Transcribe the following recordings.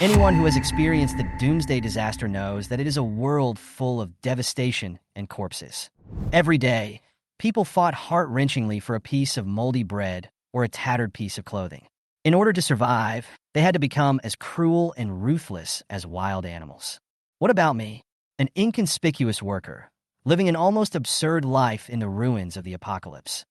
Anyone who has experienced the Doomsday disaster knows that it is a world full of devastation and corpses. Every day, people fought heart-wrenchingly for a piece of moldy bread or a tattered piece of clothing. In order to survive, they had to become as cruel and ruthless as wild animals. What about me? An inconspicuous worker, living an almost absurd life in the ruins of the apocalypse.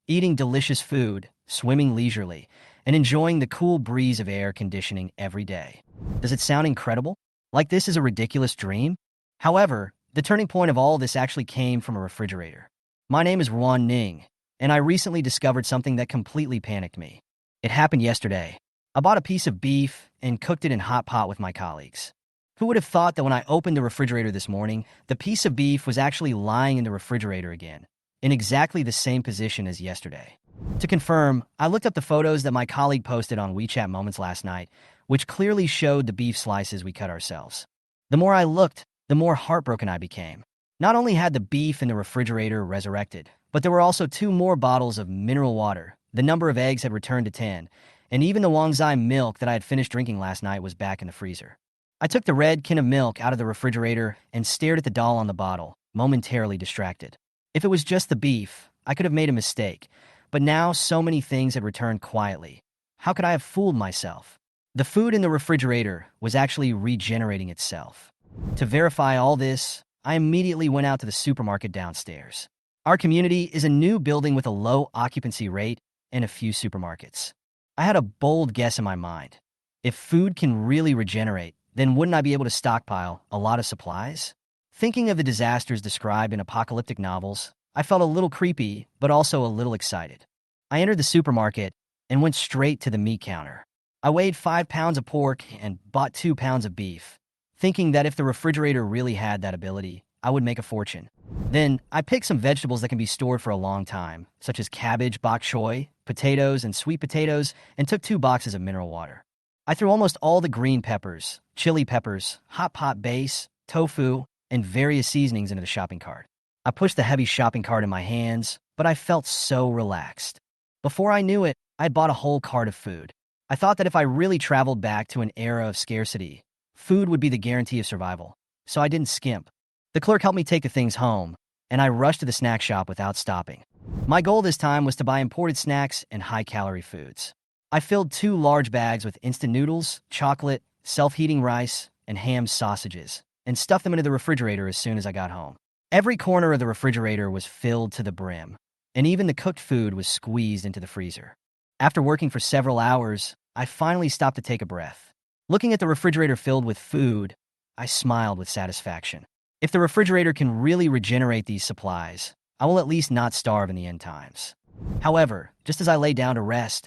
Eating delicious food, swimming leisurely, and enjoying the cool breeze of air conditioning every day. Does it sound incredible? Like this is a ridiculous dream? However, the turning point of all this actually came from a refrigerator. My name is Ruan Ning, and I recently discovered something that completely panicked me. It happened yesterday. I bought a piece of beef and cooked it in hot pot with my colleagues. Who would have thought that when I opened the refrigerator this morning, the piece of beef was actually lying in the refrigerator again, in exactly the same position as yesterday? To confirm, I looked up the photos that my colleague posted on WeChat Moments last night, which clearly showed the beef slices we cut ourselves. The more I looked, the more heartbroken I became. Not only had the beef in the refrigerator resurrected, but there were also 2 more bottles of mineral water. The number of eggs had returned to 10, and even the Wangzai milk that I had finished drinking last night was back in the freezer. I took the red can of milk out of the refrigerator and stared at the doll on the bottle, momentarily distracted. If it was just the beef, I could have made a mistake, but now so many things had returned quietly. How could I have fooled myself? The food in the refrigerator was actually regenerating itself. To verify all this, I immediately went out to the supermarket downstairs. Our community is a new building with a low occupancy rate and a few supermarkets. I had a bold guess in my mind. If food can really regenerate, then wouldn't I be able to stockpile a lot of supplies? Thinking of the disasters described in apocalyptic novels, I felt a little creepy, but also a little excited. I entered the supermarket and went straight to the meat counter. I weighed 5 pounds of pork and bought 2 pounds of beef, thinking that if the refrigerator really had that ability, I would make a fortune. Then, I picked some vegetables that can be stored for a long time, such as cabbage, bok choy, potatoes, and sweet potatoes, and took 2 boxes of mineral water. I threw almost all the green peppers, chili peppers, hot pot base, tofu, and various seasonings into the shopping cart. I pushed the heavy shopping cart in my hands, but I felt so relaxed. Before I knew it, I'd bought a whole cart of food. I thought that if I really traveled back to an era of scarcity, food would be the guarantee of survival, so I didn't skimp. The clerk helped me take the things home, and I rushed to the snack shop without stopping. My goal this time was to buy imported snacks and high-calorie foods. I filled 2 large bags with instant noodles, chocolate, self-heating rice, and ham sausages, and stuffed them into the refrigerator as soon as I got home. Every corner of the refrigerator was filled to the brim, and even the cooked food was squeezed into the freezer. After working for several hours, I finally stopped to take a breath. Looking at the refrigerator filled with food, I smiled with satisfaction. If the refrigerator can really regenerate these supplies, I will at least not starve in the end times. However, just as I lay down to rest,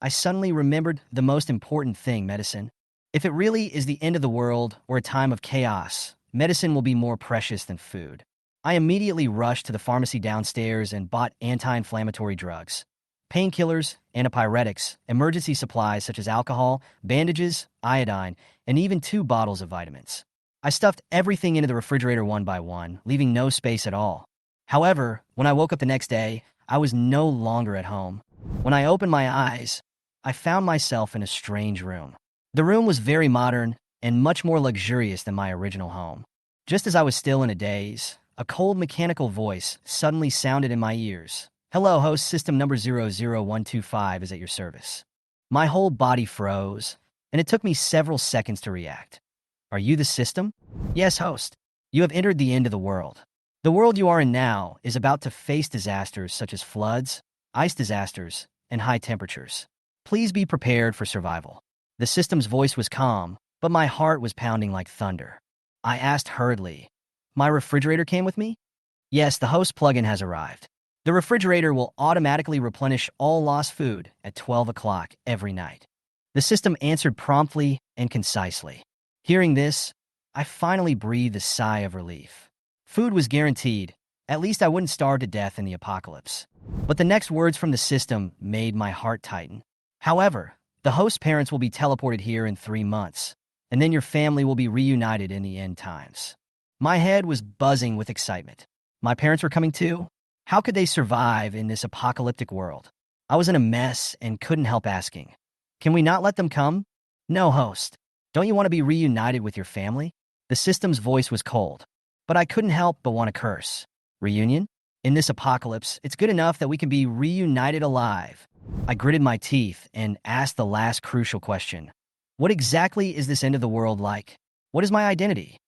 I suddenly remembered the most important thing: medicine. If it really is the end of the world or a time of chaos, medicine will be more precious than food. I immediately rushed to the pharmacy downstairs and bought anti-inflammatory drugs, painkillers, antipyretics, emergency supplies such as alcohol, bandages, iodine, and even 2 bottles of vitamins. I stuffed everything into the refrigerator one by one, leaving no space at all. However, when I woke up the next day, I was no longer at home. When I opened my eyes, I found myself in a strange room. The room was very modern and much more luxurious than my original home. Just as I was still in a daze, a cold mechanical voice suddenly sounded in my ears. "Hello, host, system number 00125 is at your service." My whole body froze, and it took me several seconds to react. "Are you the system?" "Yes, host. You have entered the end of the world. The world you are in now is about to face disasters such as floods, ice disasters, and high temperatures. Please be prepared for survival." The system's voice was calm, but my heart was pounding like thunder. I asked hurriedly, "My refrigerator came with me?" "Yes, the host plugin has arrived. The refrigerator will automatically replenish all lost food at 12 o'clock every night." The system answered promptly and concisely. Hearing this, I finally breathed a sigh of relief. Food was guaranteed. At least I wouldn't starve to death in the apocalypse. But the next words from the system made my heart tighten. "However, the host's parents will be teleported here in 3 months, and then your family will be reunited in the end times." My head was buzzing with excitement. My parents were coming too? How could they survive in this apocalyptic world? I was in a mess and couldn't help asking, "Can we not let them come?" "No, host. Don't you want to be reunited with your family? The system's voice was cold, but I couldn't help but want to curse. Reunion? In this apocalypse, it's good enough that we can be reunited alive. I gritted my teeth and asked the last crucial question. What exactly is this end of the world like? What is my identity?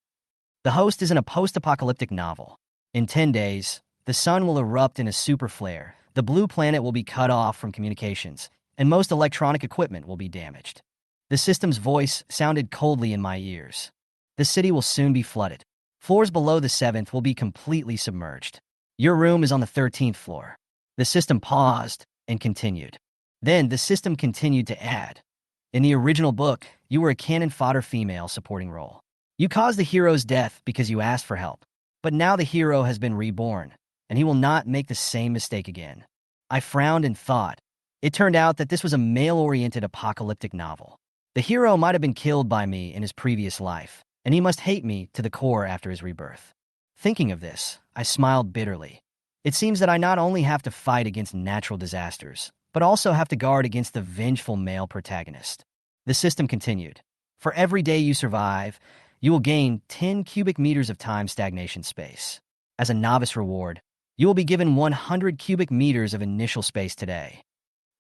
The host is in a post-apocalyptic novel. In 10 days, the sun will erupt in a super flare, the blue planet will be cut off from communications, and most electronic equipment will be damaged. The system's voice sounded coldly in my ears. The city will soon be flooded. Floors below the 7th will be completely submerged. Your room is on the 13th floor. The system paused and continued. Then the system continued to add. In the original book, you were a cannon fodder female supporting role. You caused the hero's death because you asked for help. But now the hero has been reborn, and he will not make the same mistake again. I frowned and thought. It turned out that this was a male-oriented apocalyptic novel. The hero might have been killed by me in his previous life, and he must hate me to the core after his rebirth. Thinking of this, I smiled bitterly. It seems that I not only have to fight against natural disasters, but also have to guard against the vengeful male protagonist. The system continued. For every day you survive, you will gain 10 cubic meters of time stagnation space. As a novice reward, you will be given 100 cubic meters of initial space today.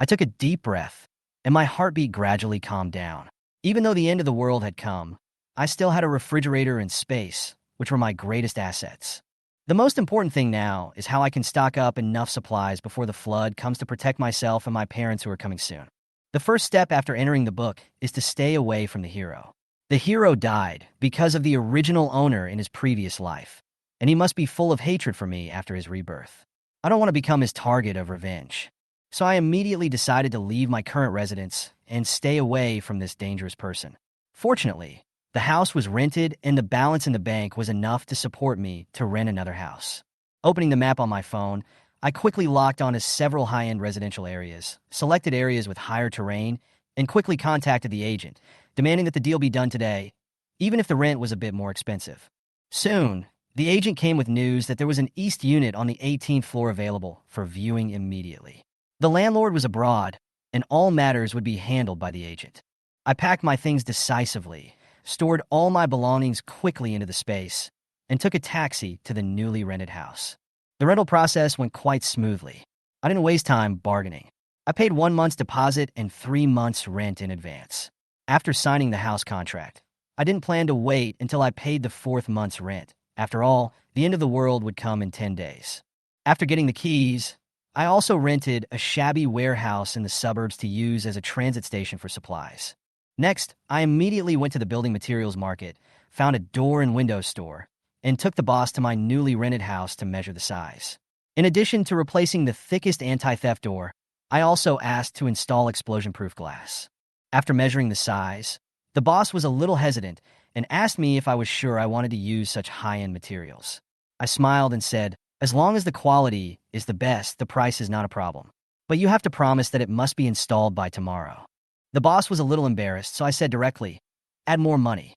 I took a deep breath, and my heartbeat gradually calmed down. Even though the end of the world had come, I still had a refrigerator and space, which were my greatest assets. The most important thing now is how I can stock up enough supplies before the flood comes to protect myself and my parents who are coming soon. The first step after entering the book is to stay away from the hero. The hero died because of the original owner in his previous life, and he must be full of hatred for me after his rebirth. I don't want to become his target of revenge. So I immediately decided to leave my current residence and stay away from this dangerous person. Fortunately, the house was rented and the balance in the bank was enough to support me to rent another house. Opening the map on my phone, I quickly locked onto several high-end residential areas, selected areas with higher terrain, and quickly contacted the agent, demanding that the deal be done today, even if the rent was a bit more expensive. Soon, the agent came with news that there was an east unit on the 18th floor available for viewing immediately. The landlord was abroad, and all matters would be handled by the agent. I packed my things decisively, stored all my belongings quickly into the space, and took a taxi to the newly rented house. The rental process went quite smoothly. I didn't waste time bargaining. I paid 1 month's deposit and 3 months' rent in advance. After signing the house contract, I didn't plan to wait until I paid the 4th month's rent. After all, the end of the world would come in 10 days. After getting the keys, I also rented a shabby warehouse in the suburbs to use as a transit station for supplies. Next, I immediately went to the building materials market, found a door and window store, and took the boss to my newly rented house to measure the size. In addition to replacing the thickest anti-theft door, I also asked to install explosion-proof glass. After measuring the size, the boss was a little hesitant and asked me if I was sure I wanted to use such high-end materials. I smiled and said, as long as the quality is the best, the price is not a problem. But you have to promise that it must be installed by tomorrow. The boss was a little embarrassed, so I said directly, add more money.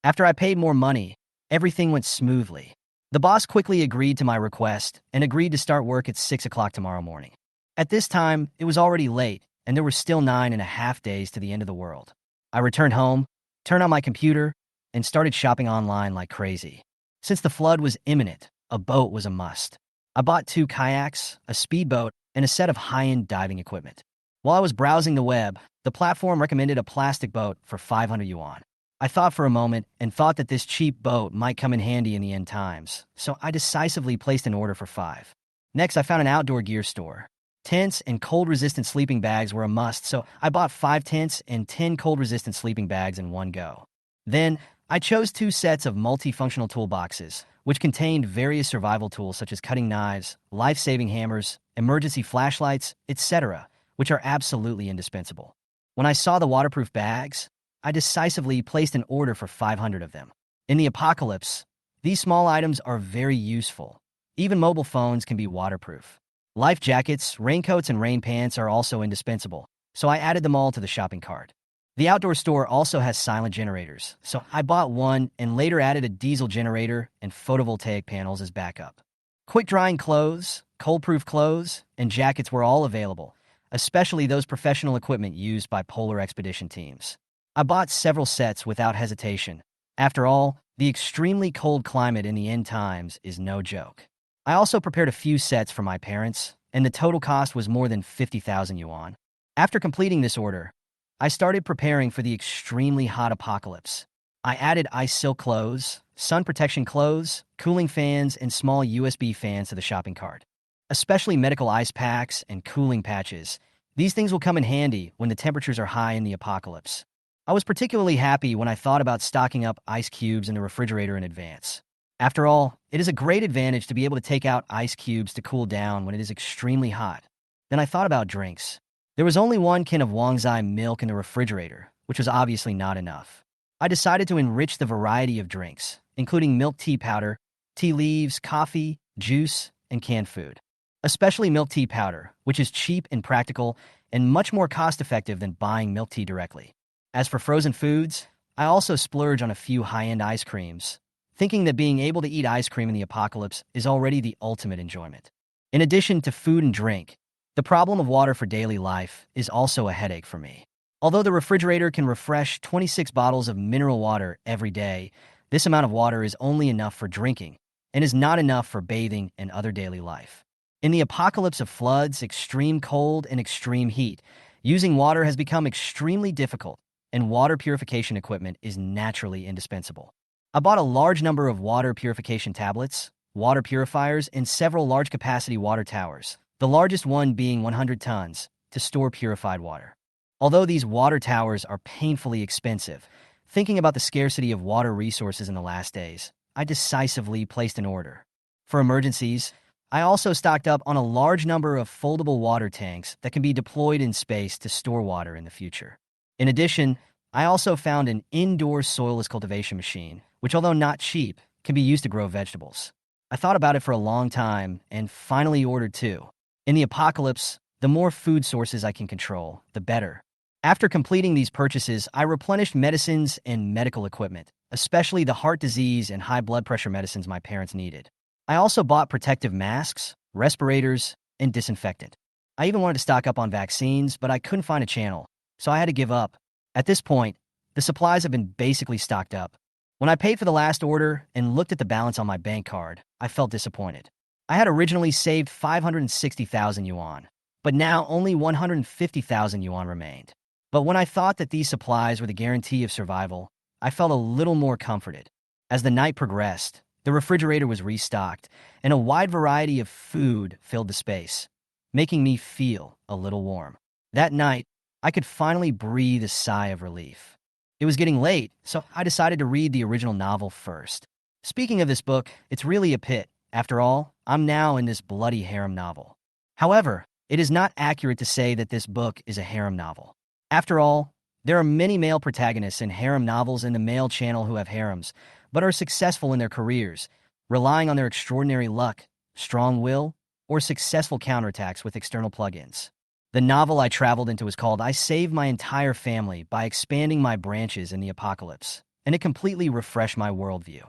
After I paid more money, everything went smoothly. The boss quickly agreed to my request and agreed to start work at 6 o'clock tomorrow morning. At this time, it was already late, and there were still 9.5 days to the end of the world. I returned home, turned on my computer, and started shopping online like crazy. Since the flood was imminent, a boat was a must. I bought 2 kayaks, a speedboat, and a set of high-end diving equipment. While I was browsing the web, the platform recommended a plastic boat for 500 yuan. I thought for a moment and thought that this cheap boat might come in handy in the end times, so I decisively placed an order for 5. Next, I found an outdoor gear store. Tents and cold-resistant sleeping bags were a must, so I bought 5 tents and 10 cold-resistant sleeping bags in one go. Then, I chose 2 sets of multifunctional toolboxes, which contained various survival tools such as cutting knives, life-saving hammers, emergency flashlights, etc., which are absolutely indispensable. When I saw the waterproof bags, I decisively placed an order for 500 of them. In the apocalypse, these small items are very useful. Even mobile phones can be waterproof. Life jackets, raincoats, and rain pants are also indispensable, so I added them all to the shopping cart. The outdoor store also has silent generators, so I bought one and later added a diesel generator and photovoltaic panels as backup. Quick-drying clothes, cold-proof clothes, and jackets were all available, especially those professional equipment used by polar expedition teams. I bought several sets without hesitation. After all, the extremely cold climate in the end times is no joke. I also prepared a few sets for my parents, and the total cost was more than 50,000 yuan. After completing this order, I started preparing for the extremely hot apocalypse. I added ice silk clothes, sun protection clothes, cooling fans, and small USB fans to the shopping cart. Especially medical ice packs and cooling patches. These things will come in handy when the temperatures are high in the apocalypse. I was particularly happy when I thought about stocking up ice cubes in the refrigerator in advance. After all, it is a great advantage to be able to take out ice cubes to cool down when it is extremely hot. Then I thought about drinks. There was only one can of Wangzai milk in the refrigerator, which was obviously not enough. I decided to enrich the variety of drinks, including milk tea powder, tea leaves, coffee, juice, and canned food. Especially milk tea powder, which is cheap and practical and much more cost-effective than buying milk tea directly. As for frozen foods, I also splurge on a few high-end ice creams, thinking that being able to eat ice cream in the apocalypse is already the ultimate enjoyment. In addition to food and drink, the problem of water for daily life is also a headache for me. Although the refrigerator can refresh 26 bottles of mineral water every day, this amount of water is only enough for drinking and is not enough for bathing and other daily life. In the apocalypse of floods, extreme cold, and extreme heat, using water has become extremely difficult, and water purification equipment is naturally indispensable. I bought a large number of water purification tablets, water purifiers, and several large-capacity water towers, the largest one being 100 tons, to store purified water. Although these water towers are painfully expensive, thinking about the scarcity of water resources in the last days, I decisively placed an order. For emergencies, I also stocked up on a large number of foldable water tanks that can be deployed in space to store water in the future. In addition, I also found an indoor soilless cultivation machine, which, although not cheap, can be used to grow vegetables. I thought about it for a long time and finally ordered two. In the apocalypse, the more food sources I can control, the better. After completing these purchases, I replenished medicines and medical equipment, especially the heart disease and high blood pressure medicines my parents needed. I also bought protective masks, respirators, and disinfectant. I even wanted to stock up on vaccines, but I couldn't find a channel, so I had to give up. At this point, the supplies have been basically stocked up. When I paid for the last order and looked at the balance on my bank card, I felt disappointed. I had originally saved 560,000 yuan, but now only 150,000 yuan remained. But when I thought that these supplies were the guarantee of survival, I felt a little more comforted. As the night progressed, the refrigerator was restocked, and a wide variety of food filled the space, making me feel a little warm. That night, I could finally breathe a sigh of relief. It was getting late, so I decided to read the original novel first. Speaking of this book, it's really a pit. After all, I'm now in this bloody harem novel. However, it is not accurate to say that this book is a harem novel. After all, there are many male protagonists in harem novels in the male channel who have harems, but are successful in their careers, relying on their extraordinary luck, strong will, or successful counterattacks with external plugins. The novel I traveled into is called I Saved My Entire Family by Expanding My Branches in the Apocalypse, and it completely refreshed my worldview.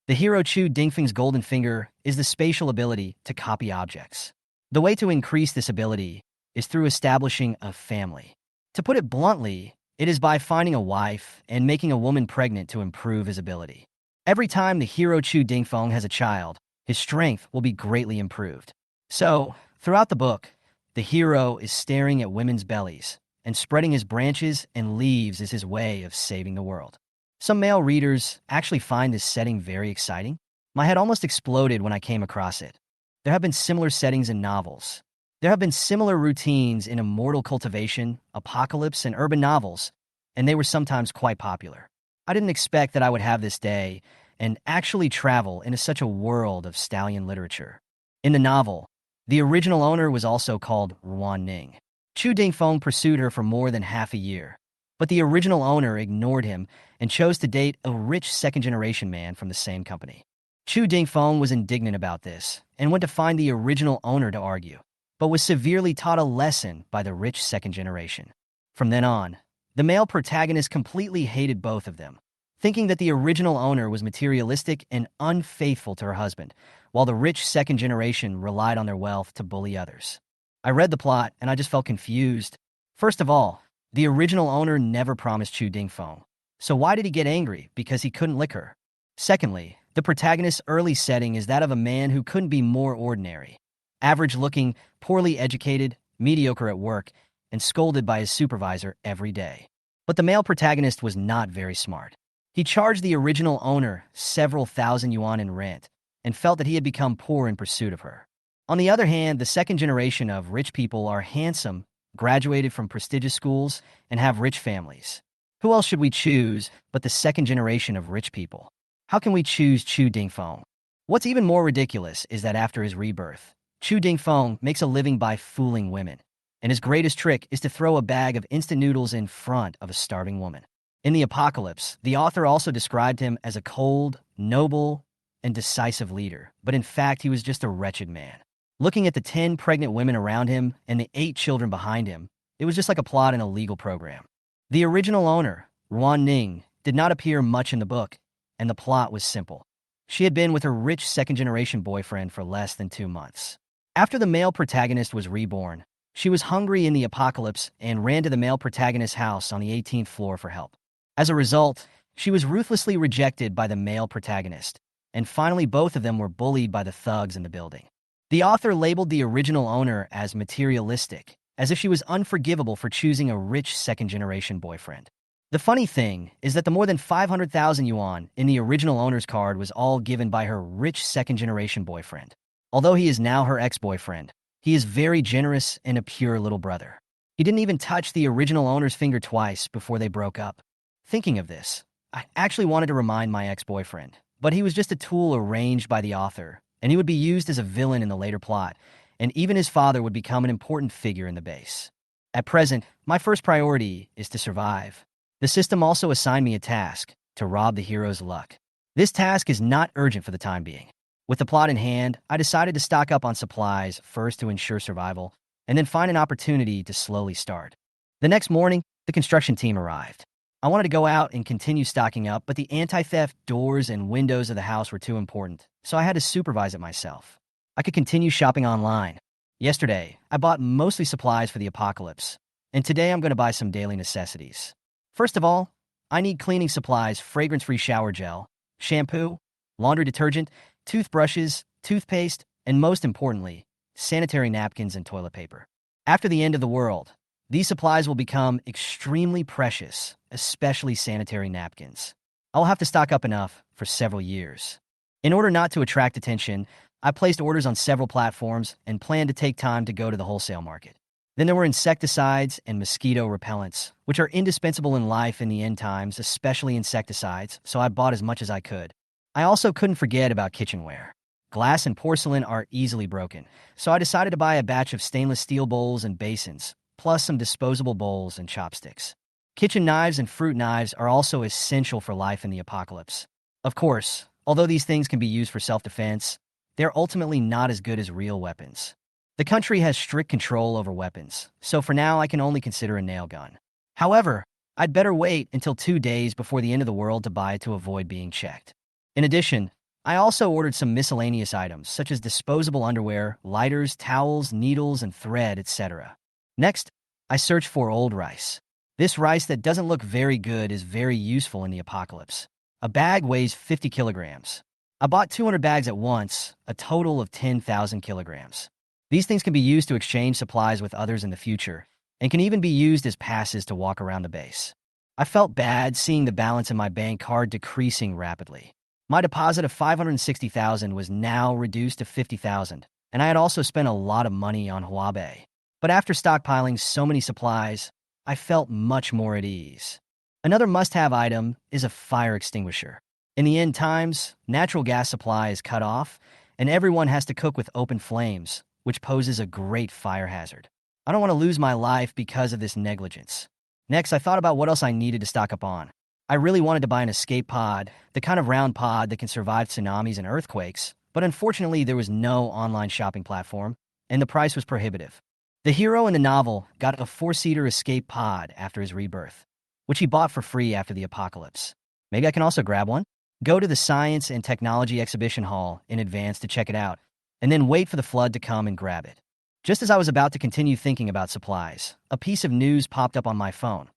The hero Chu Dingfeng's golden finger is the spatial ability to copy objects. The way to increase this ability is through establishing a family. To put it bluntly, it is by finding a wife and making a woman pregnant to improve his ability. Every time the hero Chu Dingfeng has a child, his strength will be greatly improved. So, throughout the book, the hero is staring at women's bellies, and spreading his branches and leaves is his way of saving the world. Some male readers actually find this setting very exciting. My head almost exploded when I came across it. There have been similar settings in novels. There have been similar routines in immortal cultivation, apocalypse, and urban novels, and they were sometimes quite popular. I didn't expect that I would have this day and actually travel into such a world of stallion literature. In the novel, the original owner was also called Ruan Ning. Chu Dingfeng pursued her for more than half a year, but the original owner ignored him and chose to date a rich second-generation man from the same company. Chu Dingfeng was indignant about this and went to find the original owner to argue, but was severely taught a lesson by the rich second generation. From then on, the male protagonist completely hated both of them, thinking that the original owner was materialistic and unfaithful to her husband, while the rich second generation relied on their wealth to bully others. I read the plot and I just felt confused. First of all, The original owner never promised Chu Dingfeng. So why did he get angry? Because he couldn't lick her. Secondly, the protagonist's early setting is that of a man who couldn't be more ordinary. Average-looking, poorly educated, mediocre at work, and scolded by his supervisor every day. But the male protagonist was not very smart. He charged the original owner several thousand yuan in rent and felt that he had become poor in pursuit of her. On the other hand, the second generation of rich people are handsome, graduated from prestigious schools, and have rich families. Who else should we choose but the second generation of rich people? How can we choose Chu Dingfeng? What's even more ridiculous is that after his rebirth, Chu Dingfeng makes a living by fooling women, and his greatest trick is to throw a bag of instant noodles in front of a starving woman. In the Apocalypse, the author also described him as a cold, noble, and decisive leader, but in fact he was just a wretched man. Looking at the 10 pregnant women around him and the 8 children behind him, it was just like a plot in a legal program. The original owner, Ruan Ning, did not appear much in the book, and the plot was simple. She had been with her rich second-generation boyfriend for less than 2 months. After the male protagonist was reborn, she was hungry in the apocalypse and ran to the male protagonist's house on the 18th floor for help. As a result, she was ruthlessly rejected by the male protagonist, and finally both of them were bullied by the thugs in the building. The author labeled the original owner as materialistic, as if she was unforgivable for choosing a rich second-generation boyfriend. The funny thing is that the more than 500,000 yuan in the original owner's card was all given by her rich second-generation boyfriend. Although he is now her ex-boyfriend, he is very generous and a pure little brother. He didn't even touch the original owner's finger twice before they broke up. Thinking of this, I actually wanted to remind my ex-boyfriend, but he was just a tool arranged by the author, and he would be used as a villain in the later plot, and even his father would become an important figure in the base. At present, my first priority is to survive. The system also assigned me a task, to rob the hero's luck. This task is not urgent for the time being. With the plot in hand, I decided to stock up on supplies first to ensure survival, and then find an opportunity to slowly start. The next morning, the construction team arrived. I wanted to go out and continue stocking up, but the anti-theft doors and windows of the house were too important, so I had to supervise it myself. I could continue shopping online. Yesterday, I bought mostly supplies for the apocalypse, and today I'm going to buy some daily necessities. First of all, I need cleaning supplies, fragrance-free shower gel, shampoo, laundry detergent, toothbrushes, toothpaste, and most importantly, sanitary napkins and toilet paper. After the end of the world, these supplies will become extremely precious, especially sanitary napkins. I'll have to stock up enough for several years. In order not to attract attention, I placed orders on several platforms and planned to take time to go to the wholesale market. Then there were insecticides and mosquito repellents, which are indispensable in life in the end times, especially insecticides, so I bought as much as I could. I also couldn't forget about kitchenware. Glass and porcelain are easily broken, so I decided to buy a batch of stainless steel bowls and basins, plus some disposable bowls and chopsticks. Kitchen knives and fruit knives are also essential for life in the apocalypse. Of course, although these things can be used for self-defense, they're ultimately not as good as real weapons. The country has strict control over weapons, so for now I can only consider a nail gun. However, I'd better wait until 2 days before the end of the world to buy it to avoid being checked. In addition, I also ordered some miscellaneous items such as disposable underwear, lighters, towels, needles, and thread, etc. Next, I searched for old rice. This rice that doesn't look very good is very useful in the apocalypse. A bag weighs 50 kilograms. I bought 200 bags at once, a total of 10,000 kilograms. These things can be used to exchange supplies with others in the future, and can even be used as passes to walk around the base. I felt bad seeing the balance in my bank card decreasing rapidly. My deposit of 560,000 was now reduced to 50,000, and I had also spent a lot of money on Huabei. But after stockpiling so many supplies, I felt much more at ease. Another must-have item is a fire extinguisher. In the end times, natural gas supply is cut off, and everyone has to cook with open flames, which poses a great fire hazard. I don't want to lose my life because of this negligence. Next, I thought about what else I needed to stock up on. I really wanted to buy an escape pod, the kind of round pod that can survive tsunamis and earthquakes, but unfortunately there was no online shopping platform, and the price was prohibitive. The hero in the novel got a 4-seater escape pod after his rebirth, which he bought for free after the apocalypse. Maybe I can also grab one? Go to the Science and Technology Exhibition Hall in advance to check it out, and then wait for the flood to come and grab it. Just as I was about to continue thinking about supplies, a piece of news popped up on my phone.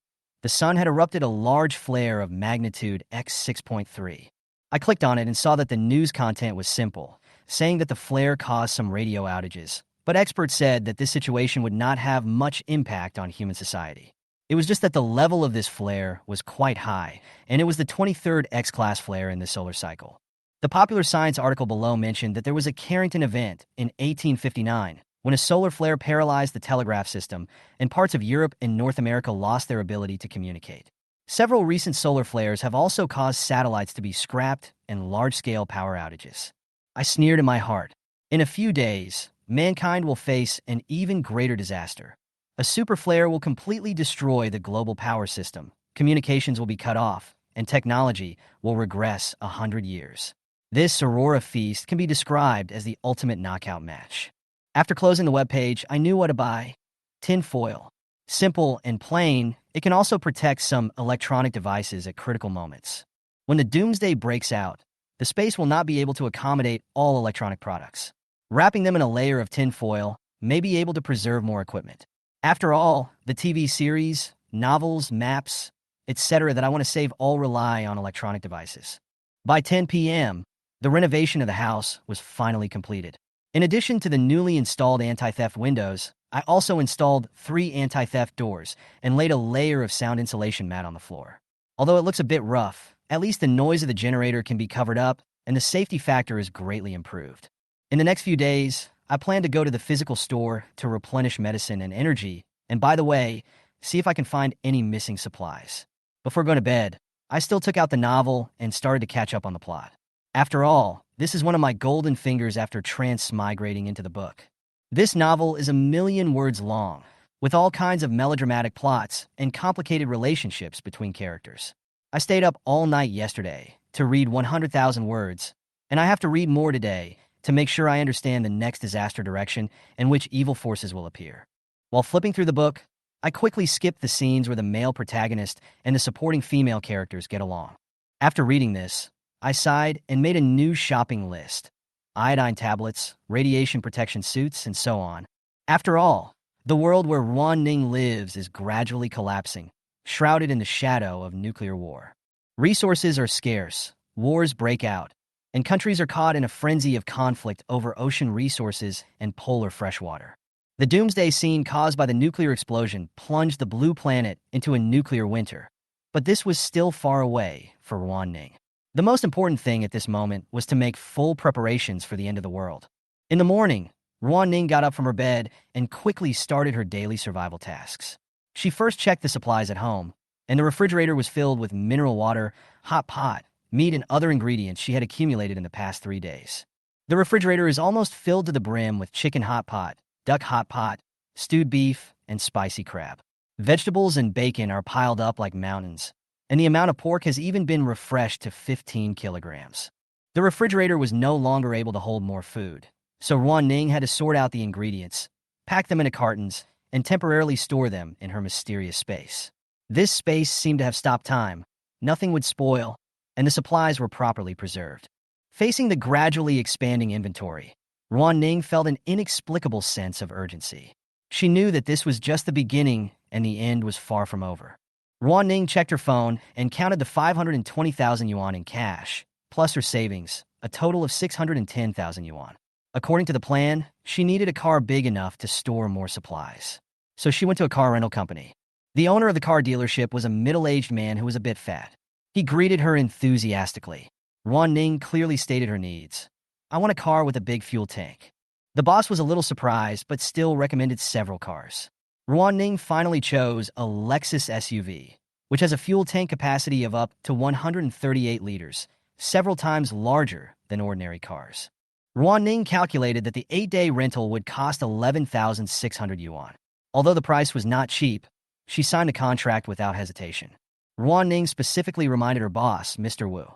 The sun had erupted a large flare of magnitude X6.3. I clicked on it and saw that the news content was simple, saying that the flare caused some radio outages, but experts said that this situation would not have much impact on human society. It was just that the level of this flare was quite high, and it was the 23rd X-class flare in the solar cycle. The Popular Science article below mentioned that there was a Carrington event in 1859 when a solar flare paralyzed the telegraph system and parts of Europe and North America lost their ability to communicate. Several recent solar flares have also caused satellites to be scrapped and large-scale power outages. I sneered in my heart. In a few days, mankind will face an even greater disaster. A super flare will completely destroy the global power system, communications will be cut off, and technology will regress 100 years. This Aurora feast can be described as the ultimate knockout match. After closing the webpage, I knew what to buy. Tin foil. Simple and plain, it can also protect some electronic devices at critical moments. When the doomsday breaks out, the space will not be able to accommodate all electronic products. Wrapping them in a layer of tin foil may be able to preserve more equipment. After all, the TV series, novels, maps, etc. that I want to save all rely on electronic devices. By 10 p.m., the renovation of the house was finally completed. In addition to the newly installed anti-theft windows, I also installed 3 anti-theft doors and laid a layer of sound insulation mat on the floor. Although it looks a bit rough, at least the noise of the generator can be covered up and the safety factor is greatly improved. In the next few days, I plan to go to the physical store to replenish medicine and energy, and by the way, see if I can find any missing supplies. Before going to bed, I still took out the novel and started to catch up on the plot. After all, this is one of my golden fingers after transmigrating into the book. This novel is 1,000,000 words long, with all kinds of melodramatic plots and complicated relationships between characters. I stayed up all night yesterday to read 100,000 words, and I have to read more today to make sure I understand the next disaster direction and which evil forces will appear. While flipping through the book, I quickly skipped the scenes where the male protagonist and the supporting female characters get along. After reading this, I sighed and made a new shopping list. Iodine tablets, radiation protection suits, and so on. After all, the world where Ruan Ning lives is gradually collapsing, shrouded in the shadow of nuclear war. Resources are scarce, wars break out, and countries are caught in a frenzy of conflict over ocean resources and polar freshwater. The doomsday scene caused by the nuclear explosion plunged the blue planet into a nuclear winter, but this was still far away for Ruan Ning. The most important thing at this moment was to make full preparations for the end of the world. In the morning, Ruan Ning got up from her bed and quickly started her daily survival tasks. She first checked the supplies at home, and the refrigerator was filled with mineral water, hot pot, meat, and other ingredients she had accumulated in the past 3 days. The refrigerator is almost filled to the brim with chicken hot pot, duck hot pot, stewed beef, and spicy crab. Vegetables and bacon are piled up like mountains, and the amount of pork has even been refreshed to 15 kilograms. The refrigerator was no longer able to hold more food, so Ruan Ning had to sort out the ingredients, pack them into cartons, and temporarily store them in her mysterious space. This space seemed to have stopped time. Nothing would spoil, and the supplies were properly preserved. Facing the gradually expanding inventory, Ruan Ning felt an inexplicable sense of urgency. She knew that this was just the beginning and the end was far from over. Ruan Ning checked her phone and counted the 520,000 yuan in cash, plus her savings, a total of 610,000 yuan. According to the plan, she needed a car big enough to store more supplies. So she went to a car rental company. The owner of the car dealership was a middle-aged man who was a bit fat. He greeted her enthusiastically. Ruan Ning clearly stated her needs. I want a car with a big fuel tank. The boss was a little surprised, but still recommended several cars. Ruan Ning finally chose a Lexus SUV, which has a fuel tank capacity of up to 138 liters, several times larger than ordinary cars. Ruan Ning calculated that the 8-day rental would cost 11,600 yuan. Although the price was not cheap, she signed the contract without hesitation. Ruan Ning specifically reminded her boss, Mr. Wu,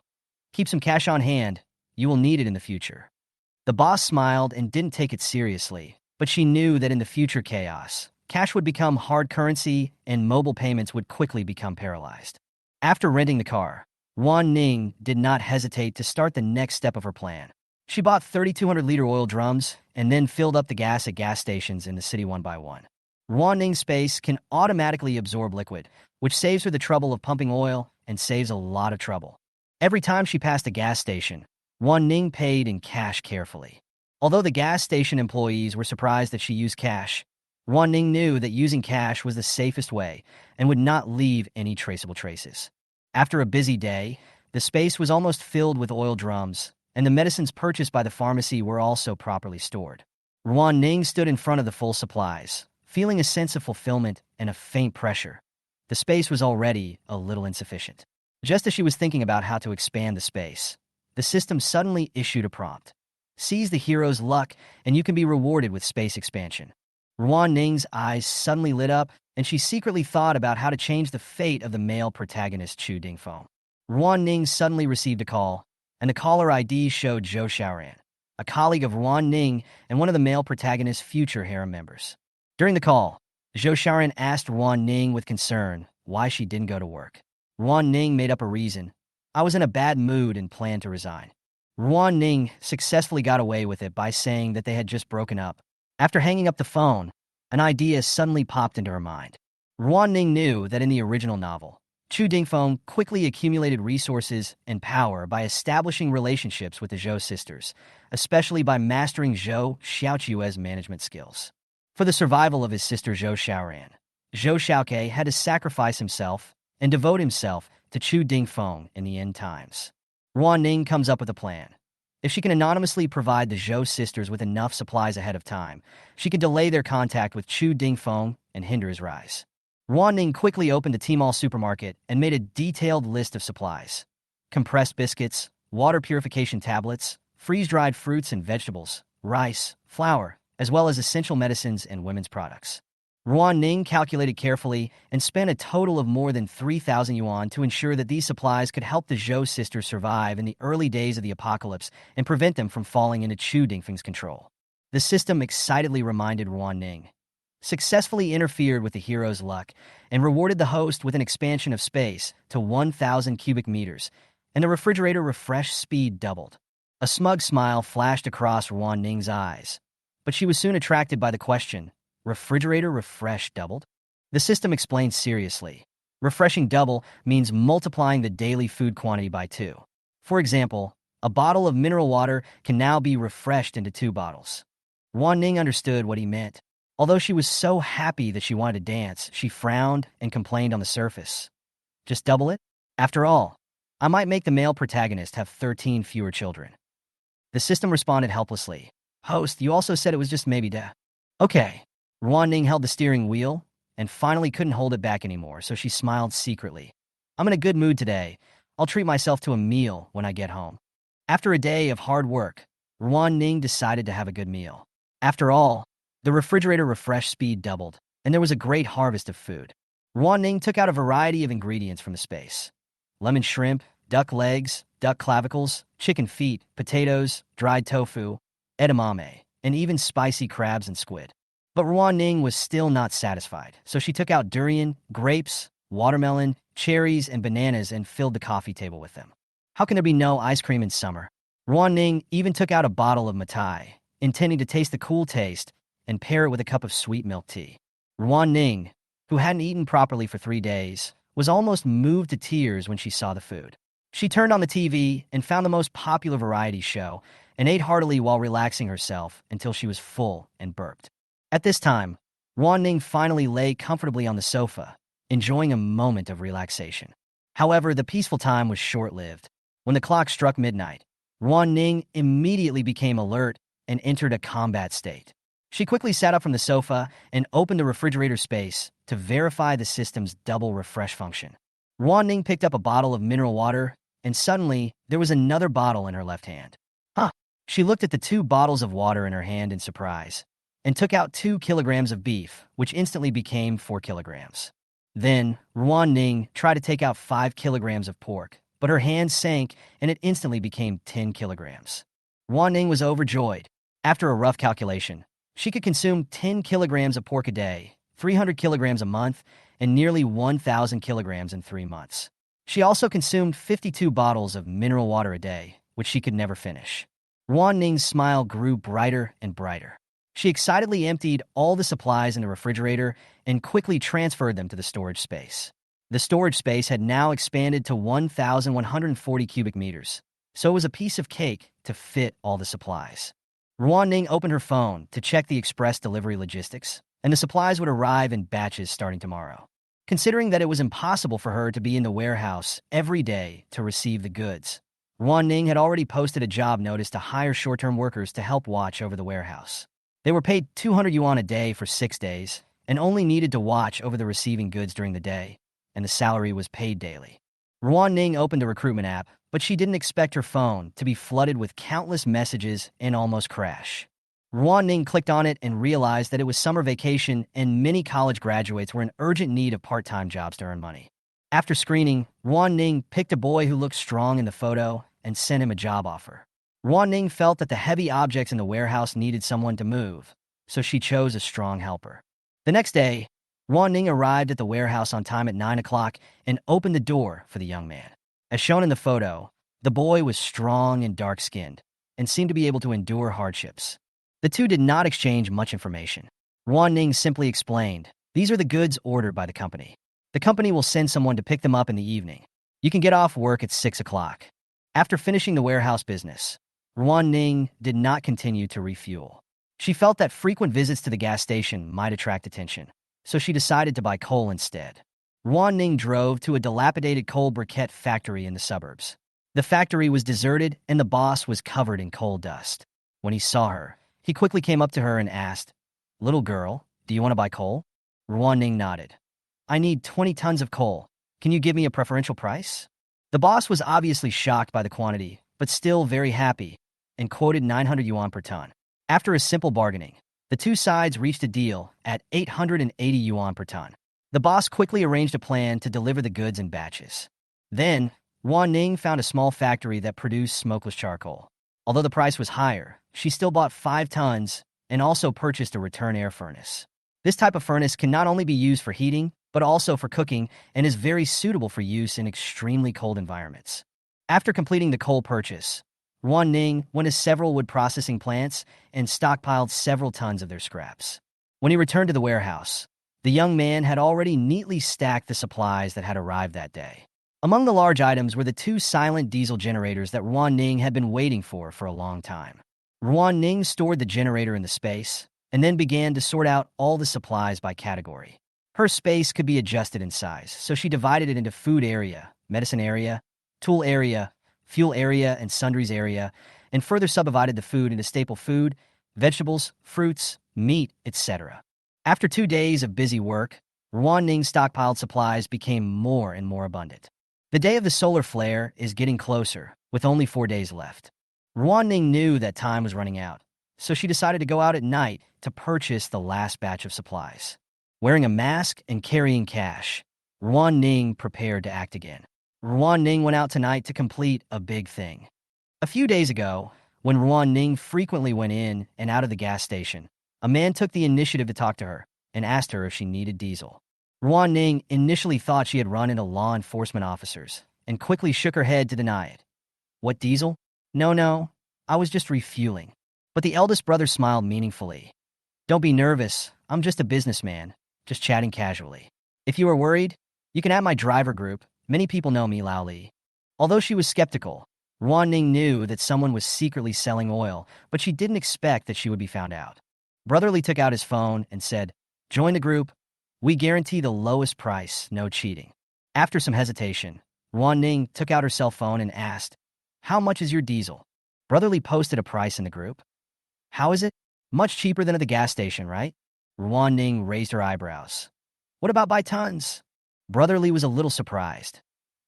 "Keep some cash on hand. You will need it in the future." The boss smiled and didn't take it seriously, but she knew that in the future chaos, cash would become hard currency and mobile payments would quickly become paralyzed. After renting the car, Ruan Ning did not hesitate to start the next step of her plan. She bought 3,200-liter oil drums and then filled up the gas at gas stations in the city one by one. Ruan Ning's space can automatically absorb liquid, which saves her the trouble of pumping oil and saves a lot of trouble. Every time she passed a gas station, Ruan Ning paid in cash carefully. Although the gas station employees were surprised that she used cash, Ruan Ning knew that using cash was the safest way and would not leave any traceable traces. After a busy day, the space was almost filled with oil drums, and the medicines purchased by the pharmacy were also properly stored. Ruan Ning stood in front of the full supplies, feeling a sense of fulfillment and a faint pressure. The space was already a little insufficient. Just as she was thinking about how to expand the space, the system suddenly issued a prompt. Seize the hero's luck, and you can be rewarded with space expansion. Ruan Ning's eyes suddenly lit up, and she secretly thought about how to change the fate of the male protagonist Chu Dingfeng. Ruan Ning suddenly received a call, and the caller ID showed Zhou Xiaoran, a colleague of Ruan Ning and one of the male protagonist's future harem members. During the call, Zhou Xiaoran asked Ruan Ning with concern why she didn't go to work. Ruan Ning made up a reason. I was in a bad mood and planned to resign. Ruan Ning successfully got away with it by saying that they had just broken up. After hanging up the phone, an idea suddenly popped into her mind. Ruan Ning knew that in the original novel, Chu Dingfeng quickly accumulated resources and power by establishing relationships with the Zhou sisters, especially by mastering Zhou Xiaoqiue's management skills. For the survival of his sister Zhou Xiaoran, Zhou Xiaoqi had to sacrifice himself and devote himself to Chu Dingfeng in the end times. Ruan Ning comes up with a plan. If she can anonymously provide the Zhou sisters with enough supplies ahead of time, she can delay their contact with Chu Dingfeng and hinder his rise. Ruan Ning quickly opened a Tmall supermarket and made a detailed list of supplies. Compressed biscuits, water purification tablets, freeze-dried fruits and vegetables, rice, flour, as well as essential medicines and women's products. Ruan Ning calculated carefully and spent a total of more than 3,000 yuan to ensure that these supplies could help the Zhou sisters survive in the early days of the apocalypse and prevent them from falling into Chu Dingfeng's control. The system excitedly reminded Ruan Ning, successfully interfered with the hero's luck, and rewarded the host with an expansion of space to 1,000 cubic meters, and the refrigerator refresh speed doubled. A smug smile flashed across Ruan Ning's eyes, but she was soon attracted by the question, refrigerator refresh doubled? The system explained seriously. Refreshing double means multiplying the daily food quantity by 2. For example, a bottle of mineral water can now be refreshed into 2 bottles. Ruan Ning understood what he meant. Although she was so happy that she wanted to dance, she frowned and complained on the surface. Just double it? After all, I might make the male protagonist have 13 fewer children. The system responded helplessly. Host, you also said it was just maybe duh. Okay. Ruan Ning held the steering wheel and finally couldn't hold it back anymore, so she smiled secretly. I'm in a good mood today. I'll treat myself to a meal when I get home. After a day of hard work, Ruan Ning decided to have a good meal. After all, the refrigerator refresh speed doubled, and there was a great harvest of food. Ruan Ning took out a variety of ingredients from the space. Lemon shrimp, duck legs, duck clavicles, chicken feet, potatoes, dried tofu, edamame, and even spicy crabs and squid. But Ruan Ning was still not satisfied, so she took out durian, grapes, watermelon, cherries, and bananas and filled the coffee table with them. How can there be no ice cream in summer? Ruan Ning even took out a bottle of matai, intending to taste the cool taste and pair it with a cup of sweet milk tea. Ruan Ning, who hadn't eaten properly for 3 days, was almost moved to tears when she saw the food. She turned on the TV and found the most popular variety show and ate heartily while relaxing herself until she was full and burped. At this time, Ruan Ning finally lay comfortably on the sofa, enjoying a moment of relaxation. However, the peaceful time was short-lived. When the clock struck midnight, Ruan Ning immediately became alert and entered a combat state. She quickly sat up from the sofa and opened the refrigerator space to verify the system's double refresh function. Ruan Ning picked up a bottle of mineral water, and suddenly, there was another bottle in her left hand. She looked at the 2 bottles of water in her hand in surprise, and took out 2 kilograms of beef, which instantly became 4 kilograms. Then, Ruan Ning tried to take out 5 kilograms of pork, but her hand sank and it instantly became 10 kilograms. Ruan Ning was overjoyed. After a rough calculation, she could consume 10 kilograms of pork a day, 300 kilograms a month, and nearly 1,000 kilograms in 3 months. She also consumed 52 bottles of mineral water a day, which she could never finish. Ruan Ning's smile grew brighter and brighter. She excitedly emptied all the supplies in the refrigerator and quickly transferred them to the storage space. The storage space had now expanded to 1,140 cubic meters, so it was a piece of cake to fit all the supplies. Ruan Ning opened her phone to check the express delivery logistics, and the supplies would arrive in batches starting tomorrow. Considering that it was impossible for her to be in the warehouse every day to receive the goods, Ruan Ning had already posted a job notice to hire short-term workers to help watch over the warehouse. They were paid 200 yuan a day for 6 days and only needed to watch over the receiving goods during the day, and the salary was paid daily. Ruan Ning opened the recruitment app, but she didn't expect her phone to be flooded with countless messages and almost crash. Ruan Ning clicked on it and realized that it was summer vacation and many college graduates were in urgent need of part-time jobs to earn money. After screening, Ruan Ning picked a boy who looked strong in the photo and sent him a job offer. Ruan Ning felt that the heavy objects in the warehouse needed someone to move, so she chose a strong helper. The next day, Ruan Ning arrived at the warehouse on time at 9 o'clock and opened the door for the young man. As shown in the photo, the boy was strong and dark-skinned and seemed to be able to endure hardships. The two did not exchange much information. Ruan Ning simply explained, "These are the goods ordered by the company. The company will send someone to pick them up in the evening. You can get off work at 6 o'clock." After finishing the warehouse business, Ruan Ning did not continue to refuel. She felt that frequent visits to the gas station might attract attention, so she decided to buy coal instead. Ruan Ning drove to a dilapidated coal briquette factory in the suburbs. The factory was deserted and the boss was covered in coal dust. When he saw her, he quickly came up to her and asked, "Little girl, do you want to buy coal?" Ruan Ning nodded. "I need 20 tons of coal. Can you give me a preferential price?" The boss was obviously shocked by the quantity, but still very happy, and quoted 900 yuan per ton. After a simple bargaining, the two sides reached a deal at 880 yuan per ton. The boss quickly arranged a plan to deliver the goods in batches. Then, Ruan Ning found a small factory that produced smokeless charcoal. Although the price was higher, she still bought 5 tons and also purchased a return air furnace. This type of furnace can not only be used for heating, but also for cooking and is very suitable for use in extremely cold environments. After completing the coal purchase, Ruan Ning went to several wood processing plants and stockpiled several tons of their scraps. When he returned to the warehouse, the young man had already neatly stacked the supplies that had arrived that day. Among the large items were the 2 silent diesel generators that Ruan Ning had been waiting for a long time. Ruan Ning stored the generator in the space and then began to sort out all the supplies by category. Her space could be adjusted in size, so she divided it into food area, medicine area, tool area, fuel area, and sundries area, and further subdivided the food into staple food, vegetables, fruits, meat, etc. After 2 days of busy work, Ruan Ning's stockpiled supplies became more and more abundant. The day of the solar flare is getting closer, with only 4 days left. Ruan Ning knew that time was running out, so she decided to go out at night to purchase the last batch of supplies. Wearing a mask and carrying cash, Ruan Ning prepared to act again. Ruan Ning went out tonight to complete a big thing. A few days ago, when Ruan Ning frequently went in and out of the gas station, a man took the initiative to talk to her and asked her if she needed diesel. Ruan Ning initially thought she had run into law enforcement officers and quickly shook her head to deny it. "What, diesel? No, I was just refueling." But the eldest brother smiled meaningfully. "Don't be nervous, I'm just a businessman, just chatting casually. If you are worried, you can add my driver group. Many people know me, Lao Li." Although she was skeptical, Ruan Ning knew that someone was secretly selling oil, but she didn't expect that she would be found out. Brother Li took out his phone and said, "Join the group. We guarantee the lowest price, no cheating." After some hesitation, Ruan Ning took out her cell phone and asked, "How much is your diesel?" Brother Li posted a price in the group. "How is it? Much cheaper than at the gas station, right?" Ruan Ning raised her eyebrows. "What about by tons?" Brother Li was a little surprised.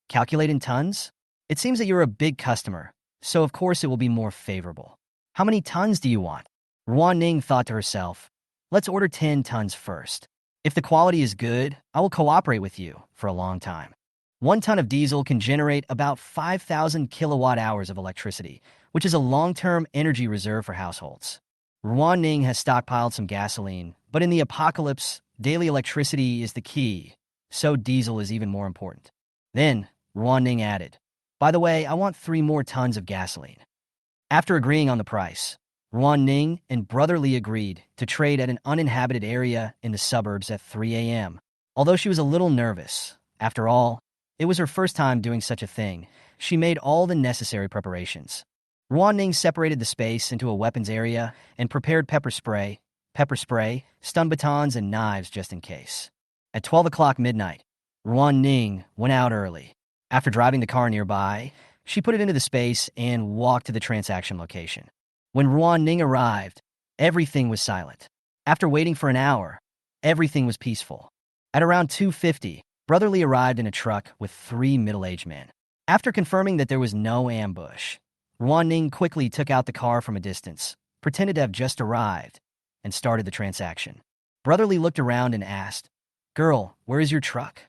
"Calculate in tons? It seems that you're a big customer, so of course it will be more favorable. How many tons do you want?" Ruan Ning thought to herself, "Let's order 10 tons first. If the quality is good, I will cooperate with you for a long time." 1 ton of diesel can generate about 5,000 kilowatt hours of electricity, which is a long-term energy reserve for households. Ruan Ning has stockpiled some gasoline, but in the apocalypse, daily electricity is the key, so diesel is even more important. Then, Ruan Ning added, "By the way, I want 3 more tons of gasoline." After agreeing on the price, Ruan Ning and brotherly agreed to trade at an uninhabited area in the suburbs at 3 a.m. Although she was a little nervous, after all, it was her first time doing such a thing, she made all the necessary preparations. Ruan Ning separated the space into a weapons area and prepared pepper spray, stun batons, and knives just in case. At 12 o'clock midnight, Ruan Ning went out early. After driving the car nearby, she put it into the space and walked to the transaction location. When Ruan Ning arrived, everything was silent. After waiting for an hour, everything was peaceful. At around 2:50, Brotherly arrived in a truck with 3 middle-aged men. After confirming that there was no ambush, Ruan Ning quickly took out the car from a distance, pretended to have just arrived, and started the transaction. Brotherly looked around and asked, "Girl, where is your truck?"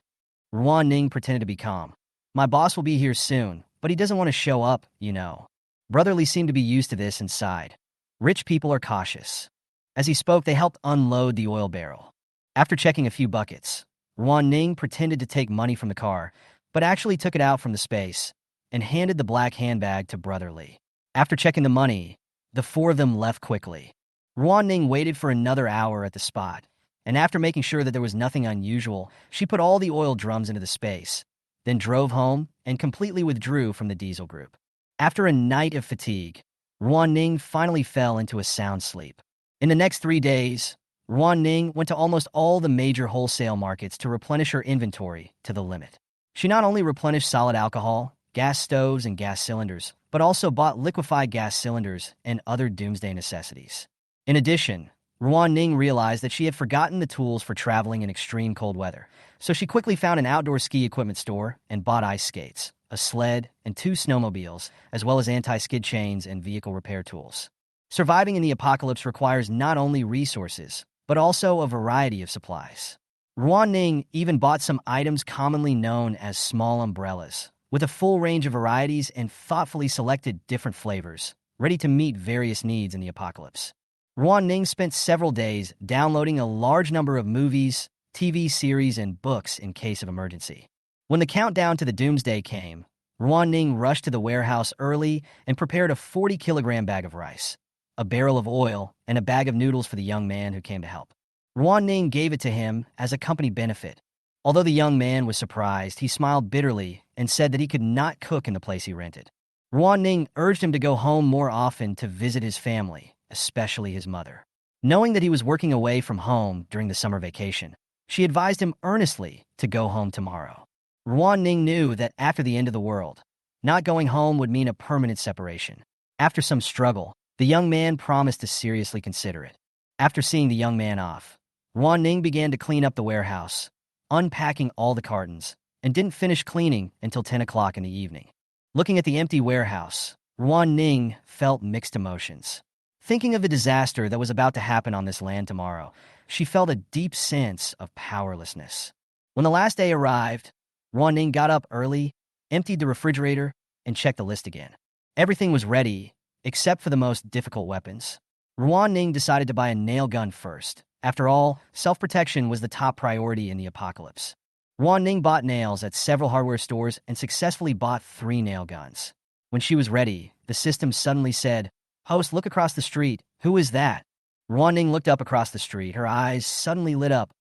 Ruan Ning pretended to be calm. "My boss will be here soon, but he doesn't want to show up, you know." Brotherly seemed to be used to this and sighed. Rich people are cautious. As he spoke, they helped unload the oil barrel. After checking a few buckets, Ruan Ning pretended to take money from the car, but actually took it out from the space and handed the black handbag to Brotherly. After checking the money, the 4 of them left quickly. Ruan Ning waited for another hour at the spot, and after making sure that there was nothing unusual, she put all the oil drums into the space, then drove home and completely withdrew from the diesel group. After a night of fatigue, Ruan Ning finally fell into a sound sleep. In the next 3 days, Ruan Ning went to almost all the major wholesale markets to replenish her inventory to the limit. She not only replenished solid alcohol, gas stoves, and gas cylinders, but also bought liquefied gas cylinders and other doomsday necessities. In addition, Ruan Ning realized that she had forgotten the tools for traveling in extreme cold weather, so she quickly found an outdoor ski equipment store and bought ice skates, a sled, and 2 snowmobiles, as well as anti-skid chains and vehicle repair tools. Surviving in the apocalypse requires not only resources, but also a variety of supplies. Ruan Ning even bought some items commonly known as small umbrellas, with a full range of varieties and thoughtfully selected different flavors, ready to meet various needs in the apocalypse. Ruan Ning spent several days downloading a large number of movies, TV series, and books in case of emergency. When the countdown to the Doomsday came, Ruan Ning rushed to the warehouse early and prepared a 40-kilogram bag of rice, a barrel of oil, and a bag of noodles for the young man who came to help. Ruan Ning gave it to him as a company benefit. Although the young man was surprised, he smiled bitterly and said that he could not cook in the place he rented. Ruan Ning urged him to go home more often to visit his family, especially his mother. Knowing that he was working away from home during the summer vacation, she advised him earnestly to go home tomorrow. Ruan Ning knew that after the end of the world, not going home would mean a permanent separation. After some struggle, the young man promised to seriously consider it. After seeing the young man off, Ruan Ning began to clean up the warehouse, unpacking all the cartons, and didn't finish cleaning until 10 o'clock in the evening. Looking at the empty warehouse, Ruan Ning felt mixed emotions. Thinking of the disaster that was about to happen on this land tomorrow, she felt a deep sense of powerlessness. When the last day arrived, Ruan Ning got up early, emptied the refrigerator, and checked the list again. Everything was ready, except for the most difficult weapons. Ruan Ning decided to buy a nail gun first. After all, self-protection was the top priority in the apocalypse. Ruan Ning bought nails at several hardware stores and successfully bought 3 nail guns. When she was ready, the system suddenly said, "Host, look across the street. Who is that?" Ruan Ning looked up across the street. Her eyes suddenly lit up.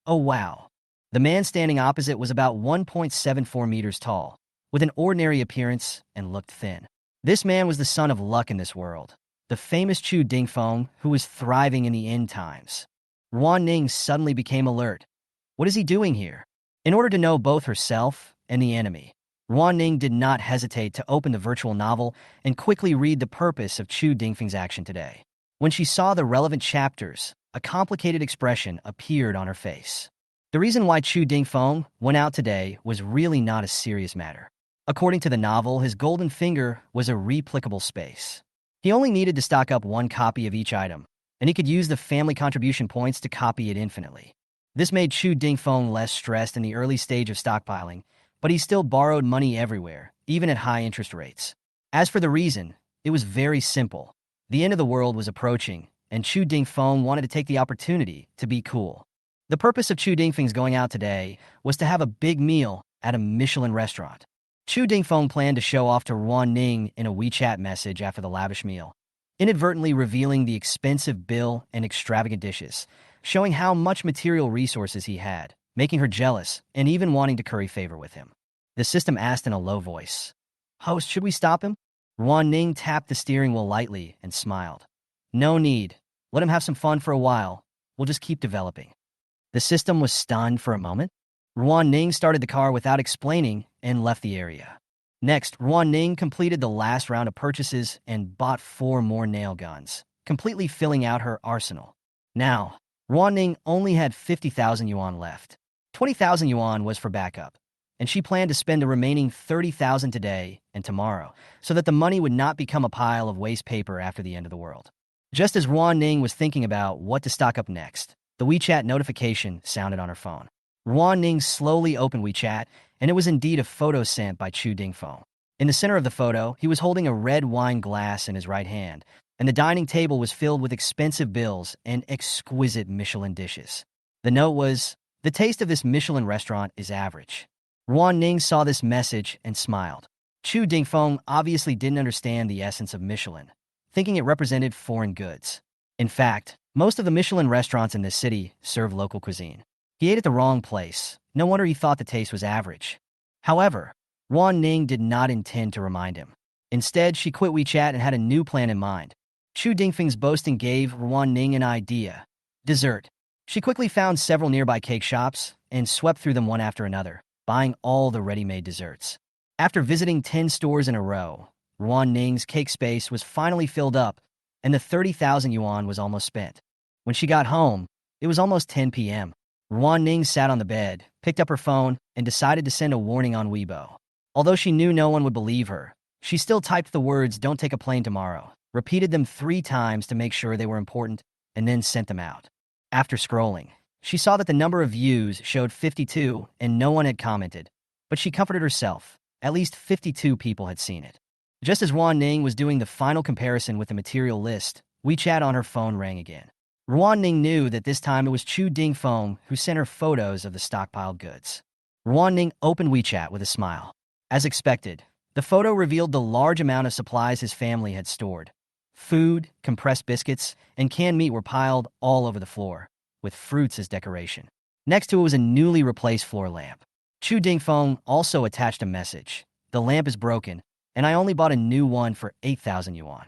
Oh, wow. The man standing opposite was about 1.74 meters tall, with an ordinary appearance and looked thin. This man was the son of luck in this world, the famous Chu Dingfeng, who was thriving in the end times. Ruan Ning suddenly became alert. What is he doing here? In order to know both herself and the enemy, Ruan Ning did not hesitate to open the virtual novel and quickly read the purpose of Chu Dingfeng's action today. When she saw the relevant chapters, a complicated expression appeared on her face. The reason why Chu Dingfeng went out today was really not a serious matter. According to the novel, his golden finger was a replicable space. He only needed to stock up 1 copy of each item, and he could use the family contribution points to copy it infinitely. This made Chu Dingfeng less stressed in the early stage of stockpiling, but he still borrowed money everywhere, even at high interest rates. As for the reason, it was very simple. The end of the world was approaching, and Chu Dingfeng wanted to take the opportunity to be cool. The purpose of Chu Dingfeng's going out today was to have a big meal at a Michelin restaurant. Chu Dingfeng planned to show off to Ruan Ning in a WeChat message after the lavish meal, inadvertently revealing the expensive bill and extravagant dishes, showing how much material resources he had, making her jealous and even wanting to curry favor with him. The system asked in a low voice, "Host, should we stop him?" Ruan Ning tapped the steering wheel lightly and smiled. "No need. Let him have some fun for a while. We'll just keep developing." The system was stunned for a moment. Ruan Ning started the car without explaining and left the area. Next, Ruan Ning completed the last round of purchases and bought 4 more nail guns, completely filling out her arsenal. Now, Ruan Ning only had 50,000 yuan left. 20,000 yuan was for backup, and she planned to spend the remaining 30,000 today and tomorrow, so that the money would not become a pile of waste paper after the end of the world. Just as Ruan Ning was thinking about what to stock up next, the WeChat notification sounded on her phone. Ruan Ning slowly opened WeChat, and it was indeed a photo sent by Chu Dingfeng. In the center of the photo, he was holding a red wine glass in his right hand, and the dining table was filled with expensive bills and exquisite Michelin dishes. The note was, "The taste of this Michelin restaurant is average." Ruan Ning saw this message and smiled. Chu Dingfeng obviously didn't understand the essence of Michelin, thinking it represented foreign goods. In fact, most of the Michelin restaurants in this city serve local cuisine. He ate at the wrong place. No wonder he thought the taste was average. However, Ruan Ning did not intend to remind him. Instead, she quit WeChat and had a new plan in mind. Chu Dingfeng's boasting gave Ruan Ning an idea. Dessert. She quickly found several nearby cake shops and swept through them one after another, buying all the ready-made desserts. After visiting 10 stores in a row, Ruan Ning's cake space was finally filled up, and the 30,000 yuan was almost spent. When she got home, it was almost 10 p.m. Ruan Ning sat on the bed, picked up her phone, and decided to send a warning on Weibo. Although she knew no one would believe her, she still typed the words "Don't take a plane tomorrow," repeated them 3 times to make sure they were important, and then sent them out. After scrolling, she saw that the number of views showed 52 and no one had commented, but she comforted herself. At least 52 people had seen it. Just as Ruan Ning was doing the final comparison with the material list, WeChat on her phone rang again. Ruan Ning knew that this time it was Chu Dingfeng who sent her photos of the stockpiled goods. Ruan Ning opened WeChat with a smile. As expected, the photo revealed the large amount of supplies his family had stored. Food, compressed biscuits, and canned meat were piled all over the floor, with fruits as decoration. Next to it was a newly replaced floor lamp. Chu Dingfeng also attached a message. "The lamp is broken, and I only bought a new one for 8,000 yuan.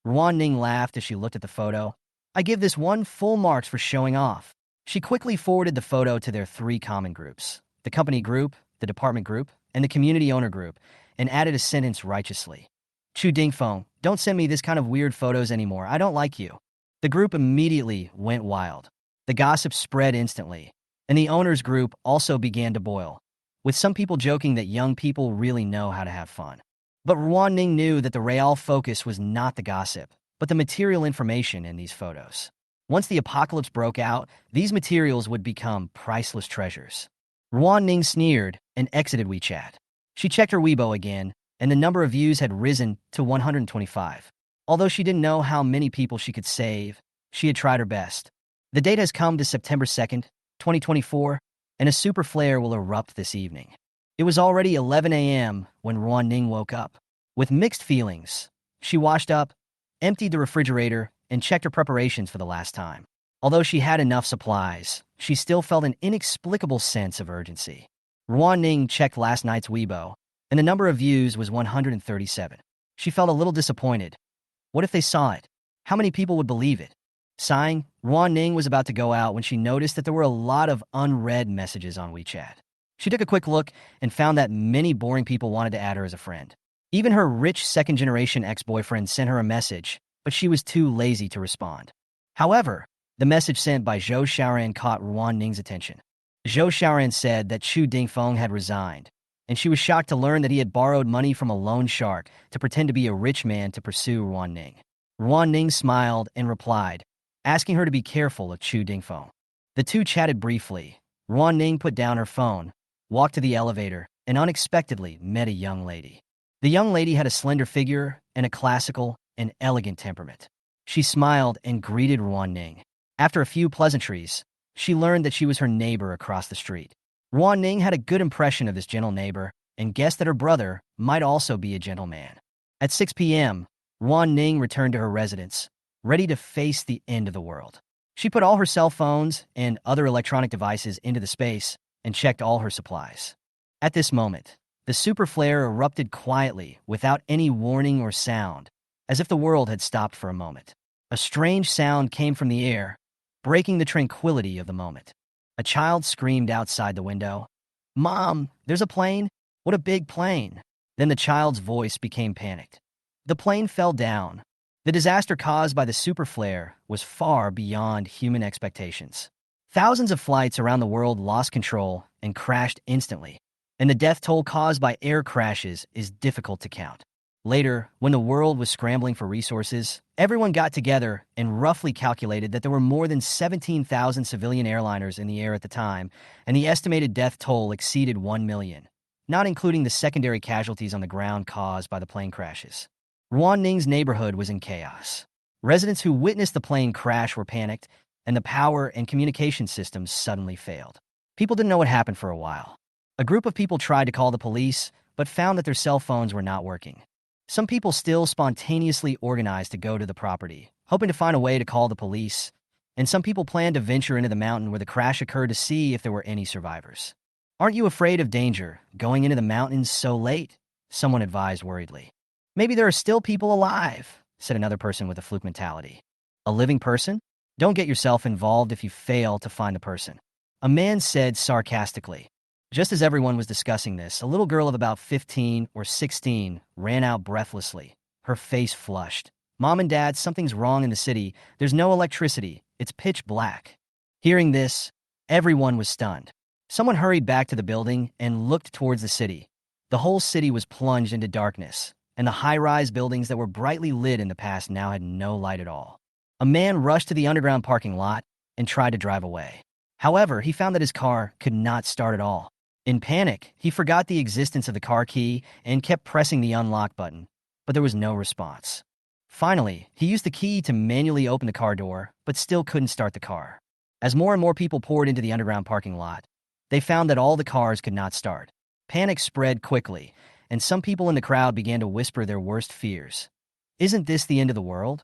Ruan Ning laughed as she looked at the photo. "I give this one full marks for showing off." She quickly forwarded the photo to their 3 common groups, the company group, the department group, and the community owner group, and added a sentence righteously. "Chu Dingfeng, don't send me this kind of weird photos anymore. I don't like you." The group immediately went wild. The gossip spread instantly, and the owners group also began to boil, with some people joking that young people really know how to have fun. But Ruan Ning knew that the real focus was not the gossip, but the material information in these photos. Once the apocalypse broke out, these materials would become priceless treasures. Ruan Ning sneered and exited WeChat. She checked her Weibo again, and the number of views had risen to 125. Although she didn't know how many people she could save, she had tried her best. The date has come to September 2nd, 2024, and a super flare will erupt this evening. It was already 11 a.m. when Ruan Ning woke up. With mixed feelings, she washed up, emptied the refrigerator, and checked her preparations for the last time. Although she had enough supplies, she still felt an inexplicable sense of urgency. Ruan Ning checked last night's Weibo, and the number of views was 137. She felt a little disappointed. What if they saw it? How many people would believe it? Sighing, Ruan Ning was about to go out when she noticed that there were a lot of unread messages on WeChat. She took a quick look and found that many boring people wanted to add her as a friend. Even her rich second-generation ex-boyfriend sent her a message, but she was too lazy to respond. However, the message sent by Zhou Xiaoran caught Ruan Ning's attention. Zhou Xiaoran said that Chu Dingfeng had resigned, and she was shocked to learn that he had borrowed money from a loan shark to pretend to be a rich man to pursue Ruan Ning. Ruan Ning smiled and replied, asking her to be careful of Chu Dingfeng. The two chatted briefly. Ruan Ning put down her phone, walked to the elevator, and unexpectedly met a young lady. The young lady had a slender figure and a classical and elegant temperament. She smiled and greeted Ruan Ning. After a few pleasantries, she learned that she was her neighbor across the street. Ruan Ning had a good impression of this gentle neighbor and guessed that her brother might also be a gentleman. At 6 p.m., Ruan Ning returned to her residence, ready to face the end of the world. She put all her cell phones and other electronic devices into the space and checked all her supplies. At this moment, the super flare erupted quietly without any warning or sound, as if the world had stopped for a moment. A strange sound came from the air, breaking the tranquility of the moment. A child screamed outside the window, "Mom, there's a plane? What a big plane!" Then the child's voice became panicked. The plane fell down. The disaster caused by the super flare was far beyond human expectations. Thousands of flights around the world lost control and crashed instantly, and the death toll caused by air crashes is difficult to count. Later, when the world was scrambling for resources, everyone got together and roughly calculated that there were more than 17,000 civilian airliners in the air at the time, and the estimated death toll exceeded 1 million, not including the secondary casualties on the ground caused by the plane crashes. Ruan Ning's neighborhood was in chaos. Residents who witnessed the plane crash were panicked, and the power and communication systems suddenly failed. People didn't know what happened for a while. A group of people tried to call the police, but found that their cell phones were not working. Some people still spontaneously organized to go to the property, hoping to find a way to call the police, and some people planned to venture into the mountain where the crash occurred to see if there were any survivors. "Aren't you afraid of danger, going into the mountains so late?" someone advised worriedly. "Maybe there are still people alive," said another person with a fluke mentality. "A living person? Don't get yourself involved if you fail to find the person," a man said sarcastically. Just as everyone was discussing this, a little girl of about 15 or 16 ran out breathlessly, her face flushed. "Mom and Dad, something's wrong in the city. There's no electricity. It's pitch black." Hearing this, everyone was stunned. Someone hurried back to the building and looked towards the city. The whole city was plunged into darkness, and the high-rise buildings that were brightly lit in the past now had no light at all. A man rushed to the underground parking lot and tried to drive away. However, he found that his car could not start at all. In panic, he forgot the existence of the car key and kept pressing the unlock button, but there was no response. Finally, he used the key to manually open the car door, but still couldn't start the car. As more and more people poured into the underground parking lot, they found that all the cars could not start. Panic spread quickly, and some people in the crowd began to whisper their worst fears. "Isn't this the end of the world?"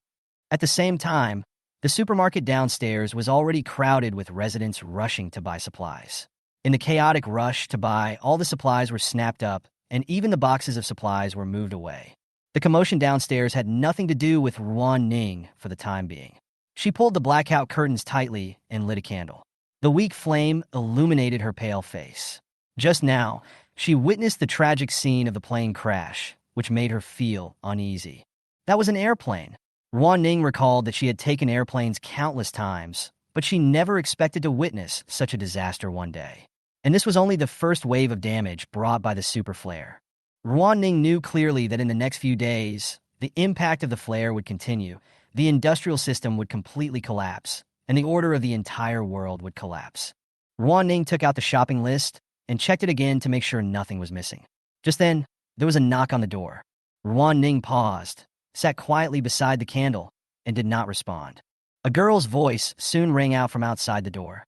At the same time, the supermarket downstairs was already crowded with residents rushing to buy supplies. In the chaotic rush to buy, all the supplies were snapped up, and even the boxes of supplies were moved away. The commotion downstairs had nothing to do with Ruan Ning for the time being. She pulled the blackout curtains tightly and lit a candle. The weak flame illuminated her pale face. Just now, she witnessed the tragic scene of the plane crash, which made her feel uneasy. That was an airplane. Ruan Ning recalled that she had taken airplanes countless times, but she never expected to witness such a disaster one day. And this was only the first wave of damage brought by the super flare. Ruan Ning knew clearly that in the next few days, the impact of the flare would continue, the industrial system would completely collapse, and the order of the entire world would collapse. Ruan Ning took out the shopping list and checked it again to make sure nothing was missing. Just then, there was a knock on the door. Ruan Ning paused, sat quietly beside the candle, and did not respond. A girl's voice soon rang out from outside the door.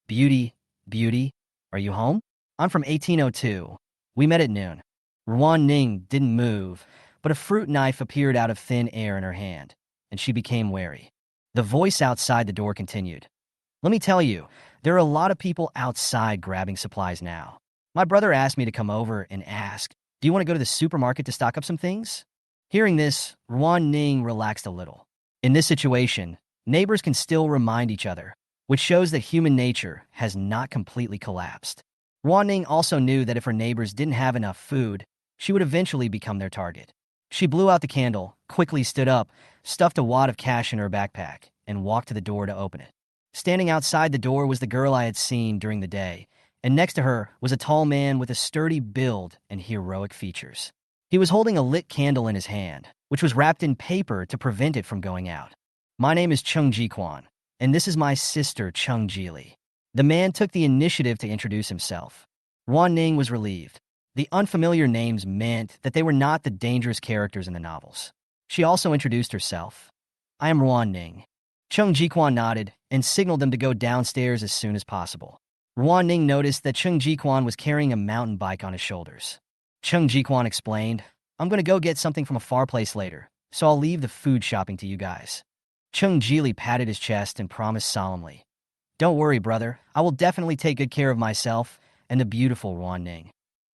"Beauty, Beauty, are you home? I'm from 1802. We met at noon." Ruan Ning didn't move, but a fruit knife appeared out of thin air in her hand, and she became wary. The voice outside the door continued. "Let me tell you, there are a lot of people outside grabbing supplies now. My brother asked me to come over and ask, do you want to go to the supermarket to stock up some things?" Hearing this, Ruan Ning relaxed a little. In this situation, neighbors can still remind each other, which shows that human nature has not completely collapsed. Ruan Ning also knew that if her neighbors didn't have enough food, she would eventually become their target. She blew out the candle, quickly stood up, stuffed a wad of cash in her backpack, and walked to the door to open it. Standing outside the door was the girl I had seen during the day, and next to her was a tall man with a sturdy build and heroic features. He was holding a lit candle in his hand, which was wrapped in paper to prevent it from going out. "My name is Chung Ji-kwan, and this is my sister Chung Ji-li." The man took the initiative to introduce himself. Ruan Ning was relieved. The unfamiliar names meant that they were not the dangerous characters in the novels. She also introduced herself. "I am Ruan Ning." Chung Ji-kwan nodded and signaled them to go downstairs as soon as possible. Ruan Ning noticed that Chung Ji-kwan was carrying a mountain bike on his shoulders. Chung Jiquan explained, I'm gonna go get something from a far place later, so I'll leave the food shopping to you guys. Chung Jili patted his chest and promised solemnly, Don't worry, brother, I will definitely take good care of myself and the beautiful Ruan Ning.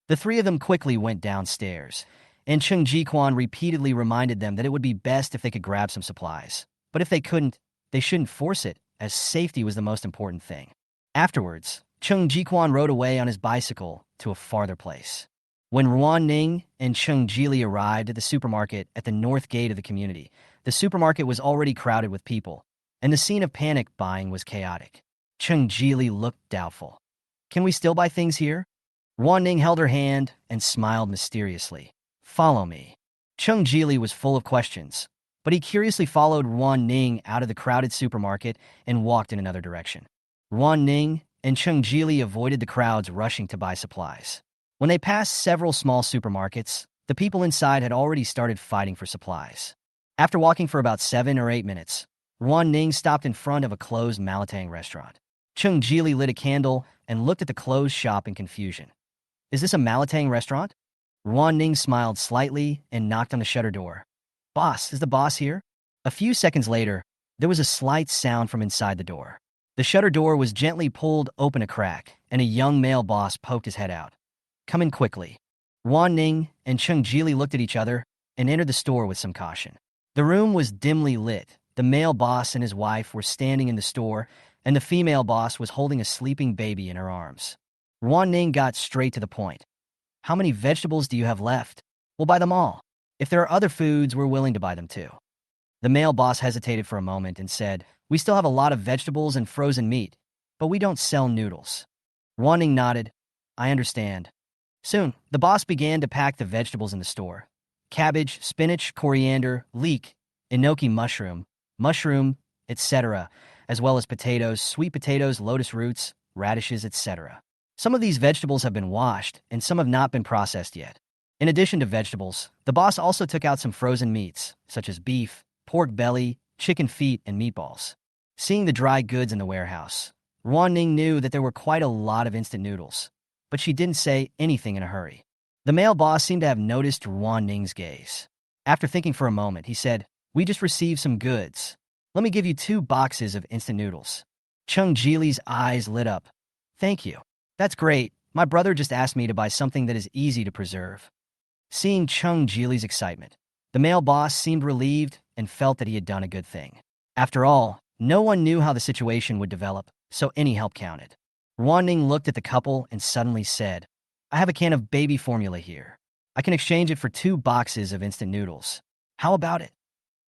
The three of them quickly went downstairs, and Chung Jiquan repeatedly reminded them that it would be best if they could grab some supplies. But if they couldn't, they shouldn't force it, as safety was the most important thing. Afterwards, Chung Jiquan rode away on his bicycle to a farther place. When Ruan Ning and Chung Jili arrived at the supermarket at the north gate of the community, the supermarket was already crowded with people, and the scene of panic buying was chaotic. Chung Jili looked doubtful. Can we still buy things here? Ruan Ning held her hand and smiled mysteriously. Follow me. Chung Jili was full of questions, but he curiously followed Ruan Ning out of the crowded supermarket and walked in another direction. Ruan Ning and Chung Jili avoided the crowds rushing to buy supplies. When they passed several small supermarkets, the people inside had already started fighting for supplies. After walking for about 7 or 8 minutes, Ruan Ning stopped in front of a closed Malatang restaurant. Chung Jili lit a candle and looked at the closed shop in confusion. Is this a Malatang restaurant? Ruan Ning smiled slightly and knocked on the shutter door. Boss, is the boss here? A few seconds later, there was a slight sound from inside the door. The shutter door was gently pulled open a crack, and a young male boss poked his head out. Come in quickly. Ruan Ning and Chung Jili looked at each other and entered the store with some caution. The room was dimly lit. The male boss and his wife were standing in the store, and the female boss was holding a sleeping baby in her arms. Ruan Ning got straight to the point. How many vegetables do you have left? We'll buy them all. If there are other foods, we're willing to buy them too. The male boss hesitated for a moment and said, We still have a lot of vegetables and frozen meat, but we don't sell noodles. Ruan Ning nodded. I understand. Soon, the boss began to pack the vegetables in the store. Cabbage, spinach, coriander, leek, enoki mushroom, etc., as well as potatoes, sweet potatoes, lotus roots, radishes, etc. Some of these vegetables have been washed, and some have not been processed yet. In addition to vegetables, the boss also took out some frozen meats, such as beef, pork belly, chicken feet, and meatballs. Seeing the dry goods in the warehouse, Ruan Ning knew that there were quite a lot of instant noodles, but she didn't say anything in a hurry. The male boss seemed to have noticed Ruan Ning's gaze. After thinking for a moment, he said, We just received some goods. Let me give you 2 boxes of instant noodles. Chung Jili's eyes lit up. Thank you. That's great. My brother just asked me to buy something that is easy to preserve. Seeing Chung Jili's excitement, the male boss seemed relieved and felt that he had done a good thing. After all, no one knew how the situation would develop, so any help counted. Ruan Ning looked at the couple and suddenly said, I have a can of baby formula here. I can exchange it for 2 boxes of instant noodles. How about it?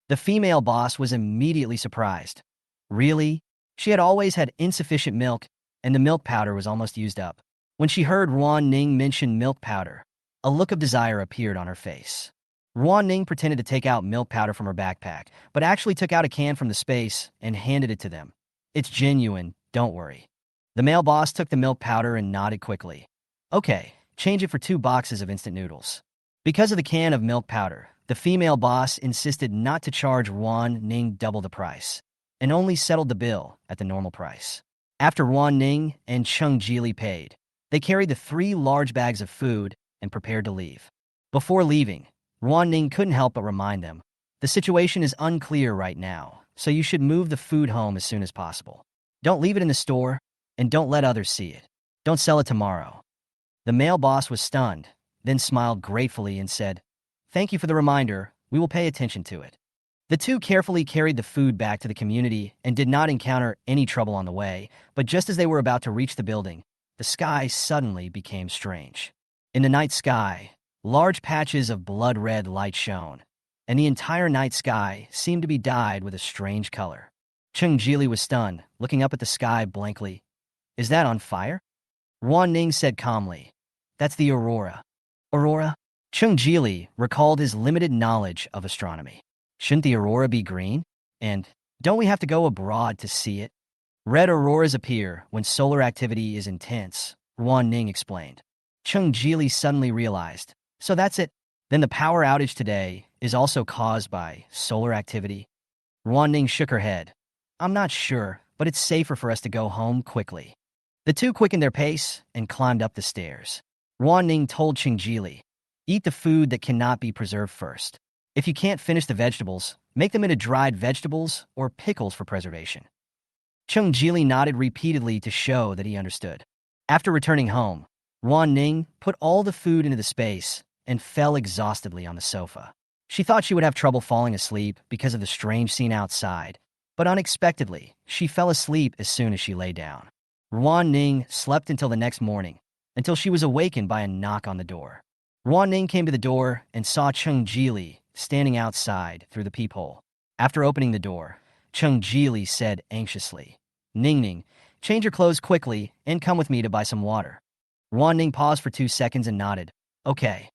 The female boss was immediately surprised. Really? She had always had insufficient milk, and the milk powder was almost used up. When she heard Ruan Ning mention milk powder, a look of desire appeared on her face. Ruan Ning pretended to take out milk powder from her backpack, but actually took out a can from the space and handed it to them. It's genuine, don't worry. The male boss took the milk powder and nodded quickly. Okay, change it for 2 boxes of instant noodles. Because of the can of milk powder, the female boss insisted not to charge Ruan Ning double the price, and only settled the bill at the normal price. After Ruan Ning and Chung Jili paid, they carried the 3 large bags of food and prepared to leave. Before leaving, Ruan Ning couldn't help but remind them, the situation is unclear right now, so you should move the food home as soon as possible. Don't leave it in the store, and don't let others see it. Don't sell it tomorrow. The male boss was stunned, then smiled gratefully and said, Thank you for the reminder, we will pay attention to it. The 2 carefully carried the food back to the community and did not encounter any trouble on the way, but just as they were about to reach the building, the sky suddenly became strange. In the night sky, large patches of blood-red light shone, and the entire night sky seemed to be dyed with a strange color. Chung Jili was stunned, looking up at the sky blankly. Is that on fire? Ruan Ning said calmly, That's the aurora. Aurora? Chung Jili recalled his limited knowledge of astronomy. Shouldn't the aurora be green? And don't we have to go abroad to see it? Red auroras appear when solar activity is intense, Ruan Ning explained. Chung Jili suddenly realized, so that's it. Then the power outage today is also caused by solar activity? Ruan Ning shook her head. I'm not sure, but it's safer for us to go home quickly. The 2 quickened their pace and climbed up the stairs. Ruan Ning told Chung Jili, Eat the food that cannot be preserved first. If you can't finish the vegetables, make them into dried vegetables or pickles for preservation. Chung Jili nodded repeatedly to show that he understood. After returning home, Ruan Ning put all the food into the space and fell exhaustedly on the sofa. She thought she would have trouble falling asleep because of the strange scene outside, but unexpectedly, she fell asleep as soon as she lay down. Ruan Ning slept until the next morning, until she was awakened by a knock on the door. Ruan Ning came to the door and saw Chung Jili standing outside through the peephole. After opening the door, Chung Jili said anxiously, "Ning Ning, change your clothes quickly and come with me to buy some water." Ruan Ning paused for 2 seconds and nodded. "Okay."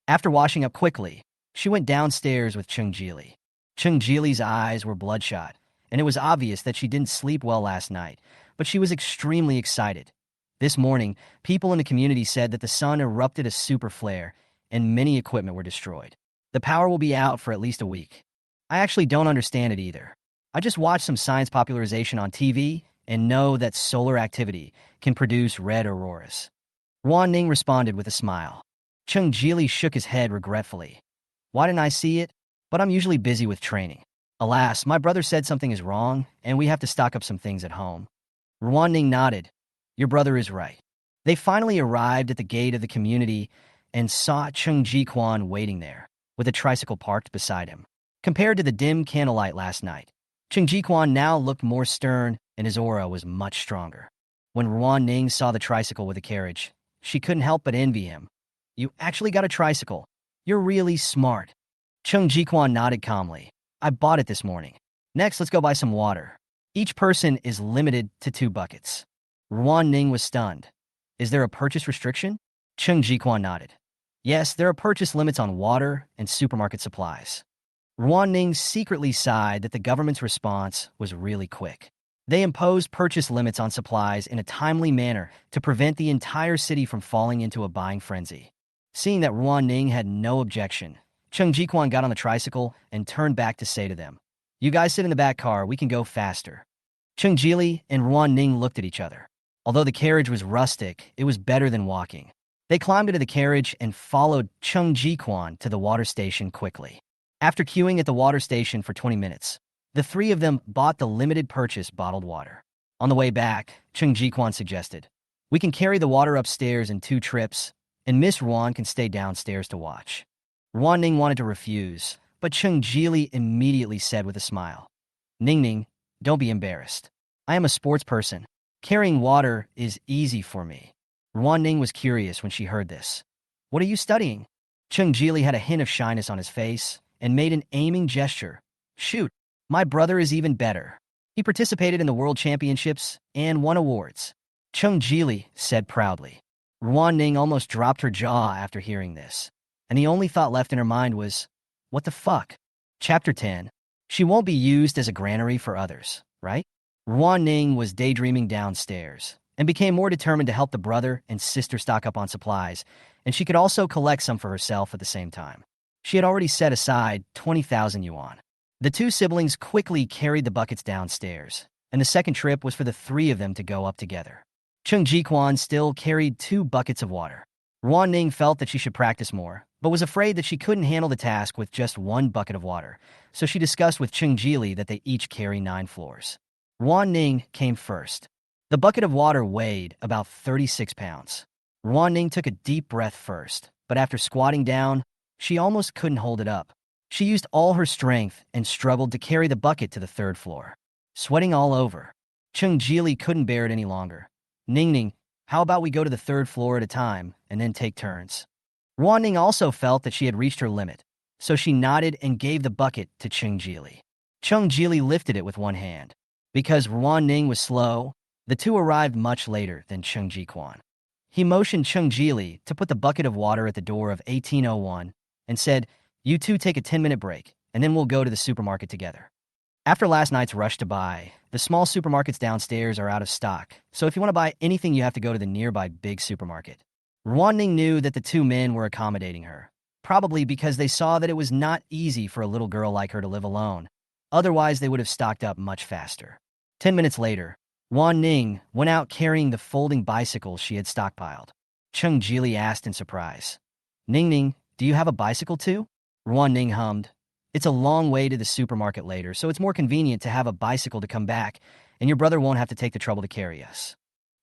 After washing up quickly, she went downstairs with Chung Jili. Chung Jili's eyes were bloodshot, and it was obvious that she didn't sleep well last night, but she was extremely excited. This morning, people in the community said that the sun erupted a super flare, and many equipment were destroyed. The power will be out for at least a week. I actually don't understand it either. I just watched some science popularization on TV and know that solar activity can produce red auroras. Ruan Ning responded with a smile. Chung Jili shook his head regretfully. "Why didn't I see it? But I'm usually busy with training. Alas, my brother said something is wrong, and we have to stock up some things at home." Ruan Ning nodded. "Your brother is right." They finally arrived at the gate of the community and saw Chung Ji-kwan waiting there, with a tricycle parked beside him. Compared to the dim candlelight last night, Chung Ji-kwan now looked more stern, and his aura was much stronger. When Ruan Ning saw the tricycle with a carriage, she couldn't help but envy him. "You actually got a tricycle. You're really smart." Chung Ji-kwan nodded calmly. "I bought it this morning. Next, let's go buy some water. Each person is limited to 2 buckets." Ruan Ning was stunned. "Is there a purchase restriction?" Chung Ji-kwan nodded. "Yes, there are purchase limits on water and supermarket supplies." Ruan Ning secretly sighed that the government's response was really quick. They imposed purchase limits on supplies in a timely manner to prevent the entire city from falling into a buying frenzy. Seeing that Ruan Ning had no objection, Chung Ji-kwan got on the tricycle and turned back to say to them, "You guys sit in the back car, we can go faster." Chung Jili and Ruan Ning looked at each other. Although the carriage was rustic, it was better than walking. They climbed into the carriage and followed Chung Ji-kwan to the water station quickly. After queuing at the water station for 20 minutes, the 3 of them bought the limited purchase bottled water. On the way back, Chung Ji-kwan suggested, "We can carry the water upstairs in 2 trips, and Miss Ruan can stay downstairs to watch." Ruan Ning wanted to refuse, but Chung Jili immediately said with a smile, "Ning Ning, don't be embarrassed. I am a sports person. Carrying water is easy for me." Ruan Ning was curious when she heard this. "What are you studying?" Chung Jili had a hint of shyness on his face and made an aiming gesture. "Shoot, my brother is even better. He participated in the World Championships and won awards." Chung Jili said proudly. Ruan Ning almost dropped her jaw after hearing this, and the only thought left in her mind was, what the fuck? Chapter 10. She won't be used as a granary for others, right? Ruan Ning was daydreaming downstairs and became more determined to help the brother and sister stock up on supplies, and she could also collect some for herself at the same time. She had already set aside 20,000 yuan. The 2 siblings quickly carried the buckets downstairs, and the second trip was for the 3 of them to go up together. Chung Ji-kwan still carried 2 buckets of water. Ruan Ning felt that she should practice more, but was afraid that she couldn't handle the task with just 1 bucket of water, so she discussed with Chung Jili that they each carry 9 floors. Ruan Ning came first. The bucket of water weighed about 36 pounds. Ruan Ning took a deep breath first, but after squatting down, she almost couldn't hold it up. She used all her strength and struggled to carry the bucket to the 3rd floor. Sweating all over, Chung Jili couldn't bear it any longer. "Ning Ning, how about we go to the 3rd floor at a time and then take turns?" Ruan Ning also felt that she had reached her limit, so she nodded and gave the bucket to Chung Jili. Chung Jili lifted it with one hand. Because Ruan Ning was slow, the 2 arrived much later than Chung Ji-kwan. He motioned Chung Jili to put the bucket of water at the door of 1801 and said, "You 2 take a 10-minute break, and then we'll go to the supermarket together." After last night's rush to buy, the small supermarkets downstairs are out of stock, so if you want to buy anything you have to go to the nearby big supermarket. Ruan Ning knew that the 2 men were accommodating her, probably because they saw that it was not easy for a little girl like her to live alone. Otherwise, they would have stocked up much faster. 10 minutes later, Ruan Ning went out carrying the folding bicycles she had stockpiled. Chung Jili asked in surprise, "Ning Ning, Do you have a bicycle too? Ruan Ning hummed. It's a long way to the supermarket later, so it's more convenient to have a bicycle to come back, and your brother won't have to take the trouble to carry us.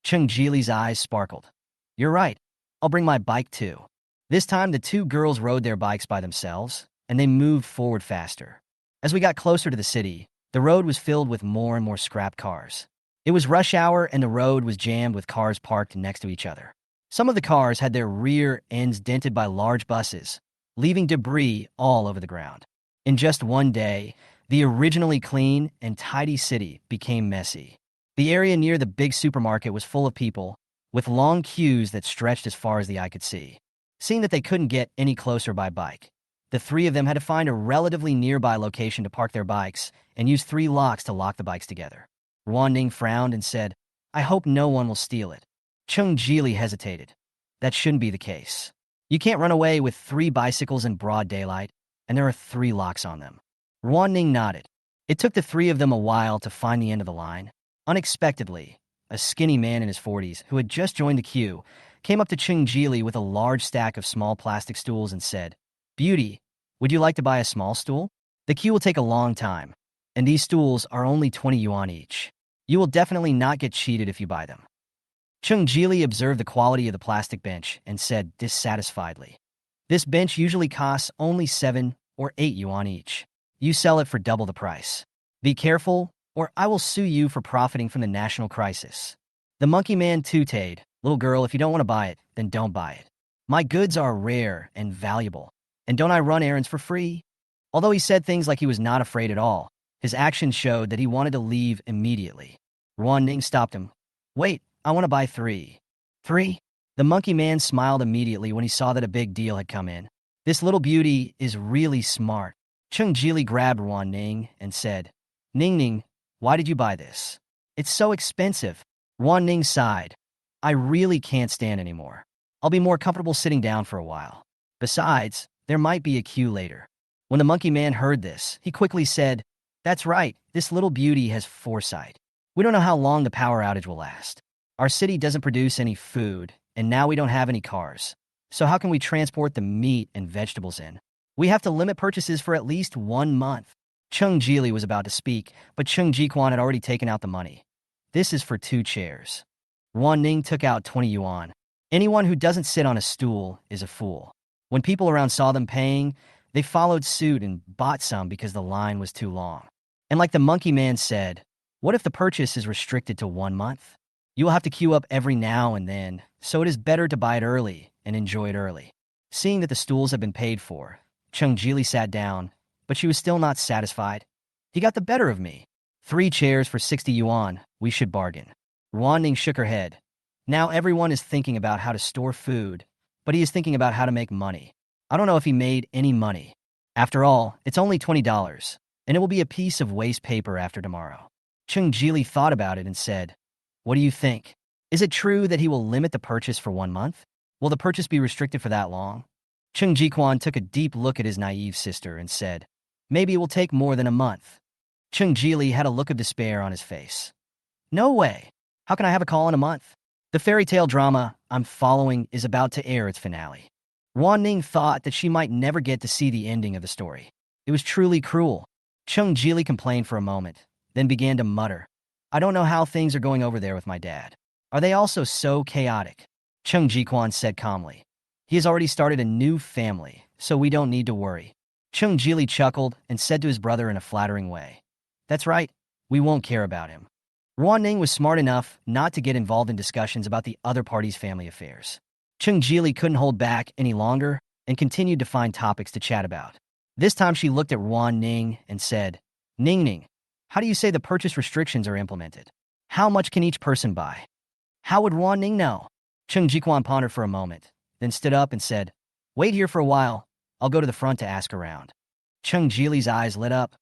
Chung Jili's eyes sparkled. You're right. I'll bring my bike too. This time, the two girls rode their bikes by themselves, and they moved forward faster. As we got closer to the city, the road was filled with more and more scrap cars. It was rush hour, and the road was jammed with cars parked next to each other. Some of the cars had their rear ends dented by large buses, leaving debris all over the ground. In just one day, the originally clean and tidy city became messy. The area near the big supermarket was full of people, with long queues that stretched as far as the eye could see. Seeing that they couldn't get any closer by bike, the three of them had to find a relatively nearby location to park their bikes and use 3 locks to lock the bikes together. Ruan Ning frowned and said, I hope no one will steal it. Chung Jili hesitated. That shouldn't be the case. You can't run away with 3 bicycles in broad daylight, and there are 3 locks on them. Ruan Ning nodded. It took the 3 of them a while to find the end of the line. Unexpectedly, a skinny man in his 40s, who had just joined the queue, came up to Chung Jili with a large stack of small plastic stools and said, Beauty, would you like to buy a small stool? The queue will take a long time, and these stools are only 20 yuan each. You will definitely not get cheated if you buy them. Chung Jili observed the quality of the plastic bench and said dissatisfiedly, This bench usually costs only 7 or 8 yuan each. You sell it for double the price. Be careful, or I will sue you for profiting from the national crisis. The monkey man tooted, Little girl, if you don't want to buy it, then don't buy it. My goods are rare and valuable, and don't I run errands for free? Although he said things like he was not afraid at all, his actions showed that he wanted to leave immediately. Ruan Ning stopped him. Wait, I want to buy 3. 3? The monkey man smiled immediately when he saw that a big deal had come in. This little beauty is really smart. Chung Jili grabbed Ruan Ning and said, Ning Ning, why did you buy this? It's so expensive. Ruan Ning sighed. I really can't stand anymore. I'll be more comfortable sitting down for a while. Besides, there might be a queue later. When the monkey man heard this, he quickly said, That's right, this little beauty has foresight. We don't know how long the power outage will last. Our city doesn't produce any food, and now we don't have any cars. So how can we transport the meat and vegetables in? We have to limit purchases for at least 1 month. Chung Jili was about to speak, but Chung Jiquan had already taken out the money. This is for 2 chairs. Ruan Ning took out 20 yuan. Anyone who doesn't sit on a stool is a fool. When people around saw them paying, they followed suit and bought some because the line was too long. And like the monkey man said, what if the purchase is restricted to 1 month? You will have to queue up every now and then, so it is better to buy it early and enjoy it early. Seeing that the stools had been paid for, Chung Jili sat down, but she was still not satisfied. He got the better of me. 3 chairs for 60 yuan, we should bargain. Ruan Ning shook her head. Now everyone is thinking about how to store food, but he is thinking about how to make money. I don't know if he made any money. After all, it's only $20, and it will be a piece of waste paper after tomorrow. Chung Jili thought about it and said, What do you think? Is it true that he will limit the purchase for 1 month? Will the purchase be restricted for that long? Chung Jiquan took a deep look at his naive sister and said, Maybe it will take more than a month. Chung Jili had a look of despair on his face. No way. How can I have a call in a month? The fairy tale drama I'm following is about to air its finale. Ruan Ning thought that she might never get to see the ending of the story. It was truly cruel. Chung Jili complained for a moment, then began to mutter, I don't know how things are going over there with my dad. Are they also so chaotic? Chung Jiquan said calmly. He has already started a new family, so we don't need to worry. Chung Jili chuckled and said to his brother in a flattering way, That's right, we won't care about him. Ruan Ning was smart enough not to get involved in discussions about the other party's family affairs. Chung Jili couldn't hold back any longer and continued to find topics to chat about. This time she looked at Ruan Ning and said, Ning Ning, how do you say the purchase restrictions are implemented? How much can each person buy? How would Ruan Ning know? Chung Jiquan pondered for a moment, then stood up and said, Wait here for a while. I'll go to the front to ask around. Chung Jili's eyes lit up.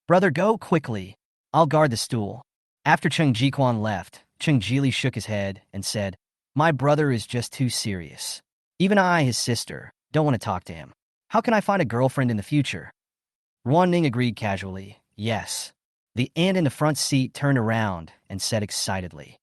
Brother, go quickly. I'll guard the stool. After Chung Jiquan left, Chung Jili shook his head and said, My brother is just too serious. Even I, his sister, don't want to talk to him. How can I find a girlfriend in the future? Ruan Ning agreed casually, Yes. The ant in the front seat turned around and said excitedly,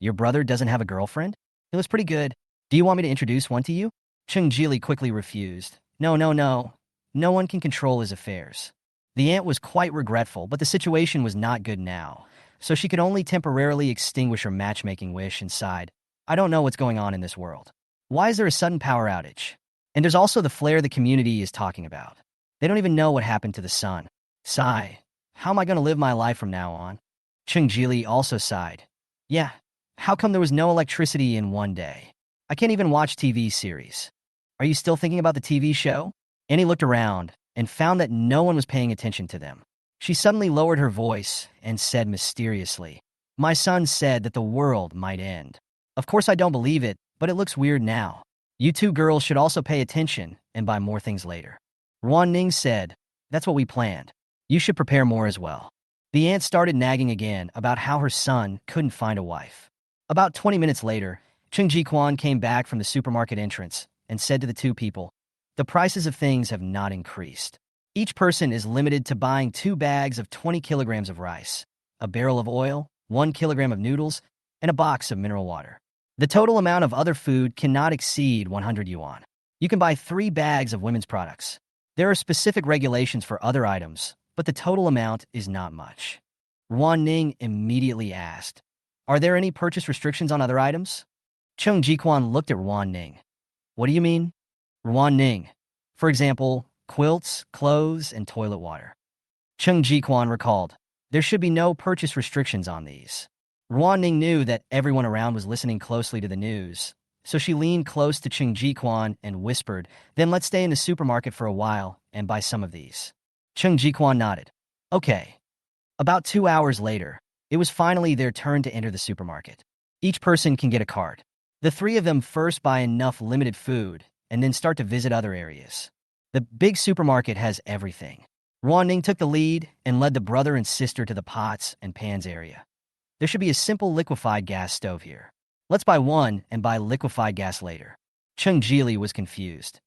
Your brother doesn't have a girlfriend? He looks pretty good. Do you want me to introduce one to you? Chung Jili quickly refused, No, no, no. No one can control his affairs. The aunt was quite regretful, but the situation was not good now, so she could only temporarily extinguish her matchmaking wish and sighed, I don't know what's going on in this world. Why is there a sudden power outage? And there's also the flare the community is talking about. They don't even know what happened to the sun. Sigh. How am I going to live my life from now on? Chung Jili also sighed. Yeah. How come there was no electricity in one day? I can't even watch TV series. Are you still thinking about the TV show? Annie looked around and found that no one was paying attention to them. She suddenly lowered her voice and said mysteriously, My son said that the world might end. Of course I don't believe it, but it looks weird now. You two girls should also pay attention and buy more things later. Ruan Ning said, That's what we planned. You should prepare more as well. The aunt started nagging again about how her son couldn't find a wife. About 20 minutes later, Chung Ji-kwan came back from the supermarket entrance and said to the two people, The prices of things have not increased. Each person is limited to buying 2 bags of 20 kilograms of rice, a barrel of oil, 1 kilogram of noodles, and a box of mineral water. The total amount of other food cannot exceed 100 yuan. You can buy 3 bags of women's products. There are specific regulations for other items, but the total amount is not much. Ruan Ning immediately asked, Are there any purchase restrictions on other items? Chung Ji-kwan looked at Ruan Ning. What do you mean? Ruan Ning. For example, quilts, clothes, and toilet water. Chung Ji-kwan recalled, There should be no purchase restrictions on these. Ruan Ning knew that everyone around was listening closely to the news, so she leaned close to Chung Ji-kwan and whispered, Then let's stay in the supermarket for a while and buy some of these. Chung Ji-kwan nodded. Okay. About 2 hours later, it was finally their turn to enter the supermarket. Each person can get a card. The 3 of them first buy enough limited food and then start to visit other areas. The big supermarket has everything. Ruan Ning took the lead and led the brother and sister to the pots and pans area. There should be a simple liquefied gas stove here. Let's buy one and buy liquefied gas later. Chung Jili was confused.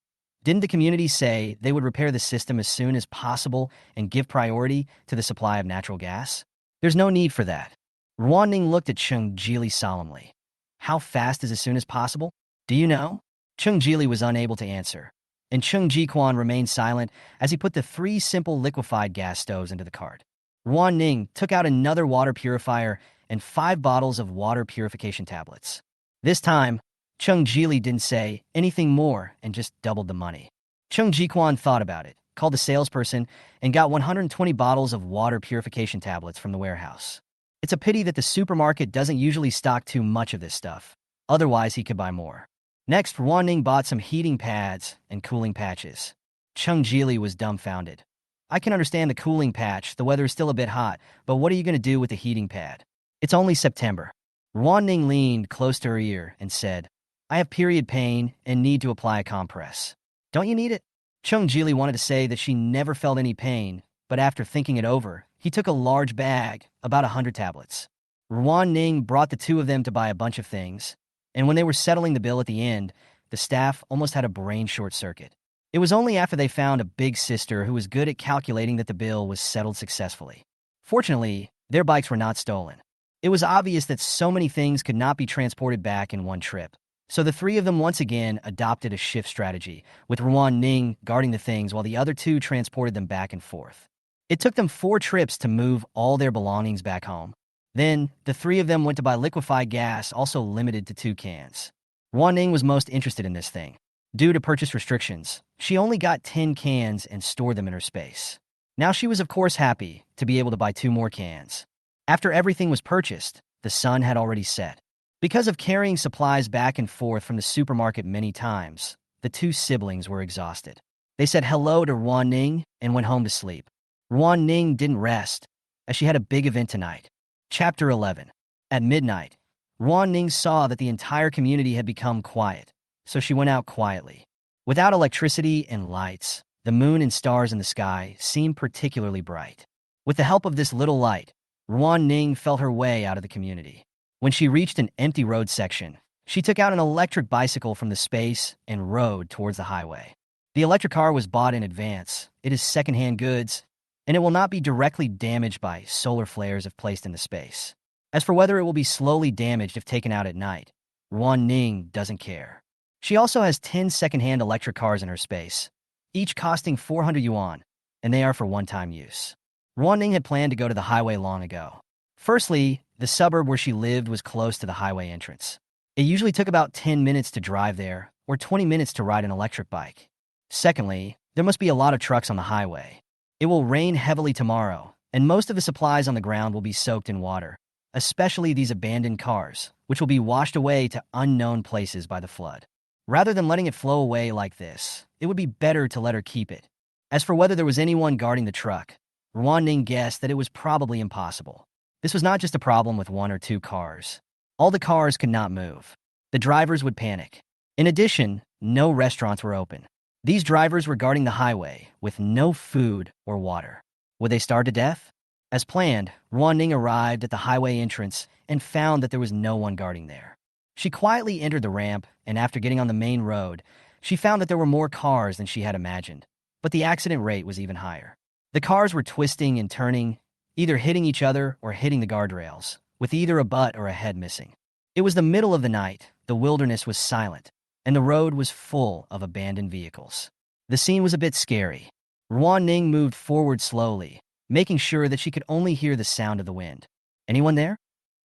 Didn't the community say they would repair the system as soon as possible and give priority to the supply of natural gas? There's no need for that. Ruan Ning looked at Chung Jili solemnly. How fast is as soon as possible? Do you know? Chung Jili was unable to answer, and Chung Ji-kwan remained silent as he put the 3 simple liquefied gas stoves into the cart. Ruan Ning took out another water purifier and 5 bottles of water purification tablets. This time, Chung Jili didn't say anything more and just doubled the money. Chung Ji-kwan thought about it, called the salesperson, and got 120 bottles of water purification tablets from the warehouse. It's a pity that the supermarket doesn't usually stock too much of this stuff. Otherwise, he could buy more. Next, Ruan Ning bought some heating pads and cooling patches. Chung Jili was dumbfounded. I can understand the cooling patch, the weather is still a bit hot, but what are you going to do with the heating pad? It's only September. Ruan Ning leaned close to her ear and said, I have period pain and need to apply a compress. Don't you need it? Chung Jili wanted to say that she never felt any pain, but after thinking it over, he took a large bag, about 100 tablets. Ruan Ning brought the 2 of them to buy a bunch of things, and when they were settling the bill at the end, the staff almost had a brain short circuit. It was only after they found a big sister who was good at calculating that the bill was settled successfully. Fortunately, their bikes were not stolen. It was obvious that so many things could not be transported back in one trip. So the 3 of them once again adopted a shift strategy, with Ruan Ning guarding the things while the other 2 transported them back and forth. It took them 4 trips to move all their belongings back home. Then, the 3 of them went to buy liquefied gas, also limited to 2 cans. Ruan Ning was most interested in this thing. Due to purchase restrictions, she only got 10 cans and stored them in her space. Now she was of course happy to be able to buy 2 more cans. After everything was purchased, the sun had already set. Because of carrying supplies back and forth from the supermarket many times, the 2 siblings were exhausted. They said hello to Ruan Ning and went home to sleep. Ruan Ning didn't rest, as she had a big event tonight. Chapter 11. At midnight, Ruan Ning saw that the entire community had become quiet, so she went out quietly. Without electricity and lights, the moon and stars in the sky seemed particularly bright. With the help of this little light, Ruan Ning felt her way out of the community. When she reached an empty road section, she took out an electric bicycle from the space and rode towards the highway. The electric car was bought in advance. It is secondhand goods, and it will not be directly damaged by solar flares if placed in the space. As for whether it will be slowly damaged if taken out at night, Ruan Ning doesn't care. She also has 10 secondhand electric cars in her space, each costing 400 yuan, and they are for one-time use. Ruan Ning had planned to go to the highway long ago. Firstly, the suburb where she lived was close to the highway entrance. It usually took about 10 minutes to drive there, or 20 minutes to ride an electric bike. Secondly, there must be a lot of trucks on the highway. It will rain heavily tomorrow, and most of the supplies on the ground will be soaked in water, especially these abandoned cars, which will be washed away to unknown places by the flood. Rather than letting it flow away like this, it would be better to let her keep it. As for whether there was anyone guarding the truck, Ruan Ning guessed that it was probably impossible. This was not just a problem with one or two cars. All the cars could not move. The drivers would panic. In addition, no restaurants were open. These drivers were guarding the highway with no food or water. Would they starve to death? As planned, Ruan Ning arrived at the highway entrance and found that there was no one guarding there. She quietly entered the ramp, and after getting on the main road, she found that there were more cars than she had imagined, but the accident rate was even higher. The cars were twisting and turning, either hitting each other or hitting the guardrails, with either a butt or a head missing. It was the middle of the night, the wilderness was silent, and the road was full of abandoned vehicles. The scene was a bit scary. Ruan Ning moved forward slowly, making sure that she could only hear the sound of the wind. Anyone there?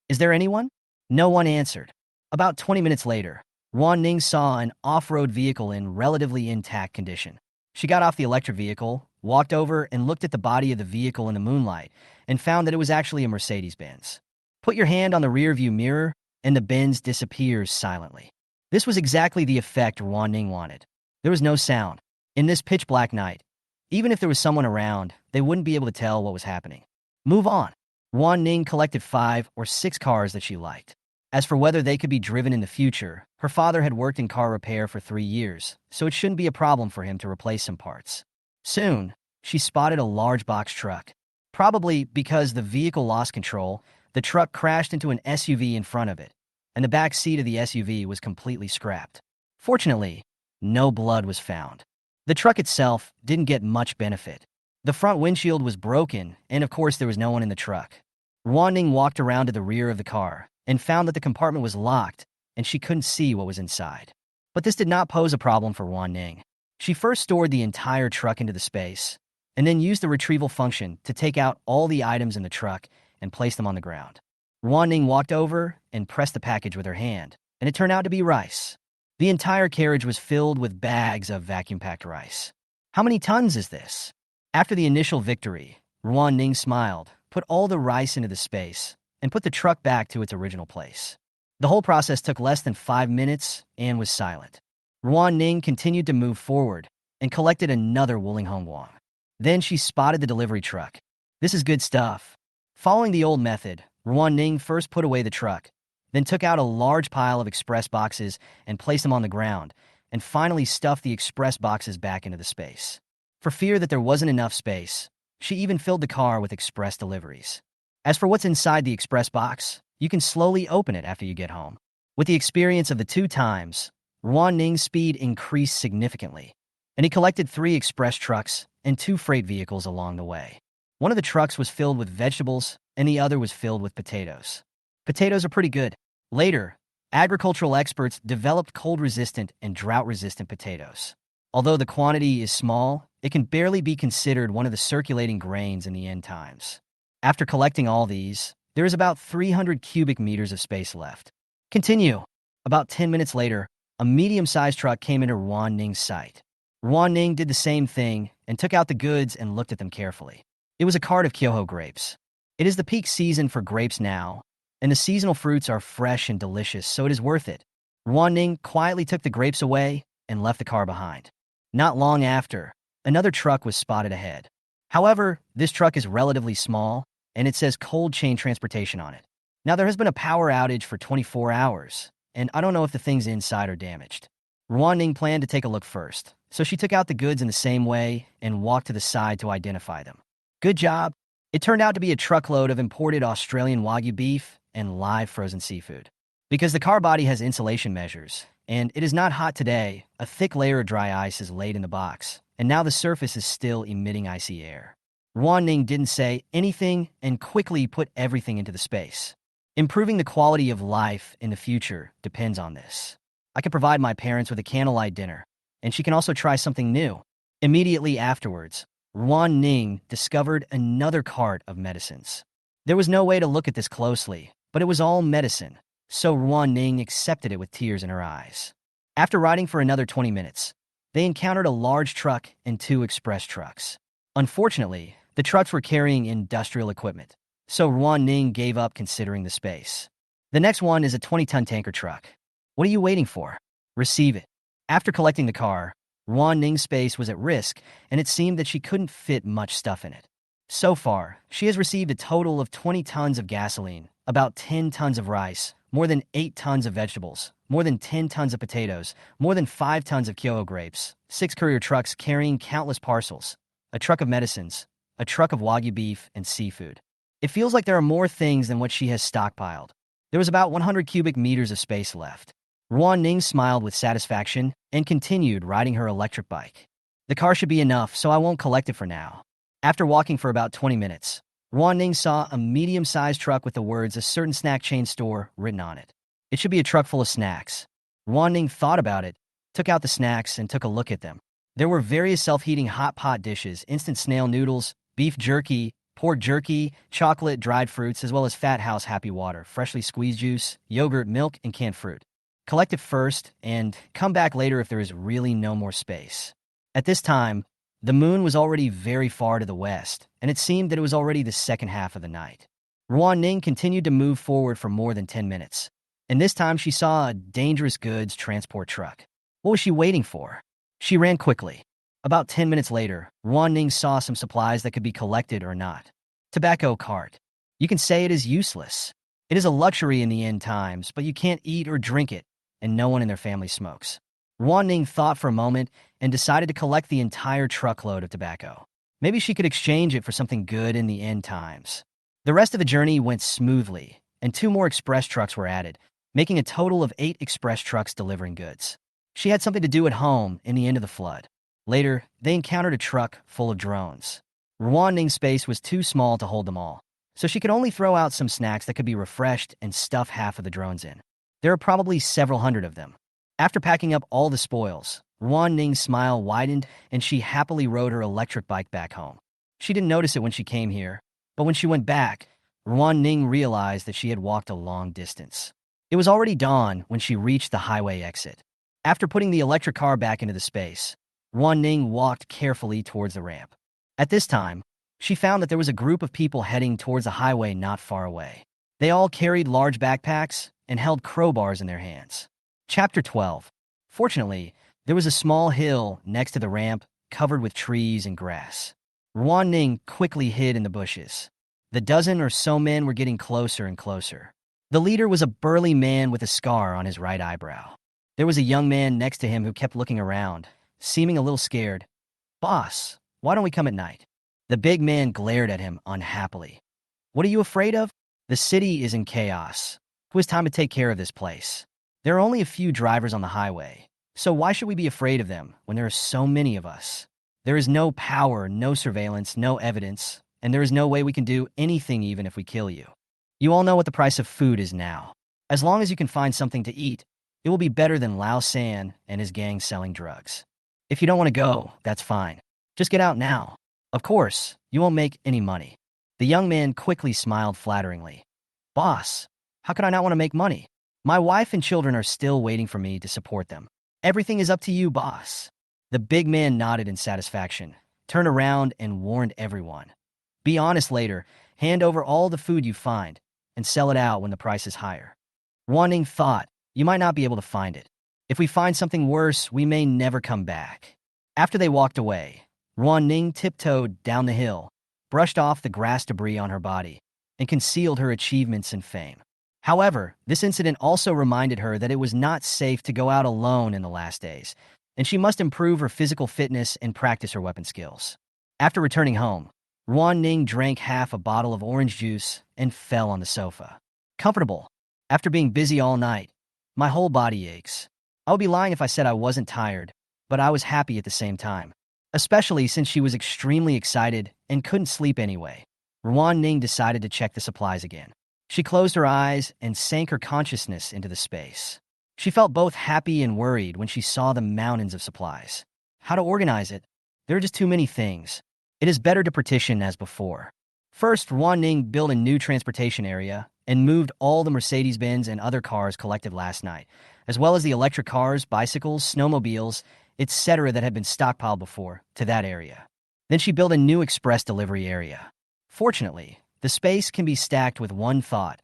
Is there anyone? No one answered. About 20 minutes later, Ruan Ning saw an off-road vehicle in relatively intact condition. She got off the electric vehicle, walked over and looked at the body of the vehicle in the moonlight, and found that it was actually a Mercedes-Benz. Put your hand on the rear-view mirror, and the Benz disappears silently. This was exactly the effect Ruan Ning wanted. There was no sound. In this pitch-black night, even if there was someone around, they wouldn't be able to tell what was happening. Move on. Ruan Ning collected 5 or 6 cars that she liked. As for whether they could be driven in the future, her father had worked in car repair for 3 years, so it shouldn't be a problem for him to replace some parts. Soon, she spotted a large box truck. Probably because the vehicle lost control, the truck crashed into an SUV in front of it, and the back seat of the SUV was completely scrapped. Fortunately, no blood was found. The truck itself didn't get much benefit. The front windshield was broken, and of course there was no one in the truck. Ruan Ning walked around to the rear of the car and found that the compartment was locked and she couldn't see what was inside. But this did not pose a problem for Ruan Ning. She first stored the entire truck into the space, and then used the retrieval function to take out all the items in the truck and place them on the ground. Ruan Ning walked over and pressed the package with her hand, and it turned out to be rice. The entire carriage was filled with bags of vacuum-packed rice. How many tons is this? After the initial victory, Ruan Ning smiled, put all the rice into the space, and put the truck back to its original place. The whole process took less than 5 minutes and was silent. Ruan Ning continued to move forward and collected another Wuling Hongguang. Then she spotted the delivery truck. This is good stuff. Following the old method, Ruan Ning first put away the truck, then took out a large pile of express boxes and placed them on the ground, and finally stuffed the express boxes back into the space. For fear that there wasn't enough space, she even filled the car with express deliveries. As for what's inside the express box, you can slowly open it after you get home. With the experience of the 2 times, Ruan Ning's speed increased significantly, and he collected 3 express trucks and 2 freight vehicles along the way. One of the trucks was filled with vegetables, and the other was filled with potatoes. Potatoes are pretty good. Later, agricultural experts developed cold-resistant and drought-resistant potatoes. Although the quantity is small, it can barely be considered one of the circulating grains in the end times. After collecting all these, there is about 300 cubic meters of space left. Continue. About 10 minutes later, a medium-sized truck came into Ruan Ning's sight. Ruan Ning did the same thing and took out the goods and looked at them carefully. It was a cart of Kyoho grapes. It is the peak season for grapes now, and the seasonal fruits are fresh and delicious, so it is worth it. Ruan Ning quietly took the grapes away and left the car behind. Not long after, another truck was spotted ahead. However, this truck is relatively small, and it says cold chain transportation on it. Now, there has been a power outage for 24 hours, and I don't know if the things inside are damaged. Ruan Ning planned to take a look first, so she took out the goods in the same way and walked to the side to identify them. Good job. It turned out to be a truckload of imported Australian Wagyu beef and live frozen seafood. Because the car body has insulation measures, and it is not hot today, a thick layer of dry ice is laid in the box, and now the surface is still emitting icy air. Ruan Ning didn't say anything and quickly put everything into the space. Improving the quality of life in the future depends on this. I could provide my parents with a candlelight dinner, and she can also try something new. Immediately afterwards, Ruan Ning discovered another cart of medicines. There was no way to look at this closely, but it was all medicine, so Ruan Ning accepted it with tears in her eyes. After riding for another 20 minutes, they encountered a large truck and two express trucks. Unfortunately, the trucks were carrying industrial equipment, so Ruan Ning gave up considering the space. The next one is a 20-ton tanker truck. What are you waiting for? Receive it. After collecting the car, Ruan Ning's space was at risk, and it seemed that she couldn't fit much stuff in it. So far, she has received a total of 20 tons of gasoline, about 10 tons of rice, more than 8 tons of vegetables, more than 10 tons of potatoes, more than 5 tons of Kyoto grapes, 6 courier trucks carrying countless parcels, a truck of medicines, a truck of Wagyu beef, and seafood. It feels like there are more things than what she has stockpiled. There was about 100 cubic meters of space left. Ruan Ning smiled with satisfaction and continued riding her electric bike. The car should be enough, so I won't collect it for now. After walking for about 20 minutes, Ruan Ning saw a medium-sized truck with the words "a certain snack chain store" written on it. It should be a truck full of snacks. Ruan Ning thought about it, took out the snacks, and took a look at them. There were various self-heating hot pot dishes, instant snail noodles, beef jerky, pork jerky, chocolate, dried fruits, as well as Fat House Happy Water, freshly squeezed juice, yogurt, milk, and canned fruit. Collect it first, and come back later if there is really no more space. At this time, the moon was already very far to the west, and it seemed that it was already the second half of the night. Ruan Ning continued to move forward for more than 10 minutes, and this time she saw a dangerous goods transport truck. What was she waiting for? She ran quickly. About 10 minutes later, Ruan Ning saw some supplies that could be collected or not. Tobacco cart. You can say it is useless. It is a luxury in the end times, but you can't eat or drink it, and no one in their family smokes. Ruan Ning thought for a moment and decided to collect the entire truckload of tobacco. Maybe she could exchange it for something good in the end times. The rest of the journey went smoothly, and 2 more express trucks were added, making a total of 8 express trucks delivering goods. She had something to do at home in the end of the flood. Later, they encountered a truck full of drones. Ruan Ning's space was too small to hold them all, so she could only throw out some snacks that could be refreshed and stuff half of the drones in. There are probably several hundred of them. After packing up all the spoils, Ruan Ning's smile widened and she happily rode her electric bike back home. She didn't notice it when she came here, but when she went back, Ruan Ning realized that she had walked a long distance. It was already dawn when she reached the highway exit. After putting the electric car back into the space, Ruan Ning walked carefully towards the ramp. At this time, she found that there was a group of people heading towards a highway not far away. They all carried large backpacks and held crowbars in their hands. Chapter 12. Fortunately, there was a small hill next to the ramp covered with trees and grass. Ruan Ning quickly hid in the bushes. The dozen or so men were getting closer and closer. The leader was a burly man with a scar on his right eyebrow. There was a young man next to him who kept looking around, seeming a little scared. "Boss, why don't we come at night?" The big man glared at him unhappily. "What are you afraid of? The city is in chaos. It was time to take care of this place. There are only a few drivers on the highway, so why should we be afraid of them when there are so many of us? There is no power, no surveillance, no evidence, and there is no way we can do anything even if we kill you. You all know what the price of food is now. As long as you can find something to eat, it will be better than Lao San and his gang selling drugs. If you don't want to go, that's fine. Just get out now. Of course, you won't make any money." The young man quickly smiled flatteringly. "Boss, how could I not want to make money? My wife and children are still waiting for me to support them. Everything is up to you, boss." The big man nodded in satisfaction, turned around and warned everyone. "Be honest later, hand over all the food you find, and sell it out when the price is higher." Ruan Ning thought, "You might not be able to find it. If we find something worse, we may never come back." After they walked away, Ruan Ning tiptoed down the hill, brushed off the grass debris on her body, and concealed her achievements and fame. However, this incident also reminded her that it was not safe to go out alone in the last days, and she must improve her physical fitness and practice her weapon skills. After returning home, Ruan Ning drank half a bottle of orange juice and fell on the sofa. Comfortable. After being busy all night, my whole body aches. I would be lying if I said I wasn't tired, but I was happy at the same time, especially since she was extremely excited and couldn't sleep anyway. Ruan Ning decided to check the supplies again. She closed her eyes and sank her consciousness into the space. She felt both happy and worried when she saw the mountains of supplies. How to organize it? There are just too many things. It is better to partition as before. First, Ruan Ning built a new transportation area and moved all the Mercedes-Benz and other cars collected last night, as well as the electric cars, bicycles, snowmobiles, etc. that had been stockpiled before, to that area. Then she built a new express delivery area. Fortunately, the space can be stacked with one thought.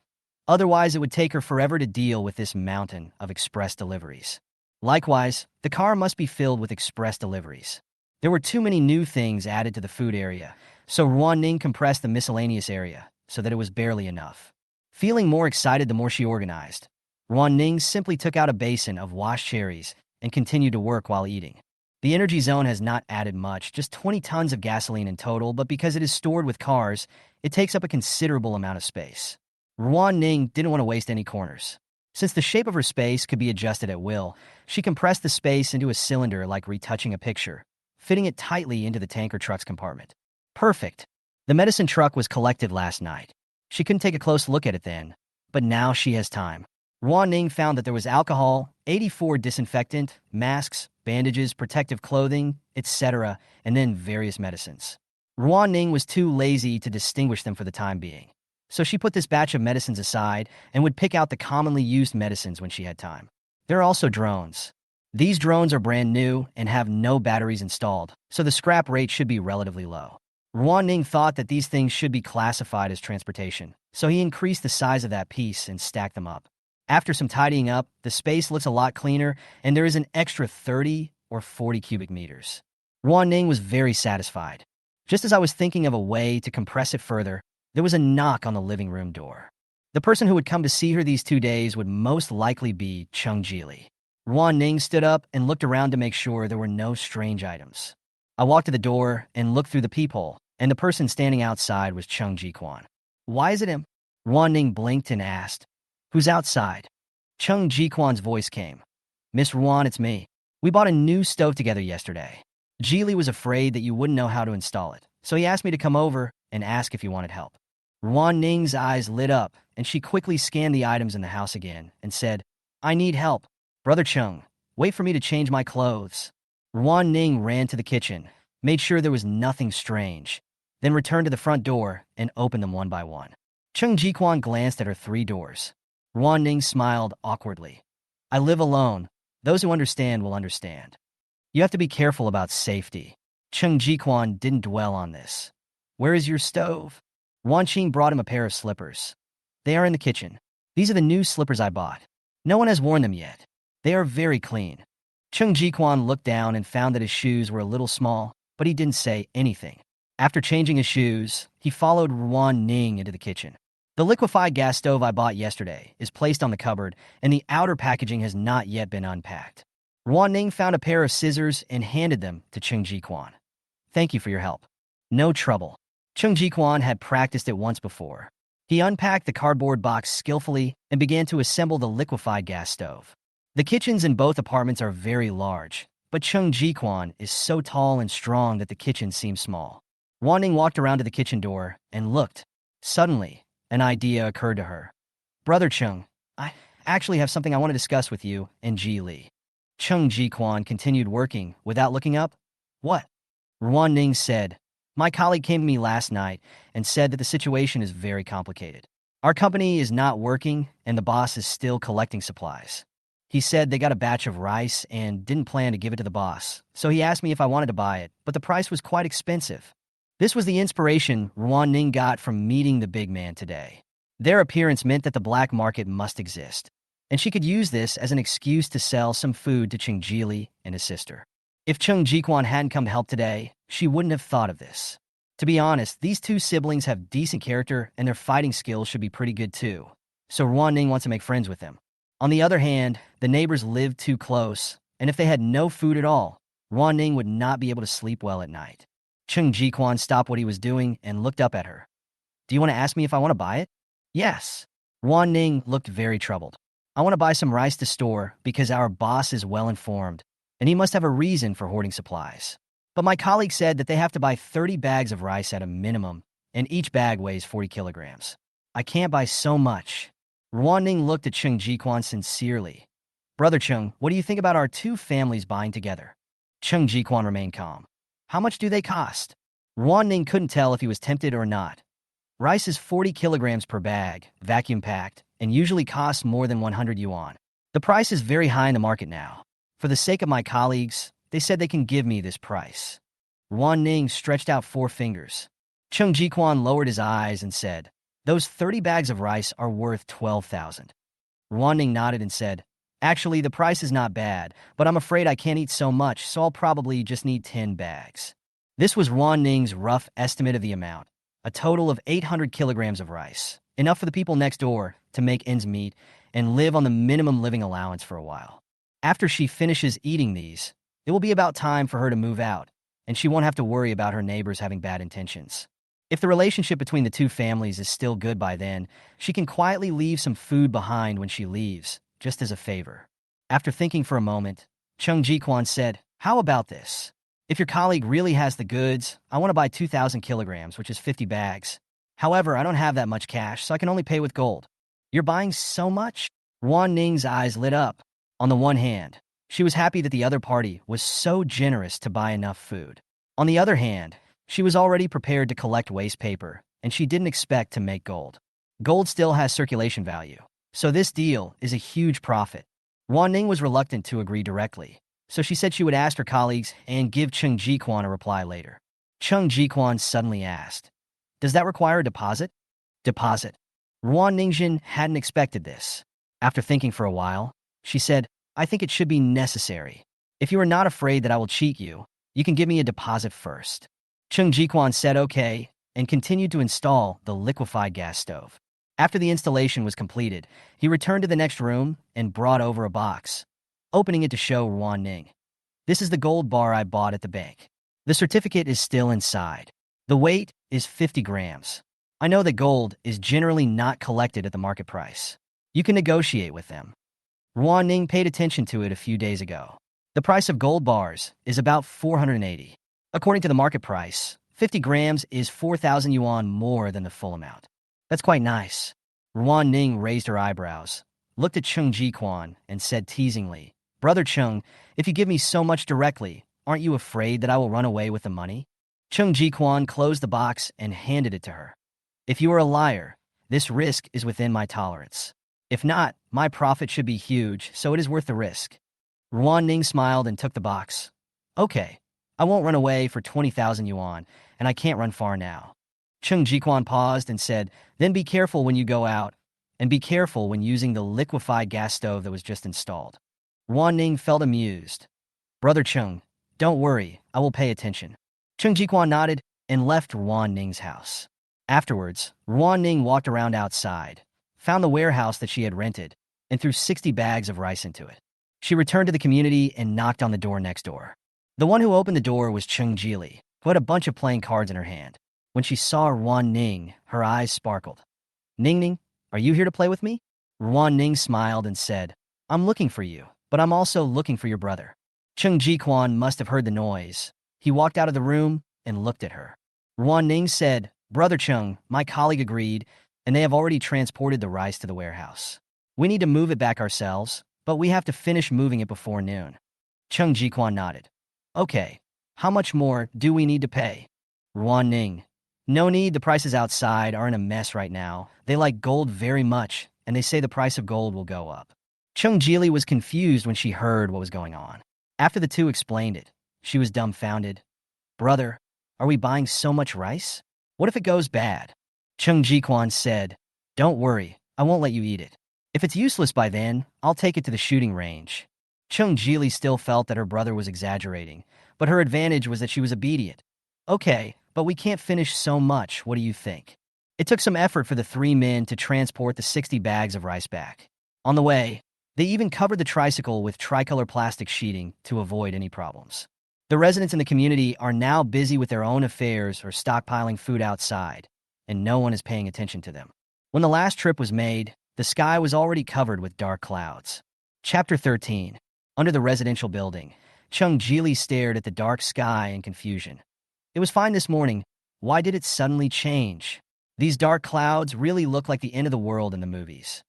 Otherwise, it would take her forever to deal with this mountain of express deliveries. Likewise, the car must be filled with express deliveries. There were too many new things added to the food area, so Ruan Ning compressed the miscellaneous area so that it was barely enough. Feeling more excited the more she organized, Ruan Ning simply took out a basin of washed cherries and continued to work while eating. The energy zone has not added much, just 20 tons of gasoline in total, but because it is stored with cars, it takes up a considerable amount of space. Ruan Ning didn't want to waste any corners. Since the shape of her space could be adjusted at will, she compressed the space into a cylinder like retouching a picture, fitting it tightly into the tanker truck's compartment. Perfect. The medicine truck was collected last night. She couldn't take a close look at it then, but now she has time. Ruan Ning found that there was alcohol, 84 disinfectant, masks, bandages, protective clothing, etc., and then various medicines. Ruan Ning was too lazy to distinguish them for the time being, so she put this batch of medicines aside and would pick out the commonly used medicines when she had time. There are also drones. These drones are brand new and have no batteries installed, so the scrap rate should be relatively low. Ruan Ning thought that these things should be classified as transportation, so he increased the size of that piece and stacked them up. After some tidying up, the space looks a lot cleaner, and there is an extra 30 or 40 cubic meters. Ruan Ning was very satisfied. Just as I was thinking of a way to compress it further, there was a knock on the living room door. The person who would come to see her these 2 days would most likely be Chung Jili. Ruan Ning stood up and looked around to make sure there were no strange items. I walked to the door and looked through the peephole, and the person standing outside was Chung Ji-kwan. "Why is it him?" Ruan Ning blinked and asked, "Who's outside?" Chung Ji-kwan's voice came. "Miss Ruan, it's me. We bought a new stove together yesterday. Geely was afraid that you wouldn't know how to install it, so he asked me to come over and ask if you wanted help." Ruan Ning's eyes lit up, and she quickly scanned the items in the house again and said, "I need help. Brother Chung, wait for me to change my clothes." Ruan Ning ran to the kitchen, made sure there was nothing strange, then returned to the front door and opened them one by one. Chung Ji-kwan glanced at her 3 doors. Ruan Ning smiled awkwardly. "I live alone. Those who understand will understand. You have to be careful about safety." Chung Ji-kwan didn't dwell on this. "Where is your stove?" Ruan Qing brought him a pair of slippers. "They are in the kitchen. These are the new slippers I bought. No one has worn them yet. They are very clean." Chung Ji-kwan looked down and found that his shoes were a little small, but he didn't say anything. After changing his shoes, he followed Ruan Ning into the kitchen. "The liquefied gas stove I bought yesterday is placed on the cupboard, and the outer packaging has not yet been unpacked." Ruan Ning found a pair of scissors and handed them to Chung Ji-kwan. "Thank you for your help." "No trouble." Chung Ji-kwan had practiced it once before. He unpacked the cardboard box skillfully and began to assemble the liquefied gas stove. The kitchens in both apartments are very large, but Chung Ji-kwan is so tall and strong that the kitchen seems small. Ruan Ning walked around to the kitchen door and looked. Suddenly, an idea occurred to her. "Brother Chung, I actually have something I want to discuss with you and Ji Li." Chung Ji-kwan continued working without looking up. "What?" Ruan Ning said, "My colleague came to me last night and said that the situation is very complicated. Our company is not working and the boss is still collecting supplies. He said they got a batch of rice and didn't plan to give it to the boss, so he asked me if I wanted to buy it, but the price was quite expensive." This was the inspiration Ruan Ning got from meeting the big man today. Their appearance meant that the black market must exist, and she could use this as an excuse to sell some food to Chung Jili and his sister. If Chung Ji-kwan hadn't come to help today, she wouldn't have thought of this. To be honest, these 2 siblings have decent character and their fighting skills should be pretty good too, so Ruan Ning wants to make friends with them. On the other hand, the neighbors lived too close, and if they had no food at all, Ruan Ning would not be able to sleep well at night. Chung Ji-kwan stopped what he was doing and looked up at her. "Do you want to ask me if I want to buy it?" "Yes." Ruan Ning looked very troubled. "I want to buy some rice to store because our boss is well informed, and he must have a reason for hoarding supplies. But my colleague said that they have to buy 30 bags of rice at a minimum, and each bag weighs 40 kilograms. I can't buy so much." Ruan Ning looked at Chung Ji-kwan sincerely. "Brother Chung, what do you think about our 2 families buying together?" Chung Ji-kwan remained calm. How much do they cost? Ruan Ning couldn't tell if he was tempted or not. Rice is 40 kilograms per bag, vacuum-packed, and usually costs more than 100 yuan. The price is very high in the market now. For the sake of my colleagues, they said they can give me this price. Ruan Ning stretched out 4 fingers. Chung Jiquan lowered his eyes and said, those 30 bags of rice are worth 12,000. Ruan Ning nodded and said, actually, the price is not bad, but I'm afraid I can't eat so much, so I'll probably just need 10 bags. This was Ruan Ning's rough estimate of the amount, a total of 800 kilograms of rice, enough for the people next door to make ends meet and live on the minimum living allowance for a while. After she finishes eating these, it will be about time for her to move out, and she won't have to worry about her neighbors having bad intentions. If the relationship between the two families is still good by then, she can quietly leave some food behind when she leaves, just as a favor. After thinking for a moment, Chung Jiquan said, how about this? If your colleague really has the goods, I want to buy 2,000 kilograms, which is 50 bags. However, I don't have that much cash, so I can only pay with gold. You're buying so much? Ruan Ning's eyes lit up. On the one hand, she was happy that the other party was so generous to buy enough food. On the other hand, she was already prepared to collect waste paper, and she didn't expect to make gold. Gold still has circulation value, so this deal is a huge profit. Ruan Ning was reluctant to agree directly, so she said she would ask her colleagues and give Chung Jiquan a reply later. Chung Jiquan suddenly asked, does that require a deposit? Deposit. Ruan Ningjin hadn't expected this. After thinking for a while, she said, I think it should be necessary. If you are not afraid that I will cheat you, you can give me a deposit first. Chung Jiquan said okay, and continued to install the liquefied gas stove. After the installation was completed, he returned to the next room and brought over a box, opening it to show Ruan Ning. This is the gold bar I bought at the bank. The certificate is still inside. The weight is 50 grams. I know that gold is generally not collected at the market price. You can negotiate with them. Ruan Ning paid attention to it a few days ago. The price of gold bars is about 480. According to the market price, 50 grams is 4,000 yuan more than the full amount. That's quite nice. Ruan Ning raised her eyebrows, looked at Chung Jiquan, and said teasingly, Brother Chung, if you give me so much directly, aren't you afraid that I will run away with the money? Chung Jiquan closed the box and handed it to her. If you are a liar, this risk is within my tolerance. If not, my profit should be huge, so it is worth the risk. Ruan Ning smiled and took the box. Okay, I won't run away for 20,000 yuan, and I can't run far now. Chung Jiquan paused and said, then be careful when you go out, and be careful when using the liquefied gas stove that was just installed. Ruan Ning felt amused. Brother Chung, don't worry, I will pay attention. Chung Jiquan nodded and left Ruan Ning's house. Afterwards, Ruan Ning walked around outside, found the warehouse that she had rented, and threw 60 bags of rice into it. She returned to the community and knocked on the door next door. The one who opened the door was Chung Jili, who had a bunch of playing cards in her hand. When she saw Ruan Ning, her eyes sparkled. Ning Ning, are you here to play with me? Ruan Ning smiled and said, I'm looking for you, but I'm also looking for your brother. Chung Jiquan must have heard the noise. He walked out of the room and looked at her. Ruan Ning said, Brother Chung, my colleague agreed, and they have already transported the rice to the warehouse. We need to move it back ourselves, but we have to finish moving it before noon. Chung Jiquan nodded. Okay, how much more do we need to pay? Ruan Ning. No need, the prices outside are in a mess right now. They like gold very much, and they say the price of gold will go up. Chung Jili was confused when she heard what was going on. After the two explained it, she was dumbfounded. Brother, are we buying so much rice? What if it goes bad? Chung Jiquan said, don't worry, I won't let you eat it. If it's useless by then, I'll take it to the shooting range. Chung Jili still felt that her brother was exaggerating, but her advantage was that she was obedient. Okay, but we can't finish so much, what do you think? It took some effort for the 3 men to transport the 60 bags of rice back. On the way, they even covered the tricycle with tricolor plastic sheeting to avoid any problems. The residents in the community are now busy with their own affairs or stockpiling food outside, and no one is paying attention to them. When the last trip was made, the sky was already covered with dark clouds. Chapter 13. Under the residential building, Chung Jili stared at the dark sky in confusion. It was fine this morning. Why did it suddenly change? These dark clouds really look like the end of the world in the movies.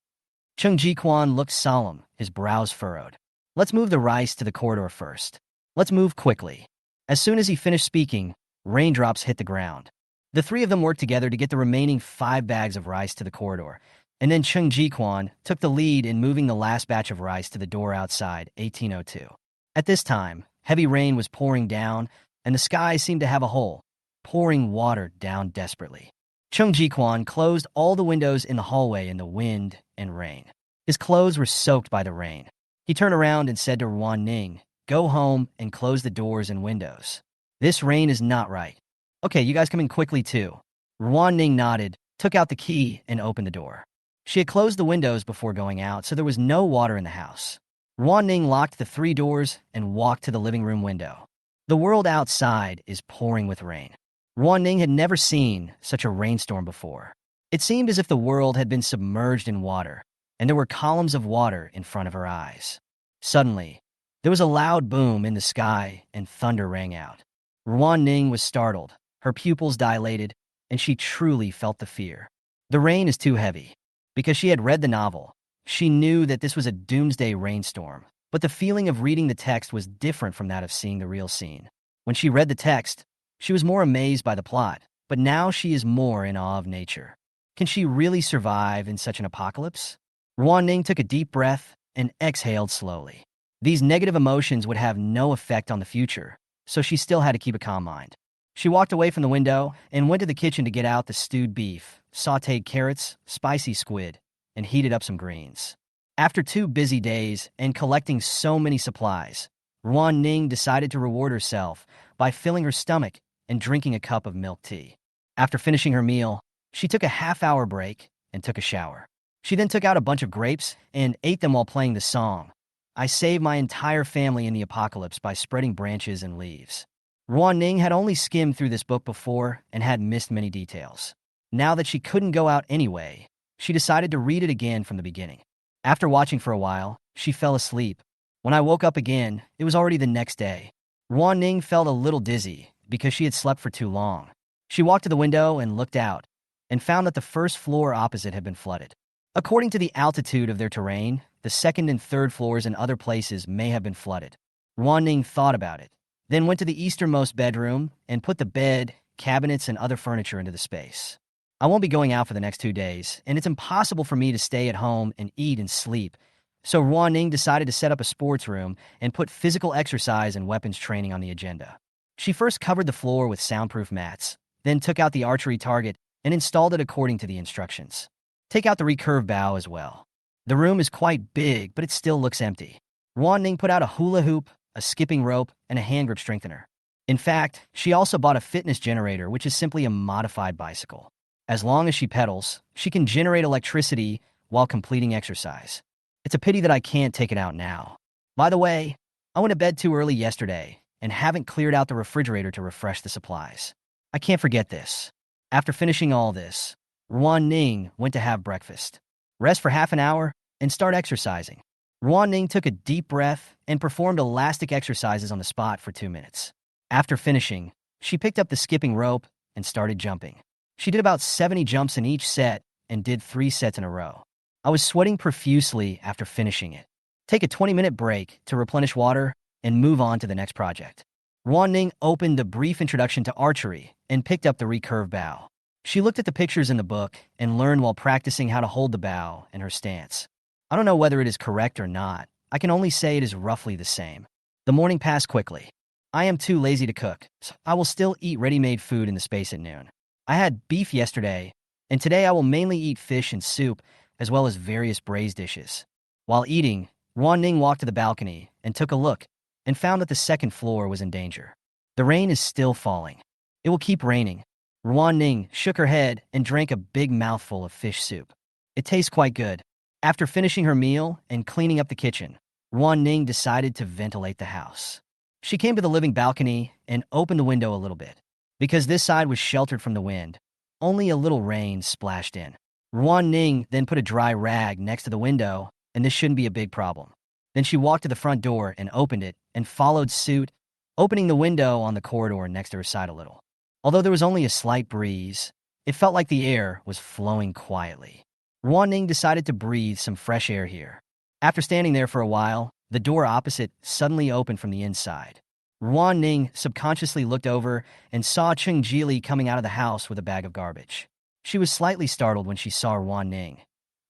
Chung Jiquan looked solemn, his brows furrowed. Let's move the rice to the corridor first. Let's move quickly. As soon as he finished speaking, raindrops hit the ground. The three of them worked together to get the remaining 5 bags of rice to the corridor, and then Chung Ji-kwan took the lead in moving the last batch of rice to the door outside, 1802. At this time, heavy rain was pouring down, and the sky seemed to have a hole, pouring water down desperately. Chung Ji-kwan closed all the windows in the hallway in the wind and rain. His clothes were soaked by the rain. He turned around and said to Ruan Ning, "Go home and close the doors and windows. This rain is not right." "Okay, you guys come in quickly too." Ruan Ning nodded, took out the key, and opened the door. She had closed the windows before going out, so there was no water in the house. Ruan Ning locked the 3 doors and walked to the living room window. The world outside is pouring with rain. Ruan Ning had never seen such a rainstorm before. It seemed as if the world had been submerged in water, and there were columns of water in front of her eyes. Suddenly, there was a loud boom in the sky and thunder rang out. Ruan Ning was startled, her pupils dilated, and she truly felt the fear. The rain is too heavy. Because she had read the novel, she knew that this was a doomsday rainstorm, but the feeling of reading the text was different from that of seeing the real scene. When she read the text, she was more amazed by the plot, but now she is more in awe of nature. Can she really survive in such an apocalypse? Ruan Ning took a deep breath and exhaled slowly. These negative emotions would have no effect on the future, so she still had to keep a calm mind. She walked away from the window and went to the kitchen to get out the stewed beef, sautéed carrots, spicy squid, and heated up some greens. After 2 busy days and collecting so many supplies, Ruan Ning decided to reward herself by filling her stomach and drinking a cup of milk tea. After finishing her meal, she took a half-hour break and took a shower. She then took out a bunch of grapes and ate them while playing the song, "I saved my entire family in the apocalypse by spreading branches and leaves." Ruan Ning had only skimmed through this book before and had missed many details. Now that she couldn't go out anyway, she decided to read it again from the beginning. After watching for a while, she fell asleep. When I woke up again, it was already the next day. Ruan Ning felt a little dizzy because she had slept for too long. She walked to the window and looked out, and found that the first floor opposite had been flooded. According to the altitude of their terrain, the 2nd and 3rd floors and other places may have been flooded. Ruan Ning thought about it, then went to the easternmost bedroom and put the bed, cabinets, and other furniture into the space. "I won't be going out for the next 2 days, and it's impossible for me to stay at home and eat and sleep." So Ruan Ning decided to set up a sports room and put physical exercise and weapons training on the agenda. She first covered the floor with soundproof mats, then took out the archery target and installed it according to the instructions. Take out the recurve bow as well. The room is quite big, but it still looks empty. Ruan Ning put out a hula hoop, a skipping rope, and a hand grip strengthener. In fact, she also bought a fitness generator, which is simply a modified bicycle. As long as she pedals, she can generate electricity while completing exercise. It's a pity that I can't take it out now. By the way, I went to bed too early yesterday and haven't cleared out the refrigerator to refresh the supplies. I can't forget this. After finishing all this, Ruan Ning went to have breakfast, rest for half an hour, and start exercising. Ruan Ning took a deep breath and performed elastic exercises on the spot for 2 minutes. After finishing, she picked up the skipping rope and started jumping. She did about 70 jumps in each set and did 3 sets in a row. I was sweating profusely after finishing it. Take a 20-minute break to replenish water and move on to the next project. Ruan Ning opened the brief introduction to archery and picked up the recurve bow. She looked at the pictures in the book and learned while practicing how to hold the bow and her stance. I don't know whether it is correct or not. I can only say it is roughly the same. The morning passed quickly. I am too lazy to cook, so I will still eat ready-made food in the space at noon. I had beef yesterday, and today I will mainly eat fish and soup, as well as various braised dishes. While eating, Ruan Ning walked to the balcony and took a look, and found that the 2nd floor was in danger. The rain is still falling. It will keep raining. Ruan Ning shook her head and drank a big mouthful of fish soup. It tastes quite good. After finishing her meal and cleaning up the kitchen, Ruan Ning decided to ventilate the house. She came to the living balcony and opened the window a little bit. Because this side was sheltered from the wind, only a little rain splashed in. Ruan Ning then put a dry rag next to the window, and this shouldn't be a big problem. Then she walked to the front door and opened it and followed suit, opening the window on the corridor next to her side a little. Although there was only a slight breeze, it felt like the air was flowing quietly. Ruan Ning decided to breathe some fresh air here. After standing there for a while, the door opposite suddenly opened from the inside. Ruan Ning subconsciously looked over and saw Cheng Jili coming out of the house with a bag of garbage. She was slightly startled when she saw Ruan Ning.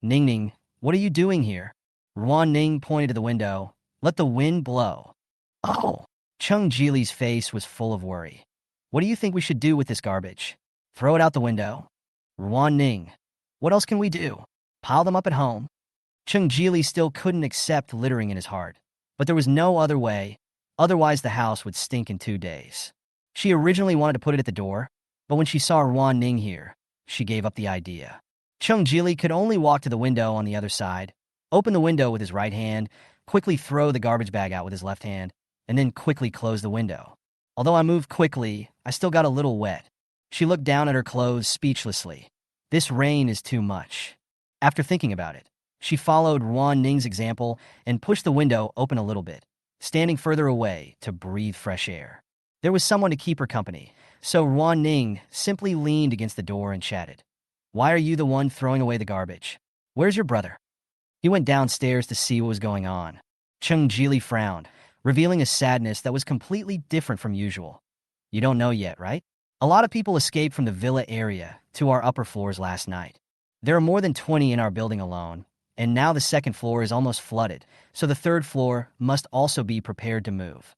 Ning Ning, what are you doing here? Ruan Ning pointed to the window. Let the wind blow. Oh! Cheng Jili's face was full of worry. What do you think we should do with this garbage? Throw it out the window? Ruan Ning, what else can we do? Pile them up at home? Cheng Jili still couldn't accept littering in his heart. But there was no other way, otherwise the house would stink in 2 days. She originally wanted to put it at the door, but when she saw Ruan Ning here, she gave up the idea. Cheng Jili could only walk to the window on the other side, open the window with his right hand, quickly throw the garbage bag out with his left hand, and then quickly close the window. Although I moved quickly, I still got a little wet. She looked down at her clothes speechlessly. This rain is too much. After thinking about it, she followed Ruan Ning's example and pushed the window open a little bit, standing further away to breathe fresh air. There was someone to keep her company, so Ruan Ning simply leaned against the door and chatted. Why are you the one throwing away the garbage? Where's your brother? He went downstairs to see what was going on. Cheng Jili frowned, revealing a sadness that was completely different from usual. You don't know yet, right? A lot of people escaped from the villa area to our upper floors last night. There are more than 20 in our building alone, and now the second floor is almost flooded, so the third floor must also be prepared to move.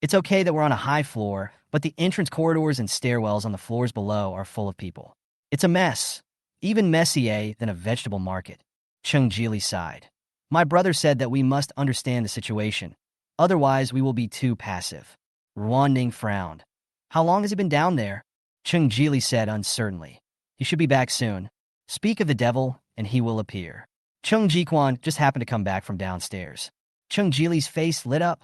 It's okay that we're on a high floor, but the entrance corridors and stairwells on the floors below are full of people. It's a mess, even messier than a vegetable market. Cheng Jili sighed. My brother said that we must understand the situation, otherwise we will be too passive. Ruan Ning frowned. How long has he been down there? Cheng Jili said uncertainly. He should be back soon. Speak of the devil, and he will appear. Cheng Jiquan just happened to come back from downstairs. Cheng Jili's face lit up.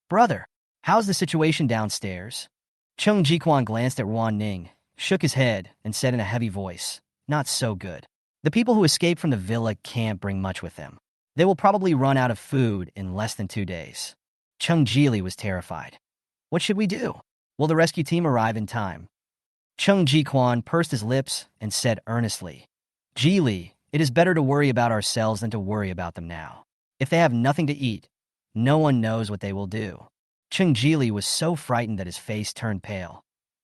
Brother, how's the situation downstairs? Cheng Jiquan glanced at Ruan Ning, shook his head, and said in a heavy voice, not so good. The people who escaped from the villa can't bring much with them. They will probably run out of food in less than 2 days. Cheng Jili was terrified. What should we do? Will the rescue team arrive in time? Cheng Jiquan pursed his lips and said earnestly, Jili, it is better to worry about ourselves than to worry about them now. If they have nothing to eat, no one knows what they will do. Cheng Jili was so frightened that his face turned pale.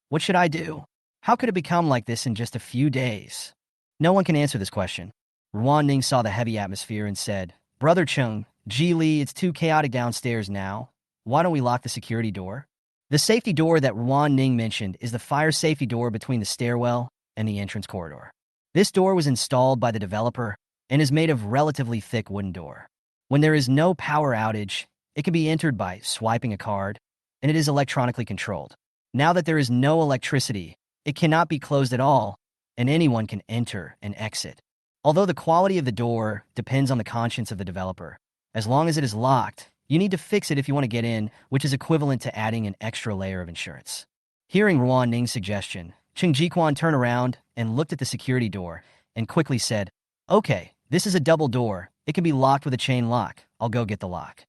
What should I do? How could it become like this in just a few days? No one can answer this question. Ruan Ning saw the heavy atmosphere and said, Brother Cheng, Jili, it's too chaotic downstairs now. Why don't we lock the security door? The safety door that Ruan Ning mentioned is the fire safety door between the stairwell and the entrance corridor. This door was installed by the developer and is made of relatively thick wooden door. When there is no power outage, it can be entered by swiping a card, and it is electronically controlled. Now that there is no electricity, it cannot be closed at all, and anyone can enter and exit. Although the quality of the door depends on the conscience of the developer, as long as it is locked, you need to fix it if you want to get in, which is equivalent to adding an extra layer of insurance. Hearing Ruan Ning's suggestion, Cheng Jiquan turned around and looked at the security door and quickly said, Okay, this is a double door. It can be locked with a chain lock. I'll go get the lock.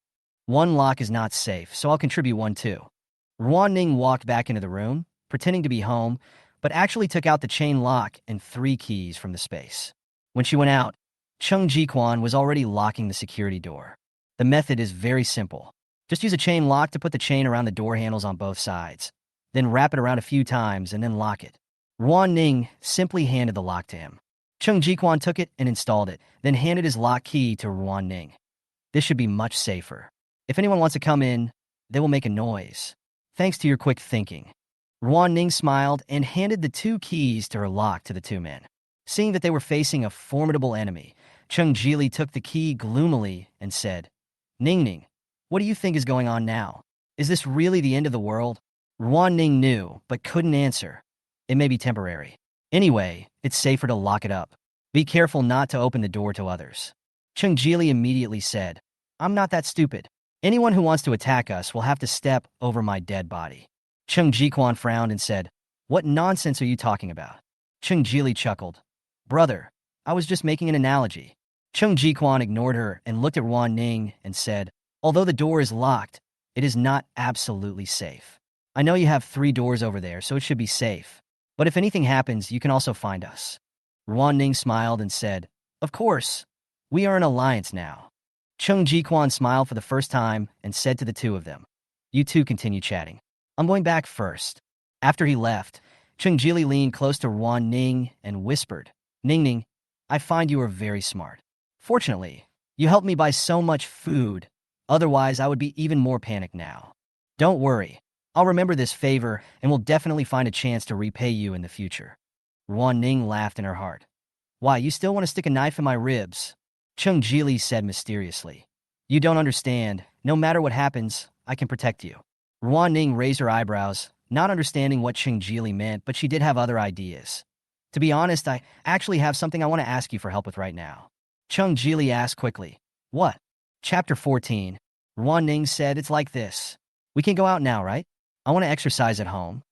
One lock is not safe, so I'll contribute one too. Ruan Ning walked back into the room, pretending to be home, but actually took out the chain lock and 3 keys from the space. When she went out, Cheng Jiquan was already locking the security door. The method is very simple. Just use a chain lock to put the chain around the door handles on both sides. Then wrap it around a few times and then lock it. Ruan Ning simply handed the lock to him. Cheng Jiquan took it and installed it, then handed his lock key to Ruan Ning. This should be much safer. If anyone wants to come in, they will make a noise. Thanks to your quick thinking. Ruan Ning smiled and handed the 2 keys to her lock to the 2 men. Seeing that they were facing a formidable enemy, Cheng Jili took the key gloomily and said, Ning Ning, what do you think is going on now? Is this really the end of the world? Ruan Ning knew, but couldn't answer. It may be temporary. Anyway, it's safer to lock it up. Be careful not to open the door to others. Cheng Jili immediately said, I'm not that stupid. Anyone who wants to attack us will have to step over my dead body. Cheng Jiquan frowned and said, What nonsense are you talking about? Cheng Jili chuckled. Brother, I was just making an analogy. Cheng Jiquan ignored her and looked at Ruan Ning and said, Although the door is locked, it is not absolutely safe. I know you have 3 doors over there, so it should be safe. But if anything happens, you can also find us. Ruan Ning smiled and said, Of course. We are an alliance now. Cheng Jiquan smiled for the first time and said to the 2 of them, You two continue chatting. I'm going back first. After he left, Chungjili leaned close to Ruan Ning and whispered, Ning Ning, I find you are very smart. Fortunately, you helped me buy so much food. Otherwise, I would be even more panicked now. Don't worry. I'll remember this favor and will definitely find a chance to repay you in the future. Ruan Ning laughed in her heart. Why, you still want to stick a knife in my ribs? Chungjili said mysteriously. You don't understand. No matter what happens, I can protect you. Ruan Ning raised her eyebrows, not understanding what Chungjili meant, but she did have other ideas. To be honest, I actually have something I want to ask you for help with right now. Chungjili asked quickly. What? Chapter 14. Ruan Ning said, it's like this. We can go out now, right? I want to exercise at home.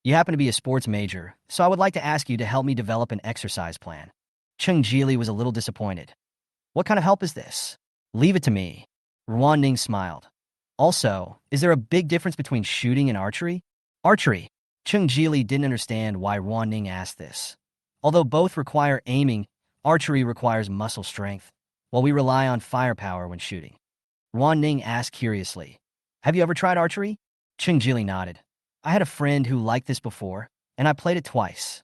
You happen to be a sports major, so I would like to ask you to help me develop an exercise plan. Chungjili was a little disappointed. What kind of help is this? Leave it to me. Ruan Ning smiled. Also, is there a big difference between shooting and archery? Archery. Chungjili didn't understand why Ruan Ning asked this. Although both require aiming, archery requires muscle strength, while we rely on firepower when shooting. Ruan Ning asked curiously, have you ever tried archery? Chungjili nodded. I had a friend who liked this before, and I played it twice.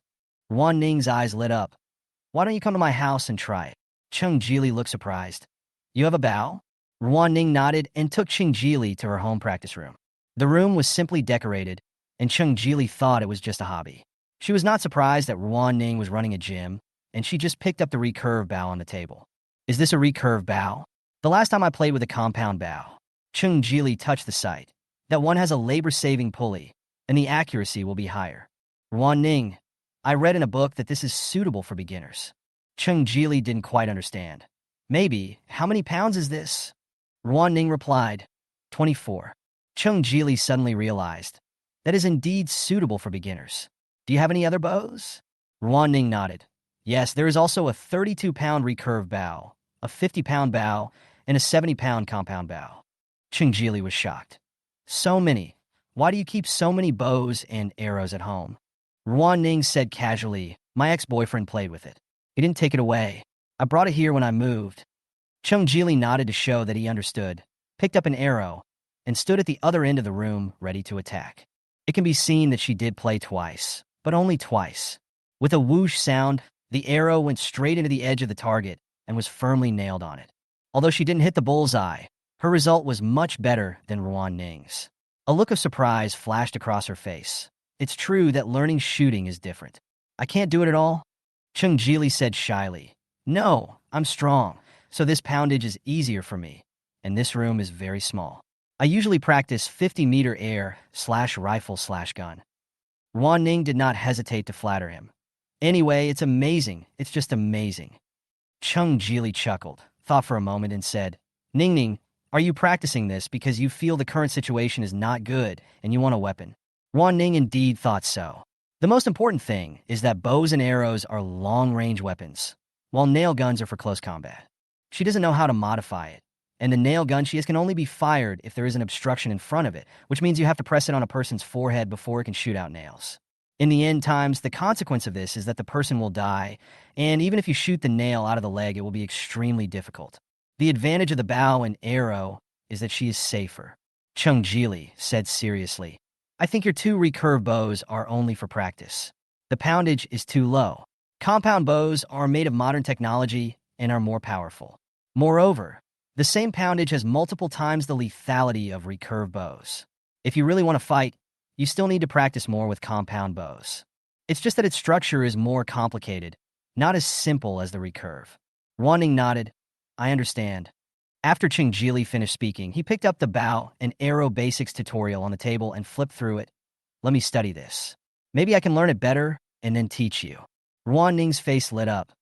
Ruan Ning's eyes lit up. Why don't you come to my house and try it? Chungjili looked surprised. You have a bow? Ruan Ning nodded and took Chungjili to her home practice room. The room was simply decorated, and Chungjili thought it was just a hobby. She was not surprised that Ruan Ning was running a gym, and she just picked up the recurve bow on the table. Is this a recurve bow? The last time I played with a compound bow, Chungjili touched the sight. That one has a labor-saving pulley, and the accuracy will be higher. Ruan Ning, I read in a book that this is suitable for beginners. Chungjili didn't quite understand. Maybe. How many pounds is this? Ruan Ning replied, 24. Chungjili suddenly realized. That is indeed suitable for beginners. Do you have any other bows? Ruan Ning nodded. Yes, there is also a 32-pound recurve bow, a 50-pound bow, and a 70-pound compound bow. Chungjili was shocked. So many. Why do you keep so many bows and arrows at home? Ruan Ning said casually, my ex-boyfriend played with it. He didn't take it away. I brought it here when I moved. Chungjili nodded to show that he understood, picked up an arrow, and stood at the other end of the room ready to attack. It can be seen that she did play twice, but only twice. With a whoosh sound, the arrow went straight into the edge of the target and was firmly nailed on it. Although she didn't hit the bullseye, her result was much better than Ruan Ning's. A look of surprise flashed across her face. It's true that learning shooting is different. I can't do it at all? Chungjili said shyly. No, I'm strong, so this poundage is easier for me, and this room is very small. I usually practice 50-meter air/rifle/gun. Ruan Ning did not hesitate to flatter him. Anyway, it's amazing. It's just amazing. Chungjili chuckled, thought for a moment, and said, Ning Ning, are you practicing this because you feel the current situation is not good and you want a weapon? Ruan Ning indeed thought so. The most important thing is that bows and arrows are long-range weapons, while nail guns are for close combat. She doesn't know how to modify it, and the nail gun she has can only be fired if there is an obstruction in front of it, which means you have to press it on a person's forehead before it can shoot out nails. In the end times, the consequence of this is that the person will die, and even if you shoot the nail out of the leg, it will be extremely difficult. The advantage of the bow and arrow is that she is safer. Chungjili said seriously, I think your 2 recurve bows are only for practice. The poundage is too low. Compound bows are made of modern technology and are more powerful. Moreover, the same poundage has multiple times the lethality of recurve bows. If you really want to fight, you still need to practice more with compound bows. It's just that its structure is more complicated, not as simple as the recurve. Ruan Ning nodded. I understand. After Chungjili finished speaking, he picked up the bow and arrow basics tutorial on the table and flipped through it. Let me study this. Maybe I can learn it better and then teach you. Ruan Ning's face lit up.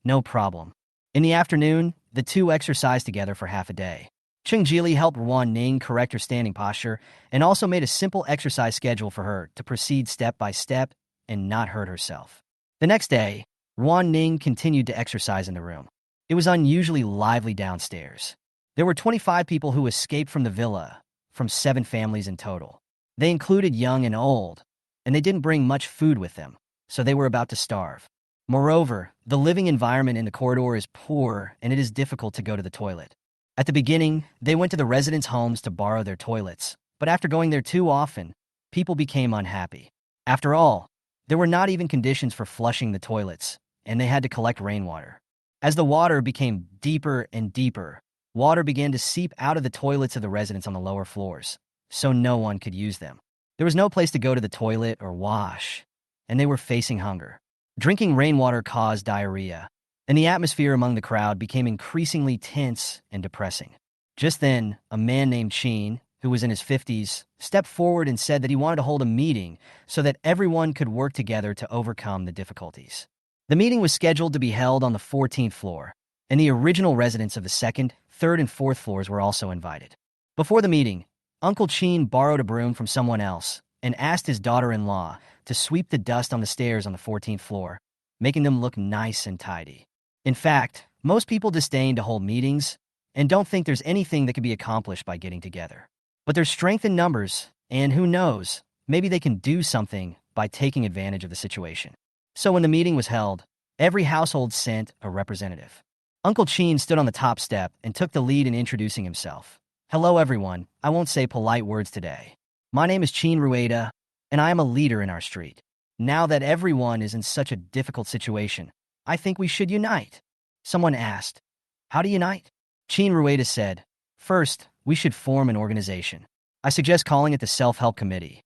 No problem. In the afternoon, the two exercised together for half a day. Chungjili helped Ruan Ning correct her standing posture and also made a simple exercise schedule for her to proceed step by step and not hurt herself. The next day, Ruan Ning continued to exercise in the room. It was unusually lively downstairs. There were 25 people who escaped from the villa, from 7 families in total. They included young and old, and they didn't bring much food with them, so they were about to starve. Moreover, the living environment in the corridor is poor and it is difficult to go to the toilet. At the beginning, they went to the residents' homes to borrow their toilets, But after going there too often, people became unhappy. After all, there were not even conditions for flushing the toilets, and they had to collect rainwater. As the water became deeper and deeper, water began to seep out of the toilets of the residents on the lower floors, so no one could use them. There was no place to go to the toilet or wash, and they were facing hunger. Drinking rainwater caused diarrhea, and the atmosphere among the crowd became increasingly tense and depressing. Just then, a man named Chin, who was in his 50s, stepped forward and said that he wanted to hold a meeting so that everyone could work together to overcome the difficulties. The meeting was scheduled to be held on the 14th floor, and the original residents of the 2nd, 3rd, and 4th floors were also invited. Before the meeting, Uncle Chin borrowed a broom from someone else and asked his daughter-in-law to sweep the dust on the stairs on the 14th floor, making them look nice and tidy. In fact, most people disdain to hold meetings and don't think there's anything that can be accomplished by getting together. But there's strength in numbers, and who knows, maybe they can do something by taking advantage of the situation. So when the meeting was held, every household sent a representative. Uncle Chin stood on the top step and took the lead in introducing himself. Hello everyone, I won't say polite words today. My name is Chin Rueda, and I am a leader in our street. Now that everyone is in such a difficult situation, I think we should unite. Someone asked, how to unite? Chin Rueda said, first, we should form an organization. I suggest calling it the Self-Help Committee.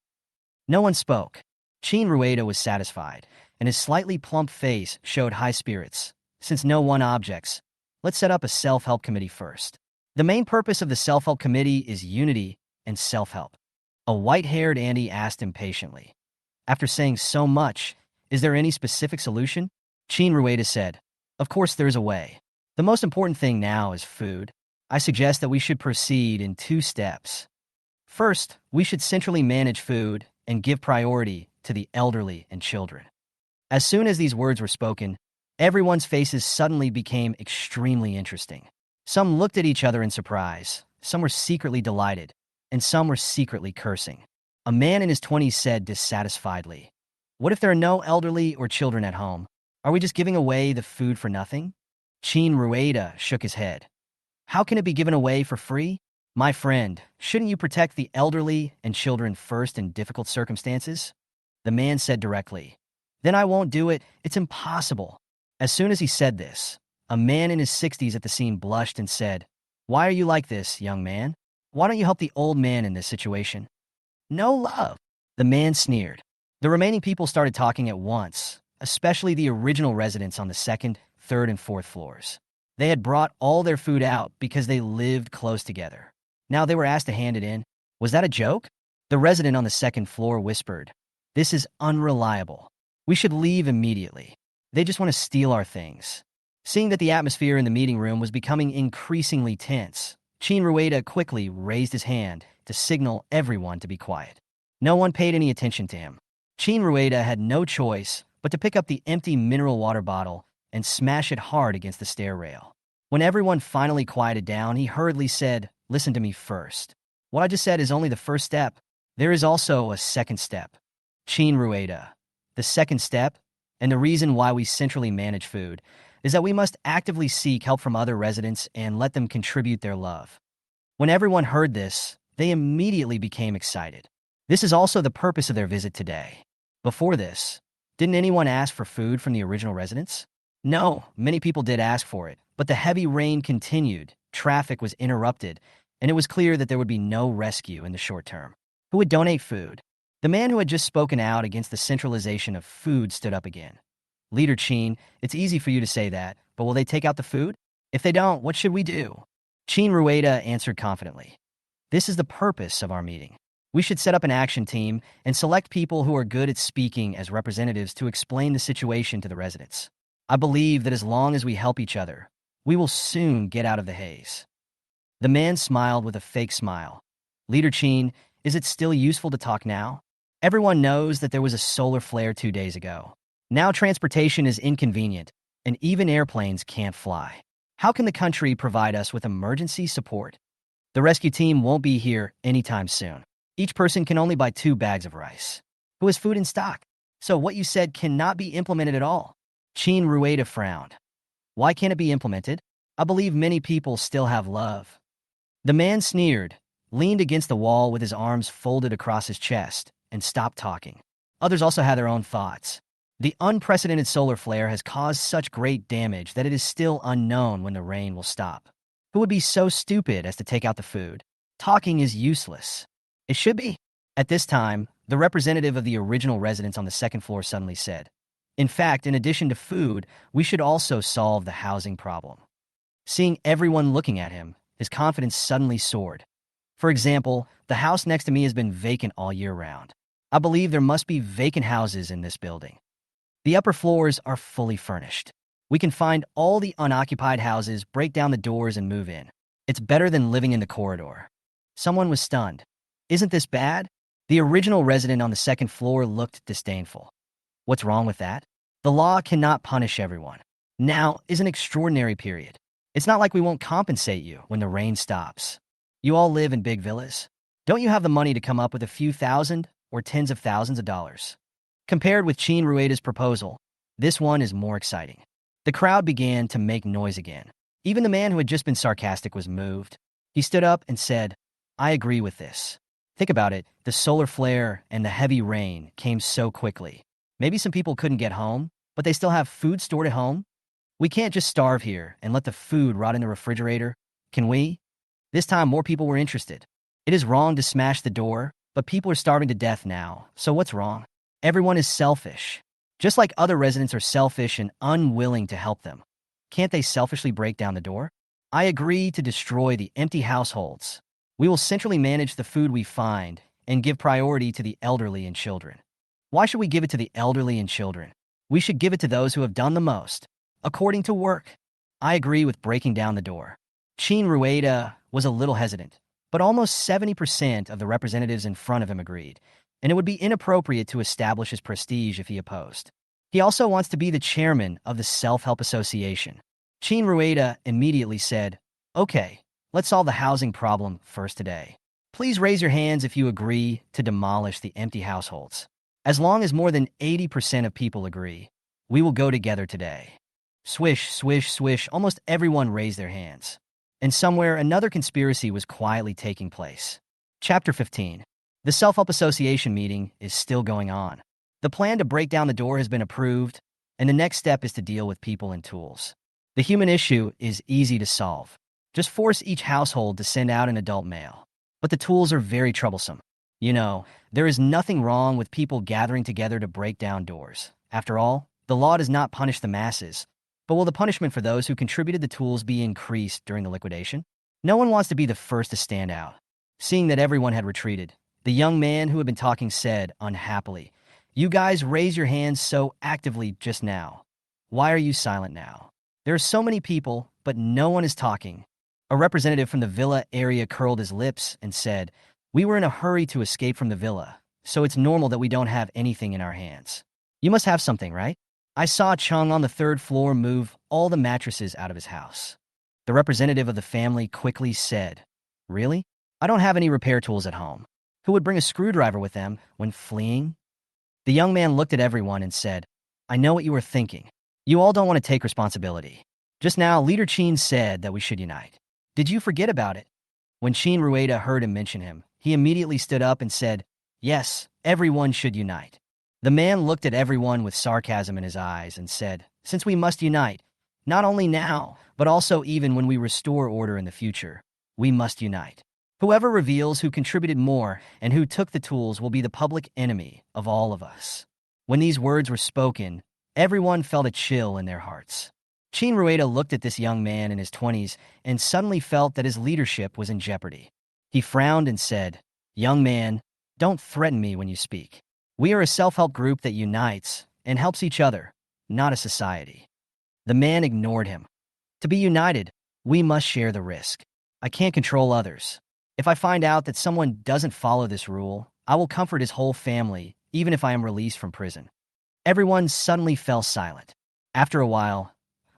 No one spoke. Chin Rueda was satisfied, and his slightly plump face showed high spirits. Since no one objects, let's set up a self-help committee first. The main purpose of the self-help committee is unity and self-help. A white-haired Andy asked impatiently. After saying so much, is there any specific solution? Chin Rueda said, of course there's a way. The most important thing now is food. I suggest that we should proceed in 2 steps. First, we should centrally manage food and give priority to the elderly and children. As soon as these words were spoken, everyone's faces suddenly became extremely interesting. Some looked at each other in surprise, some were secretly delighted, and some were secretly cursing. A man in his 20s said dissatisfiedly, what if there are no elderly or children at home? Are we just giving away the food for nothing? Chin Rueda shook his head. How can it be given away for free? My friend, shouldn't you protect the elderly and children first in difficult circumstances? The man said directly, then I won't do it, it's impossible. As soon as he said this, a man in his 60s at the scene blushed and said, why are you like this, young man? Why don't you help the old man in this situation? No love. The man sneered. The remaining people started talking at once, especially the original residents on the 2nd, 3rd, and 4th floors. They had brought all their food out because they lived close together. Now they were asked to hand it in. Was that a joke? The resident on the 2nd floor whispered, this is unreliable. We should leave immediately. They just want to steal our things. Seeing that the atmosphere in the meeting room was becoming increasingly tense, Chin Rueda quickly raised his hand to signal everyone to be quiet. No one paid any attention to him. Chin Rueda had no choice but to pick up the empty mineral water bottle and smash it hard against the stair rail. When everyone finally quieted down, he hurriedly said, listen to me first. What I just said is only the first step. There is also a second step. Chin Rueda. The second step, and the reason why we centrally manage food, is that we must actively seek help from other residents and let them contribute their love. When everyone heard this, they immediately became excited. This is also the purpose of their visit today. Before this, didn't anyone ask for food from the original residents? No, many people did ask for it, but the heavy rain continued, traffic was interrupted, and it was clear that there would be no rescue in the short term. Who would donate food? The man who had just spoken out against the centralization of food stood up again. Leader Chin, it's easy for you to say that, but will they take out the food? If they don't, what should we do? Chin Rueda answered confidently. This is the purpose of our meeting. We should set up an action team and select people who are good at speaking as representatives to explain the situation to the residents. I believe that as long as we help each other, we will soon get out of the haze. The man smiled with a fake smile. Leader Chin, is it still useful to talk now? Everyone knows that there was a solar flare 2 days ago. Now transportation is inconvenient, and even airplanes can't fly. How can the country provide us with emergency support? The rescue team won't be here anytime soon. Each person can only buy 2 bags of rice. Who has food in stock? So what you said cannot be implemented at all. Chin Rueda frowned. Why can't it be implemented? I believe many people still have love. The man sneered. leaned against the wall with his arms folded across his chest, and stopped talking. Others also had their own thoughts. The unprecedented solar flare has caused such great damage that it is still unknown when the rain will stop. Who would be so stupid as to take out the food? Talking is useless. It should be. At this time, the representative of the original residents on the second floor suddenly said, "In fact, in addition to food, we should also solve the housing problem." Seeing everyone looking at him, his confidence suddenly soared. "For example, the house next to me has been vacant all year round. I believe there must be vacant houses in this building. The upper floors are fully furnished. We can find all the unoccupied houses, break down the doors, and move in. It's better than living in the corridor." Someone was stunned. "Isn't this bad?" The original resident on the second floor looked disdainful. "What's wrong with that? The law cannot punish everyone. Now is an extraordinary period. It's not like we won't compensate you when the rain stops. You all live in big villas. Don't you have the money to come up with a few thousand or tens of thousands of dollars?" Compared with Chin Rueda's proposal, this one is more exciting. The crowd began to make noise again. Even the man who had just been sarcastic was moved. He stood up and said, "I agree with this. Think about it, the solar flare and the heavy rain came so quickly. Maybe some people couldn't get home, but they still have food stored at home? We can't just starve here and let the food rot in the refrigerator, can we?" This time more people were interested. "It is wrong to smash the door, but people are starving to death now, so what's wrong? Everyone is selfish. Just like other residents are selfish and unwilling to help them. Can't they selfishly break down the door? I agree to destroy the empty households. We will centrally manage the food we find and give priority to the elderly and children." Why should we give it to the elderly and children? We should give it to those who have done the most, according to work. I agree with breaking down the door. Chin Rueda was a little hesitant, but almost 70% of the representatives in front of him agreed, and it would be inappropriate to establish his prestige if he opposed. He also wants to be the chairman of the Self-Help Association. Chin Rueda immediately said, "Okay, let's solve the housing problem first today. Please raise your hands if you agree to demolish the empty households. As long as more than 80% of people agree, we will go together today." Swish, swish, swish, almost everyone raised their hands. And somewhere, another conspiracy was quietly taking place. Chapter 15. The Self-Help Association meeting is still going on. The plan to break down the door has been approved, and the next step is to deal with people and tools. The human issue is easy to solve. Just force each household to send out an adult male. But the tools are very troublesome. You know, there is nothing wrong with people gathering together to break down doors. After all, the law does not punish the masses. But will the punishment for those who contributed the tools be increased during the liquidation? No one wants to be the first to stand out. Seeing that everyone had retreated, the young man who had been talking said, unhappily, "You guys raised your hands so actively just now. Why are you silent now? There are so many people, but no one is talking." A representative from the villa area curled his lips and said, "We were in a hurry to escape from the villa, so it's normal that we don't have anything in our hands. You must have something, right? I saw Chung on the third floor move all the mattresses out of his house." The representative of the family quickly said, "Really? I don't have any repair tools at home. Who would bring a screwdriver with them when fleeing?" The young man looked at everyone and said, "I know what you are thinking. You all don't want to take responsibility. Just now, Leader Chin said that we should unite. Did you forget about it?" When Chin Rueda heard him mention him, he immediately stood up and said, "Yes, everyone should unite." The man looked at everyone with sarcasm in his eyes and said, "Since we must unite, not only now, but also even when we restore order in the future, we must unite. Whoever reveals who contributed more and who took the tools will be the public enemy of all of us." When these words were spoken, everyone felt a chill in their hearts. Chin Rueda looked at this young man in his 20s and suddenly felt that his leadership was in jeopardy. He frowned and said, "Young man, don't threaten me when you speak. We are a self-help group that unites and helps each other, not a society." The man ignored him. "To be united, we must share the risk. I can't control others. If I find out that someone doesn't follow this rule, I will comfort his whole family, even if I am released from prison." Everyone suddenly fell silent. After a while,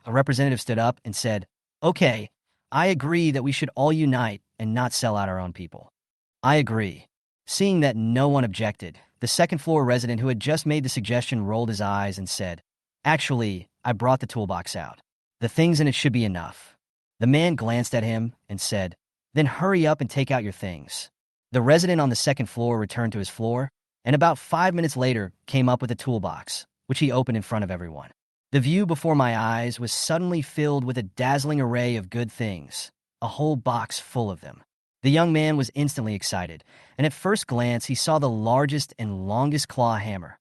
a representative stood up and said, "Okay, I agree that we should all unite and not sell out our own people." "I agree." Seeing that no one objected, the second-floor resident who had just made the suggestion rolled his eyes and said, "Actually, I brought the toolbox out. The things in it should be enough." The man glanced at him and said, Then hurry up and take out your things." The resident on the second floor returned to his floor, and about 5 minutes later came up with a toolbox, which he opened in front of everyone. The view before my eyes was suddenly filled with a dazzling array of good things, a whole box full of them. The young man was instantly excited, and at first glance he saw the largest and longest claw hammer.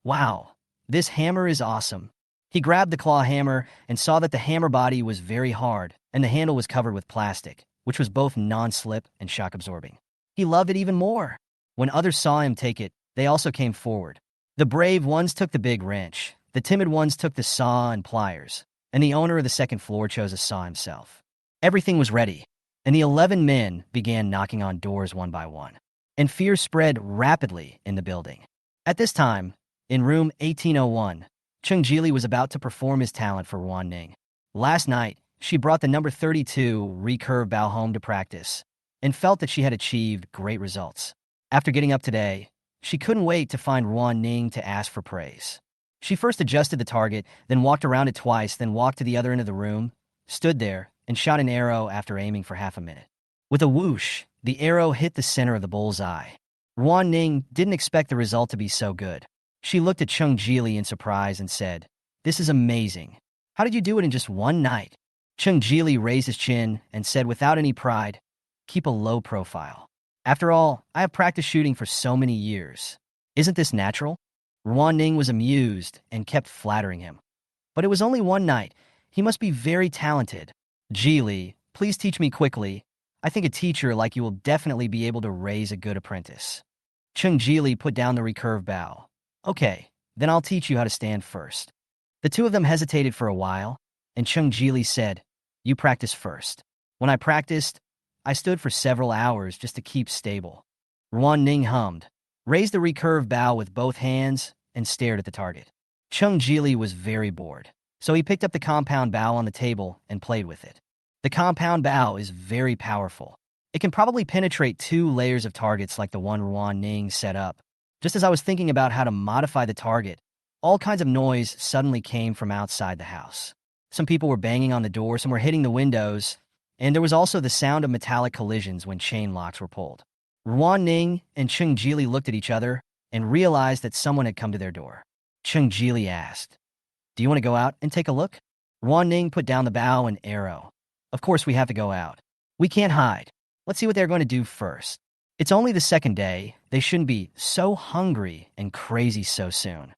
"Wow, this hammer is awesome." He grabbed the claw hammer and saw that the hammer body was very hard, and the handle was covered with plastic, which was both non-slip and shock-absorbing. He loved it even more. When others saw him take it, they also came forward. The brave ones took the big wrench, the timid ones took the saw and pliers, and the owner of the second floor chose a saw himself. Everything was ready, and the 11 men began knocking on doors one by one, and fear spread rapidly in the building. At this time, in room 1801, Chung Jili was about to perform his talent for Ruan Ning. Last night, she brought the number 32 recurve bow home to practice, and felt that she had achieved great results. After getting up today, she couldn't wait to find Ruan Ning to ask for praise. She first adjusted the target, then walked around it twice, then walked to the other end of the room, stood there, and shot an arrow after aiming for half a minute. With a whoosh, the arrow hit the center of the bull's eye. Ruan Ning didn't expect the result to be so good. She looked at Chung Jili in surprise and said, "This is amazing. How did you do it in just one night?" Chung Jili raised his chin and said without any pride, "Keep a low profile. After all, I have practiced shooting for so many years. Isn't this natural?" Ruan Ning was amused and kept flattering him. "But it was only one night. He must be very talented." "Jili, please teach me quickly. I think a teacher like you will definitely be able to raise a good apprentice." Chung Jili put down the recurve bow. "Okay, then I'll teach you how to stand first." The two of them hesitated for a while, and Chung Jili said, "You practice first." When I practiced, I stood for several hours just to keep stable. Ruan Ning hummed, raised the recurve bow with both hands, and stared at the target. Chung Jili was very bored, so he picked up the compound bow on the table and played with it. The compound bow is very powerful. It can probably penetrate 2 layers of targets like the one Ruan Ning set up. Just as I was thinking about how to modify the target, all kinds of noise suddenly came from outside the house. Some people were banging on the door, some were hitting the windows, and there was also the sound of metallic collisions when chain locks were pulled. Ruan Ning and Chung Jili looked at each other and realized that someone had come to their door. Chung Jili asked, "Do you want to go out and take a look?" Ruan Ning put down the bow and arrow. "Of course we have to go out. We can't hide. Let's see what they're going to do first. It's only the second day. They shouldn't be so hungry and crazy so soon."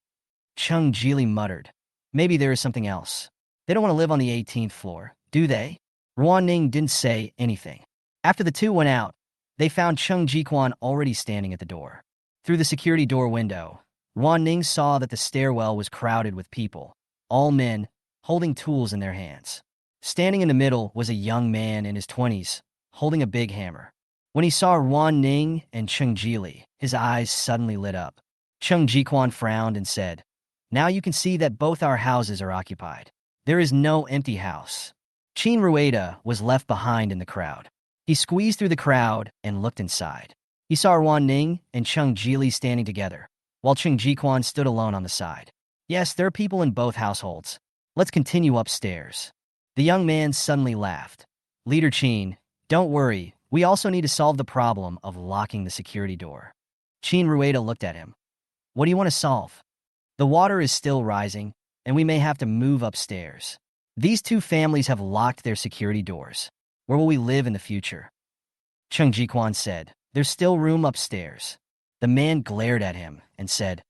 Chung Jili muttered, "Maybe there is something else. They don't want to live on the 18th floor, do they?" Ruan Ning didn't say anything. After the two went out, they found Chung Jiquan already standing at the door. Through the security door window, Ruan Ning saw that the stairwell was crowded with people, all men, holding tools in their hands. Standing in the middle was a young man in his 20s, holding a big hammer. When he saw Ruan Ning and Chung Jili, his eyes suddenly lit up. Chung Jiquan frowned and said, "Now you can see that both our houses are occupied. There is no empty house." Qin Rueda was left behind in the crowd. He squeezed through the crowd and looked inside. He saw Ruan Ning and Chung Jili standing together, while Chung Jiquan stood alone on the side. "Yes, there are people in both households. Let's continue upstairs." The young man suddenly laughed. "Leader Qin, don't worry. We also need to solve the problem of locking the security door." Qin Rueda looked at him. "What do you want to solve?" "The water is still rising, and we may have to move upstairs. These two families have locked their security doors. Where will we live in the future?" Chung Jiquan said, "There's still room upstairs." The man glared at him and said,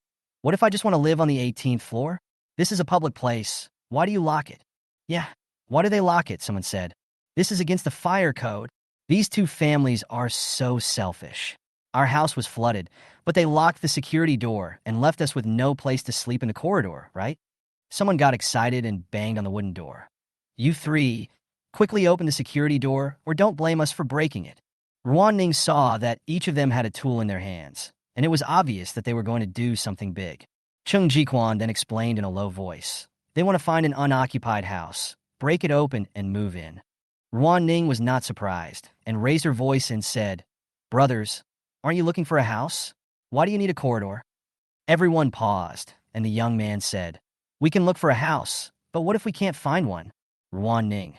"What if I just want to live on the 18th floor? This is a public place. Why do you lock it?" "Yeah, why do they lock it?" someone said. "This is against the fire code." These two families are so selfish. Our house was flooded, but they locked the security door and left us with no place to sleep in the corridor, right? Someone got excited and banged on the wooden door. "You three, quickly open the security door or don't blame us for breaking it." Ruan Ning saw that each of them had a tool in their hands, and it was obvious that they were going to do something big. Chung Jiquan then explained in a low voice, "They want to find an unoccupied house, break it open, and move in." Ruan Ning was not surprised and raised her voice and said, "Brothers, aren't you looking for a house? Why do you need a corridor?" Everyone paused, and the young man said, "We can look for a house, but what if we can't find one?" Ruan Ning,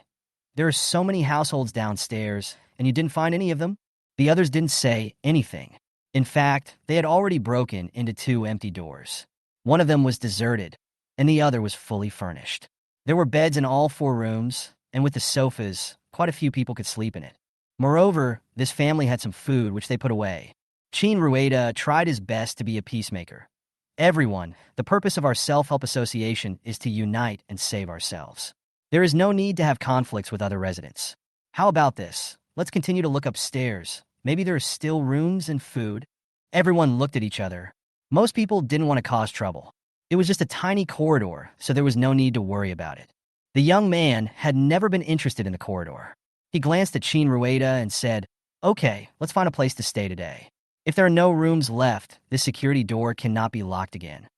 "There are so many households downstairs, and you didn't find any of them?" The others didn't say anything. In fact, they had already broken into two empty doors. One of them was deserted, and the other was fully furnished. There were beds in all four rooms, and with the sofas, quite a few people could sleep in it. Moreover, this family had some food which they put away. Chin Rueda tried his best to be a peacemaker. "Everyone, the purpose of our self-help association is to unite and save ourselves. There is no need to have conflicts with other residents. How about this? Let's continue to look upstairs. Maybe there are still rooms and food." Everyone looked at each other. Most people didn't want to cause trouble. It was just a tiny corridor, so there was no need to worry about it. The young man had never been interested in the corridor. He glanced at Chin Rueda and said, "Okay, let's find a place to stay today. If there are no rooms left, this security door cannot be locked again."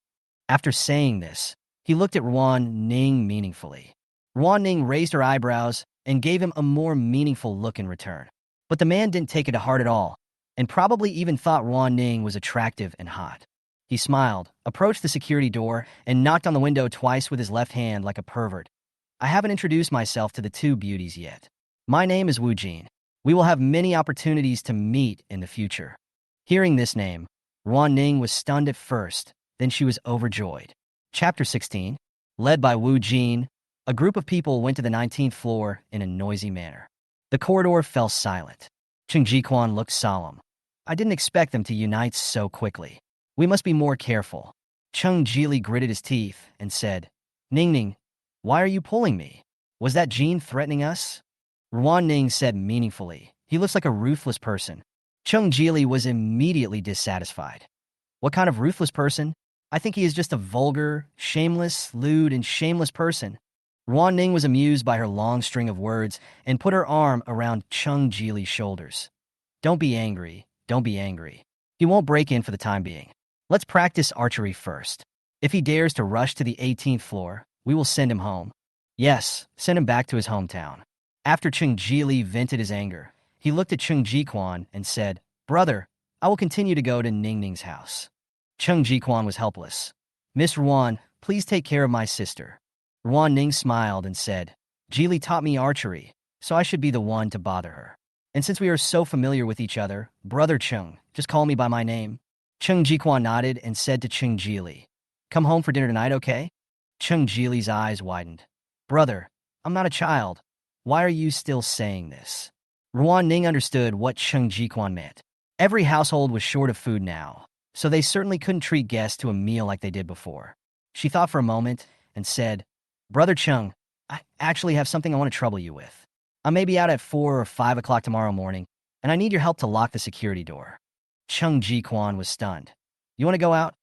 After saying this, he looked at Ruan Ning meaningfully. Ruan Ning raised her eyebrows and gave him a more meaningful look in return. But the man didn't take it to heart at all, and probably even thought Ruan Ning was attractive and hot. He smiled, approached the security door, and knocked on the window twice with his left hand like a pervert. "I haven't introduced myself to the two beauties yet. My name is Wu Jin. We will have many opportunities to meet in the future." Hearing this name, Ruan Ning was stunned at first, then she was overjoyed. Chapter 16. Led by Wu Jin, a group of people went to the 19th floor in a noisy manner. The corridor fell silent. Cheng Jiquan looked solemn. "I didn't expect them to unite so quickly. We must be more careful." Cheng Jili gritted his teeth and said, "Ning Ning, why are you pulling me? Was that Jin threatening us?" Ruan Ning said meaningfully, "He looks like a ruthless person." Cheng Jili was immediately dissatisfied. "What kind of ruthless person? I think he is just a vulgar, shameless, lewd, and shameless person." Ruan Ning was amused by her long string of words and put her arm around Cheng Jili's shoulders. Don't be angry. He won't break in for the time being. Let's practice archery first. If he dares to rush to the 18th floor, we will send him home. Yes, send him back to his hometown." After Cheng Jili vented his anger, he looked at Cheng Jiquan and said, "Brother, I will continue to go to Ning Ning's house." Cheng Jiquan was helpless. "Miss Ruan, please take care of my sister." Ruan Ning smiled and said, "Jili taught me archery, so I should be the one to bother her. And since we are so familiar with each other, Brother Cheng, just call me by my name." Cheng Jiquan nodded and said to Cheng Jili, "Come home for dinner tonight, okay?" Cheng Jili's eyes widened. "Brother, I'm not a child. Why are you still saying this?" Ruan Ning understood what Cheng Jiquan meant. Every household was short of food now, so they certainly couldn't treat guests to a meal like they did before. She thought for a moment and said, "Brother Cheng, I actually have something I want to trouble you with. I may be out at 4 or 5 o'clock tomorrow morning, and I need your help to lock the security door." Cheng Jiquan was stunned. "You want to go out?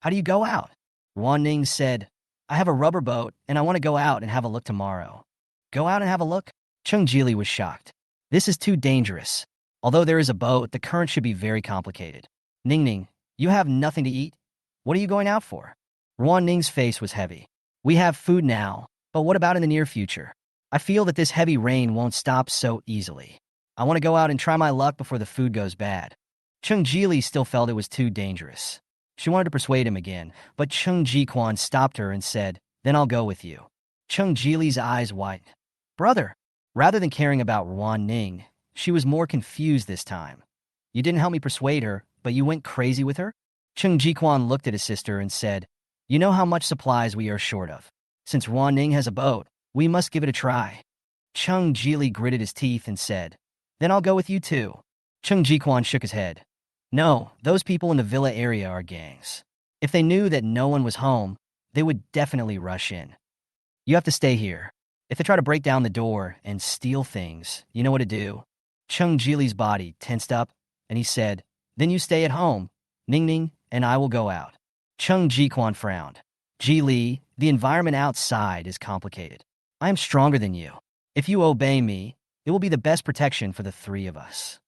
How do you go out?" Ruan Ning said, "I have a rubber boat, and I want to go out and have a look tomorrow." "Go out and have a look?" Cheng Jili was shocked. "This is too dangerous. Although there is a boat, the current should be very complicated. Ning Ning, you have nothing to eat? What are you going out for?" Ruan Ning's face was heavy. "We have food now, but what about in the near future? I feel that this heavy rain won't stop so easily. I want to go out and try my luck before the food goes bad." Cheng Jili still felt it was too dangerous. She wanted to persuade him again, but Cheng Jiquan stopped her and said, "Then I'll go with you." Cheng Jili's eyes widened. "Brother." Rather than caring about Ruan Ning, she was more confused this time. "You didn't help me persuade her, but you went crazy with her?" Cheng Jiquan looked at his sister and said, "You know how much supplies we are short of. Since Ruan Ning has a boat, we must give it a try." Cheng Jili gritted his teeth and said, "Then I'll go with you too." Cheng Jiquan shook his head. "No, those people in the villa area are gangs. If they knew that no one was home, they would definitely rush in. You have to stay here. If they try to break down the door and steal things, you know what to do." Cheng Jili's body tensed up, and he said, "Then you stay at home. Ning Ning and I will go out." Cheng Jiquan frowned. "Jili, the environment outside is complicated. I am stronger than you. If you obey me, it will be the best protection for the three of us."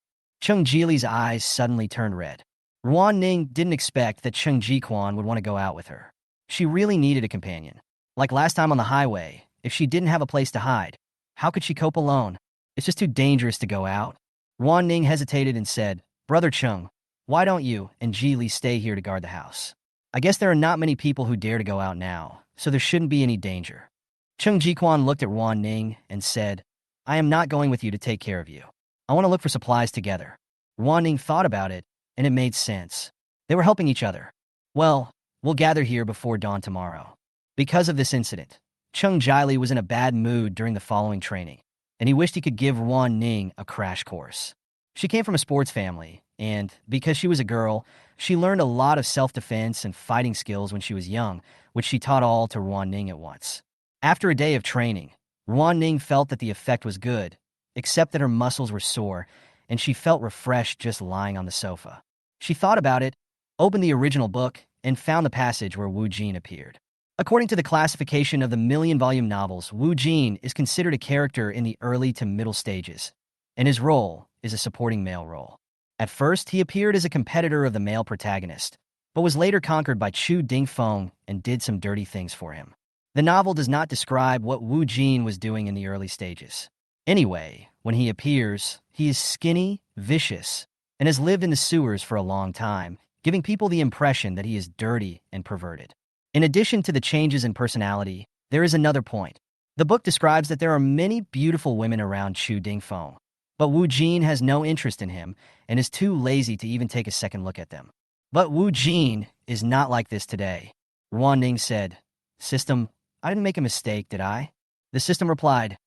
Cheng Jili's eyes suddenly turned red. Ruan Ning didn't expect that Cheng Jiquan would want to go out with her. She really needed a companion. Like last time on the highway, if she didn't have a place to hide, how could she cope alone? It's just too dangerous to go out. Ruan Ning hesitated and said, "Brother Cheng, why don't you and Jili stay here to guard the house? I guess there are not many people who dare to go out now, so there shouldn't be any danger." Cheng Jiquan looked at Ruan Ning and said, "I am not going with you to take care of you. I want to look for supplies together. Ruan Ning thought about it, and it made sense. They were helping each other. Well, we'll gather here before dawn tomorrow. Because of this incident, Chung Jili was in a bad mood during the following training, and he wished he could give Ruan Ning a crash course. She came from a sports family, and because she was a girl, she learned a lot of self-defense and fighting skills when she was young, which she taught all to Ruan Ning at once. After a day of training, Ruan Ning felt that the effect was good, except that her muscles were sore, and she felt refreshed just lying on the sofa. She thought about it, opened the original book, and found the passage where Wu Jin appeared. According to the classification of the million-volume novels, Wu Jin is considered a character in the early to middle stages, and his role is a supporting male role. At first, he appeared as a competitor of the male protagonist, but was later conquered by Chu Dingfeng and did some dirty things for him. The novel does not describe what Wu Jin was doing in the early stages. Anyway, when he appears, he is skinny, vicious, and has lived in the sewers for a long time, giving people the impression that he is dirty and perverted. In addition to the changes in personality, there is another point. The book describes that there are many beautiful women around Chu Dingfeng, but Wu Jin has no interest in him and is too lazy to even take a second look at them. But Wu Jin is not like this today. Ruan Ning said, "System, I didn't make a mistake, did I?" The system replied,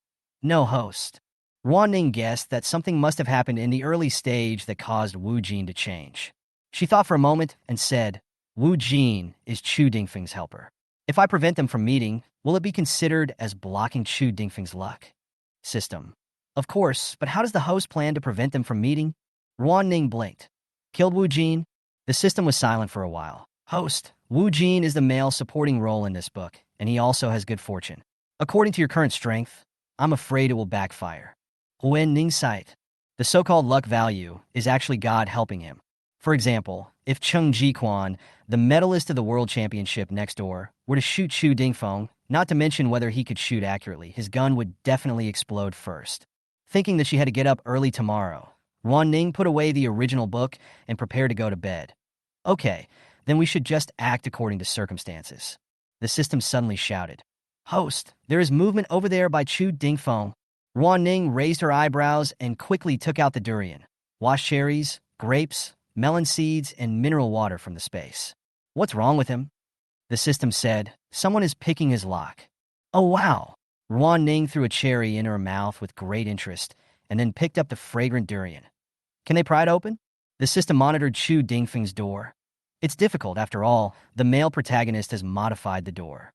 "No, host." Ruan Ning guessed that something must have happened in the early stage that caused Wu Jin to change. She thought for a moment and said, "Wu Jin is Chu Dingfeng's helper. If I prevent them from meeting, will it be considered as blocking Chu Dingfeng's luck?" System, "Of course, but how does the host plan to prevent them from meeting?" Ruan Ning blinked. "Killed Wu Jin?" The system was silent for a while. "Host, Wu Jin is the male supporting role in this book, and he also has good fortune. According to your current strength, I'm afraid it will backfire." Ruan Ning sighed. The so-called luck value is actually God helping him. For example, if Chung Jiquan, the medalist of the World Championship next door, were to shoot Chu Dingfeng, not to mention whether he could shoot accurately, his gun would definitely explode first. Thinking that she had to get up early tomorrow, Ruan Ning put away the original book and prepared to go to bed. "Okay, then we should just act according to circumstances." The system suddenly shouted, "Host, there is movement over there by Chu Dingfeng." Ruan Ning raised her eyebrows and quickly took out the durian, washed cherries, grapes, melon seeds, and mineral water from the space. "What's wrong with him?" The system said, "Someone is picking his lock." "Oh, wow." Ruan Ning threw a cherry in her mouth with great interest and then picked up the fragrant durian. "Can they pry it open?" The system monitored Chu Dingfeng's door. It's difficult, after all, the male protagonist has modified the door.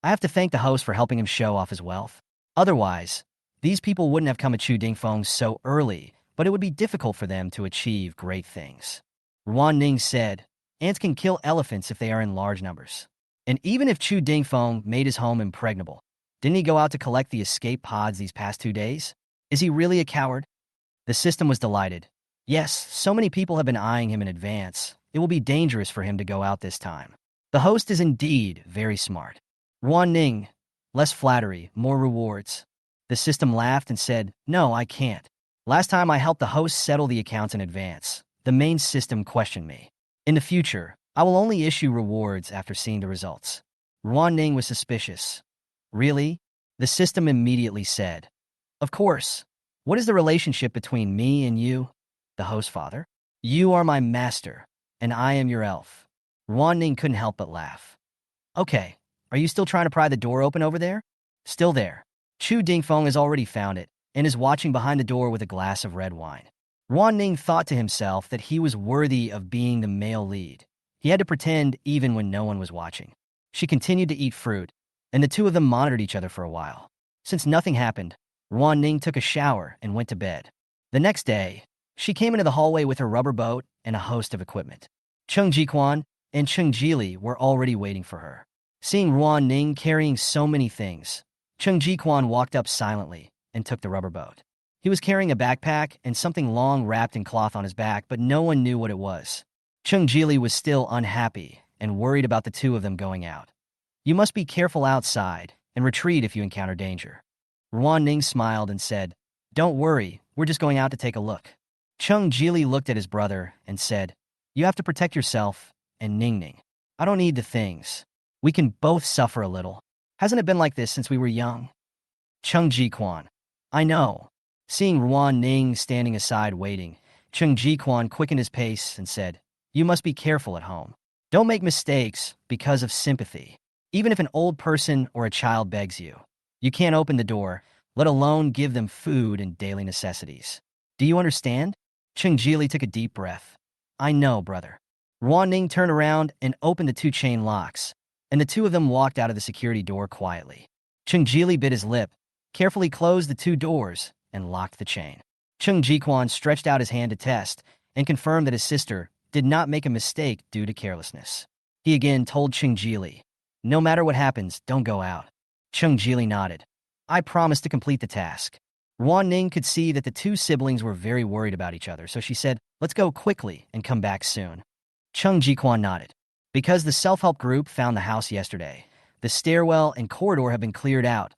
I have to thank the host for helping him show off his wealth. Otherwise, these people wouldn't have come at Chu Dingfeng so early, but it would be difficult for them to achieve great things. Ruan Ning said, "Ants can kill elephants if they are in large numbers. And even if Chu Dingfeng made his home impregnable, didn't he go out to collect the escape pods these past 2 days? Is he really a coward?" The system was delighted. "Yes, so many people have been eyeing him in advance. It will be dangerous for him to go out this time. The host is indeed very smart." Ruan Ning, "Less flattery, more rewards." The system laughed and said, "No, I can't. Last time I helped the host settle the accounts in advance, the main system questioned me. In the future, I will only issue rewards after seeing the results." Ruan Ning was suspicious. "Really?" The system immediately said, "Of course. What is the relationship between me and you?" The host father? "You are my master, and I am your elf." Ruan Ning couldn't help but laugh. "Okay, are you still trying to pry the door open over there?" "Still there." Chu Dingfeng has already found it and is watching behind the door with a glass of red wine. Ruan Ning thought to himself that he was worthy of being the male lead. He had to pretend even when no one was watching. She continued to eat fruit, and the two of them monitored each other for a while. Since nothing happened, Ruan Ning took a shower and went to bed. The next day, she came into the hallway with her rubber boat and a host of equipment. Chung Jiquan and Chung Jili were already waiting for her. Seeing Ruan Ning carrying so many things, Chung Jiquan walked up silently and took the rubber boat. He was carrying a backpack and something long wrapped in cloth on his back, but no one knew what it was. Chung Jili was still unhappy and worried about the two of them going out. "You must be careful outside and retreat if you encounter danger." Ruan Ning smiled and said, "Don't worry, we're just going out to take a look." Chung Jili looked at his brother and said, "You have to protect yourself and Ning Ning. I don't need the things. We can both suffer a little. Hasn't it been like this since we were young?" Chung Jiquan, "I know. Seeing Ruan Ning standing aside waiting, Chung Ji-kwan quickened his pace and said, "You must be careful at home. Don't make mistakes because of sympathy. Even if an old person or a child begs you, you can't open the door, let alone give them food and daily necessities. Do you understand?" Chung Jili took a deep breath. "I know, brother." Ruan Ning turned around and opened the two chain locks, and the two of them walked out of the security door quietly. Chung Jili bit his lip, carefully closed the two doors, and locked the chain. Chung Ji-kwan stretched out his hand to test and confirmed that his sister did not make a mistake due to carelessness. He again told Chung Jili, "No matter what happens, don't go out." Chung Jili nodded. "I promise to complete the task." Ruan Ning could see that the two siblings were very worried about each other, so she said, "Let's go quickly and come back soon." Chung Ji-kwan nodded. Because the self-help group found the house yesterday, the stairwell and corridor have been cleared out,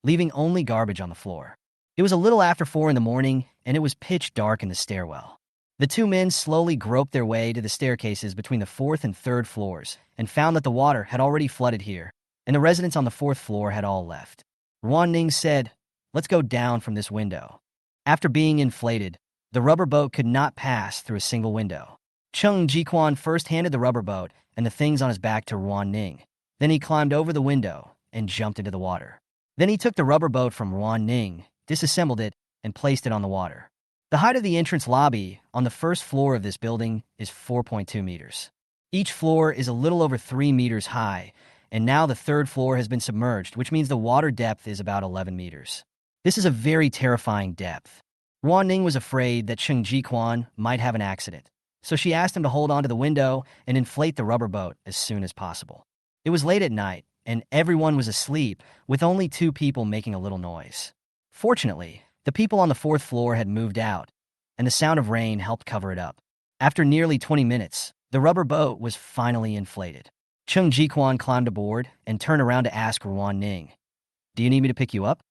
leaving only garbage on the floor. It was a little after 4 in the morning, and it was pitch dark in the stairwell. The two men slowly groped their way to the staircases between the 4th and 3rd floors and found that the water had already flooded here, and the residents on the 4th floor had all left. Ruan Ning said, "Let's go down from this window." After being inflated, the rubber boat could not pass through a single window. Chung Ji-kwan first handed the rubber boat and the things on his back to Ruan Ning. Then he climbed over the window and jumped into the water. Then he took the rubber boat from Ruan Ning, disassembled it, and placed it on the water. The height of the entrance lobby on the 1st floor of this building is 4.2 meters. Each floor is a little over 3 meters high, and now the 3rd floor has been submerged, which means the water depth is about 11 meters. This is a very terrifying depth. Ruan Ning was afraid that Chung Ji-kwan might have an accident, so she asked him to hold onto the window and inflate the rubber boat as soon as possible. It was late at night, and everyone was asleep, with only 2 people making a little noise. Fortunately, the people on the 4th floor had moved out, and the sound of rain helped cover it up. After nearly 20 minutes, the rubber boat was finally inflated. Chung Ji-kwan climbed aboard and turned around to ask Ruan Ning, "Do you need me to pick you up?"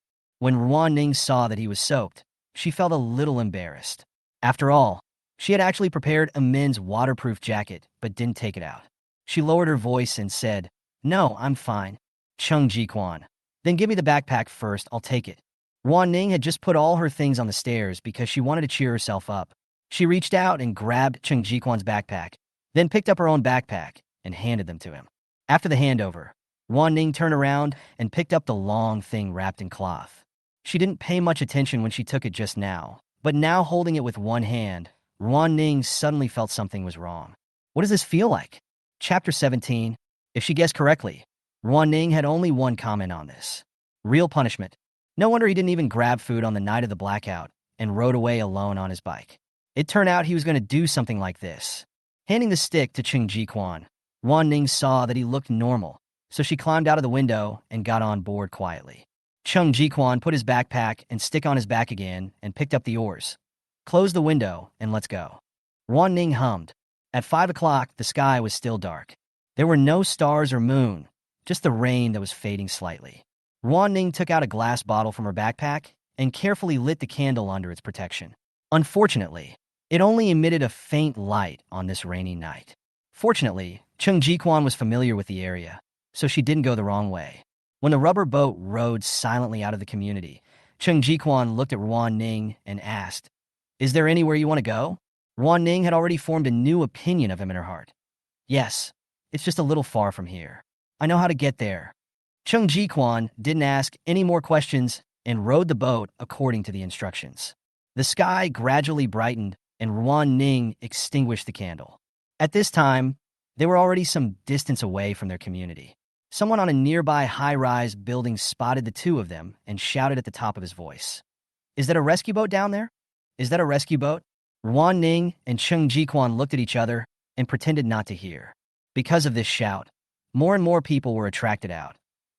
When Ruan Ning saw that he was soaked, she felt a little embarrassed. After all, she had actually prepared a men's waterproof jacket but didn't take it out. She lowered her voice and said, "No, I'm fine." Chung Ji-kwan, "Then give me the backpack first, I'll take it." Ruan Ning had just put all her things on the stairs because she wanted to cheer herself up. She reached out and grabbed Chung Ji-kwan's backpack, then picked up her own backpack and handed them to him. After the handover, Ruan Ning turned around and picked up the long thing wrapped in cloth. She didn't pay much attention when she took it just now, but now holding it with one hand, Ruan Ning suddenly felt something was wrong. What does this feel like? Chapter 17. If she guessed correctly, Ruan Ning had only one comment on this. Real punishment. No wonder he didn't even grab food on the night of the blackout and rode away alone on his bike. It turned out he was going to do something like this. Handing the stick to Chung Ji-kwan, Ruan Ning saw that he looked normal, so she climbed out of the window and got on board quietly. Chung Ji-kwan put his backpack and stick on his back again and picked up the oars. "Close the window and let's go." Ruan Ning hummed. At 5 o'clock, the sky was still dark. There were no stars or moon, just the rain that was fading slightly. Ruan Ning took out a glass bottle from her backpack and carefully lit the candle under its protection. Unfortunately, it only emitted a faint light on this rainy night. Fortunately, Chung Ji-kwan was familiar with the area, so she didn't go the wrong way. When the rubber boat rode silently out of the community, Chung Ji-kwan looked at Ruan Ning and asked, "Is there anywhere you want to go?" Ruan Ning had already formed a new opinion of him in her heart. "Yes, it's just a little far from here. I know how to get there." Chung Ji-kwan didn't ask any more questions and rowed the boat according to the instructions. The sky gradually brightened and Ruan Ning extinguished the candle. At this time, they were already some distance away from their community. Someone on a nearby high-rise building spotted the two of them and shouted at the top of his voice, "Is that a rescue boat down there? Is that a rescue boat?" Ruan Ning and Chung Ji-kwan looked at each other and pretended not to hear. Because of this shout, more and more people were attracted out,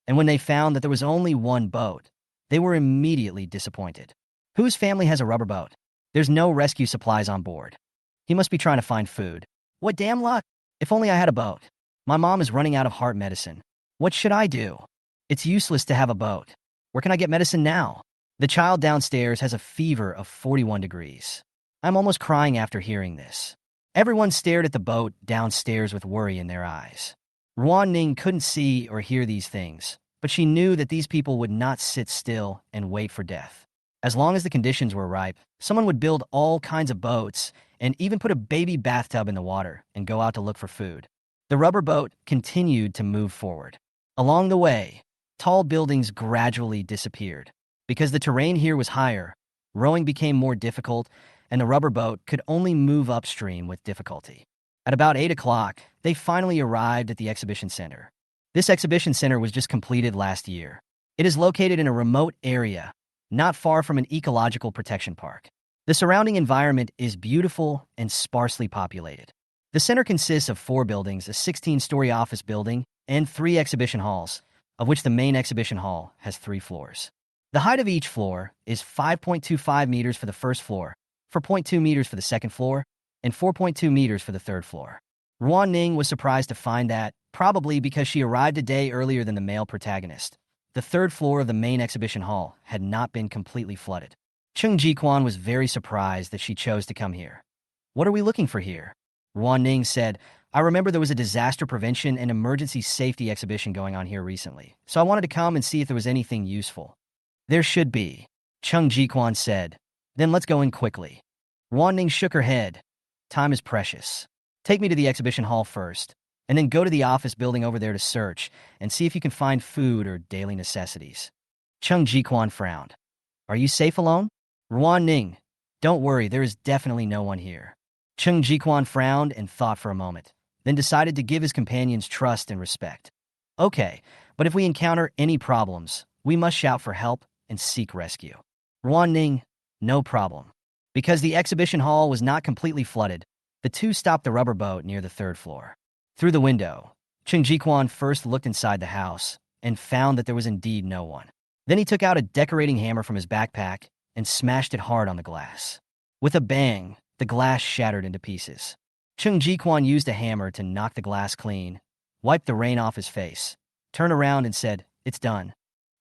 and when they found that there was only one boat, they were immediately disappointed. Whose family has a rubber boat? There's no rescue supplies on board. He must be trying to find food. What damn luck! If only I had a boat. My mom is running out of heart medicine. What should I do? It's useless to have a boat. Where can I get medicine now? The child downstairs has a fever of 41 degrees. I'm almost crying after hearing this. Everyone stared at the boat downstairs with worry in their eyes. Ruan Ning couldn't see or hear these things, but she knew that these people would not sit still and wait for death. As long as the conditions were ripe, someone would build all kinds of boats and even put a baby bathtub in the water and go out to look for food. The rubber boat continued to move forward. Along the way, tall buildings gradually disappeared. Because the terrain here was higher, rowing became more difficult, and the rubber boat could only move upstream with difficulty. At about 8 o'clock, they finally arrived at the exhibition center. This exhibition center was just completed last year. It is located in a remote area, not far from an ecological protection park. The surrounding environment is beautiful and sparsely populated. The center consists of 4 buildings, a 16-story office building, and 3 exhibition halls, of which the main exhibition hall has 3 floors. The height of each floor is 5.25 meters for the first floor, 4.2 meters for the second floor, and 4.2 meters for the third floor. Ruan Ning was surprised to find that, probably because she arrived a day earlier than the male protagonist, the third floor of the main exhibition hall had not been completely flooded. Chung Jiquan was very surprised that she chose to come here. "What are we looking for here?" Ruan Ning said, "I remember there was a disaster prevention and emergency safety exhibition going on here recently, so I wanted to come and see if there was anything useful." "There should be," Chung Jiquan said. "Then let's go in quickly." Ruan Ning shook her head. "Time is precious. Take me to the exhibition hall first, and then go to the office building over there to search and see if you can find food or daily necessities." Chung Jiquan frowned. "Are you safe alone?" Ruan Ning, "Don't worry, there is definitely no one here." Chung Jiquan frowned and thought for a moment, then decided to give his companions trust and respect. "Okay, but if we encounter any problems, we must shout for help and seek rescue." Ruan Ning, "No problem." Because the exhibition hall was not completely flooded, the two stopped the rubber boat near the third floor. Through the window, Chung Jiquan first looked inside the house and found that there was indeed no one. Then he took out a decorating hammer from his backpack and smashed it hard on the glass. With a bang, the glass shattered into pieces. Chung Jiquan used a hammer to knock the glass clean, wiped the rain off his face, turned around and said, "It's done."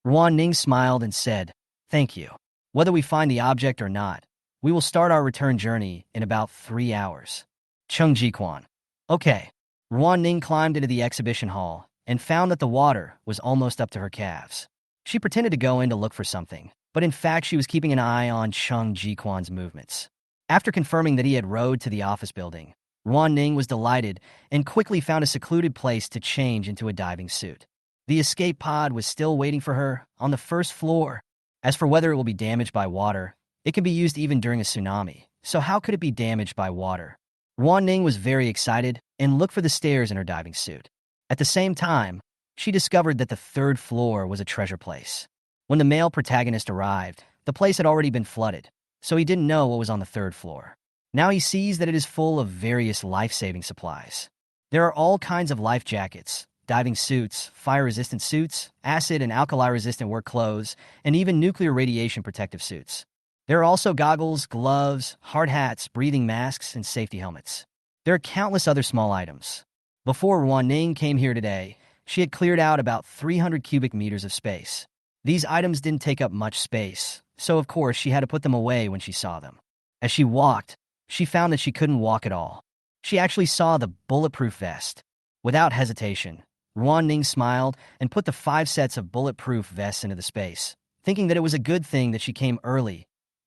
Ruan Ning smiled and said, "Thank you. Whether we find the object or not, we will start our return journey in about 3 hours." Chung Jiquan, "Okay." Ruan Ning climbed into the exhibition hall and found that the water was almost up to her calves. She pretended to go in to look for something, but in fact she was keeping an eye on Chung Jiquan's movements. After confirming that he had rowed to the office building, Ruan Ning was delighted and quickly found a secluded place to change into a diving suit. The escape pod was still waiting for her on the first floor. As for whether it will be damaged by water, it can be used even during a tsunami, so how could it be damaged by water? Ruan Ning was very excited and looked for the stairs in her diving suit. At the same time, she discovered that the third floor was a treasure place. When the male protagonist arrived, the place had already been flooded, so he didn't know what was on the third floor. Now he sees that it is full of various life-saving supplies. There are all kinds of life jackets, diving suits, fire-resistant suits, acid and alkali-resistant work clothes, and even nuclear radiation protective suits. There are also goggles, gloves, hard hats, breathing masks, and safety helmets. There are countless other small items. Before Ruan Ning came here today, she had cleared out about 300 cubic meters of space. These items didn't take up much space, so of course she had to put them away when she saw them. As she walked, she found that she couldn't walk at all. She actually saw the bulletproof vest. Without hesitation, Ruan Ning smiled and put the 5 sets of bulletproof vests into the space, thinking that it was a good thing that she came early.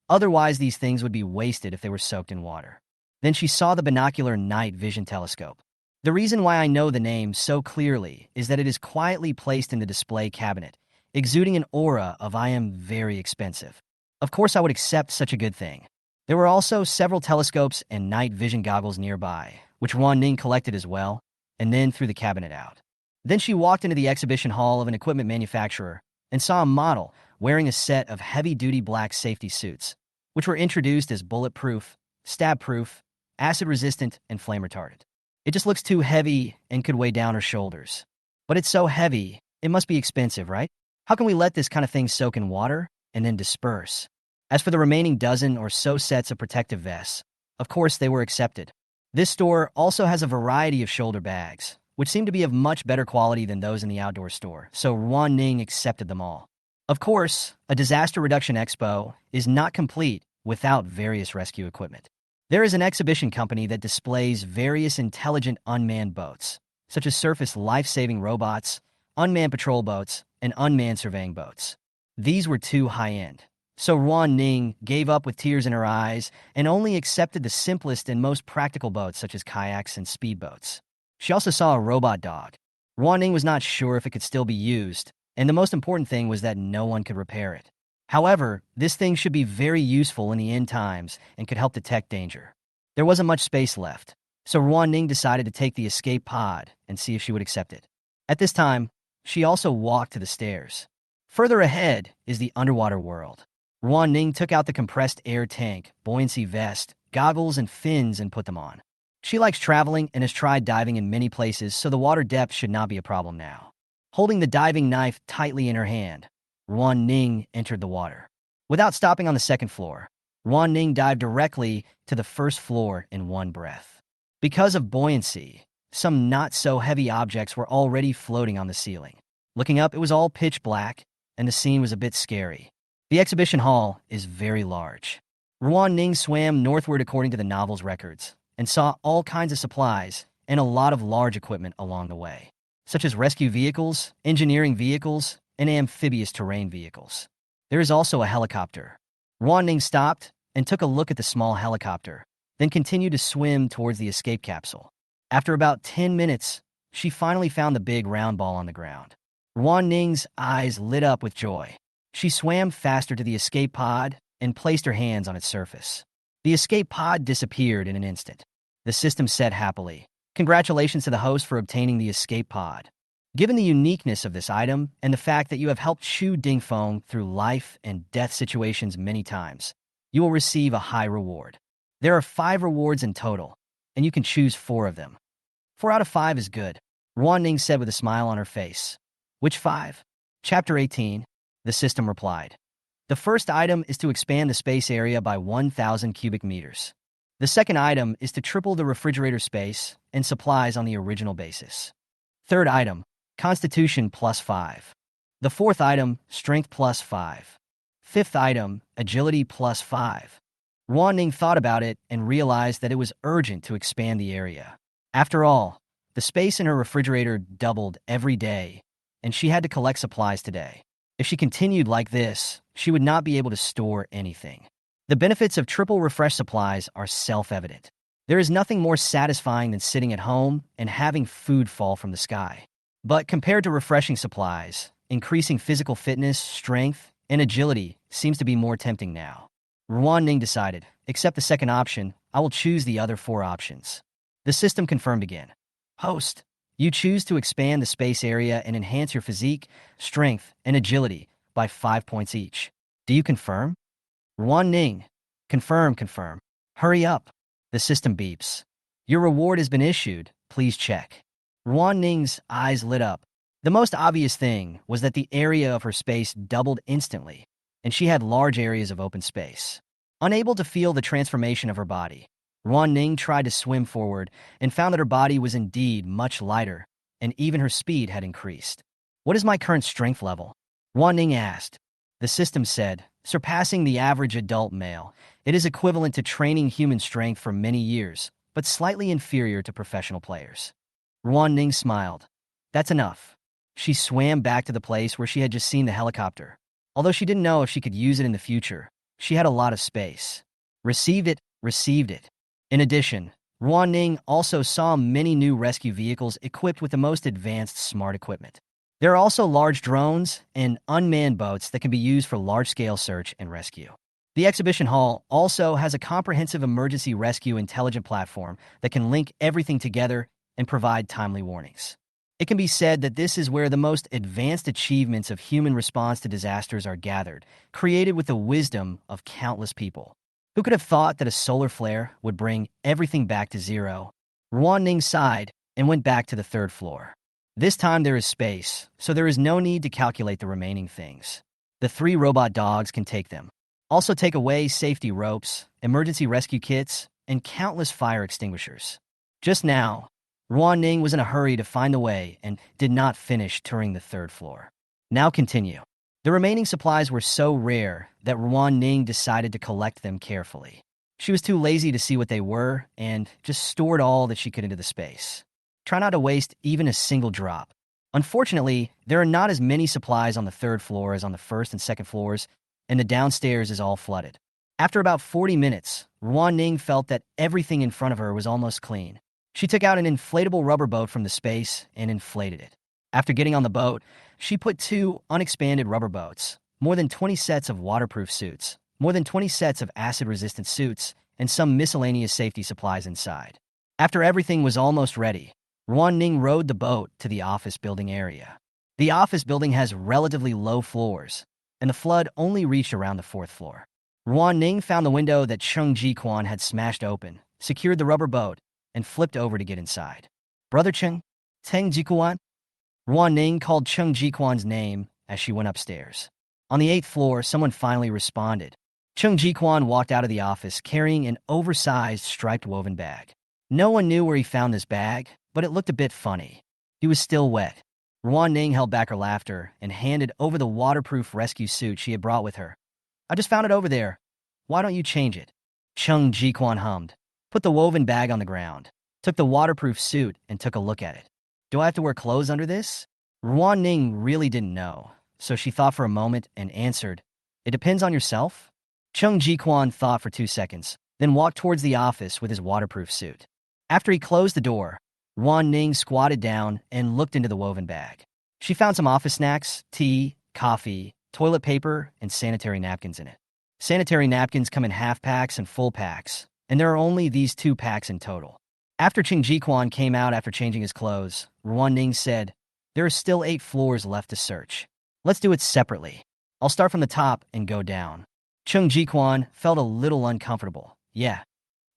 Otherwise, these things would be wasted if they were soaked in water. Then she saw the binocular night vision telescope. The reason why I know the name so clearly is that it is quietly placed in the display cabinet, exuding an aura of "I am very expensive." Of course, I would accept such a good thing. There were also several telescopes and night vision goggles nearby, which Ruan Ning collected as well, and then threw the cabinet out. Then she walked into the exhibition hall of an equipment manufacturer and saw a model wearing a set of heavy-duty black safety suits, which were introduced as bulletproof, stab-proof, acid-resistant, and flame-retardant. It just looks too heavy and could weigh down her shoulders. But it's so heavy, it must be expensive, right? How can we let this kind of thing soak in water and then disperse? As for the remaining dozen or so sets of protective vests, of course they were accepted. This store also has a variety of shoulder bags, which seem to be of much better quality than those in the outdoor store, so Ruan Ning accepted them all. Of course, a disaster reduction expo is not complete without various rescue equipment. There is an exhibition company that displays various intelligent unmanned boats, such as surface life-saving robots, unmanned patrol boats, and unmanned surveying boats. These were too high-end, So Ruan Ning gave up with tears in her eyes and only accepted the simplest and most practical boats such as kayaks and speedboats. She also saw a robot dog. Ruan Ning was not sure if it could still be used, and the most important thing was that no one could repair it. However, this thing should be very useful in the end times and could help detect danger. There wasn't much space left, so Ruan Ning decided to take the escape pod and see if she would accept it. At this time, she also walked to the stairs. Further ahead is the underwater world. Ruan Ning took out the compressed air tank, buoyancy vest, goggles, and fins and put them on. She likes traveling and has tried diving in many places, so the water depth should not be a problem now. Holding the diving knife tightly in her hand, Ruan Ning entered the water. Without stopping on the second floor, Ruan Ning dived directly to the first floor in one breath. Because of buoyancy, some not-so-heavy objects were already floating on the ceiling. Looking up, it was all pitch black, and the scene was a bit scary. The exhibition hall is very large. Ruan Ning swam northward according to the novel's records, and saw all kinds of supplies and a lot of large equipment along the way, such as rescue vehicles, engineering vehicles, and amphibious terrain vehicles. There is also a helicopter. Ruan Ning stopped and took a look at the small helicopter, then continued to swim towards the escape capsule. After about 10 minutes, she finally found the big round ball on the ground. Ruan Ning's eyes lit up with joy. She swam faster to the escape pod and placed her hands on its surface. The escape pod disappeared in an instant. The system said happily, "Congratulations to the host for obtaining the escape pod. Given the uniqueness of this item and the fact that you have helped Shu Dingfeng through life and death situations many times, you will receive a high reward. There are 5 rewards in total, and you can choose 4 of them. 4 out of 5 is good," Ruan Ning said with a smile on her face. "Which 5? Chapter 18, the system replied. "The first item is to expand the space area by 1,000 cubic meters. The second item is to triple the refrigerator space and supplies on the original basis. Third item, Constitution plus 5. The fourth item, Strength plus 5. Fifth item, Agility plus 5. Ruan Ning thought about it and realized that it was urgent to expand the area. After all, the space in her refrigerator doubled every day, and she had to collect supplies today. If she continued like this, she would not be able to store anything. The benefits of triple refresh supplies are self-evident. There is nothing more satisfying than sitting at home and having food fall from the sky. But compared to refreshing supplies, increasing physical fitness, strength, and agility seems to be more tempting now. Ruan Ning decided, "Accept the second option, I will choose the other 4 options." The system confirmed again. "Host, you choose to expand the space area and enhance your physique, strength, and agility by 5 points each. Do you confirm?" Ruan Ning, confirm. "Hurry up." The system beeps. "Your reward has been issued. Please check." Ruan Ning's eyes lit up. The most obvious thing was that the area of her space doubled instantly, and she had large areas of open space. Unable to feel the transformation of her body, Ruan Ning tried to swim forward and found that her body was indeed much lighter, and even her speed had increased. "What is my current strength level?" Ruan Ning asked. The system said, "Surpassing the average adult male. It is equivalent to training human strength for many years, but slightly inferior to professional players." Ruan Ning smiled. "That's enough." She swam back to the place where she had just seen the helicopter. Although she didn't know if she could use it in the future, she had a lot of space. Received it. In addition, Ruan Ning also saw many new rescue vehicles equipped with the most advanced smart equipment. There are also large drones and unmanned boats that can be used for large-scale search and rescue. The exhibition hall also has a comprehensive emergency rescue intelligent platform that can link everything together and provide timely warnings. It can be said that this is where the most advanced achievements of human response to disasters are gathered, created with the wisdom of countless people. Who could have thought that a solar flare would bring everything back to zero? Ruan Ning sighed and went back to the 3rd floor. This time there is space, so there is no need to calculate the remaining things. The 3 robot dogs can take them. Also take away safety ropes, emergency rescue kits, and countless fire extinguishers. Just now, Ruan Ning was in a hurry to find a way and did not finish touring the 3rd floor. Now continue. The remaining supplies were so rare that Ruan Ning decided to collect them carefully. She was too lazy to see what they were and just stored all that she could into the space. Try not to waste even a single drop. Unfortunately, there are not as many supplies on the 3rd floor as on the 1st and 2nd floors, and the downstairs is all flooded. After about 40 minutes, Ruan Ning felt that everything in front of her was almost clean. She took out an inflatable rubber boat from the space and inflated it. After getting on the boat, she put 2 unexpanded rubber boats, more than 20 sets of waterproof suits, more than 20 sets of acid-resistant suits, and some miscellaneous safety supplies inside. After everything was almost ready, Ruan Ning rowed the boat to the office building area. The office building has relatively low floors, and the flood only reached around the 4th floor. Ruan Ning found the window that Cheng Ji-Quan had smashed open, secured the rubber boat, and flipped over to get inside. "Brother Cheng? Teng Ji-Quan?" Ruan Ning called Cheng Ji-Quan's name as she went upstairs. On the 8th floor, someone finally responded. Cheng Ji-Quan walked out of the office carrying an oversized striped woven bag. No one knew where he found this bag, but it looked a bit funny. He was still wet. Ruan Ning held back her laughter and handed over the waterproof rescue suit she had brought with her. "I just found it over there. Why don't you change it?" Cheng Ji-Quan hummed, put the woven bag on the ground, took the waterproof suit, and took a look at it. "Do I have to wear clothes under this?" Ruan Ning really didn't know, so she thought for a moment and answered, "It depends on yourself." Cheng Ji-Quan thought for 2 seconds, then walked towards the office with his waterproof suit. After he closed the door, Ruan Ning squatted down and looked into the woven bag. She found some office snacks, tea, coffee, toilet paper, and sanitary napkins in it. Sanitary napkins come in half packs and full packs, and there are only these 2 packs in total. After Cheng Ji-Quan came out after changing his clothes, Ruan Ning said, "There are still 8 floors left to search. Let's do it separately. I'll start from the top and go down." Cheng Ji-Quan felt a little uncomfortable. "Yeah."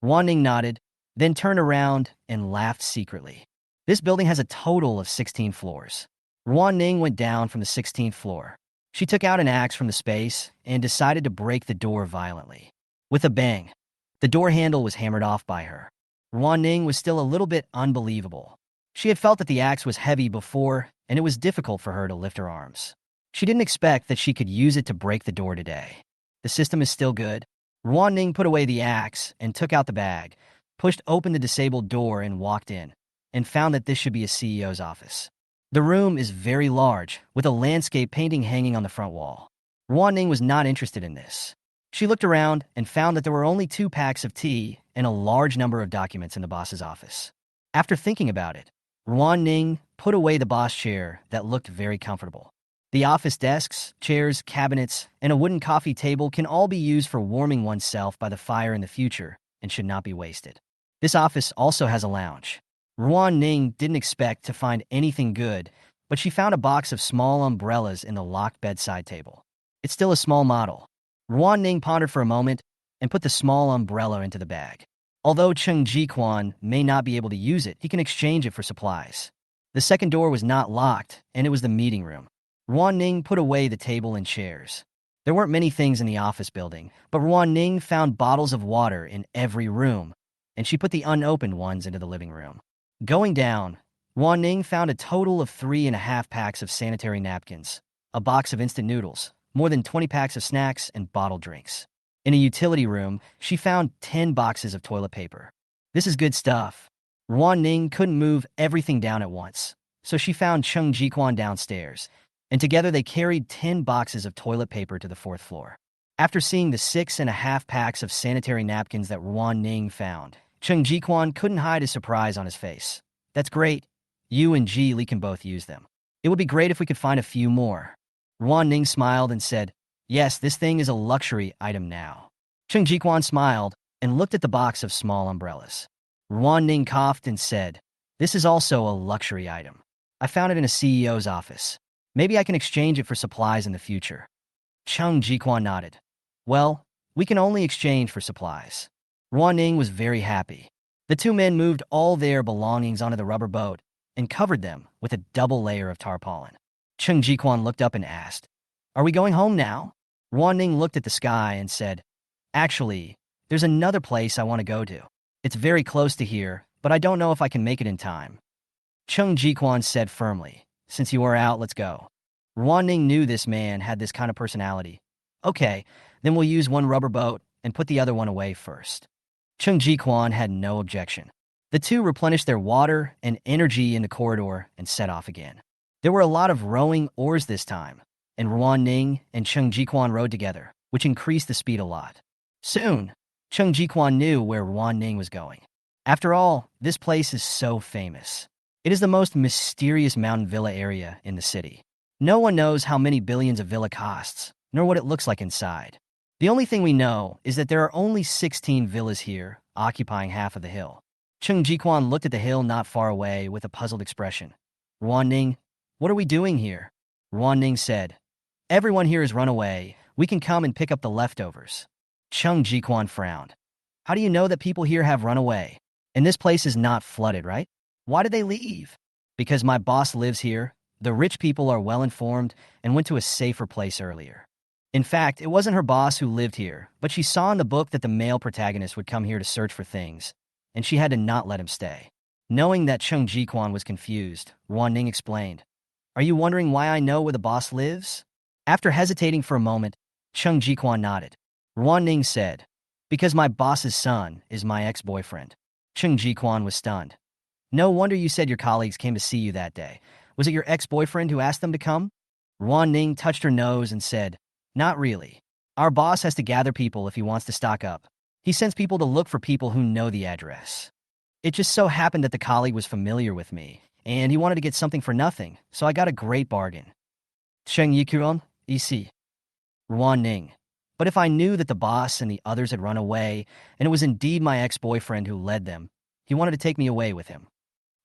Ruan Ning nodded, then turned around and laughed secretly. This building has a total of 16 floors. Ruan Ning went down from the 16th floor. She took out an axe from the space and decided to break the door violently. With a bang, the door handle was hammered off by her. Ruan Ning was still a little bit unbelievable. She had felt that the axe was heavy before, and it was difficult for her to lift her arms. She didn't expect that she could use it to break the door today. The system is still good. Ruan Ning put away the axe and took out the bag, pushed open the disabled door and walked in, and found that this should be a CEO's office. The room is very large, with a landscape painting hanging on the front wall. Ruan Ning was not interested in this. She looked around and found that there were only 2 packs of tea and a large number of documents in the boss's office. After thinking about it, Ruan Ning put away the boss chair that looked very comfortable. The office desks, chairs, cabinets, and a wooden coffee table can all be used for warming oneself by the fire in the future and should not be wasted. This office also has a lounge. Ruan Ning didn't expect to find anything good, but she found a box of small umbrellas in the locked bedside table. It's still a small model. Ruan Ning pondered for a moment and put the small umbrella into the bag. Although Cheng Ji-Quan may not be able to use it, he can exchange it for supplies. The second door was not locked, and it was the meeting room. Ruan Ning put away the table and chairs. There weren't many things in the office building, but Ruan Ning found bottles of water in every room, and she put the unopened ones into the living room. Going down, Ruan Ning found a total of 3.5 packs of sanitary napkins, a box of instant noodles, more than 20 packs of snacks, and bottled drinks. In a utility room, she found 10 boxes of toilet paper. This is good stuff. Ruan Ning couldn't move everything down at once, so she found Cheng Ji-Quan downstairs, and together they carried 10 boxes of toilet paper to the 4th floor. After seeing the 6.5 packs of sanitary napkins that Ruan Ning found, Cheng Ji-Quan couldn't hide his surprise on his face. "That's great. You and Ji Li can both use them. It would be great if we could find a few more." Ruan Ning smiled and said, "Yes, this thing is a luxury item now." Cheng Ji-Quan smiled and looked at the box of small umbrellas. Ruan Ning coughed and said, "This is also a luxury item. I found it in a CEO's office. Maybe I can exchange it for supplies in the future." Cheng Ji-Quan nodded. "Well, we can only exchange for supplies." Ruan Ning was very happy. The 2 men moved all their belongings onto the rubber boat and covered them with a double layer of tarpaulin. Cheng Ji-Quan looked up and asked, "Are we going home now?" Ruan Ning looked at the sky and said, "Actually, there's another place I want to go to. It's very close to here, but I don't know if I can make it in time." Cheng Ji-Quan said firmly, "Since you are out, let's go." Ruan Ning knew this man had this kind of personality. "Okay, then we'll use one rubber boat and put the other one away first." Cheng Ji-Quan had no objection. The 2 replenished their water and energy in the corridor and set off again. There were a lot of rowing oars this time, and Ruan Ning and Cheng Ji-Quan rowed together. which increased the speed a lot. Soon, Chung Jiquan knew where Ruan Ning was going. After all, this place is so famous. It is the most mysterious mountain villa area in the city. No one knows how many billions a villa costs, nor what it looks like inside. The only thing we know is that there are only 16 villas here, occupying half of the hill. Chung Jiquan looked at the hill not far away with a puzzled expression. Ruan Ning, what are we doing here? Ruan Ning said, everyone here has run away. We can come and pick up the leftovers. Chung Jiquan frowned. How do you know that people here have run away? And this place is not flooded, right? Why did they leave? Because my boss lives here. The rich people are well informed and went to a safer place earlier. In fact, it wasn't her boss who lived here, but she saw in the book that the male protagonist would come here to search for things, and she had to not let him stay. Knowing that Chung Jiquan was confused, Ruan Ning explained, are you wondering why I know where the boss lives? After hesitating for a moment, Chung Jiquan nodded. Ruan Ning said, because my boss's son is my ex-boyfriend. Chung Jiquan was stunned. No wonder you said your colleagues came to see you that day. Was it your ex-boyfriend who asked them to come? Ruan Ning touched her nose and said, not really. Our boss has to gather people if he wants to stock up. He sends people to look for people who know the address. It just so happened that the colleague was familiar with me, and he wanted to get something for nothing, so I got a great bargain. Cheng Yikuron, EC. Ruan Ning. But if I knew that the boss and the others had run away, and it was indeed my ex-boyfriend who led them, he wanted to take me away with him.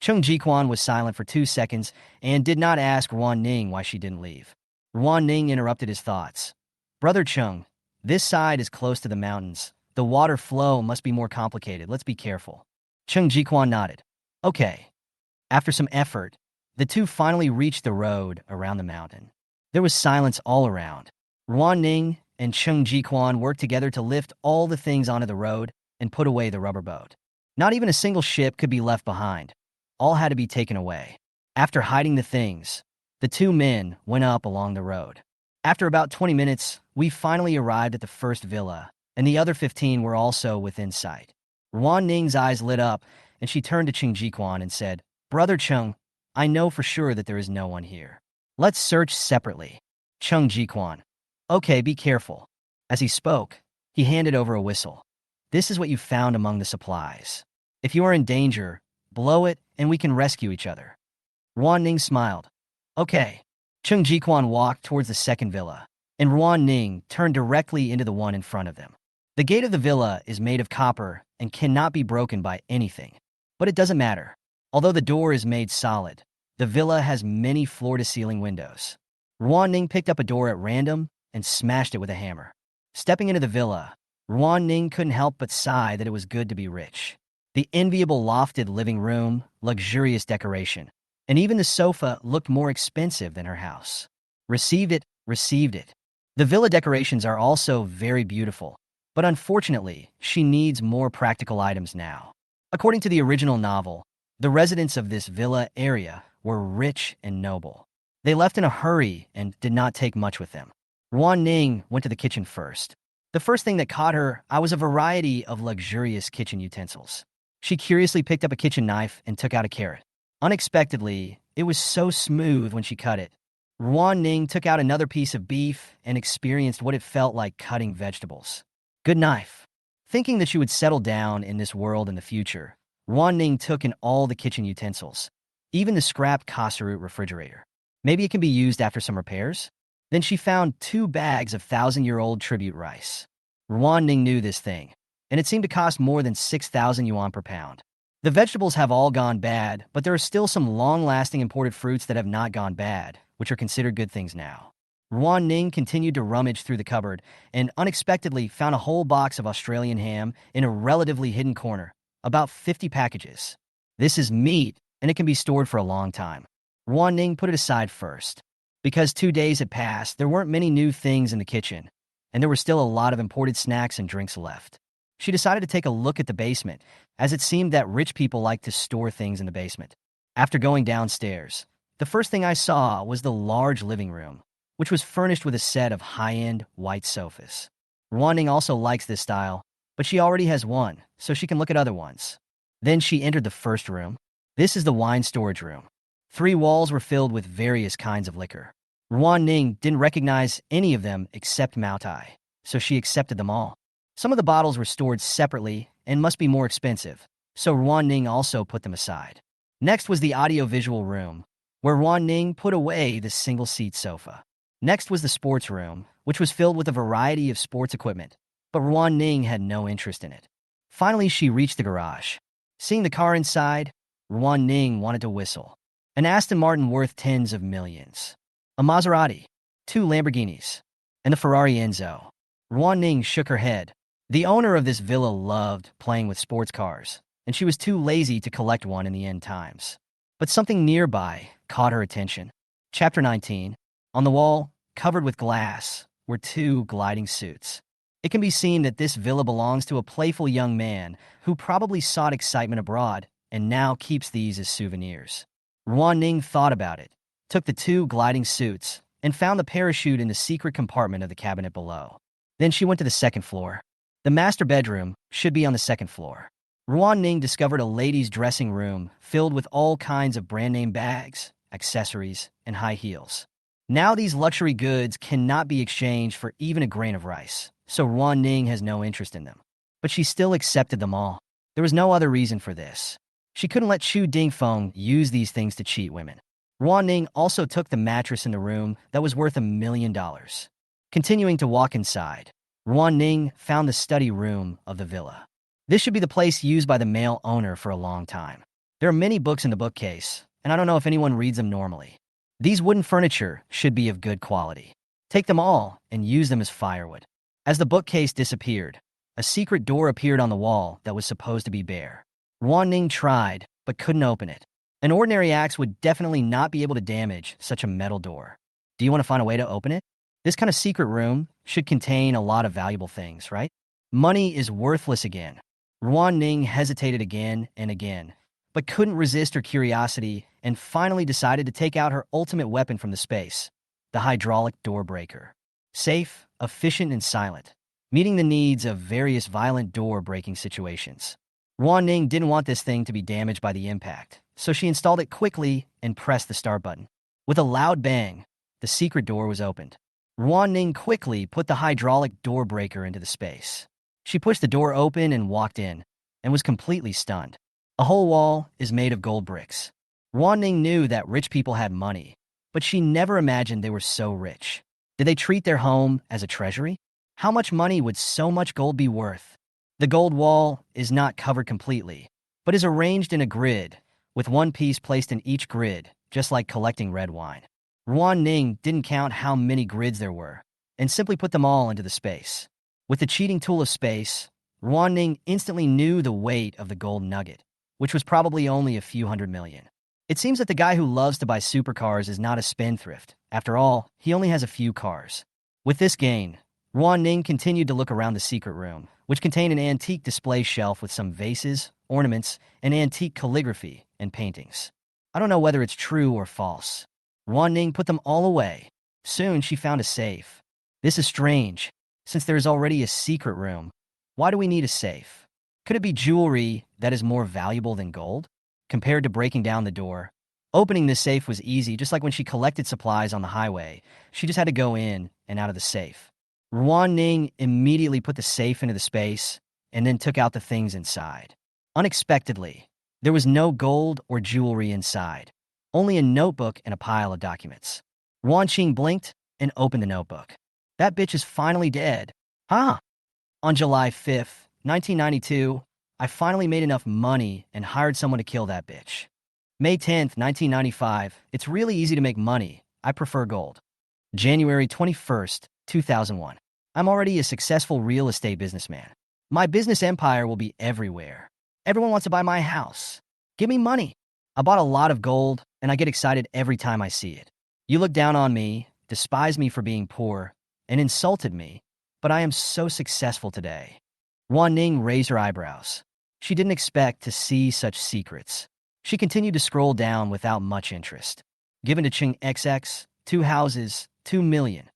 Chung Jiquan was silent for 2 seconds and did not ask Ruan Ning why she didn't leave. Ruan Ning interrupted his thoughts. Brother Chung, this side is close to the mountains. The water flow must be more complicated. Let's be careful. Chung Jiquan nodded. Okay. After some effort, the two finally reached the road around the mountain. There was silence all around. Ruan Ning and Chung Jiquan worked together to lift all the things onto the road and put away the rubber boat. Not even a single ship could be left behind. All had to be taken away. After hiding the things, the two men went up along the road. After about 20 minutes, we finally arrived at the first villa, and the other 15 were also within sight. Ruan Ning's eyes lit up, and she turned to Chung Jiquan and said, Brother Chung, I know for sure that there is no one here. Let's search separately. Chung Jiquan. Okay, be careful. As he spoke, he handed over a whistle. This is what you found among the supplies. If you are in danger, blow it and we can rescue each other. Ruan Ning smiled. Okay. Chung Jiquan walked towards the second villa, and Ruan Ning turned directly into the one in front of them. The gate of the villa is made of copper and cannot be broken by anything. But it doesn't matter. Although the door is made solid, the villa has many floor-to-ceiling windows. Ruan Ning picked up a door at random and smashed it with a hammer. Stepping into the villa, Ruan Ning couldn't help but sigh that it was good to be rich. The enviable lofted living room, luxurious decoration, and even the sofa looked more expensive than her house. Received it. The villa decorations are also very beautiful, but unfortunately, she needs more practical items now. According to the original novel, the residents of this villa area were rich and noble. They left in a hurry and did not take much with them. Ruan Ning went to the kitchen first. The first thing that caught her eye was a variety of luxurious kitchen utensils. She curiously picked up a kitchen knife and took out a carrot. Unexpectedly, it was so smooth when she cut it. Ruan Ning took out another piece of beef and experienced what it felt like cutting vegetables. Good knife. Thinking that she would settle down in this world in the future, Ruan Ning took in all the kitchen utensils, even the scrapped Kasarut refrigerator. Maybe it can be used after some repairs? Then she found 2 bags of 1,000-year-old tribute rice. Ruan Ning knew this thing, and it seemed to cost more than 6,000 yuan per pound. The vegetables have all gone bad, but there are still some long-lasting imported fruits that have not gone bad, which are considered good things now. Ruan Ning continued to rummage through the cupboard and unexpectedly found a whole box of Australian ham in a relatively hidden corner, about 50 packages. This is meat, and it can be stored for a long time. Ruan Ning put it aside first. Because 2 days had passed, there weren't many new things in the kitchen, and there were still a lot of imported snacks and drinks left. She decided to take a look at the basement, as it seemed that rich people like to store things in the basement. After going downstairs, the first thing I saw was the large living room, which was furnished with a set of high-end white sofas. Ruan Ning also likes this style, but she already has one, so she can look at other ones. Then she entered the first room. This is the wine storage room. 3 walls were filled with various kinds of liquor. Ruan Ning didn't recognize any of them except Mao Tai. so she accepted them all. Some of the bottles were stored separately and must be more expensive, so Ruan Ning also put them aside. Next was the audio-visual room, where Ruan Ning put away the single-seat sofa. Next was the sports room, which was filled with a variety of sports equipment, but Ruan Ning had no interest in it. Finally, she reached the garage. Seeing the car inside, Ruan Ning wanted to whistle. An Aston Martin worth tens of millions. A Maserati, 2 Lamborghinis, and the Ferrari Enzo. Ruan Ning shook her head. The owner of this villa loved playing with sports cars, and she was too lazy to collect one in the end times. But something nearby caught her attention. Chapter 19. On the wall, covered with glass, were 2 gliding suits. It can be seen that this villa belongs to a playful young man who probably sought excitement abroad and now keeps these as souvenirs. Ruan Ning thought about it, took the 2 gliding suits, and found the parachute in the secret compartment of the cabinet below. Then she went to the second floor. The master bedroom should be on the second floor. Ruan Ning discovered a ladies' dressing room filled with all kinds of brand-name bags, accessories, and high heels. Now these luxury goods cannot be exchanged for even a grain of rice, so Ruan Ning has no interest in them. But she still accepted them all. There was no other reason for this. She couldn't let Chu Dingfeng use these things to cheat women. Ruan Ning also took the mattress in the room that was worth $1 million. Continuing to walk inside, Ruan Ning found the study room of the villa. This should be the place used by the male owner for a long time. There are many books in the bookcase, and I don't know if anyone reads them normally. These wooden furniture should be of good quality. Take them all and use them as firewood. As the bookcase disappeared, a secret door appeared on the wall that was supposed to be bare. Ruan Ning tried, but couldn't open it. An ordinary axe would definitely not be able to damage such a metal door. Do you want to find a way to open it? This kind of secret room should contain a lot of valuable things, right? Money is worthless again. Ruan Ning hesitated again and again, but couldn't resist her curiosity and finally decided to take out her ultimate weapon from the space, the hydraulic door breaker. Safe, efficient, and silent, meeting the needs of various violent door-breaking situations. Ruan Ning didn't want this thing to be damaged by the impact, so she installed it quickly and pressed the start button. With a loud bang, the secret door was opened. Ruan Ning quickly put the hydraulic door breaker into the space. She pushed the door open and walked in, and was completely stunned. A whole wall is made of gold bricks. Ruan Ning knew that rich people had money, but she never imagined they were so rich. Did they treat their home as a treasury? How much money would so much gold be worth? The gold wall is not covered completely, but is arranged in a grid, with one piece placed in each grid, just like collecting red wine. Ruan Ning didn't count how many grids there were, and simply put them all into the space. With the cheating tool of space, Ruan Ning instantly knew the weight of the gold nugget, which was probably only a few hundred million. It seems that the guy who loves to buy supercars is not a spendthrift. After all, he only has a few cars. With this gain, Ruan Ning continued to look around the secret room, which contained an antique display shelf with some vases, ornaments, and antique calligraphy and paintings. I don't know whether it's true or false. Ruan Ning put them all away. Soon she found a safe. This is strange. Since there is already a secret room, why do we need a safe? Could it be jewelry that is more valuable than gold? Compared to breaking down the door, opening this safe was easy, just like when she collected supplies on the highway. She just had to go in and out of the safe. Ruan Ning immediately put the safe into the space and then took out the things inside. Unexpectedly, there was no gold or jewelry inside, only a notebook and a pile of documents. Ruan Qing blinked and opened the notebook. That bitch is finally dead. Huh? On July 5th, 1992, I finally made enough money and hired someone to kill that bitch. May 10th, 1995, it's really easy to make money. I prefer gold. January 21st, 2001. I'm already a successful real estate businessman. My business empire will be everywhere. Everyone wants to buy my house. Give me money. I bought a lot of gold, and I get excited every time I see it. You look down on me, despise me for being poor, and insulted me, but I am so successful today. Ruan Ning raised her eyebrows. She didn't expect to see such secrets. She continued to scroll down without much interest. Given to Ching XX, 2 houses, 2 million.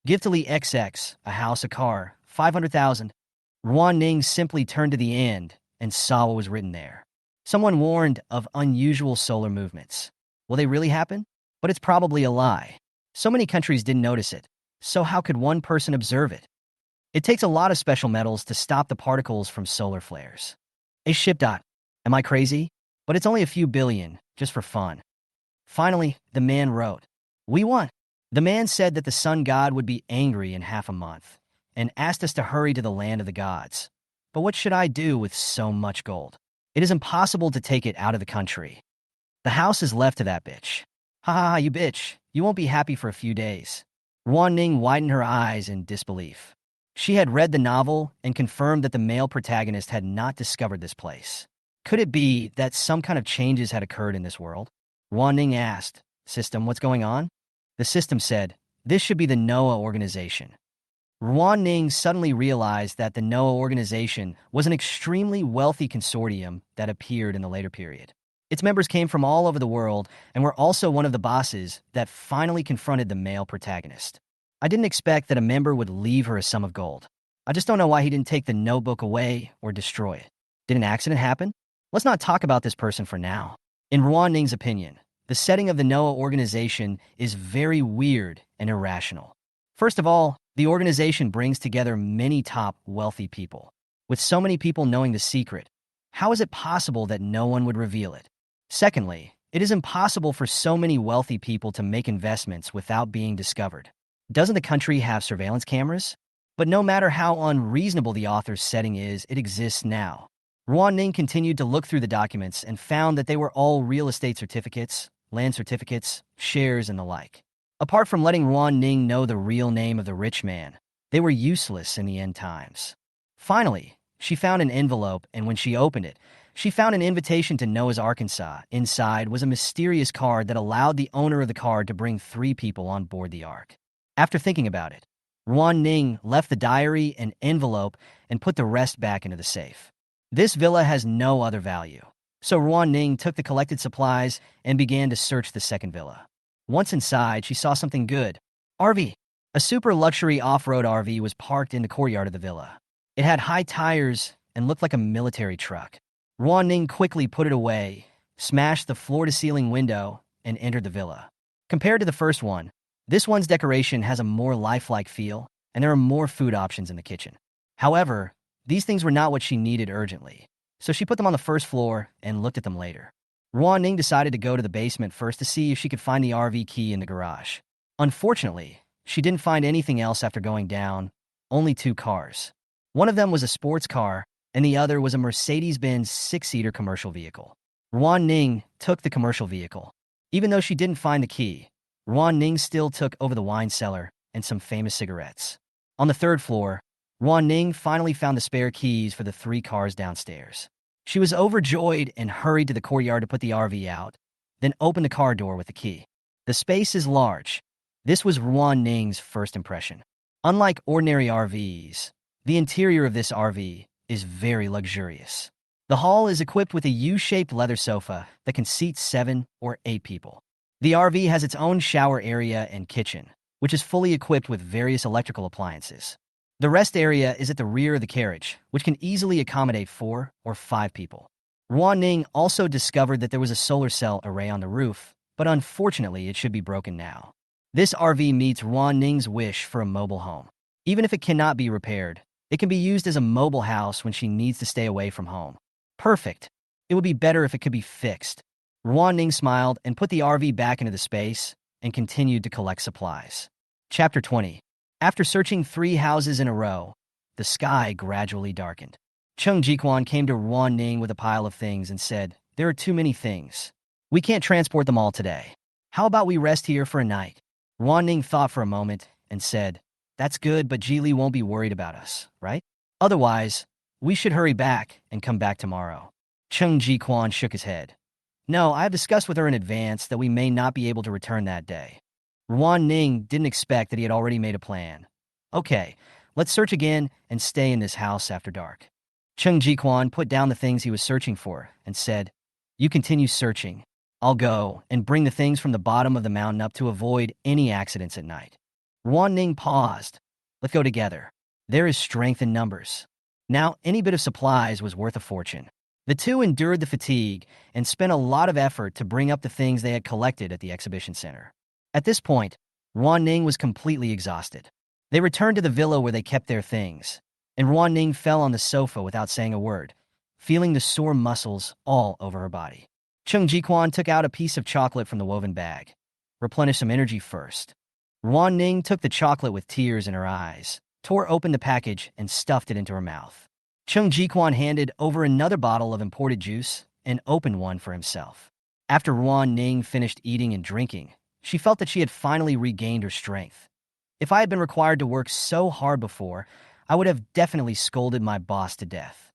Give to Li XX, a house, a car, 500,000. Ruan Ning simply turned to the end and saw what was written there. Someone warned of unusual solar movements. Will they really happen? But it's probably a lie. So many countries didn't notice it. So how could one person observe it? It takes a lot of special metals to stop the particles from solar flares. A ship dot. Am I crazy? But it's only a few billion, just for fun. Finally, the man wrote, "We won." The man said that the sun god would be angry in half a month, and asked us to hurry to the land of the gods. But what should I do with so much gold? It is impossible to take it out of the country. The house is left to that bitch. Ha ha ha, you bitch. You won't be happy for a few days. Ruan Ning widened her eyes in disbelief. She had read the novel and confirmed that the male protagonist had not discovered this place. Could it be that some kind of changes had occurred in this world? Ruan Ning asked, "System, what's going on?" The system said, "This should be the Noah organization." Ruan Ning suddenly realized that the Noah organization was an extremely wealthy consortium that appeared in the later period. Its members came from all over the world and were also one of the bosses that finally confronted the male protagonist. I didn't expect that a member would leave her a sum of gold. I just don't know why he didn't take the notebook away or destroy it. Did an accident happen? Let's not talk about this person for now. In Ruan Ning's opinion, the setting of the Noah organization is very weird and irrational. First of all, the organization brings together many top wealthy people. With so many people knowing the secret, how is it possible that no one would reveal it? Secondly, it is impossible for so many wealthy people to make investments without being discovered. Doesn't the country have surveillance cameras? But no matter how unreasonable the author's setting is, it exists now. Ruan Ning continued to look through the documents and found that they were all real estate certificates, land certificates, shares, and the like. Apart from letting Ruan Ning know the real name of the rich man, they were useless in the end times. Finally, she found an envelope, and when she opened it, she found an invitation to Noah's Arkansas. Inside was a mysterious card that allowed the owner of the card to bring 3 people on board the ark. After thinking about it, Ruan Ning left the diary and envelope and put the rest back into the safe. This villa has no other value. So Ruan Ning took the collected supplies and began to search the second villa. Once inside, she saw something good. RV. A super luxury off-road RV was parked in the courtyard of the villa. It had high tires and looked like a military truck. Ruan Ning quickly put it away, smashed the floor-to-ceiling window, and entered the villa. Compared to the first one, this one's decoration has a more lifelike feel, and there are more food options in the kitchen. However, these things were not what she needed urgently, so she put them on the first floor and looked at them later. Ruan Ning decided to go to the basement first to see if she could find the RV key in the garage. Unfortunately, she didn't find anything else after going down, only 2 cars. One of them was a sports car, and the other was a Mercedes-Benz 6-seater commercial vehicle. Ruan Ning took the commercial vehicle. Even though she didn't find the key, Ruan Ning still took over the wine cellar and some famous cigarettes. On the 3rd floor, Ruan Ning finally found the spare keys for the 3 cars downstairs. She was overjoyed and hurried to the courtyard to put the RV out, then opened the car door with the key. The space is large. This was Ruan Ning's first impression. Unlike ordinary RVs, the interior of this RV is very luxurious. The hall is equipped with a U-shaped leather sofa that can seat 7 or 8 people. The RV has its own shower area and kitchen, which is fully equipped with various electrical appliances. The rest area is at the rear of the carriage, which can easily accommodate 4 or 5 people. Ruan Ning also discovered that there was a solar cell array on the roof, but unfortunately it should be broken now. This RV meets Ruan Ning's wish for a mobile home. Even if it cannot be repaired, it can be used as a mobile house when she needs to stay away from home. Perfect. It would be better if it could be fixed. Ruan Ning smiled and put the RV back into the space and continued to collect supplies. Chapter 20. After searching 3 houses in a row, the sky gradually darkened. Chung Jiquan came to Ruan Ning with a pile of things and said, "There are too many things. We can't transport them all today. How about we rest here for a night?" Ruan Ning thought for a moment and said, "That's good, but Ji Li won't be worried about us, right? Otherwise, we should hurry back and come back tomorrow." Chung Jiquan shook his head. "No, I have discussed with her in advance that we may not be able to return that day." Ruan Ning didn't expect that he had already made a plan. "Okay, let's search again and stay in this house after dark." Chung Jiquan put down the things he was searching for and said, "You continue searching. I'll go and bring the things from the bottom of the mountain up to avoid any accidents at night." Ruan Ning paused. "Let's go together. There is strength in numbers." Now, any bit of supplies was worth a fortune. The two endured the fatigue and spent a lot of effort to bring up the things they had collected at the exhibition center. At this point, Ruan Ning was completely exhausted. They returned to the villa where they kept their things, and Ruan Ning fell on the sofa without saying a word, feeling the sore muscles all over her body. Chung Jiquan took out a piece of chocolate from the woven bag. Replenish some energy first. Ruan Ning took the chocolate with tears in her eyes, tore open the package, and stuffed it into her mouth. Chung Jiquan handed over another bottle of imported juice and opened one for himself. After Ruan Ning finished eating and drinking, she felt that she had finally regained her strength. If I had been required to work so hard before, I would have definitely scolded my boss to death.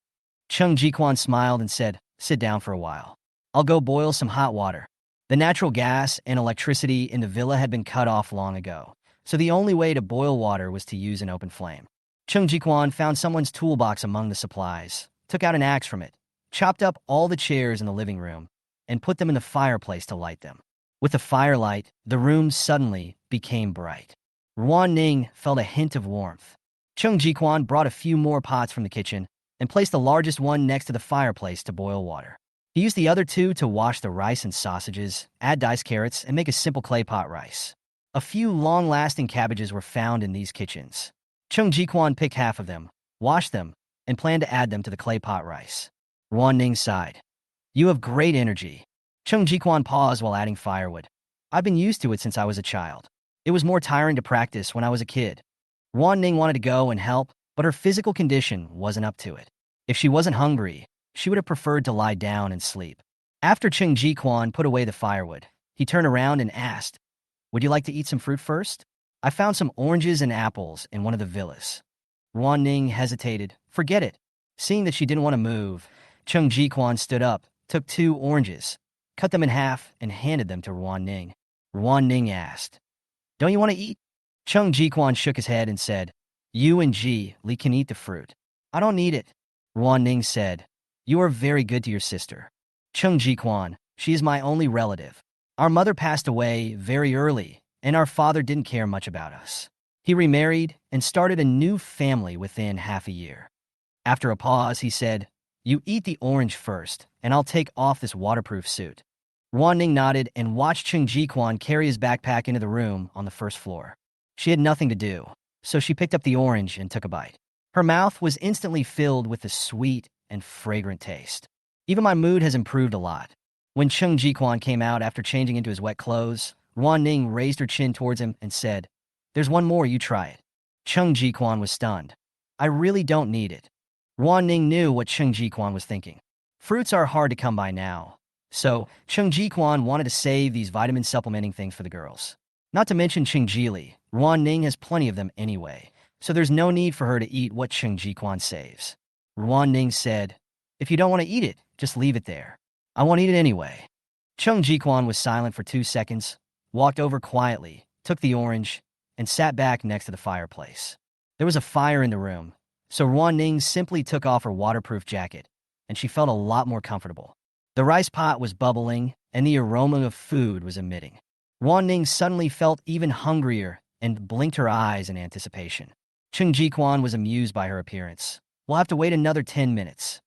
Chung Jiquan smiled and said, "Sit down for a while. I'll go boil some hot water." The natural gas and electricity in the villa had been cut off long ago, so the only way to boil water was to use an open flame. Chung Jiquan found someone's toolbox among the supplies, took out an axe from it, chopped up all the chairs in the living room, and put them in the fireplace to light them. With the firelight, the room suddenly became bright. Ruan Ning felt a hint of warmth. Chung Jiquan brought a few more pots from the kitchen and placed the largest one next to the fireplace to boil water. He used the other two to wash the rice and sausages, add diced carrots, and make a simple clay pot rice. A few long-lasting cabbages were found in these kitchens. Chung Jiquan picked half of them, washed them, and planned to add them to the clay pot rice. Ruan Ning sighed. "You have great energy." Chung Jiquan paused while adding firewood. "I've been used to it since I was a child. It was more tiring to practice when I was a kid." Ruan Ning wanted to go and help, but her physical condition wasn't up to it. If she wasn't hungry, she would have preferred to lie down and sleep. After Chung Jiquan put away the firewood, he turned around and asked, "Would you like to eat some fruit first? I found some oranges and apples in one of the villas." Ruan Ning hesitated. "Forget it." Seeing that she didn't want to move, Chung Jiquan stood up, took 2 oranges, cut them in half, and handed them to Ruan Ning. Ruan Ning asked, "Don't you want to eat?" Chung Jiquan shook his head and said, "You and Ji Li can eat the fruit. I don't need it." Ruan Ning said, "You are very good to your sister." Chung Jiquan, "She is my only relative. Our mother passed away very early, and our father didn't care much about us. He remarried and started a new family within half a year." After a pause, he said, "You eat the orange first, and I'll take off this waterproof suit." Ruan Ning nodded and watched Chung Jiquan carry his backpack into the room on the first floor. She had nothing to do, so she picked up the orange and took a bite. Her mouth was instantly filled with the sweet and fragrant taste. "Even my mood has improved a lot." When Chung Jiquan came out after changing into his wet clothes, Ruan Ning raised her chin towards him and said, "There's one more, you try it." Chung Jiquan was stunned. "I really don't need it." Ruan Ning knew what Chung Jiquan was thinking. Fruits are hard to come by now, so Chung Jiquan wanted to save these vitamin supplementing things for the girls. Not to mention Chung Jili, Ruan Ning has plenty of them anyway, so there's no need for her to eat what Chung Jiquan saves. Ruan Ning said, "If you don't want to eat it, just leave it there. I won't eat it anyway." Chung Jiquan was silent for 2 seconds, walked over quietly, took the orange, and sat back next to the fireplace. There was a fire in the room, so Ruan Ning simply took off her waterproof jacket, and she felt a lot more comfortable. The rice pot was bubbling, and the aroma of food was emitting. Ruan Ning suddenly felt even hungrier and blinked her eyes in anticipation. Chung Jiquan was amused by her appearance. "We'll have to wait another 10 minutes."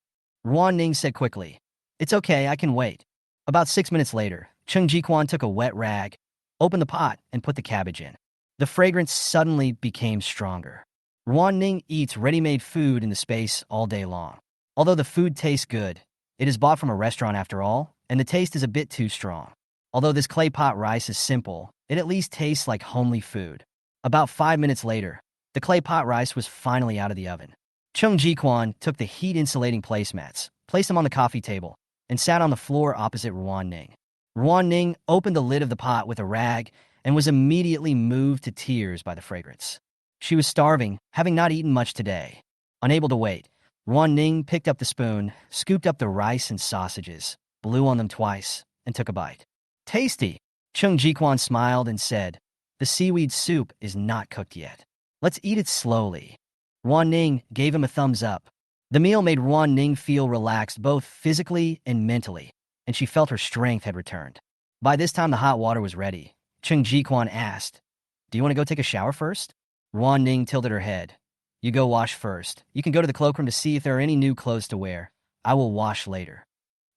Ruan Ning said quickly, "It's okay, I can wait." About 6 minutes later, Chung Jiquan took a wet rag, opened the pot, and put the cabbage in. The fragrance suddenly became stronger. Ruan Ning eats ready-made food in the space all day long. Although the food tastes good, it is bought from a restaurant after all, and the taste is a bit too strong. Although this clay pot rice is simple, it at least tastes like homely food. About 5 minutes later, the clay pot rice was finally out of the oven. Chung Jiquan took the heat-insulating placemats, placed them on the coffee table, and sat on the floor opposite Ruan Ning. Ruan Ning opened the lid of the pot with a rag and was immediately moved to tears by the fragrance. She was starving, having not eaten much today. Unable to wait, Ruan Ning picked up the spoon, scooped up the rice and sausages, blew on them twice, and took a bite. "Tasty!" Chung Jiquan smiled and said, "The seaweed soup is not cooked yet. Let's eat it slowly." Ruan Ning gave him a thumbs up. The meal made Ruan Ning feel relaxed both physically and mentally, and she felt her strength had returned. By this time, the hot water was ready. Chung Jiquan asked, "Do you want to go take a shower first?" Ruan Ning tilted her head. "You go wash first. You can go to the cloakroom to see if there are any new clothes to wear. I will wash later."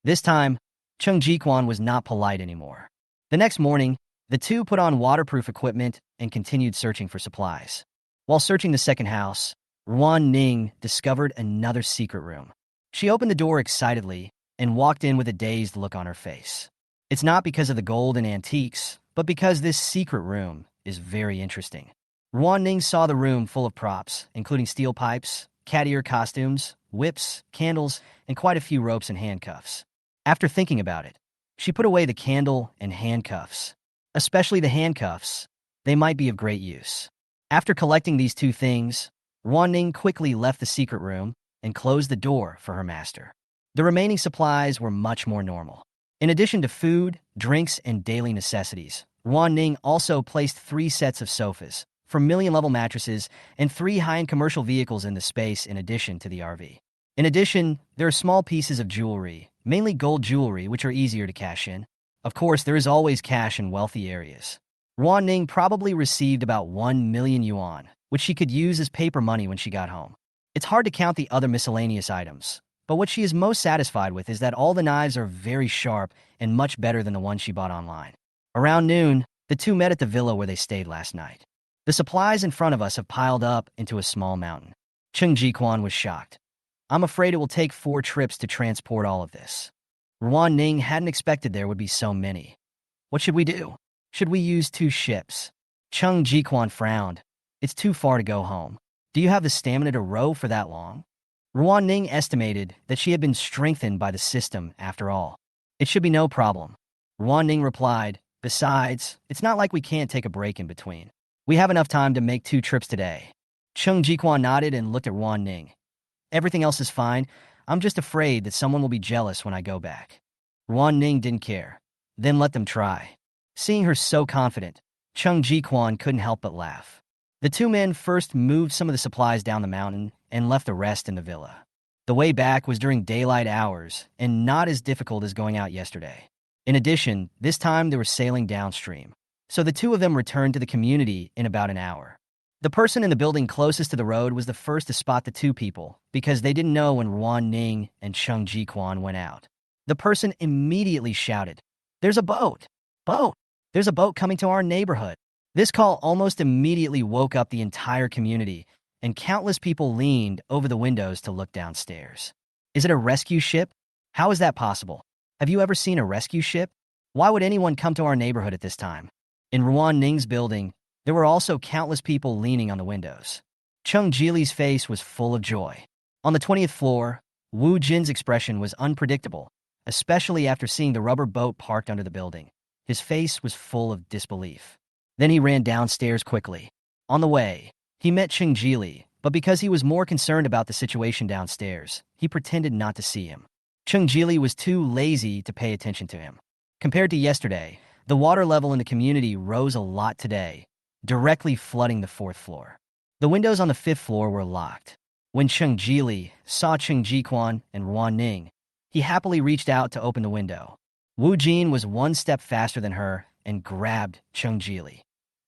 This time, Chung Jiquan was not polite anymore. The next morning, the two put on waterproof equipment and continued searching for supplies. While searching the second house, Ruan Ning discovered another secret room. She opened the door excitedly and walked in with a dazed look on her face. It's not because of the gold and antiques, but because this secret room is very interesting. Ruan Ning saw the room full of props, including steel pipes, cat ear costumes, whips, candles, and quite a few ropes and handcuffs. After thinking about it, she put away the candle and handcuffs. Especially the handcuffs. They might be of great use. After collecting these two things, Ruan Ning quickly left the secret room and closed the door for her master. The remaining supplies were much more normal. In addition to food, drinks, and daily necessities, Ruan Ning also placed 3 sets of sofas, 4 million-level mattresses, and 3 high-end commercial vehicles in the space in addition to the RV. In addition, there are small pieces of jewelry, mainly gold jewelry, which are easier to cash in. Of course, there is always cash in wealthy areas. Ruan Ning probably received about 1 million yuan, which she could use as paper money when she got home. It's hard to count the other miscellaneous items, but what she is most satisfied with is that all the knives are very sharp and much better than the ones she bought online. Around noon, the two met at the villa where they stayed last night. The supplies in front of us have piled up into a small mountain. Cheng Jiquan was shocked. I'm afraid it will take 4 trips to transport all of this. Ruan Ning hadn't expected there would be so many. What should we do? Should we use 2 ships? Cheng Jiquan frowned. It's too far to go home. Do you have the stamina to row for that long? Ruan Ning estimated that she had been strengthened by the system after all. It should be no problem. Ruan Ning replied, besides, it's not like we can't take a break in between. We have enough time to make 2 trips today. Cheng Jiquan nodded and looked at Ruan Ning. Everything else is fine. I'm just afraid that someone will be jealous when I go back. Ruan Ning didn't care. Then let them try. Seeing her so confident, Cheng Jiquan couldn't help but laugh. The 2 men first moved some of the supplies down the mountain and left the rest in the villa. The way back was during daylight hours and not as difficult as going out yesterday. In addition, this time they were sailing downstream, so the 2 of them returned to the community in about an hour. The person in the building closest to the road was the first to spot the 2 people because they didn't know when Ruan Ning and Cheng Jiquan went out. The person immediately shouted, "There's a boat! Boat! There's a boat coming to our neighborhood!" This call almost immediately woke up the entire community, and countless people leaned over the windows to look downstairs. Is it a rescue ship? How is that possible? Have you ever seen a rescue ship? Why would anyone come to our neighborhood at this time? In Ruan Ning's building, there were also countless people leaning on the windows. Cheng Jili's face was full of joy. On the 20th floor, Wu Jin's expression was unpredictable, especially after seeing the rubber boat parked under the building. His face was full of disbelief. Then he ran downstairs quickly. On the way, he met Cheng Jili, but because he was more concerned about the situation downstairs, he pretended not to see him. Cheng Jili was too lazy to pay attention to him. Compared to yesterday, the water level in the community rose a lot today, directly flooding the 4th floor. The windows on the 5th floor were locked. When Cheng Jili saw Cheng Jiquan and Ruan Ning, he happily reached out to open the window. Wu Jin was 1 step faster than her and grabbed Cheng Jili.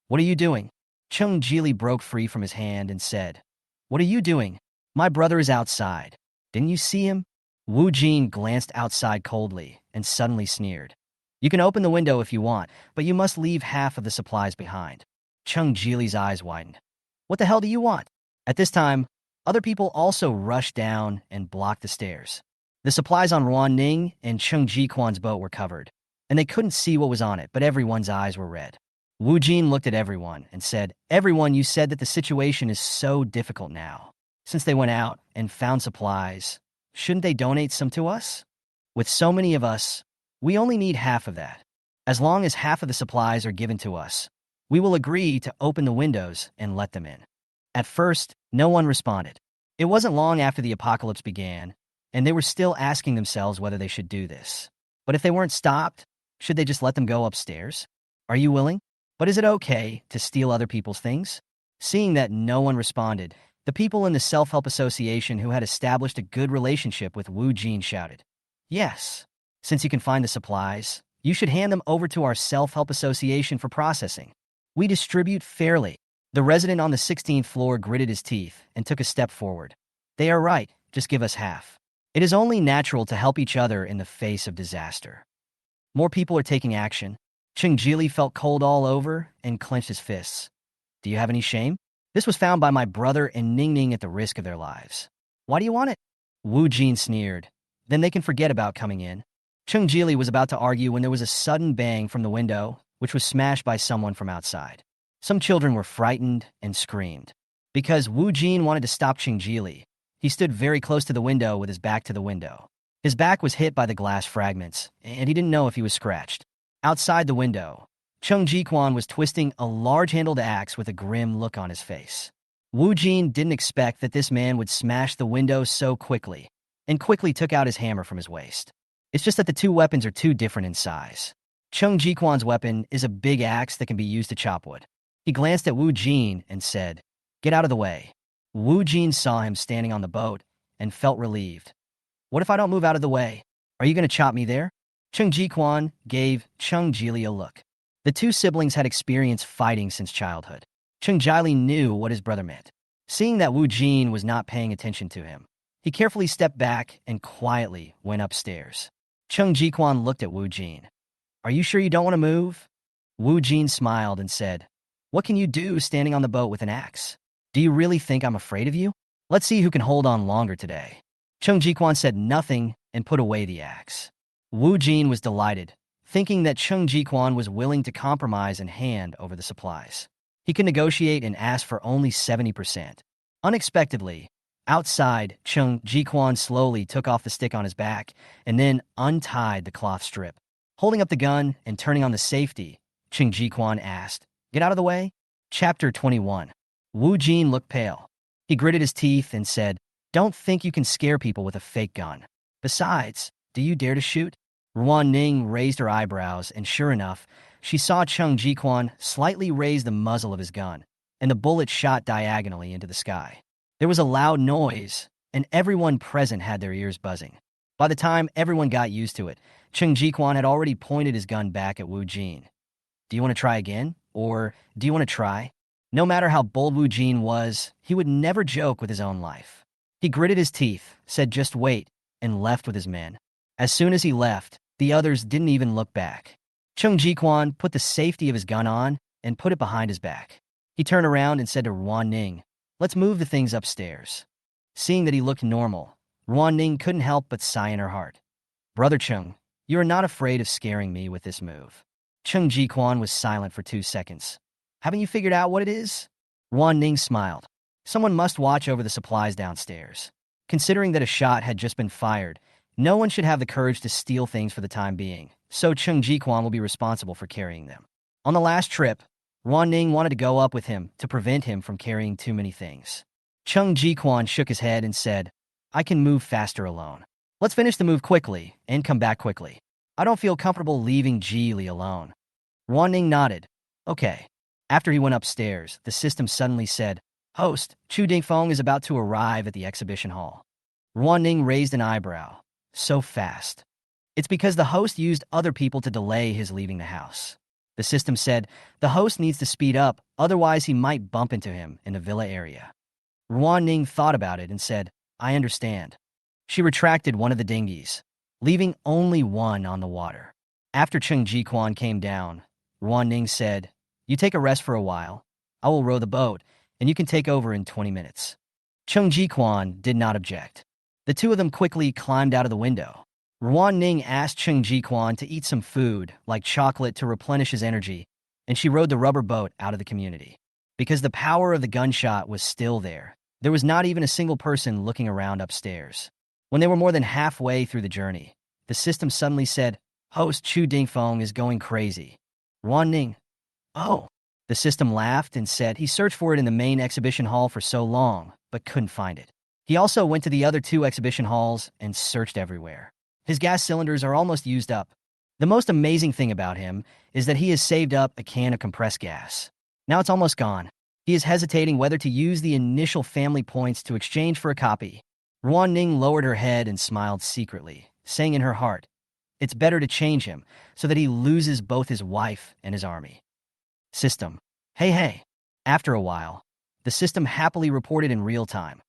"What are you doing?" Cheng Jili broke free from his hand and said, "What are you doing? My brother is outside. Didn't you see him?" Wu Jin glanced outside coldly and suddenly sneered. "You can open the window if you want, but you must leave half of the supplies behind." Cheng Jili's eyes widened. "What the hell do you want?" At this time, other people also rushed down and blocked the stairs. The supplies on Ruan Ning and Cheng Jiquan's boat were covered, and they couldn't see what was on it, but everyone's eyes were red. Wu Jin looked at everyone and said, "Everyone, you said that the situation is so difficult now. Since they went out and found supplies, shouldn't they donate some to us? With so many of us, we only need half of that. As long as half of the supplies are given to us, we will agree to open the windows and let them in." At first, no one responded. It wasn't long after the apocalypse began, and they were still asking themselves whether they should do this. But if they weren't stopped, should they just let them go upstairs? Are you willing? But is it okay to steal other people's things? Seeing that no one responded, the people in the Self-Help Association who had established a good relationship with Wu Jin shouted, "Yes, since you can find the supplies, you should hand them over to our Self-Help Association for processing. We distribute fairly." The resident on the 16th floor gritted his teeth and took a step forward. "They are right, just give us half. It is only natural to help each other in the face of disaster." More people are taking action. Cheng Jili felt cold all over and clenched his fists. "Do you have any shame? This was found by my brother and Ning Ning at the risk of their lives. Why do you want it? Wu Jin sneered. Then they can forget about coming in. Chung Jili was about to argue when there was a sudden bang from the window, which was smashed by someone from outside. Some children were frightened and screamed. Because Wu Jin wanted to stop Chung Jili, he stood very close to the window with his back to the window. His back was hit by the glass fragments, and he didn't know if he was scratched. Outside the window, Chung Ji-kwan was twisting a large-handled axe with a grim look on his face. Wu Jin didn't expect that this man would smash the window so quickly, and quickly took out his hammer from his waist. It's just that the two weapons are too different in size. Chung Ji-kwan's weapon is a big axe that can be used to chop wood. He glanced at Wu Jin and said, "Get out of the way." Wu Jin saw him standing on the boat and felt relieved. "What if I don't move out of the way? Are you going to chop me there?" Chung Ji-kwan gave Chung Jili a look. The two siblings had experienced fighting since childhood. Chung Jili knew what his brother meant. Seeing that Wu Jin was not paying attention to him, he carefully stepped back and quietly went upstairs. Chung Ji-kwan looked at Wu Jin. "Are you sure you don't want to move?" Wu Jin smiled and said, "What can you do standing on the boat with an axe? Do you really think I'm afraid of you? Let's see who can hold on longer today." Chung Ji-kwan said nothing and put away the axe. Wu Jin was delighted, thinking that Chung Ji-kwan was willing to compromise and hand over the supplies. He could negotiate and ask for only 70%. Unexpectedly, outside, Chung Ji-kwan slowly took off the stick on his back and then untied the cloth strip. Holding up the gun and turning on the safety, Chung Ji-kwan asked, "Get out of the way?" Chapter 21. Wu Jin looked pale. He gritted his teeth and said, "Don't think you can scare people with a fake gun. Besides, do you dare to shoot?" Ruan Ning raised her eyebrows, and sure enough, she saw Chung Ji-kwan slightly raise the muzzle of his gun, and the bullet shot diagonally into the sky. There was a loud noise, and everyone present had their ears buzzing. By the time everyone got used to it, Chung Ji-kwan had already pointed his gun back at Wu Jin. "Do you want to try again? Or do you want to try?" No matter how bold Wu Jin was, he would never joke with his own life. He gritted his teeth, said just wait, and left with his men. As soon as he left, the others didn't even look back. Chung Ji-kwan put the safety of his gun on and put it behind his back. He turned around and said to Ruan Ning, "Let's move the things upstairs." Seeing that he looked normal, Ruan Ning couldn't help but sigh in her heart. "Brother Chung, you are not afraid of scaring me with this move." Chung Ji-kwan was silent for 2 seconds. "Haven't you figured out what it is?" Ruan Ning smiled. "Someone must watch over the supplies downstairs. Considering that a shot had just been fired, no one should have the courage to steal things for the time being, so Chung Ji-kwan will be responsible for carrying them." On the last trip, Ruan Ning wanted to go up with him to prevent him from carrying too many things. Chung Ji-kwan shook his head and said, "I can move faster alone. Let's finish the move quickly and come back quickly. I don't feel comfortable leaving Ji Li alone." Ruan Ning nodded. "Okay." After he went upstairs, the system suddenly said, "Host, Chu Dingfeng is about to arrive at the exhibition hall." Ruan Ning raised an eyebrow. "So fast." "It's because the host used other people to delay his leaving the house." The system said, "The host needs to speed up, otherwise he might bump into him in the villa area." Ruan Ning thought about it and said, "I understand." She retracted one of the dinghies, leaving only one on the water. After Chung Ji-kwan came down, Ruan Ning said, "You take a rest for a while. I will row the boat, and you can take over in 20 minutes. Chung Ji-kwan did not object. The two of them quickly climbed out of the window. Ruan Ning asked Chung Ji-kwan to eat some food, like chocolate, to replenish his energy, and she rowed the rubber boat out of the community. Because the power of the gunshot was still there was not even a single person looking around upstairs. When they were more than halfway through the journey, the system suddenly said, "Host Chu Dingfeng is going crazy." Ruan Ning, "Oh." The system laughed and said he searched for it in the main exhibition hall for so long, but couldn't find it. He also went to the other 2 exhibition halls and searched everywhere. His gas cylinders are almost used up. The most amazing thing about him is that he has saved up a can of compressed gas. Now it's almost gone. He is hesitating whether to use the initial family points to exchange for a copy. Ruan Ning lowered her head and smiled secretly, saying in her heart, "It's better to change him so that he loses both his wife and his army." System, hey. After a while, the system happily reported in real time.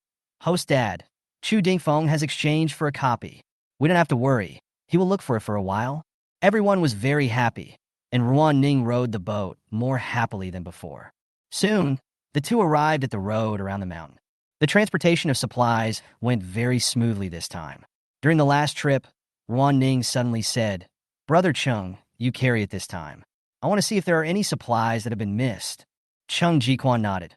"Host Dad, Chu Dingfeng has exchanged for a copy. We don't have to worry. He will look for it for a while." Everyone was very happy, and Ruan Ning rowed the boat more happily than before. Soon, The two arrived at the road around the mountain. The transportation of supplies went very smoothly this time. During the last trip, Ruan Ning suddenly said, "Brother Chung, you carry it this time. I want to see if there are any supplies that have been missed." Chung Jiquan nodded.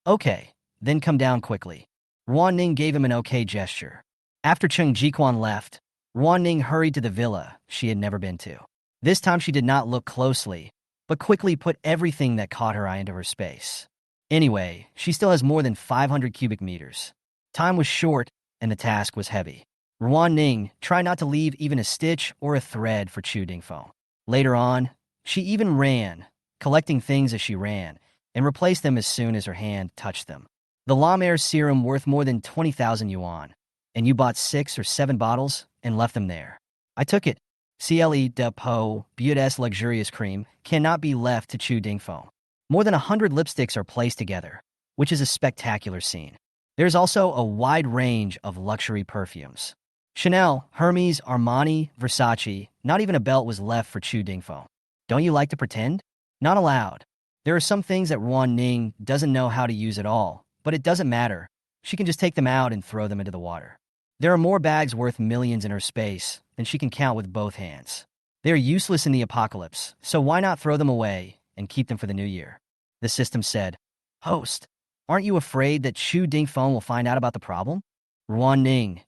"Okay, then come down quickly." Ruan Ning gave him an okay gesture. After Chung Jiquan left, Ruan Ning hurried to the villa she had never been to. This time she did not look closely, but quickly put everything that caught her eye into her space. Anyway, she still has more than 500 cubic meters. Time was short, and the task was heavy. Ruan Ning tried not to leave even a stitch or a thread for Chu Dingfeng. Later on, she even ran, collecting things as she ran, and replaced them as soon as her hand touched them. The La Mer serum worth more than 20,000 yuan, and you bought 6 or 7 bottles and left them there. I took it. CLE de Po, Beaute's luxurious cream, cannot be left to Chu Dingfeng. More than 100 lipsticks are placed together, which is a spectacular scene. There's also a wide range of luxury perfumes. Chanel, Hermes, Armani, Versace, not even a belt was left for Chu Dingfeng. Don't you like to pretend? Not allowed. There are some things that Ruan Ning doesn't know how to use at all, but it doesn't matter. She can just take them out and throw them into the water. There are more bags worth millions in her space than she can count with both hands. They are useless in the apocalypse, so why not throw them away and keep them for the new year? The system said, "Host, aren't you afraid that Chu Dingfeng will find out about the problem?" Ruan Ning,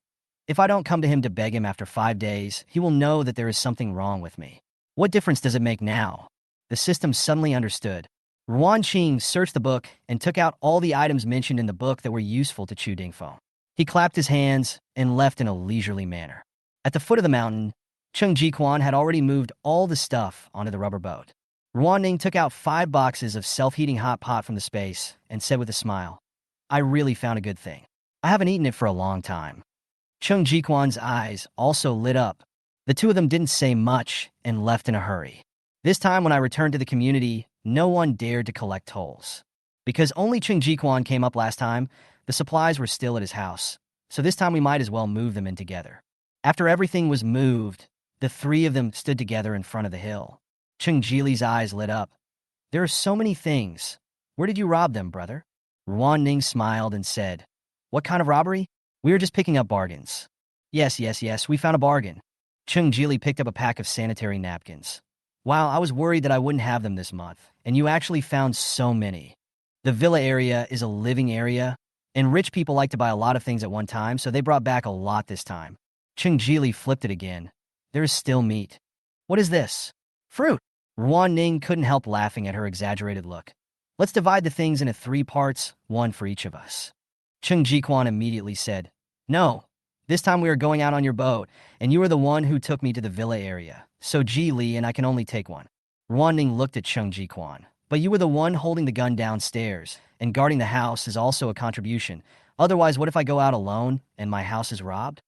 "If I don't come to him to beg him after 5 days, he will know that there is something wrong with me. What difference does it make now?" The system suddenly understood. Ruan Qing searched the book and took out all the items mentioned in the book that were useful to Chu Dingfeng. He clapped his hands and left in a leisurely manner. At the foot of the mountain, Chung Jiquan had already moved all the stuff onto the rubber boat. Ruan Ning took out 5 boxes of self-heating hot pot from the space and said with a smile, "I really found a good thing. I haven't eaten it for a long time." Chung Jiquan's eyes also lit up. The two of them didn't say much and left in a hurry. This time when I returned to the community, no one dared to collect tolls. Because only Chung Jiquan came up last time, the supplies were still at his house, so this time we might as well move them in together. After everything was moved, the 3 of them stood together in front of the hill. Chung Jili's eyes lit up. "There are so many things. Where did you rob them, brother?" Ruan Ning smiled and said, "What kind of robbery? We were just picking up bargains." Yes, we found a bargain." Chung Jili picked up a pack of sanitary napkins. "Wow, I was worried that I wouldn't have them this month, and you actually found so many. The villa area is a living area, and rich people like to buy a lot of things at one time, so they brought back a lot this time." Chung Jili flipped it again. "There is still meat." "What is this?" "Fruit." Ruan Ning couldn't help laughing at her exaggerated look. "Let's divide the things into 3 parts, 1 for each of us." Chung Jiquan immediately said, "No, this time we are going out on your boat, and you are the one who took me to the villa area, so Ji Li and I can only take one." Ruan Ning looked at Chung Jiquan. "But you were the one holding the gun downstairs, and guarding the house is also a contribution. Otherwise, what if I go out alone and my house is robbed?"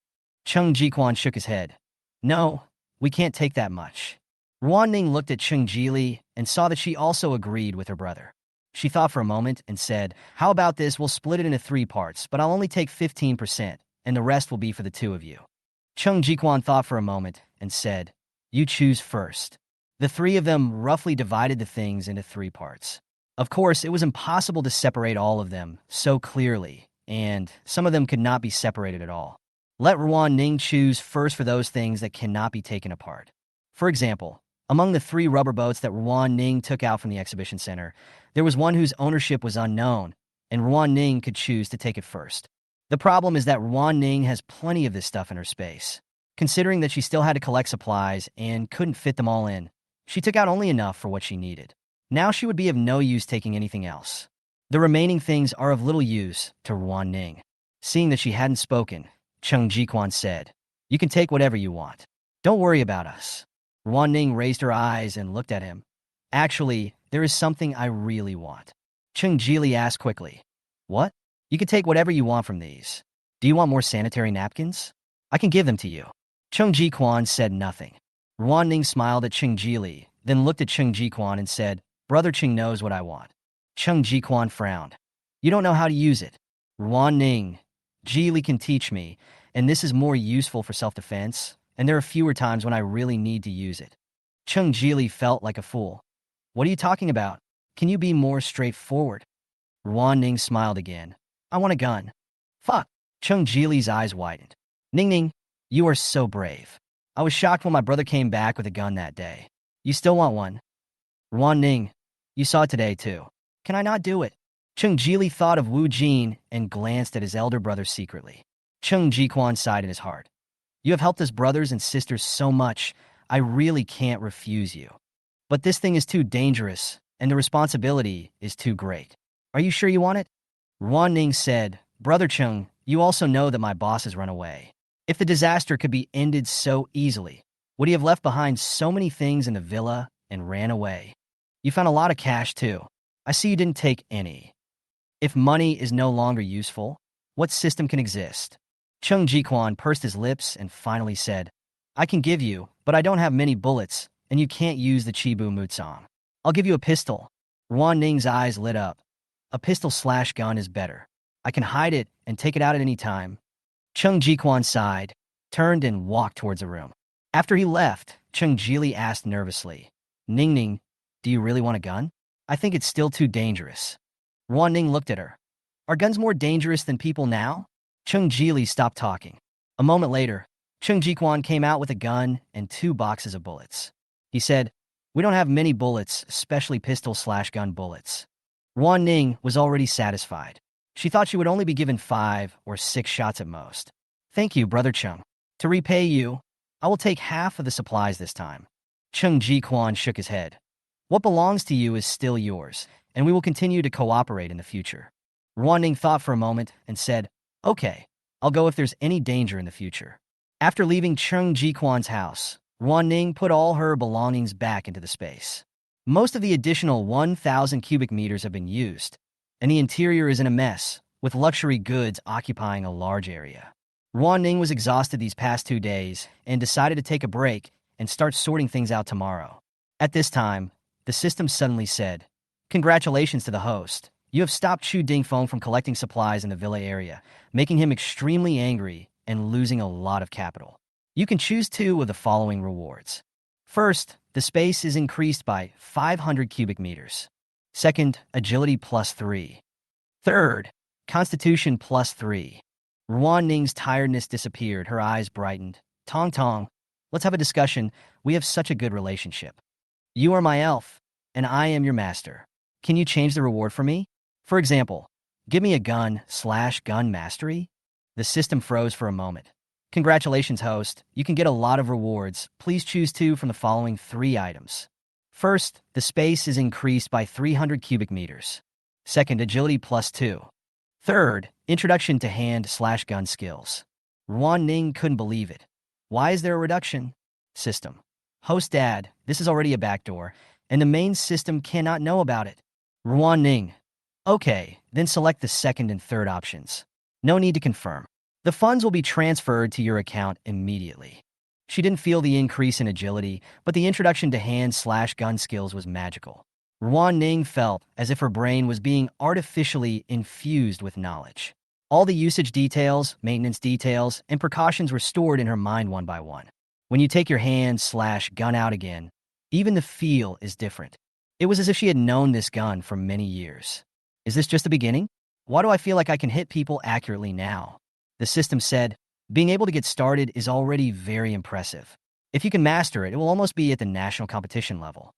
Chung Jiquan shook his head. "No, we can't take that much." Ruan Ning looked at Chung Jili and saw that she also agreed with her brother. She thought for a moment and said, "How about this? We'll split it into 3 parts, but I'll only take 15%, and the rest will be for the 2 of you." Chung Jiquan thought for a moment and said, "You choose first." The 3 of them roughly divided the things into 3 parts. Of course, it was impossible to separate all of them so clearly, and some of them could not be separated at all. Let Ruan Ning choose first for those things that cannot be taken apart. For example, among the 3 rubber boats that Ruan Ning took out from the exhibition center, there was one whose ownership was unknown, and Ruan Ning could choose to take it first. The problem is that Ruan Ning has plenty of this stuff in her space. Considering that she still had to collect supplies and couldn't fit them all in, she took out only enough for what she needed. Now she would be of no use taking anything else. The remaining things are of little use to Ruan Ning. Seeing that she hadn't spoken, Chung Jiquan said, "You can take whatever you want. Don't worry about us." Ruan Ning raised her eyes and looked at him. "Actually, there is something I really want." Chung Jili asked quickly, "What?" "You can take whatever you want from these. Do you want more sanitary napkins? I can give them to you." Chung Jiquan said nothing. Ruan Ning smiled at Chung Jili, then looked at Chung Jiquan and said, "Brother Chung knows what I want." Chung Jiquan frowned. "You don't know how to use it." Ruan Ning, "Jili can teach me, and this is more useful for self-defense, and there are fewer times when I really need to use it." Chung Jili felt like a fool. "What are you talking about? Can you be more straightforward?" Ruan Ning smiled again. I want a gun. Fuck. Chung Jili's eyes widened. Ning Ning, you are so brave. I was shocked when my brother came back with a gun that day. You still want one? Ruan Ning, you saw it today too. Can I not do it? Chung Jili thought of Wu Jin and glanced at his elder brother secretly. Chung Jiquan sighed in his heart. You have helped us brothers and sisters so much, I really can't refuse you. But this thing is too dangerous, and the responsibility is too great. Are you sure you want it? Ruan Ning said, Brother Chung, you also know that my boss has run away. If the disaster could be ended so easily, would he have left behind so many things in the villa and ran away? You found a lot of cash too. I see you didn't take any. If money is no longer useful, what system can exist? Chung Jiquan pursed his lips and finally said, I can give you, but I don't have many bullets, and you can't use the Chibu Mutsong. I'll give you a pistol. Ruan Ning's eyes lit up. A pistol/gun is better. I can hide it and take it out at any time. Chung Jiquan sighed, turned and walked towards the room. After he left, Chung Jili asked nervously, Ning Ning, do you really want a gun? I think it's still too dangerous. Ruan Ning looked at her. Are guns more dangerous than people now? Chung Jili stopped talking. A moment later, Chung Jiquan came out with a gun and 2 boxes of bullets. He said, We don't have many bullets, especially pistol/gun bullets. Ruan Ning was already satisfied. She thought she would only be given 5 or 6 shots at most. Thank you, Brother Chung. To repay you, I will take half of the supplies this time. Chung Jiquan shook his head. What belongs to you is still yours, and we will continue to cooperate in the future. Ruan Ning thought for a moment and said, Okay, I'll go if there's any danger in the future. After leaving Chung Jiquan's house, Ruan Ning put all her belongings back into the space. Most of the additional 1,000 cubic meters have been used, and the interior is in a mess, with luxury goods occupying a large area. Ruan Ning was exhausted these past 2 days and decided to take a break and start sorting things out tomorrow. At this time, the system suddenly said, Congratulations to the host. You have stopped Chu Dingfeng from collecting supplies in the villa area, making him extremely angry and losing a lot of capital. You can choose 2 of the following rewards. First, the space is increased by 500 cubic meters. Second, agility +3. Third, constitution +3. Ruan Ning's tiredness disappeared. Her eyes brightened. Tong Tong, let's have a discussion. We have such a good relationship. You are my elf, and I am your master. Can you change the reward for me? For example, give me a gun/gun mastery? The system froze for a moment. Congratulations, host. You can get a lot of rewards. Please choose 2 from the following 3 items. First, the space is increased by 300 cubic meters. Second, agility +2. Third, introduction to hand/gun skills. Ruan Ning couldn't believe it. Why is there a reduction? System. Host Dad, this is already a backdoor, and the main system cannot know about it. Ruan Ning. Okay, then select the second and third options. No need to confirm. The funds will be transferred to your account immediately. She didn't feel the increase in agility, but the introduction to hand/gun skills was magical. Ruan Ning felt as if her brain was being artificially infused with knowledge. All the usage details, maintenance details, and precautions were stored in her mind one by one. When you take your hand/gun out again, even the feel is different. It was as if she had known this gun for many years. Is this just the beginning? Why do I feel like I can hit people accurately now? The system said, being able to get started is already very impressive. If you can master it, it will almost be at the national competition level.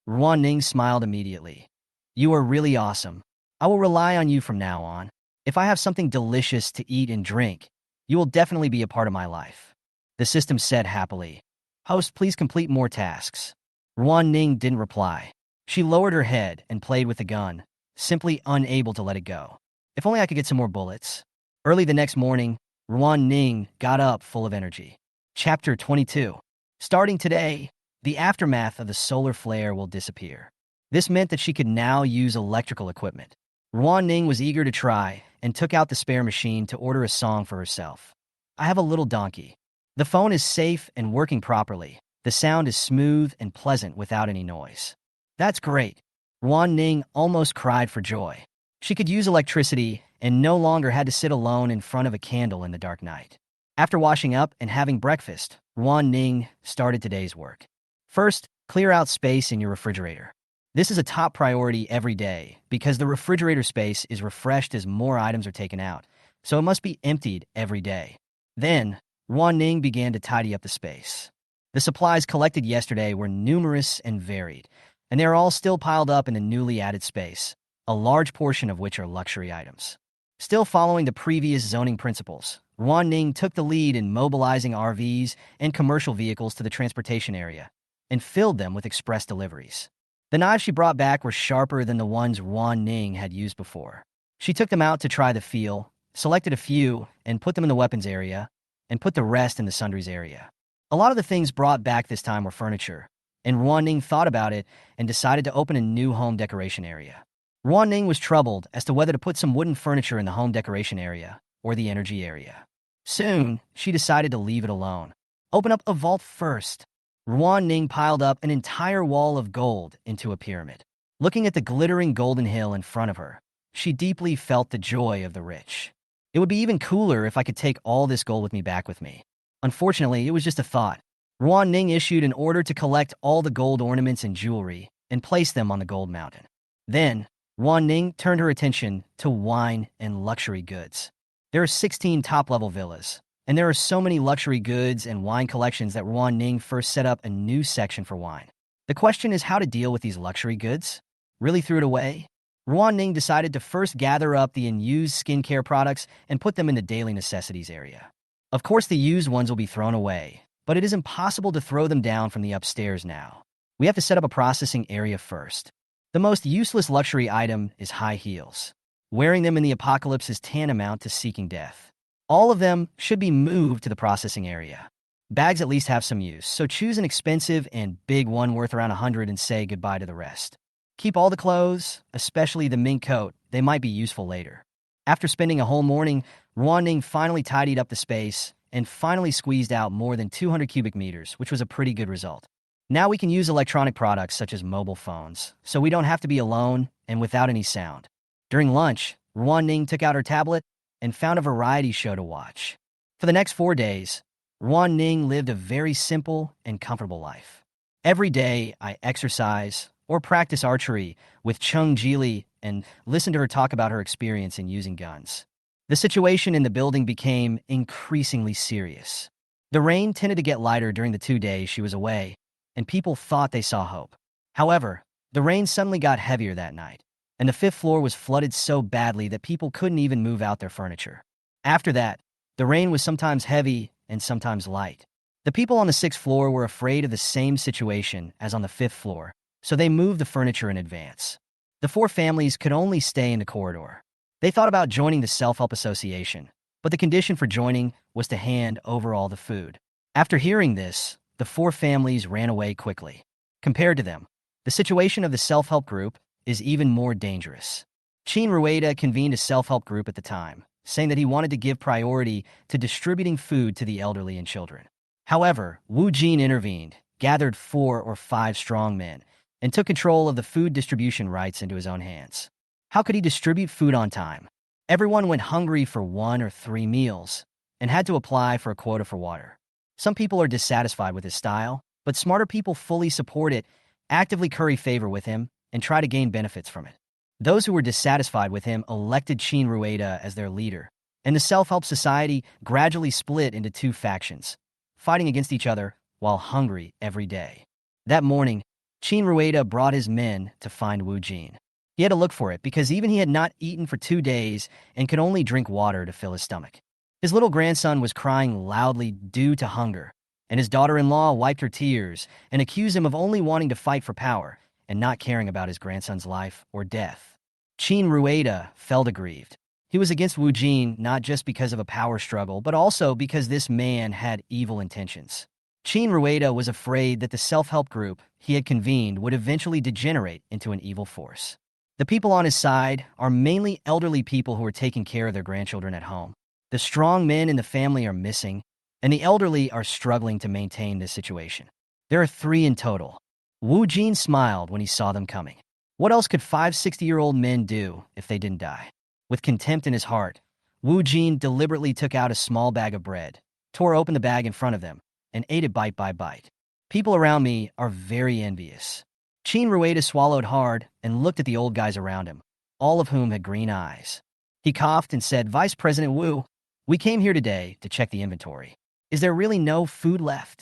Ruan Ning smiled immediately. You are really awesome. I will rely on you from now on. If I have something delicious to eat and drink, you will definitely be a part of my life. The system said happily. Host, please complete more tasks. Ruan Ning didn't reply. She lowered her head and played with the gun, simply unable to let it go. If only I could get some more bullets. Early the next morning, Ruan Ning got up full of energy. Chapter 22. Starting today, the aftermath of the solar flare will disappear. This meant that she could now use electrical equipment. Ruan Ning was eager to try and took out the spare machine to order a song for herself. I have a little donkey. The phone is safe and working properly. The sound is smooth and pleasant without any noise. That's great. Ruan Ning almost cried for joy. She could use electricity and no longer had to sit alone in front of a candle in the dark night. After washing up and having breakfast, Ruan Ning started today's work. First, clear out space in your refrigerator. This is a top priority every day because the refrigerator space is refreshed as more items are taken out, so it must be emptied every day. Then, Ruan Ning began to tidy up the space. The supplies collected yesterday were numerous and varied, and they are all still piled up in the newly added space, a large portion of which are luxury items. Still following the previous zoning principles, Ruan Ning took the lead in mobilizing RVs and commercial vehicles to the transportation area and filled them with express deliveries. The knives she brought back were sharper than the ones Ruan Ning had used before. She took them out to try the feel, selected a few, and put them in the weapons area, and put the rest in the sundries area. A lot of the things brought back this time were furniture, and Ruan Ning thought about it and decided to open a new home decoration area. Ruan Ning was troubled as to whether to put some wooden furniture in the home decoration area or the energy area. Soon, she decided to leave it alone. Open up a vault first. Ruan Ning piled up an entire wall of gold into a pyramid. Looking at the glittering golden hill in front of her, she deeply felt the joy of the rich. It would be even cooler if I could take all this gold with me back with me. Unfortunately, it was just a thought. Ruan Ning issued an order to collect all the gold ornaments and jewelry and place them on the gold mountain. Then, Ruan Ning turned her attention to wine and luxury goods. There are 16 top-level villas, and there are so many luxury goods and wine collections that Ruan Ning first set up a new section for wine. The question is how to deal with these luxury goods? Really threw it away? Ruan Ning decided to first gather up the unused skincare products and put them in the daily necessities area. Of course, the used ones will be thrown away, but it is impossible to throw them down from the upstairs now. We have to set up a processing area first. The most useless luxury item is high heels. Wearing them in the apocalypse is tantamount to seeking death. All of them should be moved to the processing area. Bags at least have some use, so choose an expensive and big one worth around 100 and say goodbye to the rest. Keep all the clothes, especially the mink coat. They might be useful later. After spending a whole morning, Ruan Ning finally tidied up the space and finally squeezed out more than 200 cubic meters, which was a pretty good result. Now we can use electronic products such as mobile phones, so we don't have to be alone and without any sound. During lunch, Ruan Ning took out her tablet and found a variety show to watch. For the next 4 days, Ruan Ning lived a very simple and comfortable life. Every day, I exercise or practice archery with Chung Jili and listen to her talk about her experience in using guns. The situation in the building became increasingly serious. The rain tended to get lighter during the 2 days she was away, and people thought they saw hope. However, the rain suddenly got heavier that night, and the 5th floor was flooded so badly that people couldn't even move out their furniture. After that, the rain was sometimes heavy and sometimes light. The people on the 6th floor were afraid of the same situation as on the 5th floor, so they moved the furniture in advance. The 4 families could only stay in the corridor. They thought about joining the self-help association, but the condition for joining was to hand over all the food. After hearing this, the 4 families ran away quickly. Compared to them, the situation of the self-help group is even more dangerous. Qin Rueda convened a self-help group at the time, saying that he wanted to give priority to distributing food to the elderly and children. However, Wu Jin intervened, gathered 4 or 5 strong men, and took control of the food distribution rights into his own hands. How could he distribute food on time? Everyone went hungry for 1 or 3 meals and had to apply for a quota for water. Some people are dissatisfied with his style, but smarter people fully support it, actively curry favor with him, and try to gain benefits from it. Those who were dissatisfied with him elected Qin Rueda as their leader, and the self-help society gradually split into 2 factions, fighting against each other while hungry every day. That morning, Qin Rueda brought his men to find Wu Jin. He had to look for it because even he had not eaten for 2 days and could only drink water to fill his stomach. His little grandson was crying loudly due to hunger, and his daughter-in-law wiped her tears and accused him of only wanting to fight for power and not caring about his grandson's life or death. Qin Rueda felt aggrieved. He was against Wu Jin not just because of a power struggle, but also because this man had evil intentions. Qin Rueda was afraid that the self-help group he had convened would eventually degenerate into an evil force. The people on his side are mainly elderly people who are taking care of their grandchildren at home. The strong men in the family are missing, and the elderly are struggling to maintain this situation. There are 3 in total. Wu Jin smiled when he saw them coming. What else could 5 60-year-old men do if they didn't die? With contempt in his heart, Wu Jin deliberately took out a small bag of bread, tore open the bag in front of them, and ate it bite by bite. People around me are very envious. Qin Rueda swallowed hard and looked at the old guys around him, all of whom had green eyes. He coughed and said, Vice President Wu, we came here today to check the inventory. Is there really no food left?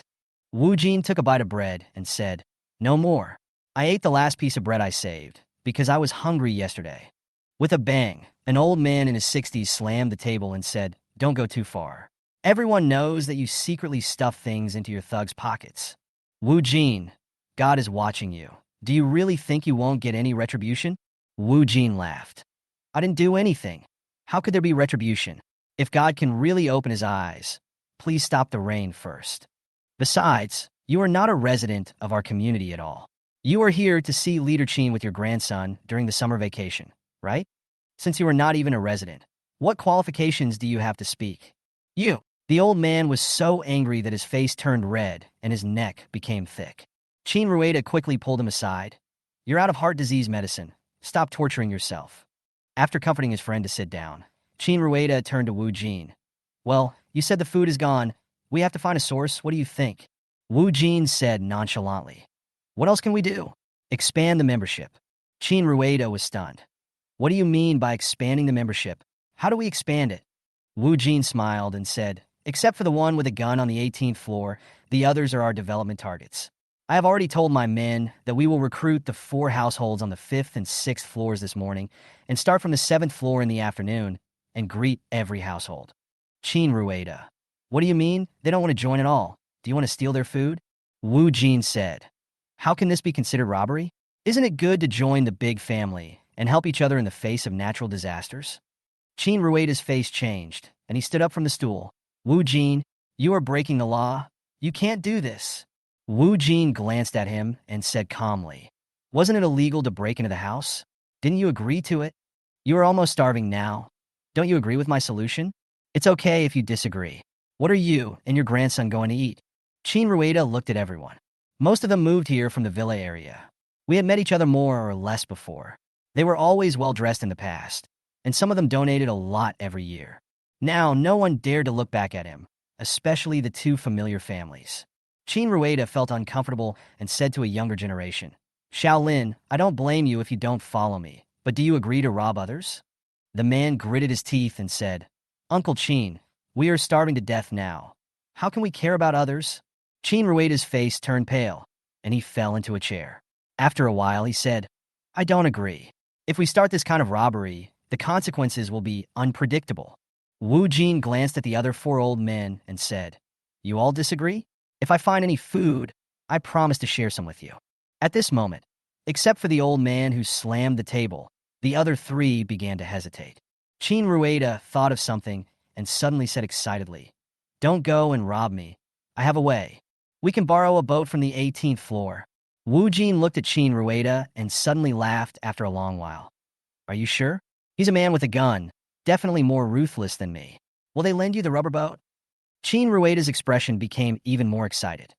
Wu Jin took a bite of bread and said, No more. I ate the last piece of bread I saved because I was hungry yesterday. With a bang, an old man in his 60s slammed the table and said, Don't go too far. Everyone knows that you secretly stuff things into your thugs' pockets. Wu Jin, God is watching you. Do you really think you won't get any retribution? Wu Jin laughed. I didn't do anything. How could there be retribution? If God can really open his eyes, please stop the rain first. Besides, you are not a resident of our community at all. You are here to see Leader Qin with your grandson during the summer vacation, right? Since you are not even a resident, what qualifications do you have to speak? You. The old man was so angry that his face turned red and his neck became thick. Qin Rueda quickly pulled him aside. You're out of heart disease medicine. Stop torturing yourself. After comforting his friend to sit down, Qin Rueda turned to Wu Jin. Well, you said the food is gone. We have to find a source. What do you think? Wu Jin said nonchalantly. What else can we do? Expand the membership. Qin Rueda was stunned. What do you mean by expanding the membership? How do we expand it? Wu Jin smiled and said, Except for the one with a gun on the 18th floor, the others are our development targets. I have already told my men that we will recruit the 4 households on the 5th and 6th floors this morning and start from the 7th floor in the afternoon and greet every household. Qin Rueda. What do you mean? They don't want to join at all. Do you want to steal their food? Wu Jin said. How can this be considered robbery? Isn't it good to join the big family and help each other in the face of natural disasters? Qin Rueda's face changed, and he stood up from the stool. Wu Jin, you are breaking the law. You can't do this. Wu Jin glanced at him and said calmly, Wasn't it illegal to break into the house? Didn't you agree to it? You are almost starving now. Don't you agree with my solution? It's okay if you disagree. What are you and your grandson going to eat? Qin Rueda looked at everyone. Most of them moved here from the villa area. We had met each other more or less before. They were always well-dressed in the past, and some of them donated a lot every year. Now, no one dared to look back at him, especially the 2 familiar families. Qin Rueda felt uncomfortable and said to a younger generation, Shaolin, I don't blame you if you don't follow me, but do you agree to rob others? The man gritted his teeth and said, Uncle Qin, we are starving to death now. How can we care about others? Qin Rueda's face turned pale, and he fell into a chair. After a while, he said, I don't agree. If we start this kind of robbery, the consequences will be unpredictable. Wu Jin glanced at the other 4 old men and said, You all disagree? If I find any food, I promise to share some with you. At this moment, except for the old man who slammed the table, the other 3 began to hesitate. Qin Rueda thought of something and suddenly said excitedly, Don't go and rob me. I have a way. We can borrow a boat from the 18th floor. Wu Jin looked at Qin Rueda and suddenly laughed after a long while. Are you sure? He's a man with a gun, definitely more ruthless than me. Will they lend you the rubber boat? Qin Rueda's expression became even more excited.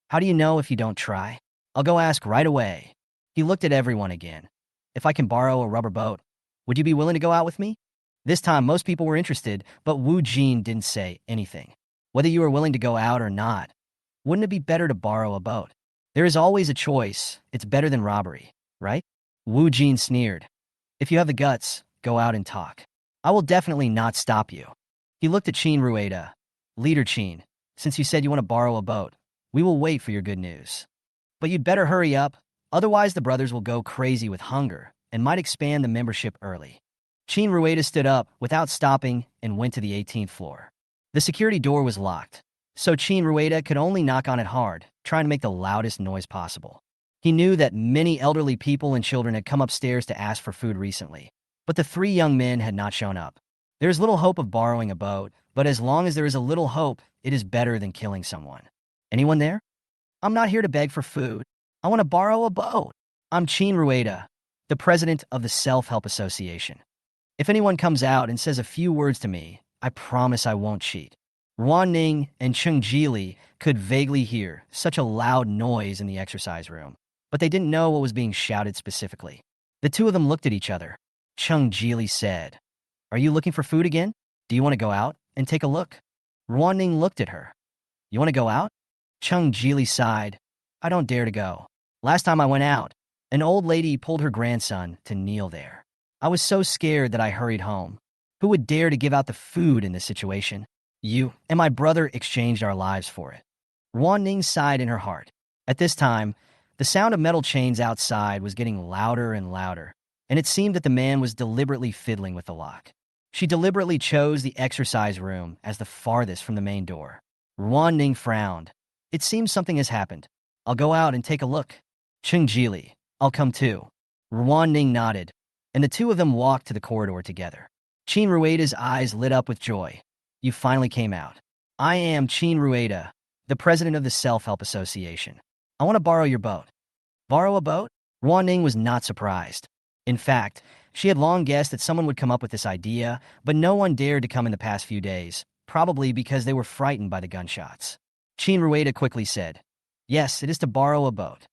How do you know if you don't try? I'll go ask right away. He looked at everyone again. If I can borrow a rubber boat, would you be willing to go out with me? This time, most people were interested, but Wu Jin didn't say anything. Whether you are willing to go out or not, wouldn't it be better to borrow a boat? There is always a choice. It's better than robbery, right? Wu Jin sneered. If you have the guts, go out and talk. I will definitely not stop you. He looked at Qin Rueda. Leader Qin, since you said you want to borrow a boat, we will wait for your good news. But you'd better hurry up, otherwise the brothers will go crazy with hunger and might expand the membership early. Qin Rueda stood up without stopping and went to the 18th floor. The security door was locked, so Qin Rueda could only knock on it hard, trying to make the loudest noise possible. He knew that many elderly people and children had come upstairs to ask for food recently, but the 3 young men had not shown up. There is little hope of borrowing a boat, but as long as there is a little hope, it is better than killing someone. Anyone there? I'm not here to beg for food. I want to borrow a boat. I'm Qin Rueda, the president of the Self-Help Association. If anyone comes out and says a few words to me, I promise I won't cheat. Ruan Ning and Cheng Jili could vaguely hear such a loud noise in the exercise room, but they didn't know what was being shouted specifically. The 2 of them looked at each other. Cheng Jili said, Are you looking for food again? Do you want to go out and take a look? Ruan Ning looked at her. You want to go out? Cheng Jili sighed. I don't dare to go. Last time I went out, An old lady pulled her grandson to kneel there. I was so scared that I hurried home. Who would dare to give out the food in this situation? You and my brother exchanged our lives for it. Ruan Ning sighed in her heart. At this time, the sound of metal chains outside was getting louder and louder, and it seemed that the man was deliberately fiddling with the lock. She deliberately chose the exercise room as the farthest from the main door. Ruan Ning frowned. It seems something has happened. I'll go out and take a look. Chung Jili, I'll come too. Ruan Ning nodded, and the two of them walked to the corridor together. Qin Rueda's eyes lit up with joy. You finally came out. I am Qin Rueda, the president of the Self-Help Association. I want to borrow your boat. Borrow a boat? Ruan Ning was not surprised. In fact, she had long guessed that someone would come up with this idea, but no one dared to come in the past few days, probably because they were frightened by the gunshots. Qin Rueda quickly said, Yes, it is to borrow a boat.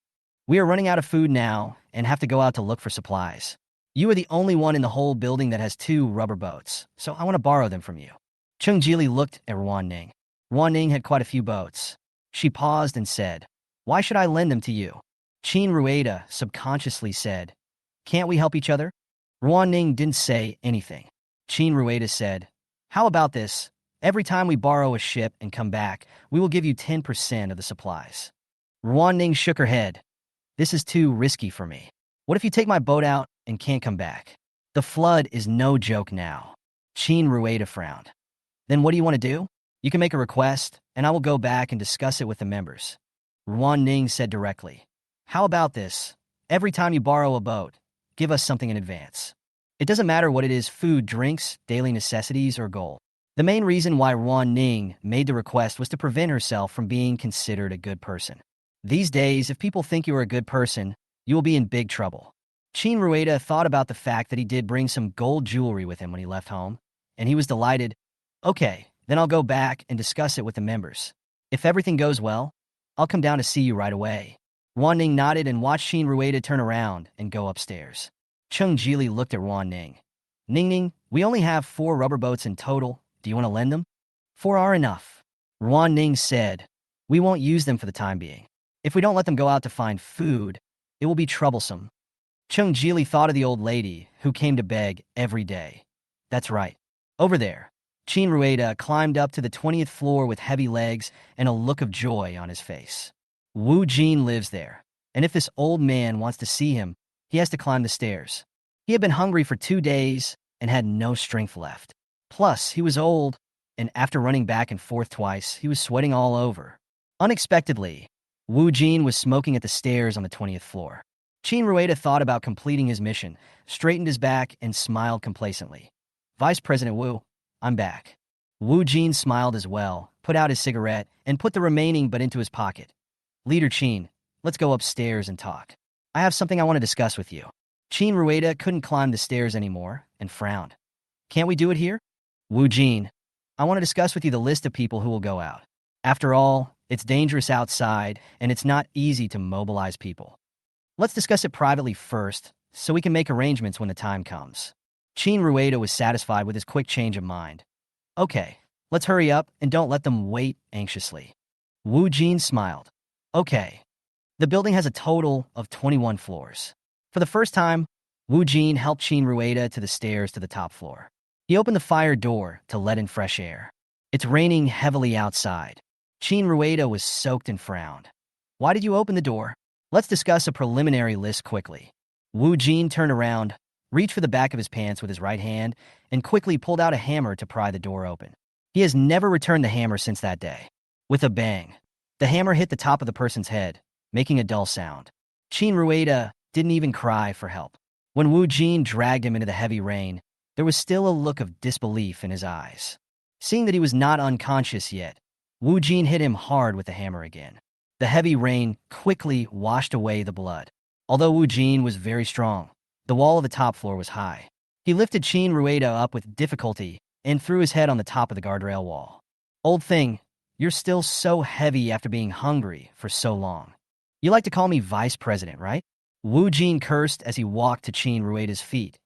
We are running out of food now and have to go out to look for supplies. You are the only one in the whole building that has 2 rubber boats, so I want to borrow them from you. Chung Jili looked at Ruan Ning. Ruan Ning had quite a few boats. She paused and said, Why should I lend them to you? Qin Rueda subconsciously said, Can't we help each other? Ruan Ning didn't say anything. Qin Rueda said, How about this? Every time we borrow a ship and come back, we will give you 10% of the supplies. Ruan Ning shook her head. This is too risky for me. What if you take my boat out and can't come back? The flood is no joke now. Qin Rueda frowned. Then what do you want to do? You can make a request, and I will go back and discuss it with the members. Ruan Ning said directly. How about this? Every time you borrow a boat, give us something in advance. It doesn't matter what it is, food, drinks, daily necessities, or gold. The main reason why Ruan Ning made the request was to prevent herself from being considered a good person. These days, if people think you are a good person, you will be in big trouble. Qin Rueda thought about the fact that he did bring some gold jewelry with him when he left home, and he was delighted. Okay, then I'll go back and discuss it with the members. If everything goes well, I'll come down to see you right away. Ruan Ning nodded and watched Qin Rueda turn around and go upstairs. Chung Jili looked at Ruan Ning. Ning, we only have 4 rubber boats in total. Do you want to lend them? 4 are enough. Ruan Ning said, We won't use them for the time being. If we don't let them go out to find food, it will be troublesome. Chung Jili thought of the old lady who came to beg every day. That's right. Over there. Qin Rueda climbed up to the 20th floor with heavy legs and a look of joy on his face. Wu Jin lives there, and if this old man wants to see him, he has to climb the stairs. He had been hungry for 2 days and had no strength left. Plus, he was old, and after running back and forth twice, he was sweating all over. Unexpectedly, Wu Jin was smoking at the stairs on the 20th floor. Qin Rueda thought about completing his mission, straightened his back, and smiled complacently. Vice President Wu, I'm back. Wu Jin smiled as well, put out his cigarette, and put the remaining but into his pocket. Leader Qin, let's go upstairs and talk. I have something I want to discuss with you. Qin Rueda couldn't climb the stairs anymore and frowned. Can't we do it here? Wu Jin, I want to discuss with you the list of people who will go out. After all, it's dangerous outside, and it's not easy to mobilize people. Let's discuss it privately first, so we can make arrangements when the time comes. Qin Rueda was satisfied with his quick change of mind. Okay, let's hurry up and don't let them wait anxiously. Wu Jin smiled. Okay. The building has a total of 21 floors. For the first time, Wu Jin helped Qin Rueda to the stairs to the top floor. He opened the fire door to let in fresh air. It's raining heavily outside. Qin Rueda was soaked and frowned. Why did you open the door? Let's discuss a preliminary list quickly. Wu Jin turned around, reached for the back of his pants with his right hand, and quickly pulled out a hammer to pry the door open. He has never returned the hammer since that day. With a bang, the hammer hit the top of the person's head, making a dull sound. Qin Rueda didn't even cry for help. When Wu Jin dragged him into the heavy rain, there was still a look of disbelief in his eyes. Seeing that he was not unconscious yet, Wu Jin hit him hard with the hammer again. The heavy rain quickly washed away the blood. Although Wu Jin was very strong, the wall of the top floor was high. He lifted Qin Rueda up with difficulty and threw his head on the top of the guardrail wall. Old thing, you're still so heavy after being hungry for so long. You like to call me Vice President, right? Wu Jin cursed as he walked to Qin Rueda's feet,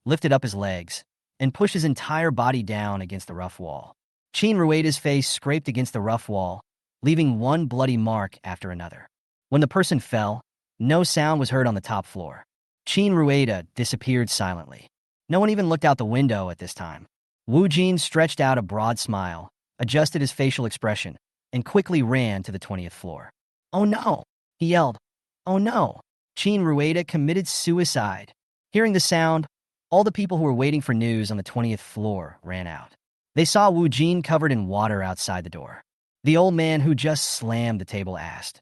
lifted up his legs, and pushed his entire body down against the rough wall. Qin Rueda's face scraped against the rough wall, leaving one bloody mark after another. When the person fell, No sound was heard on the top floor. Qin Rueda disappeared silently. No one even looked out the window at this time. Wu Jin stretched out a broad smile, adjusted his facial expression, and quickly ran to the 20th floor. "Oh no!" he yelled. "Oh no!" Qin Rueda committed suicide. Hearing the sound, all the people who were waiting for news on the 20th floor ran out. They saw Wu Jin covered in water outside the door. The old man who just slammed the table asked,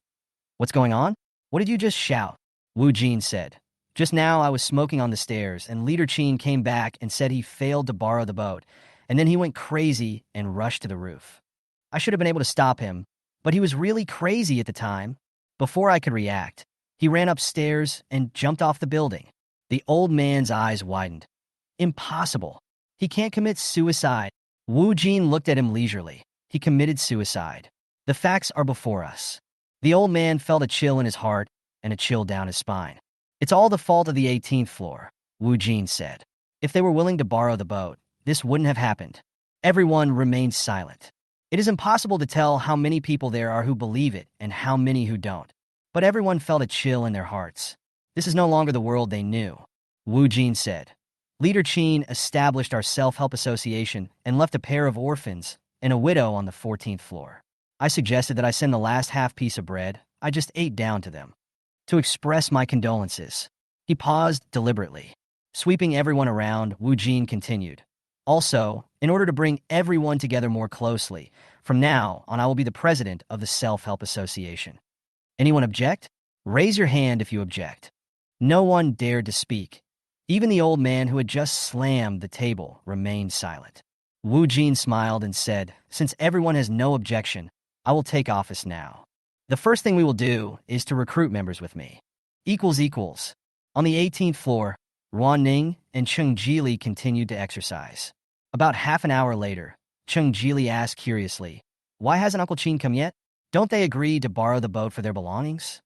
"What's going on? What did you just shout?" Wu Jin said, "Just now I was smoking on the stairs, and Leader Qin came back and said he failed to borrow the boat, and then he went crazy and rushed to the roof. I should have been able to stop him, but he was really crazy at the time. Before I could react, he ran upstairs and jumped off the building." The old man's eyes widened. "Impossible. He can't commit suicide." Wu Jin looked at him leisurely. "He committed suicide. The facts are before us." The old man felt a chill in his heart and a chill down his spine. "It's all the fault of the 18th floor," Wu Jin said. "If they were willing to borrow the boat, this wouldn't have happened." Everyone remained silent. It is impossible to tell how many people there are who believe it and how many who don't. But everyone felt a chill in their hearts. This is no longer the world they knew. Wu Jin said, "Leader Qin established our self-help association and left a pair of orphans and a widow on the 14th floor. I suggested that I send the last half piece of bread I just ate down to them, to express my condolences." He paused deliberately. Sweeping everyone around, Wu Jin continued, "Also, in order to bring everyone together more closely, from now on I will be the president of the Self-Help Association. Anyone object? Raise your hand if you object." No one dared to speak. Even the old man who had just slammed the table remained silent. Wu Jin smiled and said, "Since everyone has no objection, I will take office now. The first thing we will do is to recruit members with me. Equals. On the 18th floor, Ruan Ning and Cheng Jili continued to exercise. About half an hour later, Cheng Jili asked curiously, "Why hasn't Uncle Qin come yet? Don't they agree to borrow the boat for their belongings?"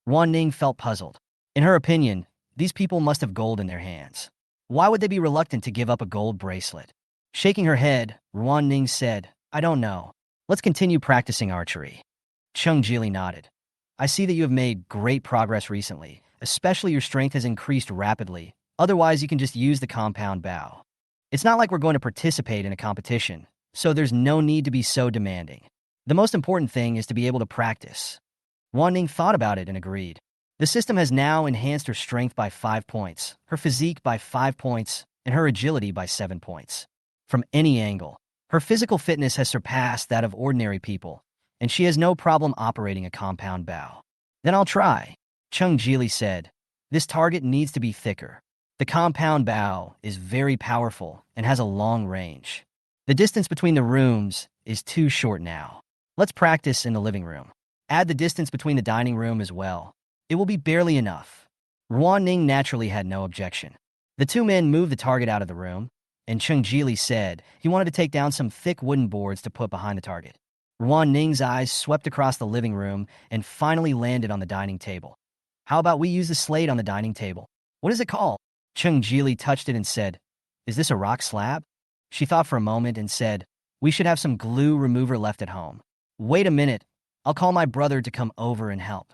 Ruan Ning felt puzzled. In her opinion, these people must have gold in their hands. Why would they be reluctant to give up a gold bracelet? Shaking her head, Ruan Ning said, "I don't know. Let's continue practicing archery." Cheng Jili nodded. "I see that you have made great progress recently, especially your strength has increased rapidly. Otherwise, you can just use the compound bow. It's not like we're going to participate in a competition, so there's no need to be so demanding. The most important thing is to be able to practice." Ruan Ning thought about it and agreed. The system has now enhanced her strength by 5 points, her physique by 5 points, and her agility by 7 points. From any angle, her physical fitness has surpassed that of ordinary people, and she has no problem operating a compound bow. "Then I'll try," Cheng Jili said. "This target needs to be thicker. The compound bow is very powerful and has a long range. The distance between the rooms is too short now. Let's practice in the living room. Add the distance between the dining room as well. It will be barely enough." Ruan Ning naturally had no objection. The two men moved the target out of the room, and Cheng Jili said he wanted to take down some thick wooden boards to put behind the target. Ruan Ning's eyes swept across the living room and finally landed on the dining table. "How about we use the slate on the dining table? What is it called?" Cheng Jili touched it and said, "Is this a rock slab?" She thought for a moment and said, "We should have some glue remover left at home. Wait a minute, I'll call my brother to come over and help."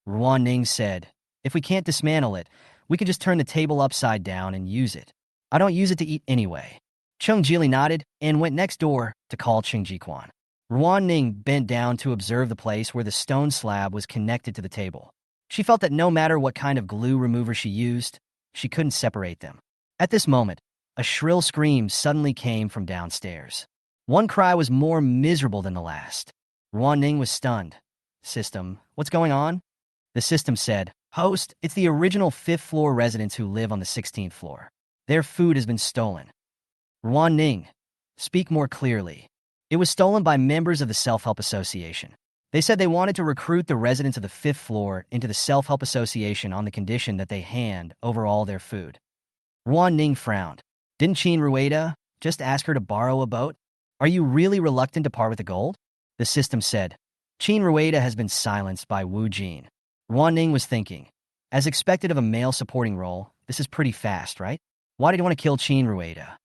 Ruan Ning said, "If we can't dismantle it, we can just turn the table upside down and use it. I don't use it to eat anyway." Cheng Jili nodded and went next door to call Cheng Jiquan. Ruan Ning bent down to observe the place where the stone slab was connected to the table. She felt that no matter what kind of glue remover she used, she couldn't separate them. At this moment, a shrill scream suddenly came from downstairs. One cry was more miserable than the last. Ruan Ning was stunned. "System, what's going on?" The system said, "Host, it's the original 5th floor residents who live on the 16th floor. Their food has been stolen." Ruan Ning, speak more clearly. "It was stolen by members of the Self-Help Association. They said they wanted to recruit the residents of the 5th floor into the Self-Help Association on the condition that they hand over all their food." Ruan Ning frowned. "Didn't Qin Rueda just ask her to borrow a boat? Are you really reluctant to part with the gold?" The system said. Qin Rueda has been silenced by Wu Jin. Ruan Ning was thinking, as expected of a male supporting role, this is pretty fast, right? Why did he want to kill Qin Rueda?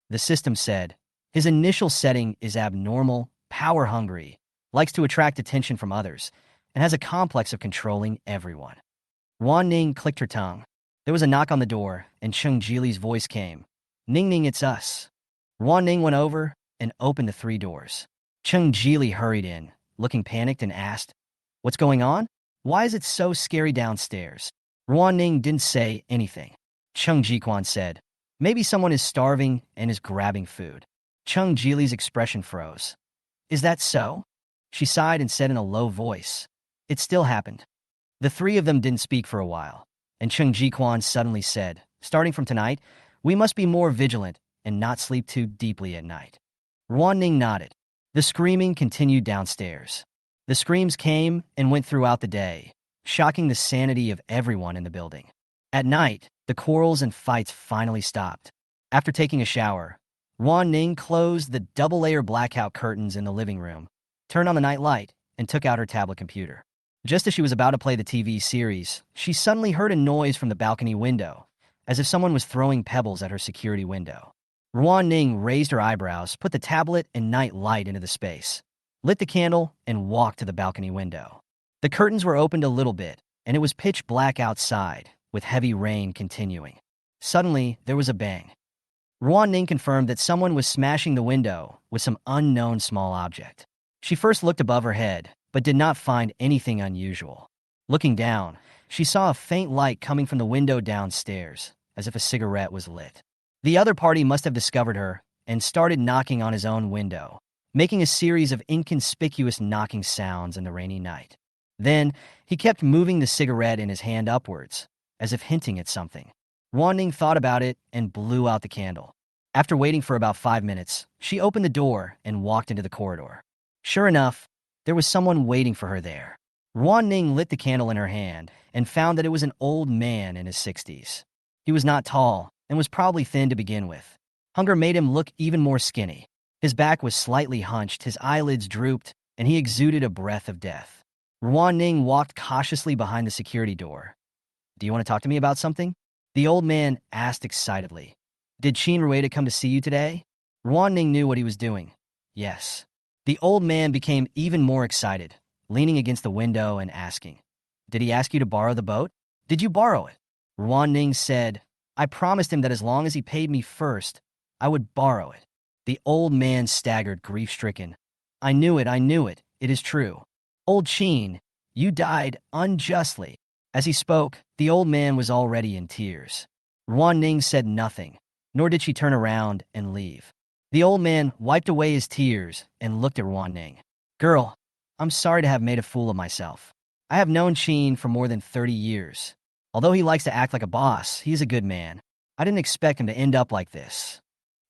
The system said, his initial setting is abnormal, power-hungry, likes to attract attention from others, and has a complex of controlling everyone. Ruan Ning clicked her tongue. There was a knock on the door, and Cheng Jili's voice came. Ning Ning, it's us. Ruan Ning went over and opened the 3 doors. Cheng Jili hurried in, looking panicked, and asked, "What's going on? Why is it so scary downstairs?" Ruan Ning didn't say anything. Cheng Jiquan said, "Maybe someone is starving and is grabbing food." Cheng Jili's expression froze. "Is that so?" She sighed and said in a low voice, "It still happened." The 3 of them didn't speak for a while, and Cheng Jiquan suddenly said, "Starting from tonight, we must be more vigilant and not sleep too deeply at night." Ruan Ning nodded. The screaming continued downstairs. The screams came and went throughout the day, shocking the sanity of everyone in the building. At night, the quarrels and fights finally stopped. After taking a shower, Ruan Ning closed the double-layer blackout curtains in the living room, turned on the night light, and took out her tablet computer. Just as she was about to play the TV series, she suddenly heard a noise from the balcony window, as if someone was throwing pebbles at her security window. Ruan Ning raised her eyebrows, put the tablet and night light into the space, lit the candle, and walked to the balcony window. The curtains were opened a little bit, and it was pitch black outside, with heavy rain continuing. Suddenly, there was a bang. Ruan Ning confirmed that someone was smashing the window with some unknown small object. She first looked above her head, but did not find anything unusual. Looking down, she saw a faint light coming from the window downstairs, as if a cigarette was lit. The other party must have discovered her and started knocking on his own window, making a series of inconspicuous knocking sounds in the rainy night. Then, he kept moving the cigarette in his hand upwards, as if hinting at something. Ruan Ning thought about it and blew out the candle. After waiting for about 5 minutes, she opened the door and walked into the corridor. Sure enough, there was someone waiting for her there. Ruan Ning lit the candle in her hand and found that it was an old man in his 60s. He was not tall and was probably thin to begin with. Hunger made him look even more skinny. His back was slightly hunched, his eyelids drooped, and he exuded a breath of death. Ruan Ning walked cautiously behind the security door. "Do you want to talk to me about something?" the old man asked excitedly. "Did Qin Rueda come to see you today?" Ruan Ning knew what he was doing. Yes. The old man became even more excited, leaning against the window and asking, "Did he ask you to borrow the boat? Did you borrow it?" Ruan Ning said, "I promised him that as long as he paid me first, I would borrow it." The old man staggered, grief-stricken. I knew it, it is true. Old Qin, you died unjustly." As he spoke, the old man was already in tears. Ruan Ning said nothing, nor did she turn around and leave. The old man wiped away his tears and looked at Ruan Ning. "Girl, I'm sorry to have made a fool of myself. I have known Qin for more than 30 years. Although he likes to act like a boss, he is a good man. I didn't expect him to end up like this."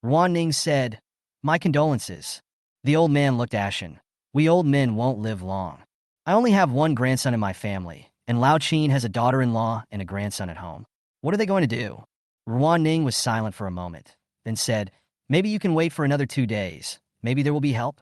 Ruan Ning said, "My condolences." The old man looked ashen. "We old men won't live long. I only have one grandson in my family, and Lao Qin has a daughter-in-law and a grandson at home. What are they going to do?" Ruan Ning was silent for a moment, then said, "Maybe you can wait for another 2 days. Maybe there will be help.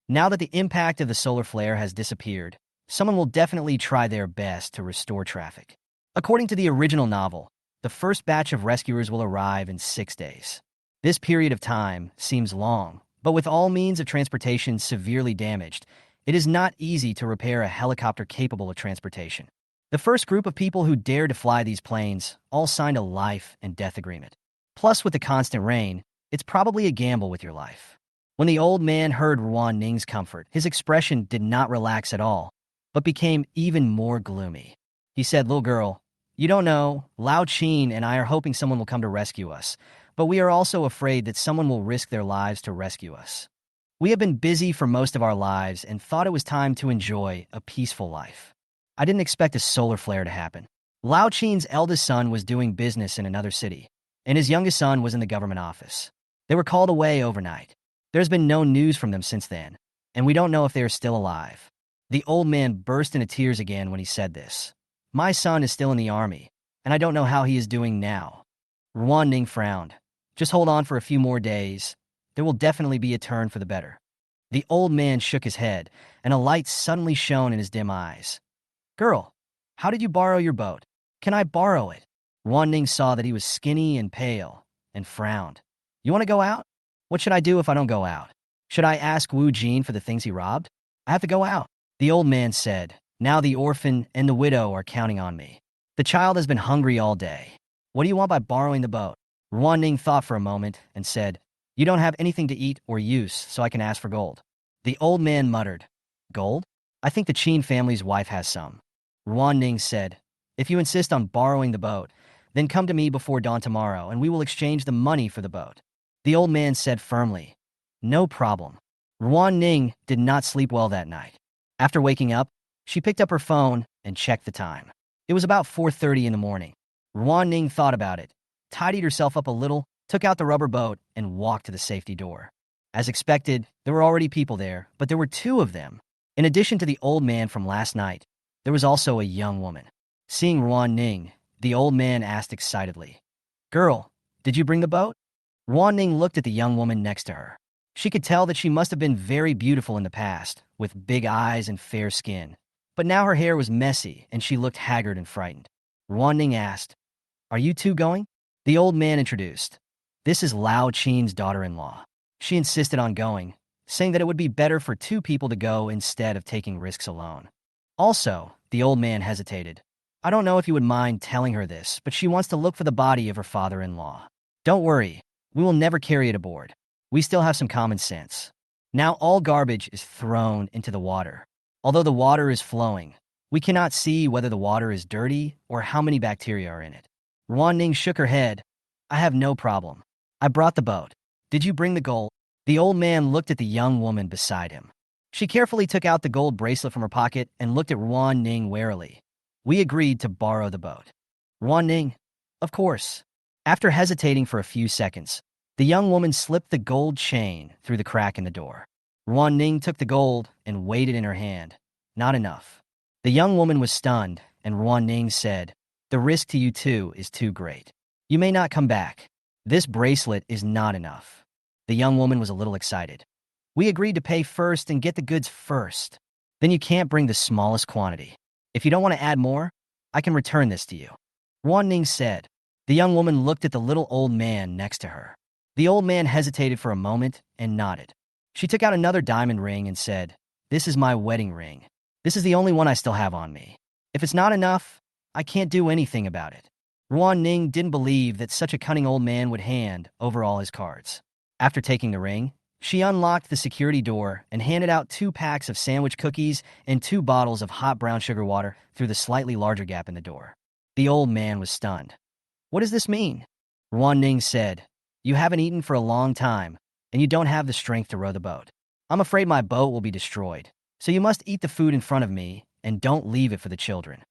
Now that the impact of the solar flare has disappeared, someone will definitely try their best to restore traffic." According to the original novel, the first batch of rescuers will arrive in 6 days. This period of time seems long, but with all means of transportation severely damaged, it is not easy to repair a helicopter capable of transportation. The first group of people who dared to fly these planes all signed a life and death agreement. Plus, with the constant rain, it's probably a gamble with your life. When the old man heard Ruan Ning's comfort, his expression did not relax at all, but became even more gloomy. He said, "Little girl, you don't know, Lao Qin and I are hoping someone will come to rescue us, but we are also afraid that someone will risk their lives to rescue us. We have been busy for most of our lives and thought it was time to enjoy a peaceful life. I didn't expect a solar flare to happen." Lao Qin's eldest son was doing business in another city, and his youngest son was in the government office. They were called away overnight. There's been no news from them since then, and we don't know if they are still alive. The old man burst into tears again when he said this. "My son is still in the army, and I don't know how he is doing now." Ruan Ning frowned. "Just hold on for a few more days. There will definitely be a turn for the better." The old man shook his head, and a light suddenly shone in his dim eyes. "Girl, how did you borrow your boat? Can I borrow it?" Ruan Ning saw that he was skinny and pale, and frowned. "You want to go out? What should I do if I don't go out? Should I ask Wu Jin for the things he robbed? I have to go out." The old man said, "Now the orphan and the widow are counting on me. The child has been hungry all day. What do you want by borrowing the boat? Ruan Ning thought for a moment and said, you don't have anything to eat or use, so I can ask for gold. The old man muttered, gold? I think the Qin family's wife has some. Ruan Ning said, if you insist on borrowing the boat, then come to me before dawn tomorrow and we will exchange the money for the boat. The old man said firmly, no problem. Ruan Ning did not sleep well that night. After waking up, she picked up her phone and checked the time. It was about 4:30 in the morning. Ruan Ning thought about it, tidied herself up a little, took out the rubber boat, and walked to the safety door. As expected, there were already people there, but there were two of them. In addition to the old man from last night, there was also a young woman. Seeing Ruan Ning, the old man asked excitedly, girl, did you bring the boat? Ruan Ning looked at the young woman next to her. She could tell that she must have been very beautiful in the past, with big eyes and fair skin. But now her hair was messy, and she looked haggard and frightened. Ruan Ning asked, are you two going? The old man introduced, this is Lao Qin's daughter-in-law. She insisted on going, saying that it would be better for two people to go instead of taking risks alone. Also, the old man hesitated. I don't know if you would mind telling her this, but she wants to look for the body of her father-in-law. Don't worry, we will never carry it aboard. We still have some common sense. Now all garbage is thrown into the water. Although the water is flowing, we cannot see whether the water is dirty or how many bacteria are in it. Ruan Ning shook her head. I have no problem. I brought the boat. Did you bring the gold? The old man looked at the young woman beside him. She carefully took out the gold bracelet from her pocket and looked at Ruan Ning warily. We agreed to borrow the boat. Ruan Ning, of course. After hesitating for a few seconds, the young woman slipped the gold chain through the crack in the door. Ruan Ning took the gold and weighed it in her hand. Not enough. The young woman was stunned, and Ruan Ning said, the risk to you two is too great. You may not come back. This bracelet is not enough. The young woman was a little excited. We agreed to pay first and get the goods first. Then you can't bring the smallest quantity. If you don't want to add more, I can return this to you. Ruan Ning said. The young woman looked at the little old man next to her. The old man hesitated for a moment and nodded. She took out another diamond ring and said, this is my wedding ring. This is the only one I still have on me. If it's not enough, I can't do anything about it. Ruan Ning didn't believe that such a cunning old man would hand over all his cards. After taking the ring, she unlocked the security door and handed out 2 packs of sandwich cookies and 2 bottles of hot brown sugar water through the slightly larger gap in the door. The old man was stunned. What does this mean? Ruan Ning said, you haven't eaten for a long time, and you don't have the strength to row the boat. I'm afraid my boat will be destroyed, so you must eat the food in front of me and don't leave it for the children.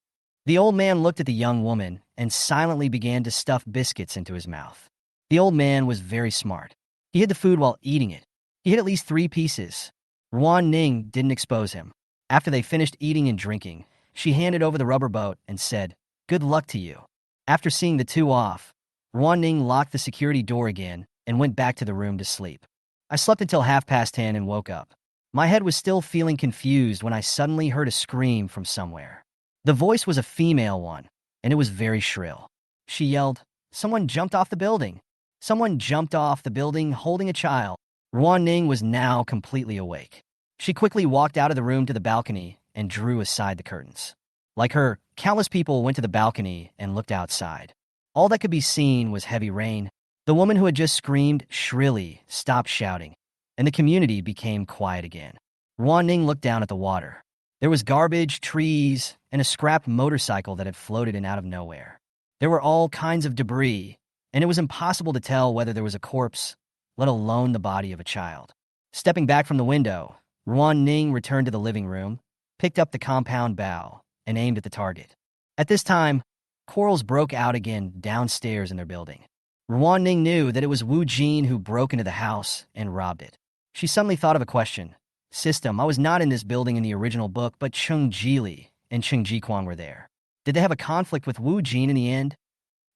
The old man looked at the young woman and silently began to stuff biscuits into his mouth. The old man was very smart. He hid the food while eating it. He hid at least 3 pieces. Ruan Ning didn't expose him. After they finished eating and drinking, she handed over the rubber boat and said, good luck to you. After seeing the two off, Ruan Ning locked the security door again and went back to the room to sleep. I slept until 10:30 and woke up. My head was still feeling confused when I suddenly heard a scream from somewhere. The voice was a female one, and it was very shrill. She yelled, someone jumped off the building. Someone jumped off the building holding a child. Ruan Ning was now completely awake. She quickly walked out of the room to the balcony and drew aside the curtains. Like her, countless people went to the balcony and looked outside. All that could be seen was heavy rain. The woman who had just screamed shrilly stopped shouting, and the community became quiet again. Ruan Ning looked down at the water. There was garbage, trees, and a scrapped motorcycle that had floated in out of nowhere. There were all kinds of debris, and it was impossible to tell whether there was a corpse, let alone the body of a child. Stepping back from the window, Ruan Ning returned to the living room, picked up the compound bow, and aimed at the target. At this time, quarrels broke out again downstairs in their building. Ruan Ning knew that it was Wu Jin who broke into the house and robbed it. She suddenly thought of a question. System, I was not in this building in the original book, but Cheng Jili and Cheng Jiquan were there. Did they have a conflict with Wu Jin in the end?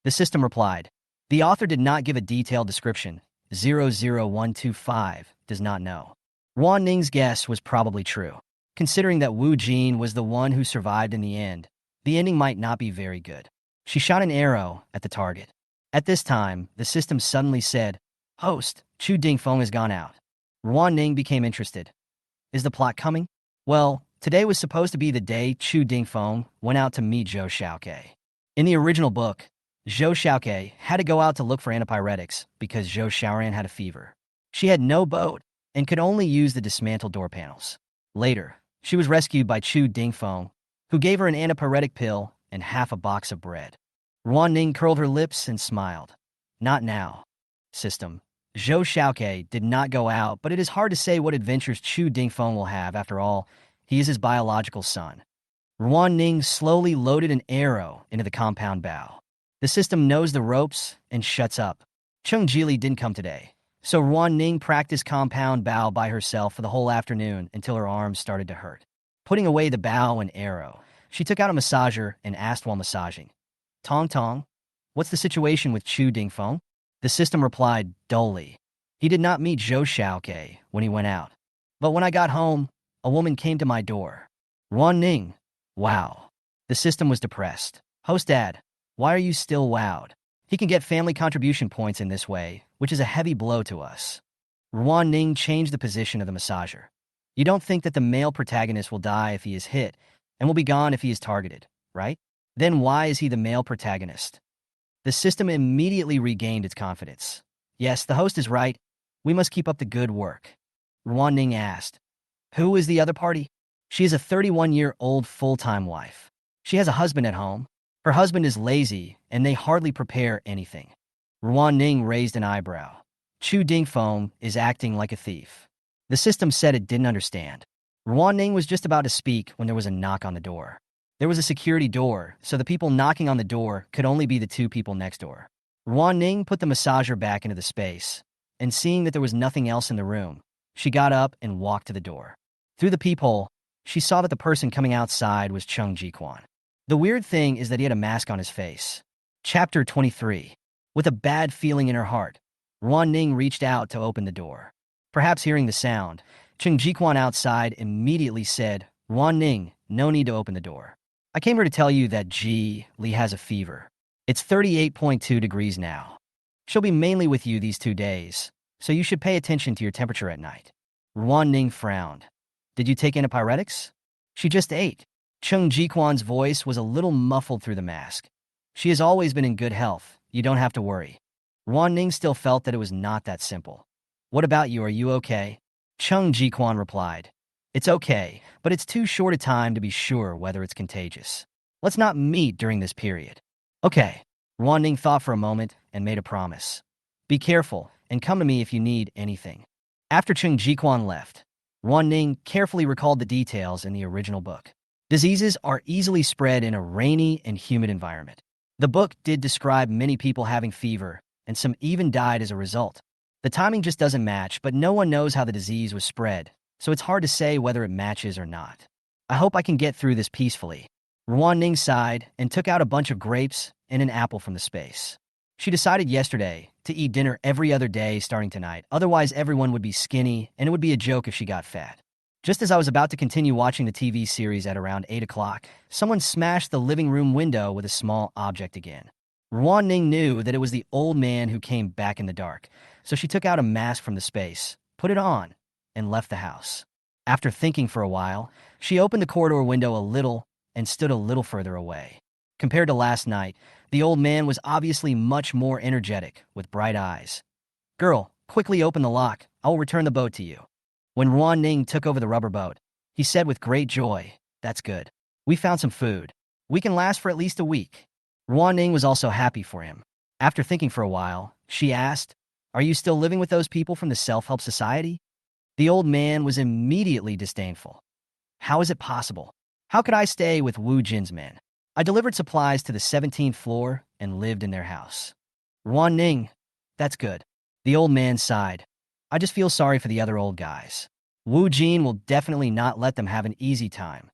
The system replied. The author did not give a detailed description. 00125 does not know. Ruan Ning's guess was probably true. Considering that Wu Jin was the one who survived in the end, the ending might not be very good. She shot an arrow at the target. At this time, the system suddenly said, Host, Chu Dingfeng has gone out. Ruan Ning became interested. Is the plot coming? Well, today was supposed to be the day Chu Dingfeng went out to meet Zhou Xiaoke. In the original book, Zhou Xiaoke had to go out to look for antipyretics because Zhou Xiaoran had a fever. She had no boat and could only use the dismantled door panels. Later, she was rescued by Chu Dingfeng, who gave her an antipyretic pill and half a box of bread. Ruan Ning curled her lips and smiled. Not now. System. Zhou Xiaoke did not go out, but it is hard to say what adventures Chu Dingfeng will have. After all, he is his biological son. Ruan Ning slowly loaded an arrow into the compound bow. The system knows the ropes and shuts up. Cheng Jili didn't come today, so Ruan Ning practiced compound bow by herself for the whole afternoon until her arms started to hurt. Putting away the bow and arrow, she took out a massager and asked while massaging, "Tong Tong, what's the situation with Chu Dingfeng?" The system replied dully. "He did not meet Zhou Xiaoke when he went out. But when I got home, a woman came to my door." Ruan Ning. Wow. The system was depressed. "Host Dad, why are you still wowed? He can get family contribution points in this way, which is a heavy blow to us." Ruan Ning changed the position of the massager. "You don't think that the male protagonist will die if he is hit, and will be gone if he is targeted, right? Then why is he the male protagonist?" The system immediately regained its confidence. "Yes, the host is right. We must keep up the good work." Ruan Ning asked, "Who is the other party?" "She is a 31-year-old full-time wife. She has a husband at home. Her husband is lazy, and they hardly prepare anything." Ruan Ning raised an eyebrow. "Chu Dingfeng is acting like a thief." The system said it didn't understand. Ruan Ning was just about to speak when there was a knock on the door. There was a security door, so the people knocking on the door could only be the two people next door. Ruan Ning put the massager back into the space, and seeing that there was nothing else in the room, she got up and walked to the door. Through the peephole, she saw that the person coming outside was Cheng Jiquan. The weird thing is that he had a mask on his face. Chapter 23. With a bad feeling in her heart, Ruan Ning reached out to open the door. Perhaps hearing the sound, Cheng Jiquan outside immediately said, "Ruan Ning, no need to open the door. I came here to tell you that Ji Li has a fever. It's 38.2 degrees now. She'll be mainly with you these 2 days, so you should pay attention to your temperature at night." Ruan Ning frowned. "Did you take antipyretics?" "She just ate." Cheng Jiquan's voice was a little muffled through the mask. "She has always been in good health. You don't have to worry." Ruan Ning still felt that it was not that simple. "What about you? Are you okay?" Cheng Jiquan replied, "It's okay, but it's too short a time to be sure whether it's contagious. Let's not meet during this period." "Okay." Ruan Ning thought for a moment and made a promise. "Be careful and come to me if you need anything." After Cheng Jiquan left, Ruan Ning carefully recalled the details in the original book. Diseases are easily spread in a rainy and humid environment. The book did describe many people having fever, and some even died as a result. The timing just doesn't match, but no one knows how the disease was spread, so it's hard to say whether it matches or not. "I hope I can get through this peacefully." Ruan Ning sighed and took out a bunch of grapes and an apple from the space. She decided yesterday to eat dinner every other day starting tonight, otherwise everyone would be skinny and it would be a joke if she got fat. Just as I was about to continue watching the TV series at around 8 o'clock, someone smashed the living room window with a small object again. Ruan Ning knew that it was the old man who came back in the dark, so she took out a mask from the space, put it on, and left the house. After thinking for a while, she opened the corridor window a little and stood a little further away. Compared to last night, the old man was obviously much more energetic, with bright eyes. "Girl, quickly open the lock. I will return the boat to you." When Ruan Ning took over the rubber boat, he said with great joy, "That's good. We found some food. We can last for at least a week." Ruan Ning was also happy for him. After thinking for a while, she asked, "Are you still living with those people from the Self-Help Society?" The old man was immediately disdainful. "How is it possible? How could I stay with Wu Jin's men? I delivered supplies to the 17th floor and lived in their house." Ruan Ning, "That's good." The old man sighed. "I just feel sorry for the other old guys. Wu Jin will definitely not let them have an easy time."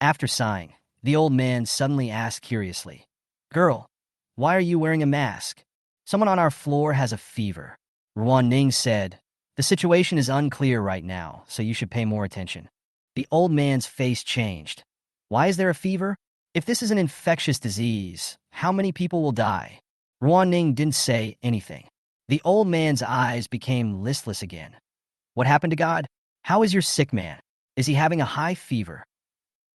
After sighing, the old man suddenly asked curiously, "Girl, why are you wearing a mask?" "Someone on our floor has a fever." Ruan Ning said, "The situation is unclear right now, so you should pay more attention." The old man's face changed. "Why is there a fever? If this is an infectious disease, how many people will die?" Ruan Ning didn't say anything. The old man's eyes became listless again. "What happened to God? How is your sick man? Is he having a high fever?"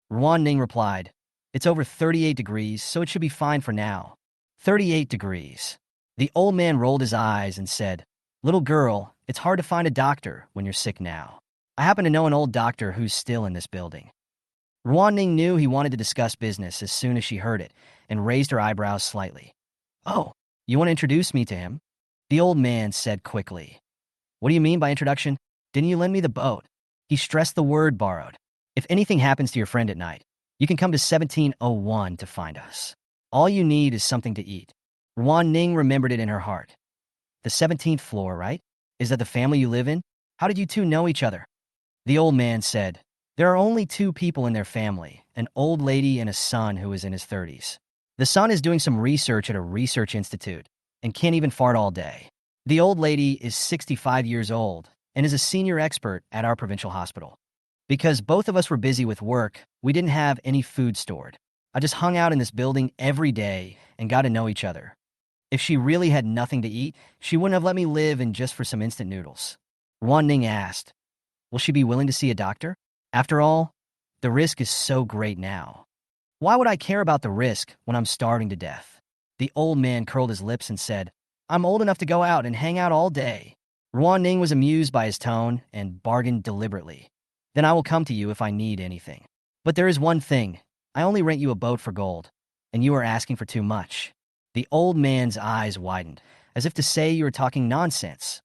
Ruan Ning replied, It's over 38 degrees, so it should be fine for now. 38 degrees. The old man rolled his eyes and said, "Little girl, it's hard to find a doctor when you're sick now. I happen to know an old doctor who's still in this building." Ruan Ning knew he wanted to discuss business as soon as she heard it and raised her eyebrows slightly. "Oh, you want to introduce me to him?" The old man said quickly. "What do you mean by introduction? Didn't you lend me the boat?" He stressed the word borrowed. "If anything happens to your friend at night, you can come to 1701 to find us. All you need is something to eat." Ruan Ning remembered it in her heart. "The 17th floor, right? Is that the family you live in? How did you two know each other?" The old man said, "There are only two people in their family, an old lady and a son who is in his 30s. The son is doing some research at a research institute and can't even fart all day. The old lady is 65 years old and is a senior expert at our provincial hospital. Because both of us were busy with work, we didn't have any food stored. I just hung out in this building every day and got to know each other. If she really had nothing to eat, she wouldn't have let me live in just for some instant noodles." Ruan Ning asked, "Will she be willing to see a doctor? After all, the risk is so great now." "Why would I care about the risk when I'm starving to death?" The old man curled his lips and said, "I'm old enough to go out and hang out all day." Ruan Ning was amused by his tone and bargained deliberately. "Then I will come to you if I need anything. But there is one thing. I only rent you a boat for gold, and you are asking for too much." The old man's eyes widened, as if to say you are talking nonsense.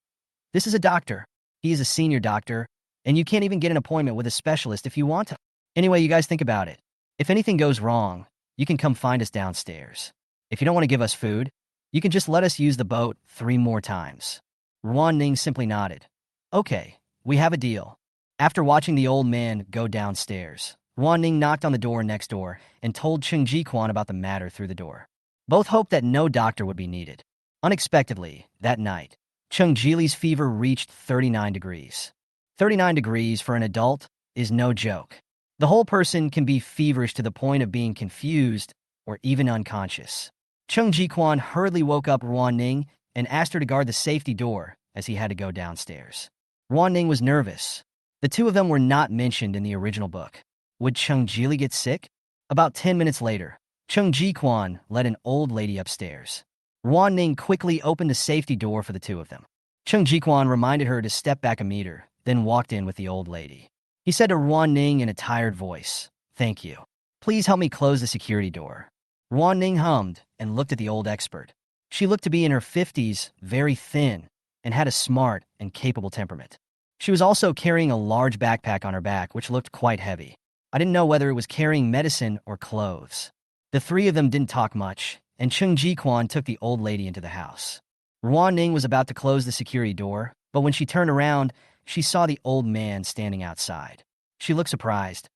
"This is a doctor. He is a senior doctor, and you can't even get an appointment with a specialist if you want to. Anyway, you guys think about it. If anything goes wrong, you can come find us downstairs. If you don't want to give us food, you can just let us use the boat 3 more times." Ruan Ning simply nodded. "Okay, we have a deal." After watching the old man go downstairs, Ruan Ning knocked on the door next door and told Cheng Ji-Quan about the matter through the door. Both hoped that no doctor would be needed. Unexpectedly, that night, Cheng Jili's fever reached 39 degrees. 39 degrees for an adult is no joke. The whole person can be feverish to the point of being confused or even unconscious. Cheng Ji-Quan hurriedly woke up Ruan Ning and asked her to guard the safety door as he had to go downstairs. Ruan Ning was nervous. The two of them were not mentioned in the original book. Would Cheng Jili get sick? About 10 minutes later, Cheng Ji-Quan led an old lady upstairs. Ruan Ning quickly opened the safety door for the two of them. Cheng Ji-Quan reminded her to step back a meter, then walked in with the old lady. He said to Ruan Ning in a tired voice, "Thank you. Please help me close the security door." Ruan Ning hummed and looked at the old expert. She looked to be in her 50s, very thin, and had a smart and capable temperament. She was also carrying a large backpack on her back, which looked quite heavy. I didn't know whether it was carrying medicine or clothes. The three of them didn't talk much, and Cheng Ji-Quan took the old lady into the house. Ruan Ning was about to close the security door, but when she turned around, she saw the old man standing outside. She looked surprised.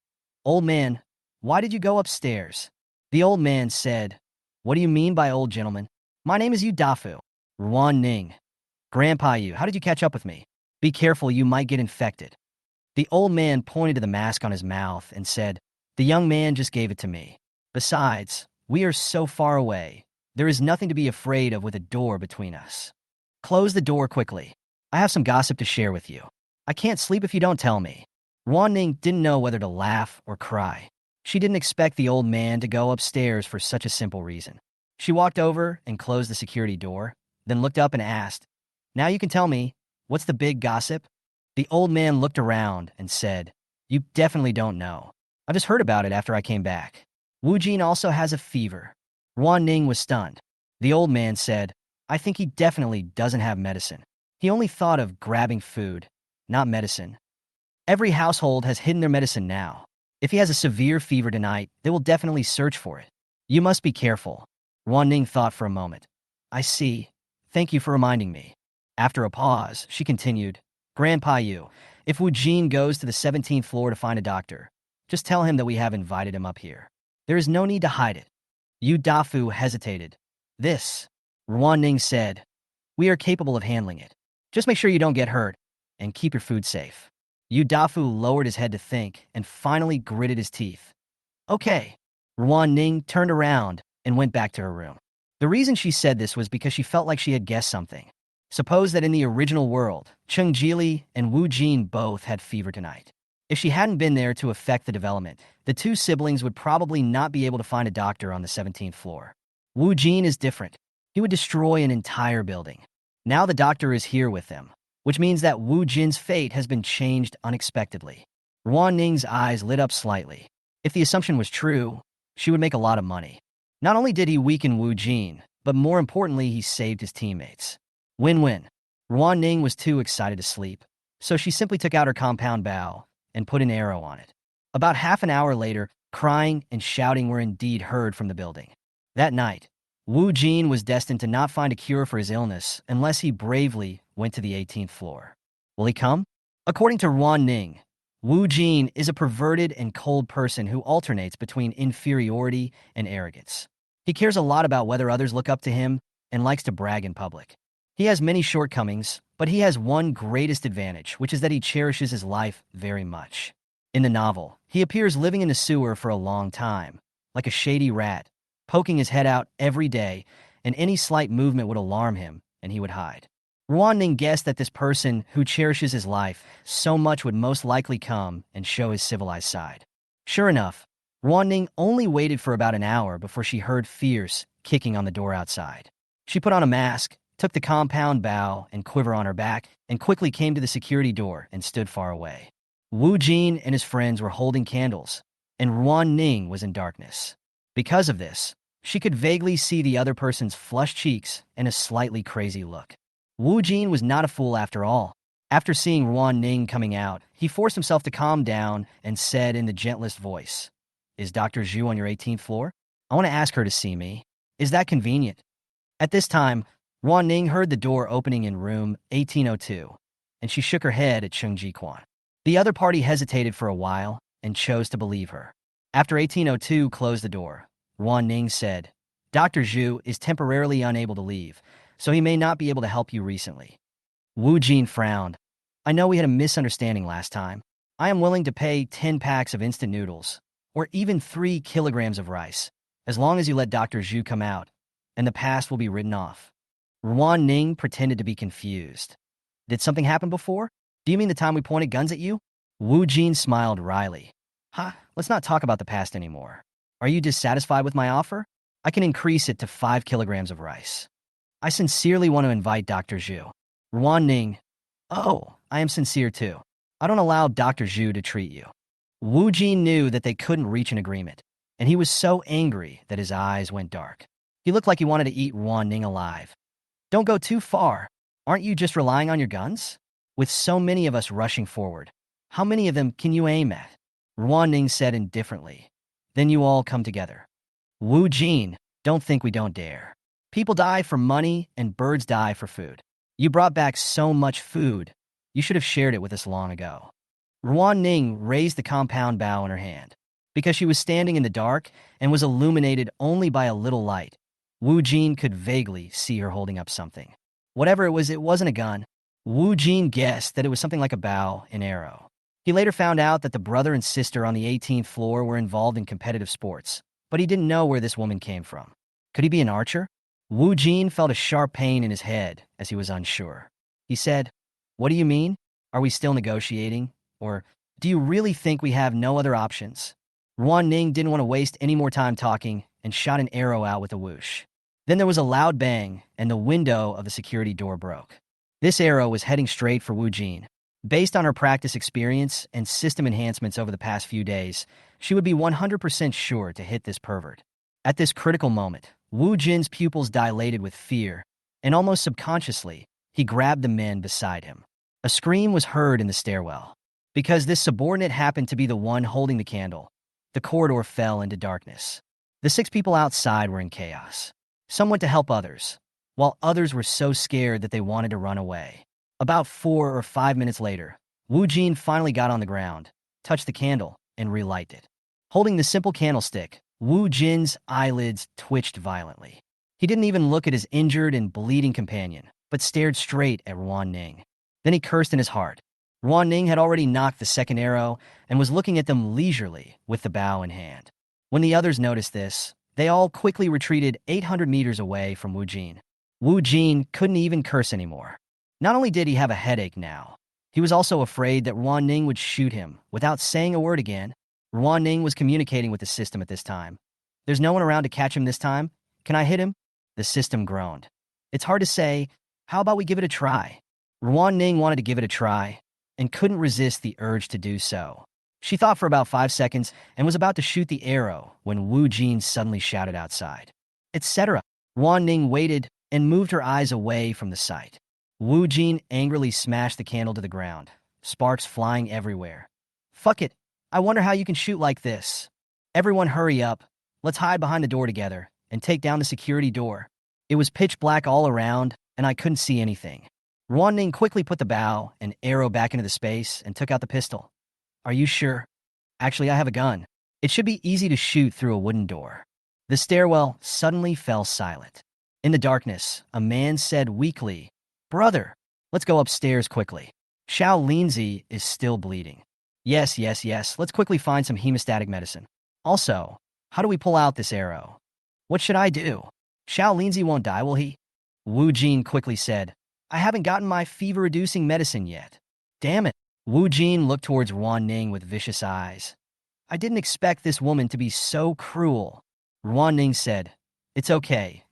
"Old man, why did you go upstairs?" The old man said, "What do you mean by old gentleman? My name is Yu Dafu." Ruan Ning. "Grandpa Yu, how did you catch up with me? Be careful, you might get infected." The old man pointed to the mask on his mouth and said, "The young man just gave it to me. Besides, we are so far away. There is nothing to be afraid of with a door between us. Close the door quickly. I have some gossip to share with you. I can't sleep if you don't tell me." Ruan Ning didn't know whether to laugh or cry. She didn't expect the old man to go upstairs for such a simple reason. She walked over and closed the security door, then looked up and asked, "Now you can tell me, what's the big gossip?" The old man looked around and said, "You definitely don't know. I just heard about it after I came back. Wu Jin also has a fever." Ruan Ning was stunned. The old man said, "I think he definitely doesn't have medicine. He only thought of grabbing food, not medicine. Every household has hidden their medicine now. If he has a severe fever tonight, they will definitely search for it. You must be careful." Ruan Ning thought for a moment. "I see. Thank you for reminding me." After a pause, she continued, "Grandpa Yu, if Wu Jin goes to the 17th floor to find a doctor, just tell him that we have invited him up here. There is no need to hide it." Yu Dafu hesitated. "This," Ruan Ning said, "we are capable of handling it. Just make sure you don't get hurt, and keep your food safe." Yu Dafu lowered his head to think and finally gritted his teeth. "Okay." Ruan Ning turned around and went back to her room. The reason she said this was because she felt like she had guessed something. Suppose that in the original world, Cheng Jili and Wu Jin both had fever tonight. If she hadn't been there to affect the development, the two siblings would probably not be able to find a doctor on the 17th floor. Wu Jin is different. He would destroy an entire building. Now the doctor is here with them, which means that Wu Jin's fate has been changed unexpectedly. Ruan Ning's eyes lit up slightly. If the assumption was true, she would make a lot of money. Not only did he weaken Wu Jin, but more importantly, he saved his teammates. Win-win. Ruan Ning was too excited to sleep, so she simply took out her compound bow and put an arrow on it. About half an hour later, crying and shouting were indeed heard from the building. That night, Wu Jin was destined to not find a cure for his illness unless he bravely went to the 18th floor. Will he come? According to Ruan Ning, Wu Jin is a perverted and cold person who alternates between inferiority and arrogance. He cares a lot about whether others look up to him and likes to brag in public. He has many shortcomings, but he has one greatest advantage, which is that he cherishes his life very much. In the novel, he appears living in the sewer for a long time, like a shady rat, poking his head out every day, and any slight movement would alarm him, and he would hide. Ruan Ning guessed that this person who cherishes his life so much would most likely come and show his civilized side. Sure enough, Ruan Ning only waited for about an hour before she heard fierce kicking on the door outside. She put on a mask, took the compound bow and quiver on her back, and quickly came to the security door and stood far away. Wu Jin and his friends were holding candles, and Ruan Ning was in darkness. Because of this, she could vaguely see the other person's flushed cheeks and a slightly crazy look. Wu Jin was not a fool after all. After seeing Ruan Ning coming out, he forced himself to calm down and said in the gentlest voice, "Is Dr. Zhu on your 18th floor? I want to ask her to see me. Is that convenient?" At this time, Ruan Ning heard the door opening in room 1802, and she shook her head at Chung Ji-Quan. The other party hesitated for a while and chose to believe her. After 1802 closed the door, Ruan Ning said, "Dr. Zhu is temporarily unable to leave, so he may not be able to help you recently." Wu Jin frowned. "I know we had a misunderstanding last time. I am willing to pay 10 packs of instant noodles, or even 3 kilograms of rice, as long as you let Dr. Zhu come out, and the past will be written off." Ruan Ning pretended to be confused. "Did something happen before? Do you mean the time we pointed guns at you?" Wu Jin smiled wryly. Let's not talk about the past anymore. Are you dissatisfied with my offer? I can increase it to 5 kilograms of rice. I sincerely want to invite Dr. Zhu. Ruan Ning, "Oh, I am sincere too. I don't allow Dr. Zhu to treat you." Wu Jin knew that they couldn't reach an agreement, and he was so angry that his eyes went dark. He looked like he wanted to eat Ruan Ning alive. "Don't go too far. Aren't you just relying on your guns? With so many of us rushing forward, how many of them can you aim at?" Ruan Ning said indifferently. "Then you all come together." Wu Jin, "Don't think we don't dare. People die for money and birds die for food. You brought back so much food. You should have shared it with us long ago." Ruan Ning raised the compound bow in her hand. Because she was standing in the dark and was illuminated only by a little light, Wu Jin could vaguely see her holding up something. Whatever it was, it wasn't a gun. Wu Jin guessed that it was something like a bow, an arrow. He later found out that the brother and sister on the 18th floor were involved in competitive sports, but he didn't know where this woman came from. Could he be an archer? Wu Jin felt a sharp pain in his head as he was unsure. He said, "What do you mean? Are we still negotiating? Or do you really think we have no other options?" Ruan Ning didn't want to waste any more time talking and shot an arrow out with a whoosh. Then there was a loud bang, and the window of the security door broke. This arrow was heading straight for Wu Jin. Based on her practice experience and system enhancements over the past few days, she would be 100% sure to hit this pervert. At this critical moment, Wu Jin's pupils dilated with fear, and almost subconsciously, he grabbed the men beside him. A scream was heard in the stairwell. Because this subordinate happened to be the one holding the candle, the corridor fell into darkness. The 6 people outside were in chaos. Some went to help others, while others were so scared that they wanted to run away. About 4 or 5 minutes later, Wu Jin finally got on the ground, touched the candle, and relighted it. Holding the simple candlestick, Wu Jin's eyelids twitched violently. He didn't even look at his injured and bleeding companion, but stared straight at Ruan Ning. Then he cursed in his heart. Ruan Ning had already knocked the second arrow and was looking at them leisurely with the bow in hand. When the others noticed this, they all quickly retreated 800 meters away from Wu Jin. Wu Jin couldn't even curse anymore. Not only did he have a headache now, He was also afraid that Ruan Ning would shoot him without saying a word again. Ruan Ning was communicating with the system at this time. There's no one around to catch him this time. Can I hit him? The system groaned. It's hard to say. How about we give it a try? Ruan Ning wanted to give it a try and couldn't resist the urge to do so. She thought for about 5 seconds and was about to shoot the arrow when Wu Jin suddenly shouted outside, etc. Ruan Ning waited and moved her eyes away from the sight. Wu Jin angrily smashed the candle to the ground, sparks flying everywhere. Fuck it. I wonder how you can shoot like this. Everyone hurry up. Let's hide behind the door together and take down the security door. It was pitch black all around, and I couldn't see anything. Ruan Ning quickly put the bow and arrow back into the space and took out the pistol. Are you sure? Actually, I have a gun. It should be easy to shoot through a wooden door. The stairwell suddenly fell silent. In the darkness, a man said weakly, Brother, let's go upstairs quickly. Xiao Linzi is still bleeding. Yes, let's quickly find some hemostatic medicine. Also, how do we pull out this arrow? What should I do? Xiao Linzi won't die, will he? Wu Jin quickly said, I haven't gotten my fever-reducing medicine yet. Damn it. Wu Jin looked towards Ruan Ning with vicious eyes. I didn't expect this woman to be so cruel. Ruan Ning said, It's okay.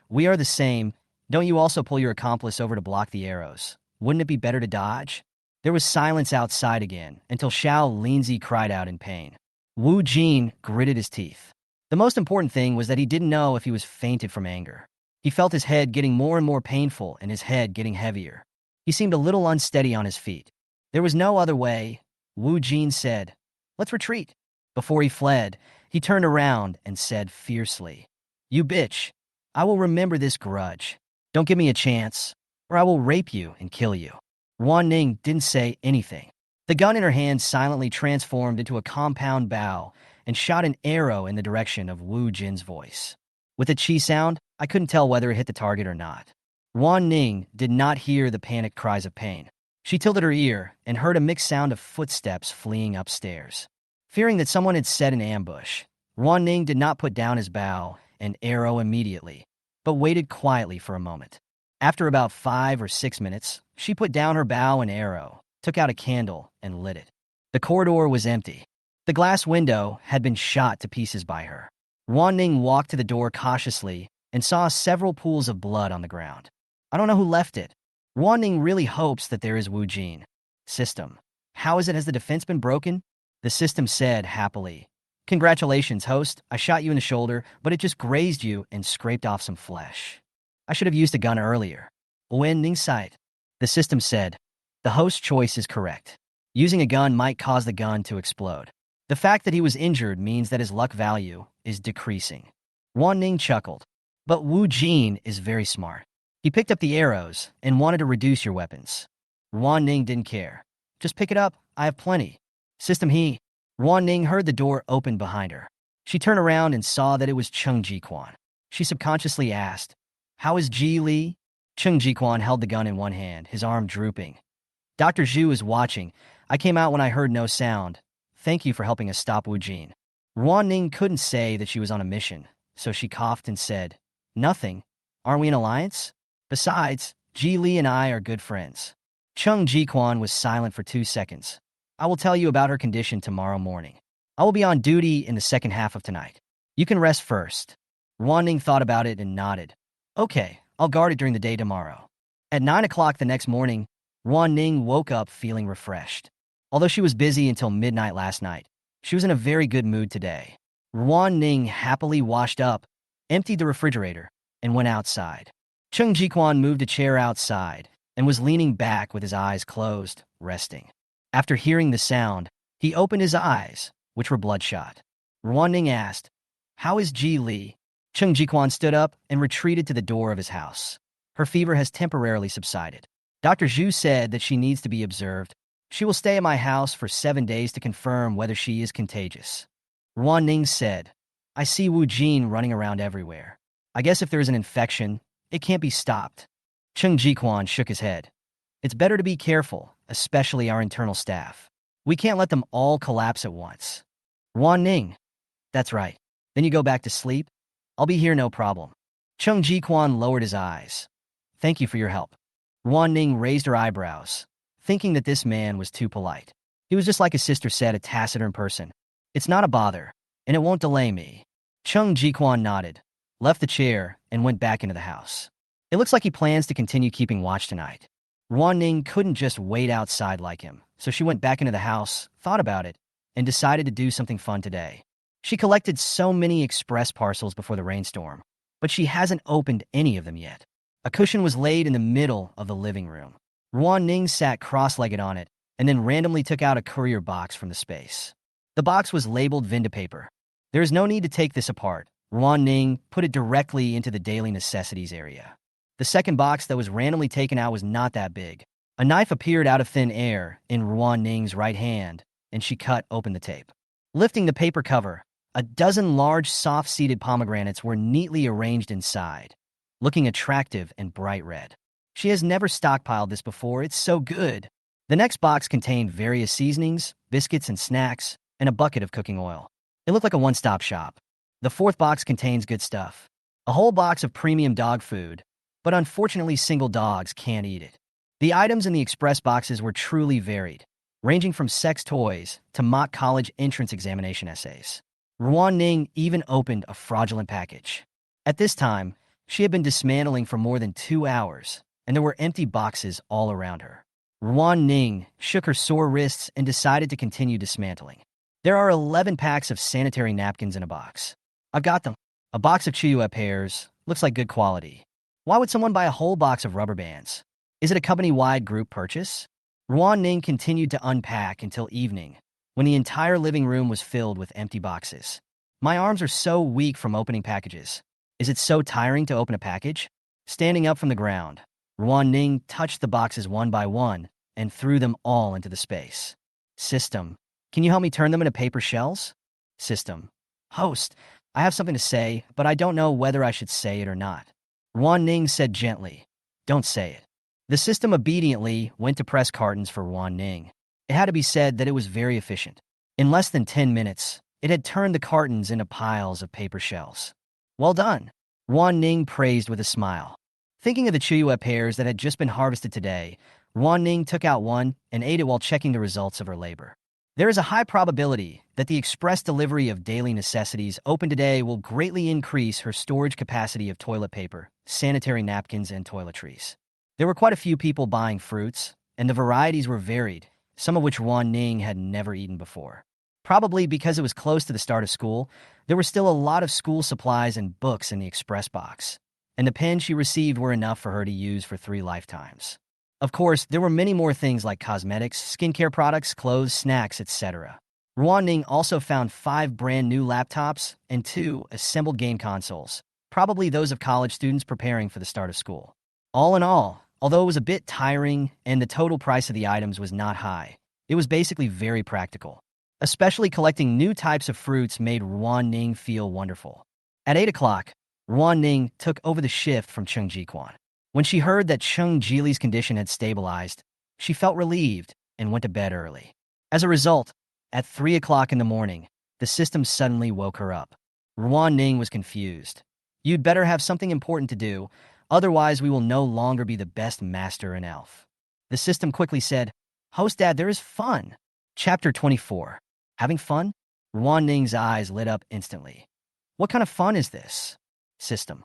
We are the same. Don't you also pull your accomplice over to block the arrows? Wouldn't it be better to dodge? There was silence outside again until Xiao Linzi cried out in pain. Wu Jin gritted his teeth. The most important thing was that he didn't know if he was fainted from anger. He felt his head getting more and more painful and his head getting heavier. He seemed a little unsteady on his feet. There was no other way. Wu Jin said, Let's retreat. Before he fled, he turned around and said fiercely, You bitch. I will remember this grudge. Don't give me a chance, or I will rape you and kill you. Ruan Ning didn't say anything. The gun in her hand silently transformed into a compound bow and shot an arrow in the direction of Wu Jin's voice. With a chi sound, I couldn't tell whether it hit the target or not. Ruan Ning did not hear the panicked cries of pain. She tilted her ear and heard a mixed sound of footsteps fleeing upstairs. Fearing that someone had set an ambush, Ruan Ning did not put down his bow and arrow immediately, but waited quietly for a moment. After about 5 or 6 minutes, she put down her bow and arrow, took out a candle, and lit it. The corridor was empty. The glass window had been shot to pieces by her. Ruan Ning walked to the door cautiously and saw several pools of blood on the ground. I don't know who left it. Ruan Ning really hopes that there is Wu Jin. System. How is it? Has the defense been broken? The system said happily. Congratulations, host. I shot you in the shoulder, but it just grazed you and scraped off some flesh. I should have used a gun earlier. Ruan Ning sighed. The system said, the host's choice is correct. Using a gun might cause the gun to explode. The fact that he was injured means that his luck value is decreasing. Ruan Ning chuckled. But Wu Jin is very smart. He picked up the arrows and wanted to reduce your weapons. Ruan Ning didn't care. Just pick it up. I have plenty. System he. Ruan Ning heard the door open behind her. She turned around and saw that it was Cheng Jiquan. She subconsciously asked, How is Ji Li? Cheng Jiquan held the gun in one hand, his arm drooping. Dr. Zhu is watching. I came out when I heard no sound. Thank you for helping us stop Wu Jin. Ruan Ning couldn't say that she was on a mission, so she coughed and said, Nothing. Aren't we in alliance? Besides, Ji Li and I are good friends. Cheng Jiquan was silent for 2 seconds. I will tell you about her condition tomorrow morning. I will be on duty in the second half of tonight. You can rest first. Ruan Ning thought about it and nodded. Okay, I'll guard it during the day tomorrow. At 9 o'clock the next morning, Ruan Ning woke up feeling refreshed. Although she was busy until midnight last night, she was in a very good mood today. Ruan Ning happily washed up, emptied the refrigerator, and went outside. Cheng Jiquan moved a chair outside and was leaning back with his eyes closed, resting. After hearing the sound, he opened his eyes, which were bloodshot. Ruan Ning asked, How is Ji Li? Cheng Jiquan stood up and retreated to the door of his house. Her fever has temporarily subsided. Dr. Zhu said that she needs to be observed. She will stay at my house for 7 days to confirm whether she is contagious. Ruan Ning said, I see Wu Jin running around everywhere. I guess if there is an infection, it can't be stopped. Cheng Jiquan shook his head. It's better to be careful, especially our internal staff. We can't let them all collapse at once. Ruan Ning. That's right. Then you go back to sleep? I'll be here no problem. Cheng Jiquan lowered his eyes. Thank you for your help. Ruan Ning raised her eyebrows. thinking that this man was too polite. He was just like his sister said, a taciturn person. It's not a bother, and it won't delay me. Chung Jiquan nodded, left the chair, and went back into the house. It looks like he plans to continue keeping watch tonight. Ruan Ning couldn't just wait outside like him, so she went back into the house, thought about it, and decided to do something fun today. She collected so many express parcels before the rainstorm, but she hasn't opened any of them yet. A cushion was laid in the middle of the living room. Ruan Ning sat cross-legged on it, and then randomly took out a courier box from the space. The box was labeled Vinda paper. There is no need to take this apart. Ruan Ning put it directly into the daily necessities area. The second box that was randomly taken out was not that big. A knife appeared out of thin air in Ruan Ning's right hand, and she cut open the tape. Lifting the paper cover, a dozen large, soft-seeded pomegranates were neatly arranged inside, looking attractive and bright red. She has never stockpiled this before. It's so good. The next box contained various seasonings, biscuits and snacks, and a bucket of cooking oil. It looked like a one-stop shop. The fourth box contains good stuff. A whole box of premium dog food, but unfortunately single dogs can't eat it. The items in the express boxes were truly varied, ranging from sex toys to mock college entrance examination essays. Ruan Ning even opened a fraudulent package. At this time, she had been dismantling for more than 2 hours, and there were empty boxes all around her. Ruan Ning shook her sore wrists and decided to continue dismantling. There are 11 packs of sanitary napkins in a box. I've got them. A box of Chiyue pears. Looks like good quality. Why would someone buy a whole box of rubber bands? Is it a company-wide group purchase? Ruan Ning continued to unpack until evening, when the entire living room was filled with empty boxes. My arms are so weak from opening packages. Is it so tiring to open a package? Standing up from the ground, Ruan Ning touched the boxes one by one and threw them all into the space. System, can you help me turn them into paper shells? System, host, I have something to say, but I don't know whether I should say it or not. Ruan Ning said gently, don't say it. The system obediently went to press cartons for Ruan Ning. It had to be said that it was very efficient. In less than 10 minutes, it had turned the cartons into piles of paper shells. Well done, Ruan Ning praised with a smile. Thinking of the Chiyue pears that had just been harvested today, Ruan Ning took out one and ate it while checking the results of her labor. There is a high probability that the express delivery of daily necessities open today will greatly increase her storage capacity of toilet paper, sanitary napkins, and toiletries. There were quite a few people buying fruits, and the varieties were varied, some of which Ruan Ning had never eaten before. Probably because it was close to the start of school, there were still a lot of school supplies and books in the express box, and the pens she received were enough for her to use for 3 lifetimes. Of course, there were many more things like cosmetics, skincare products, clothes, snacks, etc. Ruan Ning also found 5 brand new laptops and 2 assembled game consoles, probably those of college students preparing for the start of school. All in all, although it was a bit tiring and the total price of the items was not high, it was basically very practical. Especially collecting new types of fruits made Ruan Ning feel wonderful. At 8 o'clock, Ruan Ning took over the shift from Chung Jiquan. When she heard that Chung Jili's condition had stabilized, she felt relieved and went to bed early. As a result, at 3 o'clock in the morning, the system suddenly woke her up. Ruan Ning was confused. You'd better have something important to do, otherwise we will no longer be the best master in Elf. The system quickly said, Host Dad, there is fun. Chapter 24. Having fun? Ruan Ning's eyes lit up instantly. What kind of fun is this? System.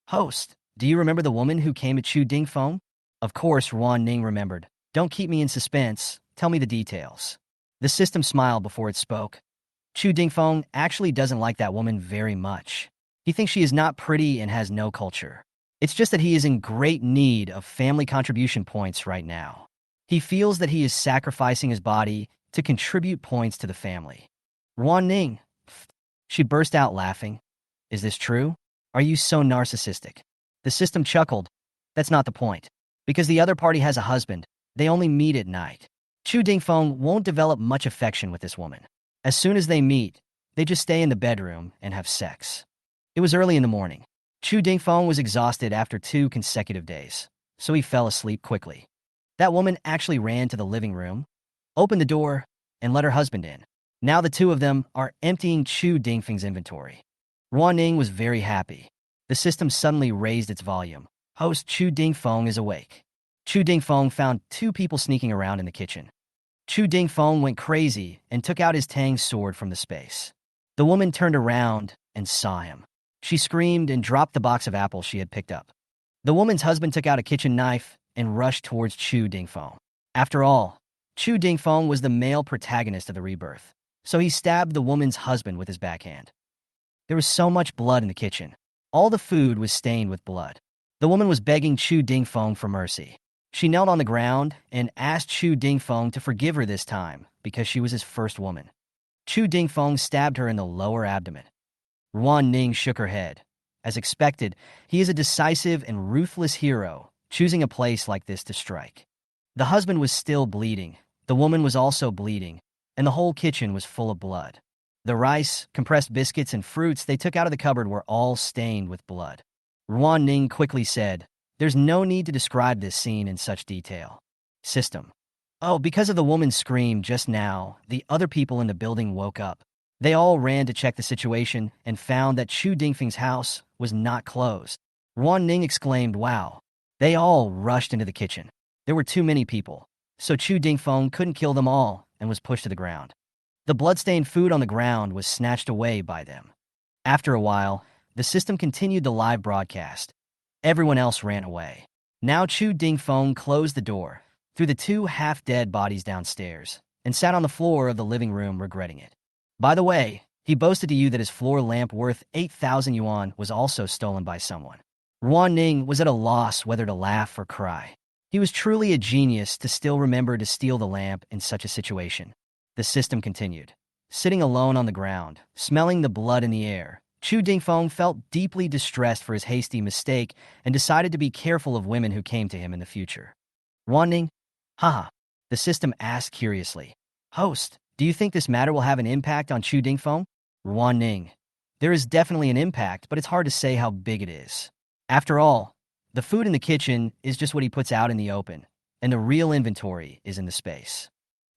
Host, do you remember the woman who came at Chu Dingfeng? Of course, Ruan Ning remembered. Don't keep me in suspense. Tell me the details. The system smiled before it spoke. Chu Dingfeng actually doesn't like that woman very much. He thinks she is not pretty and has no culture. It's just that he is in great need of family contribution points right now. He feels that he is sacrificing his body to contribute points to the family. Ruan Ning. She burst out laughing. Is this true? Are you so narcissistic? The system chuckled. That's not the point. Because the other party has a husband, they only meet at night. Chu Dingfeng won't develop much affection with this woman. As soon as they meet, they just stay in the bedroom and have sex. It was early in the morning. Chu Dingfeng was exhausted after 2 consecutive days, so he fell asleep quickly. That woman actually ran to the living room, opened the door, and let her husband in. Now the 2 of them are emptying Chu Dingfeng's inventory. Ruan Ning was very happy. The system suddenly raised its volume. Host Chu Dingfeng is awake. Chu Dingfeng found two people sneaking around in the kitchen. Chu Dingfeng went crazy and took out his Tang sword from the space. The woman turned around and saw him. She screamed and dropped the box of apples she had picked up. The woman's husband took out a kitchen knife and rushed towards Chu Dingfeng. After all, Chu Dingfeng was the male protagonist of the rebirth, so he stabbed the woman's husband with his backhand. There was so much blood in the kitchen. All the food was stained with blood. The woman was begging Chu Dingfeng for mercy. She knelt on the ground and asked Chu Dingfeng to forgive her this time because she was his first woman. Chu Dingfeng stabbed her in the lower abdomen. Ruan Ning shook her head. As expected, he is a decisive and ruthless hero, choosing a place like this to strike. The husband was still bleeding. The woman was also bleeding, and the whole kitchen was full of blood. The rice, compressed biscuits, and fruits they took out of the cupboard were all stained with blood. Ruan Ning quickly said, "There's no need to describe this scene in such detail." System. Oh, because of the woman's scream just now, the other people in the building woke up. They all ran to check the situation and found that Chu Dingfeng's house was not closed. Ruan Ning exclaimed, "Wow." They all rushed into the kitchen. There were too many people, so Chu Dingfeng couldn't kill them all and was pushed to the ground. The bloodstained food on the ground was snatched away by them. After a while, the system continued the live broadcast. Everyone else ran away. Now Chu Dingfeng closed the door, threw the two half-dead bodies downstairs, and sat on the floor of the living room regretting it. By the way, he boasted to you that his floor lamp worth 8,000 yuan was also stolen by someone. Ruan Ning was at a loss whether to laugh or cry. He was truly a genius to still remember to steal the lamp in such a situation. The system continued. Sitting alone on the ground, smelling the blood in the air, Chu Dingfeng felt deeply distressed for his hasty mistake and decided to be careful of women who came to him in the future. Ruan Ning? Haha. The system asked curiously. Host, do you think this matter will have an impact on Chu Dingfeng? Ruan Ning. There is definitely an impact, but it's hard to say how big it is. After all, the food in the kitchen is just what he puts out in the open, and the real inventory is in the space.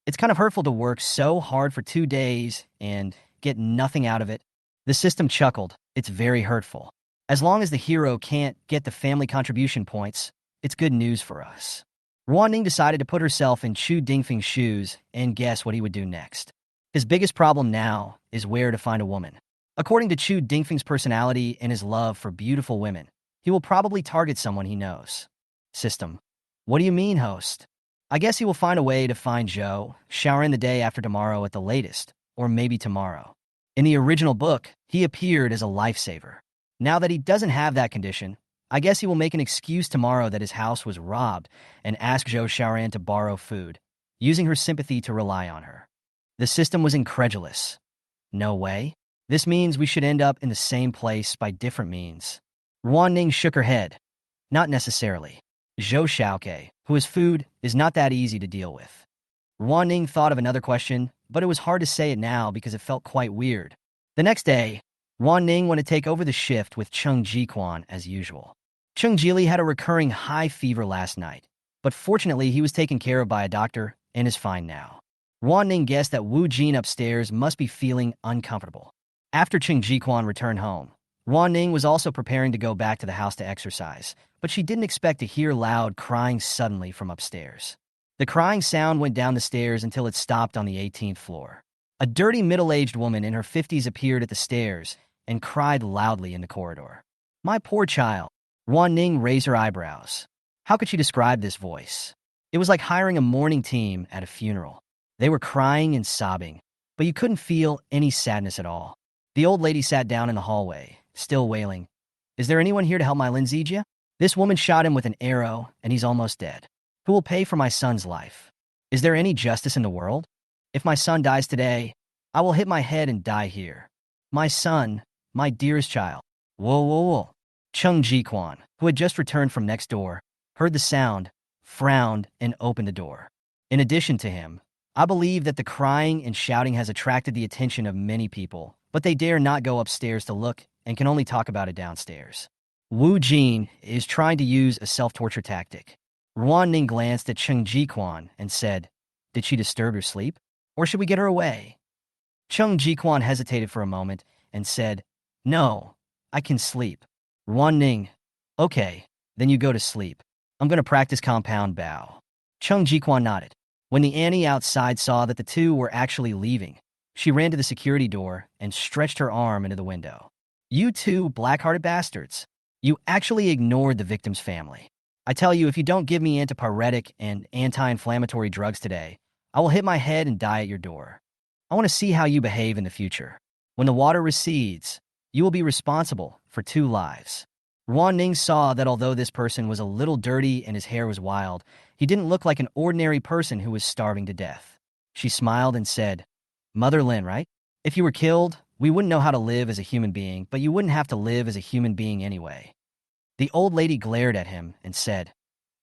It's kind of hurtful to work so hard for 2 days and get nothing out of it. The system chuckled. It's very hurtful. As long as the hero can't get the family contribution points, it's good news for us. Ruan Ning decided to put herself in Chu Dingfeng's shoes and guess what he would do next. His biggest problem now is where to find a woman. According to Chu Dingfeng's personality and his love for beautiful women, he will probably target someone he knows. System. What do you mean, host? I guess he will find a way to find Zhou, Shaoran the day after tomorrow at the latest, or maybe tomorrow. In the original book, he appeared as a lifesaver. Now that he doesn't have that condition, I guess he will make an excuse tomorrow that his house was robbed and ask Zhou Shaoran to borrow food, using her sympathy to rely on her. The system was incredulous. No way. This means we should end up in the same place by different means. Ruan Ning shook her head. Not necessarily. Zhou Shaoke, who is food, is not that easy to deal with. Ruan Ning thought of another question, but it was hard to say it now because it felt quite weird. The next day, Ruan Ning went to take over the shift with Cheng Jiquan as usual. Cheng Jili had a recurring high fever last night, but fortunately he was taken care of by a doctor and is fine now. Ruan Ning guessed that Wu Jin upstairs must be feeling uncomfortable. After Cheng Jiquan returned home, Ruan Ning was also preparing to go back to the house to exercise, but she didn't expect to hear loud crying suddenly from upstairs. The crying sound went down the stairs until it stopped on the 18th floor. A dirty middle-aged woman in her 50s appeared at the stairs and cried loudly in the corridor. My poor child. Ruan Ning raised her eyebrows. How could she describe this voice? It was like hiring a mourning team at a funeral. They were crying and sobbing, but you couldn't feel any sadness at all. The old lady sat down in the hallway, still wailing. Is there anyone here to help my Lin Zijia? This woman shot him with an arrow, and he's almost dead. Who will pay for my son's life? Is there any justice in the world? If my son dies today, I will hit my head and die here. My son, my dearest child. Whoa, whoa, whoa. Cheng Jiquan, who had just returned from next door, heard the sound, frowned, and opened the door. In addition to him, I believe that the crying and shouting has attracted the attention of many people, but they dare not go upstairs to look and can only talk about it downstairs. Wu Jin is trying to use a self-torture tactic. Ruan Ning glanced at Cheng Jiquan and said, Did she disturb your sleep? Or should we get her away? Cheng Jiquan hesitated for a moment and said, No, I can sleep. Ruan Ning, okay, then you go to sleep. I'm going to practice compound bow. Chung Jiquan nodded. When the Annie outside saw that the two were actually leaving, she ran to the security door and stretched her arm into the window. You two black-hearted bastards. You actually ignored the victim's family. I tell you, if you don't give me antipyretic and anti-inflammatory drugs today, I will hit my head and die at your door. I want to see how you behave in the future. When the water recedes, you will be responsible for 2 lives. Ruan Ning saw that although this person was a little dirty and his hair was wild, he didn't look like an ordinary person who was starving to death. She smiled and said, Mother Lin, right? If you were killed, we wouldn't know how to live as a human being, but you wouldn't have to live as a human being anyway. The old lady glared at him and said,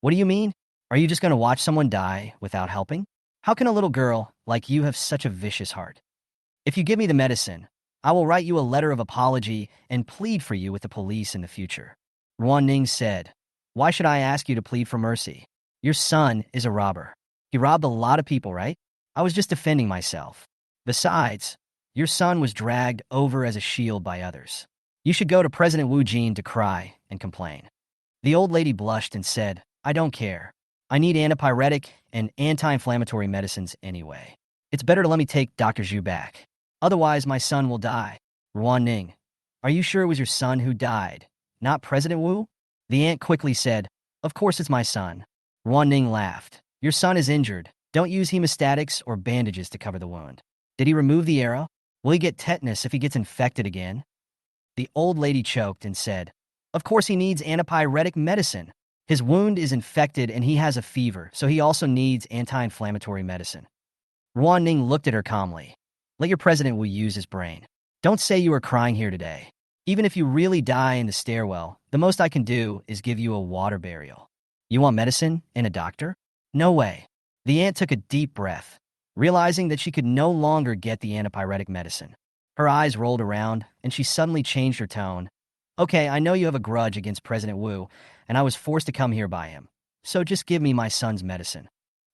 What do you mean? Are you just going to watch someone die without helping? How can a little girl like you have such a vicious heart? If you give me the medicine, I will write you a letter of apology and plead for you with the police in the future. Ruan Ning said, Why should I ask you to plead for mercy? Your son is a robber. He robbed a lot of people, right? I was just defending myself. Besides, your son was dragged over as a shield by others. You should go to President Wu Jin to cry and complain. The old lady blushed and said, I don't care. I need antipyretic and anti-inflammatory medicines anyway. It's better to let me take Dr. Zhu back. Otherwise, my son will die. Ruan Ning, are you sure it was your son who died, not President Wu? The aunt quickly said, Of course it's my son. Ruan Ning laughed. Your son is injured. Don't use hemostatics or bandages to cover the wound. Did he remove the arrow? Will he get tetanus if he gets infected again? The old lady choked and said, Of course he needs antipyretic medicine. His wound is infected and he has a fever, so he also needs anti-inflammatory medicine. Ruan Ning looked at her calmly. Let your president will use his brain. Don't say you are crying here today. Even if you really die in the stairwell, the most I can do is give you a water burial. You want medicine and a doctor? No way. The aunt took a deep breath, realizing that she could no longer get the antipyretic medicine. Her eyes rolled around, and she suddenly changed her tone. Okay, I know you have a grudge against President Wu, and I was forced to come here by him. So just give me my son's medicine.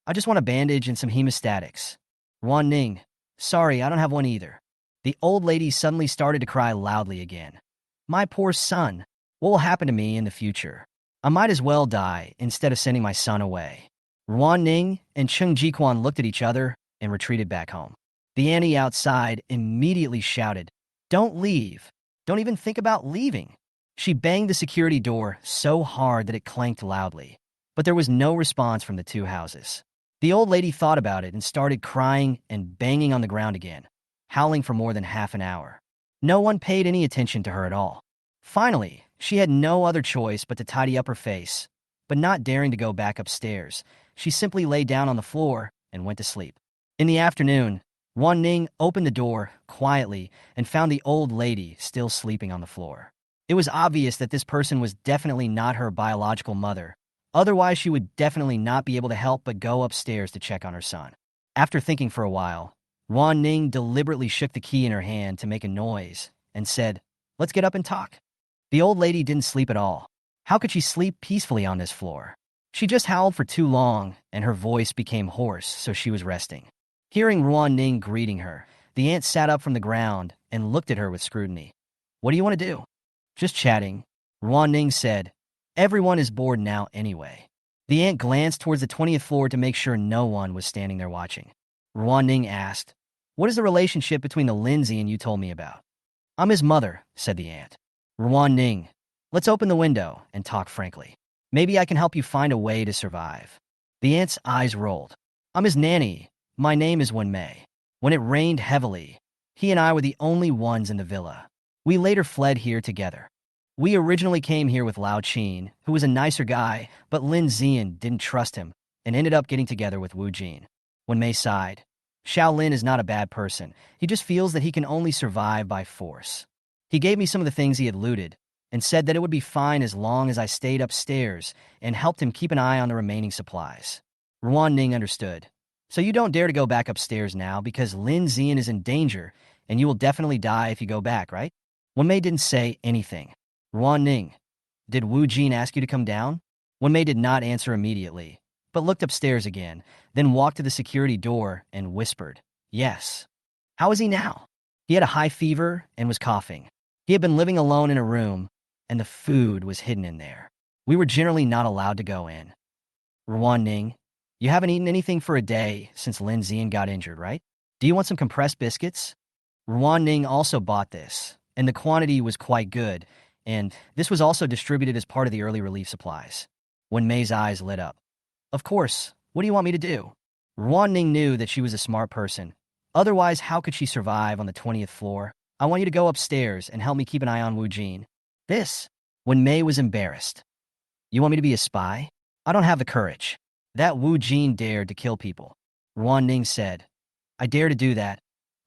I just want a bandage and some hemostatics. Ruan Ning, sorry, I don't have one either. The old lady suddenly started to cry loudly again. My poor son. What will happen to me in the future? I might as well die instead of sending my son away. Ruan Ning and Chung Jiquan looked at each other and retreated back home. The Annie outside immediately shouted, Don't leave. Don't even think about leaving. She banged the security door so hard that it clanked loudly, but there was no response from the 2 houses. The old lady thought about it and started crying and banging on the ground again, howling for more than half an hour. No one paid any attention to her at all. Finally, she had no other choice but to tidy up her face, but not daring to go back upstairs, she simply lay down on the floor and went to sleep. In the afternoon, Ruan Ning opened the door quietly and found the old lady still sleeping on the floor. It was obvious that this person was definitely not her biological mother. Otherwise, she would definitely not be able to help but go upstairs to check on her son. After thinking for a while, Ruan Ning deliberately shook the key in her hand to make a noise and said, Let's get up and talk. The old lady didn't sleep at all. How could she sleep peacefully on this floor? She just howled for too long, and her voice became hoarse, so she was resting. Hearing Ruan Ning greeting her, the aunt sat up from the ground and looked at her with scrutiny. What do you want to do? Just chatting. Ruan Ning said, Everyone is bored now anyway. The aunt glanced towards the 20th floor to make sure no one was standing there watching. Ruan Ning asked, What is the relationship between the Lindsay and you told me about? I'm his mother, said the aunt. Ruan Ning, let's open the window and talk frankly. Maybe I can help you find a way to survive. The aunt's eyes rolled. I'm his nanny. My name is Wen Mei. When it rained heavily, he and I were the only ones in the villa. We later fled here together. We originally came here with Lao Qin, who was a nicer guy, but Lin Zian didn't trust him and ended up getting together with Wu Jin. Wen Mei sighed. Xiao Lin is not a bad person. He just feels that he can only survive by force. He gave me some of the things he had looted and said that it would be fine as long as I stayed upstairs and helped him keep an eye on the remaining supplies. Ruan Ning understood. So you don't dare to go back upstairs now because Lin Zian is in danger and you will definitely die if you go back, right? Wen Mei didn't say anything. Ruan Ning, did Wu Jin ask you to come down? Wen Mei did not answer immediately, but looked upstairs again, then walked to the security door and whispered, Yes. How is he now? He had a high fever and was coughing. He had been living alone in a room, and the food was hidden in there. We were generally not allowed to go in. Ruan Ning, you haven't eaten anything for a day since Lin Zian got injured, right? Do you want some compressed biscuits? Ruan Ning also bought this, and the quantity was quite good, and this was also distributed as part of the early relief supplies. When May's eyes lit up. Of course, what do you want me to do? Ruan Ning knew that she was a smart person. Otherwise, how could she survive on the 20th floor? I want you to go upstairs and help me keep an eye on Wu Jin. This. When May was embarrassed. You want me to be a spy? I don't have the courage. That Wu Jin dared to kill people. Ruan Ning said, I dare to do that.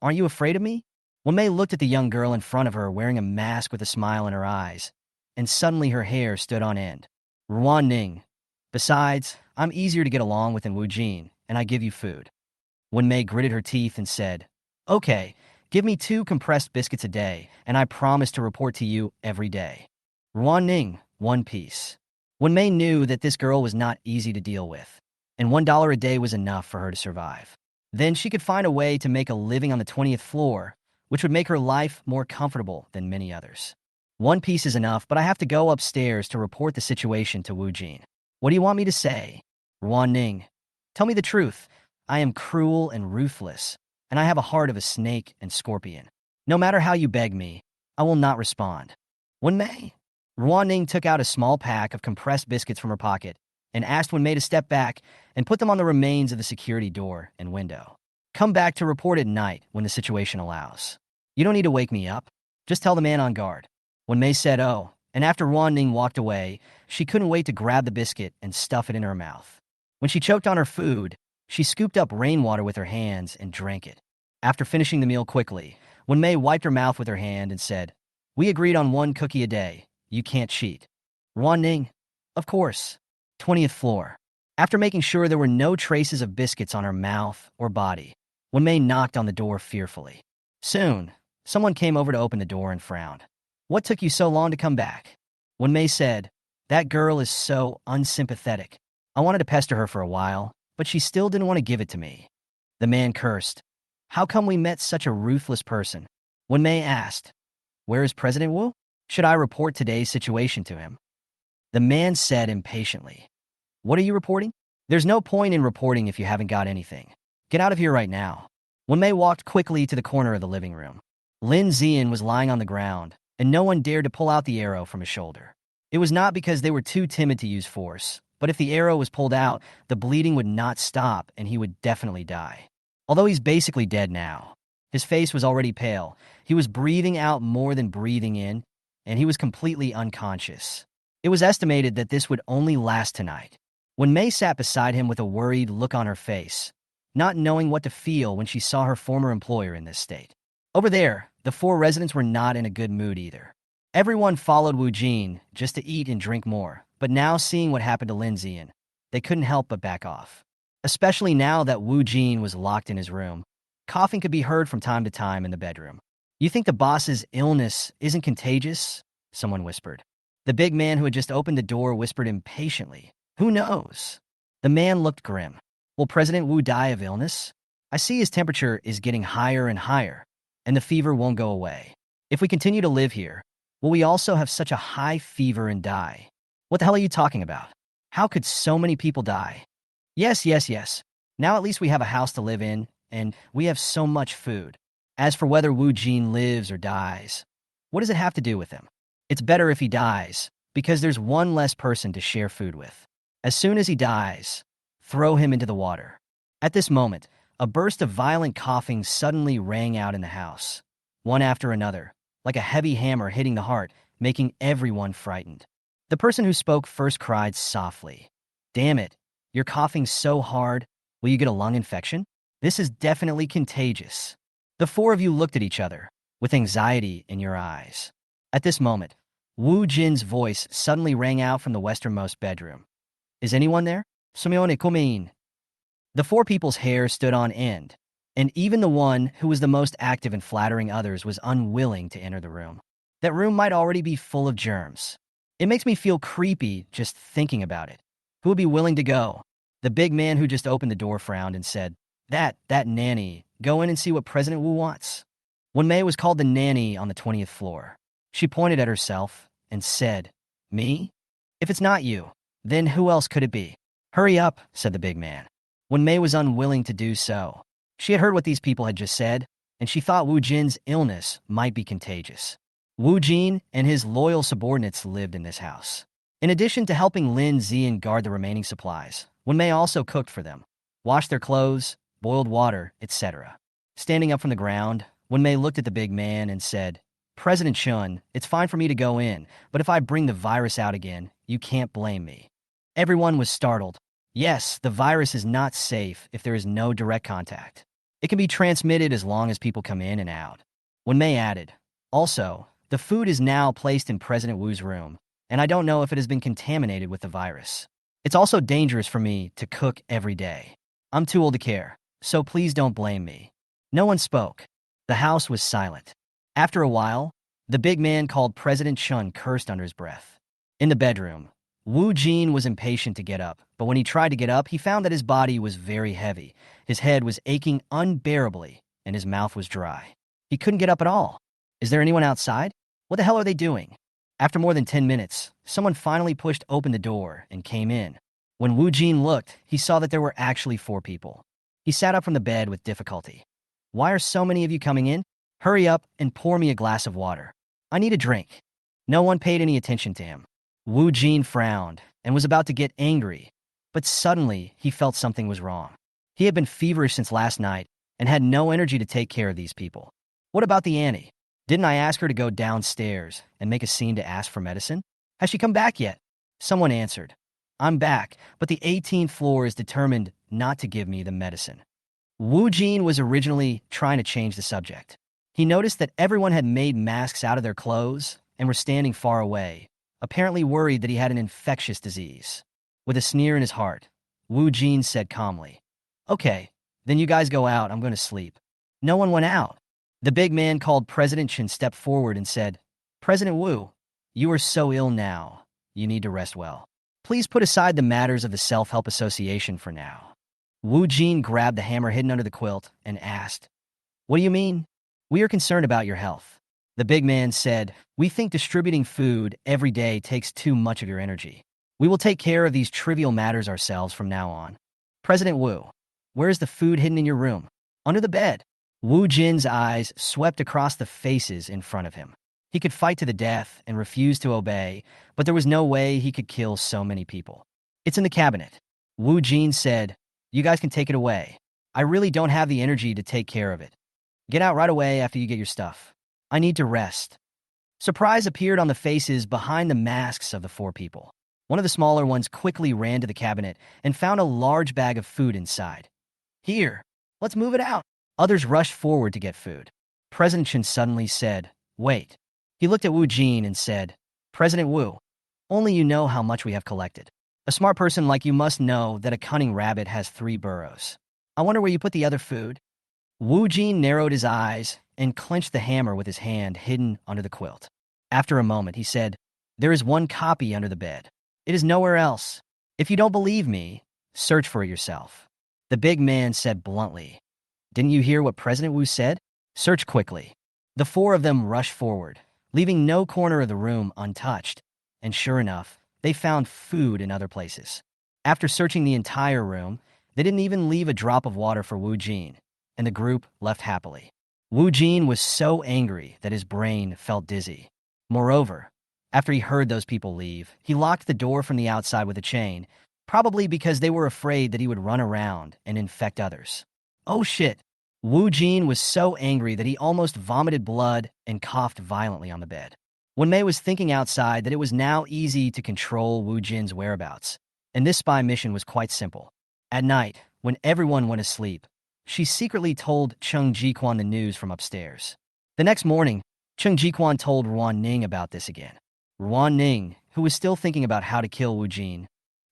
Aren't you afraid of me? When May looked at the young girl in front of her wearing a mask with a smile in her eyes, and suddenly her hair stood on end. Ruan Ning. Besides, I'm easier to get along with than Wu Jin, and I give you food. When May gritted her teeth and said, Okay, give me 2 compressed biscuits a day, and I promise to report to you every day. Ruan Ning, 1 piece. When May knew that this girl was not easy to deal with, and $1 a day was enough for her to survive. Then she could find a way to make a living on the 20th floor, which would make her life more comfortable than many others. 1 piece is enough, but I have to go upstairs to report the situation to Wu Jin. What do you want me to say? Ruan Ning, tell me the truth. I am cruel and ruthless, and I have a heart of a snake and scorpion. No matter how you beg me, I will not respond. When May. Ruan Ning took out a small pack of compressed biscuits from her pocket and asked Wen Mei to step back and put them on the remains of the security door and window. Come back to report at night when the situation allows. You don't need to wake me up. Just tell the man on guard. Wen Mei said, oh, and after Ruan Ning walked away, she couldn't wait to grab the biscuit and stuff it in her mouth. When she choked on her food, she scooped up rainwater with her hands and drank it. After finishing the meal quickly, Wen Mei wiped her mouth with her hand and said, We agreed on 1 cookie a day. You can't cheat. Ruan Ning, of course. 20th floor. After making sure there were no traces of biscuits on her mouth or body, Wen Mei knocked on the door fearfully. Soon, someone came over to open the door and frowned. What took you so long to come back? Wen Mei said, That girl is so unsympathetic. I wanted to pester her for a while, but she still didn't want to give it to me. The man cursed. How come we met such a ruthless person? Wen Mei asked, Where is President Wu? Should I report today's situation to him? The man said impatiently, What are you reporting? There's no point in reporting if you haven't got anything. Get out of here right now. Wen Mei walked quickly to the corner of the living room. Lin Zian was lying on the ground, and no one dared to pull out the arrow from his shoulder. It was not because they were too timid to use force, but if the arrow was pulled out, the bleeding would not stop and he would definitely die. Although he's basically dead now, his face was already pale. He was breathing out more than breathing in, and he was completely unconscious. It was estimated that this would only last tonight. When May sat beside him with a worried look on her face, not knowing what to feel when she saw her former employer in this state. Over there, the 4 residents were not in a good mood either. Everyone followed Wu Jin just to eat and drink more, but now seeing what happened to Lin Zian, they couldn't help but back off. Especially now that Wu Jin was locked in his room. Coughing could be heard from time to time in the bedroom. You think the boss's illness isn't contagious? Someone whispered. The big man who had just opened the door whispered impatiently. Who knows? The man looked grim. Will President Wu die of illness? I see his temperature is getting higher and higher, and the fever won't go away. If we continue to live here, will we also have such a high fever and die? What the hell are you talking about? How could so many people die? Yes. Now at least we have a house to live in, and we have so much food. As for whether Wu Jin lives or dies, what does it have to do with him? It's better if he dies, because there's one less person to share food with. As soon as he dies, throw him into the water. At this moment, a burst of violent coughing suddenly rang out in the house, one after another, like a heavy hammer hitting the heart, making everyone frightened. The person who spoke first cried softly. Damn it, you're coughing so hard, will you get a lung infection? This is definitely contagious. The 4 of you looked at each other, with anxiety in your eyes. At this moment, Wu Jin's voice suddenly rang out from the westernmost bedroom. Is anyone there? Sumione Kumein. The 4 people's hair stood on end, and even the one who was the most active in flattering others was unwilling to enter the room. That room might already be full of germs. It makes me feel creepy just thinking about it. Who would be willing to go? The big man who just opened the door frowned and said, That nanny, go in and see what President Wu wants. When May was called the nanny on the 20th floor, she pointed at herself and said, Me? If it's not you, then who else could it be? Hurry up, said the big man. When Mei was unwilling to do so, she had heard what these people had just said, and she thought Wu Jin's illness might be contagious. Wu Jin and his loyal subordinates lived in this house. In addition to helping Lin Zian guard the remaining supplies, Wen Mei also cooked for them, washed their clothes, boiled water, etc. Standing up from the ground, Wen Mei looked at the big man and said, President Chun, it's fine for me to go in, but if I bring the virus out again, you can't blame me. Everyone was startled. Yes, the virus is not safe if there is no direct contact. It can be transmitted as long as people come in and out. Wen Mei added, also, the food is now placed in President Wu's room, and I don't know if it has been contaminated with the virus. It's also dangerous for me to cook every day. I'm too old to care, so please don't blame me. No one spoke. The house was silent. After a while, the big man called President Chun cursed under his breath. In the bedroom, Wu Jin was impatient to get up, but when he tried to get up, he found that his body was very heavy. His head was aching unbearably, and his mouth was dry. He couldn't get up at all. Is there anyone outside? What the hell are they doing? After more than 10 minutes, someone finally pushed open the door and came in. When Wu Jin looked, he saw that there were actually 4 people. He sat up from the bed with difficulty. Why are so many of you coming in? Hurry up and pour me a glass of water. I need a drink. No one paid any attention to him. Wu Jin frowned and was about to get angry, but suddenly he felt something was wrong. He had been feverish since last night and had no energy to take care of these people. What about the Annie? Didn't I ask her to go downstairs and make a scene to ask for medicine? Has she come back yet? Someone answered. I'm back, but the 18th floor is determined not to give me the medicine. Wu Jin was originally trying to change the subject. He noticed that everyone had made masks out of their clothes and were standing far away, apparently worried that he had an infectious disease. With a sneer in his heart, Wu Jin said calmly, Okay, then you guys go out, I'm going to sleep. No one went out. The big man called President Chen stepped forward and said, President Wu, you are so ill now, you need to rest well. Please put aside the matters of the Self-Help Association for now. Wu Jin grabbed the hammer hidden under the quilt and asked, What do you mean? We are concerned about your health. The big man said, We think distributing food every day takes too much of your energy. We will take care of these trivial matters ourselves from now on. President Wu, where is the food hidden in your room? Under the bed. Wu Jin's eyes swept across the faces in front of him. He could fight to the death and refuse to obey, but there was no way he could kill so many people. It's in the cabinet. Wu Jin said, You guys can take it away. I really don't have the energy to take care of it. Get out right away after you get your stuff. I need to rest. Surprise appeared on the faces behind the masks of the 4 people. One of the smaller ones quickly ran to the cabinet and found a large bag of food inside. Here, let's move it out. Others rushed forward to get food. President Chen suddenly said, Wait. He looked at Wu Jin and said, President Wu, only you know how much we have collected. A smart person like you must know that a cunning rabbit has 3 burrows. I wonder where you put the other food. Wu Jin narrowed his eyes and clenched the hammer with his hand hidden under the quilt. After a moment, he said, There is 1 copy under the bed. It is nowhere else. If you don't believe me, search for it yourself. The big man said bluntly, Didn't you hear what President Wu said? Search quickly. The 4 of them rushed forward, leaving no corner of the room untouched, and sure enough, they found food in other places. After searching the entire room, they didn't even leave a drop of water for Wu Jin, and the group left happily. Wu Jin was so angry that his brain felt dizzy. Moreover, after he heard those people leave, he locked the door from the outside with a chain, probably because they were afraid that he would run around and infect others. Oh shit! Wu Jin was so angry that he almost vomited blood and coughed violently on the bed. Wen Mei was thinking outside that it was now easy to control Wu Jin's whereabouts, and this spy mission was quite simple. At night, when everyone went to sleep, she secretly told Cheng Jiquan the news from upstairs. The next morning, Cheng Jiquan told Ruan Ning about this again. Ruan Ning, who was still thinking about how to kill Wu Jin.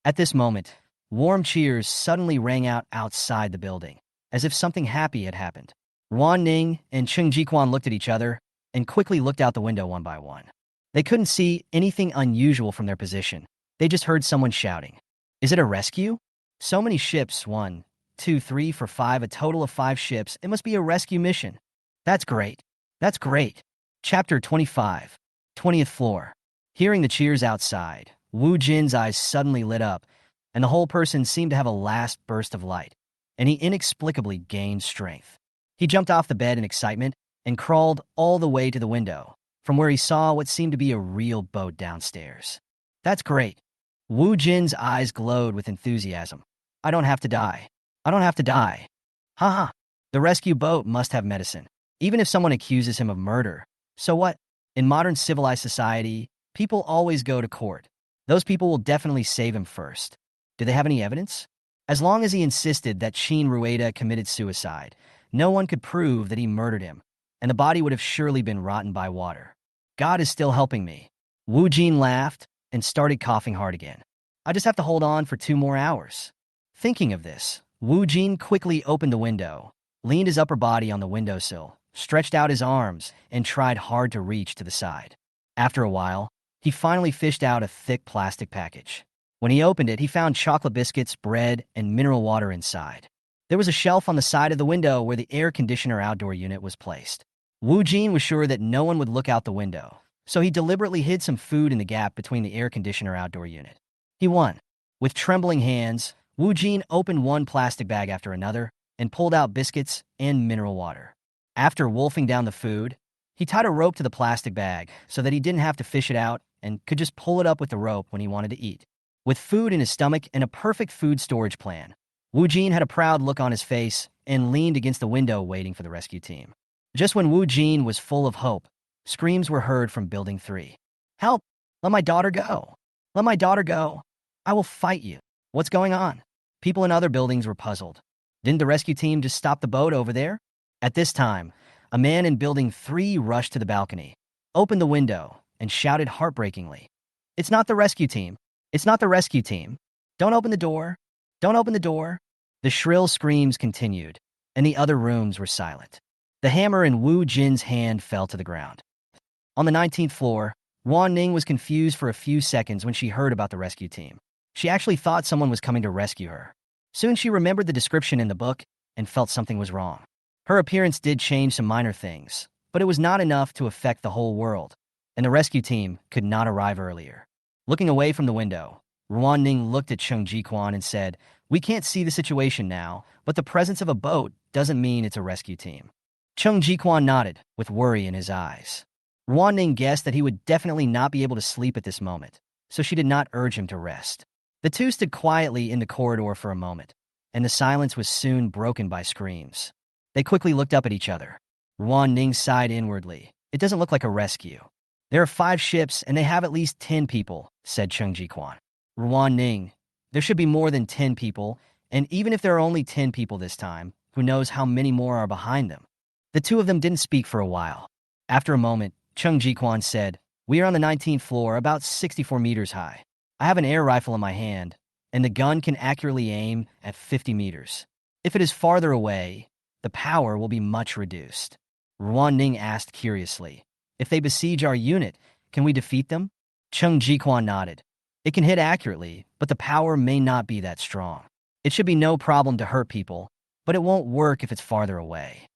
At this moment, warm cheers suddenly rang out outside the building, as if something happy had happened. Ruan Ning and Cheng Jiquan looked at each other and quickly looked out the window one by one. They couldn't see anything unusual from their position. They just heard someone shouting. Is it a rescue? So many ships, 1, 2, 3, 4, 5, a total of 5 ships. It must be a rescue mission. That's great. That's great. Chapter 25. 20th floor. Hearing the cheers outside, Wu Jin's eyes suddenly lit up, and the whole person seemed to have a last burst of light, and he inexplicably gained strength. He jumped off the bed in excitement and crawled all the way to the window, from where he saw what seemed to be a real boat downstairs. That's great. Wu Jin's eyes glowed with enthusiasm. I don't have to die. I don't have to die. Haha. The rescue boat must have medicine. Even if someone accuses him of murder, so what? In modern civilized society, people always go to court. Those people will definitely save him first. Do they have any evidence? As long as he insisted that Shin Rueda committed suicide, no one could prove that he murdered him, and the body would have surely been rotten by water. God is still helping me. Wu Jin laughed and started coughing hard again. I just have to hold on for 2 more hours. Thinking of this, Wu Jin quickly opened the window, leaned his upper body on the windowsill, stretched out his arms, and tried hard to reach to the side. After a while, he finally fished out a thick plastic package. When he opened it, he found chocolate biscuits, bread, and mineral water inside. There was a shelf on the side of the window where the air conditioner outdoor unit was placed. Wu Jin was sure that no one would look out the window, so he deliberately hid some food in the gap between the air conditioner outdoor unit. He won. With trembling hands, Wu Jin opened one plastic bag after another and pulled out biscuits and mineral water. After wolfing down the food, he tied a rope to the plastic bag so that he didn't have to fish it out and could just pull it up with the rope when he wanted to eat. With food in his stomach and a perfect food storage plan, Wu Jin had a proud look on his face and leaned against the window waiting for the rescue team. Just when Wu Jin was full of hope, screams were heard from Building 3. Help! Let my daughter go! Let my daughter go! I will fight you! What's going on? People in other buildings were puzzled. Didn't the rescue team just stop the boat over there? At this time, a man in Building 3 rushed to the balcony, opened the window, and shouted heartbreakingly, "It's not the rescue team! It's not the rescue team! Don't open the door! Don't open the door!" The shrill screams continued, and the other rooms were silent. The hammer in Wu Jin's hand fell to the ground. On the 19th floor, Ruan Ning was confused for a few seconds when she heard about the rescue team. She actually thought someone was coming to rescue her. Soon she remembered the description in the book and felt something was wrong. Her appearance did change some minor things, but it was not enough to affect the whole world, and the rescue team could not arrive earlier. Looking away from the window, Ruan Ning looked at Chung Ji-kwan and said, "We can't see the situation now, but the presence of a boat doesn't mean it's a rescue team." Chung Ji-kwan nodded, with worry in his eyes. Ruan Ning guessed that he would definitely not be able to sleep at this moment, so she did not urge him to rest. The two stood quietly in the corridor for a moment, and the silence was soon broken by screams. They quickly looked up at each other. Ruan Ning sighed inwardly. "It doesn't look like a rescue. There are 5 ships, and they have at least 10 people," said Chung Ji-kwan. Ruan Ning, "There should be more than 10 people, and even if there are only 10 people this time, who knows how many more are behind them?" The two of them didn't speak for a while. After a moment, Chung Ji-kwan said, "We are on the 19th floor, about 64 meters high. I have an air rifle in my hand, and the gun can accurately aim at 50 meters. If it is farther away, the power will be much reduced." Ruan Ning asked curiously, "If they besiege our unit, can we defeat them?" Chung Ji-kwan nodded. "It can hit accurately, but the power may not be that strong. It should be no problem to hurt people, but it won't work if it's farther away.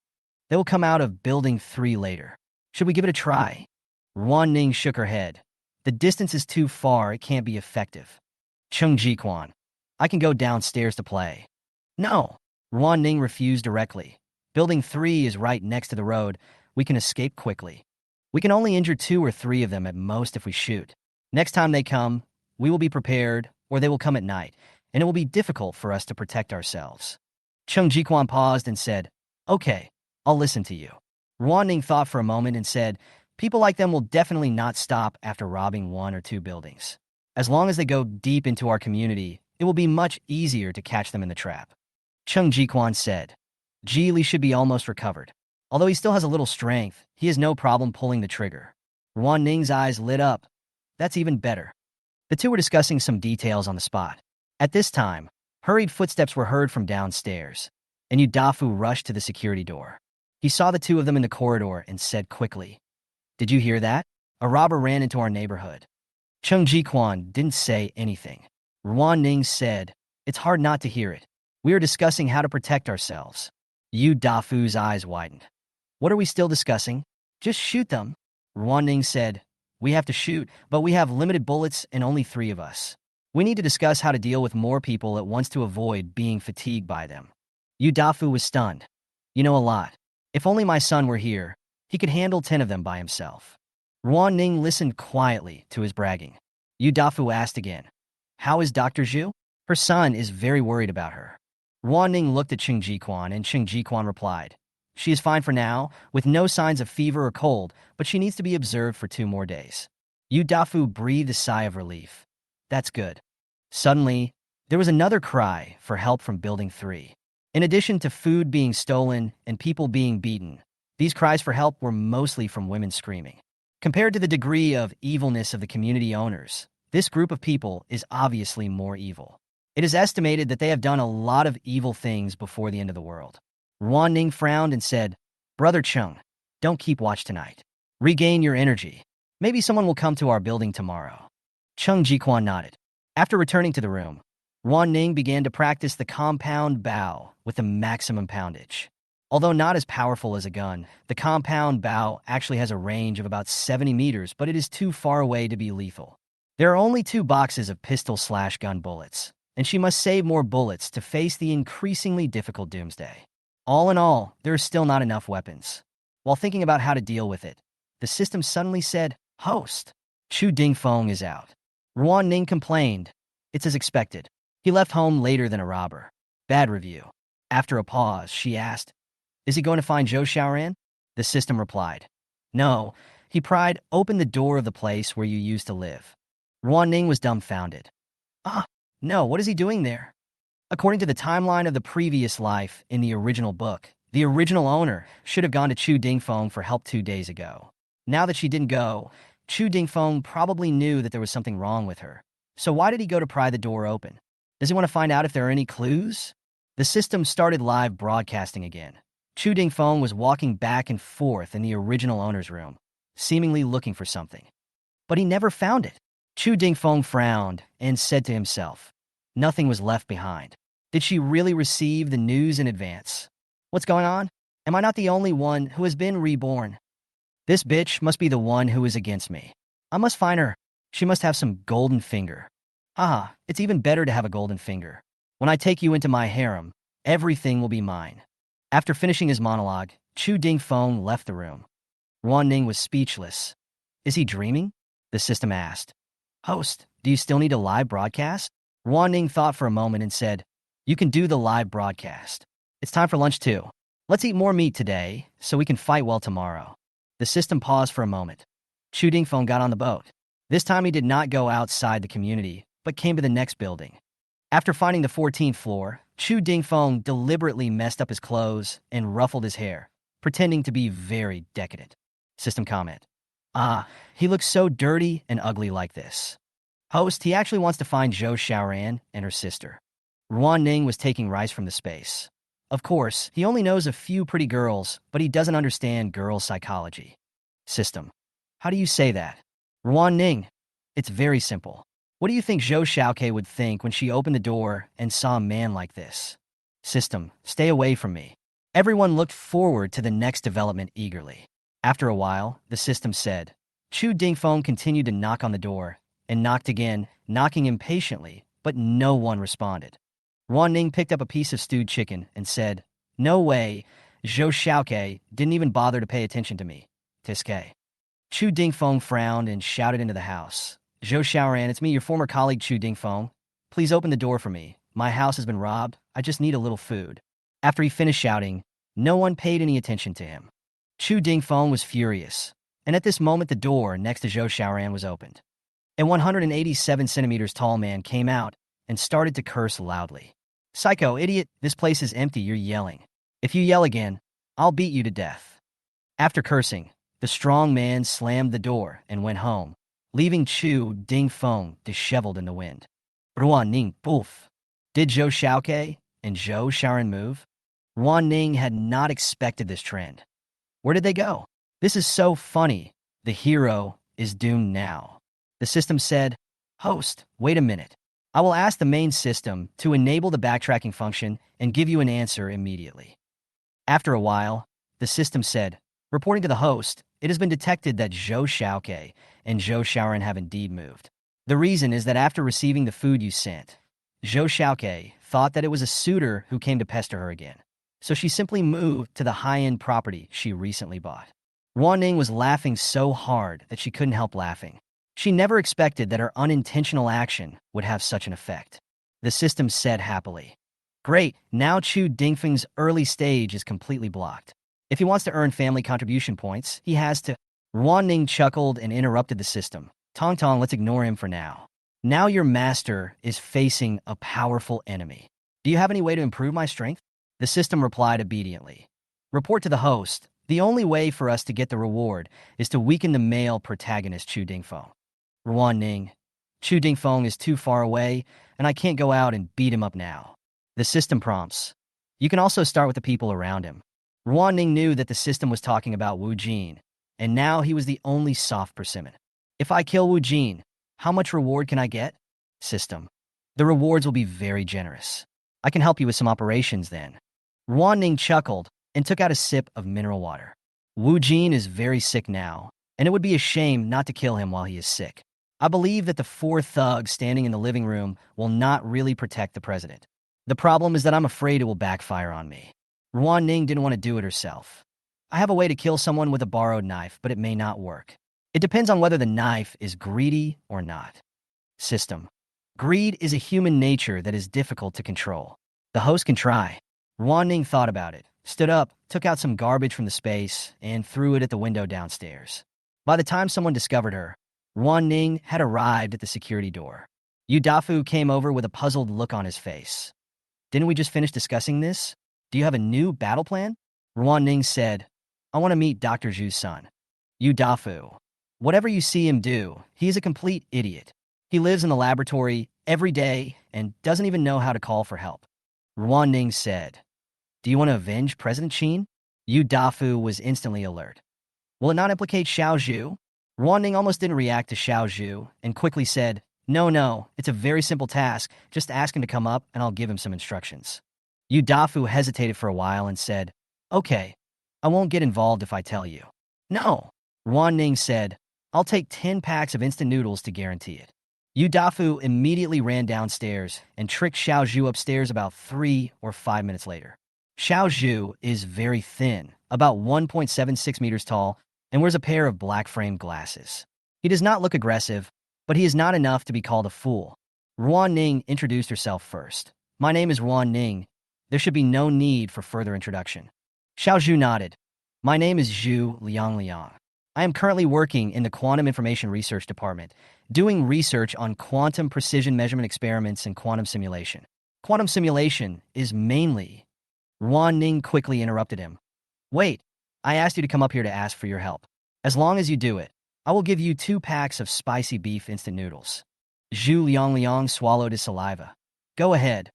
They will come out of Building 3 later. Should we give it a try?" Ruan Ning shook her head. "The distance is too far, it can't be effective." Chung Ji-kwan, "I can go downstairs to play." "No." Ruan Ning refused directly. "Building 3 is right next to the road. We can escape quickly. We can only injure 2 or 3 of them at most if we shoot. Next time they come, we will be prepared, or they will come at night, and it will be difficult for us to protect ourselves." Chung Ji-kwan paused and said, "Okay, I'll listen to you." Ruan Ning thought for a moment and said, "People like them will definitely not stop after robbing 1 or 2 buildings. As long as they go deep into our community, it will be much easier to catch them in the trap." Chung Ji-kwan said, "Ji Li should be almost recovered. Although he still has a little strength, he has no problem pulling the trigger." Ruan Ning's eyes lit up. "That's even better." The two were discussing some details on the spot. At this time, hurried footsteps were heard from downstairs, and Yu Dafu rushed to the security door. He saw the two of them in the corridor and said quickly, "Did you hear that? A robber ran into our neighborhood." Chung Ji-kwan didn't say anything. Ruan Ning said, "It's hard not to hear it. We are discussing how to protect ourselves." Yu Dafu's eyes widened. "What are we still discussing? Just shoot them." Ruan Ning said, We have to shoot, but we have limited bullets and only 3 of us. We need to discuss how to deal with more people at once to avoid being fatigued by them. Yu Dafu was stunned. You know a lot. If only my son were here, he could handle 10 of them by himself. Ruan Ning listened quietly to his bragging. Yu Dafu asked again, how is Dr. Zhu? Her son is very worried about her. Ruan Ning looked at Cheng Jiquan, and Cheng Jiquan replied, she is fine for now, with no signs of fever or cold, but she needs to be observed for 2 more days. Yu Dafu breathed a sigh of relief. That's good. Suddenly, there was another cry for help from Building 3. In addition to food being stolen and people being beaten, these cries for help were mostly from women screaming. Compared to the degree of evilness of the community owners, this group of people is obviously more evil. It is estimated that they have done a lot of evil things before the end of the world. Ruan Ning frowned and said, Brother Chung, don't keep watch tonight. Regain your energy. Maybe someone will come to our building tomorrow. Cheng Jiquan nodded. After returning to the room, Ruan Ning began to practice the compound bow with the maximum poundage. Although not as powerful as a gun, the compound bow actually has a range of about 70 meters, but it is too far away to be lethal. There are only 2 boxes of pistol/gun bullets, and she must save more bullets to face the increasingly difficult Doomsday. All in all, there are still not enough weapons. While thinking about how to deal with it, the system suddenly said, Host, Chu Dingfeng is out. Ruan Ning complained. It's as expected. He left home later than a robber. Bad review. After a pause, she asked, is he going to find Zhou Xiaoran? The system replied, no, he pried open the door of the place where you used to live. Ruan Ning was dumbfounded. No, what is he doing there? According to the timeline of the previous life in the original book, the original owner should have gone to Chu Dingfeng for help 2 days ago. Now that she didn't go, Chu Dingfeng probably knew that there was something wrong with her. So why did he go to pry the door open? Does he want to find out if there are any clues? The system started live broadcasting again. Chu Dingfeng was walking back and forth in the original owner's room, seemingly looking for something. But he never found it. Chu Dingfeng frowned and said to himself, nothing was left behind. Did she really receive the news in advance? What's going on? Am I not the only one who has been reborn? This bitch must be the one who is against me. I must find her. She must have some golden finger. It's even better to have a golden finger. When I take you into my harem, everything will be mine. After finishing his monologue, Chu Dingfeng left the room. Ruan Ning was speechless. Is he dreaming? The system asked. Host, do you still need a live broadcast? Ruan Ning thought for a moment and said, you can do the live broadcast. It's time for lunch too. Let's eat more meat today so we can fight well tomorrow. The system paused for a moment. Chu Dingfeng got on the boat. This time he did not go outside the community, but came to the next building. After finding the 14th floor, Chu Dingfeng deliberately messed up his clothes and ruffled his hair, pretending to be very decadent. System comment. He looks so dirty and ugly like this. Host, he actually wants to find Zhou Xiaoran and her sister. Ruan Ning was taking rice from the space. Of course, he only knows a few pretty girls, but he doesn't understand girl psychology. System. How do you say that? Ruan Ning. It's very simple. What do you think Zhou Xiaoke would think when she opened the door and saw a man like this? System. Stay away from me. Everyone looked forward to the next development eagerly. After a while, the system said. Chu Dingfeng continued to knock on the door, and knocked again, knocking impatiently, but no one responded. Ruan Ning picked up a piece of stewed chicken and said, no way, Zhou Xiaoke didn't even bother to pay attention to me. Tiske. Chu Dingfeng frowned and shouted into the house. Zhou Xiaoran, it's me, your former colleague Chu Dingfeng. Please open the door for me. My house has been robbed. I just need a little food. After he finished shouting, no one paid any attention to him. Chu Dingfeng was furious, and at this moment the door next to Zhou Xiaoran was opened. A 187 centimeters tall man came out and started to curse loudly. Psycho, idiot, this place is empty, you're yelling. If you yell again, I'll beat you to death. After cursing, the strong man slammed the door and went home, leaving Chu Dingfeng disheveled in the wind. Ruan Ning, poof. Did Zhou Xiaoke and Zhou Xiaoran move? Ruan Ning had not expected this trend. Where did they go? This is so funny. The hero is doomed now. The system said, Host, wait a minute. I will ask the main system to enable the backtracking function and give you an answer immediately. After a while, the system said, Reporting to the host, it has been detected that Zhou Xiaoke and Zhou Xiaoran have indeed moved. The reason is that after receiving the food you sent, Zhou Xiaoke thought that it was a suitor who came to pester her again. So she simply moved to the high-end property she recently bought. Ruan Ning was laughing so hard that she couldn't help laughing. She never expected that her unintentional action would have such an effect. The system said happily, "Great, now Chu Dingfeng's early stage is completely blocked. If he wants to earn family contribution points, he has to." Ruan Ning chuckled and interrupted the system. "Tong Tong, let's ignore him for now. Now your master is facing a powerful enemy. Do you have any way to improve my strength?" The system replied obediently. Report to the host, "The only way for us to get the reward is to weaken the male protagonist Chu Dingfeng." Ruan Ning, "Chu Dingfeng is too far away, and I can't go out and beat him up now." The system prompts, "You can also start with the people around him." Ruan Ning knew that the system was talking about Wu Jin, and now he was the only soft persimmon. "If I kill Wu Jin, how much reward can I get?" System, "The rewards will be very generous. I can help you with some operations then." Ruan Ning chuckled and took out a sip of mineral water. "Wu Jin is very sick now, and it would be a shame not to kill him while he is sick. I believe that the 4 thugs standing in the living room will not really protect the president. The problem is that I'm afraid it will backfire on me." Ruan Ning didn't want to do it herself. "I have a way to kill someone with a borrowed knife, but it may not work. It depends on whether the knife is greedy or not." System, "Greed is a human nature that is difficult to control. The host can try." Ruan Ning thought about it, stood up, took out some garbage from the space, and threw it at the window downstairs. By the time someone discovered her, Ruan Ning had arrived at the security door. Yu Dafu came over with a puzzled look on his face. "Didn't we just finish discussing this? Do you have a new battle plan?" Ruan Ning said, "I want to meet Dr. Zhu's son." Yu Dafu, "Whatever you see him do, he is a complete idiot. He lives in the laboratory every day and doesn't even know how to call for help." Ruan Ning said, "Do you want to avenge President Qin?" Yu Dafu was instantly alert. "Will it not implicate Xiao Zhu?" Ruan Ning almost didn't react to Xiao Zhu and quickly said, No, it's a very simple task. Just ask him to come up and I'll give him some instructions." Yu Dafu hesitated for a while and said, "Okay, I won't get involved if I tell you." "No," Ruan Ning said, "I'll take 10 packs of instant noodles to guarantee it." Yu Dafu immediately ran downstairs and tricked Xiao Zhu upstairs about 3 or 5 minutes later. Xiao Zhu is very thin, about 1.76 meters tall, and wears a pair of black-framed glasses. He does not look aggressive, but he is not enough to be called a fool. Ruan Ning introduced herself first. "My name is Ruan Ning. There should be no need for further introduction." Xiao Zhu nodded. "My name is Zhu Liang. I am currently working in the Quantum Information Research Department, doing research on quantum precision measurement experiments and quantum simulation." "Quantum simulation is mainly—" Ruan Ning quickly interrupted him. "Wait, I asked you to come up here to ask for your help. As long as you do it, I will give you 2 packs of spicy beef instant noodles." Zhu Liang swallowed his saliva. "Go ahead."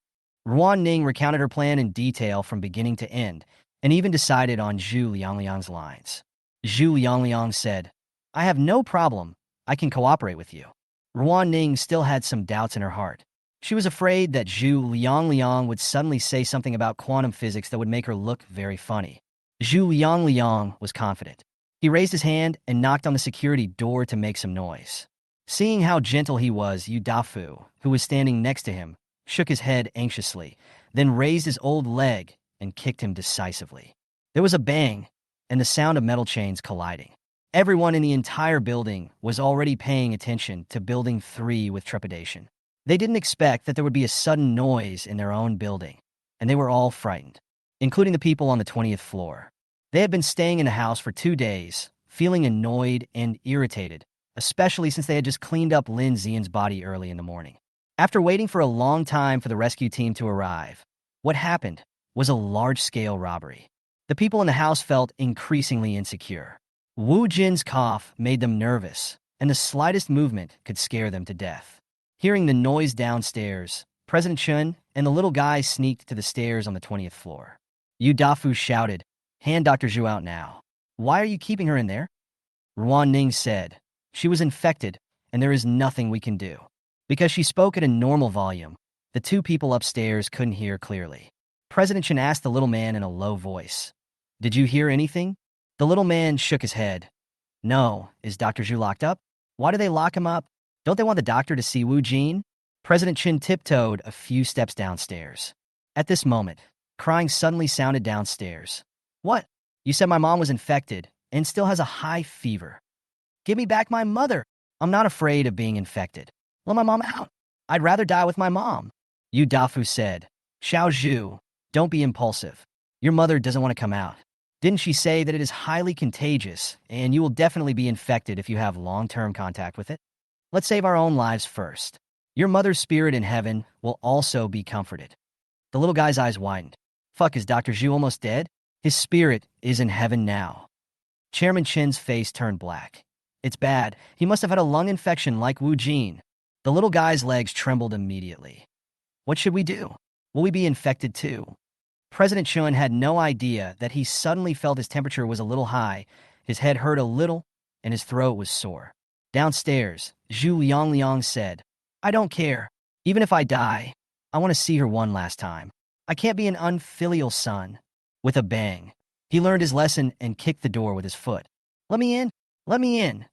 Ruan Ning recounted her plan in detail from beginning to end, and even decided on Zhu Liang's lines. Zhu Liang said, "I have no problem. I can cooperate with you." Ruan Ning still had some doubts in her heart. She was afraid that Zhu Liang would suddenly say something about quantum physics that would make her look very funny. Zhu Liang was confident. He raised his hand and knocked on the security door to make some noise. Seeing how gentle he was, Yu Dafu, who was standing next to him, shook his head anxiously, then raised his old leg and kicked him decisively. There was a bang, and the sound of metal chains colliding. Everyone in the entire building was already paying attention to Building 3 with trepidation. They didn't expect that there would be a sudden noise in their own building, and they were all frightened, including the people on the 20th floor. They had been staying in the house for 2 days, feeling annoyed and irritated, especially since they had just cleaned up Lin Xian's body early in the morning. After waiting for a long time for the rescue team to arrive, what happened was a large-scale robbery. The people in the house felt increasingly insecure. Wu Jin's cough made them nervous, and the slightest movement could scare them to death. Hearing the noise downstairs, President Chun and the little guy sneaked to the stairs on the 20th floor. Yu Dafu shouted, "Hand Dr. Zhu out now." "Why are you keeping her in there?" Ruan Ning said, "She was infected, and there is nothing we can do." Because she spoke at a normal volume, the 2 people upstairs couldn't hear clearly. President Chen asked the little man in a low voice, "Did you hear anything?" The little man shook his head. No, is Dr. Zhu locked up? Why do they lock him up? Don't they want the doctor to see Wu Jin? President Chen tiptoed a few steps downstairs. At this moment, crying suddenly sounded downstairs. What? You said my mom was infected and still has a high fever. Give me back my mother. I'm not afraid of being infected. Let my mom out. I'd rather die with my mom. Yu Dafu said. Xiao Zhu, don't be impulsive. Your mother doesn't want to come out. Didn't she say that it is highly contagious and you will definitely be infected if you have long-term contact with it? Let's save our own lives first. Your mother's spirit in heaven will also be comforted. The little guy's eyes widened. Fuck, is Dr. Zhu almost dead? His spirit is in heaven now. Chairman Chen's face turned black. It's bad. He must have had a lung infection like Wu Jin. The little guy's legs trembled immediately. What should we do? Will we be infected too? President Chen had no idea that he suddenly felt his temperature was a little high, his head hurt a little, and his throat was sore. Downstairs, Zhu Liangliang said, I don't care. Even if I die, I want to see her one last time. I can't be an unfilial son. With a bang, he learned his lesson and kicked the door with his foot. Let me in. Let me in.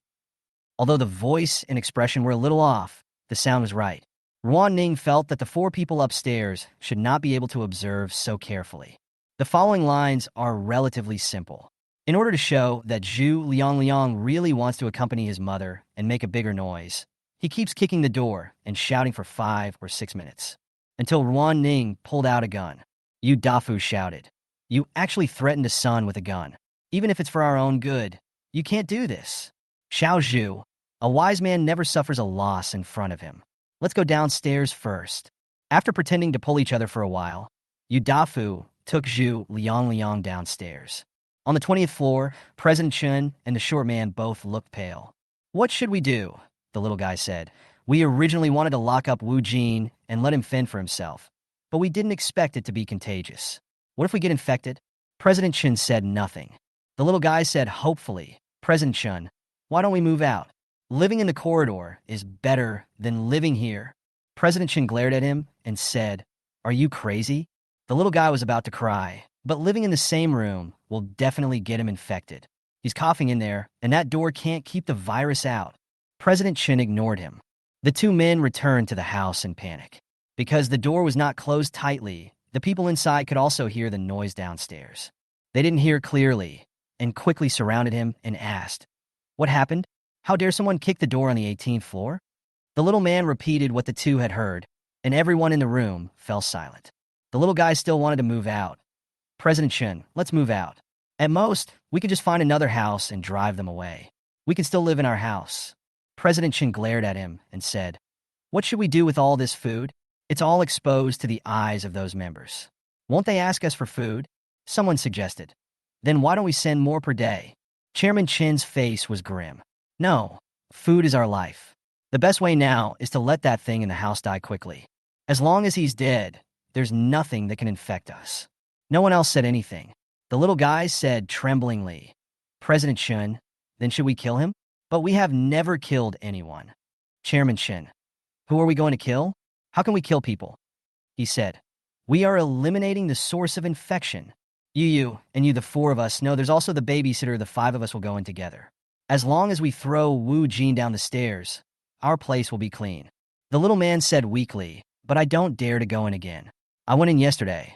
Although the voice and expression were a little off, the sound was right. Ruan Ning felt that the four people upstairs should not be able to observe so carefully. The following lines are relatively simple. In order to show that Zhu Liangliang really wants to accompany his mother and make a bigger noise, he keeps kicking the door and shouting for 5 or 6 minutes. Until Ruan Ning pulled out a gun. Yu Dafu shouted, You actually threatened a son with a gun. Even if it's for our own good, you can't do this. Xiao Zhu, a wise man never suffers a loss in front of him. Let's go downstairs first. After pretending to pull each other for a while, Yu Dafu took Zhu Liangliang downstairs. On the 20th floor, President Chen and the short man both looked pale. What should we do? The little guy said. We originally wanted to lock up Wu Jin and let him fend for himself, but we didn't expect it to be contagious. What if we get infected? President Chen said nothing. The little guy said hopefully. President Chen, why don't we move out? Living in the corridor is better than living here. President Chen glared at him and said, Are you crazy? The little guy was about to cry, but living in the same room will definitely get him infected. He's coughing in there, and that door can't keep the virus out. President Chen ignored him. The two men returned to the house in panic. Because the door was not closed tightly, the people inside could also hear the noise downstairs. They didn't hear clearly, and quickly surrounded him and asked, What happened? How dare someone kick the door on the 18th floor? The little man repeated what the two had heard, and everyone in the room fell silent. The little guy still wanted to move out. President Chen, let's move out. At most, we could just find another house and drive them away. We can still live in our house. President Chen glared at him and said, What should we do with all this food? It's all exposed to the eyes of those members. Won't they ask us for food? Someone suggested. Then why don't we send more per day? Chairman Chen's face was grim. No, food is our life. The best way now is to let that thing in the house die quickly. As long as he's dead, there's nothing that can infect us. No one else said anything. The little guy said tremblingly, President Chen, then should we kill him? But we have never killed anyone. Chairman Chen, who are we going to kill? How can we kill people? He said, We are eliminating the source of infection. You, and you, the four of us, know there's also the babysitter. The 5 of us will go in together. As long as we throw Wu Jin down the stairs, our place will be clean. The little man said weakly, But I don't dare to go in again. I went in yesterday.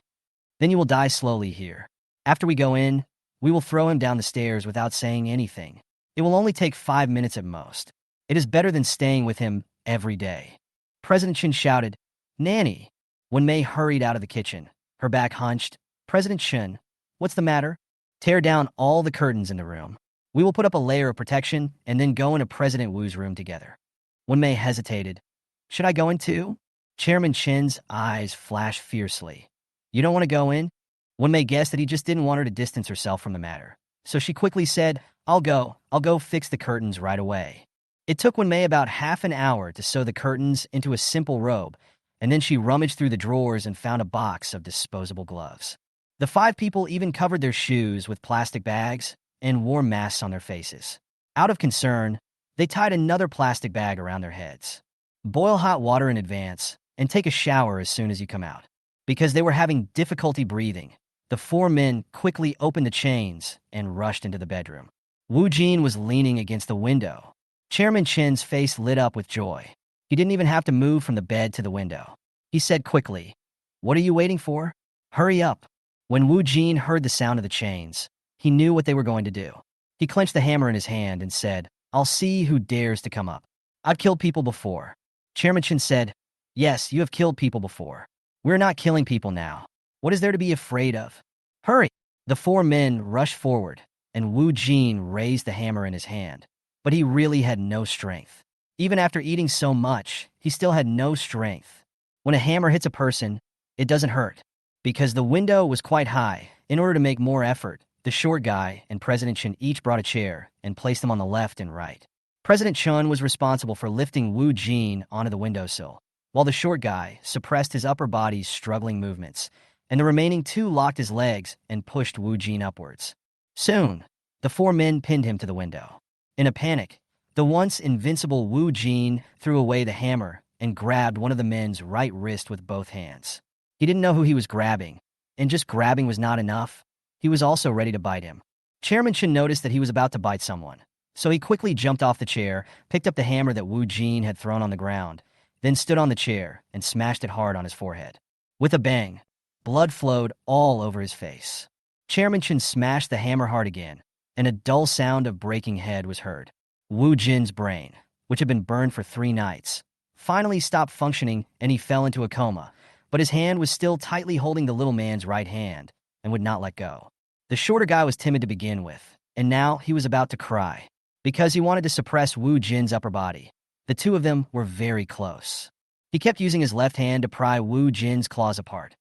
Then you will die slowly here. After we go in, we will throw him down the stairs without saying anything. It will only take 5 minutes at most. It is better than staying with him every day. President Chen shouted, Nanny. When Mei hurried out of the kitchen, her back hunched. President Chen, what's the matter? Tear down all the curtains in the room. We will put up a layer of protection and then go into President Wu's room together. When Mei hesitated, Should I go in too? Chairman Chen's eyes flashed fiercely. You don't want to go in? When Mei guessed that he just didn't want her to distance herself from the matter, so she quickly said, I'll go fix the curtains right away. It took Wen Mei about half an hour to sew the curtains into a simple robe, and then she rummaged through the drawers and found a box of disposable gloves. The 5 people even covered their shoes with plastic bags and wore masks on their faces. Out of concern, they tied another plastic bag around their heads. Boil hot water in advance and take a shower as soon as you come out. Because they were having difficulty breathing, The four men quickly opened the chains and rushed into the bedroom. Wu Jin was leaning against the window. Chairman Chen's face lit up with joy. He didn't even have to move from the bed to the window. He said quickly, "What are you waiting for? Hurry up." When Wu Jin heard the sound of the chains, he knew what they were going to do. He clenched the hammer in his hand and said, "I'll see who dares to come up. I've killed people before." Chairman Chen said, "Yes, you have killed people before. We're not killing people now. What is there to be afraid of? Hurry!" The four men rushed forward, and Wu Jin raised the hammer in his hand. But he really had no strength. Even after eating so much, he still had no strength. When a hammer hits a person, it doesn't hurt. Because the window was quite high, in order to make more effort, the short guy and President Chen each brought a chair and placed them on the left and right. President Chen was responsible for lifting Wu Jin onto the windowsill, while the short guy suppressed his upper body's struggling movements, and the remaining two locked his legs and pushed Wu Jin upwards. Soon, the four men pinned him to the window. In a panic, the once invincible Wu Jin threw away the hammer and grabbed one of the men's right wrist with both hands. He didn't know who he was grabbing, and just grabbing was not enough. He was also ready to bite him. Chairman Chen noticed that he was about to bite someone, so he quickly jumped off the chair, picked up the hammer that Wu Jin had thrown on the ground, then stood on the chair and smashed it hard on his forehead. With a bang, blood flowed all over his face. Chairman Chen smashed the hammer hard again, and a dull sound of breaking head was heard. Wu Jin's brain, which had been burned for 3 nights, finally stopped functioning and he fell into a coma, but his hand was still tightly holding the little man's right hand and would not let go. The shorter guy was timid to begin with, and now he was about to cry, because he wanted to suppress Wu Jin's upper body. The two of them were very close. He kept using his left hand to pry Wu Jin's claws apart.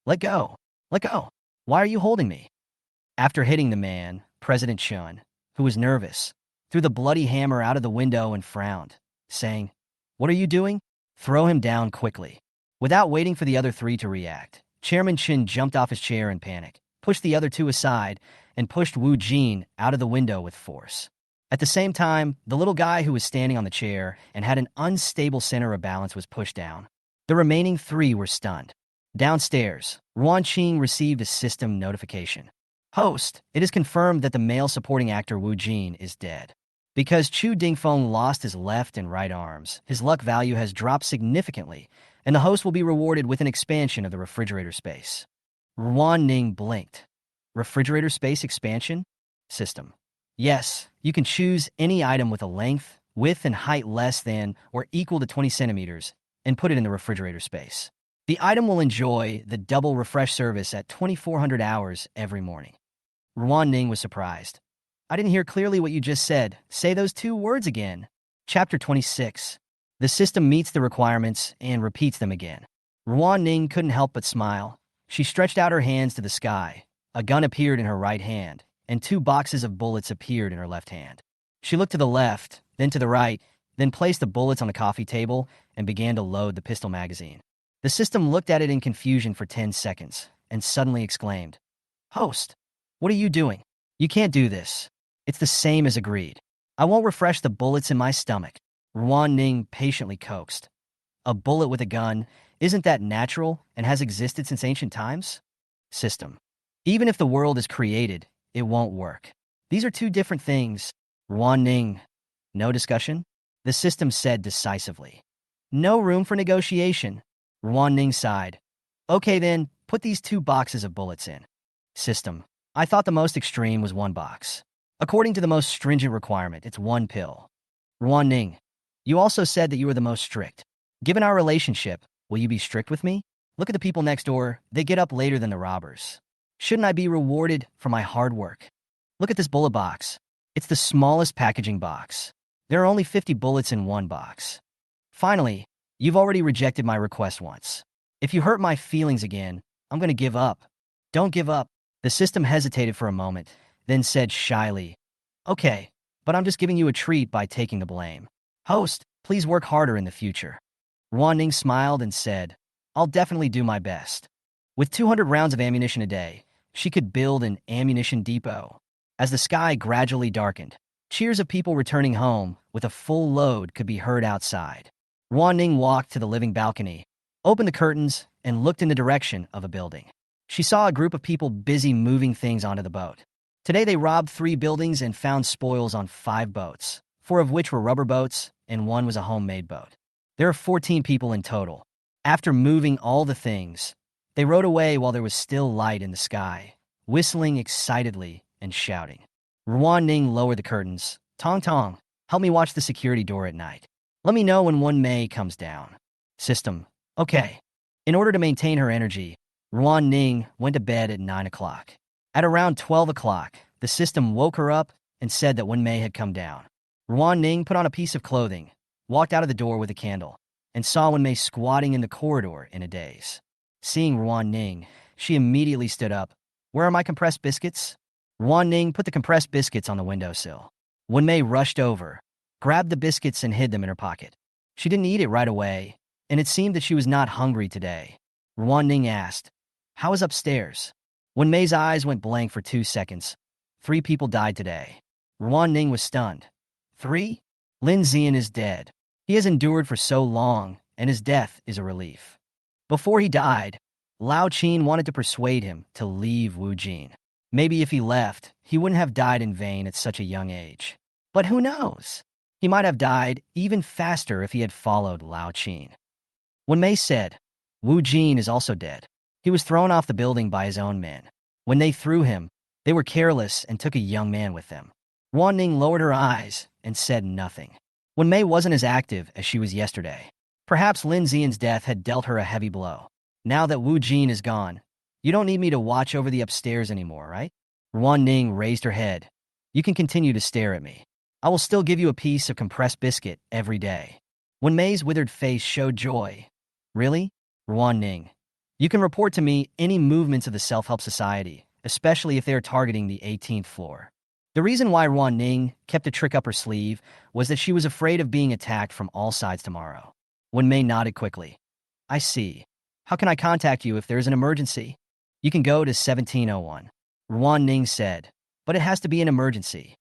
"Let go! Let go! Why are you holding me?" After hitting the man, President Chen, who was nervous, threw the bloody hammer out of the window and frowned, saying, "What are you doing? Throw him down quickly." Without waiting for the other 3 to react, Chairman Chen jumped off his chair in panic, pushed the other 2 aside, and pushed Wu Jin out of the window with force. At the same time, the little guy who was standing on the chair and had an unstable center of balance was pushed down. The remaining 3 were stunned. Downstairs, Ruan Ning received a system notification. "Host, it is confirmed that the male supporting actor Wu Jin is dead. Because Chu Dingfeng lost his left and right arms, his luck value has dropped significantly, and the host will be rewarded with an expansion of the refrigerator space." Ruan Ning blinked. Refrigerator space expansion? System. Yes, you can choose any item with a length, width, and height less than or equal to 20 centimeters and put it in the refrigerator space. The item will enjoy the double refresh service at 2400 hours every morning. Ruan Ning was surprised. "I didn't hear clearly what you just said. Say those 2 words again." Chapter 26. The system meets the requirements and repeats them again. Ruan Ning couldn't help but smile. She stretched out her hands to the sky. A gun appeared in her right hand, and 2 boxes of bullets appeared in her left hand. She looked to the left, then to the right, then placed the bullets on the coffee table and began to load the pistol magazine. The system looked at it in confusion for 10 seconds and suddenly exclaimed, "Host, what are you doing? You can't do this. It's the same as agreed. I won't refresh the bullets in my stomach." Ruan Ning patiently coaxed. "A bullet with a gun, isn't that natural and has existed since ancient times?" System. "Even if the world is created, it won't work. These are 2 different things." Ruan Ning. "No discussion?" The system said decisively. "No room for negotiation." Ruan Ning sighed. "Okay then, put these 2 boxes of bullets in." System. "I thought the most extreme was 1 box. According to the most stringent requirement, it's 1 pill." Ruan Ning. "You also said that you were the most strict. Given our relationship, will you be strict with me? Look at the people next door. They get up later than the robbers. Shouldn't I be rewarded for my hard work? Look at this bullet box. It's the smallest packaging box. There are only 50 bullets in 1 box. Finally, you've already rejected my request once. If you hurt my feelings again, I'm going to give up." "Don't give up." The system hesitated for a moment, then said shyly, "Okay, but I'm just giving you a treat by taking the blame. Host, please work harder in the future." Ruan Ning smiled and said, "I'll definitely do my best." With 200 rounds of ammunition a day, she could build an ammunition depot. As the sky gradually darkened, cheers of people returning home with a full load could be heard outside. Ruan Ning walked to the living balcony, opened the curtains, and looked in the direction of a building. She saw a group of people busy moving things onto the boat. Today they robbed 3 buildings and found spoils on 5 boats, 4 of which were rubber boats and 1 was a homemade boat. There are 14 people in total. After moving all the things, they rode away while there was still light in the sky, whistling excitedly and shouting. Ruan Ning lowered the curtains. Tong Tong, help me watch the security door at night. Let me know when 1 May comes down. System. Okay. In order to maintain her energy, Ruan Ning went to bed at 9 o'clock. At around 12 o'clock, the system woke her up and said that 1 May had come down. Ruan Ning put on a piece of clothing, walked out of the door with a candle, and saw 1 May squatting in the corridor in a daze. Seeing Ruan Ning, she immediately stood up. Where are my compressed biscuits? Ruan Ning put the compressed biscuits on the windowsill. 1 May rushed over, grabbed the biscuits and hid them in her pocket. She didn't eat it right away, and it seemed that she was not hungry today. Ruan Ning asked, "How is upstairs?" 1 May's eyes went blank for 2 seconds. 3 people died today. Ruan Ning was stunned. 3? Lin Zian is dead. He has endured for so long, and his death is a relief. Before he died, Lao Qin wanted to persuade him to leave Wu Jin. Maybe if he left, he wouldn't have died in vain at such a young age. But who knows? He might have died even faster if he had followed Lao Qin. 1 May said, Wu Jin is also dead. He was thrown off the building by his own men. When they threw him, they were careless and took a young man with them. Ruan Ning lowered her eyes and said nothing. 1 May wasn't as active as she was yesterday. Perhaps Lin Zian's death had dealt her a heavy blow. Now that Wu Jin is gone, you don't need me to watch over the upstairs anymore, right? Ruan Ning raised her head. You can continue to stare at me. I will still give you a piece of compressed biscuit every day. 1 May's withered face showed joy. Really? Ruan Ning. You can report to me any movements of the Self-Help Society, especially if they are targeting the 18th floor. The reason why Ruan Ning kept a trick up her sleeve was that she was afraid of being attacked from all sides tomorrow. 1 May nodded quickly. I see. How can I contact you if there is an emergency? You can go to 1701. Ruan Ning said, but it has to be an emergency.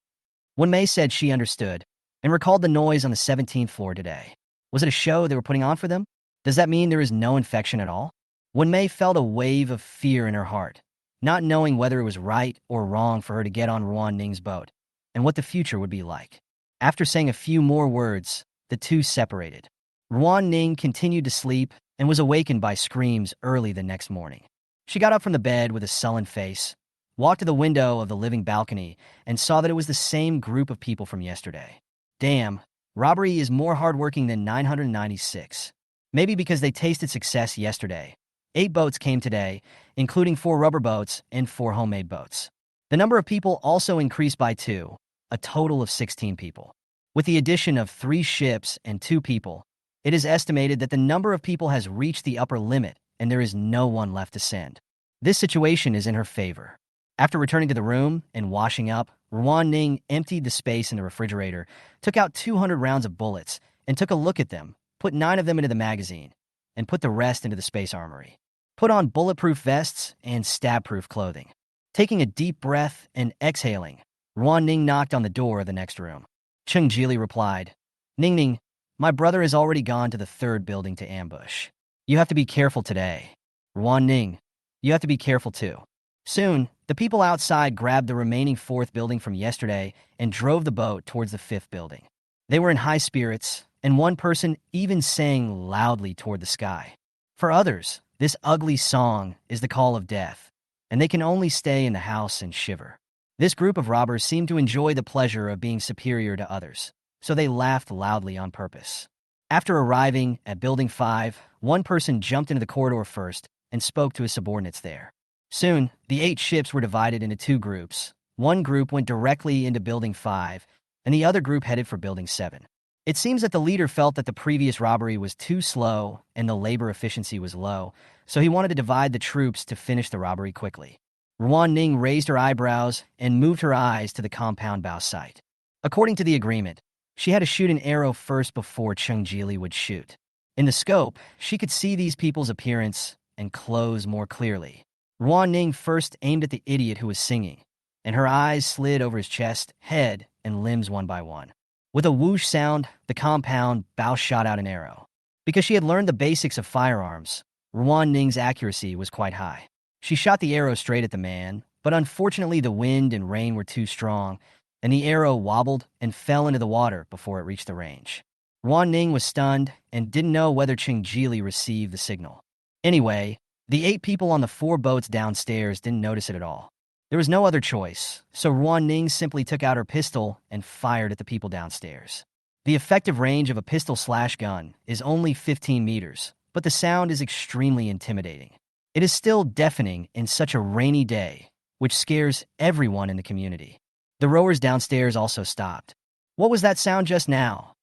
1 May said she understood and recalled the noise on the 17th floor today. Was it a show they were putting on for them? Does that mean there is no infection at all? 1 May felt a wave of fear in her heart, not knowing whether it was right or wrong for her to get on Ruan Ning's boat, and what the future would be like. After saying a few more words, the two separated. Ruan Ning continued to sleep and was awakened by screams early the next morning. She got up from the bed with a sullen face, walked to the window of the living balcony, and saw that it was the same group of people from yesterday. Damn, robbery is more hardworking than 996. Maybe because they tasted success yesterday. 8 boats came today, including 4 rubber boats and 4 homemade boats. The number of people also increased by 2, a total of 16 people. With the addition of 3 ships and 2 people, it is estimated that the number of people has reached the upper limit and there is no one left to send. This situation is in her favor. After returning to the room and washing up, Ruan Ning emptied the space in the refrigerator, took out 200 rounds of bullets, and took a look at them, put 9 of them into the magazine, and put the rest into the space armory. Put on bulletproof vests and stab-proof clothing. Taking a deep breath and exhaling, Ruan Ning knocked on the door of the next room. Cheng Jili replied, Ning Ning, my brother has already gone to the 3rd building to ambush. You have to be careful today. Ruan Ning, you have to be careful too. Soon, the people outside grabbed the remaining 4th building from yesterday and drove the boat towards the 5th building. They were in high spirits, and one person even sang loudly toward the sky. For others, this ugly song is the call of death, and they can only stay in the house and shiver. This group of robbers seemed to enjoy the pleasure of being superior to others, so they laughed loudly on purpose. After arriving at Building 5, one person jumped into the corridor first and spoke to his subordinates there. Soon, the 8 ships were divided into 2 groups. One group went directly into Building 5, and the other group headed for Building 7. It seems that the leader felt that the previous robbery was too slow and the labor efficiency was low, so he wanted to divide the troops to finish the robbery quickly. Ruan Ning raised her eyebrows and moved her eyes to the compound bow sight. According to the agreement, she had to shoot an arrow first before Cheng Jili would shoot. In the scope, she could see these people's appearance and clothes more clearly. Ruan Ning first aimed at the idiot who was singing, and her eyes slid over his chest, head, and limbs one by one. With a whoosh sound, the compound bow shot out an arrow. Because she had learned the basics of firearms, Ruan Ning's accuracy was quite high. She shot the arrow straight at the man, but unfortunately the wind and rain were too strong, and the arrow wobbled and fell into the water before it reached the range. Ruan Ning was stunned and didn't know whether Qingjili received the signal. Anyway, the 8 people on the 4 boats downstairs didn't notice it at all. There was no other choice, so Ruan Ning simply took out her pistol and fired at the people downstairs. The effective range of a pistol/gun is only 15 meters, but the sound is extremely intimidating. It is still deafening in such a rainy day, which scares everyone in the community. The rowers downstairs also stopped. "What was that sound just now?"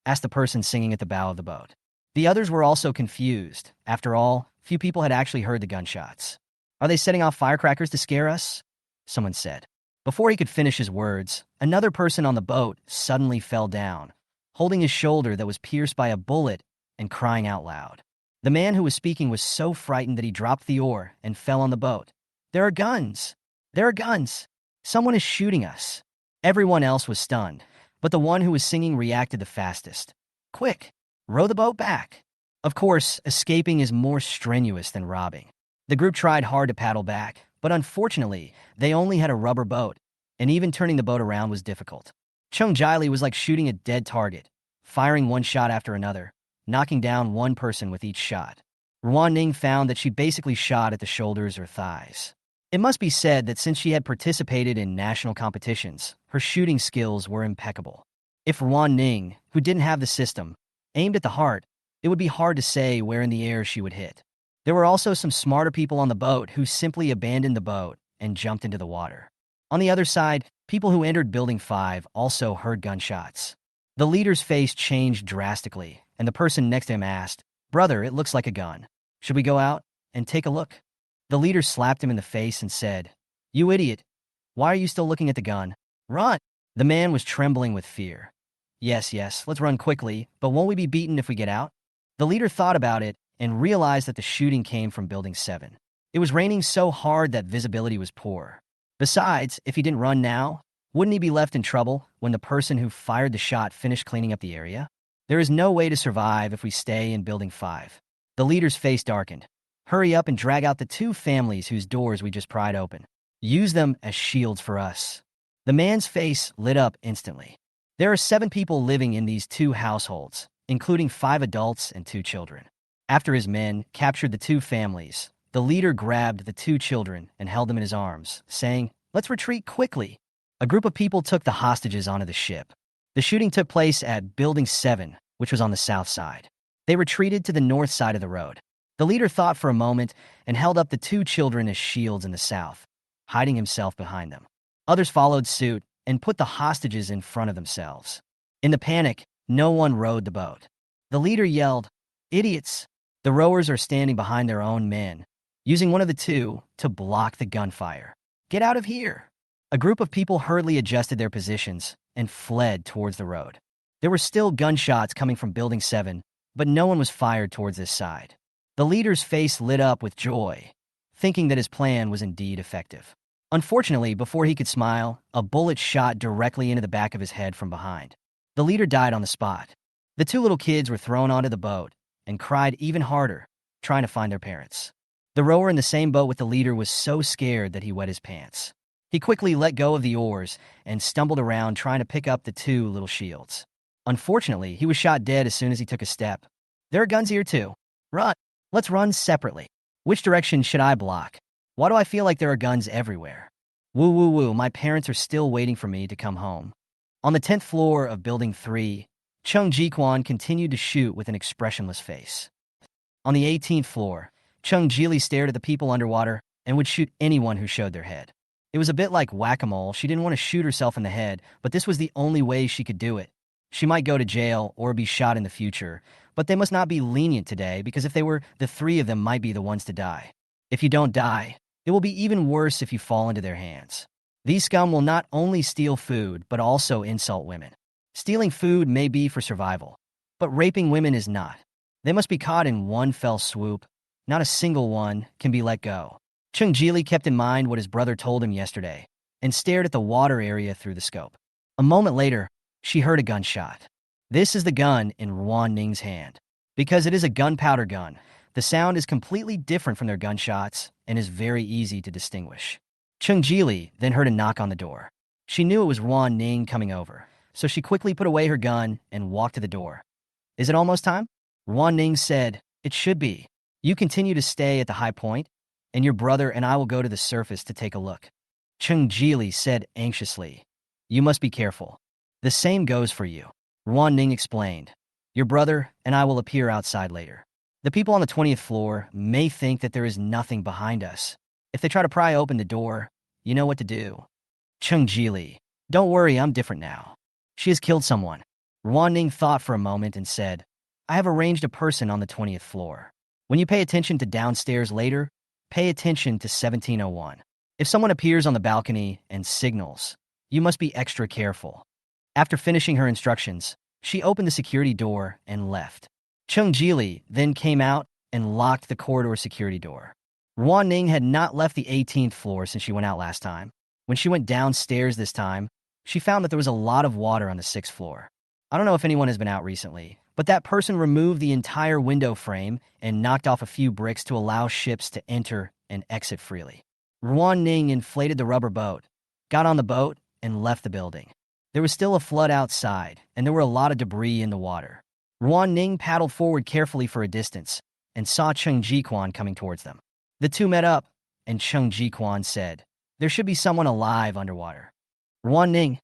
asked the person singing at the bow of the boat. The others were also confused. After all, few people had actually heard the gunshots. "Are they setting off firecrackers to scare us?" someone said. Before he could finish his words, another person on the boat suddenly fell down, holding his shoulder that was pierced by a bullet and crying out loud. The man who was speaking was so frightened that he dropped the oar and fell on the boat. "There are guns! There are guns! Someone is shooting us!" Everyone else was stunned, but the one who was singing reacted the fastest. "Quick! Row the boat back!" Of course, escaping is more strenuous than robbing. The group tried hard to paddle back, but unfortunately, they only had a rubber boat, and even turning the boat around was difficult. Qingjili was like shooting a dead target, firing one shot after another, knocking down one person with each shot. Ruan Ning found that she basically shot at the shoulders or thighs. It must be said that since she had participated in national competitions, her shooting skills were impeccable. If Ruan Ning, who didn't have the system, aimed at the heart, it would be hard to say where in the air she would hit. There were also some smarter people on the boat who simply abandoned the boat and jumped into the water. On the other side, people who entered Building 5 also heard gunshots. The leader's face changed drastically, and the person next to him asked, "Brother, it looks like a gun. Should we go out and take a look?" The leader slapped him in the face and said, "You idiot. Why are you still looking at the gun? Run!" The man was trembling with fear. Yes, let's run quickly, but won't we be beaten if we get out?" The leader thought about it and realized that the shooting came from Building 7. It was raining so hard that visibility was poor. Besides, if he didn't run now, wouldn't he be left in trouble when the person who fired the shot finished cleaning up the area? There is no way to survive if we stay in Building 5. The leader's face darkened. "Hurry up and drag out the 2 families whose doors we just pried open. Use them as shields for us." The man's face lit up instantly. There are 7 people living in these 2 households, including 5 adults and 2 children. After his men captured the 2 families, the leader grabbed the 2 children and held them in his arms, saying, "Let's retreat quickly." A group of people took the hostages onto the ship. The shooting took place at Building 7, which was on the south side. They retreated to the north side of the road. The leader thought for a moment and held up the 2 children as shields in the south, hiding himself behind them. Others followed suit and put the hostages in front of themselves. In the panic, no one rowed the boat. The leader yelled, "Idiots!" The rowers are standing behind their own men, using one of the 2 to block the gunfire. "Get out of here!" A group of people hurriedly adjusted their positions and fled towards the road. There were still gunshots coming from Building 7, but no one was fired towards this side. The leader's face lit up with joy, thinking that his plan was indeed effective. Unfortunately, before he could smile, a bullet shot directly into the back of his head from behind. The leader died on the spot. The 2 little kids were thrown onto the boat and cried even harder, trying to find their parents. The rower in the same boat with the leader was so scared that he wet his pants. He quickly let go of the oars and stumbled around trying to pick up the 2 little shields. Unfortunately, he was shot dead as soon as he took a step. "There are guns here too. Run! Let's run separately. Which direction should I block? Why do I feel like there are guns everywhere? Woo, my parents are still waiting for me to come home." On the 10th floor of Building 3, Chung Ji-kwan continued to shoot with an expressionless face. On the 18th floor, Chung Jili stared at the people underwater and would shoot anyone who showed their head. It was a bit like whack-a-mole. She didn't want to shoot herself in the head, but this was the only way she could do it. She might go to jail or be shot in the future, but they must not be lenient today because if they were, the 3 of them might be the ones to die. If you don't die, it will be even worse if you fall into their hands. These scum will not only steal food, but also insult women. Stealing food may be for survival, but raping women is not. They must be caught in one fell swoop. Not a single one can be let go. Chung Jili kept in mind what his brother told him yesterday and stared at the water area through the scope. A moment later, she heard a gunshot. This is the gun in Ruan Ning's hand. Because it is a gunpowder gun, The sound is completely different from their gunshots and is very easy to distinguish. Chung Jili then heard a knock on the door. She knew it was Ruan Ning coming over, so she quickly put away her gun and walked to the door. Is it almost time? Ruan Ning said, it should be. You continue to stay at the high point, and your brother and I will go to the surface to take a look. Chung Jili said anxiously, you must be careful. The same goes for you. Ruan Ning explained, your brother and I will appear outside later. The people on the 20th floor may think that there is nothing behind us. If they try to pry open the door, you know what to do. Chung Jili, don't worry, I'm different now. She has killed someone. Ruan Ning thought for a moment and said, I have arranged a person on the 20th floor. When you pay attention to downstairs later, pay attention to 1701. If someone appears on the balcony and signals, you must be extra careful. After finishing her instructions, she opened the security door and left. Chung Jili then came out and locked the corridor security door. Ruan Ning had not left the 18th floor since she went out last time. When she went downstairs this time, she found that there was a lot of water on the 6th floor. I don't know if anyone has been out recently, but that person removed the entire window frame and knocked off a few bricks to allow ships to enter and exit freely. Ruan Ning inflated the rubber boat, got on the boat, and left the building. There was still a flood outside, and there were a lot of debris in the water. Ruan Ning paddled forward carefully for a distance and saw Chung Jiquan coming towards them. The two met up, and Chung Jiquan said, there should be someone alive underwater. Ruan Ning,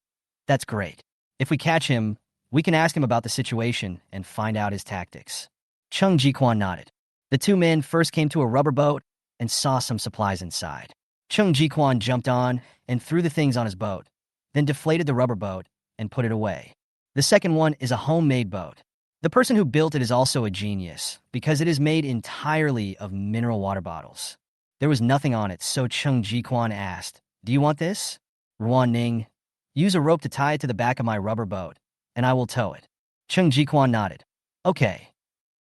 that's great. If we catch him, we can ask him about the situation and find out his tactics. Chung Jiquan nodded. The two men first came to a rubber boat and saw some supplies inside. Chung Jiquan jumped on and threw the things on his boat, then deflated the rubber boat and put it away. The second one is a homemade boat. The person who built it is also a genius because it is made entirely of mineral water bottles. There was nothing on it, so Chung Jiquan asked, do you want this? Ruan Ning, use a rope to tie it to the back of my rubber boat, and I will tow it. Chung Jiquan nodded. Okay.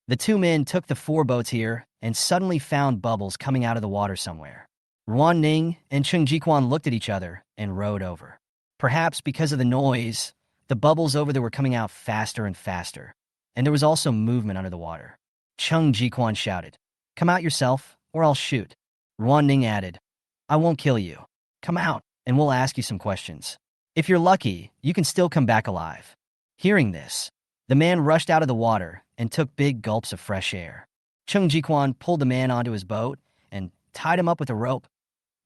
The two men took the 4 boats here and suddenly found bubbles coming out of the water somewhere. Ruan Ning and Chung Jiquan looked at each other and rowed over. Perhaps because of the noise, the bubbles over there were coming out faster and faster, and there was also movement under the water. Chung Jiquan shouted, come out yourself, or I'll shoot. Ruan Ning added, I won't kill you. Come out, and we'll ask you some questions. If you're lucky, you can still come back alive. Hearing this, the man rushed out of the water and took big gulps of fresh air. Chung Jiquan pulled the man onto his boat and tied him up with a rope.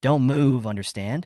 Don't move, understand?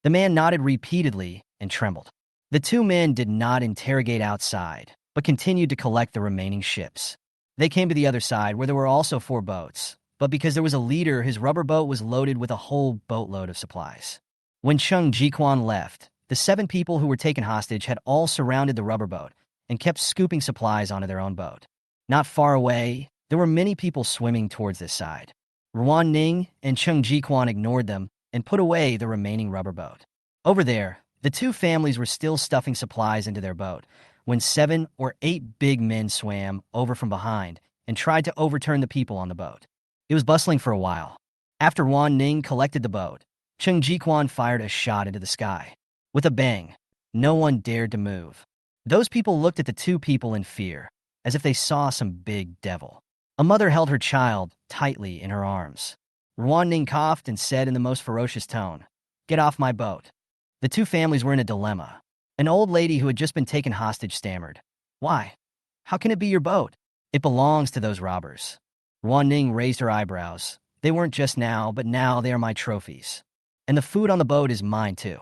The man nodded repeatedly and trembled. The two men did not interrogate outside, but continued to collect the remaining ships. They came to the other side where there were also 4 boats, but because there was a leader, his rubber boat was loaded with a whole boatload of supplies. When Chung Jiquan left, the 7 people who were taken hostage had all surrounded the rubber boat and kept scooping supplies onto their own boat. Not far away, there were many people swimming towards this side. Ruan Ning and Chung Jiquan ignored them and put away the remaining rubber boat. Over there, the 2 families were still stuffing supplies into their boat when 7 or 8 big men swam over from behind and tried to overturn the people on the boat. It was bustling for a while. After Ruan Ning collected the boat, Chung Jiquan fired a shot into the sky. With a bang, no one dared to move. Those people looked at the 2 people in fear, as if they saw some big devil. A mother held her child tightly in her arms. Ruan Ning coughed and said in the most ferocious tone, get off my boat. The 2 families were in a dilemma. An old lady who had just been taken hostage stammered, why? How can it be your boat? It belongs to those robbers. Ruan Ning raised her eyebrows. They weren't just now, but now they are my trophies. And the food on the boat is mine too.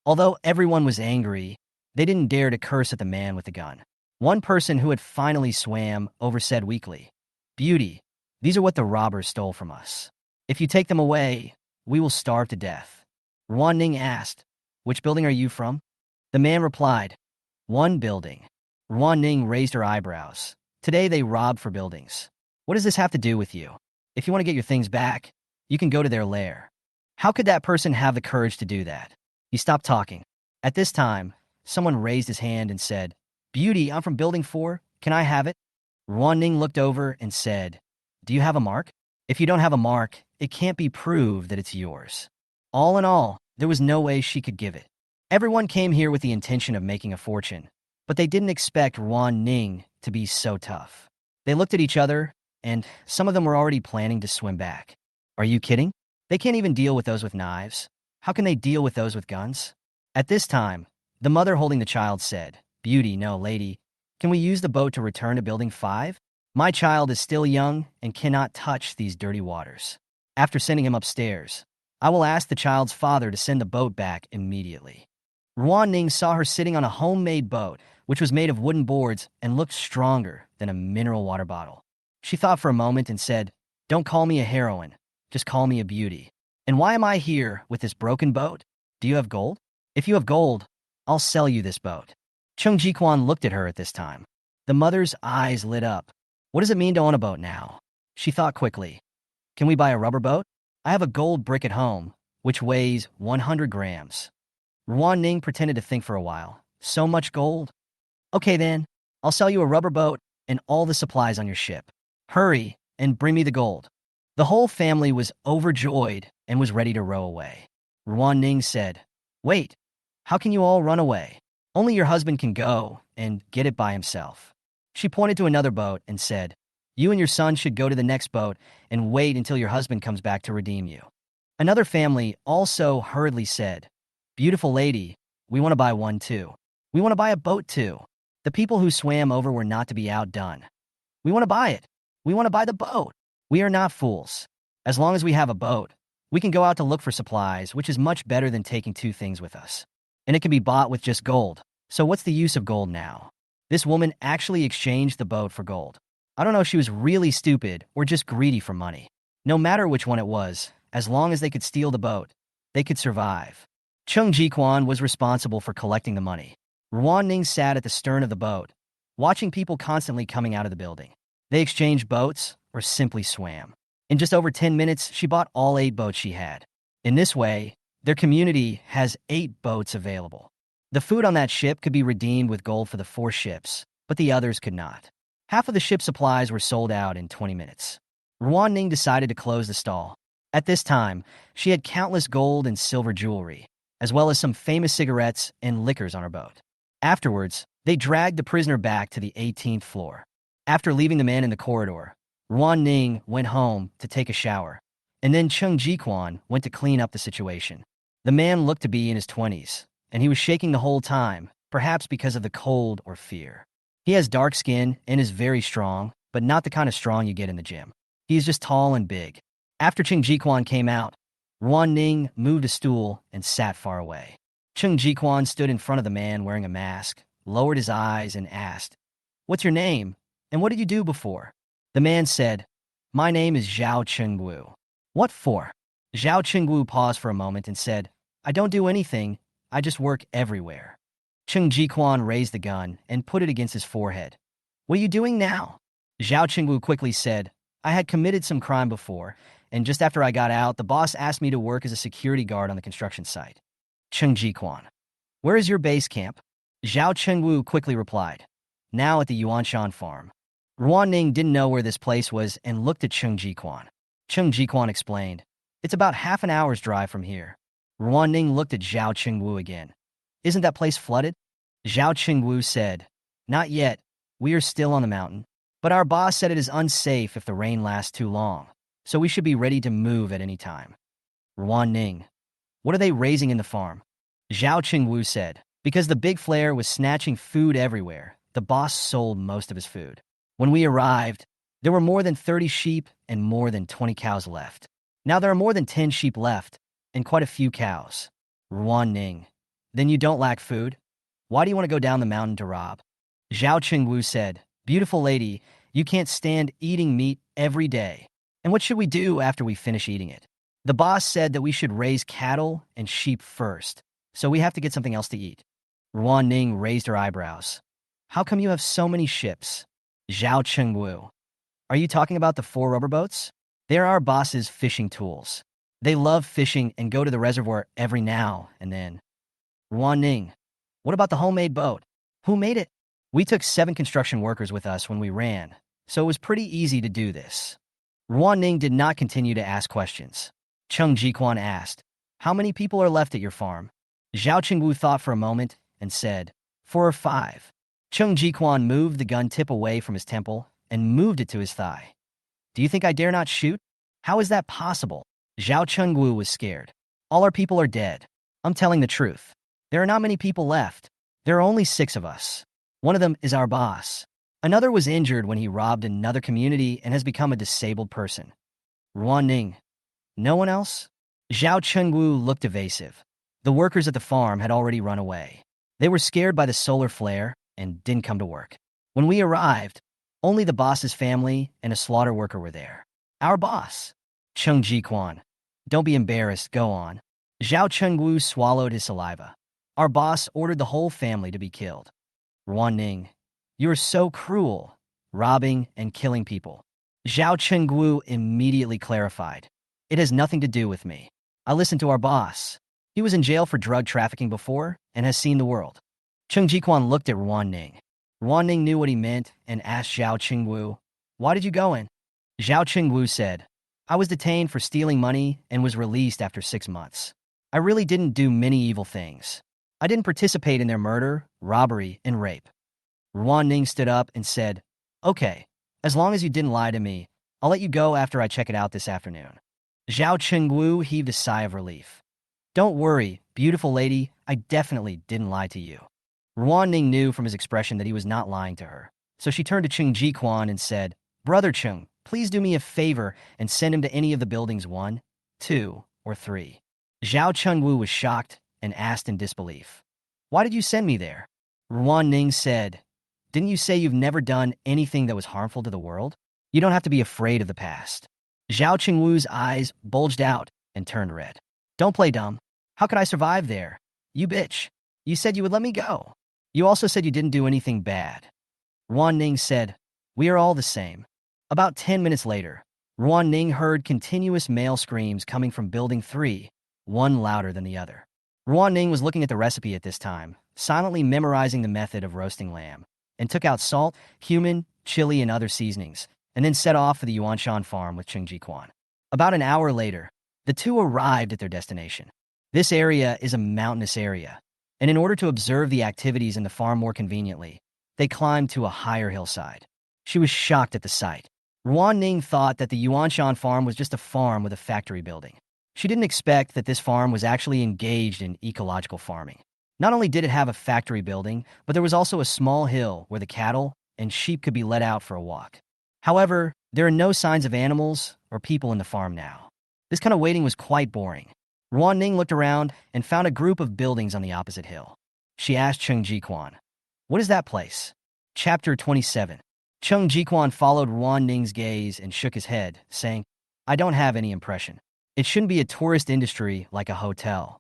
Although everyone was angry, they didn't dare to curse at the man with the gun. One person who had finally swam over said weakly, Beauty, these are what the robbers stole from us. If you take them away, we will starve to death. Ruan Ning asked, which building are you from? The man replied, one building. Ruan Ning raised her eyebrows. Today they rob for buildings. What does this have to do with you? If you want to get your things back, you can go to their lair. How could that person have the courage to do that? He stopped talking. At this time, someone raised his hand and said, Beauty, I'm from building 4. Can I have it? Ruan Ning looked over and said, do you have a mark? If you don't have a mark, it can't be proved that it's yours. All in all, there was no way she could give it. Everyone came here with the intention of making a fortune, but they didn't expect Ruan Ning to be so tough. They looked at each other and some of them were already planning to swim back. Are you kidding? They can't even deal with those with knives. How can they deal with those with guns? At this time, the mother holding the child said, "Beauty, no, lady. Can we use the boat to return to Building 5? My child is still young and cannot touch these dirty waters." After sending him upstairs, I will ask the child's father to send the boat back immediately. Ruan Ning saw her sitting on a homemade boat, which was made of wooden boards and looked stronger than a mineral water bottle. She thought for a moment and said, "Don't call me a heroine, just call me a beauty. And why am I here with this broken boat? Do you have gold? If you have gold, I'll sell you this boat." Chung Ji-kwan looked at her at this time. The mother's eyes lit up. What does it mean to own a boat now? She thought quickly. Can we buy a rubber boat? I have a gold brick at home, which weighs 100 grams. Ruan Ning pretended to think for a while. So much gold? Okay then, I'll sell you a rubber boat and all the supplies on your ship. Hurry and bring me the gold. The whole family was overjoyed and was ready to row away. Ruan Ning said, "Wait, how can you all run away? Only your husband can go and get it by himself." She pointed to another boat and said, "You and your son should go to the next boat and wait until your husband comes back to redeem you." Another family also hurriedly said, "Beautiful lady, we want to buy one too. We want to buy a boat too." The people who swam over were not to be outdone. "We want to buy it. We want to buy the boat. We are not fools. As long as we have a boat, we can go out to look for supplies, which is much better than taking two things with us. And it can be bought with just gold. So what's the use of gold now?" This woman actually exchanged the boat for gold. I don't know if she was really stupid or just greedy for money. No matter which one it was, as long as they could steal the boat, they could survive. Chung Ji-kwan was responsible for collecting the money. Ruan Ning sat at the stern of the boat, watching people constantly coming out of the building. They exchanged boats or simply swam. In just over 10 minutes, she bought all 8 boats she had. In this way, their community has 8 boats available. The food on that ship could be redeemed with gold for the 4 ships, but the others could not. Half of the ship's supplies were sold out in 20 minutes. Ruan Ning decided to close the stall. At this time, she had countless gold and silver jewelry, as well as some famous cigarettes and liquors on her boat. Afterwards, they dragged the prisoner back to the 18th floor. After leaving the man in the corridor, Ruan Ning went home to take a shower, and then Chung Ji-kwan went to clean up the situation. The man looked to be in his 20s, and he was shaking the whole time, perhaps because of the cold or fear. He has dark skin and is very strong, but not the kind of strong you get in the gym. He is just tall and big. After Chung Ji-kwan came out, Ruan Ning moved a stool and sat far away. Chung Ji-kwan stood in front of the man wearing a mask, lowered his eyes, and asked, "What's your name, and what did you do before?" The man said, "My name is Zhao Chengwu." "What for?" Zhao Chengwu paused for a moment and said, "I don't do anything, I just work everywhere." Chung Ji-kwan raised the gun and put it against his forehead. "What are you doing now?" Zhao Chengwu quickly said, "I had committed some crime before, and just after I got out, the boss asked me to work as a security guard on the construction site." Chung Ji-kwan, "Where is your base camp?" Zhao Chengwu quickly replied, "Now at the Yuanshan farm." Ruan Ning didn't know where this place was and looked at Chung Ji-kwan. Chung Ji-kwan explained, "It's about half an hour's drive from here." Ruan Ning looked at Zhao Chengwu again. "Isn't that place flooded?" Zhao Chengwu said, "Not yet. We are still on the mountain. But our boss said it is unsafe if the rain lasts too long, so we should be ready to move at any time." Ruan Ning, "What are they raising in the farm?" Zhao Chengwu said, "Because the big flare was snatching food everywhere, the boss sold most of his food. When we arrived, there were more than 30 sheep and more than 20 cows left. Now there are more than 10 sheep left and quite a few cows." Ruan Ning, "Then you don't lack food? Why do you want to go down the mountain to rob?" Zhao Chengwu said, "Beautiful lady, you can't stand eating meat every day. And what should we do after we finish eating it? The boss said that we should raise cattle and sheep first, so we have to get something else to eat." Ruan Ning raised her eyebrows. "How come you have so many ships?" Zhao Chengwu, "Are you talking about the 4 rubber boats? They're our boss's fishing tools. They love fishing and go to the reservoir every now and then." Ruan Ning, "What about the homemade boat? Who made it?" "We took 7 construction workers with us when we ran, so it was pretty easy to do this." Ruan Ning did not continue to ask questions. Chung Ji-kwan asked, "How many people are left at your farm?" Zhao Chengwu thought for a moment and said, 4 or 5. Chung Ji-kwan moved the gun tip away from his temple and moved it to his thigh. Do you think I dare not shoot? How is that possible? Zhao Chengwu was scared. All our people are dead. I'm telling the truth. There are not many people left. There are only 6 of us. One of them is our boss. Another was injured when he robbed another community and has become a disabled person. Ruan Ning. No one else? Zhao Chengwu looked evasive. The workers at the farm had already run away. They were scared by the solar flare and didn't come to work. When we arrived, only the boss's family and a slaughter worker were there. Our boss. Cheng Jiquan. Don't be embarrassed, go on. Zhao Chengwu swallowed his saliva. Our boss ordered the whole family to be killed. Ruan Ning. You are so cruel, robbing and killing people. Zhao Chengwu immediately clarified. It has nothing to do with me. I listened to our boss. He was in jail for drug trafficking before and has seen the world. Cheng Jiquan looked at Ruan Ning. Ruan Ning knew what he meant and asked Zhao Chengwu, "Why did you go in?" Zhao Chengwu said, "I was detained for stealing money and was released after 6 months. I really didn't do many evil things. I didn't participate in their murder, robbery, and rape." Ruan Ning stood up and said, "Okay, as long as you didn't lie to me, I'll let you go after I check it out this afternoon." Zhao Chengwu heaved a sigh of relief. "Don't worry, beautiful lady, I definitely didn't lie to you." Ruan Ning knew from his expression that he was not lying to her, so she turned to Cheng Jiquan and said, "Brother Cheng, please do me a favor and send him to any of the buildings 1, 2, or 3. Zhao Chengwu was shocked and asked in disbelief, "Why did you send me there?" Ruan Ning said, "Didn't you say you've never done anything that was harmful to the world? You don't have to be afraid of the past." Zhao Chengwu's eyes bulged out and turned red. "Don't play dumb. How could I survive there? You bitch. You said you would let me go. You also said you didn't do anything bad." Ruan Ning said, "We are all the same." About 10 minutes later, Ruan Ning heard continuous male screams coming from Building 3, one louder than the other. Ruan Ning was looking at the recipe at this time, silently memorizing the method of roasting lamb, and took out salt, cumin, chili, and other seasonings, and then set off for the Yuanshan farm with Cheng Jiquan. About an hour later, the two arrived at their destination. This area is a mountainous area, and in order to observe the activities in the farm more conveniently, they climbed to a higher hillside. She was shocked at the sight. Ruan Ning thought that the Yuanshan farm was just a farm with a factory building. She didn't expect that this farm was actually engaged in ecological farming. Not only did it have a factory building, but there was also a small hill where the cattle and sheep could be let out for a walk. However, there are no signs of animals or people in the farm now. This kind of waiting was quite boring. Ruan Ning looked around and found a group of buildings on the opposite hill. She asked Cheng Jiquan, "What is that place?" Chapter 27. Cheng Jiquan followed Ruan Ning's gaze and shook his head, saying, "I don't have any impression. It shouldn't be a tourist industry like a hotel."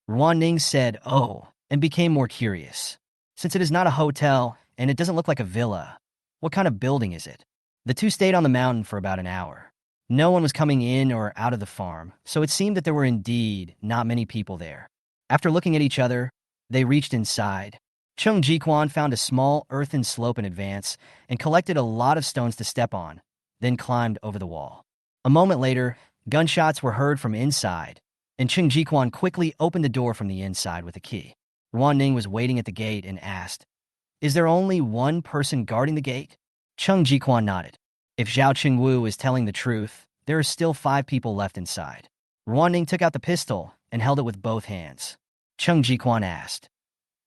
Ruan Ning said, "Oh," and became more curious. "Since it is not a hotel and it doesn't look like a villa, what kind of building is it?" The two stayed on the mountain for about an hour. No one was coming in or out of the farm, so it seemed that there were indeed not many people there. After looking at each other, they reached inside. Cheng Jiquan found a small earthen slope in advance and collected a lot of stones to step on, then climbed over the wall. A moment later, gunshots were heard from inside, and Cheng Jiquan quickly opened the door from the inside with a key. Ruan Ning was waiting at the gate and asked, "Is there only one person guarding the gate?" Cheng Jiquan nodded. If Zhao Chengwu is telling the truth, there are still 5 people left inside. Ruan Ning took out the pistol and held it with both hands. Cheng Jiquan asked,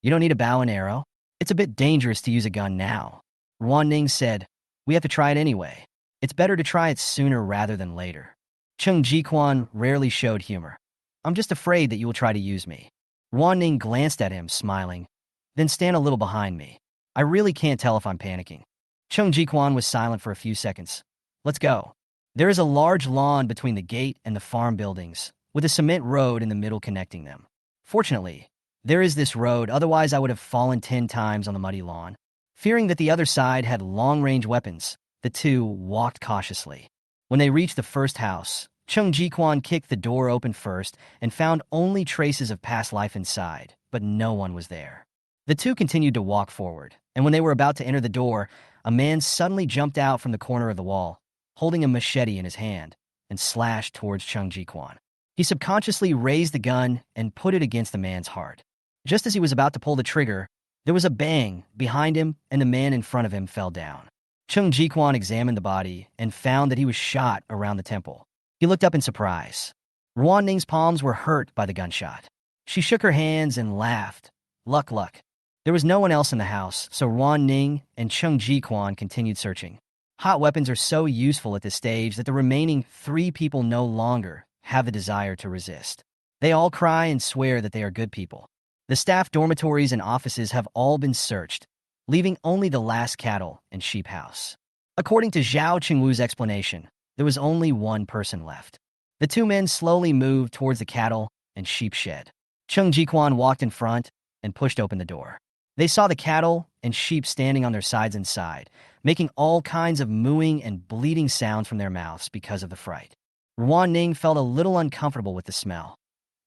"You don't need a bow and arrow? It's a bit dangerous to use a gun now." Ruan Ning said, "We have to try it anyway. It's better to try it sooner rather than later." Cheng Jiquan rarely showed humor. "I'm just afraid that you will try to use me." Ruan Ning glanced at him, smiling. "Then stand a little behind me. I really can't tell if I'm panicking." Cheng Jiquan was silent for a few seconds. "Let's go." There is a large lawn between the gate and the farm buildings, with a cement road in the middle connecting them. Fortunately, there is this road, otherwise I would have fallen 10 times on the muddy lawn. Fearing that the other side had long-range weapons, the two walked cautiously. When they reached the first house, Cheng Jiquan kicked the door open first and found only traces of past life inside, but no one was there. The two continued to walk forward, and when they were about to enter the door, a man suddenly jumped out from the corner of the wall, holding a machete in his hand, and slashed towards Cheng Jiquan. He subconsciously raised the gun and put it against the man's heart. Just as he was about to pull the trigger, there was a bang behind him and the man in front of him fell down. Chung Jiquan examined the body and found that he was shot around the temple. He looked up in surprise. Ruan Ning's palms were hurt by the gunshot. She shook her hands and laughed. Luck, luck. There was no one else in the house, so Ruan Ning and Chung Jiquan continued searching. Hot weapons are so useful at this stage that the remaining 3 people no longer have the desire to resist. They all cry and swear that they are good people. The staff dormitories and offices have all been searched, leaving only the last cattle and sheep house. According to Zhao Qingwu's explanation, there was only one person left. The 2 men slowly moved towards the cattle and sheep shed. Chung Jiquan walked in front and pushed open the door. They saw the cattle and sheep standing on their sides inside, making all kinds of mooing and bleating sounds from their mouths because of the fright. Ruan Ning felt a little uncomfortable with the smell.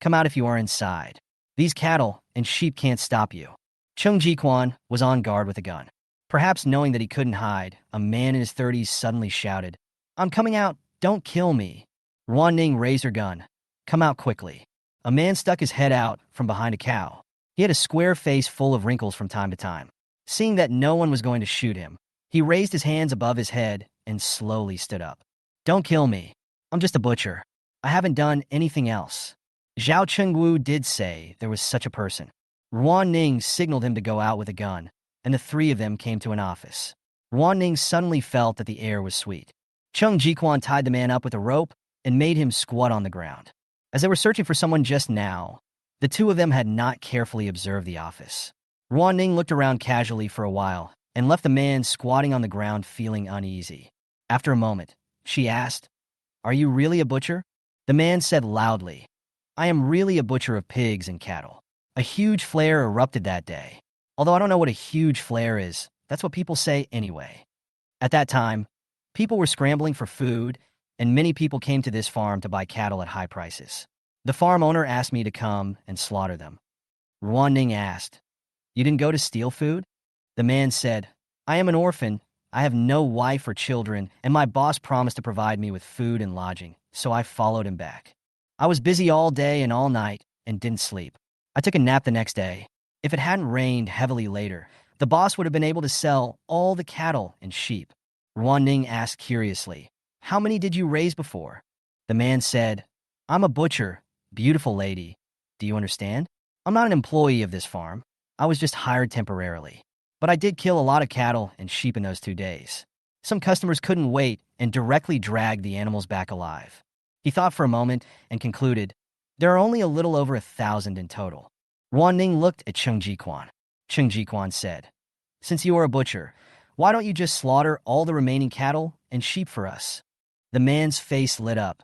Come out if you are inside. These cattle and sheep can't stop you. Chung Jiquan was on guard with a gun. Perhaps knowing that he couldn't hide, a man in his 30s suddenly shouted, I'm coming out, don't kill me. Ruan Ning raised her gun. Come out quickly. A man stuck his head out from behind a cow. He had a square face full of wrinkles from time to time. Seeing that no one was going to shoot him, he raised his hands above his head and slowly stood up. Don't kill me. I'm just a butcher. I haven't done anything else. Zhao Qingwu did say there was such a person. Ruan Ning signaled him to go out with a gun, and the 3 of them came to an office. Ruan Ning suddenly felt that the air was sweet. Chung Jiquan tied the man up with a rope and made him squat on the ground. As they were searching for someone just now, the 2 of them had not carefully observed the office. Ruan Ning looked around casually for a while and left the man squatting on the ground feeling uneasy. After a moment, she asked, Are you really a butcher? The man said loudly, I am really a butcher of pigs and cattle. A huge flare erupted that day. Although I don't know what a huge flare is, that's what people say anyway. At that time, people were scrambling for food, and many people came to this farm to buy cattle at high prices. The farm owner asked me to come and slaughter them. Ruan Ning asked, You didn't go to steal food? The man said, I am an orphan. I have no wife or children, and my boss promised to provide me with food and lodging, so I followed him back. I was busy all day and all night and didn't sleep. I took a nap the next day. If it hadn't rained heavily later, the boss would have been able to sell all the cattle and sheep. Ruan Ning asked curiously, How many did you raise before? The man said, I'm a butcher, beautiful lady. Do you understand? I'm not an employee of this farm. I was just hired temporarily. But I did kill a lot of cattle and sheep in those 2 days. Some customers couldn't wait and directly dragged the animals back alive. He thought for a moment and concluded, There are only a little over 1,000 in total. Ruan Ning looked at Chung Jiquan. Chung Jiquan said, Since you are a butcher, why don't you just slaughter all the remaining cattle and sheep for us? The man's face lit up.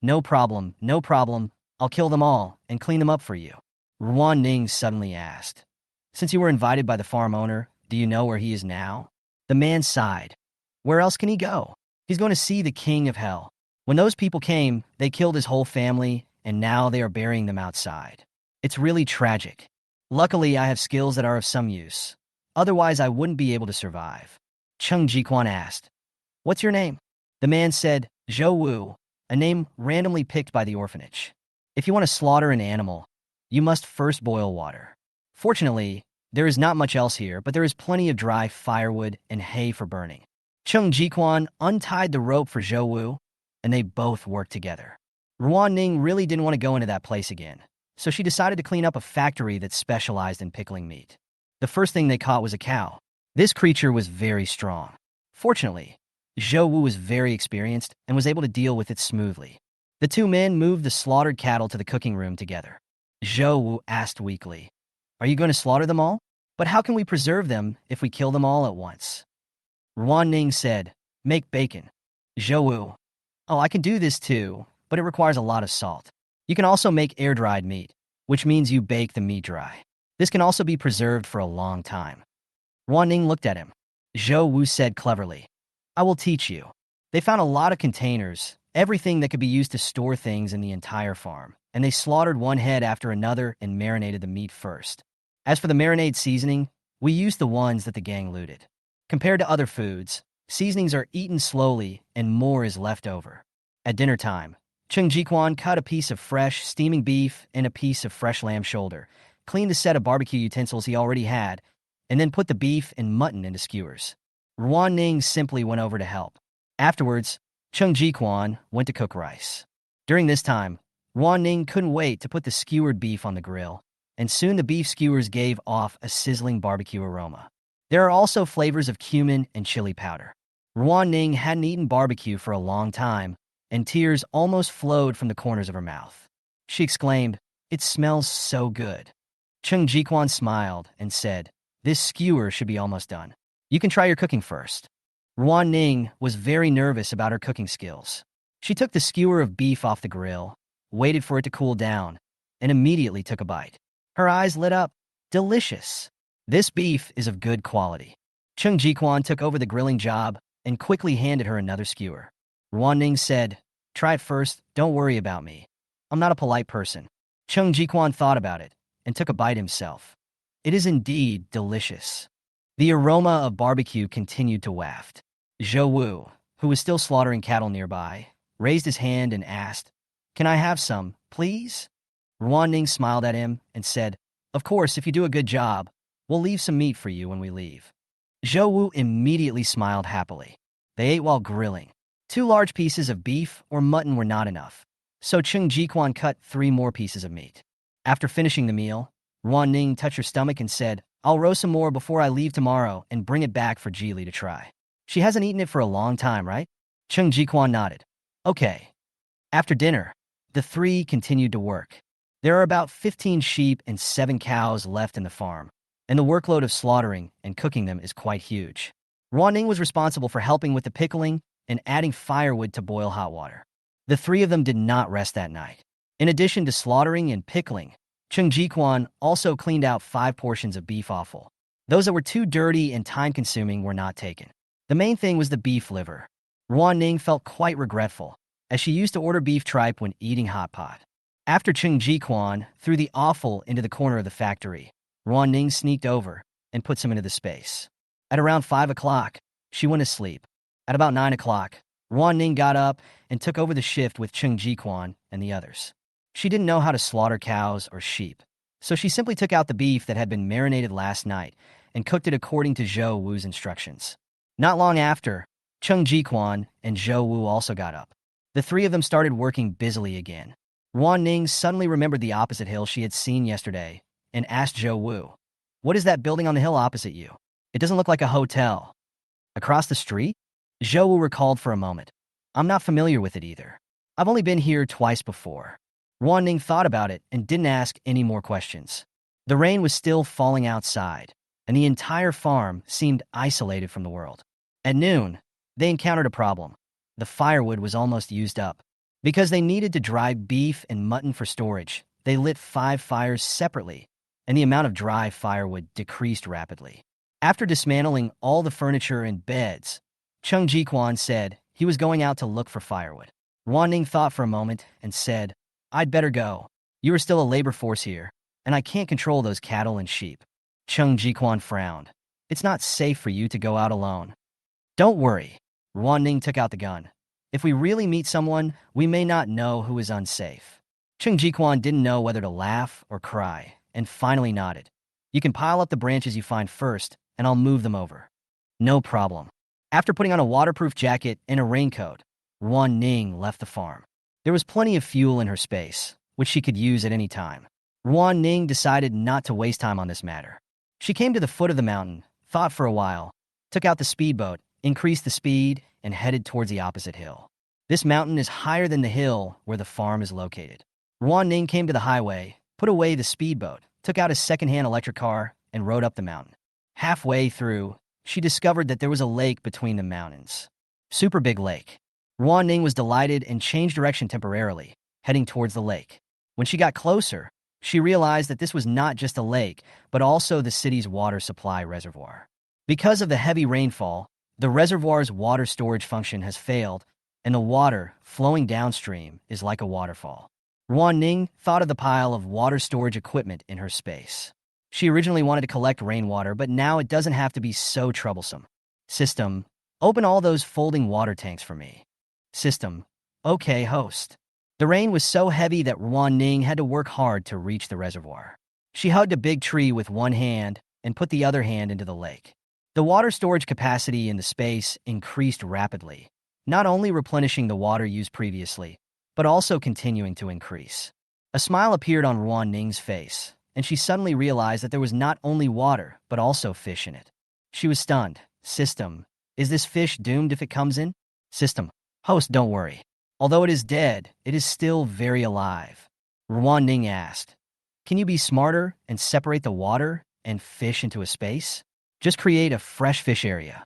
No problem, no problem. I'll kill them all and clean them up for you. Ruan Ning suddenly asked, Since you were invited by the farm owner, do you know where he is now? The man sighed. Where else can he go? He's going to see the king of hell. When those people came, they killed his whole family, and now they are burying them outside. It's really tragic. Luckily, I have skills that are of some use. Otherwise, I wouldn't be able to survive. Chung Jiquan asked, What's your name? The man said, Zhou Wu, a name randomly picked by the orphanage. If you want to slaughter an animal, you must first boil water. Fortunately, there is not much else here, but there is plenty of dry firewood and hay for burning. Chung Jiquan untied the rope for Zhou Wu, and they both worked together. Ruan Ning really didn't want to go into that place again, so she decided to clean up a factory that specialized in pickling meat. The first thing they caught was a cow. This creature was very strong. Fortunately, Zhou Wu was very experienced and was able to deal with it smoothly. The 2 men moved the slaughtered cattle to the cooking room together. Zhou Wu asked weakly, Are you going to slaughter them all? But how can we preserve them if we kill them all at once? Ruan Ning said, Make bacon. Zhou Wu, Oh, I can do this too, but it requires a lot of salt. You can also make air-dried meat, which means you bake the meat dry. This can also be preserved for a long time. Ruan Ning looked at him. Zhou Wu said cleverly, I will teach you. They found a lot of containers, everything that could be used to store things in the entire farm, and they slaughtered one head after another and marinated the meat first. As for the marinade seasoning, we used the ones that the gang looted. Compared to other foods, seasonings are eaten slowly and more is left over. At dinner time, Chung Jiquan cut a piece of fresh, steaming beef and a piece of fresh lamb shoulder, cleaned a set of barbecue utensils he already had, and then put the beef and mutton into skewers. Ruan Ning simply went over to help. Afterwards, Chung Ji-kwan went to cook rice. During this time, Ruan Ning couldn't wait to put the skewered beef on the grill, and soon the beef skewers gave off a sizzling barbecue aroma. There are also flavors of cumin and chili powder. Ruan Ning hadn't eaten barbecue for a long time, and tears almost flowed from the corners of her mouth. She exclaimed, "It smells so good." Chung Ji-kwan smiled and said, "This skewer should be almost done. You can try your cooking first." Ruan Ning was very nervous about her cooking skills. She took the skewer of beef off the grill, waited for it to cool down, and immediately took a bite. Her eyes lit up. Delicious. This beef is of good quality. Chung Ji-kwan took over the grilling job and quickly handed her another skewer. Ruan Ning said, "Try it first, don't worry about me. I'm not a polite person." Chung Ji-kwan thought about it and took a bite himself. It is indeed delicious. The aroma of barbecue continued to waft. Zhou Wu, who was still slaughtering cattle nearby, raised his hand and asked, "Can I have some, please?" Ruan Ning smiled at him and said, "Of course, if you do a good job, we'll leave some meat for you when we leave." Zhou Wu immediately smiled happily. They ate while grilling. 2 large pieces of beef or mutton were not enough, so Chung Ji-kwan cut 3 more pieces of meat. After finishing the meal, Ruan Ning touched her stomach and said, "I'll roast some more before I leave tomorrow and bring it back for Ji-li to try. She hasn't eaten it for a long time, right?" Chung Ji-kwan nodded. "Okay." After dinner, the 3 continued to work. There are about 15 sheep and 7 cows left in the farm, and the workload of slaughtering and cooking them is quite huge. Ruan Ning was responsible for helping with the pickling and adding firewood to boil hot water. The 3 of them did not rest that night. In addition to slaughtering and pickling, Chung Ji-kwan also cleaned out 5 portions of beef offal. Those that were too dirty and time-consuming were not taken. The main thing was the beef liver. Ruan Ning felt quite regretful, as she used to order beef tripe when eating hot pot. After Chung Ji-kwan threw the offal into the corner of the factory, Ruan Ning sneaked over and put some into the space. At around 5 o'clock, she went to sleep. At about 9 o'clock, Ruan Ning got up and took over the shift with Chung Ji-kwan and the others. She didn't know how to slaughter cows or sheep, so she simply took out the beef that had been marinated last night and cooked it according to Zhou Wu's instructions. Not long after, Chung Ji-kwan and Zhou Wu also got up. The 3 of them started working busily again. Ruan Ning suddenly remembered the opposite hill she had seen yesterday and asked Zhou Wu, "What is that building on the hill opposite you? It doesn't look like a hotel." "Across the street?" Zhou Wu recalled for a moment. "I'm not familiar with it either. I've only been here twice before." Ruan Ning thought about it and didn't ask any more questions. The rain was still falling outside, and the entire farm seemed isolated from the world. At noon, they encountered a problem. The firewood was almost used up. Because they needed to dry beef and mutton for storage, they lit 5 fires separately, and the amount of dry firewood decreased rapidly. After dismantling all the furniture and beds, Chung Ji-kwan said he was going out to look for firewood. Ruan Ning thought for a moment and said, "I'd better go. You are still a labor force here, and I can't control those cattle and sheep." Chung Ji-kwan frowned. "It's not safe for you to go out alone." "Don't worry." Ruan Ning took out the gun. "If we really meet someone, we may not know who is unsafe." Chung Ji-kwan didn't know whether to laugh or cry, and finally nodded. "You can pile up the branches you find first, and I'll move them over." "No problem." After putting on a waterproof jacket and a raincoat, Ruan Ning left the farm. There was plenty of fuel in her space, which she could use at any time. Ruan Ning decided not to waste time on this matter. She came to the foot of the mountain, thought for a while, took out the speedboat, increased the speed, and headed towards the opposite hill. This mountain is higher than the hill where the farm is located. Ruan Ning came to the highway, put away the speedboat, took out a second-hand electric car, and rode up the mountain. Halfway through, she discovered that there was a lake between the mountains. Super big lake. Ruan Ning was delighted and changed direction temporarily, heading towards the lake. When she got closer, she realized that this was not just a lake, but also the city's water supply reservoir. Because of the heavy rainfall, the reservoir's water storage function has failed, and the water flowing downstream is like a waterfall. Ruan Ning thought of the pile of water storage equipment in her space. She originally wanted to collect rainwater, but now it doesn't have to be so troublesome. System, open all those folding water tanks for me. System, okay, host. The rain was so heavy that Ruan Ning had to work hard to reach the reservoir. She hugged a big tree with one hand and put the other hand into the lake. The water storage capacity in the space increased rapidly, not only replenishing the water used previously, but also continuing to increase. A smile appeared on Ruan Ning's face, and she suddenly realized that there was not only water, but also fish in it. She was stunned. System, is this fish doomed if it comes in? System, host, don't worry. Although it is dead, it is still very alive. Ruan Ning asked, can you be smarter and separate the water and fish into a space? Just create a fresh fish area.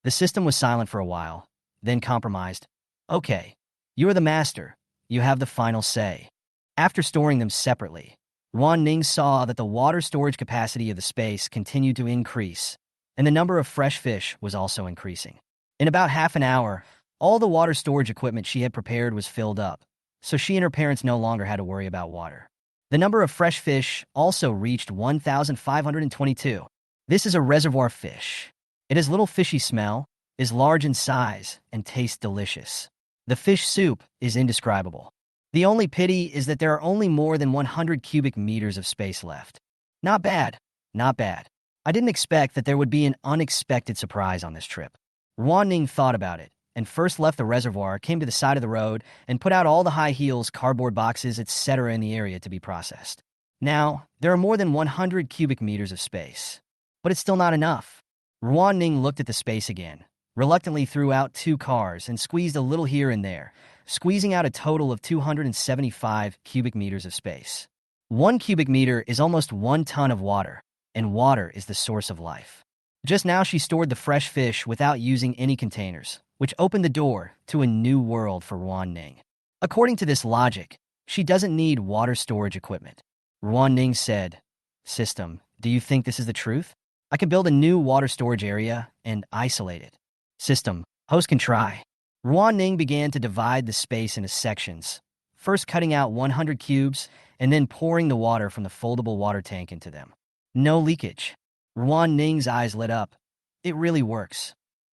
The system was silent for a while, then compromised. Okay, you are the master. You have the final say. After storing them separately, Ruan Ning saw that the water storage capacity of the space continued to increase, and the number of fresh fish was also increasing. In about half an hour, all the water storage equipment she had prepared was filled up, so she and her parents no longer had to worry about water. The number of fresh fish also reached 1,522. This is a reservoir fish. It has little fishy smell, is large in size, and tastes delicious. The fish soup is indescribable. The only pity is that there are only more than 100 cubic meters of space left. Not bad, not bad. I didn't expect that there would be an unexpected surprise on this trip. Ruan Ning thought about it, and first left the reservoir, came to the side of the road, and put out all the high heels, cardboard boxes, etc. in the area to be processed. Now, there are more than 100 cubic meters of space. But it's still not enough. Ruan Ning looked at the space again, reluctantly threw out 2 cars and squeezed a little here and there, squeezing out a total of 275 cubic meters of space. 1 cubic meter is almost 1 ton of water, and water is the source of life. Just now she stored the fresh fish without using any containers, which opened the door to a new world for Ruan Ning. According to this logic, she doesn't need water storage equipment. Ruan Ning said, system, do you think this is the truth? I can build a new water storage area and isolate it. System, host can try. Ruan Ning began to divide the space into sections, first cutting out 100 cubes and then pouring the water from the foldable water tank into them. No leakage. Ruan Ning's eyes lit up. It really works.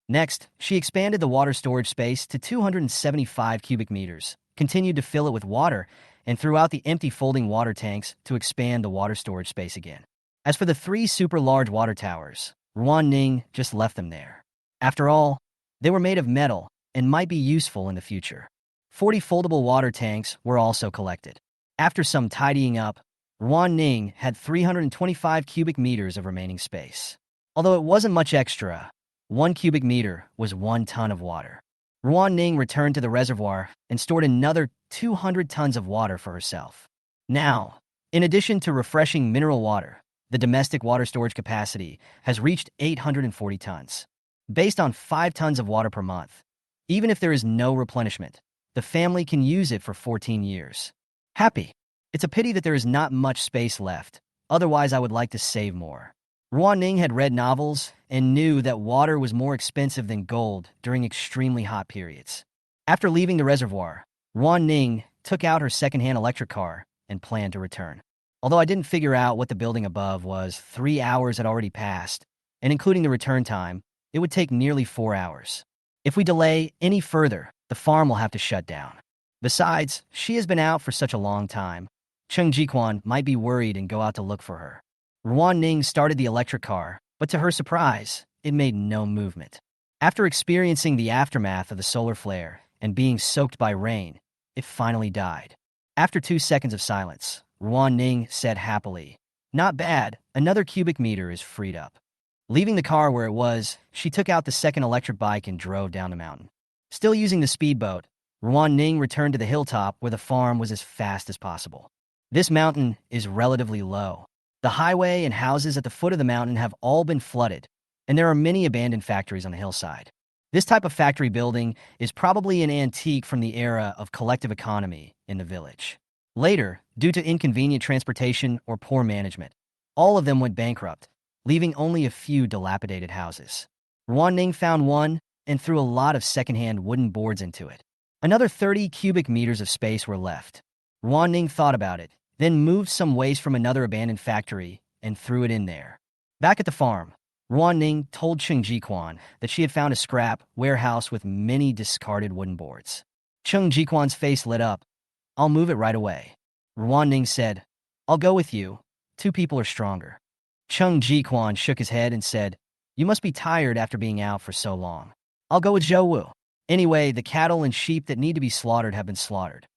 Next, she expanded the water storage space to 275 cubic meters, continued to fill it with water, and threw out the empty folding water tanks to expand the water storage space again. As for the 3 super large water towers, Ruan Ning just left them there. After all, they were made of metal and might be useful in the future. 40 foldable water tanks were also collected. After some tidying up, Ruan Ning had 325 cubic meters of remaining space. Although it wasn't much extra, 1 cubic meter was 1 ton of water. Ruan Ning returned to the reservoir and stored another 200 tons of water for herself. Now, in addition to refreshing mineral water, the domestic water storage capacity has reached 840 tons. Based on 5 tons of water per month, even if there is no replenishment, the family can use it for 14 years. Happy. It's a pity that there is not much space left, otherwise I would like to save more. Ruan Ning had read novels and knew that water was more expensive than gold during extremely hot periods. After leaving the reservoir, Ruan Ning took out her second-hand electric car and planned to return. Although I didn't figure out what the building above was, 3 hours had already passed, and including the return time, it would take nearly 4 hours. If we delay any further, the farm will have to shut down. Besides, she has been out for such a long time. Cheng Jiquan might be worried and go out to look for her. Ruan Ning started the electric car, but to her surprise, it made no movement. After experiencing the aftermath of the solar flare and being soaked by rain, it finally died. After 2 seconds of silence, Ruan Ning said happily, "Not bad, another cubic meter is freed up." Leaving the car where it was, she took out the second electric bike and drove down the mountain. Still using the speedboat, Ruan Ning returned to the hilltop where the farm was as fast as possible. This mountain is relatively low. The highway and houses at the foot of the mountain have all been flooded, and there are many abandoned factories on the hillside. This type of factory building is probably an antique from the era of collective economy in the village. Later, due to inconvenient transportation or poor management, all of them went bankrupt, leaving only a few dilapidated houses. Ruan Ning found one and threw a lot of secondhand wooden boards into it. Another 30 cubic meters of space were left. Ruan Ning thought about it, then moved some waste from another abandoned factory and threw it in there. Back at the farm, Ruan Ning told Cheng Jiquan that she had found a scrap warehouse with many discarded wooden boards. Cheng Jiquan's face lit up. "I'll move it right away." Ruan Ning said, "I'll go with you. 2 people are stronger." Cheng Jiquan shook his head and said, You must be tired after being out for so long. I'll go with Zhou Wu. Anyway, the cattle and sheep that need to be slaughtered have been slaughtered.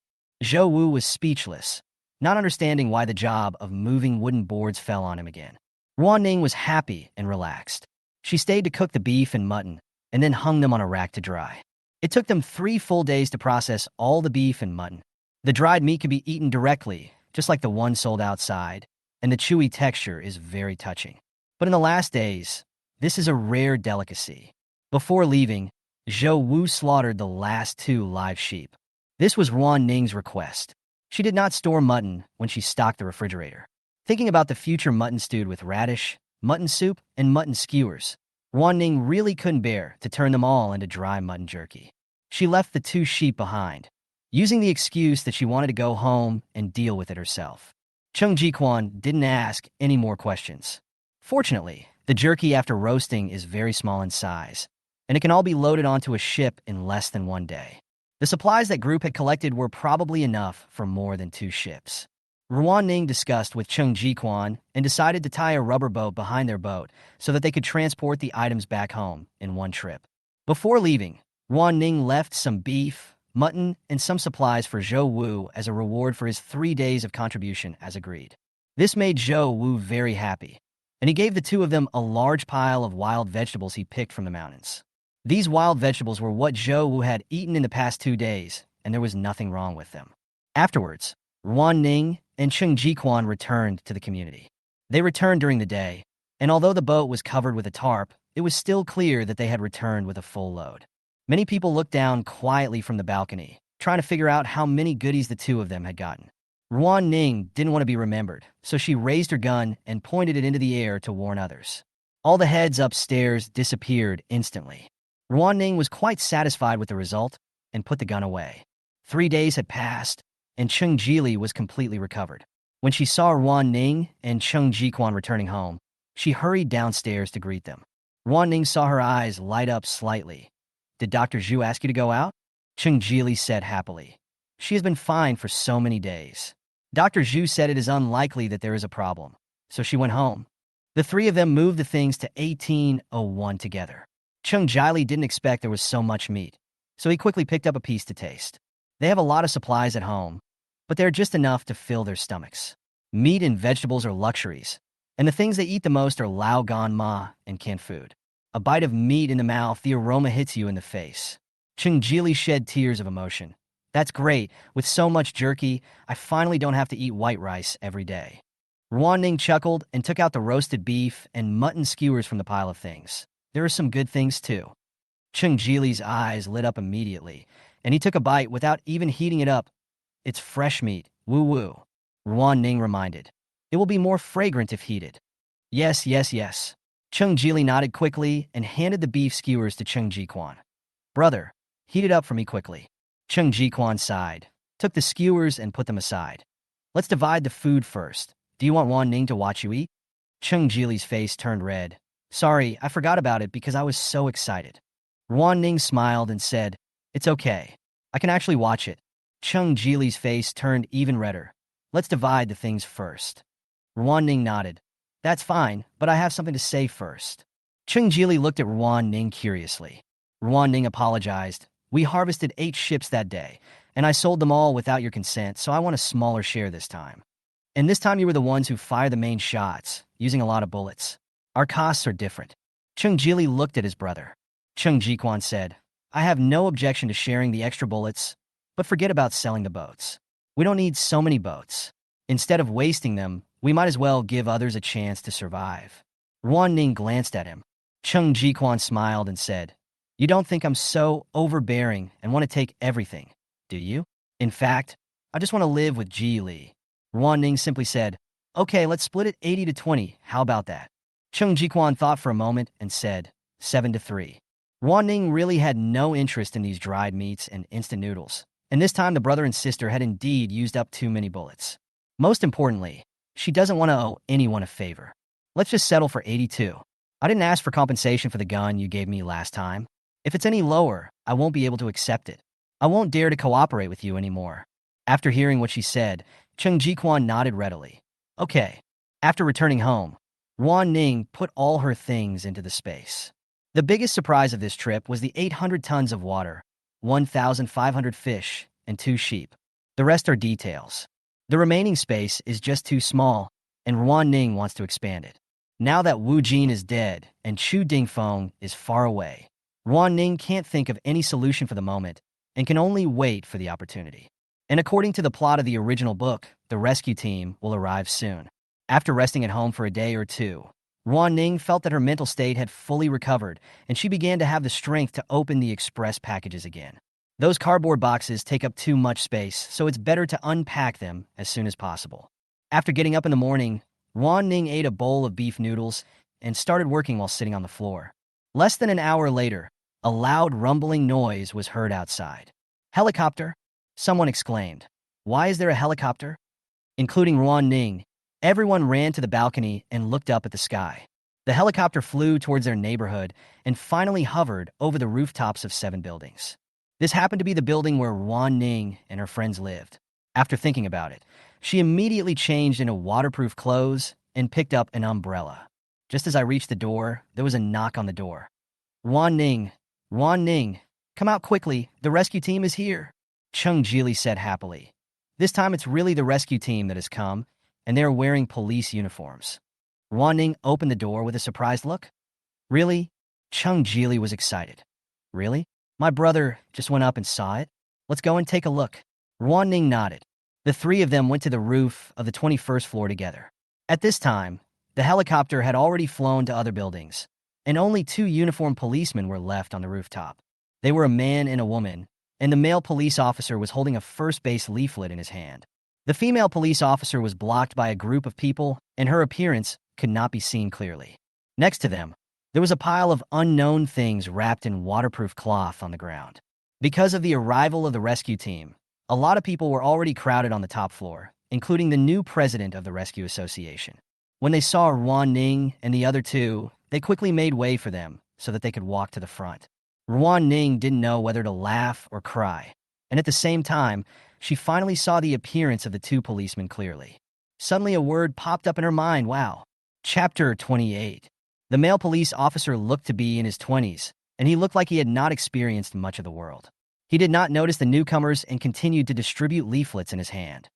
Zhou Wu was speechless, not understanding why the job of moving wooden boards fell on him again. Ruan Ning was happy and relaxed. She stayed to cook the beef and mutton, and then hung them on a rack to dry. It took them 3 full days to process all the beef and mutton. The dried meat could be eaten directly, just like the one sold outside, and the chewy texture is very touching. But in the last days, this is a rare delicacy. Before leaving, Zhou Wu slaughtered the last 2 live sheep. This was Ruan Ning's request. She did not store mutton when she stocked the refrigerator. Thinking about the future mutton stewed with radish, mutton soup, and mutton skewers, Ruan Ning really couldn't bear to turn them all into dry mutton jerky. She left the 2 sheep behind, using the excuse that she wanted to go home and deal with it herself. Cheng Jiquan didn't ask any more questions. Fortunately, the jerky after roasting is very small in size, and it can all be loaded onto a ship in less than 1 day. The supplies that group had collected were probably enough for more than 2 ships. Ruan Ning discussed with Cheng Jiquan and decided to tie a rubber boat behind their boat so that they could transport the items back home in 1 trip. Before leaving, Ruan Ning left some beef, mutton, and some supplies for Zhou Wu as a reward for his 3 days of contribution as agreed. This made Zhou Wu very happy, and he gave the 2 of them a large pile of wild vegetables he picked from the mountains. These wild vegetables were what Zhou Wu had eaten in the past 2 days, and there was nothing wrong with them. Afterwards, Ruan Ning and Cheng Jiquan returned to the community. They returned during the day, and although the boat was covered with a tarp, it was still clear that they had returned with a full load. Many people looked down quietly from the balcony, trying to figure out how many goodies the 2 of them had gotten. Ruan Ning didn't want to be remembered, so she raised her gun and pointed it into the air to warn others. All the heads upstairs disappeared instantly. Ruan Ning was quite satisfied with the result and put the gun away. 3 days had passed, and Cheng Jili was completely recovered. When she saw Ruan Ning and Cheng Jiquan returning home, she hurried downstairs to greet them. Ruan Ning saw her eyes light up slightly. "Did Dr. Zhu ask you to go out?" Cheng Jili said happily. "She has been fine for so many days. Dr. Zhu said it is unlikely that there is a problem, so she went home." The 3 of them moved the things to 1801 together. Cheng Jili didn't expect there was so much meat, so he quickly picked up a piece to taste. They have a lot of supplies at home, but they're just enough to fill their stomachs. Meat and vegetables are luxuries, and the things they eat the most are lao gan ma and canned food. A bite of meat in the mouth, the aroma hits you in the face. Cheng Jili shed tears of emotion. "That's great. With so much jerky, I finally don't have to eat white rice every day." Ruan Ning chuckled and took out the roasted beef and mutton skewers from the pile of things. "There are some good things, too." Cheng Jili's eyes lit up immediately, and he took a bite without even heating it up. "It's fresh meat, woo-woo," Ruan Ning reminded. "It will be more fragrant if heated." Yes, yes, yes." Cheng Jili nodded quickly and handed the beef skewers to Cheng Jiquan. "Brother, heat it up for me quickly." Cheng Jiquan sighed, took the skewers and put them aside. "Let's divide the food first. Do you want Ruan Ning to watch you eat?" Cheng Jili's face turned red. "Sorry, I forgot about it because I was so excited." Ruan Ning smiled and said, "It's okay. I can actually watch it." Cheng Jili's face turned even redder. "Let's divide the things first." Ruan Ning nodded. "That's fine, but I have something to say first." Cheng Jili looked at Ruan Ning curiously. Ruan Ning apologized. "We harvested 8 ships that day, and I sold them all without your consent, so I want a smaller share this time. And this time you were the ones who fired the main shots, using a lot of bullets. Our costs are different." Cheng Jili looked at his brother. Cheng Jiquan said, "I have no objection to sharing the extra bullets, but forget about selling the boats. We don't need so many boats. Instead of wasting them, we might as well give others a chance to survive." Ruan Ning glanced at him. Cheng Jiquan smiled and said, "You don't think I'm so overbearing and want to take everything, do you? In fact, I just want to live with Ji Li." Ruan Ning simply said, "Okay, let's split it 80-20. How about that?" Cheng Jiquan thought for a moment and said, 7-3. Ruan Ning really had no interest in these dried meats and instant noodles, and this time the brother and sister had indeed used up too many bullets. Most importantly, she doesn't want to owe anyone a favor. "Let's just settle for 82. I didn't ask for compensation for the gun you gave me last time. If it's any lower, I won't be able to accept it. I won't dare to cooperate with you anymore." After hearing what she said, Cheng Jiquan nodded readily. "Okay." After returning home, Ruan Ning put all her things into the space. The biggest surprise of this trip was the 800 tons of water, 1,500 fish, and 2 sheep. The rest are details. The remaining space is just too small, and Ruan Ning wants to expand it. Now that Wu Jin is dead and Chu Dingfeng is far away, Ruan Ning can't think of any solution for the moment and can only wait for the opportunity. And according to the plot of the original book, the rescue team will arrive soon. After resting at home for a day or two, Ruan Ning felt that her mental state had fully recovered, and she began to have the strength to open the express packages again. Those cardboard boxes take up too much space, so it's better to unpack them as soon as possible. After getting up in the morning, Ruan Ning ate a bowl of beef noodles and started working while sitting on the floor. Less than an hour later, a loud rumbling noise was heard outside. "Helicopter!" someone exclaimed. "Why is there a helicopter?" Including Ruan Ning, everyone ran to the balcony and looked up at the sky. The helicopter flew towards their neighborhood and finally hovered over the rooftops of 7 buildings. This happened to be the building where Ruan Ning and her friends lived. After thinking about it, she immediately changed into waterproof clothes and picked up an umbrella. Just as I reached the door, there was a knock on the door. Ruan Ning, come out quickly, the rescue team is here," Chung Jili said happily. This time it's really the rescue team that has come, and they are wearing police uniforms. Ruan Ning opened the door with a surprised look. "Really?" Chung Jili was excited. "Really? My brother just went up and saw it. Let's go and take a look." Ruan Ning nodded. The 3 of them went to the roof of the 21st floor together. At this time, the helicopter had already flown to other buildings, and only 2 uniformed policemen were left on the rooftop. They were a man and a woman, and the male police officer was holding a first base leaflet in his hand. The female police officer was blocked by a group of people, and her appearance could not be seen clearly. Next to them, there was a pile of unknown things wrapped in waterproof cloth on the ground. Because of the arrival of the rescue team, a lot of people were already crowded on the top floor, including the new president of the Rescue Association. When they saw Ruan Ning and the other 2, they quickly made way for them so that they could walk to the front. Ruan Ning didn't know whether to laugh or cry, and at the same time, she finally saw the appearance of the 2 policemen clearly. Suddenly a word popped up in her mind. Wow. Chapter 28. The male police officer looked to be in his 20s, and he looked like he had not experienced much of the world. He did not notice the newcomers and continued to distribute leaflets in his hand.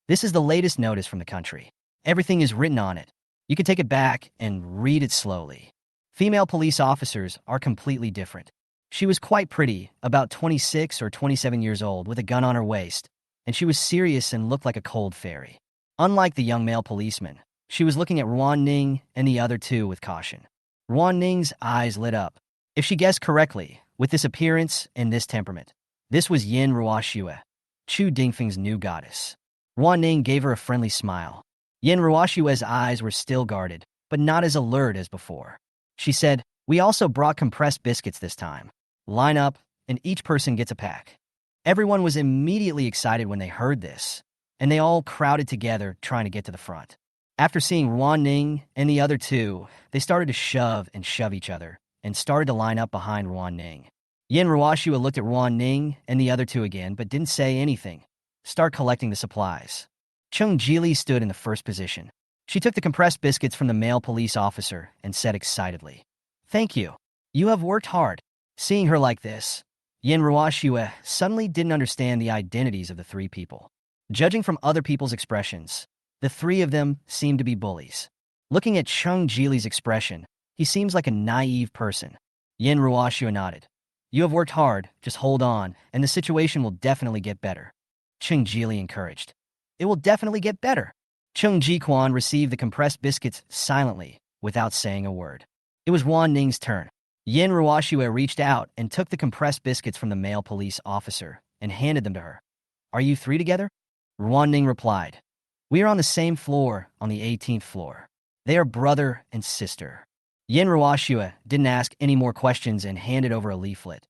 "This is the latest notice from the country. Everything is written on it. You can take it back and read it slowly." Female police officers are completely different. She was quite pretty, about 26 or 27 years old, with a gun on her waist, and she was serious and looked like a cold fairy. Unlike the young male policeman, she was looking at Ruan Ning and the other 2 with caution. Ruan Ning's eyes lit up. If she guessed correctly, with this appearance and this temperament, this was Yin Ruoxue, Chu Dingfeng's new goddess. Ruan Ning gave her a friendly smile. Yin Ruoxue's eyes were still guarded, but not as alert as before. She said, "We also brought compressed biscuits this time. Line up, and each person gets a pack." Everyone was immediately excited when they heard this, and they all crowded together trying to get to the front. After seeing Ruan Ning and the other 2, they started to shove each other and started to line up behind Ruan Ning. Yin Ruoxue looked at Ruan Ning and the other 2 again, but didn't say anything. "Start collecting the supplies." Chung Jili stood in the first position. She took the compressed biscuits from the male police officer and said excitedly, "Thank you. You have worked hard." Seeing her like this, Yin Ruoxue suddenly didn't understand the identities of the 3 people. Judging from other people's expressions, the 3 of them seemed to be bullies. Looking at Chung Jili's expression, he seems like a naive person. Yin Ruoxue nodded. "You have worked hard, just hold on, and the situation will definitely get better." Chung Jili encouraged. "It will definitely get better." Chung Jiquan received the compressed biscuits silently, without saying a word. It was Ruan Ning's turn. Yin Ruoxue reached out and took the compressed biscuits from the male police officer and handed them to her. "Are you 3 together?" Ruan Ning replied. "We are on the same floor, on the 18th floor. They are brother and sister." Yin Ruoxue didn't ask any more questions and handed over a leaflet.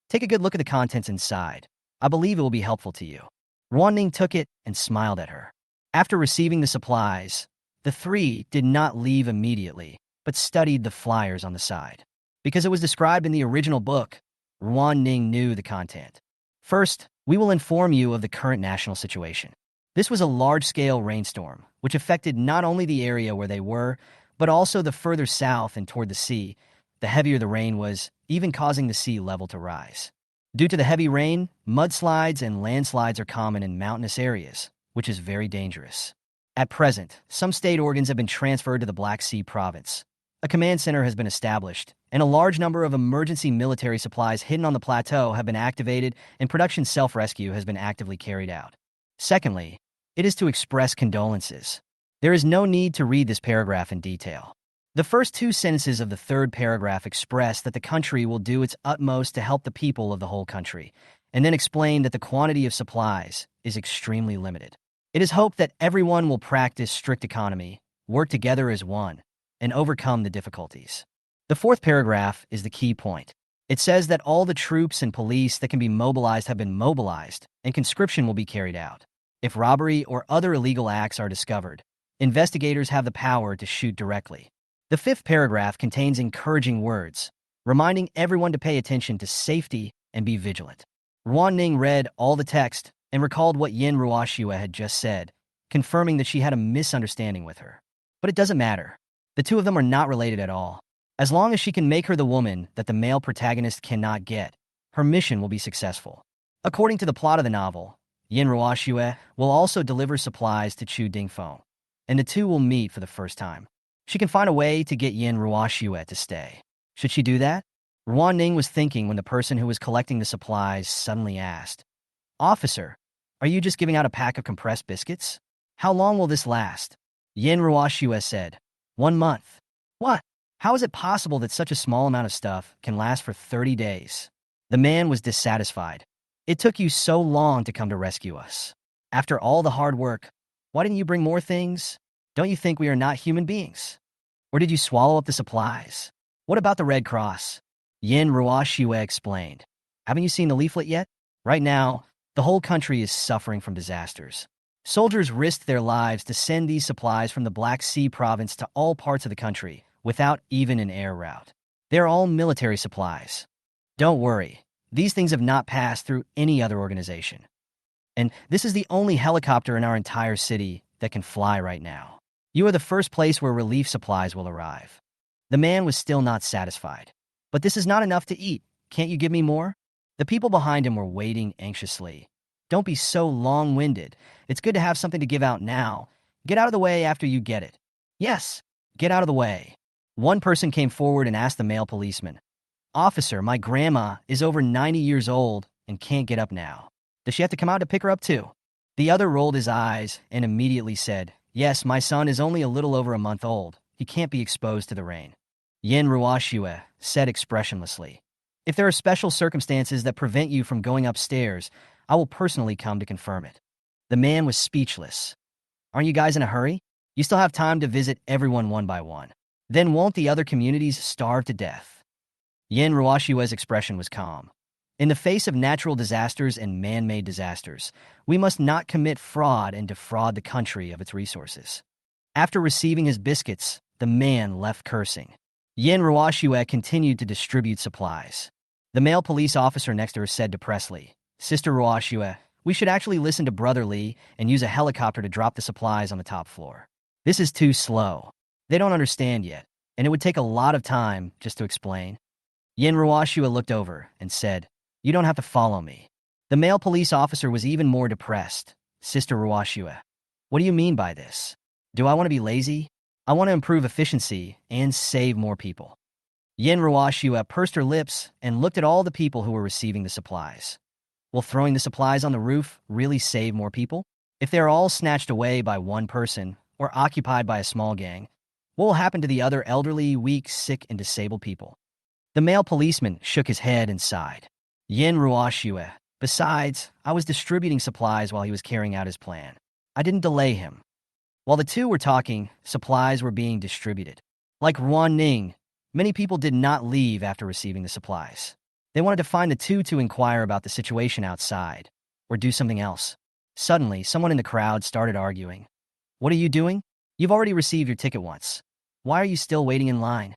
"Take a good look at the contents inside. I believe it will be helpful to you." Ruan Ning took it and smiled at her. After receiving the supplies, the 3 did not leave immediately, but studied the flyers on the side. Because it was described in the original book, Ruan Ning knew the content. "First, we will inform you of the current national situation. This was a large-scale rainstorm, which affected not only the area where they were, but also the further south and toward the sea, the heavier the rain was, even causing the sea level to rise. Due to the heavy rain, mudslides and landslides are common in mountainous areas, which is very dangerous. At present, some state organs have been transferred to the Black Sea province. A command center has been established, and a large number of emergency military supplies hidden on the plateau have been activated, and production self-rescue has been actively carried out. Secondly, it is to express condolences. There is no need to read this paragraph in detail. The first two sentences of the third paragraph express that the country will do its utmost to help the people of the whole country, and then explain that the quantity of supplies is extremely limited. It is hoped that everyone will practice strict economy, work together as one, and overcome the difficulties. The fourth paragraph is the key point. It says that all the troops and police that can be mobilized have been mobilized, and conscription will be carried out. If robbery or other illegal acts are discovered, investigators have the power to shoot directly. The fifth paragraph contains encouraging words, reminding everyone to pay attention to safety and be vigilant. Ruan Ning read all the text and recalled what Yin Ruashua had just said, confirming that she had a misunderstanding with her. But it doesn't matter. The two of them are not related at all. As long as she can make her the woman that the male protagonist cannot get, her mission will be successful. According to the plot of the novel, Yin Ruashua will also deliver supplies to Chu Dingfeng, and the two will meet for the first time. She can find a way to get Yin Ruashua to stay. Should she do that? Ruan Ning was thinking when the person who was collecting the supplies suddenly asked, "Officer, are you just giving out a pack of compressed biscuits? How long will this last?" Yin Ruashua said, "1 month." "What? How is it possible that such a small amount of stuff can last for 30 days? The man was dissatisfied. "It took you so long to come to rescue us. After all the hard work, why didn't you bring more things? Don't you think we are not human beings? Or did you swallow up the supplies? What about the Red Cross?" Yin Ruashua explained. "Haven't you seen the leaflet yet? Right now, the whole country is suffering from disasters. Soldiers risked their lives to send these supplies from the Black Sea province to all parts of the country without even an air route. They're all military supplies. Don't worry, these things have not passed through any other organization. And this is the only helicopter in our entire city that can fly right now. You are the first place where relief supplies will arrive." The man was still not satisfied. "But this is not enough to eat. Can't you give me more?" The people behind him were waiting anxiously. "Don't be so long-winded. It's good to have something to give out now. Get out of the way after you get it." "Yes, get out of the way." One person came forward and asked the male policeman, "Officer, my grandma is over 90 years old and can't get up now. Does she have to come out to pick her up too?" The other rolled his eyes and immediately said, "Yes, my son is only a little over a month old. He can't be exposed to the rain." Yin Ruashua said expressionlessly, "If there are special circumstances that prevent you from going upstairs, I will personally come to confirm it." The man was speechless. "Aren't you guys in a hurry? You still have time to visit everyone one by one. Then won't the other communities starve to death?" Yin Ruashua's expression was calm. "In the face of natural disasters and man-made disasters, we must not commit fraud and defraud the country of its resources." After receiving his biscuits, the man left cursing. Yin Ruashua continued to distribute supplies. The male police officer next to her said depressedly, "Sister Ruashua, we should actually listen to Brother Lee and use a helicopter to drop the supplies on the top floor. This is too slow. They don't understand yet, and it would take a lot of time just to explain." Yin Ruashua looked over and said, "You don't have to follow me." The male police officer was even more depressed. "Sister Ruashua, what do you mean by this? Do I want to be lazy? I want to improve efficiency and save more people." Yin Ruashua pursed her lips and looked at all the people who were receiving the supplies. Will throwing the supplies on the roof really save more people? If they are all snatched away by one person or occupied by a small gang, what will happen to the other elderly, weak, sick, and disabled people? The male policeman shook his head and sighed. Yin Ruashua, besides, I was distributing supplies while he was carrying out his plan. I didn't delay him. While the two were talking, supplies were being distributed. Like Ruan Ning, many people did not leave after receiving the supplies. They wanted to find the two to inquire about the situation outside, or do something else. Suddenly, someone in the crowd started arguing. "What are you doing? You've already received your ticket once. Why are you still waiting in line?"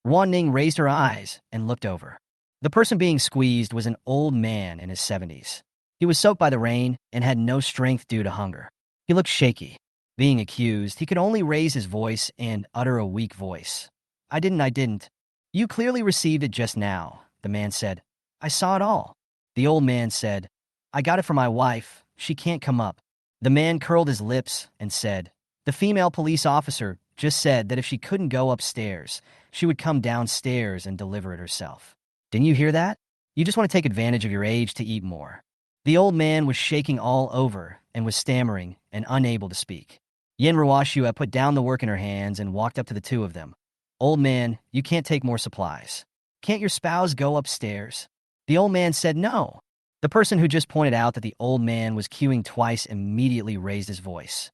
Ruan Ning raised her eyes and looked over. The person being squeezed was an old man in his 70s. He was soaked by the rain and had no strength due to hunger. He looked shaky. Being accused, he could only raise his voice and utter a weak voice. I didn't. You clearly received it just now, the man said. I saw it all. The old man said, I got it for my wife. She can't come up. The man curled his lips and said, the female police officer just said that if she couldn't go upstairs, she would come downstairs and deliver it herself. Didn't you hear that? You just want to take advantage of your age to eat more. The old man was shaking all over and was stammering and unable to speak. Yin Ruashua put down the work in her hands and walked up to the two of them. Old man, you can't take more supplies. Can't your spouse go upstairs? The old man said no. The person who just pointed out that the old man was queuing twice immediately raised his voice.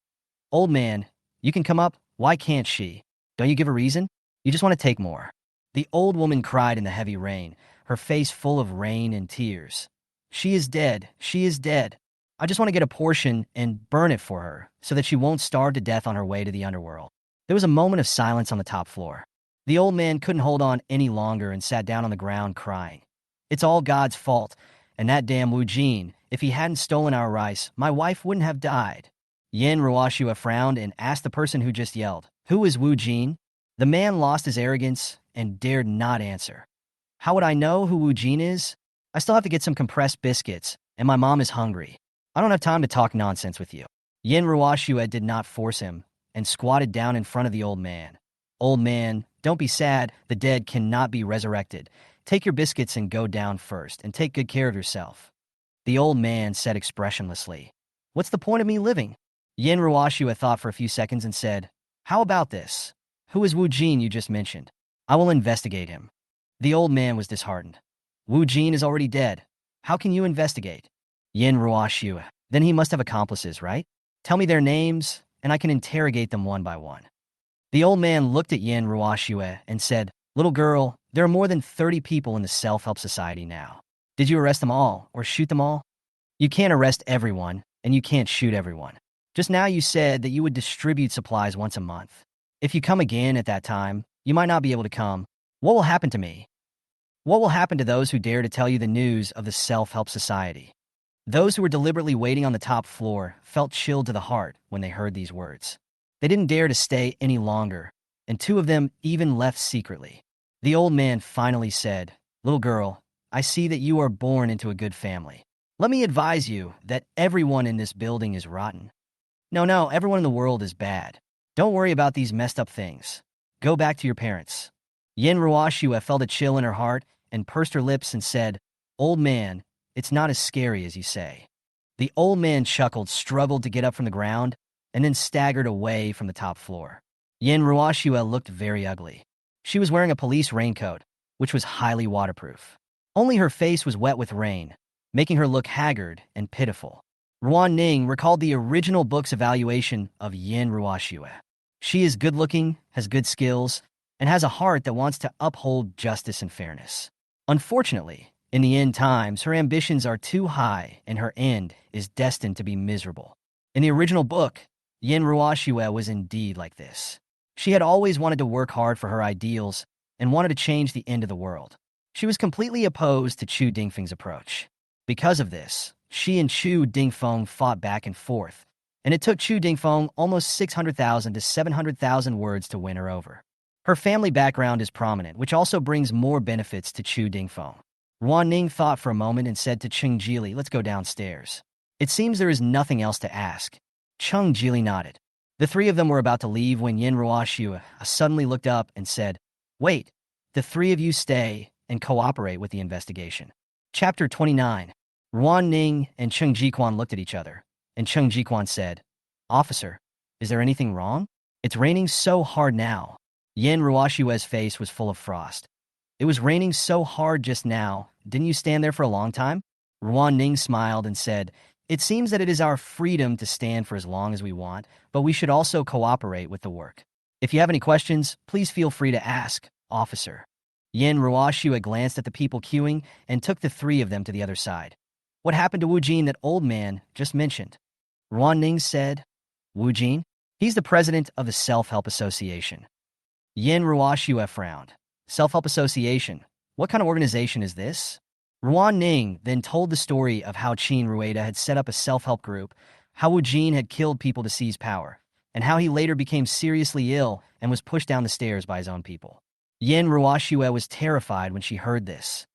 Old man, you can come up. Why can't she? Don't you give a reason? You just want to take more. The old woman cried in the heavy rain, her face full of rain and tears. She is dead. She is dead. I just want to get a portion and burn it for her so that she won't starve to death on her way to the underworld. There was a moment of silence on the top floor. The old man couldn't hold on any longer and sat down on the ground crying. It's all God's fault, and that damn Wu Jin, if he hadn't stolen our rice, my wife wouldn't have died. Yin Ruashua frowned and asked the person who just yelled, Who is Wu Jin? The man lost his arrogance and dared not answer. How would I know who Wu Jin is? I still have to get some compressed biscuits, and my mom is hungry. I don't have time to talk nonsense with you. Yin Ruashua did not force him and squatted down in front of the old man. Old man, don't be sad. The dead cannot be resurrected. Take your biscuits and go down first, and take good care of yourself. The old man said expressionlessly, What's the point of me living? Yin Ruashua thought for a few seconds and said, How about this? Who is Wu Jin you just mentioned? I will investigate him. The old man was disheartened. Wu Jin is already dead. How can you investigate? Yin Ruashua. Then he must have accomplices, right? Tell me their names, and I can interrogate them one by one. The old man looked at Yin Ruashua and said, Little girl, there are more than 30 people in the self-help society now. Did you arrest them all or shoot them all? You can't arrest everyone, and you can't shoot everyone. Just now you said that you would distribute supplies once a month. If you come again at that time, you might not be able to come. What will happen to me? What will happen to those who dare to tell you the news of the self-help society? Those who were deliberately waiting on the top floor felt chilled to the heart when they heard these words. They didn't dare to stay any longer, and two of them even left secretly. The old man finally said, Little girl, I see that you are born into a good family. Let me advise you that everyone in this building is rotten. No, everyone in the world is bad. Don't worry about these messed up things. Go back to your parents. Yin Ruashua felt a chill in her heart and pursed her lips and said, Old man, it's not as scary as you say. The old man chuckled, struggled to get up from the ground, and then staggered away from the top floor. Yin Ruashua looked very ugly. She was wearing a police raincoat, which was highly waterproof. Only her face was wet with rain, making her look haggard and pitiful. Ruan Ning recalled the original book's evaluation of Yin Ruashua. She is good-looking, has good skills, and has a heart that wants to uphold justice and fairness. Unfortunately, in the end times, her ambitions are too high and her end is destined to be miserable. In the original book, Yin Ruashua was indeed like this. She had always wanted to work hard for her ideals and wanted to change the end of the world. She was completely opposed to Chu Dingfeng's approach. Because of this, she and Chu Dingfeng fought back and forth, and it took Chu Dingfeng almost 600,000 to 700,000 words to win her over. Her family background is prominent, which also brings more benefits to Chu Dingfeng. Ruan Ning thought for a moment and said to Chung Jili, Let's go downstairs. It seems there is nothing else to ask. Chung Jili nodded. The three of them were about to leave when Yin Ruashua suddenly looked up and said, Wait, the three of you stay and cooperate with the investigation. Chapter 29. Ruan Ning and Chung Jiquan looked at each other, and Chung Jiquan said, Officer, is there anything wrong? It's raining so hard now. Yin Ruashua's face was full of frost. It was raining so hard just now. Didn't you stand there for a long time? Ruan Ning smiled and said, It seems that it is our freedom to stand for as long as we want, but we should also cooperate with the work. If you have any questions, please feel free to ask, officer. Yin Ruashua glanced at the people queuing and took the three of them to the other side. What happened to Wu Jin that old man just mentioned? Ruan Ning said, Wu Jin? He's the president of the Self-Help Association. Yin Ruashua frowned. Self-Help Association? What kind of organization is this? Ruan Ning then told the story of how Qin Rueda had set up a self-help group, how Wu Jin had killed people to seize power, and how he later became seriously ill and was pushed down the stairs by his own people. Yin Ruoxue was terrified when she heard this.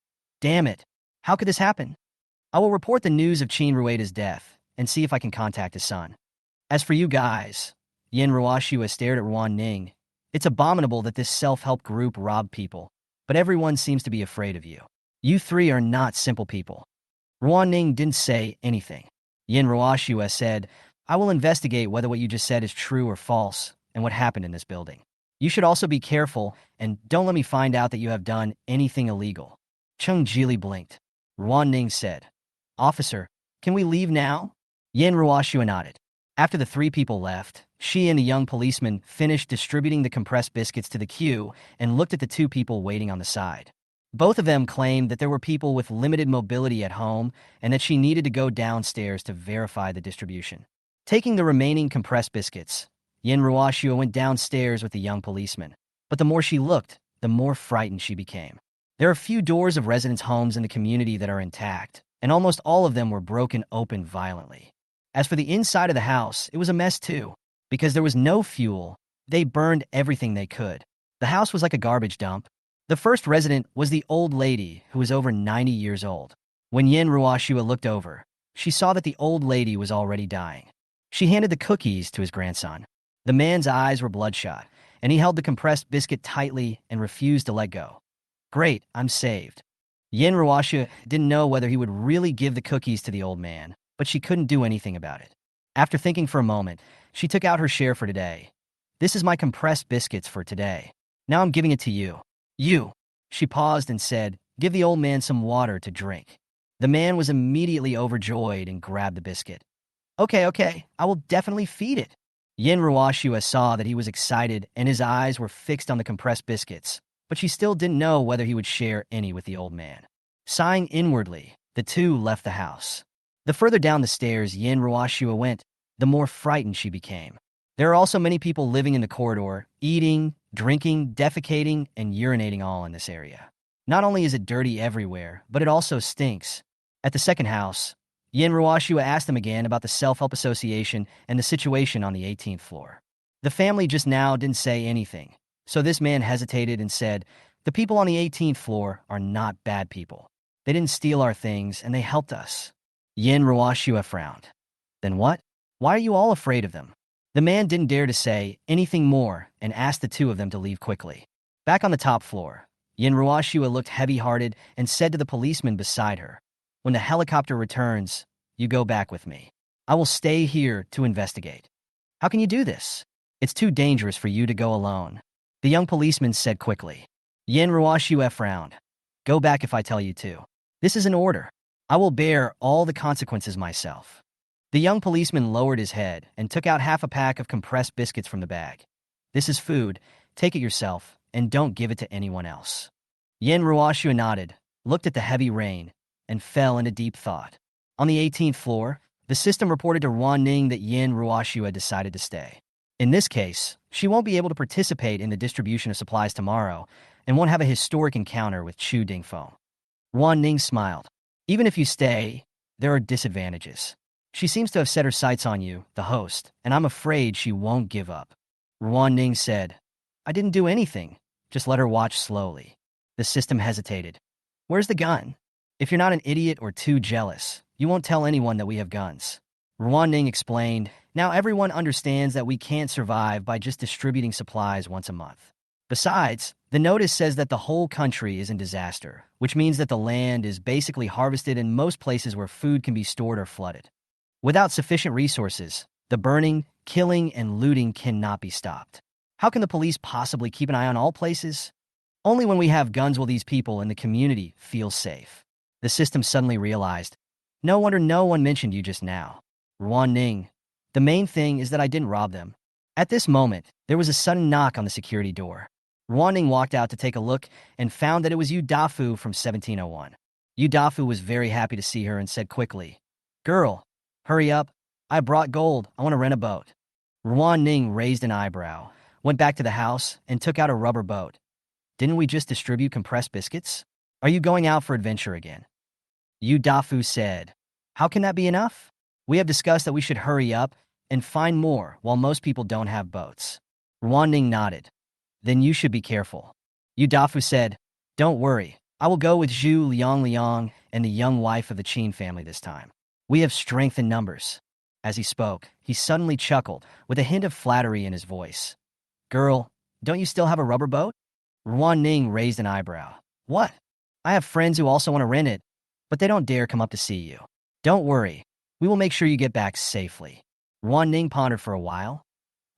Damn it! How could this happen? I will report the news of Qin Rueda's death and see if I can contact his son. As for you guys, Yin Ruoxue stared at Ruan Ning. It's abominable that this self-help group robbed people, but everyone seems to be afraid of you. You three are not simple people. Ruan Ning didn't say anything. Yin Ruoxue said, I will investigate whether what you just said is true or false and what happened in this building. You should also be careful and don't let me find out that you have done anything illegal. Cheng Jili blinked. Ruan Ning said, Officer, can we leave now? Yin Ruoxue nodded. After the three people left, she and the young policeman finished distributing the compressed biscuits to the queue and looked at the two people waiting on the side. Both of them claimed that there were people with limited mobility at home and that she needed to go downstairs to verify the distribution. Taking the remaining compressed biscuits, Yin Ruoxue went downstairs with the young policeman. But the more she looked, the more frightened she became. There are few doors of residents' homes in the community that are intact, and almost all of them were broken open violently. As for the inside of the house, it was a mess too. Because there was no fuel, they burned everything they could. The house was like a garbage dump. The first resident was the old lady who was over 90 years old. When Yin Ruoxue looked over, she saw that the old lady was already dying. She handed the cookies to his grandson. The man's eyes were bloodshot, and he held the compressed biscuit tightly and refused to let go. Great, I'm saved. Yin Ruoxue didn't know whether he would really give the cookies to the old man, but she couldn't do anything about it. After thinking for a moment, she took out her share for today. This is my compressed biscuits for today. Now I'm giving it to you. You. She paused and said, give the old man some water to drink. The man was immediately overjoyed and grabbed the biscuit. Okay, I will definitely feed it. Yin Ruoxue saw that he was excited and his eyes were fixed on the compressed biscuits, but she still didn't know whether he would share any with the old man. Sighing inwardly, the two left the house. The further down the stairs Yin Ruoxue went, the more frightened she became. There are also many people living in the corridor, eating, drinking, defecating, and urinating all in this area. Not only is it dirty everywhere, but it also stinks. At the second house, Yin Ruoxue asked them again about the Self-Help Association and the situation on the 18th floor. The family just now didn't say anything, so this man hesitated and said, the people on the 18th floor are not bad people. They didn't steal our things, and they helped us. Yin Ruoxue frowned. Then what? Why are you all afraid of them? The man didn't dare to say anything more and asked the two of them to leave quickly. Back on the top floor, Yin Ruoxue looked heavy-hearted and said to the policeman beside her, when the helicopter returns, you go back with me. I will stay here to investigate. How can you do this? It's too dangerous for you to go alone. The young policeman said quickly. Yin Ruoxue frowned. Go back if I tell you to. This is an order. I will bear all the consequences myself. The young policeman lowered his head and took out half a pack of compressed biscuits from the bag. This is food. Take it yourself, and don't give it to anyone else. Yin Ruoxue nodded, looked at the heavy rain, and fell into deep thought. On the 18th floor, the system reported to Ruan Ning that Yin Ruoxue had decided to stay. In this case, she won't be able to participate in the distribution of supplies tomorrow and won't have a historic encounter with Chu Dingfeng. Ruan Ning smiled. Even if you stay, there are disadvantages. She seems to have set her sights on you, the host, and I'm afraid she won't give up. Ruan Ning said, I didn't do anything. Just let her watch slowly. The system hesitated. Where's the gun? If you're not an idiot or too jealous, you won't tell anyone that we have guns. Ruan Ning explained, now everyone understands that we can't survive by just distributing supplies once a month. Besides, the notice says that the whole country is in disaster, which means that the land is basically harvested and most places where food can be stored are flooded. Without sufficient resources, the burning, killing, and looting cannot be stopped. How can the police possibly keep an eye on all places? Only when we have guns will these people in the community feel safe. The system suddenly realized, no wonder no one mentioned you just now. Ruan Ning, the main thing is that I didn't rob them. At this moment, there was a sudden knock on the security door. Ruan Ning walked out to take a look and found that it was Yu Dafu from 1701. Yu Dafu was very happy to see her and said quickly, Girl, hurry up. I brought gold. I want to rent a boat. Ruan Ning raised an eyebrow, went back to the house, and took out a rubber boat. Didn't we just distribute compressed biscuits? Are you going out for adventure again? Yu Dafu said, How can that be enough? We have discussed that we should hurry up and find more while most people don't have boats. Ruan Ning nodded. Then you should be careful. Yu Dafu said, don't worry, I will go with Zhu Liang and the young wife of the Qin family this time. We have strength in numbers. As he spoke, he suddenly chuckled, with a hint of flattery in his voice. Girl, don't you still have a rubber boat? Ruan Ning raised an eyebrow. What? I have friends who also want to rent it, but they don't dare come up to see you. Don't worry, we will make sure you get back safely. Ruan Ning pondered for a while.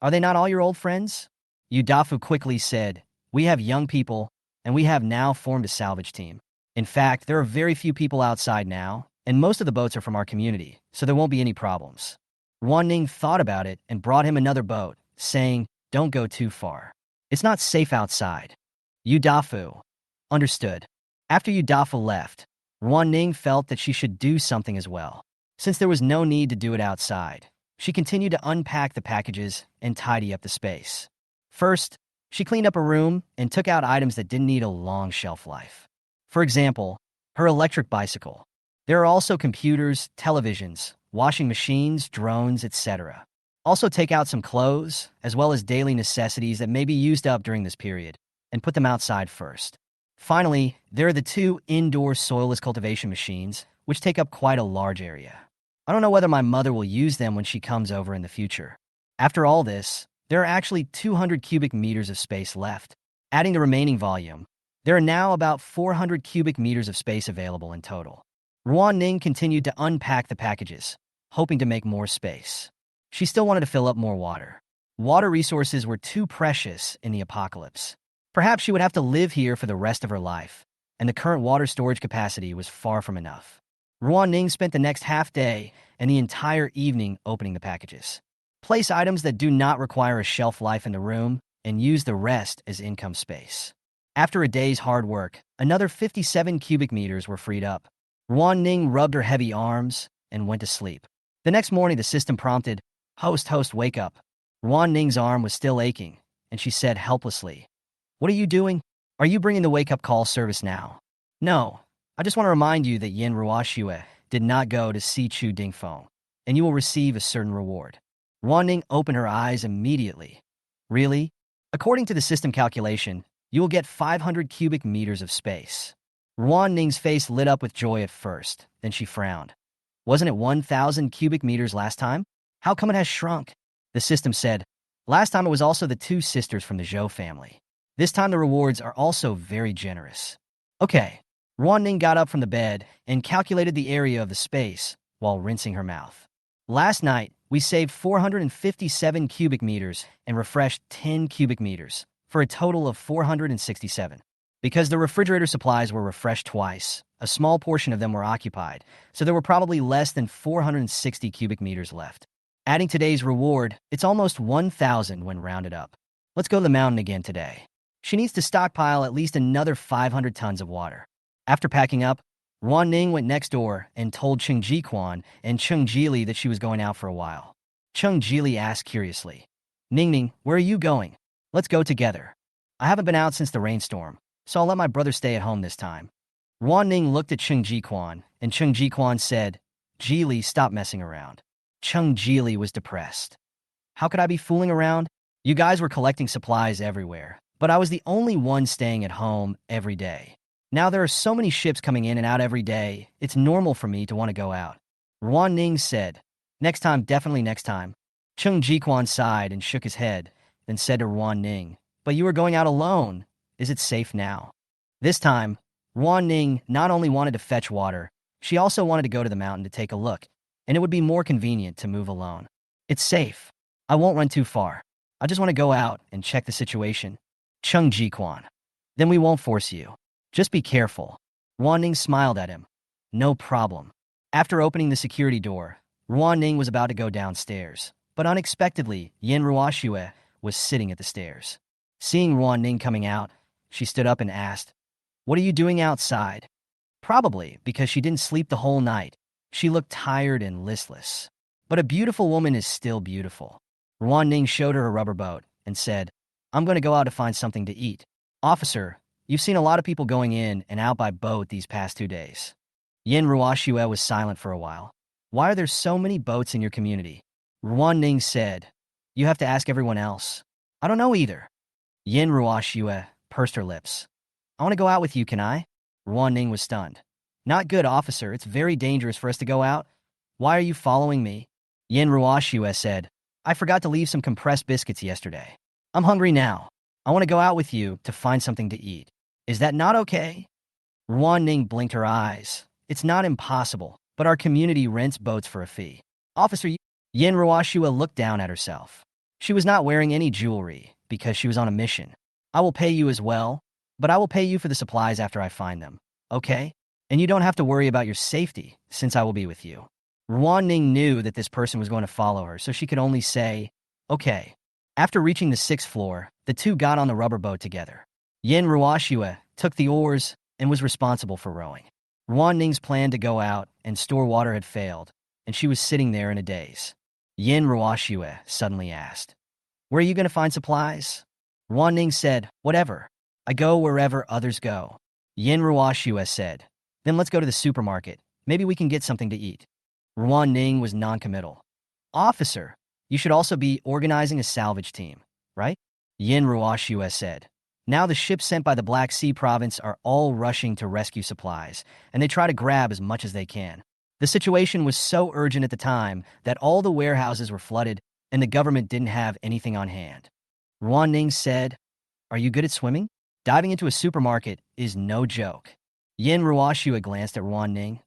Are they not all your old friends? Yu Dafu quickly said, we have young people, and we have now formed a salvage team. In fact, there are very few people outside now, and most of the boats are from our community, so there won't be any problems. Ruan Ning thought about it and brought him another boat, saying, don't go too far. It's not safe outside. Yu Dafu understood. After Yu Dafu left, Ruan Ning felt that she should do something as well. Since there was no need to do it outside, she continued to unpack the packages and tidy up the space. First, she cleaned up her room and took out items that didn't need a long shelf life. For example, her electric bicycle. There are also computers, televisions, washing machines, drones, etc. Also take out some clothes, as well as daily necessities that may be used up during this period, and put them outside first. Finally, there are the 2 indoor soilless cultivation machines, which take up quite a large area. I don't know whether my mother will use them when she comes over in the future. After all this, there are actually 200 cubic meters of space left. Adding the remaining volume, there are now about 400 cubic meters of space available in total. Ruan Ning continued to unpack the packages, hoping to make more space. She still wanted to fill up more water. Water resources were too precious in the apocalypse. Perhaps she would have to live here for the rest of her life, and the current water storage capacity was far from enough. Ruan Ning spent the next half day and the entire evening opening the packages. Place items that do not require a shelf life in the room and use the rest as income space. After a day's hard work, another 57 cubic meters were freed up. Ruan Ning rubbed her heavy arms and went to sleep. The next morning, the system prompted, Host, wake up. Ruan Ning's arm was still aching, and she said helplessly, What are you doing? Are you bringing the wake-up call service now? No, I just want to remind you that Yin Ruashue did not go to Si Chu Dingfeng, and you will receive a certain reward. Ruan Ning opened her eyes immediately. Really? According to the system calculation, you will get 500 cubic meters of space. Ruan Ning's face lit up with joy at first, then she frowned. Wasn't it 1,000 cubic meters last time? How come it has shrunk? The system said, last time it was also the 2 sisters from the Zhou family. This time the rewards are also very generous. Okay. Ruan Ning got up from the bed and calculated the area of the space while rinsing her mouth. Last night, we saved 457 cubic meters and refreshed 10 cubic meters, for a total of 467. Because the refrigerator supplies were refreshed twice, a small portion of them were occupied, so there were probably less than 460 cubic meters left. Adding today's reward, it's almost 1,000 when rounded up. Let's go to the mountain again today. She needs to stockpile at least another 500 tons of water. After packing up, Ruan Ning went next door and told Cheng Jiquan and Cheng Jili that she was going out for a while. Cheng Jili asked curiously, Ning, where are you going? Let's go together. I haven't been out since the rainstorm, so I'll let my brother stay at home this time. Ruan Ning looked at Cheng Jiquan, and Cheng Jiquan said, Jili, stop messing around. Cheng Jili was depressed. How could I be fooling around? You guys were collecting supplies everywhere, but I was the only one staying at home every day. Now there are so many ships coming in and out every day, it's normal for me to want to go out. Ruan Ning said, next time, definitely next time. Cheng Jiquan sighed and shook his head, then said to Ruan Ning, but you are going out alone. Is it safe now? This time, Ruan Ning not only wanted to fetch water, she also wanted to go to the mountain to take a look, and it would be more convenient to move alone. It's safe. I won't run too far. I just want to go out and check the situation. Cheng Jiquan. Then we won't force you. Just be careful. Ruan Ning smiled at him. No problem. After opening the security door, Ruan Ning was about to go downstairs, but unexpectedly, Yin Ruashue was sitting at the stairs. Seeing Ruan Ning coming out, she stood up and asked, What are you doing outside? Probably because she didn't sleep the whole night. She looked tired and listless. But a beautiful woman is still beautiful. Ruan Ning showed her a rubber boat and said, I'm going to go out to find something to eat. Officer, you've seen a lot of people going in and out by boat these past 2 days. Yin Ruashue was silent for a while. Why are there so many boats in your community? Ruan Ning said, "You have to ask everyone else." "I don't know either." Yin Ruoxue pursed her lips. "I want to go out with you, can I?" Ruan Ning was stunned. "Not good, officer. It's very dangerous for us to go out. Why are you following me?" Yin Ruoxue said, "I forgot to leave some compressed biscuits yesterday. I'm hungry now. I want to go out with you to find something to eat. Is that not okay?" Ruan Ning blinked her eyes. "It's not impossible, but our community rents boats for a fee." "Officer," Yin Ruoxue looked down at herself. She was not wearing any jewelry because she was on a mission. "I will pay you as well, but I will pay you for the supplies after I find them, okay? And you don't have to worry about your safety since I will be with you." Ruan Ning knew that this person was going to follow her, so she could only say, "Okay." After reaching the 6th floor, the two got on the rubber boat together. Yin Ruoxue took the oars and was responsible for rowing. Ruan Ning's plan to go out and store water had failed, and she was sitting there in a daze. Yin Ruoxue suddenly asked, "Where are you going to find supplies?" Ruan Ning said, "Whatever. I go wherever others go." Yin Ruoxue said, "Then let's go to the supermarket. Maybe we can get something to eat." Ruan Ning was noncommittal. "Officer, you should also be organizing a salvage team, right?" Yin Ruoxue said. Now the ships sent by the Black Sea province are all rushing to rescue supplies, and they try to grab as much as they can. The situation was so urgent at the time that all the warehouses were flooded and the government didn't have anything on hand. Ruan Ning said, "Are you good at swimming? Diving into a supermarket is no joke." Yin Ruoxue glanced at Ruan Ning.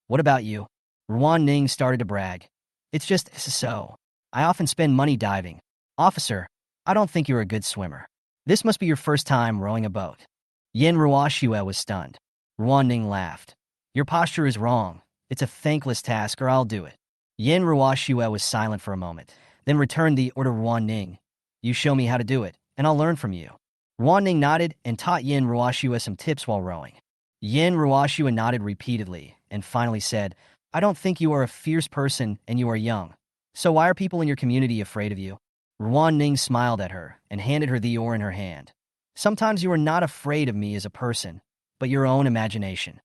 "What about you?" Ruan Ning started to brag. "It's just so. I often spend money diving." "Officer, I don't think you're a good swimmer. This must be your first time rowing a boat." Yin Ruoxue was stunned. Ruan Ning laughed. "Your posture is wrong. It's a thankless task, or I'll do it." Yin Ruoxue was silent for a moment, then returned the order to Ruan Ning. "You show me how to do it, and I'll learn from you." Ruan Ning nodded and taught Yin Ruoxue some tips while rowing. Yin Ruoxue nodded repeatedly and finally said, "I don't think you are a fierce person and you are young. So why are people in your community afraid of you?" Ruan Ning smiled at her and handed her the oar in her hand. "Sometimes you are not afraid of me as a person, but your own imagination."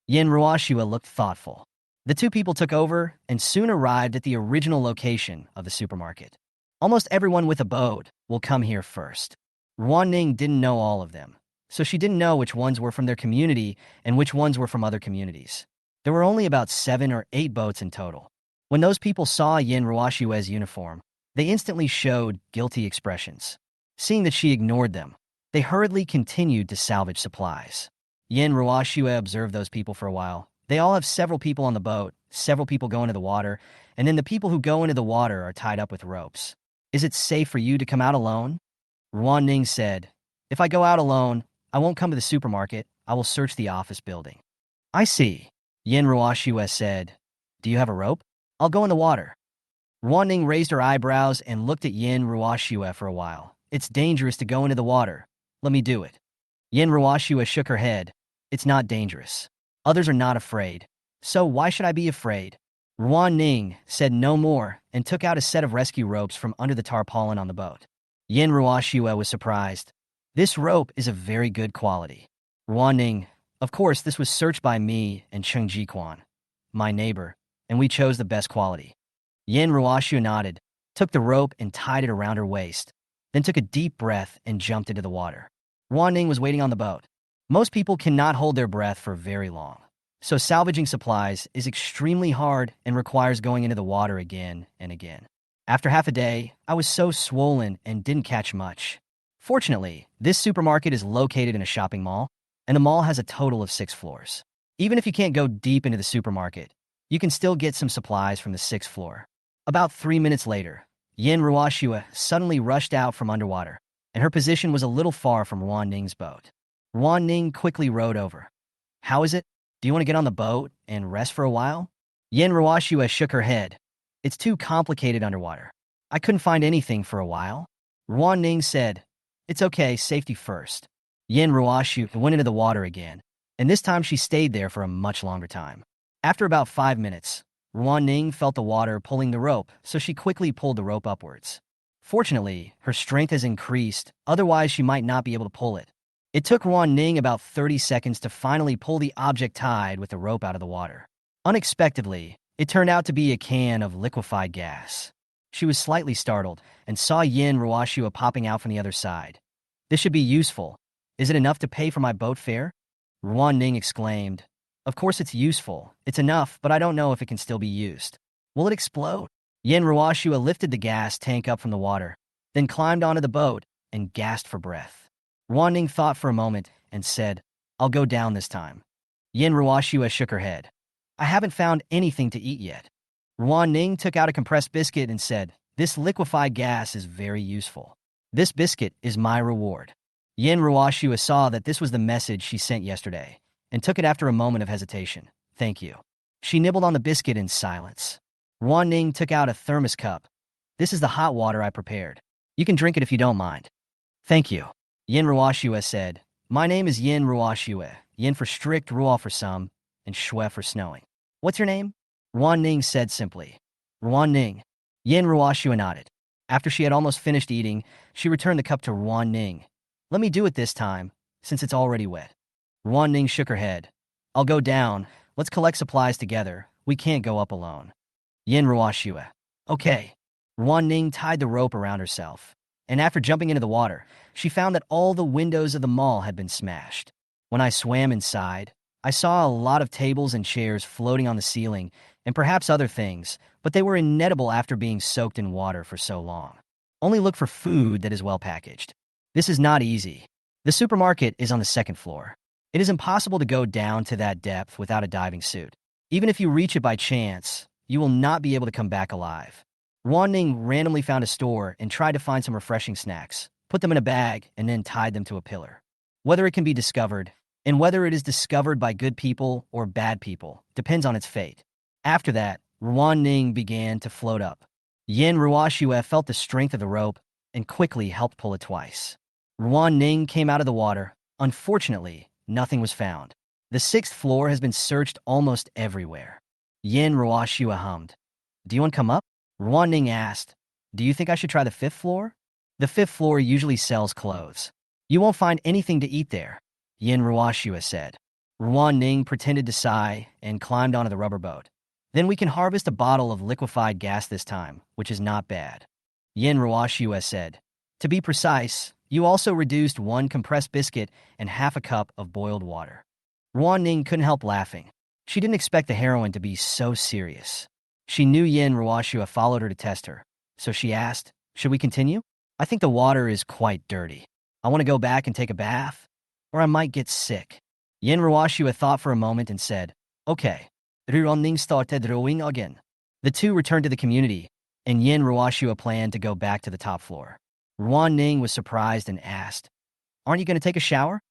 Yin Ruoxue looked thoughtful. The two people took over and soon arrived at the original location of the supermarket. Almost everyone with a boat will come here first. Ruan Ning didn't know all of them, so she didn't know which ones were from their community and which ones were from other communities. There were only about 7 or 8 boats in total. When those people saw Yin Ruoxue's uniform, they instantly showed guilty expressions. Seeing that she ignored them, they hurriedly continued to salvage supplies. Yin Ruoxue observed those people for a while. They all have several people on the boat, several people go into the water, and then the people who go into the water are tied up with ropes. "Is it safe for you to come out alone?" Ruan Ning said, "If I go out alone, I won't come to the supermarket. I will search the office building." "I see." Yin Ruoxue said, "Do you have a rope? I'll go in the water." Ruan Ning raised her eyebrows and looked at Yin Ruoxue for a while. "It's dangerous to go into the water. Let me do it." Yin Ruoxue shook her head. "It's not dangerous. Others are not afraid. So why should I be afraid?" Ruan Ning said no more and took out a set of rescue ropes from under the tarpaulin on the boat. Yin Ruoxue was surprised. "This rope is of very good quality." Ruan Ning, "Of course, this was searched by me and Cheng Jiquan, my neighbor, and we chose the best quality." Yin Ruoxue nodded, took the rope and tied it around her waist, then took a deep breath and jumped into the water. Ruan Ning was waiting on the boat. Most people cannot hold their breath for very long, so salvaging supplies is extremely hard and requires going into the water again and again. After half a day, I was so swollen and didn't catch much. Fortunately, this supermarket is located in a shopping mall, and the mall has a total of 6 floors. Even if you can't go deep into the supermarket, you can still get some supplies from the 6th floor. About 3 minutes later, Yin Ruoxue suddenly rushed out from underwater, and her position was a little far from Ruan Ning's boat. Ruan Ning quickly rowed over. "How is it? Do you want to get on the boat and rest for a while?" Yin Ruoxue shook her head. "It's too complicated underwater. I couldn't find anything for a while." Ruan Ning said, "It's okay, safety first." Yin Ruoxue went into the water again, and this time she stayed there for a much longer time. After about 5 minutes, Ruan Ning felt the water pulling the rope, so she quickly pulled the rope upwards. Fortunately, her strength has increased, otherwise she might not be able to pull it. It took Ruan Ning about 30 seconds to finally pull the object tied with the rope out of the water. Unexpectedly, it turned out to be a can of liquefied gas. She was slightly startled and saw Yin Ruashua popping out from the other side. This should be useful. Is it enough to pay for my boat fare? Ruan Ning exclaimed. Of course it's useful. It's enough, but I don't know if it can still be used. Will it explode? Yin Ruashua lifted the gas tank up from the water, then climbed onto the boat and gasped for breath. Ruan Ning thought for a moment and said, I'll go down this time. Yin Ruashua shook her head. I haven't found anything to eat yet. Ruan Ning took out a compressed biscuit and said, This liquefied gas is very useful. This biscuit is my reward. Yin Ruashua saw that this was the message she sent yesterday, and took it after a moment of hesitation. Thank you. She nibbled on the biscuit in silence. Ruan Ning took out a thermos cup. This is the hot water I prepared. You can drink it if you don't mind. Thank you. Yin Ruashua said, My name is Yin Ruashua. Yin for strict, Ruo for some, and Shue for snowing. What's your name? Ruan Ning said simply. Ruan Ning. Yin Ruashua nodded. After she had almost finished eating, she returned the cup to Ruan Ning. Let me do it this time, since it's already wet. Ruan Ning shook her head. I'll go down. Let's collect supplies together. We can't go up alone. Yin Ruashua. Okay. Ruan Ning tied the rope around herself, and after jumping into the water, she found that all the windows of the mall had been smashed. When I swam inside, I saw a lot of tables and chairs floating on the ceiling, and perhaps other things, but they were inedible after being soaked in water for so long. Only look for food that is well packaged. This is not easy. The supermarket is on the second floor. It is impossible to go down to that depth without a diving suit. Even if you reach it by chance, you will not be able to come back alive. Ruan Ning randomly found a store and tried to find some refreshing snacks, put them in a bag, and then tied them to a pillar. Whether it can be discovered, and whether it is discovered by good people or bad people, depends on its fate. After that, Ruan Ning began to float up. Yin Ruashua felt the strength of the rope and quickly helped pull it twice. Ruan Ning came out of the water. Unfortunately, nothing was found. The 6th floor has been searched almost everywhere. Yin Ruashua hummed. Do you want to come up? Ruan Ning asked. Do you think I should try the 5th floor? The 5th floor usually sells clothes. You won't find anything to eat there, Yin Ruashua said. Ruan Ning pretended to sigh and climbed onto the rubber boat. Then we can harvest a bottle of liquefied gas this time, which is not bad. Yin Ruashua said. To be precise, you also reduced 1 compressed biscuit and half a cup of boiled water. Ruan Ning couldn't help laughing. She didn't expect the heroine to be so serious. She knew Yin Ruashua followed her to test her, so she asked, Should we continue? I think the water is quite dirty. I want to go back and take a bath, or I might get sick. Yin Ruashua thought for a moment and said, Okay. Ruan Ning started rowing again. The two returned to the community, and Yin Ruashua planned to go back to the top floor. Ruan Ning was surprised and asked, Aren't you going to take a shower?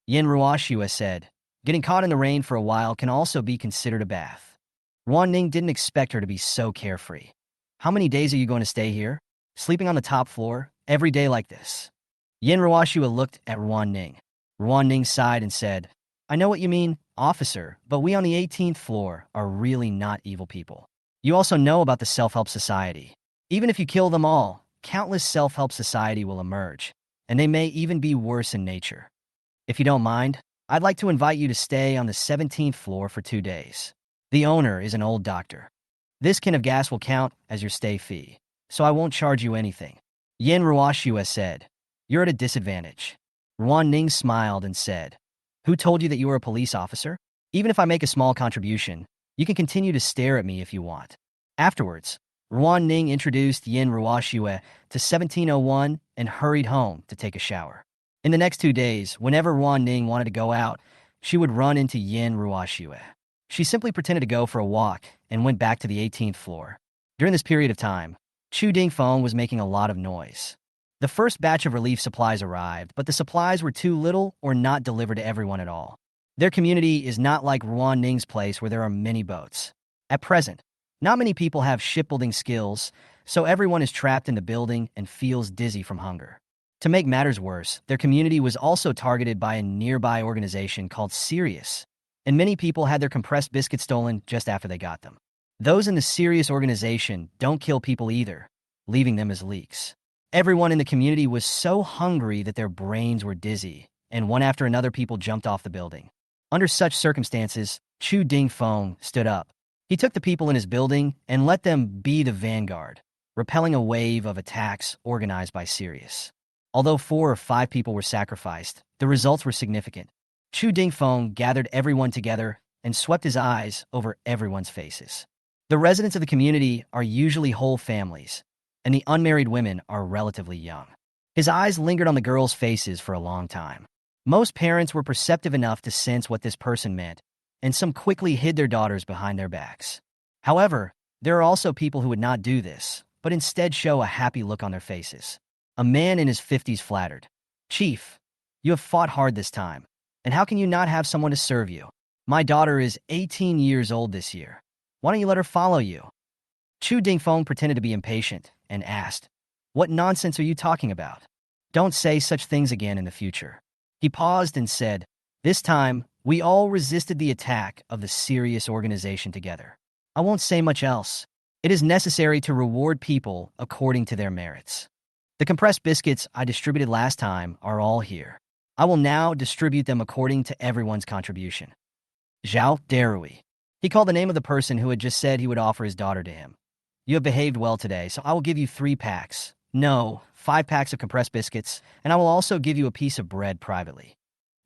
Yin Ruashua said, Getting caught in the rain for a while can also be considered a bath. Ruan Ning didn't expect her to be so carefree. How many days are you going to stay here? Sleeping on the top floor, every day like this? Yin Ruashua looked at Ruan Ning. Ruan Ning sighed and said, I know what you mean, officer, but we on the 18th floor are really not evil people. You also know about the self-help society. Even if you kill them all, countless self-help society will emerge, and they may even be worse in nature. If you don't mind, I'd like to invite you to stay on the 17th floor for 2 days. The owner is an old doctor. This can of gas will count as your stay fee, so I won't charge you anything. Yin Ruashua said, You're at a disadvantage. Ruan Ning smiled and said, Who told you that you were a police officer? Even if I make a small contribution, you can continue to stare at me if you want. Afterwards, Ruan Ning introduced Yin Ruashua to 1701 and hurried home to take a shower. In the next 2 days, whenever Ruan Ning wanted to go out, she would run into Yin Ruashua. She simply pretended to go for a walk and went back to the 18th floor. During this period of time, Chu Dingfeng was making a lot of noise. The first batch of relief supplies arrived, but the supplies were too little or not delivered to everyone at all. Their community is not like Ruan Ning's place where there are many boats. At present, not many people have shipbuilding skills, so everyone is trapped in the building and feels dizzy from hunger. To make matters worse, their community was also targeted by a nearby organization called Sirius, and many people had their compressed biscuits stolen just after they got them. Those in the Sirius organization don't kill people either, leaving them as leaks. Everyone in the community was so hungry that their brains were dizzy, and one after another people jumped off the building. Under such circumstances, Chu Dingfeng stood up. He took the people in his building and let them be the vanguard. repelling a wave of attacks organized by Sirius. Although 4 or 5 people were sacrificed, the results were significant. Chu Dingfeng gathered everyone together and swept his eyes over everyone's faces. The residents of the community are usually whole families, and the unmarried women are relatively young. His eyes lingered on the girls' faces for a long time. Most parents were perceptive enough to sense what this person meant, and some quickly hid their daughters behind their backs. However, there are also people who would not do this, but instead show a happy look on their faces. A man in his 50s flattered. "Chief, you have fought hard this time, and how can you not have someone to serve you? My daughter is 18 years old this year. Why don't you let her follow you?" Chu Dingfeng pretended to be impatient and asked, "What nonsense are you talking about? Don't say such things again in the future." He paused and said, "This time, we all resisted the attack of the Sirius organization together. I won't say much else. It is necessary to reward people according to their merits. The compressed biscuits I distributed last time are all here. I will now distribute them according to everyone's contribution." Zhao Darui. He called the name of the person who had just said he would offer his daughter to him. "You have behaved well today, so I will give you 3 packs. No, 5 packs of compressed biscuits, and I will also give you a piece of bread privately."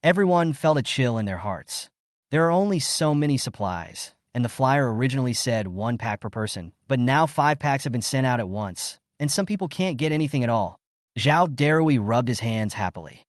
Everyone felt a chill in their hearts. There are only so many supplies, and the flyer originally said 1 pack per person, but now 5 packs have been sent out at once, and some people can't get anything at all. Zhao Darui rubbed his hands happily.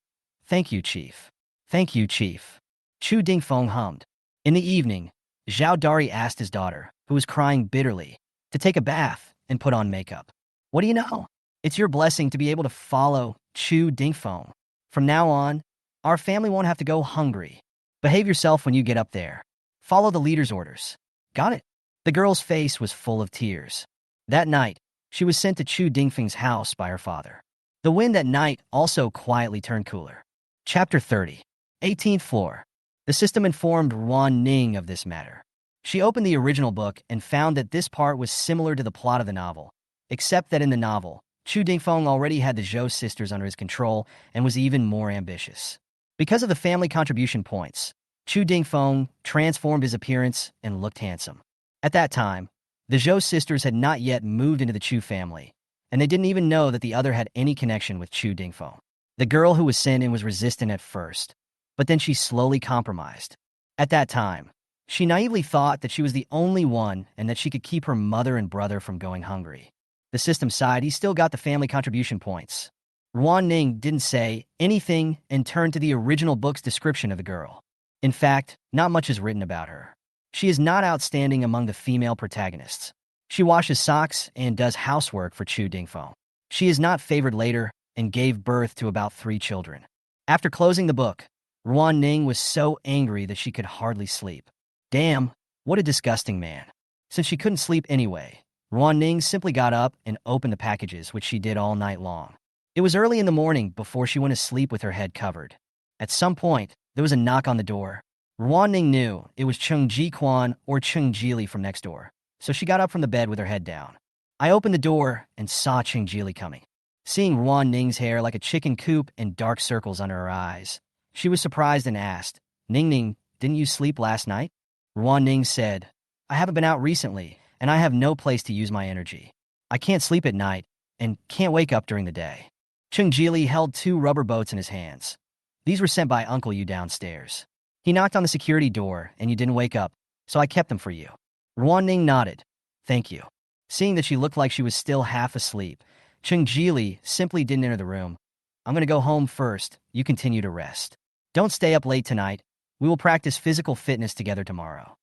"Thank you, Chief. Thank you, Chief." Chu Dingfeng hummed. In the evening, Zhao Dari asked his daughter, who was crying bitterly, to take a bath and put on makeup. "What do you know? It's your blessing to be able to follow Chu Dingfeng. From now on, our family won't have to go hungry. Behave yourself when you get up there. Follow the leader's orders." "Got it." The girl's face was full of tears. That night, she was sent to Chu Dingfeng's house by her father. The wind that night also quietly turned cooler. Chapter 30. 18th floor. The system informed Ruan Ning of this matter. She opened the original book and found that this part was similar to the plot of the novel, except that in the novel, Chu Dingfeng already had the Zhou sisters under his control and was even more ambitious. Because of the family contribution points, Chu Dingfeng transformed his appearance and looked handsome. At that time, the Zhou sisters had not yet moved into the Chu family, and they didn't even know that the other had any connection with Chu Dingfeng. The girl who was sent in was resistant at first, but then she slowly compromised. At that time, she naively thought that she was the only one and that she could keep her mother and brother from going hungry. The system side, he still got the family contribution points. Ruan Ning didn't say anything and turned to the original book's description of the girl. In fact, not much is written about her. She is not outstanding among the female protagonists. She washes socks and does housework for Chu Dingfeng. She is not favored later and gave birth to about 3 children. After closing the book, Ruan Ning was so angry that she could hardly sleep. Damn, what a disgusting man. Since she couldn't sleep anyway, Ruan Ning simply got up and opened the packages, which she did all night long. It was early in the morning before she went to sleep with her head covered. At some point, there was a knock on the door. Ruan Ning knew it was Cheng Ji Quan or Cheng Jili from next door, so she got up from the bed with her head down. I opened the door and saw Cheng Jili coming. Seeing Ruan Ning's hair like a chicken coop and dark circles under her eyes, she was surprised and asked, "Ning Ning, didn't you sleep last night?" Ruan Ning said, "I haven't been out recently, and I have no place to use my energy. I can't sleep at night and can't wake up during the day." Cheng Jili held 2 rubber boats in his hands. "These were sent by Uncle Yu downstairs. He knocked on the security door and you didn't wake up, so I kept them for you." Ruan Ning nodded. "Thank you." Seeing that she looked like she was still half asleep, Cheng Jili simply didn't enter the room. "I'm going to go home first. You continue to rest. Don't stay up late tonight. We will practice physical fitness together tomorrow."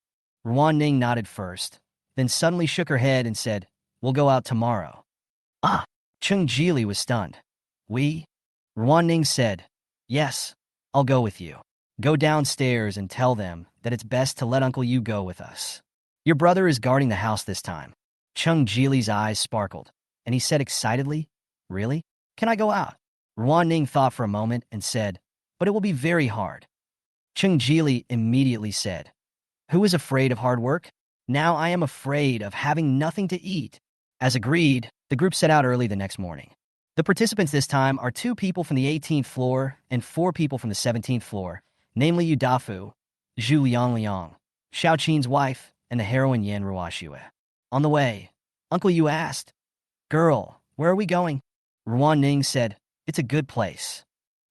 Ruan Ning nodded first, then suddenly shook her head and said, "We'll go out tomorrow." "Ah!" Cheng Jili was stunned. "We?" Ruan Ning said, "Yes, I'll go with you. Go downstairs and tell them that it's best to let Uncle Yu go with us. Your brother is guarding the house this time." Cheng Jili's eyes sparkled, and he said excitedly, "Really? Can I go out?" Ruan Ning thought for a moment and said, "But it will be very hard." Cheng Jili immediately said, "Who is afraid of hard work? Now I am afraid of having nothing to eat." As agreed, the group set out early the next morning. The participants this time are 2 people from the 18th floor and 4 people from the 17th floor, namely Yu Dafu, Zhu Liangliang, Xiao Qin's wife, and the heroine Yan Ruoxue. On the way, Uncle Yu asked, Girl, where are we going? Ruan Ning said, it's a good place.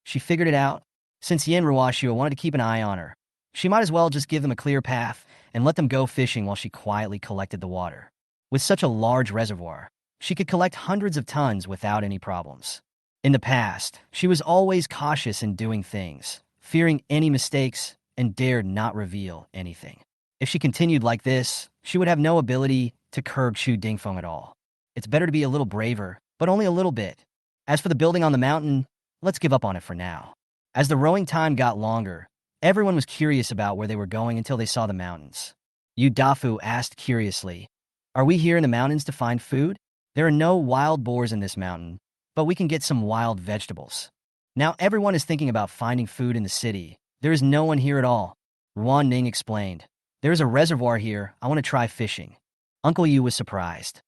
She figured it out. Since Yin Ruashua wanted to keep an eye on her, she might as well just give them a clear path and let them go fishing while she quietly collected the water. With such a large reservoir, she could collect hundreds of tons without any problems. In the past, she was always cautious in doing things, fearing any mistakes, and dared not reveal anything. If she continued like this, she would have no ability to curb Chu Dingfeng at all. It's better to be a little braver, but only a little bit. As for the building on the mountain, let's give up on it for now. As the rowing time got longer, everyone was curious about where they were going until they saw the mountains. Yu Dafu asked curiously, are we here in the mountains to find food? There are no wild boars in this mountain, but we can get some wild vegetables. Now everyone is thinking about finding food in the city. There is no one here at all. Ruan Ning explained, there is a reservoir here. I want to try fishing. Uncle Yu was surprised.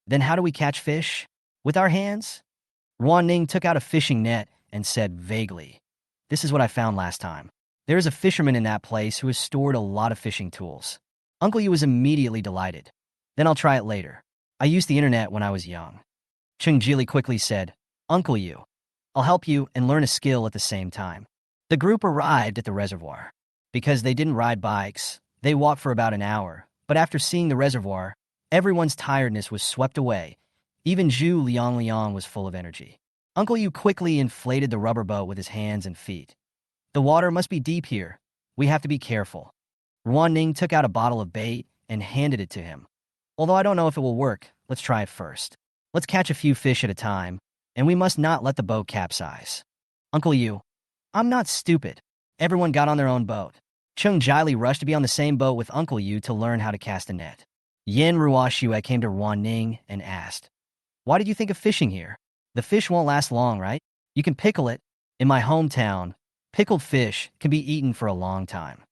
Then how do we catch fish? With our hands? Ruan Ning took out a fishing net and said vaguely, this is what I found last time. There is a fisherman in that place who has stored a lot of fishing tools. Uncle Yu was immediately delighted. Then I'll try it later. I used the internet when I was young. Chung Jili quickly said, Uncle Yu, I'll help you and learn a skill at the same time. The group arrived at the reservoir. Because they didn't ride bikes, they walked for about an hour, but after seeing the reservoir, everyone's tiredness was swept away. Even Zhu Liang was full of energy. Uncle Yu quickly inflated the rubber boat with his hands and feet. The water must be deep here. We have to be careful. Ruan Ning took out a bottle of bait and handed it to him. Although I don't know if it will work, let's try it first. Let's catch a few fish at a time, and we must not let the boat capsize. Uncle Yu, I'm not stupid. Everyone got on their own boat. Chung Jili rushed to be on the same boat with Uncle Yu to learn how to cast a net. Yin Ruashua came to Ruan Ning and asked, why did you think of fishing here? The fish won't last long, right? You can pickle it. In my hometown, pickled fish can be eaten for a long time.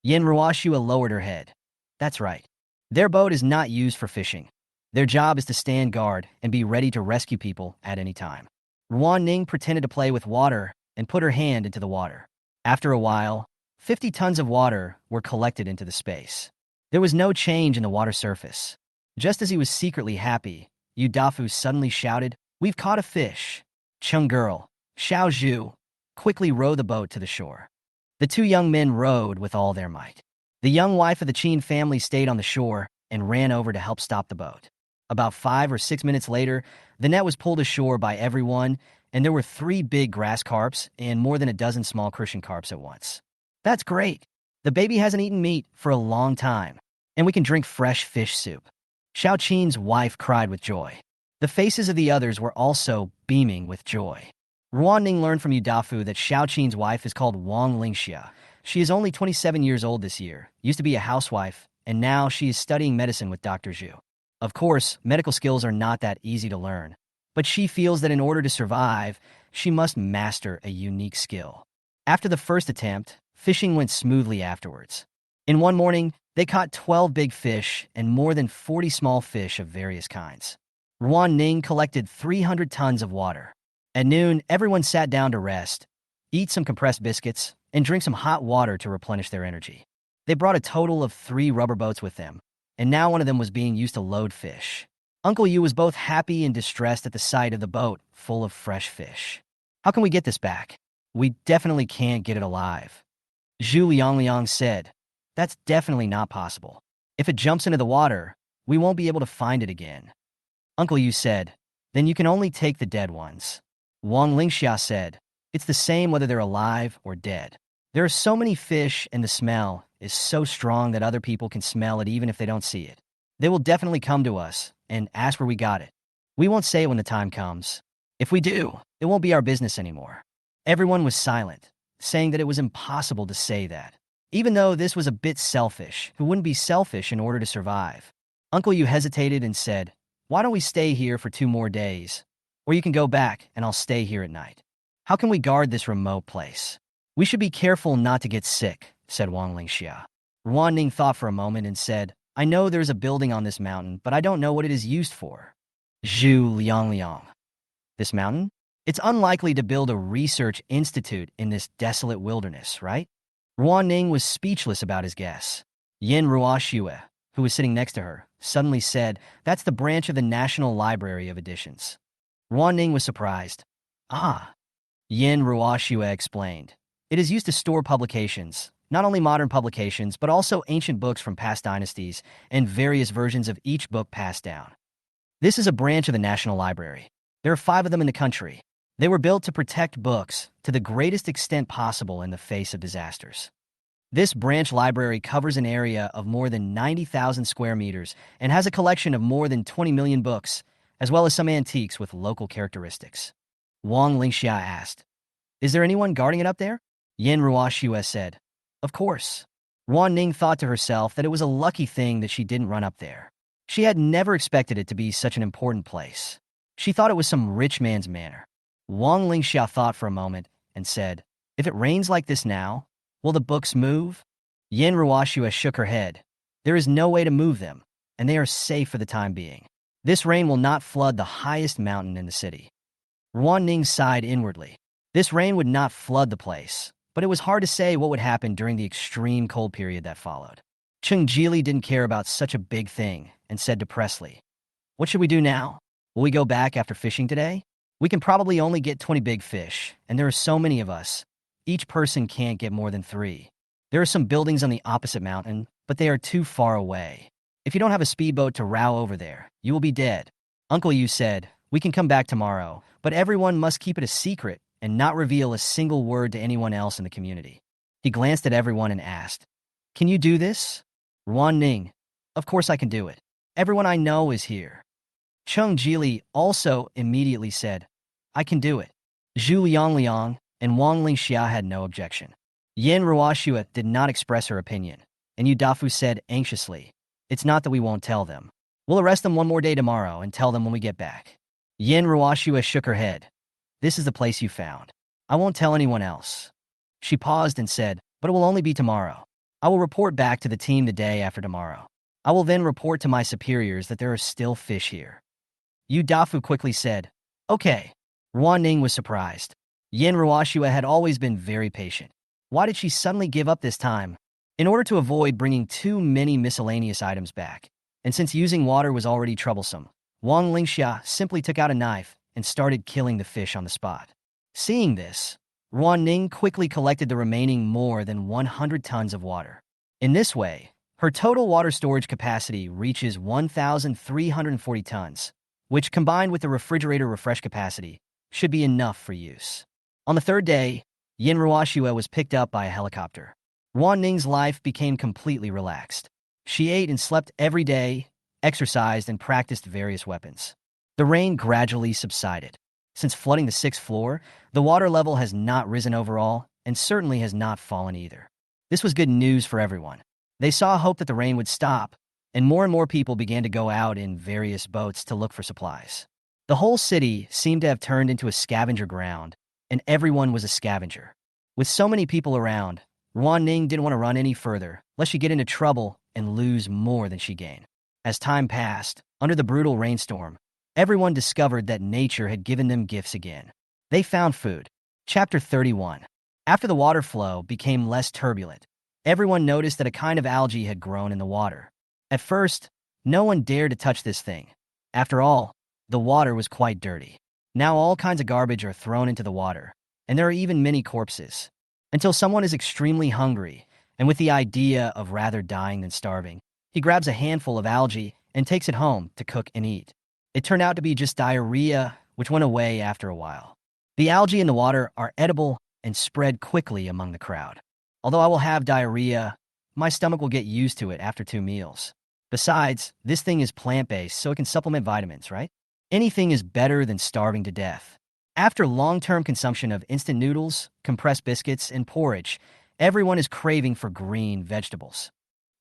Yin Ruashua lowered her head. That's right. Their boat is not used for fishing. Their job is to stand guard and be ready to rescue people at any time. Ruan Ning pretended to play with water and put her hand into the water. After a while, 50 tons of water were collected into the space. There was no change in the water surface. Just as he was secretly happy, Yu Dafu suddenly shouted, we've caught a fish. Chung girl, Xiao Zhu, quickly row the boat to the shore. The two young men rowed with all their might. The young wife of the Qin family stayed on the shore and ran over to help stop the boat. About 5 or 6 minutes later, the net was pulled ashore by everyone, and there were 3 big grass carps and more than a dozen small crucian carps at once. That's great. The baby hasn't eaten meat for a long time, and we can drink fresh fish soup. Xiao Qin's wife cried with joy. The faces of the others were also beaming with joy. Ruan Ning learned from Yu Dafu that Xiao Qin's wife is called Wang Lingxia. She is only 27 years old this year, used to be a housewife, and now she is studying medicine with Dr. Zhu. Of course, medical skills are not that easy to learn, but she feels that in order to survive, she must master a unique skill. After the first attempt, fishing went smoothly afterwards. In one morning, they caught 12 big fish and more than 40 small fish of various kinds. Ruan Ning collected 300 tons of water. At noon, everyone sat down to rest, eat some compressed biscuits, and drink some hot water to replenish their energy. They brought a total of 3 rubber boats with them, and now one of them was being used to load fish. Uncle Yu was both happy and distressed at the sight of the boat full of fresh fish. How can we get this back? We definitely can't get it alive. Zhu Liang said, that's definitely not possible. If it jumps into the water, we won't be able to find it again. Uncle Yu said, then you can only take the dead ones. Wang Lingxia said, it's the same whether they're alive or dead. There are so many fish and the smell is so strong that other people can smell it even if they don't see it. They will definitely come to us and ask where we got it. We won't say it when the time comes. If we do, it won't be our business anymore. Everyone was silent, saying that it was impossible to say that. Even though this was a bit selfish, who wouldn't be selfish in order to survive? Uncle Yu hesitated and said, why don't we stay here for 2 more days? Or you can go back and I'll stay here at night. How can we guard this remote place? We should be careful not to get sick, said Wang Lingxia. Ruan Ning thought for a moment and said, I know there's a building on this mountain, but I don't know what it is used for. Zhu Liang. This mountain? It's unlikely to build a research institute in this desolate wilderness, right? Ruan Ning was speechless about his guess. Yin Ruashua, who was sitting next to her, suddenly said, "That's the branch of the National Library of Editions." Ruan Ning was surprised. "Ah," Yin Ruoxue explained. "It is used to store publications, not only modern publications, but also ancient books from past dynasties and various versions of each book passed down. This is a branch of the National Library. There are 5 of them in the country. They were built to protect books to the greatest extent possible in the face of disasters. This branch library covers an area of more than 90,000 square meters and has a collection of more than 20 million books, as well as some antiques with local characteristics." Wang Lingxia asked, "Is there anyone guarding it up there?" Yin Ruoxue said, "Of course." Ruan Ning thought to herself that it was a lucky thing that she didn't run up there. She had never expected it to be such an important place. She thought it was some rich man's manor. Wang Lingxia thought for a moment and said, "If it rains like this now, will the books move?" Yin Ruoxue shook her head. "There is no way to move them, and they are safe for the time being. This rain will not flood the highest mountain in the city." Ruan Ning sighed inwardly. This rain would not flood the place, but it was hard to say what would happen during the extreme cold period that followed. Cheng Jili didn't care about such a big thing and said depressedly, "What should we do now? Will we go back after fishing today? We can probably only get 20 big fish, and there are so many of us. Each person can't get more than 3. There are some buildings on the opposite mountain, but they are too far away. If you don't have a speedboat to row over there, you will be dead." Uncle Yu said, "We can come back tomorrow, but everyone must keep it a secret and not reveal a single word to anyone else in the community." He glanced at everyone and asked, "Can you do this?" Ruan Ning, "Of course I can do it. Everyone I know is here." Cheng Jili also immediately said, "I can do it." Zhu Liangliang and Wang Lingxia had no objection. Yin Ruoxue did not express her opinion, and Yu Dafu said anxiously, "It's not that we won't tell them. We'll arrest them one more day tomorrow and tell them when we get back." Yin Ruoxue shook her head. "This is the place you found. I won't tell anyone else." She paused and said, "But it will only be tomorrow. I will report back to the team the day after tomorrow. I will then report to my superiors that there are still fish here." Yu Dafu quickly said, "Okay." Ruan Ning was surprised. Yin Ruoxue had always been very patient. Why did she suddenly give up this time? In order to avoid bringing too many miscellaneous items back, and since using water was already troublesome, Wang Lingxia simply took out a knife and started killing the fish on the spot. Seeing this, Ruan Ning quickly collected the remaining more than 100 tons of water. In this way, her total water storage capacity reaches 1,340 tons, which combined with the refrigerator refresh capacity, should be enough for use. On the 3rd day, Yin Ruoxue was picked up by a helicopter. Ruan Ning's life became completely relaxed. She ate and slept every day, exercised, and practiced various weapons. The rain gradually subsided. Since flooding the 6th floor, the water level has not risen overall and certainly has not fallen either. This was good news for everyone. They saw hope that the rain would stop, and more people began to go out in various boats to look for supplies. The whole city seemed to have turned into a scavenger ground, and everyone was a scavenger. With so many people around, Ruan Ning didn't want to run any further, lest she get into trouble and lose more than she gained. As time passed, under the brutal rainstorm, everyone discovered that nature had given them gifts again. They found food. Chapter 31. After the water flow became less turbulent, everyone noticed that a kind of algae had grown in the water. At first, no one dared to touch this thing. After all, the water was quite dirty. Now all kinds of garbage are thrown into the water, and there are even many corpses. Until someone is extremely hungry, and with the idea of rather dying than starving, he grabs a handful of algae and takes it home to cook and eat. It turned out to be just diarrhea, which went away after a while. The algae in the water are edible and spread quickly among the crowd. Although I will have diarrhea, my stomach will get used to it after 2 meals. Besides, this thing is plant-based, so it can supplement vitamins, right? Anything is better than starving to death. After long-term consumption of instant noodles, compressed biscuits, and porridge, everyone is craving for green vegetables.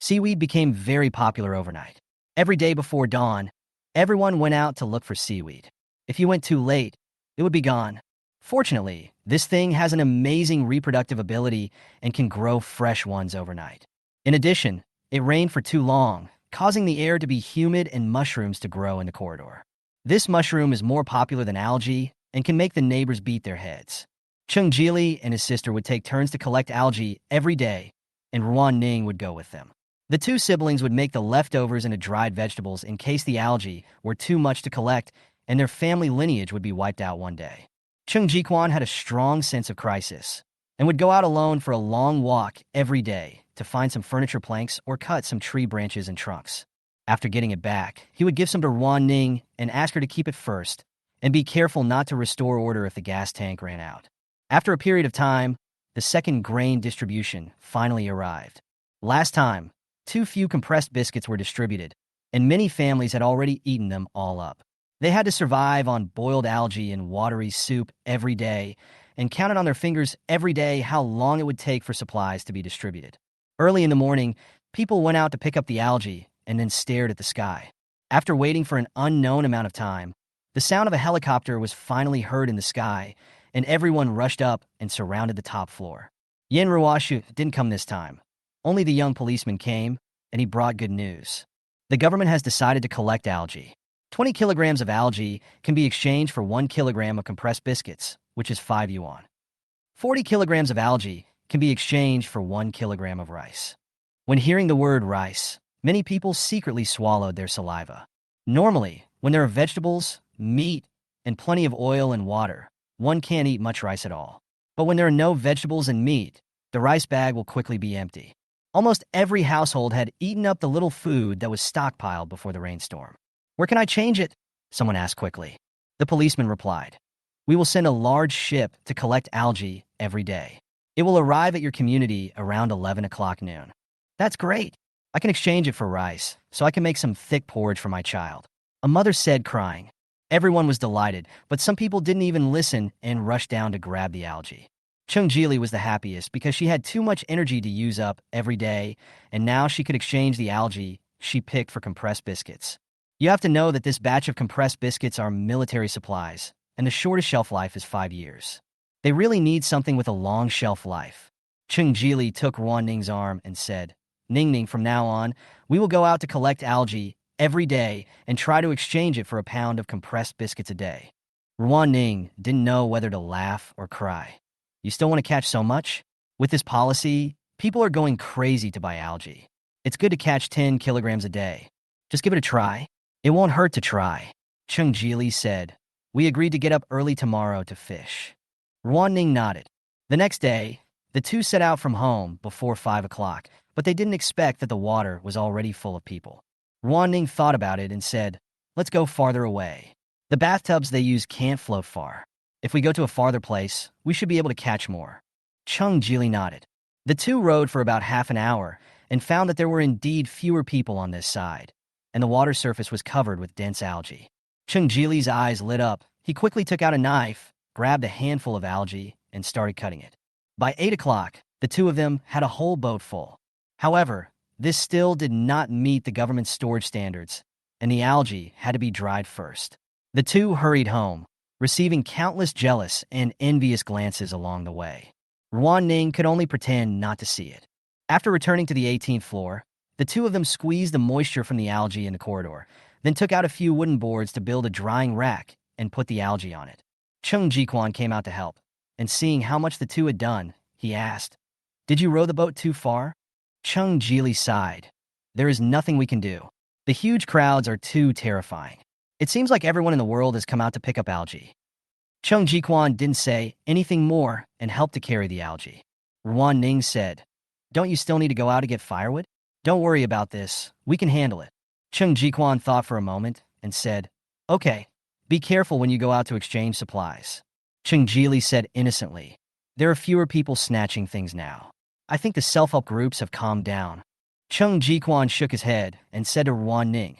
Seaweed became very popular overnight. Every day before dawn, everyone went out to look for seaweed. If you went too late, it would be gone. Fortunately, this thing has an amazing reproductive ability and can grow fresh ones overnight. In addition, it rained for too long, causing the air to be humid and mushrooms to grow in the corridor. This mushroom is more popular than algae and can make the neighbors beat their heads. Cheng Jili and his sister would take turns to collect algae every day, and Ruan Ning would go with them. The two siblings would make the leftovers into dried vegetables in case the algae were too much to collect and their family lineage would be wiped out one day. Chung Ji-kwon had a strong sense of crisis and would go out alone for a long walk every day to find some furniture planks or cut some tree branches and trunks. After getting it back, he would give some to Ruan Ning and ask her to keep it first and be careful not to restore order if the gas tank ran out. After a period of time, the second grain distribution finally arrived. Last time, too few compressed biscuits were distributed, and many families had already eaten them all up. They had to survive on boiled algae and watery soup every day, and counted on their fingers every day how long it would take for supplies to be distributed. Early in the morning, people went out to pick up the algae and then stared at the sky. After waiting for an unknown amount of time, the sound of a helicopter was finally heard in the sky, and everyone rushed up and surrounded the top floor. Yen Ruashu didn't come this time. Only the young policeman came, and he brought good news. The government has decided to collect algae. 20 kilograms of algae can be exchanged for 1 kilogram of compressed biscuits, which is 5 yuan. 40 kilograms of algae can be exchanged for 1 kilogram of rice. When hearing the word rice, many people secretly swallowed their saliva. Normally, when there are vegetables, meat, and plenty of oil and water, one can't eat much rice at all. But when there are no vegetables and meat, the rice bag will quickly be empty. Almost every household had eaten up the little food that was stockpiled before the rainstorm. "Where can I change it?" someone asked quickly. The policeman replied, "We will send a large ship to collect algae every day. It will arrive at your community around 11 o'clock noon." "That's great. I can exchange it for rice, so I can make some thick porridge for my child," a mother said, crying. Everyone was delighted, but some people didn't even listen and rushed down to grab the algae. Chung Jili was the happiest because she had too much energy to use up every day, and now she could exchange the algae she picked for compressed biscuits. You have to know that this batch of compressed biscuits are military supplies, and the shortest shelf life is 5 years. They really need something with a long shelf life. Chung Jili took Ruan Ning's arm and said, "Ning Ning, from now on, we will go out to collect algae every day and try to exchange it for a pound of compressed biscuits a day." Ruan Ning didn't know whether to laugh or cry. You still want to catch so much? With this policy, people are going crazy to buy algae. It's good to catch 10 kilograms a day. Just give it a try. It won't hurt to try. Chung Jili said, "We agreed to get up early tomorrow to fish." Ruan Ning nodded. The next day, the two set out from home before 5 o'clock, but they didn't expect that the water was already full of people. Ruan Ning thought about it and said, "Let's go farther away. The bathtubs they use can't float far. If we go to a farther place, we should be able to catch more." Chung Jili nodded. The two rode for about half an hour and found that there were indeed fewer people on this side, and the water surface was covered with dense algae. Chung Jili's eyes lit up. He quickly took out a knife, grabbed a handful of algae, and started cutting it. By 8 o'clock, the two of them had a whole boat full. However, this still did not meet the government's storage standards, and the algae had to be dried first. The two hurried home, receiving countless jealous and envious glances along the way. Ruan Ning could only pretend not to see it. After returning to the 18th floor, the two of them squeezed the moisture from the algae in the corridor, then took out a few wooden boards to build a drying rack and put the algae on it. Chung Ji-kwon came out to help, and seeing how much the two had done, he asked, "Did you row the boat too far?" Chung Jili sighed. "There is nothing we can do. The huge crowds are too terrifying. It seems like everyone in the world has come out to pick up algae." Chung Ji-kwon didn't say anything more and helped to carry the algae. Ruan Ning said, "Don't you still need to go out to get firewood?" "Don't worry about this. We can handle it." Chung Ji-kwon thought for a moment and said, "Okay, be careful when you go out to exchange supplies." Chung Jili said innocently, "There are fewer people snatching things now. I think the self-help groups have calmed down." Chung Ji-kwon shook his head and said to Ruan Ning,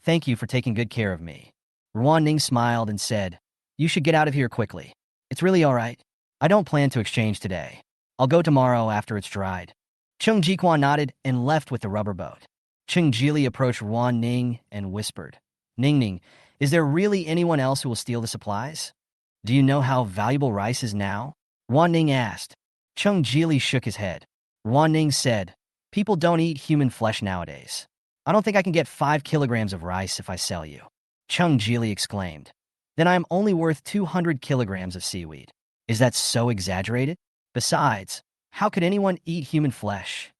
"Thank you for taking good care of me." Ruan Ning smiled and said, "You should get out of here quickly. It's really all right. I don't plan to exchange today. I'll go tomorrow after it's dried." Chung Ji-kwon nodded and left with the rubber boat. Chung Jili approached Ruan Ning and whispered, "Ning Ning, is there really anyone else who will steal the supplies? Do you know how valuable rice is now?" Ruan Ning asked. Chung Jili shook his head. Ruan Ning said, "People don't eat human flesh nowadays. I don't think I can get 5 kilograms of rice if I sell you." Chung Jili exclaimed, "Then I am only worth 200 kilograms of seaweed. Is that so exaggerated? Besides, how could anyone eat human flesh?"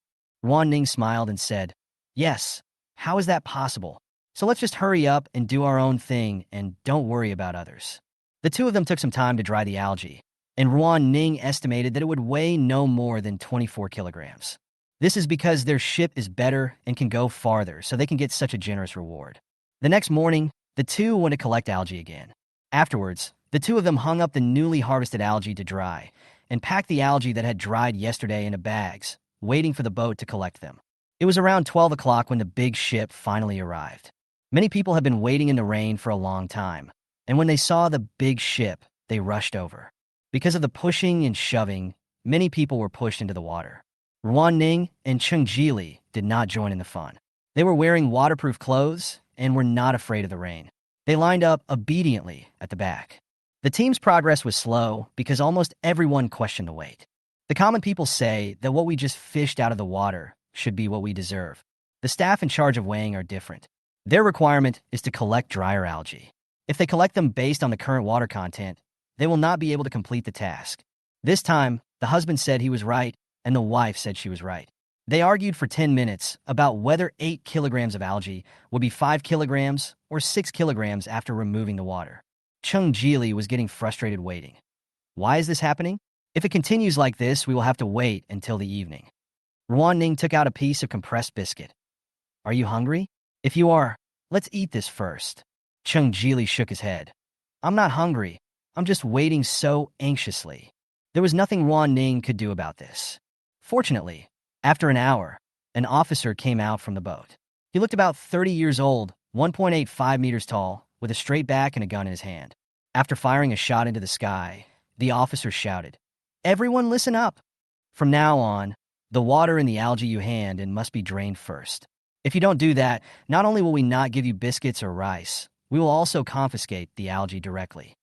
Ruan Ning smiled and said, Yes. How is that possible? So let's just hurry up and do our own thing and don't worry about others. The two of them took some time to dry the algae, and Ruan Ning estimated that it would weigh no more than 24 kilograms. This is because their ship is better and can go farther, so they can get such a generous reward. The next morning, the two went to collect algae again. Afterwards, the two of them hung up the newly harvested algae to dry and packed the algae that had dried yesterday into bags, waiting for the boat to collect them. It was around 12 o'clock when the big ship finally arrived. Many people had been waiting in the rain for a long time, and when they saw the big ship, they rushed over. Because of the pushing and shoving, many people were pushed into the water. Ruan Ning and Jili did not join in the fun. They were wearing waterproof clothes and were not afraid of the rain. They lined up obediently at the back. The team's progress was slow because almost everyone questioned the weight. The common people say that what we just fished out of the water should be what we deserve. The staff in charge of weighing are different. Their requirement is to collect drier algae. If they collect them based on the current water content, they will not be able to complete the task. This time, the husband said he was right, and the wife said she was right. They argued for 10 minutes about whether 8 kilograms of algae would be 5 kilograms or 6 kilograms after removing the water. Jili was getting frustrated waiting. Why is this happening? If it continues like this, we will have to wait until the evening. Ruan Ning took out a piece of compressed biscuit. Are you hungry? If you are, let's eat this first. Jili shook his head. I'm not hungry. I'm just waiting so anxiously. There was nothing Ruan Ning could do about this. Fortunately, after an hour, an officer came out from the boat. He looked about 30 years old, 1.85 meters tall, with a straight back and a gun in his hand. After firing a shot into the sky, the officer shouted, "Everyone listen up! From now on, the water in the algae you hand in must be drained first. If you don't do that, not only will we not give you biscuits or rice, we will also confiscate the algae directly.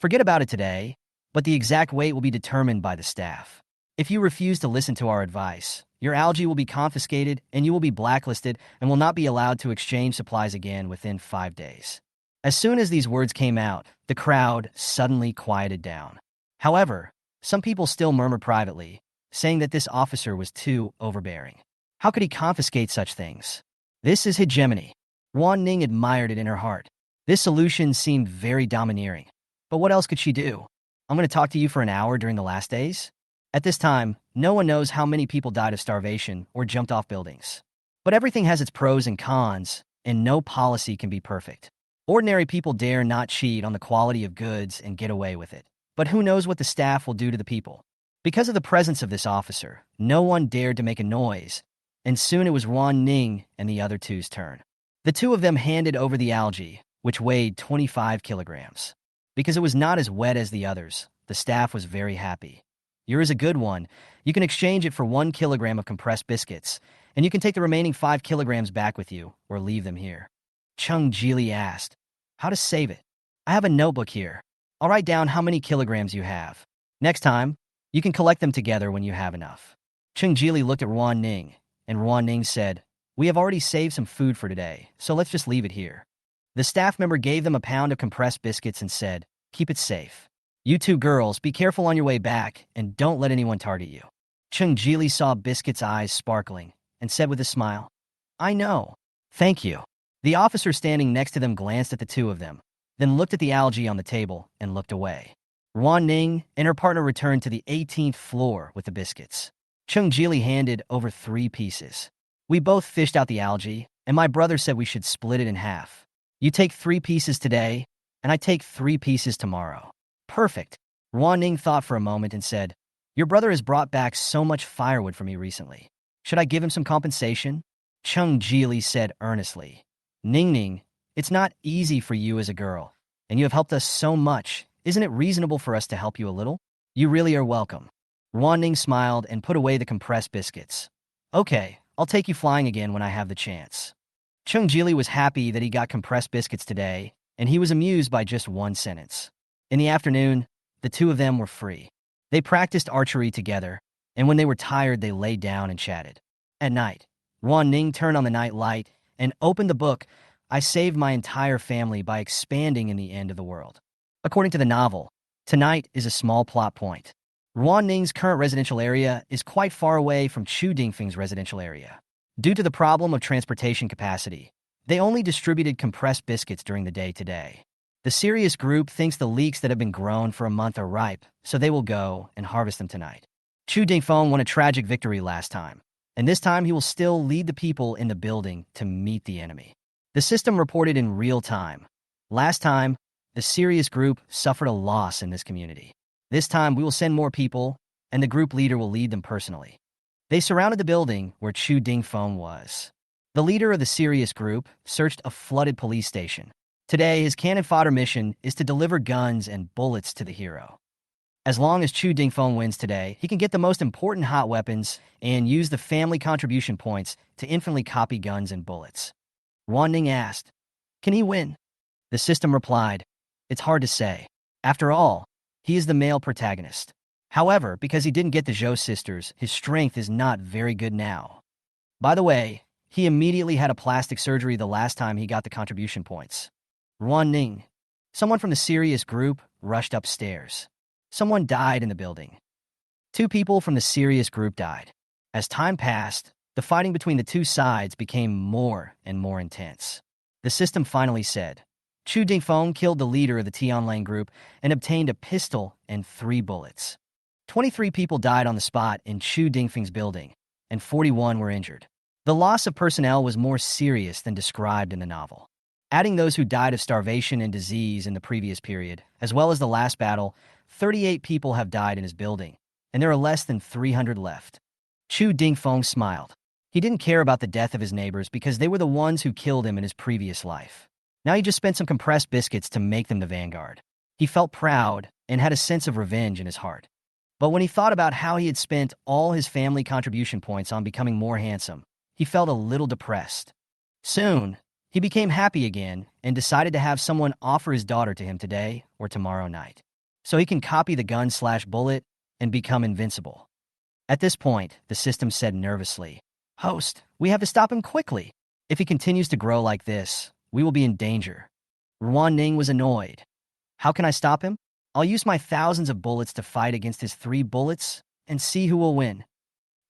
Forget about it today, but the exact weight will be determined by the staff. If you refuse to listen to our advice, your algae will be confiscated and you will be blacklisted and will not be allowed to exchange supplies again within 5 days." As soon as these words came out, the crowd suddenly quieted down. However, some people still murmured privately, saying that this officer was too overbearing. How could he confiscate such things? This is hegemony. Ruan Ning admired it in her heart. This solution seemed very domineering. But what else could she do? I'm going to talk to you for an hour during the last days? At this time, no one knows how many people died of starvation or jumped off buildings. But everything has its pros and cons, and no policy can be perfect. Ordinary people dare not cheat on the quality of goods and get away with it. But who knows what the staff will do to the people? Because of the presence of this officer, no one dared to make a noise, and soon it was Ruan Ning and the other two's turn. The two of them handed over the algae, which weighed 25 kilograms. Because it was not as wet as the others, the staff was very happy. Yours is a good one. You can exchange it for 1 kilogram of compressed biscuits, and you can take the remaining 5 kilograms back with you or leave them here. Jili asked, "How to save it?" "I have a notebook here. I'll write down how many kilograms you have. Next time, you can collect them together when you have enough." Jili looked at Ruan Ning, and Ruan Ning said, "We have already saved some food for today, so let's just leave it here." The staff member gave them a pound of compressed biscuits and said, "Keep it safe. You two girls, be careful on your way back, and don't let anyone target you." Jili saw Biscuit's eyes sparkling and said with a smile, "I know. Thank you." The officer standing next to them glanced at the two of them, then looked at the algae on the table and looked away. Ruan Ning and her partner returned to the 18th floor with the biscuits. Jili handed over 3 pieces. "We both fished out the algae, and my brother said we should split it in half. You take 3 pieces today, and I take 3 pieces tomorrow." "Perfect." Ruan Ning thought for a moment and said, "Your brother has brought back so much firewood for me recently. Should I give him some compensation?" Jili said earnestly, Ning, it's not easy for you as a girl, and you have helped us so much. Isn't it reasonable for us to help you a little?" "You really are welcome." Ruan Ning smiled and put away the compressed biscuits. "Okay, I'll take you flying again when I have the chance." Jili was happy that he got compressed biscuits today, and he was amused by just one sentence. In the afternoon, the two of them were free. They practiced archery together, and when they were tired, they lay down and chatted. At night, Ruan Ning turned on the night light and opened the book, "I Saved My Entire Family by Expanding in the End of the World." According to the novel, tonight is a small plot point. Ruan Ning's current residential area is quite far away from Chu Dingfeng's residential area. Due to the problem of transportation capacity, they only distributed compressed biscuits during the day today. The serious group thinks the leeks that have been grown for a month are ripe, so they will go and harvest them tonight. Chu Dingfeng won a tragic victory last time, and this time he will still lead the people in the building to meet the enemy. The system reported in real time. Last time, the serious group suffered a loss in this community. This time, we will send more people, and the group leader will lead them personally. They surrounded the building where Chu Dingfeng was. The leader of the serious group searched a flooded police station. Today, his cannon fodder mission is to deliver guns and bullets to the hero. As long as Chu Dingfeng wins today, he can get the most important hot weapons and use the family contribution points to infinitely copy guns and bullets. Ruan Ning asked, "Can he win?" The system replied, "It's hard to say. After all, he is the male protagonist. However, because he didn't get the Zhou sisters, his strength is not very good now. By the way, he immediately had a plastic surgery the last time he got the contribution points." Ruan Ning, someone from the serious group, rushed upstairs. Someone died in the building. 2 people from the serious group died. As time passed, the fighting between the two sides became more and more intense. The system finally said, Chu Dingfeng killed the leader of the Tianlang group and obtained a pistol and 3 bullets. 23 people died on the spot in Chu Dingfeng's building, and 41 were injured. The loss of personnel was more serious than described in the novel. Adding those who died of starvation and disease in the previous period, as well as the last battle, 38 people have died in his building, and there are less than 300 left. Chu Dingfeng smiled. He didn't care about the death of his neighbors because they were the ones who killed him in his previous life. Now he just spent some compressed biscuits to make them the vanguard. He felt proud and had a sense of revenge in his heart. But when he thought about how he had spent all his family contribution points on becoming more handsome, he felt a little depressed. Soon, he became happy again and decided to have someone offer his daughter to him today or tomorrow night, so he can copy the gun/bullet and become invincible. At this point, the system said nervously, "Host, we have to stop him quickly. If he continues to grow like this, we will be in danger." Ruan Ning was annoyed. "How can I stop him? I'll use my thousands of bullets to fight against his 3 bullets and see who will win."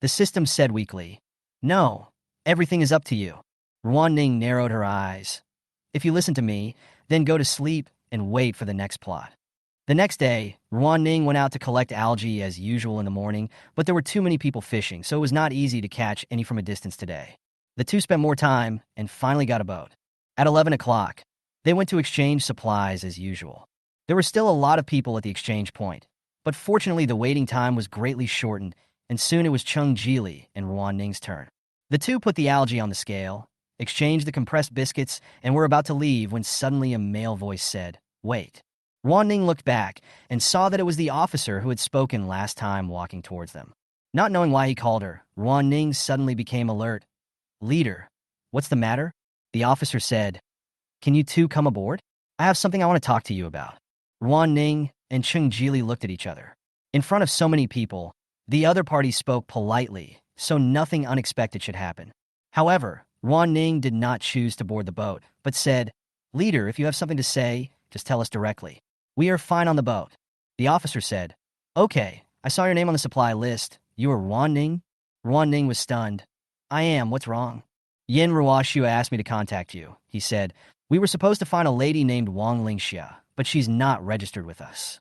The system said weakly, "No, everything is up to you." Ruan Ning narrowed her eyes. "If you listen to me, then go to sleep and wait for the next plot." The next day, Ruan Ning went out to collect algae as usual in the morning, but there were too many people fishing, so it was not easy to catch any from a distance today. The two spent more time and finally got a boat. At 11 o'clock, they went to exchange supplies as usual. There were still a lot of people at the exchange point, but fortunately the waiting time was greatly shortened, and soon it was Chung Jili and Ruan Ning's turn. The two put the algae on the scale, exchanged the compressed biscuits, and were about to leave when suddenly a male voice said, "Wait." Ruan Ning looked back and saw that it was the officer who had spoken last time walking towards them. Not knowing why he called her, Ruan Ning suddenly became alert. "Leader, what's the matter?" The officer said, "Can you two come aboard? I have something I want to talk to you about." Ruan Ning and Chung Jili looked at each other. In front of so many people, the other party spoke politely, so nothing unexpected should happen. However, Ruan Ning did not choose to board the boat, but said, "Leader, if you have something to say, just tell us directly. We are fine on the boat." The officer said, "Okay, I saw your name on the supply list. You are Ruan Ning?" Ruan Ning was stunned. "I am. What's wrong?" "Yin Ruoxua asked me to contact you," he said. "We were supposed to find a lady named Wang Lingxia, but she's not registered with us."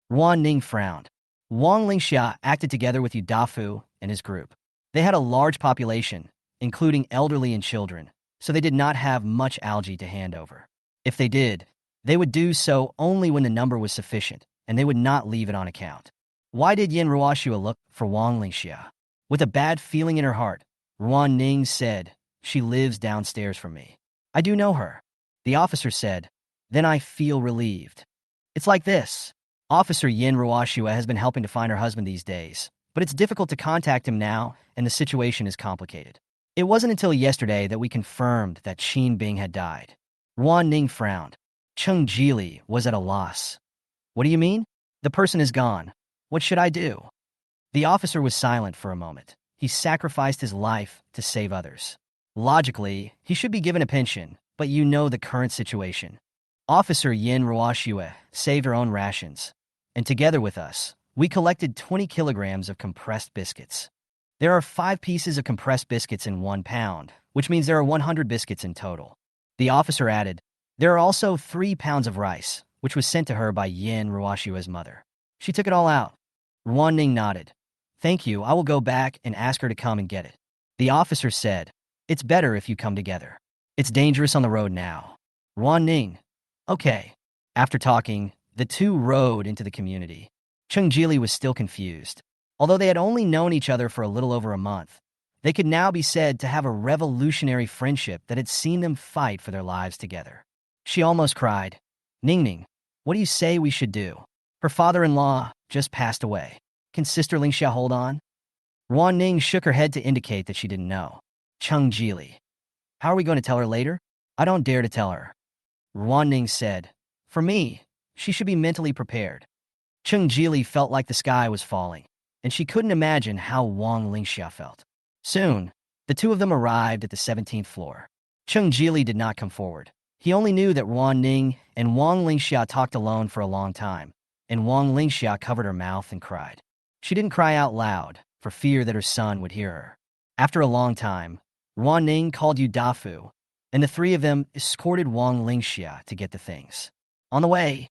Ruan Ning frowned. Wang Lingxia acted together with Yu Dafu and his group. They had a large population, including elderly and children, so they did not have much algae to hand over. If they did, they would do so only when the number was sufficient, and they would not leave it on account. Why did Yin Ruoxua look for Wang Lingxia? With a bad feeling in her heart, Ruan Ning said, "She lives downstairs from me. I do know her." The officer said, "Then I feel relieved. It's like this. Officer Yin Ruoxua has been helping to find her husband these days, but it's difficult to contact him now, and the situation is complicated. It wasn't until yesterday that we confirmed that Qin Bing had died." Ruan Ning frowned. Chung Jili was at a loss. "What do you mean? The person is gone. What should I do?" The officer was silent for a moment. He sacrificed his life to save others. Logically, he should be given a pension, but you know the current situation. Officer Yin Ruoxua saved her own rations, and together with us, we collected 20 kilograms of compressed biscuits. There are 5 pieces of compressed biscuits in 1 pound, which means there are 100 biscuits in total. The officer added, there are also 3 pounds of rice, which was sent to her by Yin Ruashua's mother. She took it all out. Ruan Ning nodded. Thank you, I will go back and ask her to come and get it. The officer said, it's better if you come together. It's dangerous on the road now. Ruan Ning. Okay. After talking, the two rode into the community. Chung Jili was still confused. Although they had only known each other for a little over a month, they could now be said to have a revolutionary friendship that had seen them fight for their lives together. She almost cried. Ning Ning, what do you say we should do? Her father-in-law just passed away. Can Sister Lingxia hold on? Ruan Ning shook her head to indicate that she didn't know. Chung Jili. How are we going to tell her later? I don't dare to tell her. Ruan Ning said, for me, she should be mentally prepared. Chung Jili felt like the sky was falling, and she couldn't imagine how Wang Lingxia felt. Soon, the two of them arrived at the 17th floor. Chung Jili did not come forward. He only knew that Ruan Ning and Wang Lingxia talked alone for a long time, and Wang Lingxia covered her mouth and cried. She didn't cry out loud, for fear that her son would hear her. After a long time, Ruan Ning called Yu Dafu, and the 3 of them escorted Wang Lingxia to get the things. On the way,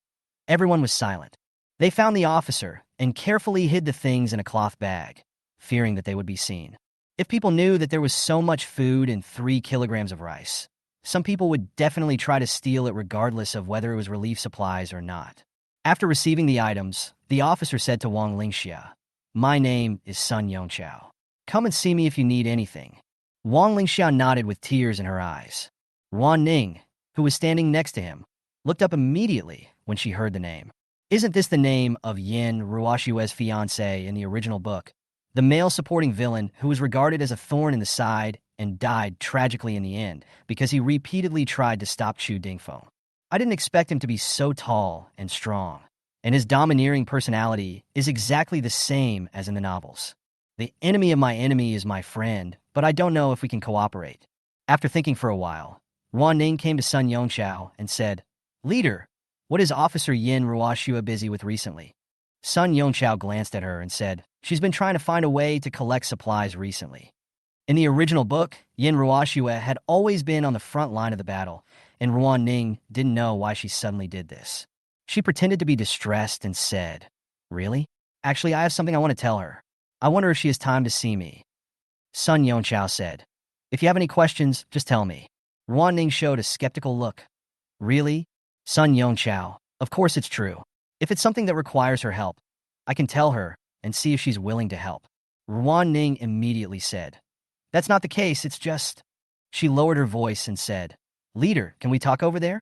everyone was silent. They found the officer and carefully hid the things in a cloth bag, fearing that they would be seen. If people knew that there was so much food and 3 kilograms of rice, some people would definitely try to steal it regardless of whether it was relief supplies or not. After receiving the items, the officer said to Wang Lingxia, my name is Sun Yongqiao. Come and see me if you need anything. Wang Lingxia nodded with tears in her eyes. Ruan Ning, who was standing next to him, looked up immediately when she heard the name. Isn't this the name of Yin Ruashua's fiancé in the original book? The male supporting villain who was regarded as a thorn in the side and died tragically in the end because he repeatedly tried to stop Chu Dingfeng. I didn't expect him to be so tall and strong, and his domineering personality is exactly the same as in the novels. The enemy of my enemy is my friend, but I don't know if we can cooperate. After thinking for a while, Ruan Ning came to Sun Yongqiao and said, Leader, what is Officer Yin Ruashua busy with recently? Sun Yongqiao glanced at her and said, she's been trying to find a way to collect supplies recently. In the original book, Yin Ruashua had always been on the front line of the battle, and Ruan Ning didn't know why she suddenly did this. She pretended to be distressed and said, really? Actually, I have something I want to tell her. I wonder if she has time to see me. Sun Yongqiao said, if you have any questions, just tell me. Ruan Ning showed a skeptical look. Really? Sun Yongqiao, of course it's true. If it's something that requires her help, I can tell her and see if she's willing to help. Ruan Ning immediately said, that's not the case, it's just... She lowered her voice and said, Leader, can we talk over there?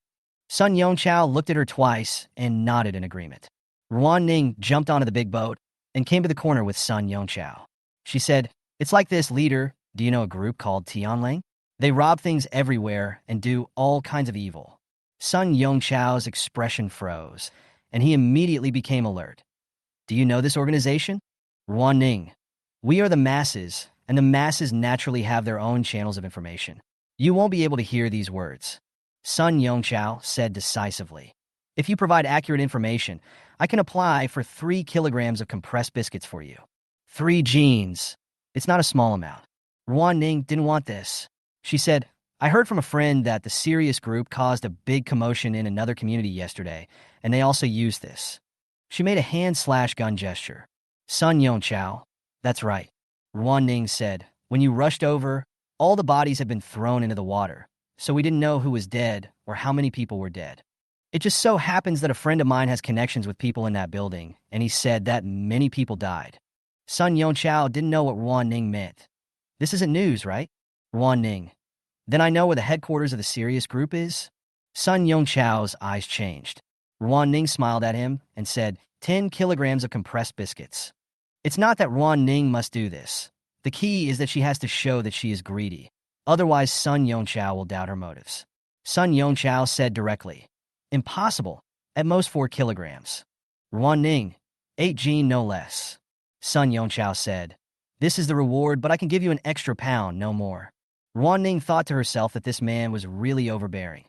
Sun Yongqiao looked at her twice and nodded in agreement. Ruan Ning jumped onto the big boat and came to the corner with Sun Yongqiao. She said, it's like this, Leader. Do you know a group called Tianlang? They rob things everywhere and do all kinds of evil. Sun Yongqiao's expression froze, and he immediately became alert. Do you know this organization? Ruan Ning. We are the masses, and the masses naturally have their own channels of information. You won't be able to hear these words. Sun Yongqiao said decisively. If you provide accurate information, I can apply for 3 kilograms of compressed biscuits for you. 3 jeans. It's not a small amount. Ruan Ning didn't want this. She said, I heard from a friend that the Sirius group caused a big commotion in another community yesterday, and they also used this. She made a hand/gun gesture. Sun Yongqiao, that's right. Ruan Ning said, when you rushed over, all the bodies had been thrown into the water, so we didn't know who was dead or how many people were dead. It just so happens that a friend of mine has connections with people in that building, and he said that many people died. Sun Yongqiao didn't know what Ruan Ning meant. This isn't news, right? Ruan Ning. Then I know where the headquarters of the Sirius group is? Sun Yongqiao's eyes changed. Ruan Ning smiled at him and said, 10 kilograms of compressed biscuits. It's not that Ruan Ning must do this. The key is that she has to show that she is greedy. Otherwise, Sun Yongqiao will doubt her motives. Sun Yongqiao said directly, impossible, at most 4 kilograms. Ruan Ning, 8 jin no less. Sun Yongqiao said, this is the reward, but I can give you an extra pound, no more. Ruan Ning thought to herself that this man was really overbearing.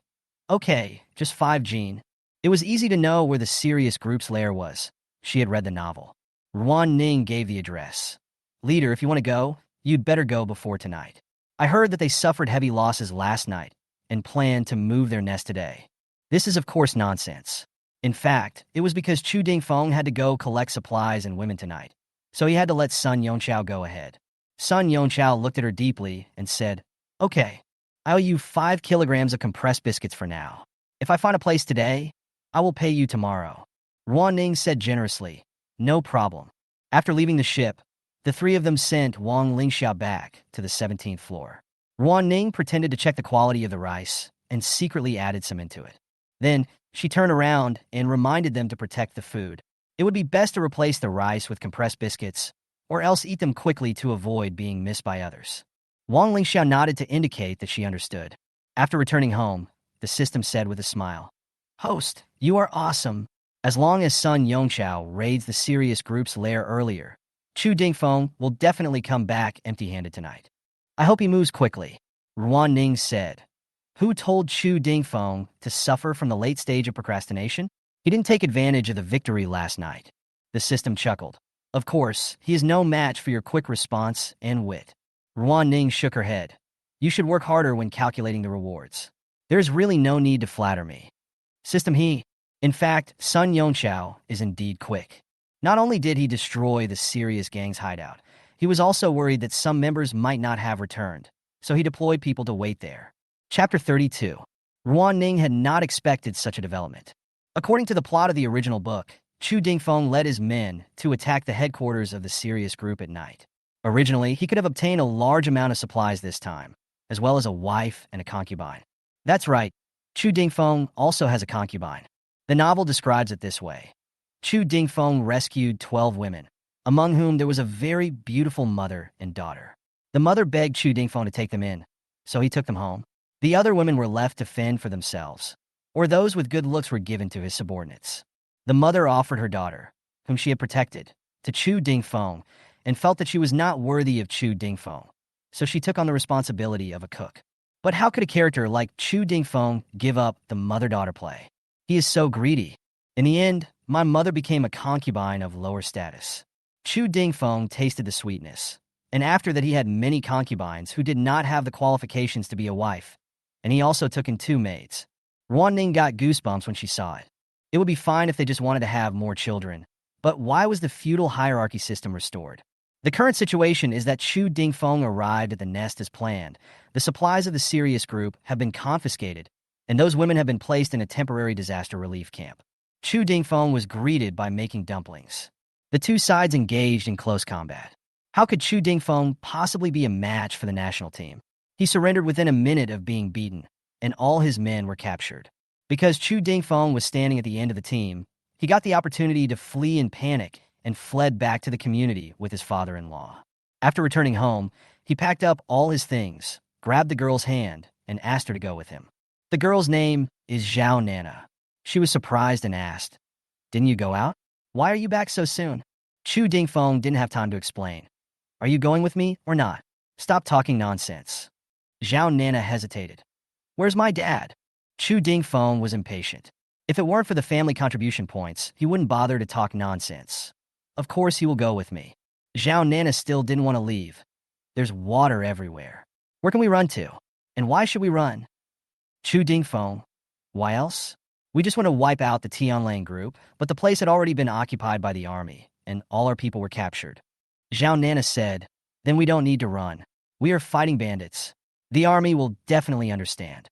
Okay, just 5 jin. It was easy to know where the Sirius group's lair was. She had read the novel. Ruan Ning gave the address. Leader, if you want to go, you'd better go before tonight. I heard that they suffered heavy losses last night and plan to move their nest today. This is of course nonsense. In fact, it was because Chu Dingfeng had to go collect supplies and women tonight, so he had to let Sun Yongchao go ahead. Sun Yongchao looked at her deeply and said, "Okay, I owe you 5 kilograms of compressed biscuits for now. If I find a place today, I will pay you tomorrow." Ruan Ning said generously, "No problem." After leaving the ship, the three of them sent Wang Lingxiao back to the 17th floor. Ruan Ning pretended to check the quality of the rice and secretly added some into it. Then, she turned around and reminded them to protect the food. It would be best to replace the rice with compressed biscuits, or else eat them quickly to avoid being missed by others. Wang Lingxiao nodded to indicate that she understood. After returning home, the system said with a smile, "Host, you are awesome. As long as Sun Yongchao raids the serious group's lair earlier, Chu Dingfeng will definitely come back empty-handed tonight. I hope he moves quickly." Ruan Ning said. Who told Chu Dingfeng to suffer from the late stage of procrastination? He didn't take advantage of the victory last night. The system chuckled. Of course, he is no match for your quick response and wit. Ruan Ning shook her head. You should work harder when calculating the rewards. There's really no need to flatter me. System he. In fact, Sun Yongchao is indeed quick. Not only did he destroy the serious gang's hideout, he was also worried that some members might not have returned, so he deployed people to wait there. Chapter 32. Ruan Ning had not expected such a development. According to the plot of the original book, Chu Dingfeng led his men to attack the headquarters of the serious group at night. Originally, he could have obtained a large amount of supplies this time, as well as a wife and a concubine. That's right, Chu Dingfeng also has a concubine. The novel describes it this way. Chu Dingfeng rescued 12 women, among whom there was a very beautiful mother and daughter. The mother begged Chu Dingfeng to take them in, so he took them home. The other women were left to fend for themselves, or those with good looks were given to his subordinates. The mother offered her daughter, whom she had protected, to Chu Dingfeng and felt that she was not worthy of Chu Dingfeng, so she took on the responsibility of a cook. But how could a character like Chu Dingfeng give up the mother-daughter play? He is so greedy. In the end, my mother became a concubine of lower status. Chu Dingfeng tasted the sweetness, and after that he had many concubines who did not have the qualifications to be a wife, and he also took in 2 maids. Ruan Ning got goosebumps when she saw it. It would be fine if they just wanted to have more children, but why was the feudal hierarchy system restored? The current situation is that Chu Dingfeng arrived at the nest as planned. The supplies of the serious group have been confiscated, and those women have been placed in a temporary disaster relief camp. Chu Dingfeng was greeted by making dumplings. The two sides engaged in close combat. How could Chu Dingfeng possibly be a match for the national team? He surrendered within a minute of being beaten, and all his men were captured. Because Chu Dingfeng was standing at the end of the team, he got the opportunity to flee in panic and fled back to the community with his father-in-law. After returning home, he packed up all his things, grabbed the girl's hand, and asked her to go with him. The girl's name is Zhao Nana. She was surprised and asked, "Didn't you go out? Why are you back so soon?" Chu Dingfeng didn't have time to explain. "Are you going with me or not? Stop talking nonsense." Zhao Nana hesitated. "Where's my dad?" Chu Dingfeng was impatient. If it weren't for the family contribution points, he wouldn't bother to talk nonsense. "Of course he will go with me." Zhao Nana still didn't want to leave. "There's water everywhere. Where can we run to? And why should we run?" Chu Dingfeng, "Why else? We just want to wipe out the Tianlang group, but the place had already been occupied by the army, and all our people were captured." Zhao Nana said, "Then we don't need to run. We are fighting bandits. The army will definitely understand."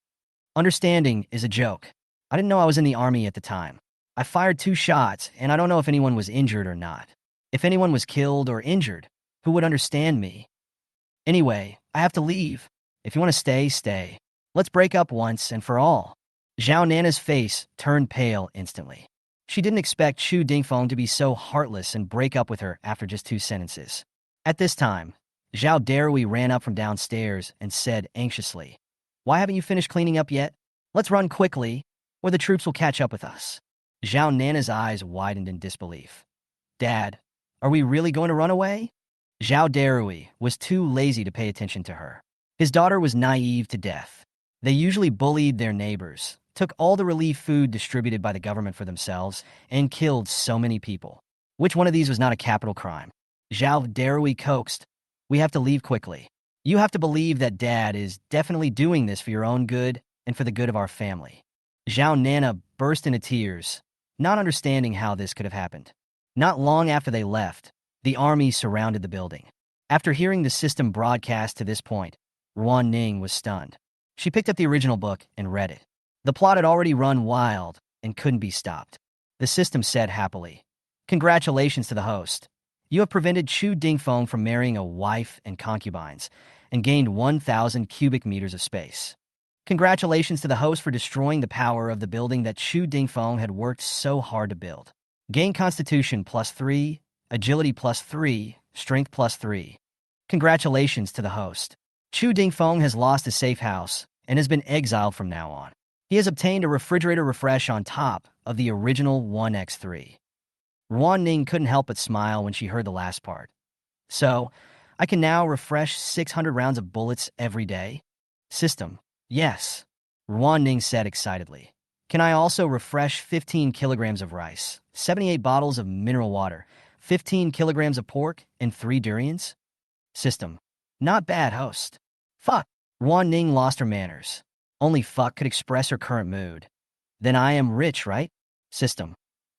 Understanding is a joke. I didn't know I was in the army at the time. I fired 2 shots, and I don't know if anyone was injured or not. If anyone was killed or injured, who would understand me? Anyway, I have to leave. If you want to stay, stay. Let's break up once and for all. Zhao Nana's face turned pale instantly. She didn't expect Chu Dingfeng to be so heartless and break up with her after just 2 sentences. At this time, Zhao Darui ran up from downstairs and said anxiously, "Why haven't you finished cleaning up yet? Let's run quickly, or the troops will catch up with us." Zhao Nana's eyes widened in disbelief. "Dad, are we really going to run away?" Zhao Darui was too lazy to pay attention to her. His daughter was naive to death. They usually bullied their neighbors, took all the relief food distributed by the government for themselves, and killed so many people. Which one of these was not a capital crime? Zhao Darui coaxed. We have to leave quickly. You have to believe that Dad is definitely doing this for your own good and for the good of our family." Zhao Nana burst into tears, not understanding how this could have happened. Not long after they left, the army surrounded the building. After hearing the system broadcast to this point, Ruan Ning was stunned. She picked up the original book and read it. The plot had already run wild and couldn't be stopped. The system said happily, "Congratulations to the host. You have prevented Chu Dingfeng from marrying a wife and concubines and gained 1,000 cubic meters of space. Congratulations to the host for destroying the power of the building that Chu Dingfeng had worked so hard to build. Gain Constitution +3, Agility +3, Strength +3. Congratulations to the host. Chu Dingfeng has lost his safe house and has been exiled from now on. He has obtained a refrigerator refresh on top of the original 1x3. Ruan Ning couldn't help but smile when she heard the last part. "So, I can now refresh 600 rounds of bullets every day?" "System, yes," Ruan Ning said excitedly. "Can I also refresh 15 kilograms of rice, 78 bottles of mineral water, 15 kilograms of pork, and 3 durians?" "System, not bad, host." "Fuck." Ruan Ning lost her manners. Only fuck could express her current mood. "Then I am rich, right?" "System,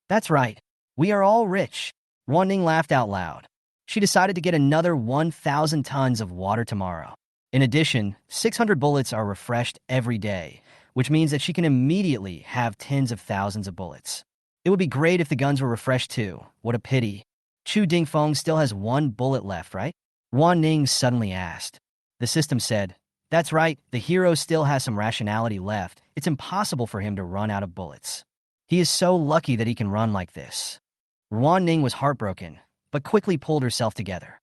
that's right. We are all rich." Ruan Ning laughed out loud. She decided to get another 1,000 tons of water tomorrow. In addition, 600 bullets are refreshed every day, which means that she can immediately have tens of thousands of bullets. It would be great if the guns were refreshed too. What a pity. Chu Dingfeng still has 1 bullet left, right? Ruan Ning suddenly asked. The system said, "That's right, the hero still has some rationality left. It's impossible for him to run out of bullets. He is so lucky that he can run like this." Ruan Ning was heartbroken, but quickly pulled herself together.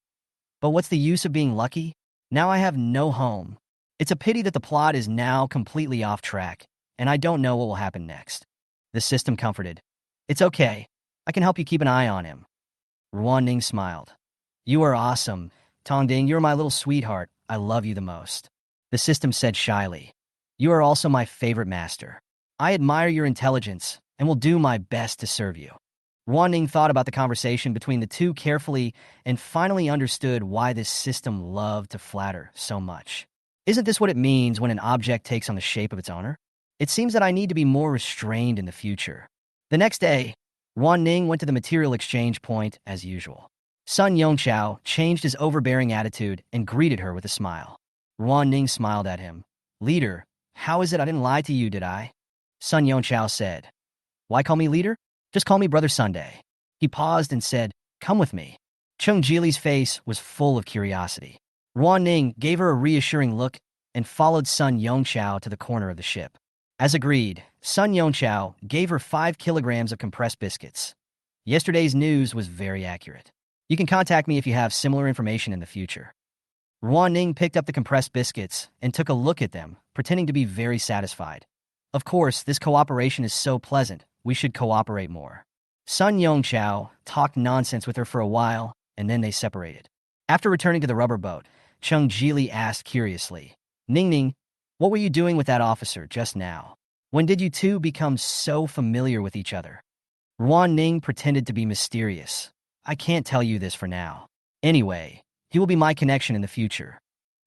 "But what's the use of being lucky? Now I have no home. It's a pity that the plot is now completely off track, and I don't know what will happen next." The system comforted. "It's okay. I can help you keep an eye on him." Ruan Ning smiled. "You are awesome. Tongding, you're my little sweetheart. I love you the most." The system said shyly. "You are also my favorite master. I admire your intelligence and will do my best to serve you." Ruan Ning thought about the conversation between the two carefully and finally understood why this system loved to flatter so much. Isn't this what it means when an object takes on the shape of its owner? It seems that I need to be more restrained in the future. The next day, Ruan Ning went to the material exchange point as usual. Sun Yongchao changed his overbearing attitude and greeted her with a smile. Ruan Ning smiled at him. "Leader, how is it I didn't lie to you, did I?" Sun Yongchao said. "Why call me leader? Just call me Brother Sunday." He paused and said, "Come with me." Chung Jili's face was full of curiosity. Ruan Ning gave her a reassuring look and followed Sun Yongchao to the corner of the ship. As agreed, Sun Yongchao gave her 5 kilograms of compressed biscuits. Yesterday's news was very accurate. You can contact me if you have similar information in the future. Ruan Ning picked up the compressed biscuits and took a look at them, pretending to be very satisfied. Of course, this cooperation is so pleasant. We should cooperate more. Sun Yongchao talked nonsense with her for a while, and then they separated. After returning to the rubber boat, Chung Jili asked curiously, "Ning Ning, what were you doing with that officer just now? When did you two become so familiar with each other?" Ruan Ning pretended to be mysterious. "I can't tell you this for now. Anyway, he will be my connection in the future."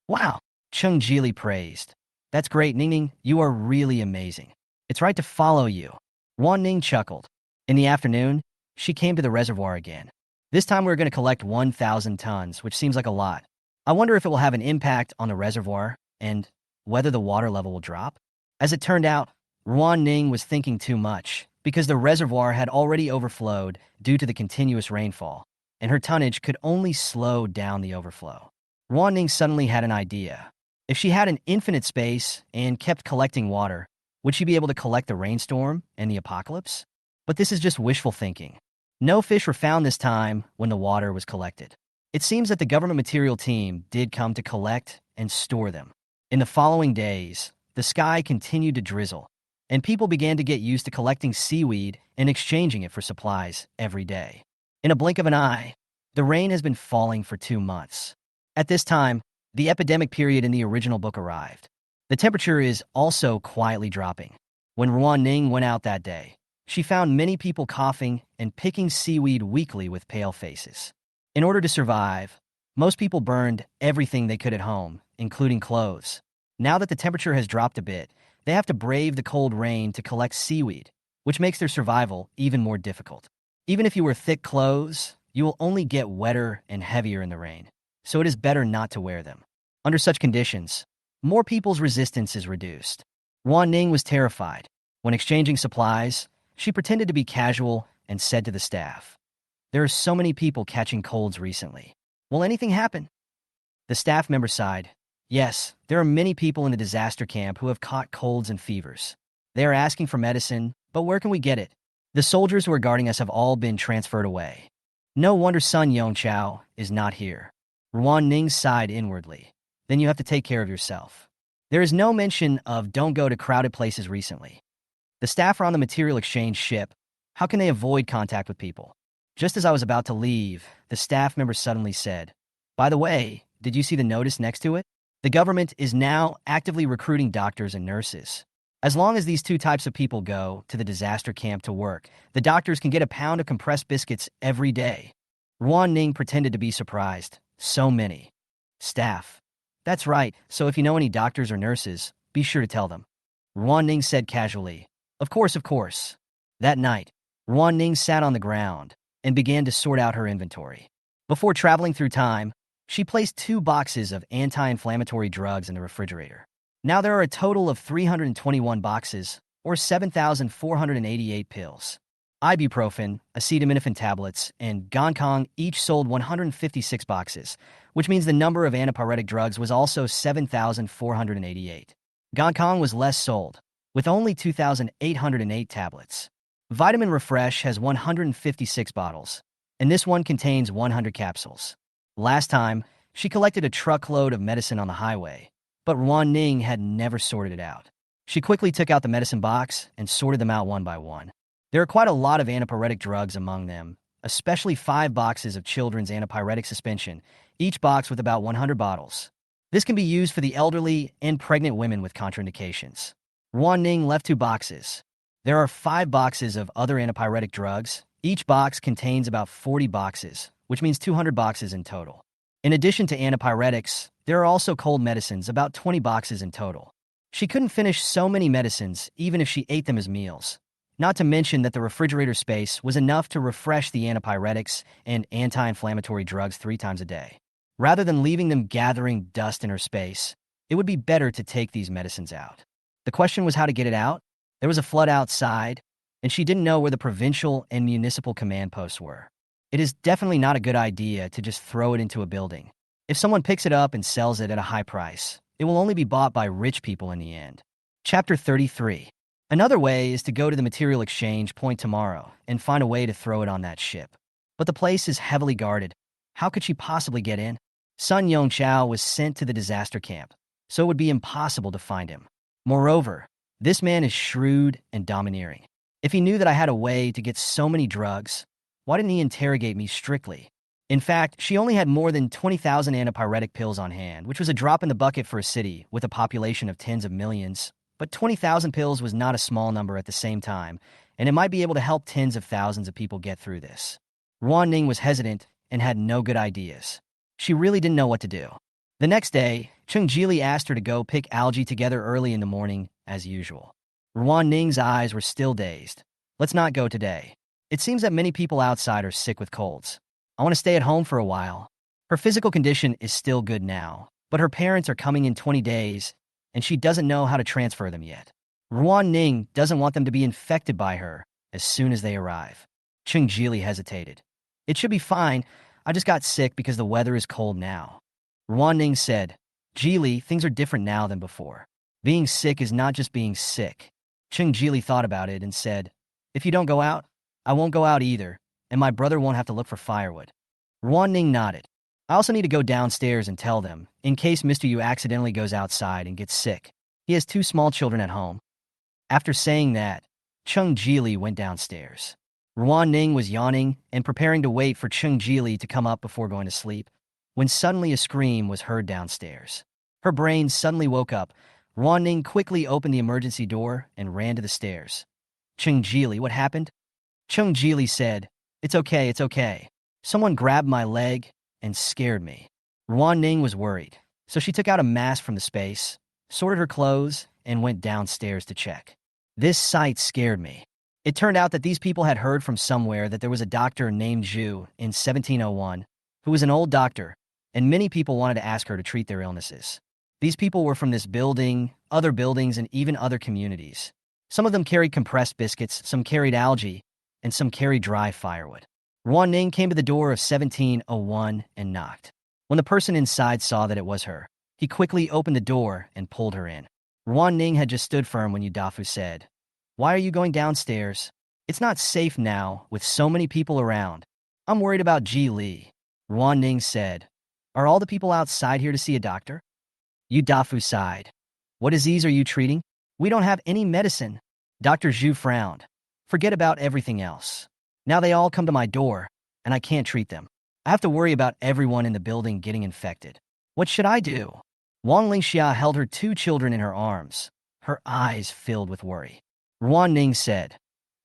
"Wow," Chung Jili praised. "That's great, Ning Ning. You are really amazing. It's right to follow you." Ruan Ning chuckled. In the afternoon, she came to the reservoir again. "This time we're going to collect 1,000 tons, which seems like a lot. I wonder if it will have an impact on the reservoir and whether the water level will drop." As it turned out, Ruan Ning was thinking too much because the reservoir had already overflowed due to the continuous rainfall, and her tonnage could only slow down the overflow. Ruan Ning suddenly had an idea. If she had an infinite space and kept collecting water, would she be able to collect the rainstorm and the apocalypse? But this is just wishful thinking. No fish were found this time when the water was collected. It seems that the government material team did come to collect and store them. In the following days, the sky continued to drizzle, and people began to get used to collecting seaweed and exchanging it for supplies every day. In a blink of an eye, the rain has been falling for 2 months. At this time, the epidemic period in the original book arrived. The temperature is also quietly dropping. When Ruan Ning went out that day, she found many people coughing and picking seaweed weakly with pale faces. In order to survive, Most people burned everything they could at home, including clothes. Now that the temperature has dropped a bit, they have to brave the cold rain to collect seaweed, which makes their survival even more difficult. Even if you wear thick clothes, you will only get wetter and heavier in the rain, so it is better not to wear them. Under such conditions, more people's resistance is reduced. Ruan Ning was terrified. When exchanging supplies, she pretended to be casual and said to the staff, "There are so many people catching colds recently. Will anything happen?" The staff member sighed. "Yes, there are many people in the disaster camp who have caught colds and fevers. They are asking for medicine, but where can we get it? The soldiers who are guarding us have all been transferred away. No wonder Sun Yongchao is not here." Ruan Ning sighed inwardly. "Then you have to take care of yourself." There is no mention of don't go to crowded places recently. The staff are on the material exchange ship. How can they avoid contact with people? Just as I was about to leave, the staff member suddenly said, "By the way, did you see the notice next to it? The government is now actively recruiting doctors and nurses. As long as these two types of people go to the disaster camp to work, the doctors can get a pound of compressed biscuits every day." Ruan Ning pretended to be surprised. "So many." Staff. "That's right, so if you know any doctors or nurses, be sure to tell them." Ruan Ning said casually, Of course, of course." That night, Ruan Ning sat on the ground and began to sort out her inventory. Before traveling through time, she placed 2 boxes of anti-inflammatory drugs in the refrigerator. Now there are a total of 321 boxes, or 7,488 pills. Ibuprofen, acetaminophen tablets, and Goncong each sold 156 boxes, which means the number of antipyretic drugs was also 7,488. Goncong was less sold, with only 2,808 tablets. Vitamin Refresh has 156 bottles, and this one contains 100 capsules. Last time, she collected a truckload of medicine on the highway, but Ruan Ning had never sorted it out. She quickly took out the medicine box and sorted them out one by one. There are quite a lot of antipyretic drugs among them, especially 5 boxes of children's antipyretic suspension, each box with about 100 bottles. This can be used for the elderly and pregnant women with contraindications. Ruan Ning left 2 boxes. There are 5 boxes of other antipyretic drugs. Each box contains about 40 boxes, which means 200 boxes in total. In addition to antipyretics, there are also cold medicines, about 20 boxes in total. She couldn't finish so many medicines even if she ate them as meals. Not to mention that the refrigerator space was enough to refresh the antipyretics and anti-inflammatory drugs 3 times a day. Rather than leaving them gathering dust in her space, it would be better to take these medicines out. The question was how to get it out. There was a flood outside, and she didn't know where the provincial and municipal command posts were. It is definitely not a good idea to just throw it into a building. If someone picks it up and sells it at a high price, it will only be bought by rich people in the end. Chapter 33. Another way is to go to the material exchange point tomorrow and find a way to throw it on that ship. But the place is heavily guarded. How could she possibly get in? Sun Yongchao was sent to the disaster camp, so it would be impossible to find him. Moreover, this man is shrewd and domineering. If he knew that I had a way to get so many drugs, why didn't he interrogate me strictly? In fact, she only had more than 20,000 antipyretic pills on hand, which was a drop in the bucket for a city with a population of tens of millions. But 20,000 pills was not a small number at the same time, and it might be able to help tens of thousands of people get through this. Ruan Ning was hesitant and had no good ideas. She really didn't know what to do. The next day, Chung Jili asked her to go pick algae together early in the morning, as usual. Ruan Ning's eyes were still dazed. "Let's not go today. It seems that many people outside are sick with colds. I want to stay at home for a while." Her physical condition is still good now, but her parents are coming in 20 days, and she doesn't know how to transfer them yet. Ruan Ning doesn't want them to be infected by her as soon as they arrive. Chung Jili hesitated. "It should be fine. I just got sick because the weather is cold now." Ruan Ning said, "Jili, things are different now than before. Being sick is not just being sick." Chung Jili thought about it and said, "If you don't go out, I won't go out either, and my brother won't have to look for firewood." Ruan Ning nodded. "I also need to go downstairs and tell them, in case Mr. Yu accidentally goes outside and gets sick. He has 2 small children at home." After saying that, Chung Jili went downstairs. Ruan Ning was yawning and preparing to wait for Chung Jili to come up before going to sleep, when suddenly a scream was heard downstairs. Her brain suddenly woke up. Ruan Ning quickly opened the emergency door and ran to the stairs. "Chung Jili, what happened?" Chung Jili said, it's okay. Someone grabbed my leg and scared me." Ruan Ning was worried, so she took out a mask from the space, sorted her clothes, and went downstairs to check. This sight scared me. It turned out that these people had heard from somewhere that there was a doctor named Zhu in 1701 who was an old doctor, and many people wanted to ask her to treat their illnesses. These people were from this building, other buildings, and even other communities. Some of them carried compressed biscuits, some carried algae, and some carried dry firewood. Ruan Ning came to the door of 1701 and knocked. When the person inside saw that it was her, he quickly opened the door and pulled her in. Ruan Ning had just stood firm when Yudafu said, "Why are you going downstairs? It's not safe now, with so many people around. I'm worried about Ji Li." Ruan Ning said, "Are all the people outside here to see a doctor?" Yudafu sighed. "What disease are you treating? We don't have any medicine." Dr. Zhu frowned. "Forget about everything else. Now they all come to my door, and I can't treat them. I have to worry about everyone in the building getting infected. What should I do?" Wang Lingxia held her two children in her arms, her eyes filled with worry. Ruan Ning said,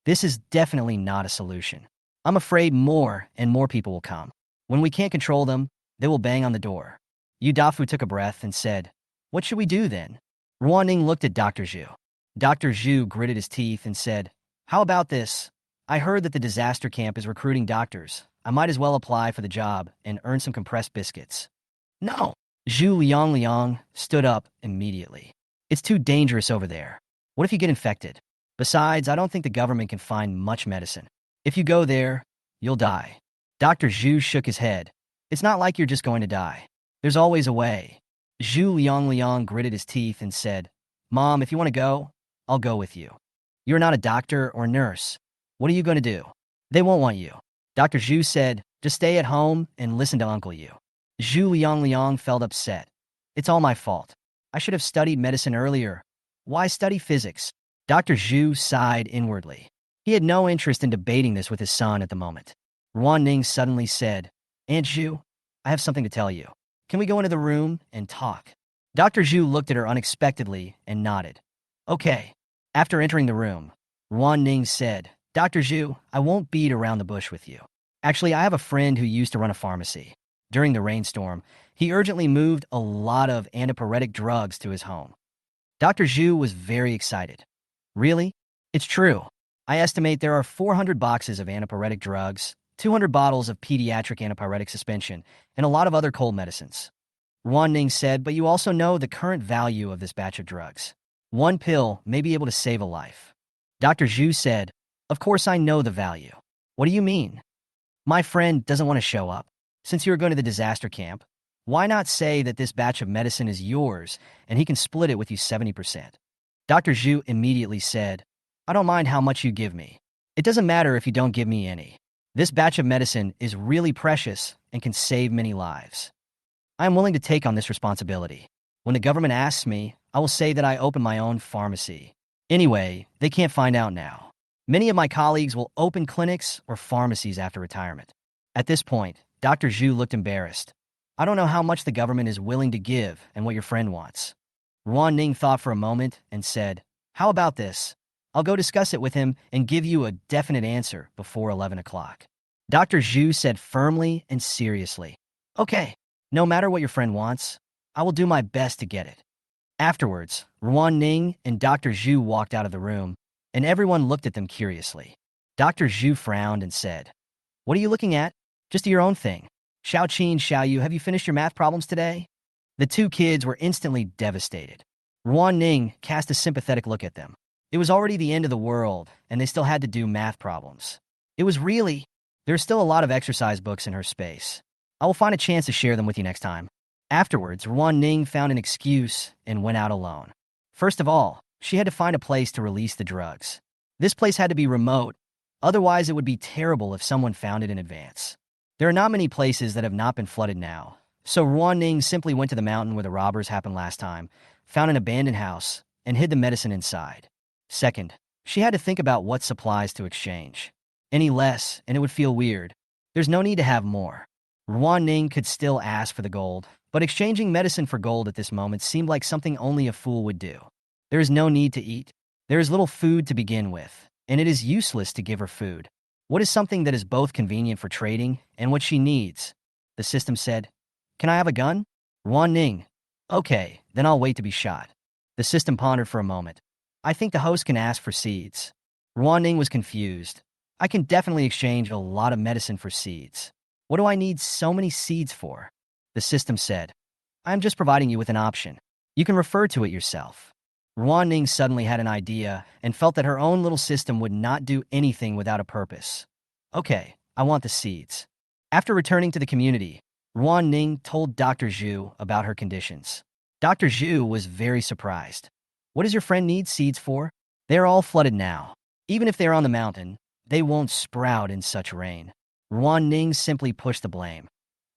"This is definitely not a solution. I'm afraid more and more people will come. When we can't control them, they will bang on the door." Yudafu took a breath and said, "What should we do then?" Ruan Ning looked at Dr. Zhu. Dr. Zhu gritted his teeth and said, "How about this? I heard that the disaster camp is recruiting doctors. I might as well apply for the job and earn some compressed biscuits." "No!" Zhu Liang stood up immediately. "It's too dangerous over there. What if you get infected? Besides, I don't think the government can find much medicine. If you go there, you'll die." Dr. Zhu shook his head. "It's not like you're just going to die. There's always a way." Zhu Liang gritted his teeth and said, "Mom, if you want to go, I'll go with you. You're not a doctor or nurse. What are you going to do? They won't want you." Dr. Zhu said, "Just stay at home and listen to Uncle Yu." Zhu Liang felt upset. "It's all my fault. I should have studied medicine earlier. Why study physics?" Dr. Zhu sighed inwardly. He had no interest in debating this with his son at the moment. Ruan Ning suddenly said, "Aunt Zhu, I have something to tell you. Can we go into the room and talk?" Dr. Zhu looked at her unexpectedly and nodded. "Okay." After entering the room, Ruan Ning said, "Dr. Zhu, I won't beat around the bush with you. Actually, I have a friend who used to run a pharmacy. During the rainstorm, he urgently moved a lot of antipyretic drugs to his home." Dr. Zhu was very excited. "Really? It's true. I estimate there are 400 boxes of antipyretic drugs, 200 bottles of pediatric antipyretic suspension, and a lot of other cold medicines." Ruan Ning said, "But you also know the current value of this batch of drugs. One pill may be able to save a life." Dr. Zhu said, "Of course I know the value. What do you mean?" "My friend doesn't want to show up. Since you're going to the disaster camp, why not say that this batch of medicine is yours and he can split it with you 70%? Dr. Zhu immediately said, "I don't mind how much you give me. It doesn't matter if you don't give me any. This batch of medicine is really precious and can save many lives. I am willing to take on this responsibility. When the government asks me, I will say that I opened my own pharmacy. Anyway, they can't find out now. Many of my colleagues will open clinics or pharmacies after retirement." At this point, Dr. Zhu looked embarrassed. "I don't know how much the government is willing to give and what your friend wants." Ruan Ning thought for a moment and said, "How about this? I'll go discuss it with him and give you a definite answer before 11 o'clock. Dr. Zhu said firmly and seriously, "Okay, no matter what your friend wants, I will do my best to get it." Afterwards, Ruan Ning and Dr. Zhu walked out of the room, and everyone looked at them curiously. Dr. Zhu frowned and said, "What are you looking at? Just do your own thing. Xiaoqi and Xiaoyu, have you finished your math problems today?" The two kids were instantly devastated. Ruan Ning cast a sympathetic look at them. It was already the end of the world, and they still had to do math problems. There's still a lot of exercise books in her space. I will find a chance to share them with you next time. Afterwards, Ruan Ning found an excuse and went out alone. First of all, she had to find a place to release the drugs. This place had to be remote, otherwise it would be terrible if someone found it in advance. There are not many places that have not been flooded now, so Ruan Ning simply went to the mountain where the robbers happened last time, found an abandoned house, and hid the medicine inside. Second, she had to think about what supplies to exchange. Any less, and it would feel weird. There's no need to have more. Ruan Ning could still ask for the gold, but exchanging medicine for gold at this moment seemed like something only a fool would do. There is no need to eat. There is little food to begin with, and it is useless to give her food. What is something that is both convenient for trading and what she needs? The system said, Can I have a gun? Ruan Ning. Okay, then I'll wait to be shot. The system pondered for a moment. I think the host can ask for seeds. Ruan Ning was confused. I can definitely exchange a lot of medicine for seeds. What do I need so many seeds for? The system said. I'm just providing you with an option. You can refer to it yourself. Ruan Ning suddenly had an idea and felt that her own little system would not do anything without a purpose. Okay, I want the seeds. After returning to the community, Ruan Ning told Dr. Zhu about her conditions. Dr. Zhu was very surprised. What does your friend need seeds for? They're all flooded now. Even if they're on the mountain, they won't sprout in such rain. Ruan Ning simply pushed the blame.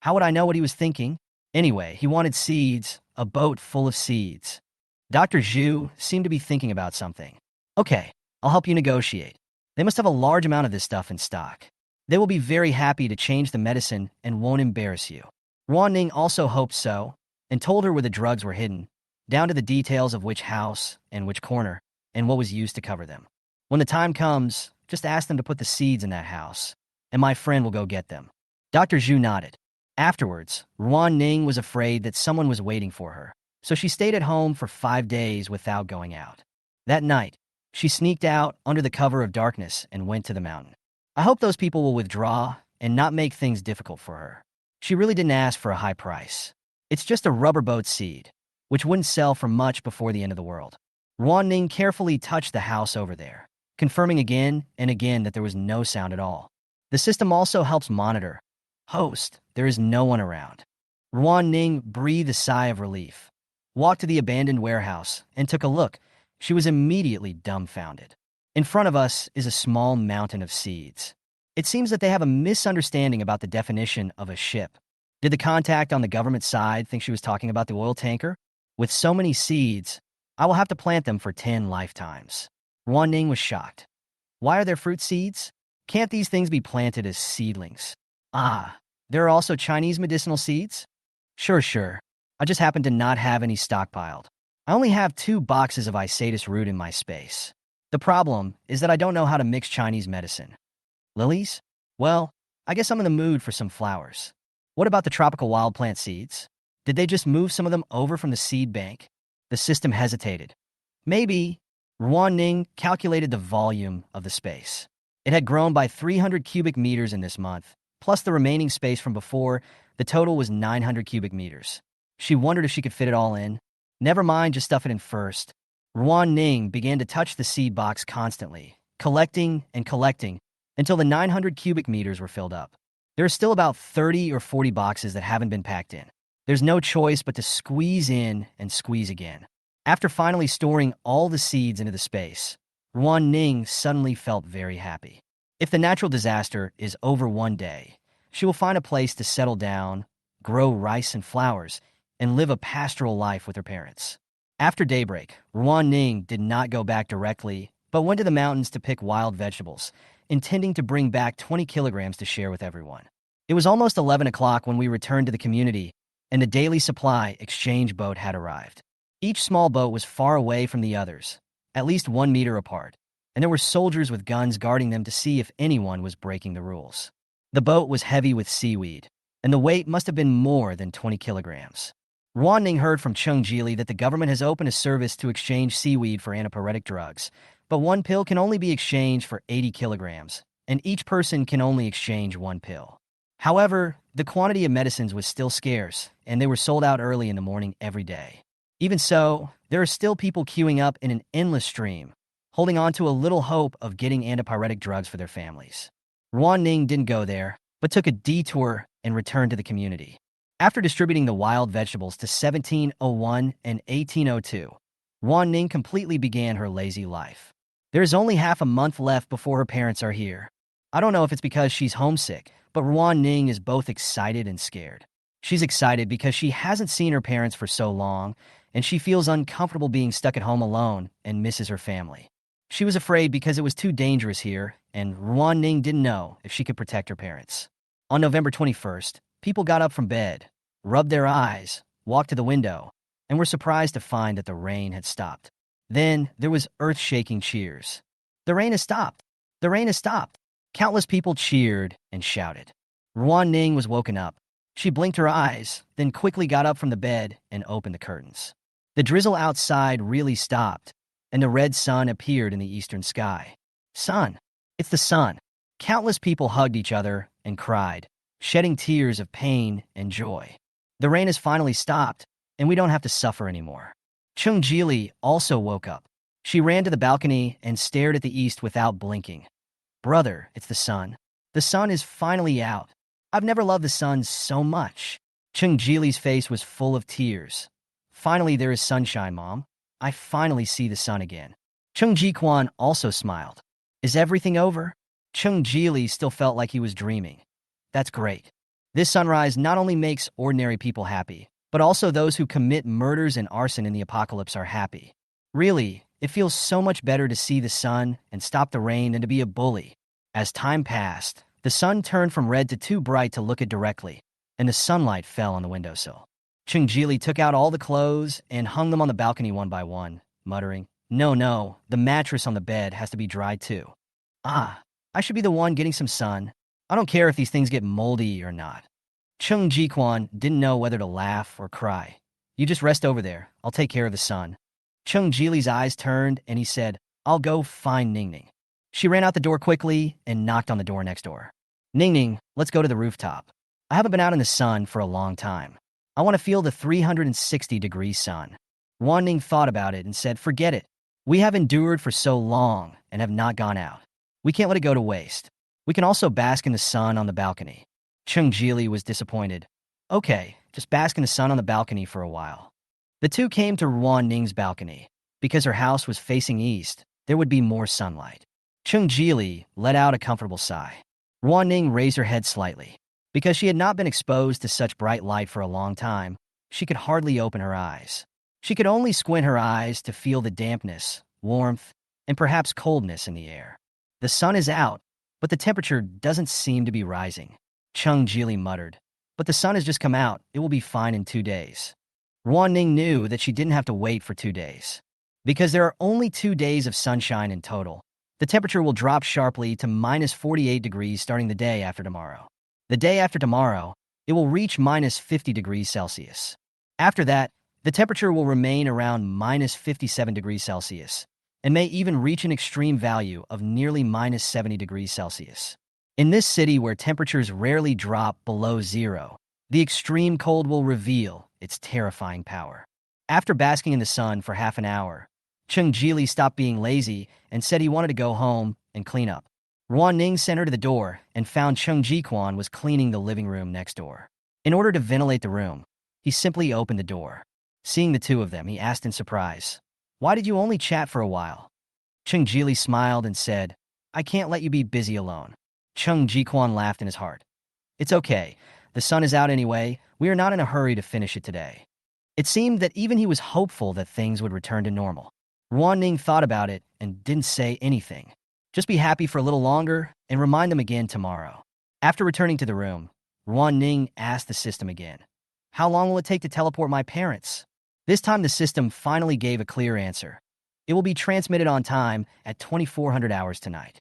How would I know what he was thinking? Anyway, he wanted seeds, a boat full of seeds. Dr. Zhu seemed to be thinking about something. Okay, I'll help you negotiate. They must have a large amount of this stuff in stock. They will be very happy to change the medicine and won't embarrass you. Ruan Ning also hoped so, and told her where the drugs were hidden, down to the details of which house and which corner, and what was used to cover them. When the time comes, just ask them to put the seeds in that house, and my friend will go get them. Dr. Zhu nodded. Afterwards, Ruan Ning was afraid that someone was waiting for her, so she stayed at home for 5 days without going out. That night, she sneaked out under the cover of darkness and went to the mountain. I hope those people will withdraw and not make things difficult for her. She really didn't ask for a high price. It's just a rubber boat seed, which wouldn't sell for much before the end of the world. Ruan Ning carefully touched the house over there, confirming again and again that there was no sound at all. The system also helps monitor. Host, there is no one around. Ruan Ning breathed a sigh of relief, walked to the abandoned warehouse, and took a look. She was immediately dumbfounded. In front of us is a small mountain of seeds. It seems that they have a misunderstanding about the definition of a ship. Did the contact on the government side think she was talking about the oil tanker? With so many seeds, I will have to plant them for 10 lifetimes. Ruan Ning was shocked. Why are there fruit seeds? Can't these things be planted as seedlings? Ah, there are also Chinese medicinal seeds? Sure. I just happen to not have any stockpiled. I only have 2 boxes of Isatis root in my space. The problem is that I don't know how to mix Chinese medicine. Lilies? Well, I guess I'm in the mood for some flowers. What about the tropical wild plant seeds? Did they just move some of them over from the seed bank? The system hesitated. Maybe. Ruan Ning calculated the volume of the space. It had grown by 300 cubic meters in this month, plus the remaining space from before. The total was 900 cubic meters. She wondered if she could fit it all in. Never mind, just stuff it in first. Ruan Ning began to touch the seed box constantly, collecting and collecting, until the 900 cubic meters were filled up. There are still about 30 or 40 boxes that haven't been packed in. There's no choice but to squeeze in and squeeze again. After finally storing all the seeds into the space, Ruan Ning suddenly felt very happy. If the natural disaster is over one day, she will find a place to settle down, grow rice and flowers, and live a pastoral life with her parents. After daybreak, Ruan Ning did not go back directly, but went to the mountains to pick wild vegetables, intending to bring back 20 kilograms to share with everyone. It was almost 11 o'clock when we returned to the community, and the daily supply exchange boat had arrived. Each small boat was far away from the others, at least 1 meter apart, and there were soldiers with guns guarding them to see if anyone was breaking the rules. The boat was heavy with seaweed, and the weight must have been more than 20 kilograms. Ruan Ning heard from Chung Jili that the government has opened a service to exchange seaweed for antipyretic drugs, but 1 pill can only be exchanged for 80 kilograms, and each person can only exchange 1 pill. However, the quantity of medicines was still scarce, and they were sold out early in the morning every day. Even so, there are still people queuing up in an endless stream, holding on to a little hope of getting antipyretic drugs for their families. Ruan Ning didn't go there, but took a detour and returned to the community. After distributing the wild vegetables to 1701 and 1802, Ruan Ning completely began her lazy life. There is only half a month left before her parents are here. I don't know if it's because she's homesick, but Ruan Ning is both excited and scared. She's excited because she hasn't seen her parents for so long, and she feels uncomfortable being stuck at home alone and misses her family. She was afraid because it was too dangerous here, and Ruan Ning didn't know if she could protect her parents. On November 21st, people got up from bed, rubbed their eyes, walked to the window, and were surprised to find that the rain had stopped. Then there was earth-shaking cheers. The rain has stopped! The rain has stopped! Countless people cheered and shouted. Ruan Ning was woken up. She blinked her eyes, then quickly got up from the bed and opened the curtains. The drizzle outside really stopped, and the red sun appeared in the eastern sky. Sun! It's the sun! Countless people hugged each other and cried, shedding tears of pain and joy. The rain has finally stopped, and we don't have to suffer anymore. Chung Jili also woke up. She ran to the balcony and stared at the east without blinking. Brother, it's the sun. The sun is finally out. I've never loved the sun so much. Chung Jili's face was full of tears. Finally, there is sunshine, Mom. I finally see the sun again. Chung Ji-kwan also smiled. Is everything over? Chung Jili still felt like he was dreaming. That's great. This sunrise not only makes ordinary people happy, but also those who commit murders and arson in the apocalypse are happy. Really, it feels so much better to see the sun and stop the rain than to be a bully. As time passed, the sun turned from red to too bright to look at directly, and the sunlight fell on the windowsill. Chung Jili took out all the clothes and hung them on the balcony one by one, muttering, No, the mattress on the bed has to be dry too. I should be the one getting some sun. I don't care if these things get moldy or not. Chung Ji-kwan didn't know whether to laugh or cry. You just rest over there. I'll take care of the sun. Chung Jili's eyes turned, and he said, I'll go find Ning Ning. She ran out the door quickly and knocked on the door next door. Ning Ning, let's go to the rooftop. I haven't been out in the sun for a long time. I want to feel the 360-degree sun. Ruan Ning thought about it and said, Forget it. We have endured for so long and have not gone out. We can't let it go to waste. We can also bask in the sun on the balcony. Chung Jili was disappointed. Okay, just bask in the sun on the balcony for a while. The two came to Ruan Ning's balcony. Because her house was facing east, there would be more sunlight. Chung Jili let out a comfortable sigh. Ruan Ning raised her head slightly. Because she had not been exposed to such bright light for a long time, she could hardly open her eyes. She could only squint her eyes to feel the dampness, warmth, and perhaps coldness in the air. The sun is out, but the temperature doesn't seem to be rising. Chung Jili muttered, But the sun has just come out. It will be fine in 2 days. Ruan Ning knew that she didn't have to wait for 2 days. Because there are only 2 days of sunshine in total, the temperature will drop sharply to minus 48 degrees starting the day after tomorrow. The day after tomorrow, it will reach minus 50 degrees Celsius. After that, the temperature will remain around minus 57 degrees Celsius, and may even reach an extreme value of nearly minus 70 degrees Celsius. In this city where temperatures rarely drop below zero, the extreme cold will reveal its terrifying power. After basking in the sun for half an hour, Chung Jili stopped being lazy and said he wanted to go home and clean up. Ruan Ning sent her to the door and found Chung Ji-kwan was cleaning the living room next door. In order to ventilate the room, he simply opened the door. Seeing the two of them, he asked in surprise, Why did you only chat for a while? Chung Jili smiled and said, I can't let you be busy alone. Chung Ji-kwan laughed in his heart. It's okay. The sun is out anyway. We are not in a hurry to finish it today. It seemed that even he was hopeful that things would return to normal. Ruan Ning thought about it and didn't say anything. Just be happy for a little longer and remind them again tomorrow. After returning to the room, Ruan Ning asked the system again, How long will it take to teleport my parents? This time the system finally gave a clear answer. It will be transmitted on time at 2400 hours tonight.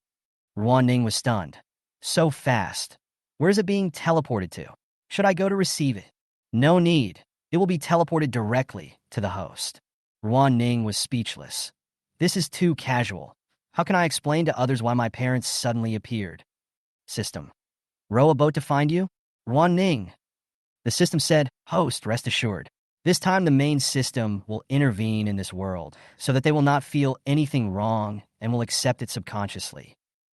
Ruan Ning was stunned. So fast. Where is it being teleported to? Should I go to receive it? No need. It will be teleported directly to the host. Ruan Ning was speechless. This is too casual. How can I explain to others why my parents suddenly appeared? System. Row a boat to find you? Ruan Ning. The system said, Host, rest assured. This time the main system will intervene in this world so that they will not feel anything wrong and will accept it subconsciously.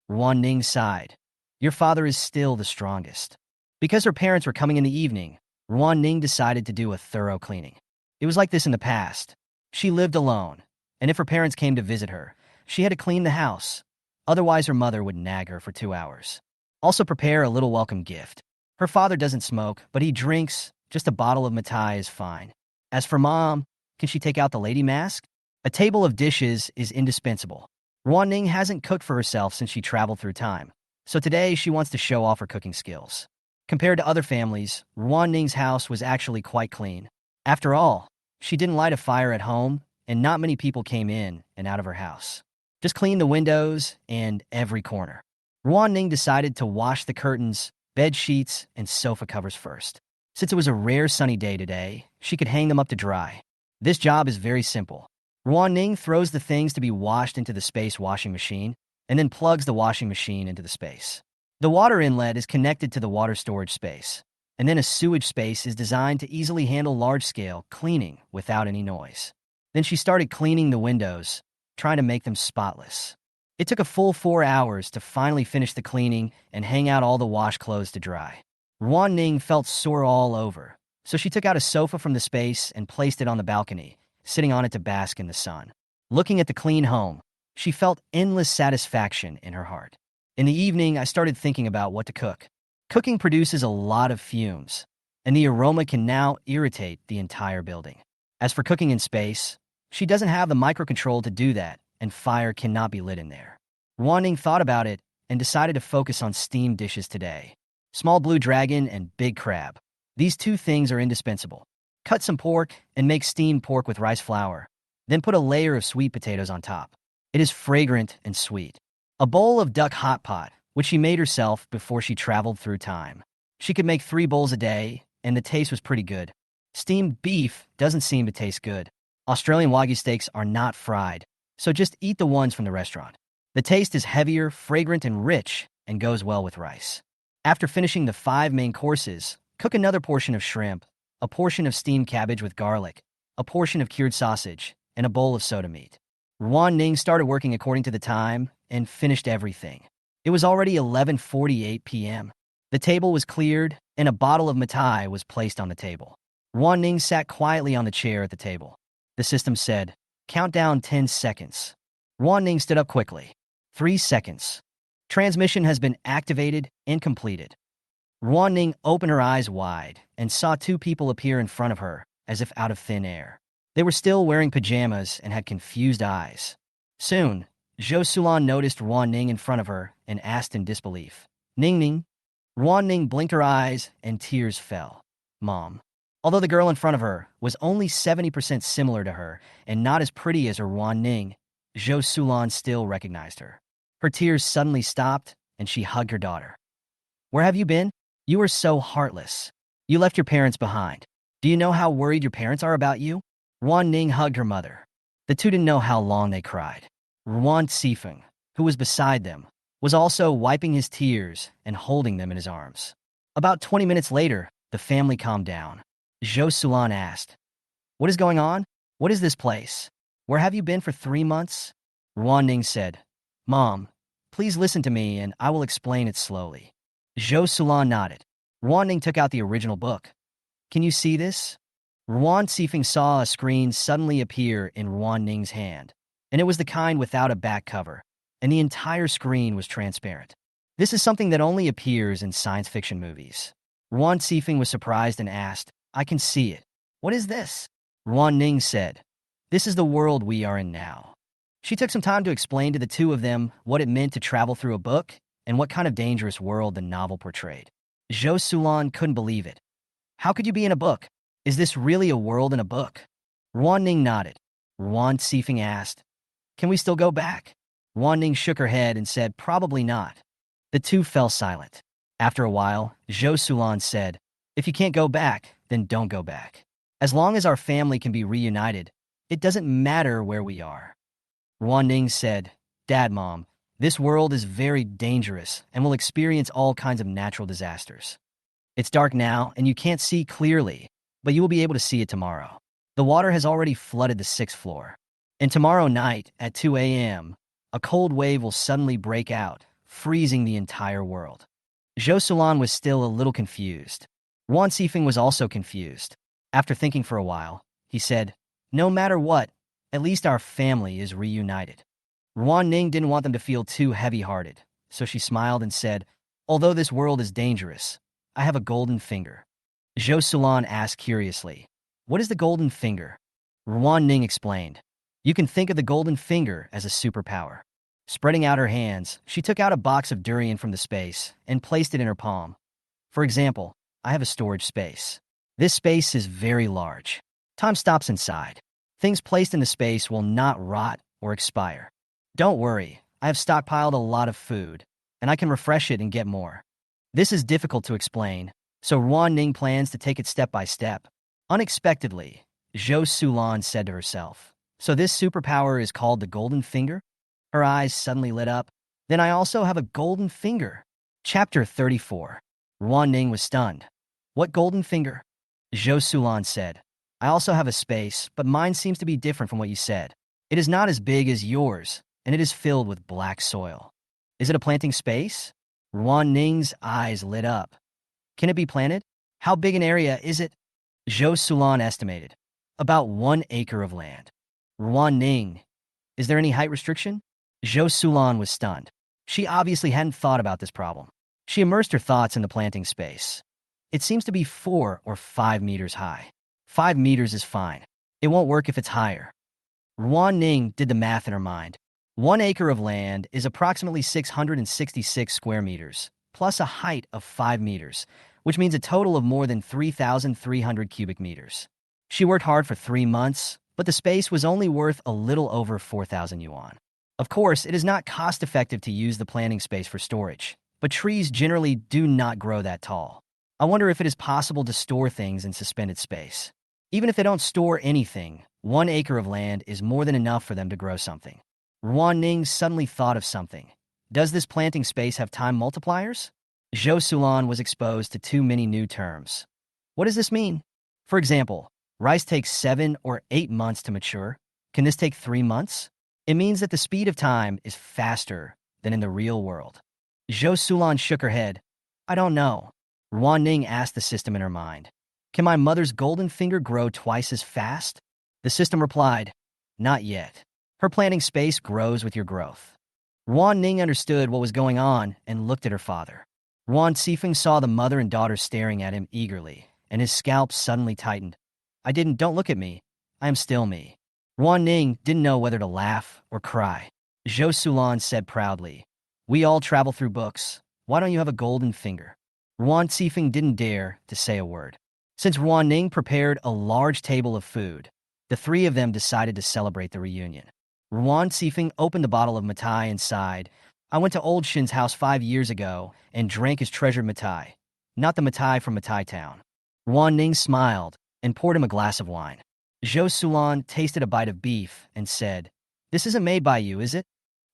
Ruan Ning sighed. Your father is still the strongest. Because her parents were coming in the evening, Ruan Ning decided to do a thorough cleaning. It was like this in the past. She lived alone, and if her parents came to visit her, she had to clean the house. Otherwise, her mother would nag her for 2 hours. Also prepare a little welcome gift. Her father doesn't smoke, but he drinks. Just a bottle of Matai is fine. As for Mom, can she take out the lady mask? A table of dishes is indispensable. Ruan Ning hasn't cooked for herself since she traveled through time, so today she wants to show off her cooking skills. Compared to other families, Ruan Ning's house was actually quite clean. After all, she didn't light a fire at home, and not many people came in and out of her house. Just clean the windows and every corner. Ruan Ning decided to wash the curtains, bed sheets, and sofa covers first. Since it was a rare sunny day today, she could hang them up to dry. This job is very simple. Ruan Ning throws the things to be washed into the space washing machine and then plugs the washing machine into the space. The water inlet is connected to the water storage space, and then a sewage space is designed to easily handle large-scale cleaning without any noise. Then she started cleaning the windows, trying to make them spotless. It took a full 4 hours to finally finish the cleaning and hang out all the wash clothes to dry. Ruan Ning felt sore all over, so she took out a sofa from the space and placed it on the balcony, sitting on it to bask in the sun. Looking at the clean home, she felt endless satisfaction in her heart. In the evening, I started thinking about what to cook. Cooking produces a lot of fumes, and the aroma can now irritate the entire building. As for cooking in space, she doesn't have the microcontrol to do that, and fire cannot be lit in there. Ruan Ning thought about it and decided to focus on steamed dishes today. Small blue dragon and big crab. These two things are indispensable. Cut some pork and make steamed pork with rice flour. Then put a layer of sweet potatoes on top. It is fragrant and sweet. A bowl of duck hot pot, which she made herself before she traveled through time. She could make 3 bowls a day, and the taste was pretty good. Steamed beef doesn't seem to taste good. Australian Wagyu steaks are not fried, so just eat the ones from the restaurant. The taste is heavier, fragrant, and rich, and goes well with rice. After finishing the 5 main courses, cook another portion of shrimp, a portion of steamed cabbage with garlic, a portion of cured sausage, and a bowl of soda meat. Ruan Ning started working according to the time and finished everything. It was already 11:48 p.m. The table was cleared, and a bottle of matai was placed on the table. Ruan Ning sat quietly on the chair at the table. The system said, "Count down 10 seconds." Ruan Ning stood up quickly. 3 seconds. Transmission has been activated and completed. Ruan Ning opened her eyes wide and saw 2 people appear in front of her, as if out of thin air. They were still wearing pajamas and had confused eyes. Soon, Zhou Sulan noticed Ruan Ning in front of her and asked in disbelief, "Ning Ning?" Ruan Ning blinked her eyes and tears fell. "Mom." Although the girl in front of her was only 70% similar to her and not as pretty as her Ruan Ning, Zhou Sulan still recognized her. Her tears suddenly stopped, and she hugged her daughter. "Where have you been? You are so heartless. You left your parents behind. Do you know how worried your parents are about you?" Ruan Ning hugged her mother. The two didn't know how long they cried. Ruan Sifeng, who was beside them, was also wiping his tears and holding them in his arms. About 20 minutes later, the family calmed down. Zhou Sulan asked, "What is going on? What is this place? Where have you been for 3 months?" Ruan Ning said, "Mom, please listen to me and I will explain it slowly." Zhou Sulan nodded. Ruan Ning took out the original book. "Can you see this?" Ruan Sifeng saw a screen suddenly appear in Ruan Ning's hand, and it was the kind without a back cover, and the entire screen was transparent. This is something that only appears in science fiction movies. Ruan Sifeng was surprised and asked, "I can see it. What is this?" Ruan Ning said, "This is the world we are in now." She took some time to explain to the two of them what it meant to travel through a book and what kind of dangerous world the novel portrayed. Zhou Sulan couldn't believe it. "How could you be in a book? Is this really a world in a book?" Ruan Ning nodded. Ruan Sifeng asked, "Can we still go back?" Ruan Ning shook her head and said, "Probably not." The two fell silent. After a while, Zhou Sulan said, "If you can't go back, then don't go back. As long as our family can be reunited, it doesn't matter where we are." Ruan Ning said, "Dad, Mom, this world is very dangerous and will experience all kinds of natural disasters. It's dark now and you can't see clearly, but you will be able to see it tomorrow. The water has already flooded the 6th floor. And tomorrow night at 2 a.m., a cold wave will suddenly break out, freezing the entire world." Zhou Sulan was still a little confused. Ruan Sifeng was also confused. After thinking for a while, he said, "No matter what, at least our family is reunited." Ruan Ning didn't want them to feel too heavy-hearted, so she smiled and said, "Although this world is dangerous, I have a golden finger." Zhou Sulan asked curiously, "What is the golden finger?" Ruan Ning explained, "You can think of the golden finger as a superpower." Spreading out her hands, she took out a box of durian from the space and placed it in her palm. "For example, I have a storage space. This space is very large. Time stops inside. Things placed in the space will not rot or expire. Don't worry, I have stockpiled a lot of food, and I can refresh it and get more. This is difficult to explain, So Ruan Ning plans to take it step by step. Unexpectedly, Zhou Sulan said to herself, "So this superpower is called the Golden Finger?" Her eyes suddenly lit up. "Then I also have a golden finger." Chapter 34. Ruan Ning was stunned. "What golden finger?" Zhou Sulan said. "I also have a space, but mine seems to be different from what you said. It is not as big as yours, and it is filled with black soil." "Is it a planting space?" Ruan Ning's eyes lit up. "Can it be planted? How big an area is it?" Zhou Sulan estimated. "About 1 acre of land." Ruan Ning, "Is there any height restriction?" Zhou Sulan was stunned. She obviously hadn't thought about this problem. She immersed her thoughts in the planting space. "It seems to be 4 or 5 meters high. 5 meters is fine. It won't work if it's higher." Ruan Ning did the math in her mind. 1 acre of land is approximately 666 square meters, plus a height of 5 meters, which means a total of more than 3,300 cubic meters. She worked hard for 3 months, but the space was only worth a little over 4,000 yuan. Of course, it is not cost-effective to use the planting space for storage, but trees generally do not grow that tall. I wonder if it is possible to store things in suspended space. Even if they don't store anything, 1 acre of land is more than enough for them to grow something. Ruan Ning suddenly thought of something. Does this planting space have time multipliers? Zhou Sulan was exposed to too many new terms. What does this mean? For example, rice takes 7 or 8 months to mature. Can this take 3 months? It means that the speed of time is faster than in the real world. Zhou Sulan shook her head. "I don't know." Ruan Ning asked the system in her mind. "Can my mother's golden finger grow twice as fast?" The system replied, "Not yet. Her planting space grows with your growth." Ruan Ning understood what was going on and looked at her father. Ruan Sifeng saw the mother and daughter staring at him eagerly, and his scalp suddenly tightened. Don't look at me. I am still me." Ruan Ning didn't know whether to laugh or cry. Zhou Sulan said proudly, "We all travel through books. Why don't you have a golden finger?" Ruan Sifeng didn't dare to say a word. Since Ruan Ning prepared a large table of food, the three of them decided to celebrate the reunion. Ruan Sifeng opened the bottle of matai and sighed. "I went to Old Shin's house 5 years ago and drank his treasured matai, not the matai from Matai Town." Ruan Ning smiled and poured him a glass of wine. Zhou Sulan tasted a bite of beef and said, "This isn't made by you, is it?"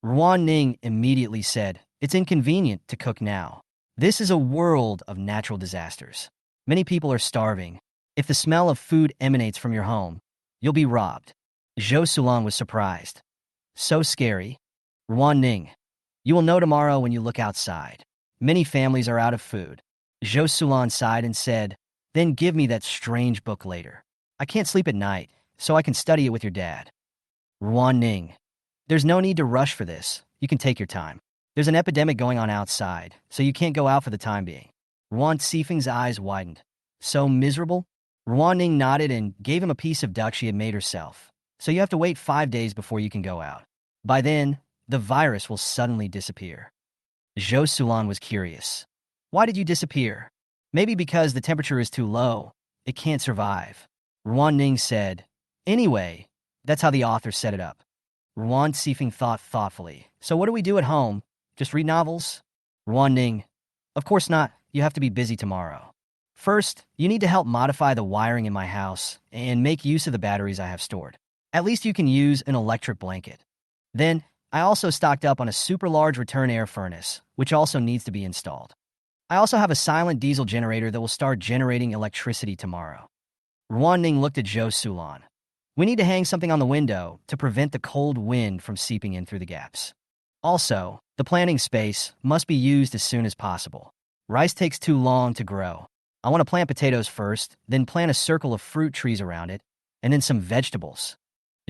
Ruan Ning immediately said, "It's inconvenient to cook now. This is a world of natural disasters. Many people are starving. If the smell of food emanates from your home, you'll be robbed." Zhou Sulan was surprised. "So scary?" Ruan Ning, "You will know tomorrow when you look outside. Many families are out of food." Zhou Sulan sighed and said, "Then give me that strange book later. I can't sleep at night, so I can study it with your dad." Ruan Ning, "There's no need to rush for this. You can take your time. There's an epidemic going on outside, so you can't go out for the time being." Ruan Sifeng's eyes widened. "So miserable?" Ruan Ning nodded and gave him a piece of duck she had made herself. "So you have to wait 5 days before you can go out. By then, the virus will suddenly disappear." Zhou Sulan was curious. "Why did you disappear?" "Maybe because the temperature is too low. It can't survive." Ruan Ning said, "Anyway, that's how the author set it up." Ruan Sifeng thought thoughtfully. "So what do we do at home? Just read novels?" Ruan Ning, "Of course not. You have to be busy tomorrow. First, you need to help modify the wiring in my house and make use of the batteries I have stored. At least you can use an electric blanket. Then, I also stocked up on a super large return air furnace, which also needs to be installed. I also have a silent diesel generator that will start generating electricity tomorrow." Ruan Ning looked at Zhou Sulan. "We need to hang something on the window to prevent the cold wind from seeping in through the gaps. Also, the planting space must be used as soon as possible. Rice takes too long to grow. I want to plant potatoes first, then plant a circle of fruit trees around it, and then some vegetables."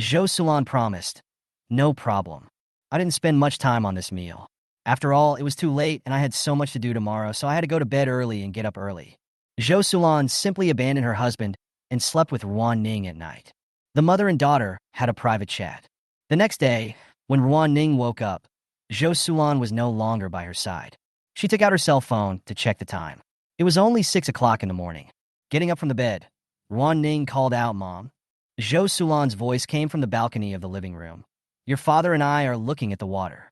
Zhou Sulan promised, "No problem. I didn't spend much time on this meal. After all, it was too late and I had so much to do tomorrow, so I had to go to bed early and get up early." Zhou Sulan simply abandoned her husband and slept with Ruan Ning at night. The mother and daughter had a private chat. The next day, when Ruan Ning woke up, Zhou Sulan was no longer by her side. She took out her cell phone to check the time. It was only 6 o'clock in the morning. Getting up from the bed, Ruan Ning called out, "Mom." Zhou Sulan's voice came from the balcony of the living room. "Your father and I are looking at the water."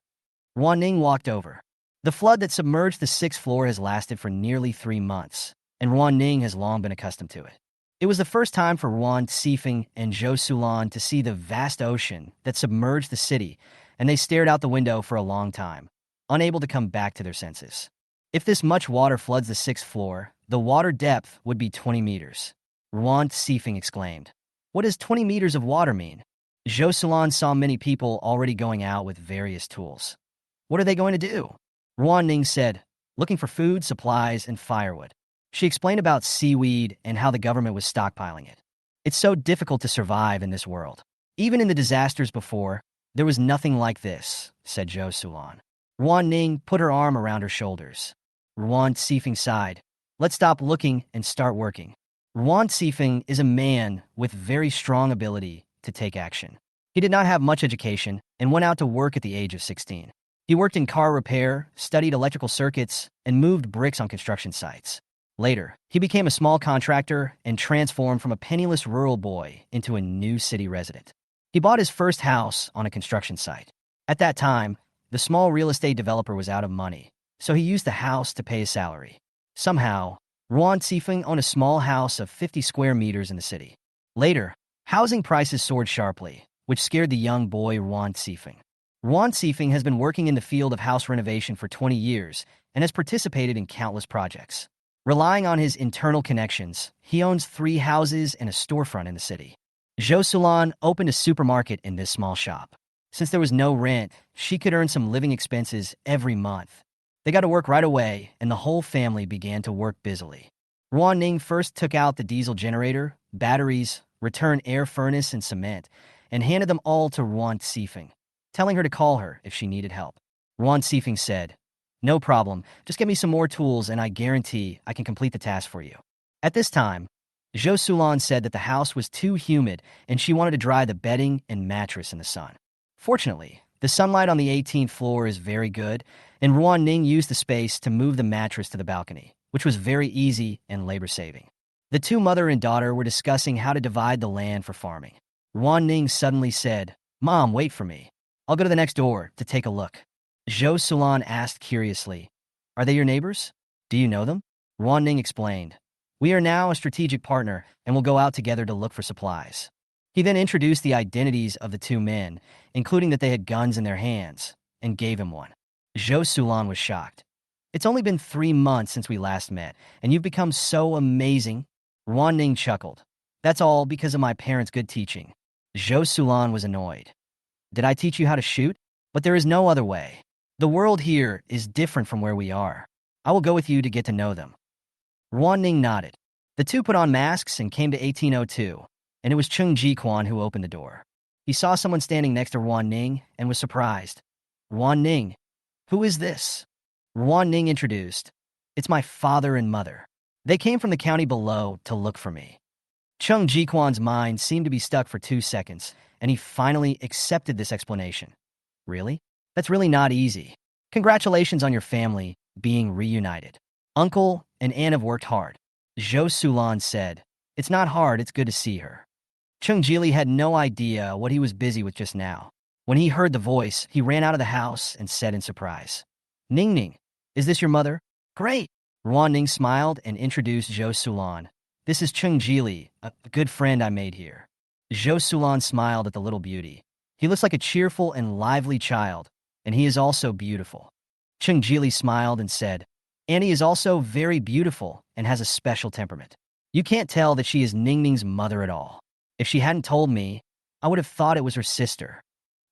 Ruan Ning walked over. The flood that submerged the 6th floor has lasted for nearly 3 months, and Ruan Ning has long been accustomed to it. It was the first time for Ruan Sifeng and Zhou Sulan to see the vast ocean that submerged the city, and they stared out the window for a long time, unable to come back to their senses. If this much water floods the sixth floor, the water depth would be 20 meters. Ruan Sifeng exclaimed. What does 20 meters of water mean? Zhou Sulan saw many people already going out with various tools. What are they going to do? Ruan Ning said, looking for food, supplies, and firewood. She explained about seaweed and how the government was stockpiling it. It's so difficult to survive in this world. Even in the disasters before, there was nothing like this, said Zhou Sulan. Ruan Ning put her arm around her shoulders. Ruan Sifeng sighed. Let's stop looking and start working. Ruan Sifeng is a man with very strong ability to take action. He did not have much education and went out to work at the age of 16. He worked in car repair, studied electrical circuits, and moved bricks on construction sites. Later, he became a small contractor and transformed from a penniless rural boy into a new city resident. He bought his first house on a construction site. At that time, the small real estate developer was out of money, so he used the house to pay his salary. Somehow, Ruan Sifeng owned a small house of 50 square meters in the city. Later, housing prices soared sharply, which scared the young boy Ruan Sifeng. Ruan Sifeng has been working in the field of house renovation for 20 years and has participated in countless projects. Relying on his internal connections, he owns 3 houses and a storefront in the city. Zhou Sulan opened a supermarket in this small shop. Since there was no rent, she could earn some living expenses every month. They got to work right away, and the whole family began to work busily. Ruan Ning first took out the diesel generator, batteries, return air furnace, and cement, and handed them all to Ruan Sifeng, telling her to call her if she needed help. Ruan Sifeng said, no problem, just get me some more tools and I guarantee I can complete the task for you. At this time, Zhou Sulan said that the house was too humid and she wanted to dry the bedding and mattress in the sun. Fortunately, the sunlight on the 18th floor is very good, and Ruan Ning used the space to move the mattress to the balcony, which was very easy and labor-saving. The two mother and daughter were discussing how to divide the land for farming. Ruan Ning suddenly said, Mom, wait for me. I'll go to the next door to take a look. Zhou Sulan asked curiously, are they your neighbors? Do you know them? Ruan Ning explained, we are now a strategic partner and will go out together to look for supplies. He then introduced the identities of the two men, including that they had guns in their hands, and gave him one. Zhou Sulan was shocked. It's only been 3 months since we last met, and you've become so amazing. Ruan Ning chuckled. That's all because of my parents' good teaching. Zhou Sulan was annoyed. Did I teach you how to shoot? But there is no other way. The world here is different from where we are. I will go with you to get to know them. Ruan Ning nodded. The two put on masks and came to 1802, and it was Cheng Jiquan who opened the door. He saw someone standing next to Ruan Ning and was surprised. Ruan Ning, who is this? Ruan Ning introduced. It's my father and mother. They came from the county below to look for me. Cheng Jiquan's mind seemed to be stuck for 2 seconds, and he finally accepted this explanation. Really? That's really not easy. Congratulations on your family being reunited. Uncle and Aunt have worked hard. Zhou Sulan said, it's not hard, it's good to see her. Cheng Jili had no idea what he was busy with just now. When he heard the voice, he ran out of the house and said in surprise, Ning Ning, is this your mother? Great. Ruan Ning smiled and introduced Zhou Sulan. This is Cheng Jili, a good friend I made here. Zhou Sulan smiled at the little beauty. He looks like a cheerful and lively child, and he is also beautiful. Cheng Jili smiled and said, Annie is also very beautiful and has a special temperament. You can't tell that she is Ning Ning's mother at all. If she hadn't told me, I would have thought it was her sister.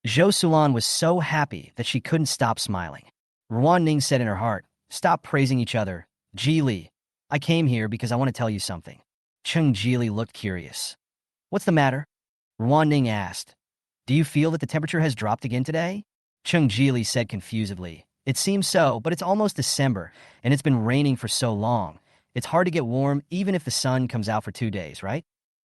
Zhou Sulan was so happy that she couldn't stop smiling. Ruan Ning said in her heart, stop praising each other. Jili, I came here because I want to tell you something. Cheng Jili looked curious. What's the matter? Ruan Ning asked. Do you feel that the temperature has dropped again today? Cheng Jili said confusedly. It seems so, but it's almost December, and it's been raining for so long. It's hard to get warm even if the sun comes out for 2 days, right?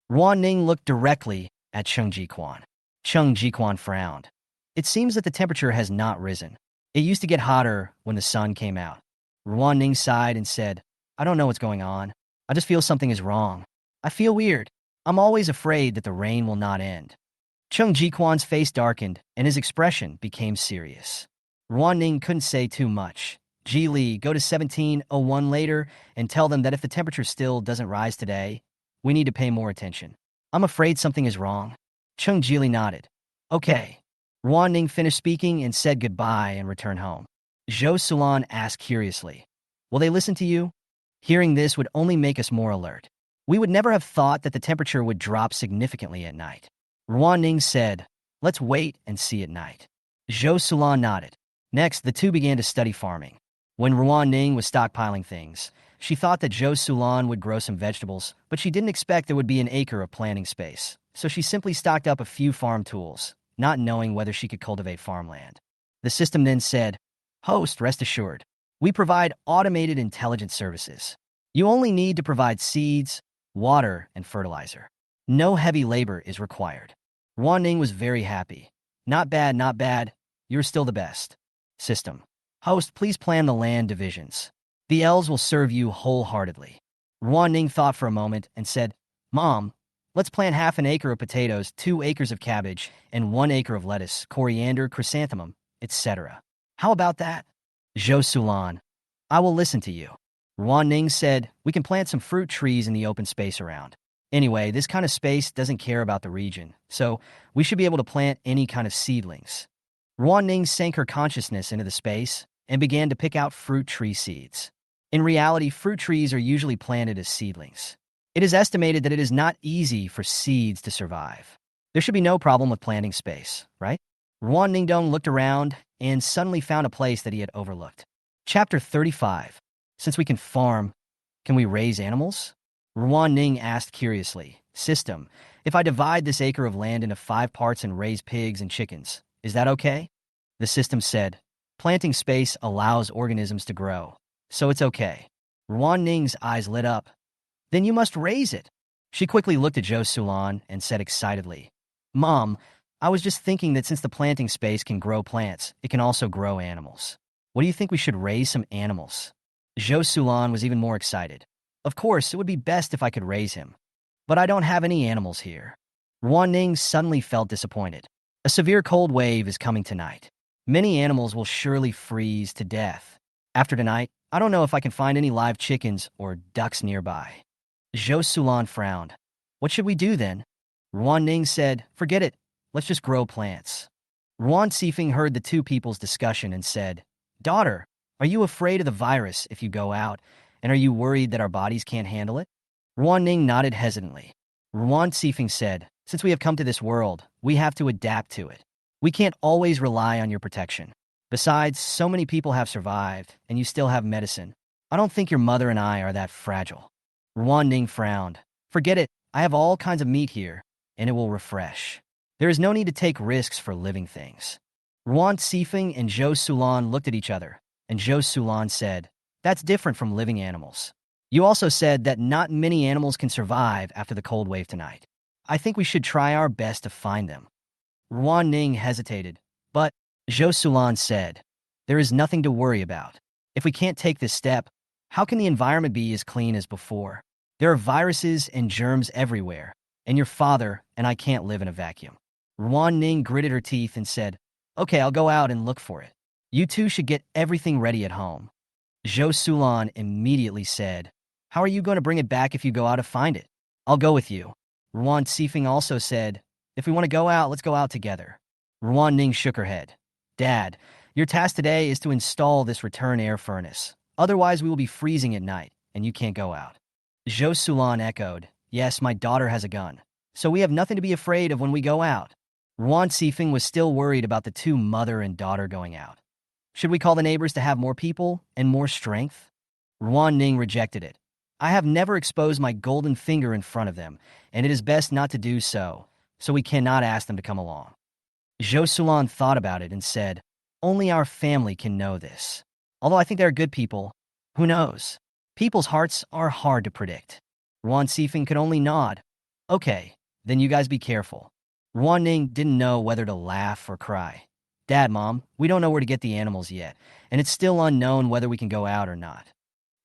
Ruan Ning looked directly at Cheng Jiquan. Cheng Jiquan frowned. It seems that the temperature has not risen. It used to get hotter when the sun came out. Ruan Ning sighed and said, I don't know what's going on. I just feel something is wrong. I feel weird. I'm always afraid that the rain will not end. Cheng Jiquan's face darkened, and his expression became serious. Ruan Ning couldn't say too much. Ji go to 1701 later and tell them that if the temperature still doesn't rise today, we need to pay more attention. I'm afraid something is wrong. Chung Jili nodded. Okay. Ruan Ning finished speaking and said goodbye and returned home. Zhou Sulan asked curiously, will they listen to you? Hearing this would only make us more alert. We would never have thought that the temperature would drop significantly at night. Ruan Ning said, let's wait and see at night. Zhou Sulan nodded. Next, the two began to study farming. When Ruan Ning was stockpiling things, she thought that Zhou Sulan would grow some vegetables, but she didn't expect there would be an acre of planting space, so she simply stocked up a few farm tools, not knowing whether she could cultivate farmland. The system then said, host, rest assured, we provide automated intelligence services. You only need to provide seeds, water, and fertilizer. No heavy labor is required. Ruan Ning was very happy. Not bad, not bad. You're still the best. System. Host, please plan the land divisions. The elves will serve you wholeheartedly. Ruan Ning thought for a moment and said, Mom, let's plant half an acre of potatoes, 2 acres of cabbage, and 1 acre of lettuce, coriander, chrysanthemum, etc. How about that? Zhou Sulan. I will listen to you. Ruan Ning said, we can plant some fruit trees in the open space around. Anyway, this kind of space doesn't care about the region, so we should be able to plant any kind of seedlings. Ruan Ning sank her consciousness into the space and began to pick out fruit tree seeds. In reality, fruit trees are usually planted as seedlings. It is estimated that it is not easy for seeds to survive. There should be no problem with planting space, right? Ruan Ningdong looked around and suddenly found a place that he had overlooked. Chapter 35. Since we can farm, can we raise animals? Ruan Ning asked curiously. System, if I divide this acre of land into 5 parts and raise pigs and chickens, is that okay? The system said, planting space allows organisms to grow, so it's okay. Ruan Ning's eyes lit up. Then you must raise it. She quickly looked at Zhou Sulan and said excitedly, Mom, I was just thinking that since the planting space can grow plants, it can also grow animals. What do you think we should raise some animals? Zhou Sulan was even more excited. Of course, it would be best if I could raise him. But I don't have any animals here. Ruan Ning suddenly felt disappointed. A severe cold wave is coming tonight. Many animals will surely freeze to death. After tonight, I don't know if I can find any live chickens or ducks nearby. Zhou Sulan frowned. What should we do then? Ruan Ning said, forget it. Let's just grow plants. Ruan Sifeng heard the two people's discussion and said, Daughter, are you afraid of the virus if you go out, and are you worried that our bodies can't handle it? Ruan Ning nodded hesitantly. Ruan Sifeng said, since we have come to this world, we have to adapt to it. We can't always rely on your protection. Besides, so many people have survived, and you still have medicine. I don't think your mother and I are that fragile. Ruan Ning frowned. Forget it, I have all kinds of meat here, and it will refresh. There is no need to take risks for living things. Ruan Sifeng and Zhou Sulan looked at each other, and Zhou Sulan said, that's different from living animals. You also said that not many animals can survive after the cold wave tonight. I think we should try our best to find them. Ruan Ning hesitated, but Zhou Sulan said, there is nothing to worry about. If we can't take this step, how can the environment be as clean as before? There are viruses and germs everywhere, and your father and I can't live in a vacuum. Ruan Ning gritted her teeth and said, okay, I'll go out and look for it. You two should get everything ready at home. Zhou Sulan immediately said, how are you going to bring it back if you go out to find it? I'll go with you. Ruan Sifeng also said, if we want to go out, let's go out together. Ruan Ning shook her head. Dad, your task today is to install this return air furnace. Otherwise, we will be freezing at night, and you can't go out. Zhou Sulan echoed, yes, my daughter has a gun, so we have nothing to be afraid of when we go out. Ruan Sifeng was still worried about the two mother and daughter going out. Should we call the neighbors to have more people and more strength? Ruan Ning rejected it. I have never exposed my golden finger in front of them, and it is best not to do so, so we cannot ask them to come along. Zhou Sulan thought about it and said, only our family can know this. Although I think they are good people, who knows? People's hearts are hard to predict. Ruan Sifeng could only nod. Okay, then you guys be careful. Ruan Ning didn't know whether to laugh or cry. Dad, Mom, we don't know where to get the animals yet, and it's still unknown whether we can go out or not.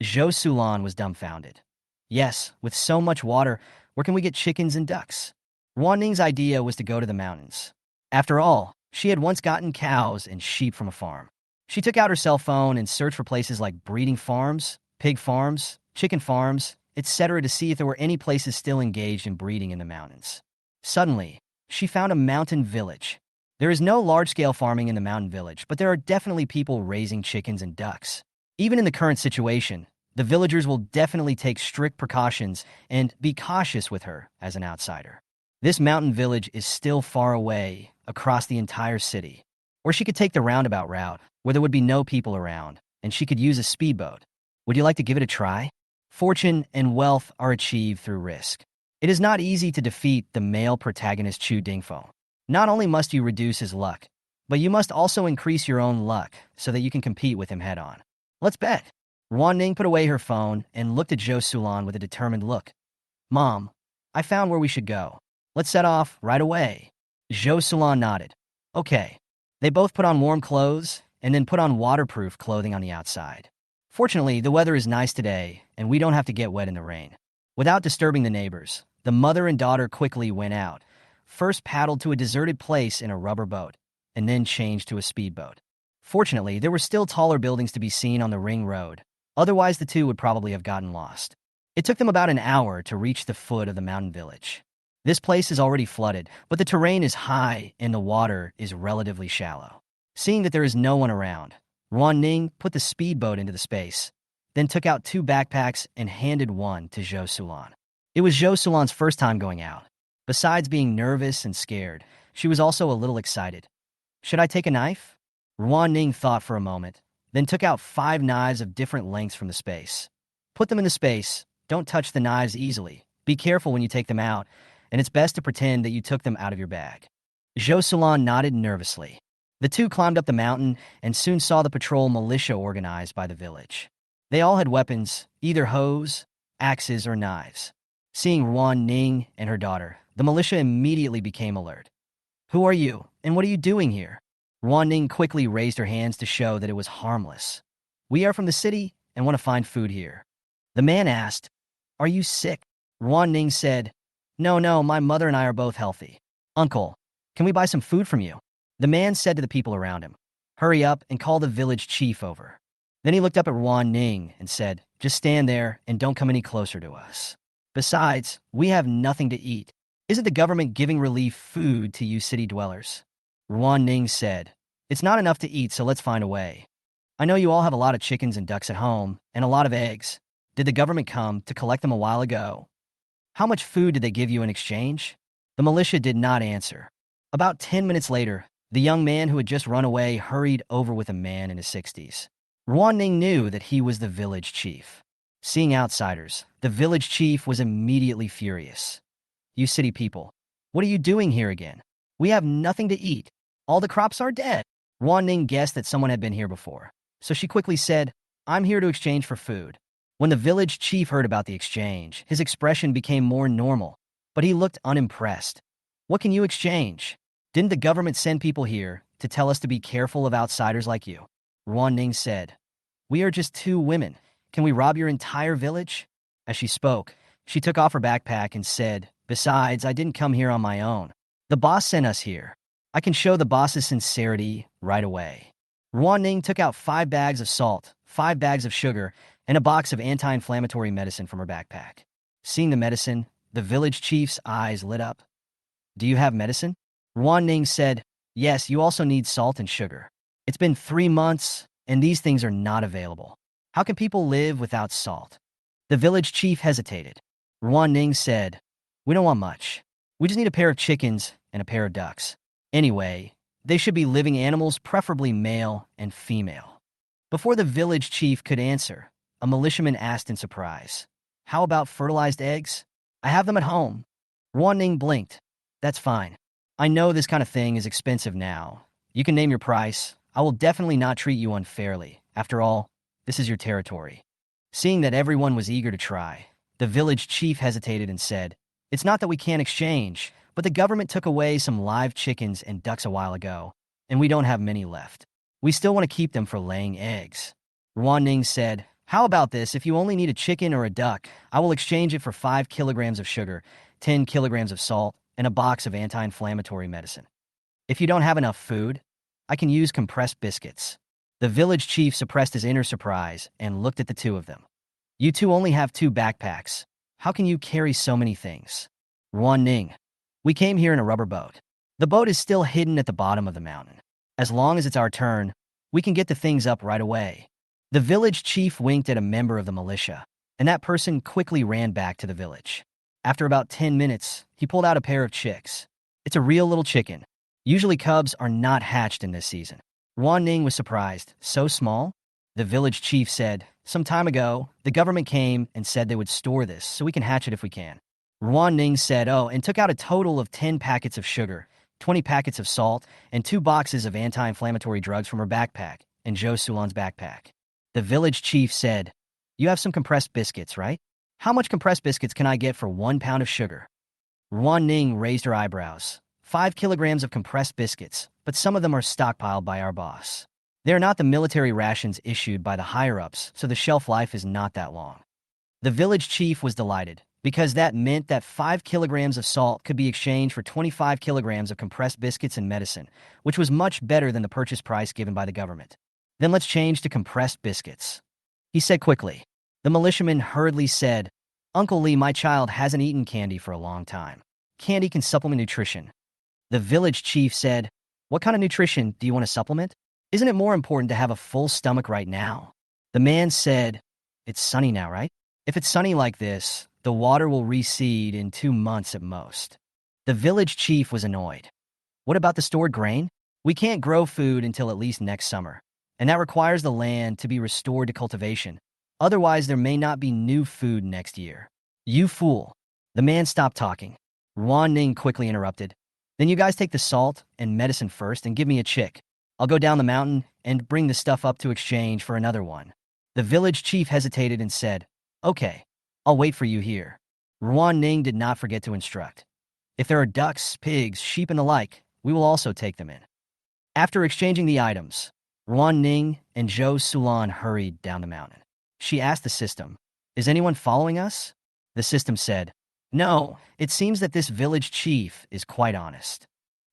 Zhou Sulan was dumbfounded. Yes, with so much water, where can we get chickens and ducks? Ruan Ning's idea was to go to the mountains. After all, she had once gotten cows and sheep from a farm. She took out her cell phone and searched for places like breeding farms, pig farms, chicken farms, etc. to see if there were any places still engaged in breeding in the mountains. Suddenly, she found a mountain village. There is no large-scale farming in the mountain village, but there are definitely people raising chickens and ducks. Even in the current situation, the villagers will definitely take strict precautions and be cautious with her as an outsider. This mountain village is still far away across the entire city. Or she could take the roundabout route, where there would be no people around, and she could use a speedboat. Would you like to give it a try? Fortune and wealth are achieved through risk. It is not easy to defeat the male protagonist Chu Dingfo. Not only must you reduce his luck, but you must also increase your own luck so that you can compete with him head-on. Let's bet. Ruan Ning put away her phone and looked at Zhou Sulan with a determined look. Mom, I found where we should go. Let's set off right away. Zhou Sulan nodded. Okay. They both put on warm clothes and then put on waterproof clothing on the outside. Fortunately, the weather is nice today, and we don't have to get wet in the rain. Without disturbing the neighbors, the mother and daughter quickly went out, first paddled to a deserted place in a rubber boat, and then changed to a speedboat. Fortunately, there were still taller buildings to be seen on the ring road, otherwise the two would probably have gotten lost. It took them about an hour to reach the foot of the mountain village. This place is already flooded, but the terrain is high and the water is relatively shallow. Seeing that there is no one around, Ruan Ning put the speedboat into the space, then took out 2 backpacks and handed one to Zhou Sulan. It was Zhou Sulan's first time going out. Besides being nervous and scared, she was also a little excited. Should I take a knife? Ruan Ning thought for a moment, then took out 5 knives of different lengths from the space. Put them in the space. Don't touch the knives easily. Be careful when you take them out, and it's best to pretend that you took them out of your bag. Zhou Sulan nodded nervously. The two climbed up the mountain and soon saw the patrol militia organized by the village. They all had weapons, either hoes, axes, or knives. Seeing Ruan Ning and her daughter, the militia immediately became alert. Who are you, and what are you doing here? Ruan Ning quickly raised her hands to show that it was harmless. We are from the city and want to find food here. The man asked, Are you sick? Ruan Ning said, No, my mother and I are both healthy. Uncle, can we buy some food from you? The man said to the people around him, Hurry up and call the village chief over. Then he looked up at Ruan Ning and said, Just stand there and don't come any closer to us. Besides, we have nothing to eat. Isn't the government giving relief food to you city dwellers? Ruan Ning said, It's not enough to eat, so let's find a way. I know you all have a lot of chickens and ducks at home, and a lot of eggs. Did the government come to collect them a while ago? How much food did they give you in exchange? The militia did not answer. About 10 minutes later, the young man who had just run away hurried over with a man in his 60s. Ruan Ning knew that he was the village chief. Seeing outsiders, the village chief was immediately furious. You city people, what are you doing here again? We have nothing to eat. All the crops are dead. Ruan Ning guessed that someone had been here before, so she quickly said, I'm here to exchange for food. When the village chief heard about the exchange, his expression became more normal, but he looked unimpressed. What can you exchange? Didn't the government send people here to tell us to be careful of outsiders like you? Ruan Ning said, We are just 2 women. Can we rob your entire village? As she spoke, she took off her backpack and said, Besides, I didn't come here on my own. The boss sent us here. I can show the boss's sincerity right away. Ruan Ning took out 5 bags of salt, 5 bags of sugar, and a box of anti-inflammatory medicine from her backpack. Seeing the medicine, the village chief's eyes lit up. Do you have medicine? Ruan Ning said, Yes, you also need salt and sugar. It's been 3 months, and these things are not available. How can people live without salt? The village chief hesitated. Ruan Ning said, We don't want much. We just need a pair of chickens and a pair of ducks. Anyway, they should be living animals, preferably male and female. Before the village chief could answer, a militiaman asked in surprise, How about fertilized eggs? I have them at home. Ruan Ning blinked. That's fine. I know this kind of thing is expensive now. You can name your price. I will definitely not treat you unfairly. After all, this is your territory. Seeing that everyone was eager to try, the village chief hesitated and said, It's not that we can't exchange, but the government took away some live chickens and ducks a while ago, and we don't have many left. We still want to keep them for laying eggs. Ruan Ning said, How about this? If you only need a chicken or a duck, I will exchange it for 5 kilograms of sugar, 10 kilograms of salt, and a box of anti-inflammatory medicine. If you don't have enough food, I can use compressed biscuits. The village chief suppressed his inner surprise and looked at the two of them. You two only have 2 backpacks. How can you carry so many things? Ruan Ning. We came here in a rubber boat. The boat is still hidden at the bottom of the mountain. As long as it's our turn, we can get the things up right away. The village chief winked at a member of the militia, and that person quickly ran back to the village. After about 10 minutes, he pulled out a pair of chicks. It's a real little chicken. Usually cubs are not hatched in this season. Ruan Ning was surprised. So small? The village chief said, some time ago, the government came and said they would store this so we can hatch it if we can. Ruan Ning said, oh, and took out a total of 10 packets of sugar, 20 packets of salt, and 2 boxes of anti-inflammatory drugs from her backpack and Zhou Sulan's backpack. The village chief said, you have some compressed biscuits, right? How much compressed biscuits can I get for 1 pound of sugar? Ruan Ning raised her eyebrows. 5 kilograms of compressed biscuits, but some of them are stockpiled by our boss. They are not the military rations issued by the higher-ups, so the shelf life is not that long. The village chief was delighted, because that meant that 5 kilograms of salt could be exchanged for 25 kilograms of compressed biscuits and medicine, which was much better than the purchase price given by the government. Then let's change to compressed biscuits, he said quickly. The militiaman hurriedly said, Uncle Lee, my child hasn't eaten candy for a long time. Candy can supplement nutrition. The village chief said, what kind of nutrition do you want to supplement? Isn't it more important to have a full stomach right now? The man said, it's sunny now, right? If it's sunny like this, the water will recede in 2 months at most. The village chief was annoyed. What about the stored grain? We can't grow food until at least next summer, and that requires the land to be restored to cultivation. Otherwise, there may not be new food next year. You fool. The man stopped talking. Ruan Ning quickly interrupted. Then you guys take the salt and medicine first and give me a chick. I'll go down the mountain and bring the stuff up to exchange for another one. The village chief hesitated and said, okay, I'll wait for you here. Ruan Ning did not forget to instruct. If there are ducks, pigs, sheep, and the like, we will also take them in. After exchanging the items, Ruan Ning and Zhou Sulan hurried down the mountain. She asked the system, is anyone following us? The system said, no, it seems that this village chief is quite honest.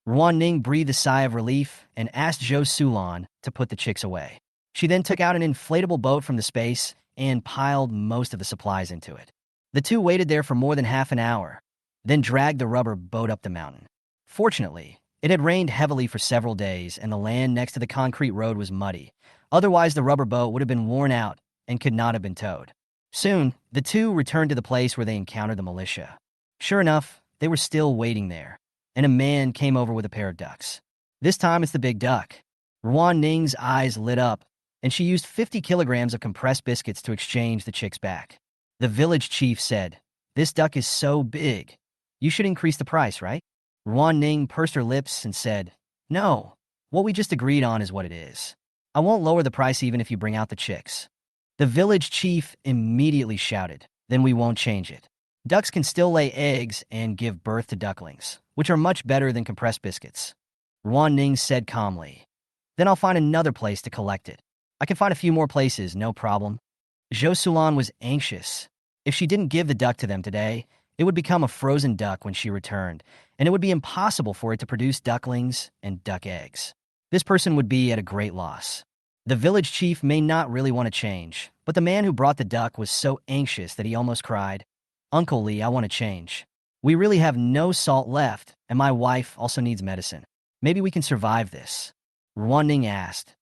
Ruan Ning breathed a sigh of relief and asked Zhou Sulan to put the chicks away. She then took out an inflatable boat from the space and piled most of the supplies into it. The two waited there for more than half an hour, then dragged the rubber boat up the mountain. Fortunately, it had rained heavily for several days and the land next to the concrete road was muddy. Otherwise, the rubber boat would have been worn out and could not have been towed. Soon, the two returned to the place where they encountered the militia. Sure enough, they were still waiting there, and a man came over with a pair of ducks. This time it's the big duck. Ruan Ning's eyes lit up, and she used 50 kilograms of compressed biscuits to exchange the chick's back. The village chief said, this duck is so big. You should increase the price, right? Ruan Ning pursed her lips and said, no, what we just agreed on is what it is. I won't lower the price even if you bring out the chicks. The village chief immediately shouted, then we won't change it. Ducks can still lay eggs and give birth to ducklings, which are much better than compressed biscuits. Ruan Ning said calmly, then I'll find another place to collect it. I can find a few more places, no problem. Zhou Sulan was anxious. If she didn't give the duck to them today, it would become a frozen duck when she returned, and it would be impossible for it to produce ducklings and duck eggs. This person would be at a great loss. The village chief may not really want to change, but the man who brought the duck was so anxious that he almost cried, Uncle Lee, I want to change. We really have no salt left, and my wife also needs medicine. Maybe we can survive this. Ruan Ning asked,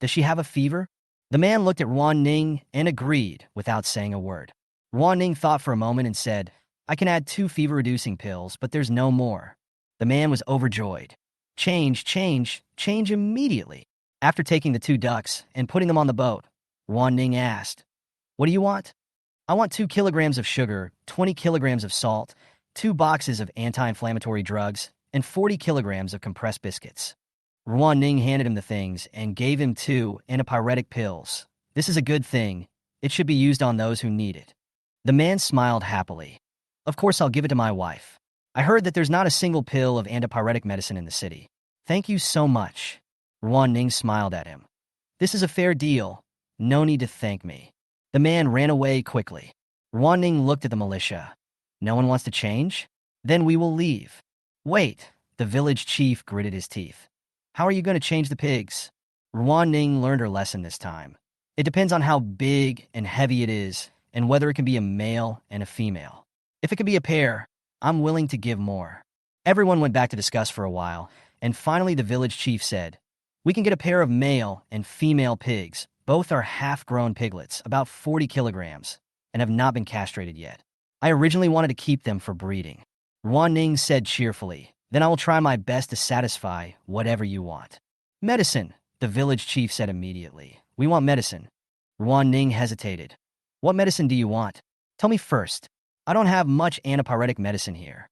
does she have a fever? The man looked at Ruan Ning and agreed without saying a word. Ruan Ning thought for a moment and said, I can add 2 fever-reducing pills, but there's no more. The man was overjoyed. Change, change, change immediately. After taking the 2 ducks and putting them on the boat, Ruan Ning asked, what do you want? I want 2 kilograms of sugar, 20 kilograms of salt, 2 boxes of anti-inflammatory drugs, and 40 kilograms of compressed biscuits. Ruan Ning handed him the things and gave him 2 antipyretic pills. This is a good thing. It should be used on those who need it. The man smiled happily. Of course, I'll give it to my wife. I heard that there's not a single pill of antipyretic medicine in the city. Thank you so much. Ruan Ning smiled at him. This is a fair deal. No need to thank me. The man ran away quickly. Ruan Ning looked at the militia. No one wants to change? Then we will leave. Wait, the village chief gritted his teeth. How are you going to change the pigs? Ruan Ning learned her lesson this time. It depends on how big and heavy it is, and whether it can be a male and a female. If it can be a pair, I'm willing to give more. Everyone went back to discuss for a while, and finally the village chief said, "We can get a pair of male and female pigs. Both are half-grown piglets, about 40 kilograms, and have not been castrated yet. I originally wanted to keep them for breeding." Ruan Ning said cheerfully, "Then I will try my best to satisfy whatever you want." "Medicine," the village chief said immediately. "We want medicine." Ruan Ning hesitated. "What medicine do you want? Tell me first. I don't have much antipyretic medicine here.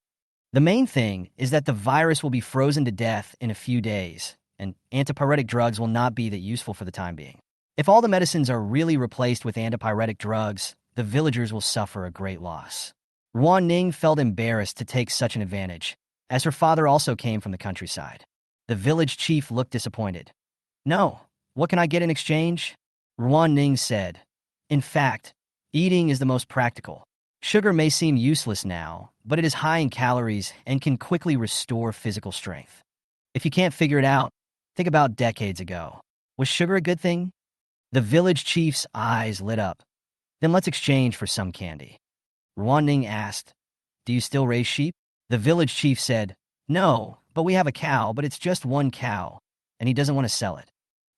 The main thing is that the virus will be frozen to death in a few days, and antipyretic drugs will not be that useful for the time being. If all the medicines are really replaced with antipyretic drugs, the villagers will suffer a great loss." Ruan Ning felt embarrassed to take such an advantage, as her father also came from the countryside. The village chief looked disappointed. "No, what can I get in exchange?" Ruan Ning said, "In fact, eating is the most practical. Sugar may seem useless now, but it is high in calories and can quickly restore physical strength. If you can't figure it out, think about decades ago. Was sugar a good thing?" The village chief's eyes lit up. "Then let's exchange for some candy." Ruan Ning asked, "Do you still raise sheep?" The village chief said, "No, but we have a cow, but it's just one cow, and he doesn't want to sell it."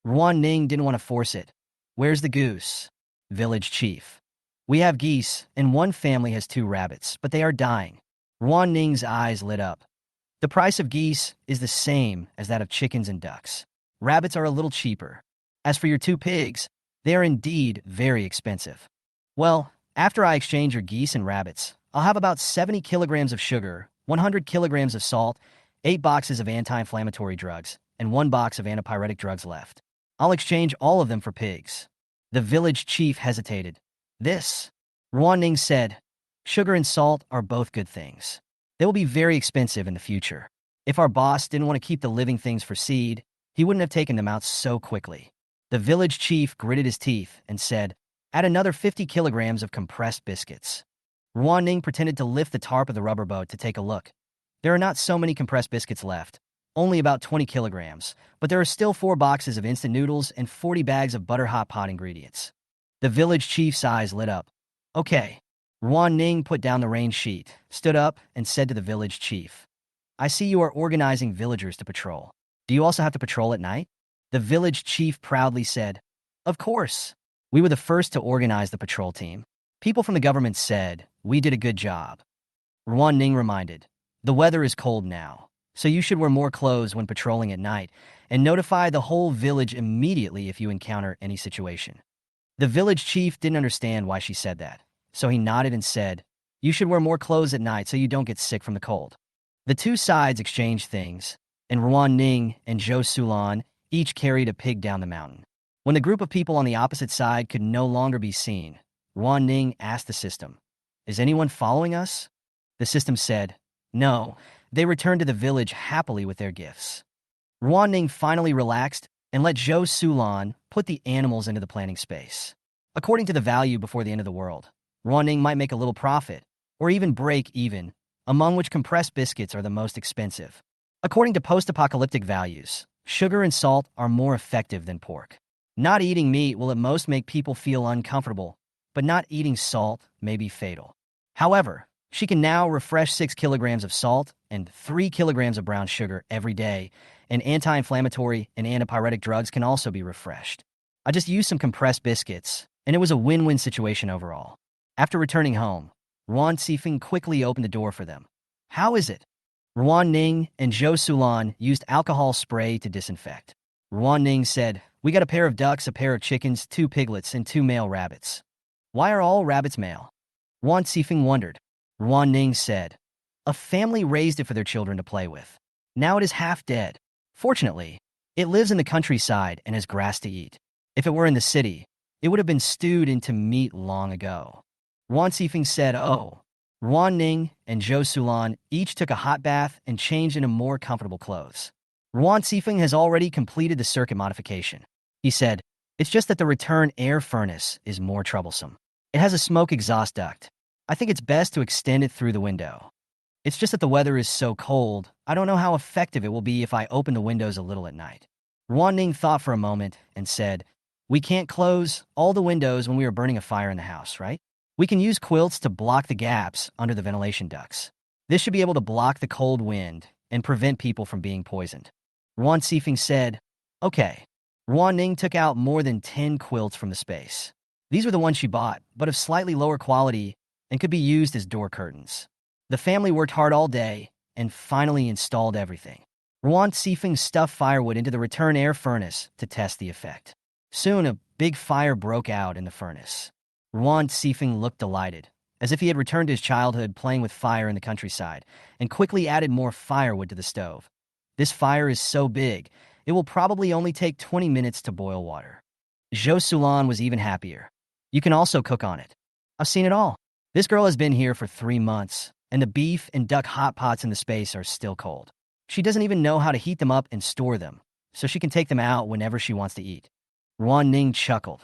Ruan Ning didn't want to force it. "Where's the goose?" Village chief. "We have geese, and one family has 2 rabbits, but they are dying." Ruan Ning's eyes lit up. "The price of geese is the same as that of chickens and ducks. Rabbits are a little cheaper. As for your 2 pigs, they are indeed very expensive. Well, after I exchange your geese and rabbits, I'll have about 70 kilograms of sugar, 100 kilograms of salt, 8 boxes of anti-inflammatory drugs, and 1 box of antipyretic drugs left. I'll exchange all of them for pigs." The village chief hesitated. "This," Ruan Ning said, "sugar and salt are both good things. They will be very expensive in the future. If our boss didn't want to keep the living things for seed, he wouldn't have taken them out so quickly." The village chief gritted his teeth and said, "Add another 50 kilograms of compressed biscuits." Ruan Ning pretended to lift the tarp of the rubber boat to take a look. There are not so many compressed biscuits left, only about 20 kilograms, but there are still 4 boxes of instant noodles and 40 bags of butter hot pot ingredients. The village chief's eyes lit up. "Okay." Ruan Ning put down the rain sheet, stood up, and said to the village chief, "I see you are organizing villagers to patrol. Do you also have to patrol at night?" The village chief proudly said, "Of course. We were the first to organize the patrol team. People from the government said we did a good job." Ruan Ning reminded, "The weather is cold now, so you should wear more clothes when patrolling at night and notify the whole village immediately if you encounter any situation." The village chief didn't understand why she said that, so he nodded and said, "You should wear more clothes at night so you don't get sick from the cold." The 2 sides exchanged things, and Ruan Ning and Zhou Sulan each carried a pig down the mountain. When the group of people on the opposite side could no longer be seen, Ruan Ning asked the system, "Is anyone following us?" The system said, "No." They returned to the village happily with their gifts. Ruan Ning finally relaxed and let Zhou Sulan put the animals into the planting space. According to the value before the end of the world, Ruan Ning might make a little profit, or even break even, among which compressed biscuits are the most expensive. According to post-apocalyptic values, sugar and salt are more effective than pork. Not eating meat will at most make people feel uncomfortable, but not eating salt may be fatal. However, she can now refresh 6 kilograms of salt and 3 kilograms of brown sugar every day, and anti-inflammatory and antipyretic drugs can also be refreshed. I just used some compressed biscuits, and it was a win-win situation overall. After returning home, Ruan Sifeng quickly opened the door for them. "How is it?" Ruan Ning and Zhou Sulan used alcohol spray to disinfect. Ruan Ning said, "We got a pair of ducks, a pair of chickens, 2 piglets, and 2 male rabbits." "Why are all rabbits male?" Ruan Sifeng wondered. Ruan Ning said, "A family raised it for their children to play with. Now it is half dead. Fortunately, it lives in the countryside and has grass to eat. If it were in the city, it would have been stewed into meat long ago." Ruan Sifeng said, "Oh." Ruan Ning and Zhou Sulan each took a hot bath and changed into more comfortable clothes. Ruan Sifeng has already completed the circuit modification. He said, "It's just that the return air furnace is more troublesome. It has a smoke exhaust duct. I think it's best to extend it through the window. It's just that the weather is so cold, I don't know how effective it will be if I open the windows a little at night." Ruan Ning thought for a moment and said, "We can't close all the windows when we are burning a fire in the house, right? We can use quilts to block the gaps under the ventilation ducts. This should be able to block the cold wind and prevent people from being poisoned." Ruan Sifeng said, "Okay." Ruan Ning took out more than 10 quilts from the space. These were the ones she bought, but of slightly lower quality and could be used as door curtains. The family worked hard all day and finally installed everything. Ruan Sifeng stuffed firewood into the return air furnace to test the effect. Soon, a big fire broke out in the furnace. Ruan Sifeng looked delighted, as if he had returned to his childhood playing with fire in the countryside, and quickly added more firewood to the stove. "This fire is so big, it will probably only take 20 minutes to boil water." Zhou Sulan was even happier. "You can also cook on it. I've seen it all. This girl has been here for 3 months, and the beef and duck hot pots in the space are still cold. She doesn't even know how to heat them up and store them, so she can take them out whenever she wants to eat." Ruan Ning chuckled.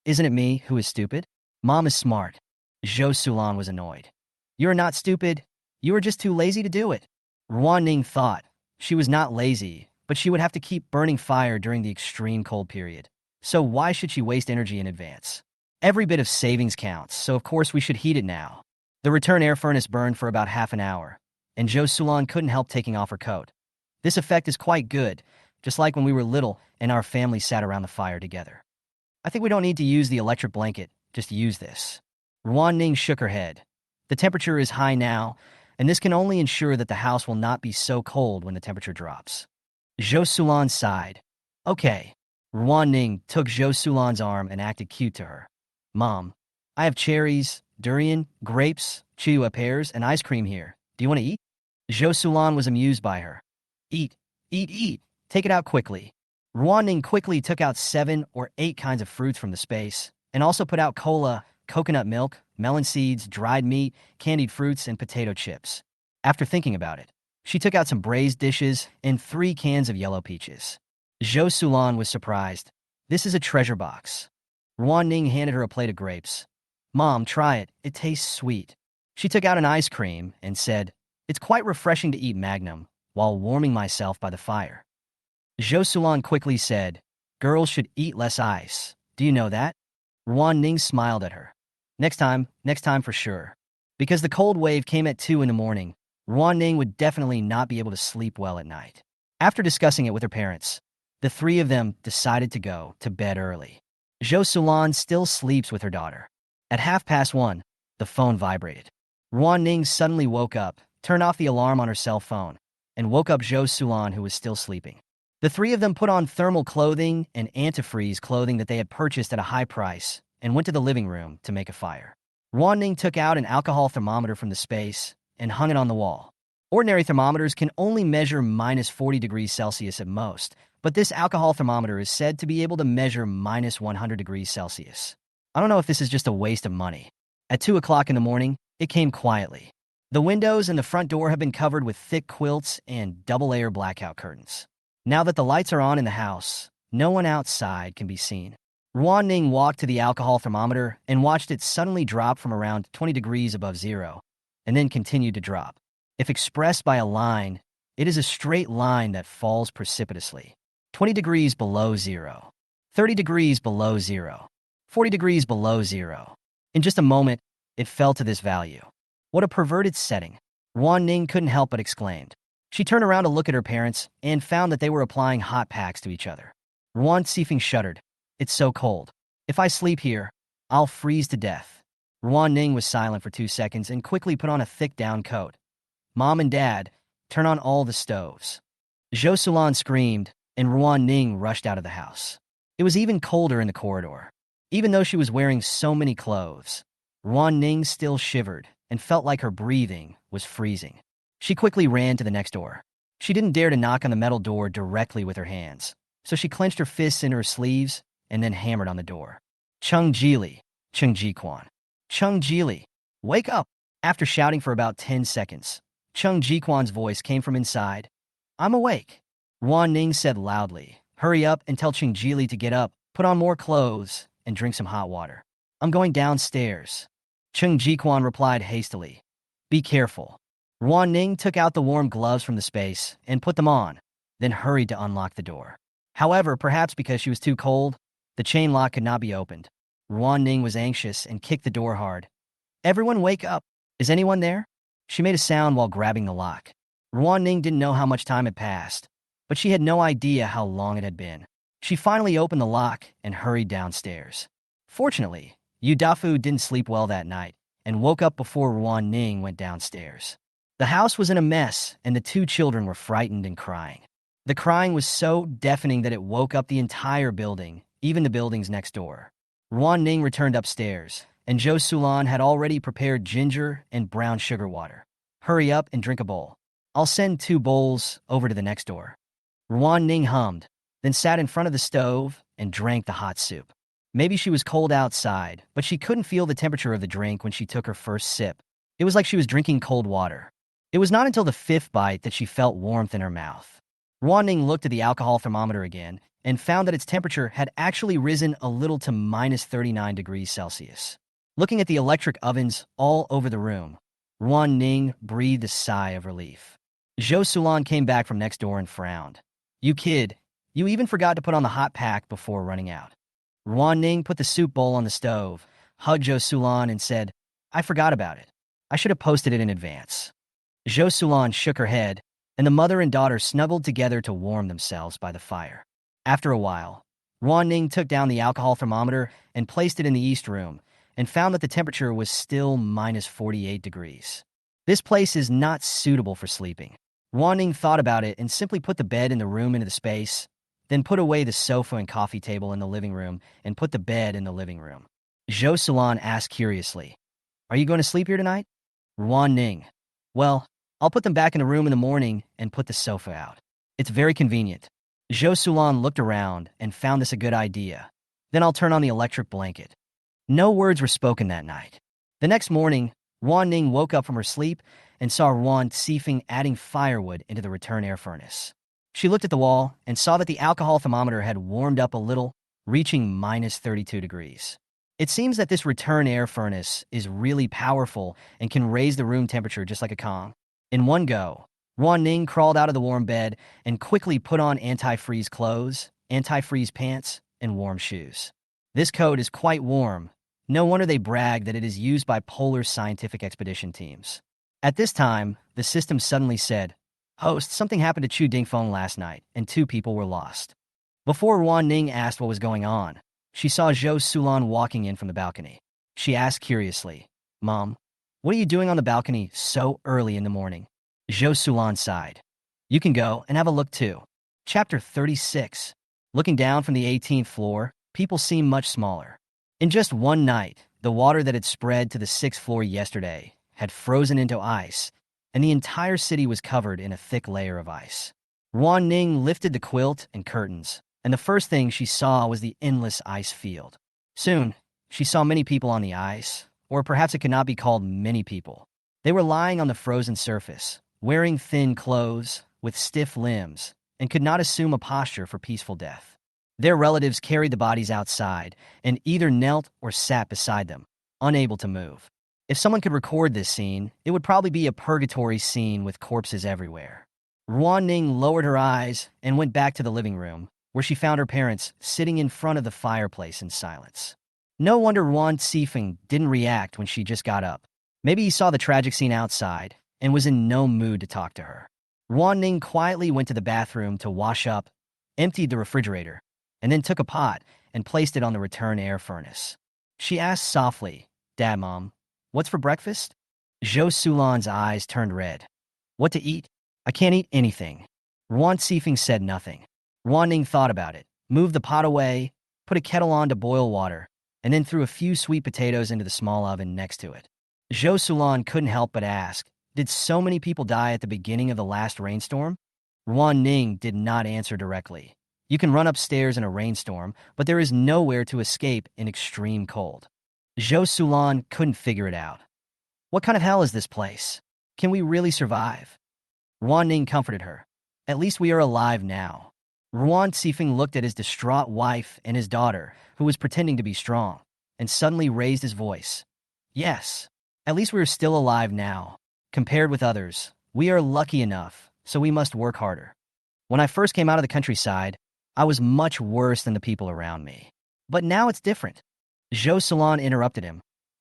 "Isn't it me who is stupid? Mom is smart." Zhou Sulan was annoyed. "You are not stupid. You are just too lazy to do it." Ruan Ning thought she was not lazy, but she would have to keep burning fire during the extreme cold period. So why should she waste energy in advance? Every bit of savings counts, so of course we should heat it now. The return air furnace burned for about half an hour, and Zhou Sulan couldn't help taking off her coat. "This effect is quite good, just like when we were little and our family sat around the fire together. I think we don't need to use the electric blanket, just use this." Ruan Ning shook her head. "The temperature is high now, and this can only ensure that the house will not be so cold when the temperature drops." Zhou Sulan sighed. "Okay." Ruan Ning took Zhou Sulan's arm and acted cute to her. "Mom, I have cherries, durian, grapes, chua pears, and ice cream here. Do you want to eat?" Zhou Sulan was amused by her. "Eat, eat, eat. Take it out quickly." Ruan Ning quickly took out 7 or 8 kinds of fruits from the space, and also put out cola, coconut milk, melon seeds, dried meat, candied fruits, and potato chips. After thinking about it, she took out some braised dishes and 3 cans of yellow peaches. Zhou Sulan was surprised. "This is a treasure box." Ruan Ning handed her a plate of grapes. "Mom, try it. It tastes sweet." She took out an ice cream and said, "It's quite refreshing to eat Magnum while warming myself by the fire." Zhou Sulan quickly said, "Girls should eat less ice. Do you know that?" Ruan Ning smiled at her. Next time for sure." Because the cold wave came at 2 in the morning, Ruan Ning would definitely not be able to sleep well at night. After discussing it with her parents, the 3 of them decided to go to bed early. Zhou Sulan still sleeps with her daughter. At 1:30, the phone vibrated. Ruan Ning suddenly woke up, turned off the alarm on her cell phone, and woke up Zhou Sulan, who was still sleeping. The 3 of them put on thermal clothing and antifreeze clothing that they had purchased at a high price and went to the living room to make a fire. Ruan Ning took out an alcohol thermometer from the space and hung it on the wall. Ordinary thermometers can only measure minus 40 degrees Celsius at most, but this alcohol thermometer is said to be able to measure minus 100 degrees Celsius. I don't know if this is just a waste of money. At 2 o'clock in the morning, it came quietly. The windows and the front door have been covered with thick quilts and double-layer blackout curtains. Now that the lights are on in the house, no one outside can be seen. Ruan Ning walked to the alcohol thermometer and watched it suddenly drop from around 20 degrees above zero, and then continue to drop. If expressed by a line, it is a straight line that falls precipitously. 20 degrees below zero, 30 degrees below zero, 40 degrees below zero. In just a moment, it fell to this value. What a perverted setting. Ruan Ning couldn't help but exclaim. She turned around to look at her parents and found that they were applying hot packs to each other. Ruan Sifeng shuddered. "It's so cold. If I sleep here, I'll freeze to death." Ruan Ning was silent for 2 seconds and quickly put on a thick down coat. "Mom and Dad, turn on all the stoves." Zhou Sulan screamed, and Ruan Ning rushed out of the house. It was even colder in the corridor. Even though she was wearing so many clothes, Ruan Ning still shivered and felt like her breathing was freezing. She quickly ran to the next door. She didn't dare to knock on the metal door directly with her hands, so she clenched her fists into her sleeves and then hammered on the door. "Chung Jili, Chung Jiquan. Chung Jili, wake up!" After shouting for about 10 seconds, Chung Jiquan's voice came from inside. "I'm awake." Ruan Ning said loudly, "Hurry up and tell Chung Jili to get up, put on more clothes, and drink some hot water. I'm going downstairs." Chung Jiquan replied hastily, "Be careful." Ruan Ning took out the warm gloves from the space and put them on, then hurried to unlock the door. However, perhaps because she was too cold, the chain lock could not be opened. Ruan Ning was anxious and kicked the door hard. "Everyone wake up! Is anyone there?" She made a sound while grabbing the lock. Ruan Ning didn't know how much time had passed, but she had no idea how long it had been. She finally opened the lock and hurried downstairs. Fortunately, Yu Dafu didn't sleep well that night and woke up before Ruan Ning went downstairs. The house was in a mess, and the two children were frightened and crying. The crying was so deafening that it woke up the entire building, even the buildings next door. Ruan Ning returned upstairs, and Zhou Sulan had already prepared ginger and brown sugar water. "Hurry up and drink a bowl. I'll send 2 bowls over to the next door." Ruan Ning hummed, then sat in front of the stove and drank the hot soup. Maybe she was cold outside, but she couldn't feel the temperature of the drink when she took her first sip. It was like she was drinking cold water. It was not until the 5th bite that she felt warmth in her mouth. Ruan Ning looked at the alcohol thermometer again and found that its temperature had actually risen a little to -39 degrees Celsius. Looking at the electric ovens all over the room, Ruan Ning breathed a sigh of relief. Zhou Sulan came back from next door and frowned. "You kid, you even forgot to put on the hot pack before running out." Ruan Ning put the soup bowl on the stove, hugged Zhou Sulan, and said, "I forgot about it. I should have posted it in advance." Zhou Sulan shook her head, and the mother and daughter snuggled together to warm themselves by the fire. After a while, Ruan Ning took down the alcohol thermometer and placed it in the east room, and found that the temperature was still -48 degrees. This place is not suitable for sleeping. Ruan Ning thought about it and simply put the bed in the room into the space, then put away the sofa and coffee table in the living room and put the bed in the living room. Zhou Sulan asked curiously, "Are you going to sleep here tonight?" Ruan Ning, "Well, I'll put them back in the room in the morning and put the sofa out. It's very convenient." Zhou Sulan looked around and found this a good idea. "Then I'll turn on the electric blanket." No words were spoken that night. The next morning, Ruan Ning woke up from her sleep and saw Ruan Sifeng adding firewood into the return air furnace. She looked at the wall and saw that the alcohol thermometer had warmed up a little, reaching -32 degrees. It seems that this return air furnace is really powerful and can raise the room temperature just like a Kong. In one go, Ruan Ning crawled out of the warm bed and quickly put on anti-freeze clothes, anti-freeze pants, and warm shoes. This coat is quite warm. No wonder they brag that it is used by polar scientific expedition teams. At this time, the system suddenly said, "Host, something happened to Chu Dingfeng last night, and 2 people were lost." Before Ruan Ning asked what was going on, she saw Zhou Sulan walking in from the balcony. She asked curiously, "Mom, what are you doing on the balcony so early in the morning?" Zhou Sulan sighed. "You can go and have a look too." Chapter 36. Looking down from the 18th floor, people seem much smaller. In just one night, the water that had spread to the 6th floor yesterday had frozen into ice, and the entire city was covered in a thick layer of ice. Ruan Ning lifted the quilt and curtains, and the first thing she saw was the endless ice field. Soon, she saw many people on the ice, or perhaps it could not be called many people. They were lying on the frozen surface, wearing thin clothes, with stiff limbs, and could not assume a posture for peaceful death. Their relatives carried the bodies outside and either knelt or sat beside them, unable to move. If someone could record this scene, it would probably be a purgatory scene with corpses everywhere. Ruan Ning lowered her eyes and went back to the living room, where she found her parents sitting in front of the fireplace in silence. No wonder Ruan Sifeng didn't react when she just got up. Maybe he saw the tragic scene outside and was in no mood to talk to her. Ruan Ning quietly went to the bathroom to wash up, emptied the refrigerator, and then took a pot and placed it on the return air furnace. She asked softly, "Dad, Mom, what's for breakfast?" Zhou Sulan's eyes turned red. "What to eat? I can't eat anything." Ruan Sifeng said nothing. Ruan Ning thought about it, moved the pot away, put a kettle on to boil water, and then threw a few sweet potatoes into the small oven next to it. Zhou Sulan couldn't help but ask, "Did so many people die at the beginning of the last rainstorm?" Ruan Ning did not answer directly. You can run upstairs in a rainstorm, but there is nowhere to escape in extreme cold. Zhou Sulan couldn't figure it out. "What kind of hell is this place? Can we really survive?" Ruan Ning comforted her. "At least we are alive now." Ruan Sifeng looked at his distraught wife and his daughter, who was pretending to be strong, and suddenly raised his voice. "Yes, at least we are still alive now. Compared with others, we are lucky enough, so we must work harder. When I first came out of the countryside, I was much worse than the people around me. But now it's different. Zhou Salon interrupted him.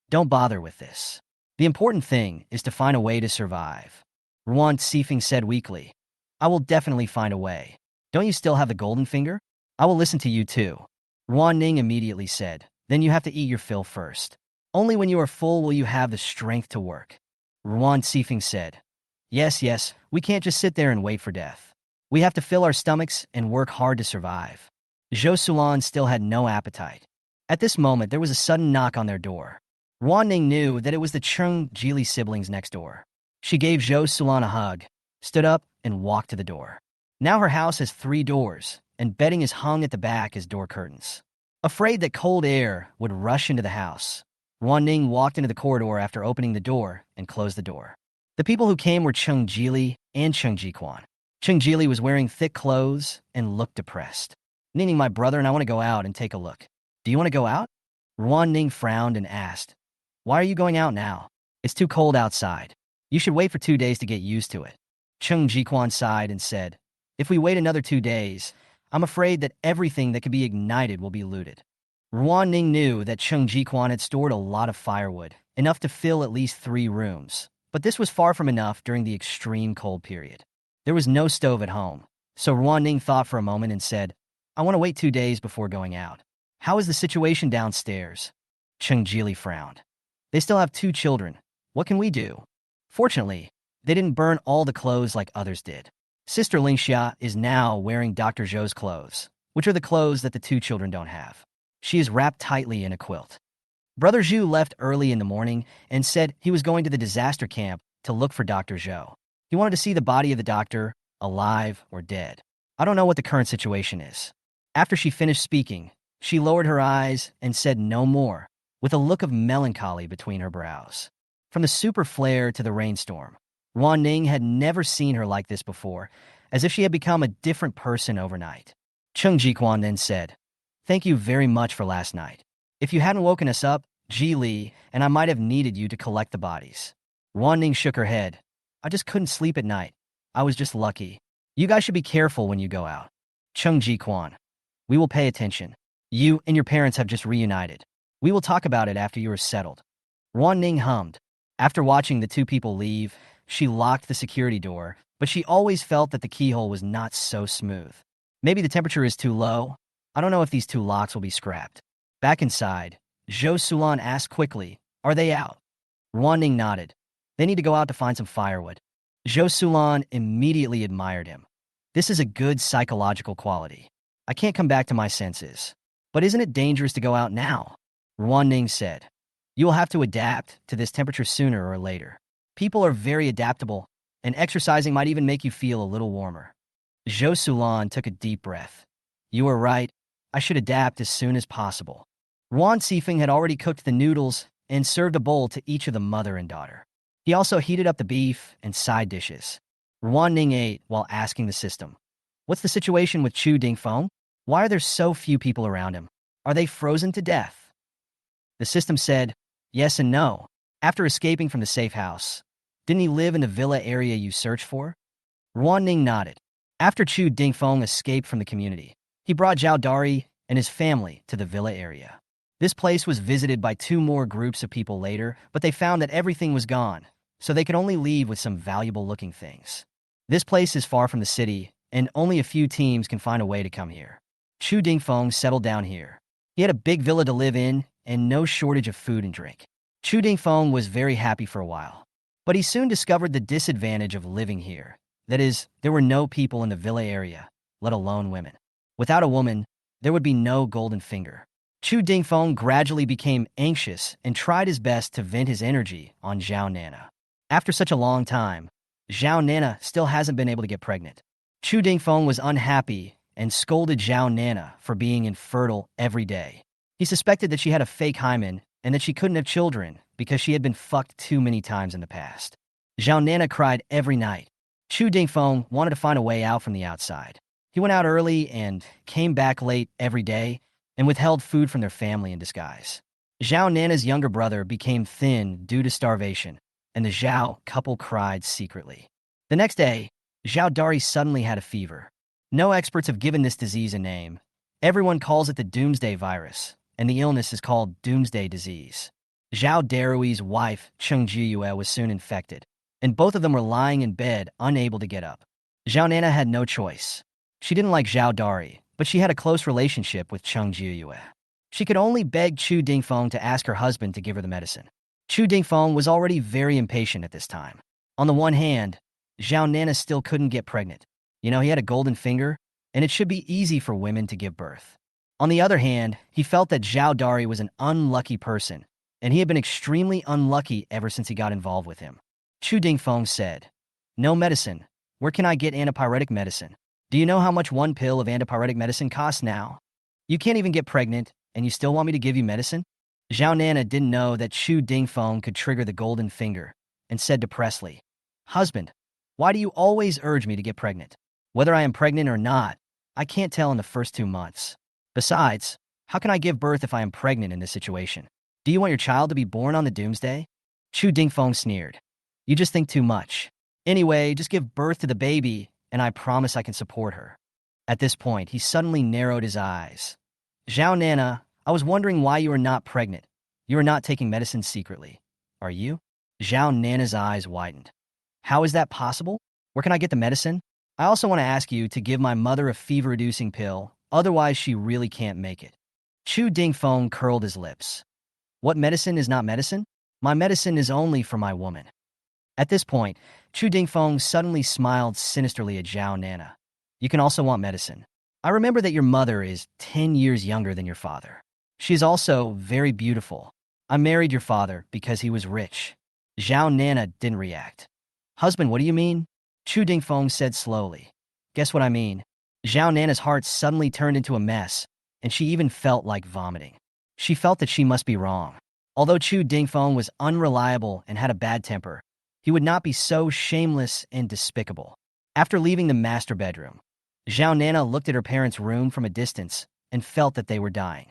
Don't bother with this. The important thing is to find a way to survive. Ruan Ning said weakly. I will definitely find a way. Don't you still have the golden finger? I will listen to you too. Ruan Ning immediately said. Then you have to eat your fill first. Only when you are full will you have the strength to work. Ruan Ning said. Yes, we can't just sit there and wait for death. We have to fill our stomachs and work hard to survive. Zhou Sulan still had no appetite. At this moment, there was a sudden knock on their door. Ruan Ning knew that it was the Chung Jili siblings next door. She gave Zhou Sulan a hug, stood up, and walked to the door. Now her house has 3 doors, and bedding is hung at the back as door curtains. Afraid that cold air would rush into the house, Ruan Ning walked into the corridor after opening the door and closed the door. The people who came were Chung Jili and Chung Jiquan. Chung Jili was wearing thick clothes and looked depressed. Ning, my brother and I want to go out and take a look. Do you want to go out? Ruan Ning frowned and asked, Why are you going out now? It's too cold outside. You should wait for 2 days to get used to it. Chung Jiquan sighed and said, If we wait another 2 days, I'm afraid that everything that could be ignited will be looted. Ruan Ning knew that Chung Jiquan had stored a lot of firewood, enough to fill at least 3 rooms. But this was far from enough during the extreme cold period. There was no stove at home, so Ruan Ning thought for a moment and said, I want to wait 2 days before going out. How is the situation downstairs? Chung Jili frowned. They still have 2 children. What can we do? Fortunately, they didn't burn all the clothes like others did. Sister Lingxia is now wearing Dr. Zhou's clothes, which are the clothes that the 2 children don't have. She is wrapped tightly in a quilt. Brother Zhu left early in the morning and said he was going to the disaster camp to look for Dr. Zhou. He wanted to see the body of the doctor, alive or dead. I don't know what the current situation is. After she finished speaking, she lowered her eyes and said no more, with a look of melancholy between her brows. From the super flare to the rainstorm, Ruan Ning had never seen her like this before, as if she had become a different person overnight. Chung Jiquan then said, Thank you very much for last night. If you hadn't woken us up, Ji Li and I might have needed you to collect the bodies. Ruan Ning shook her head. I just couldn't sleep at night. I was just lucky. You guys should be careful when you go out. Chung Jiquan. We will pay attention. You and your parents have just reunited. We will talk about it after you are settled. Ruan Ning hummed. After watching the 2 people leave, she locked the security door, but she always felt that the keyhole was not so smooth. Maybe the temperature is too low. I don't know if these 2 locks will be scrapped. Back inside, Zhou Sulan asked quickly, Are they out? Ruan Ning nodded. They need to go out to find some firewood. Zhou Sulan immediately admired him. This is a good psychological quality. I can't come back to my senses. But isn't it dangerous to go out now? Ruan Ning said. You will have to adapt to this temperature sooner or later. People are very adaptable, and exercising might even make you feel a little warmer. Zhou Sulan took a deep breath. You are right. I should adapt as soon as possible. Ruan Ning had already cooked the noodles and served a bowl to each of the mother and daughter. He also heated up the beef and side dishes. Ruan Ning ate while asking the system, What's the situation with Chu Dingfeng? Why are there so few people around him? Are they frozen to death? The system said, Yes and no. After escaping from the safe house, didn't he live in the villa area you searched for? Ruan Ning nodded. After Chu Dingfeng escaped from the community, he brought Zhao Dari and his family to the villa area. This place was visited by 2 more groups of people later, but they found that everything was gone, so they could only leave with some valuable-looking things. This place is far from the city, and only a few teams can find a way to come here. Chu Dingfeng settled down here. He had a big villa to live in and no shortage of food and drink. Chu Dingfeng was very happy for a while, but he soon discovered the disadvantage of living here. That is, there were no people in the villa area, let alone women. Without a woman, there would be no golden finger. Chu Dingfeng gradually became anxious and tried his best to vent his energy on Zhao Nana. After such a long time, Zhao Nana still hasn't been able to get pregnant. Chu Dingfeng was unhappy and scolded Zhao Nana for being infertile every day. He suspected that she had a fake hymen and that she couldn't have children because she had been fucked too many times in the past. Zhao Nana cried every night. Chu Dingfeng wanted to find a way out from the outside. He went out early and came back late every day and withheld food from their family in disguise. Zhao Nana's younger brother became thin due to starvation, and the Zhao couple cried secretly. The next day, Zhao Dari suddenly had a fever. No experts have given this disease a name. Everyone calls it the Doomsday virus, and the illness is called Doomsday disease. Zhao Darui's wife, Cheng Jiyue, was soon infected, and both of them were lying in bed, unable to get up. Zhao Nana had no choice. She didn't like Zhao Dari, but she had a close relationship with Cheng Jiyue. She could only beg Chu Dingfeng to ask her husband to give her the medicine. Chu Dingfeng was already very impatient at this time. On the one hand, Zhao Nana still couldn't get pregnant. He had a golden finger, and it should be easy for women to give birth. On the other hand, he felt that Zhao Dari was an unlucky person, and he had been extremely unlucky ever since he got involved with him. Chu Dingfeng said, "No medicine. Where can I get antipyretic medicine? Do you know how much one pill of antipyretic medicine costs now? You can't even get pregnant, and you still want me to give you medicine?" Zhao Nana didn't know that Chu Dingfeng could trigger the golden finger, and said depressedly, "Husband, why do you always urge me to get pregnant? Whether I am pregnant or not, I can't tell in the first 2 months. Besides, how can I give birth if I am pregnant in this situation? Do you want your child to be born on the Doomsday?" Chu Dingfeng sneered. "You just think too much. Anyway, just give birth to the baby, and I promise I can support her." At this point, he suddenly narrowed his eyes. "Zhao Nana, I was wondering why you are not pregnant. You are not taking medicine secretly, are you?" Zhao Nana's eyes widened. "How is that possible? Where can I get the medicine? I also want to ask you to give my mother a fever-reducing pill, otherwise she really can't make it." Chu Dingfeng curled his lips. "What medicine is not medicine? My medicine is only for my woman." At this point, Chu Dingfeng suddenly smiled sinisterly at Zhao Nana. "You can also want medicine. I remember that your mother is 10 years younger than your father. She is also very beautiful. I married your father because he was rich." Zhao Nana didn't react. "Husband, what do you mean?" Chu Dingfeng said slowly. "Guess what I mean." Zhao Nana's heart suddenly turned into a mess, and she even felt like vomiting. She felt that she must be wrong. Although Chu Dingfeng was unreliable and had a bad temper, he would not be so shameless and despicable. After leaving the master bedroom, Zhao Nana looked at her parents' room from a distance and felt that they were dying.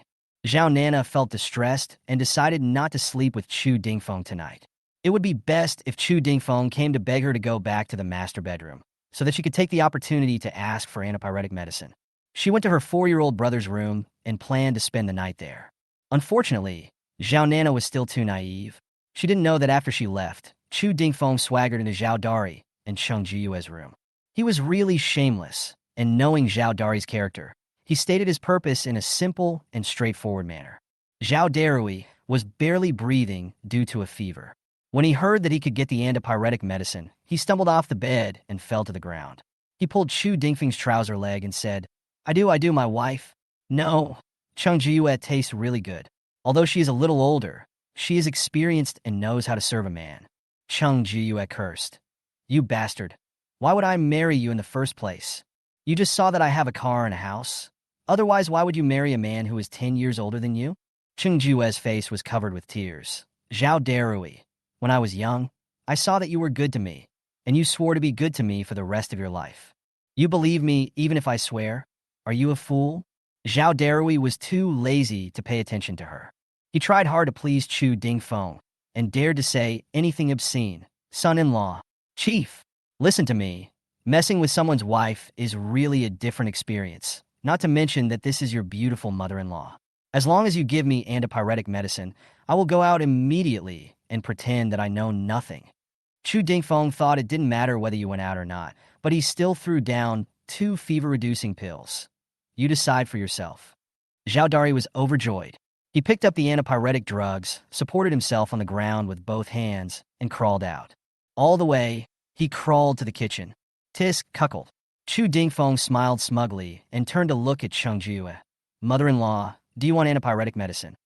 Zhao Nana felt distressed and decided not to sleep with Chu Dingfeng tonight. It would be best if Chu Dingfeng came to beg her to go back to the master bedroom, so that she could take the opportunity to ask for antipyretic medicine. She went to her 4-year-old brother's room and planned to spend the night there. Unfortunately, Zhao Nana was still too naive. She didn't know that after she left, Chu Dingfeng swaggered into Zhao Dari and Cheng Jiyue's room. He was really shameless, and knowing Zhao Dari's character, he stated his purpose in a simple and straightforward manner. Zhao Darui was barely breathing due to a fever. When he heard that he could get the antipyretic medicine, he stumbled off the bed and fell to the ground. He pulled Chu Dingfeng's trouser leg and said, I do, my wife." "No, Cheng Jiyue tastes really good. Although she is a little older, she is experienced and knows how to serve a man." Cheng Jiyue cursed. "You bastard. Why would I marry you in the first place? You just saw that I have a car and a house. Otherwise, why would you marry a man who is 10 years older than you?" Cheng Jiyue's face was covered with tears. "Zhao Darui, when I was young, I saw that you were good to me, and you swore to be good to me for the rest of your life. You believe me even if I swear? Are you a fool?" Zhao Darui was too lazy to pay attention to her. He tried hard to please Chu Dingfeng and dared to say anything obscene. "Son-in-law, chief, listen to me. Messing with someone's wife is really a different experience, not to mention that this is your beautiful mother-in-law. As long as you give me antipyretic medicine, I will go out immediately and pretend that I know nothing." Chu Dingfeng thought it didn't matter whether you went out or not, but he still threw down 2 fever-reducing pills. "You decide for yourself." Zhao Dari was overjoyed. He picked up the antipyretic drugs, supported himself on the ground with both hands, and crawled out. All the way, he crawled to the kitchen. Tisk cuckold. Chu Dingfeng smiled smugly and turned to look at Cheng Jiyue. "Mother-in-law, do you want antipyretic medicine?"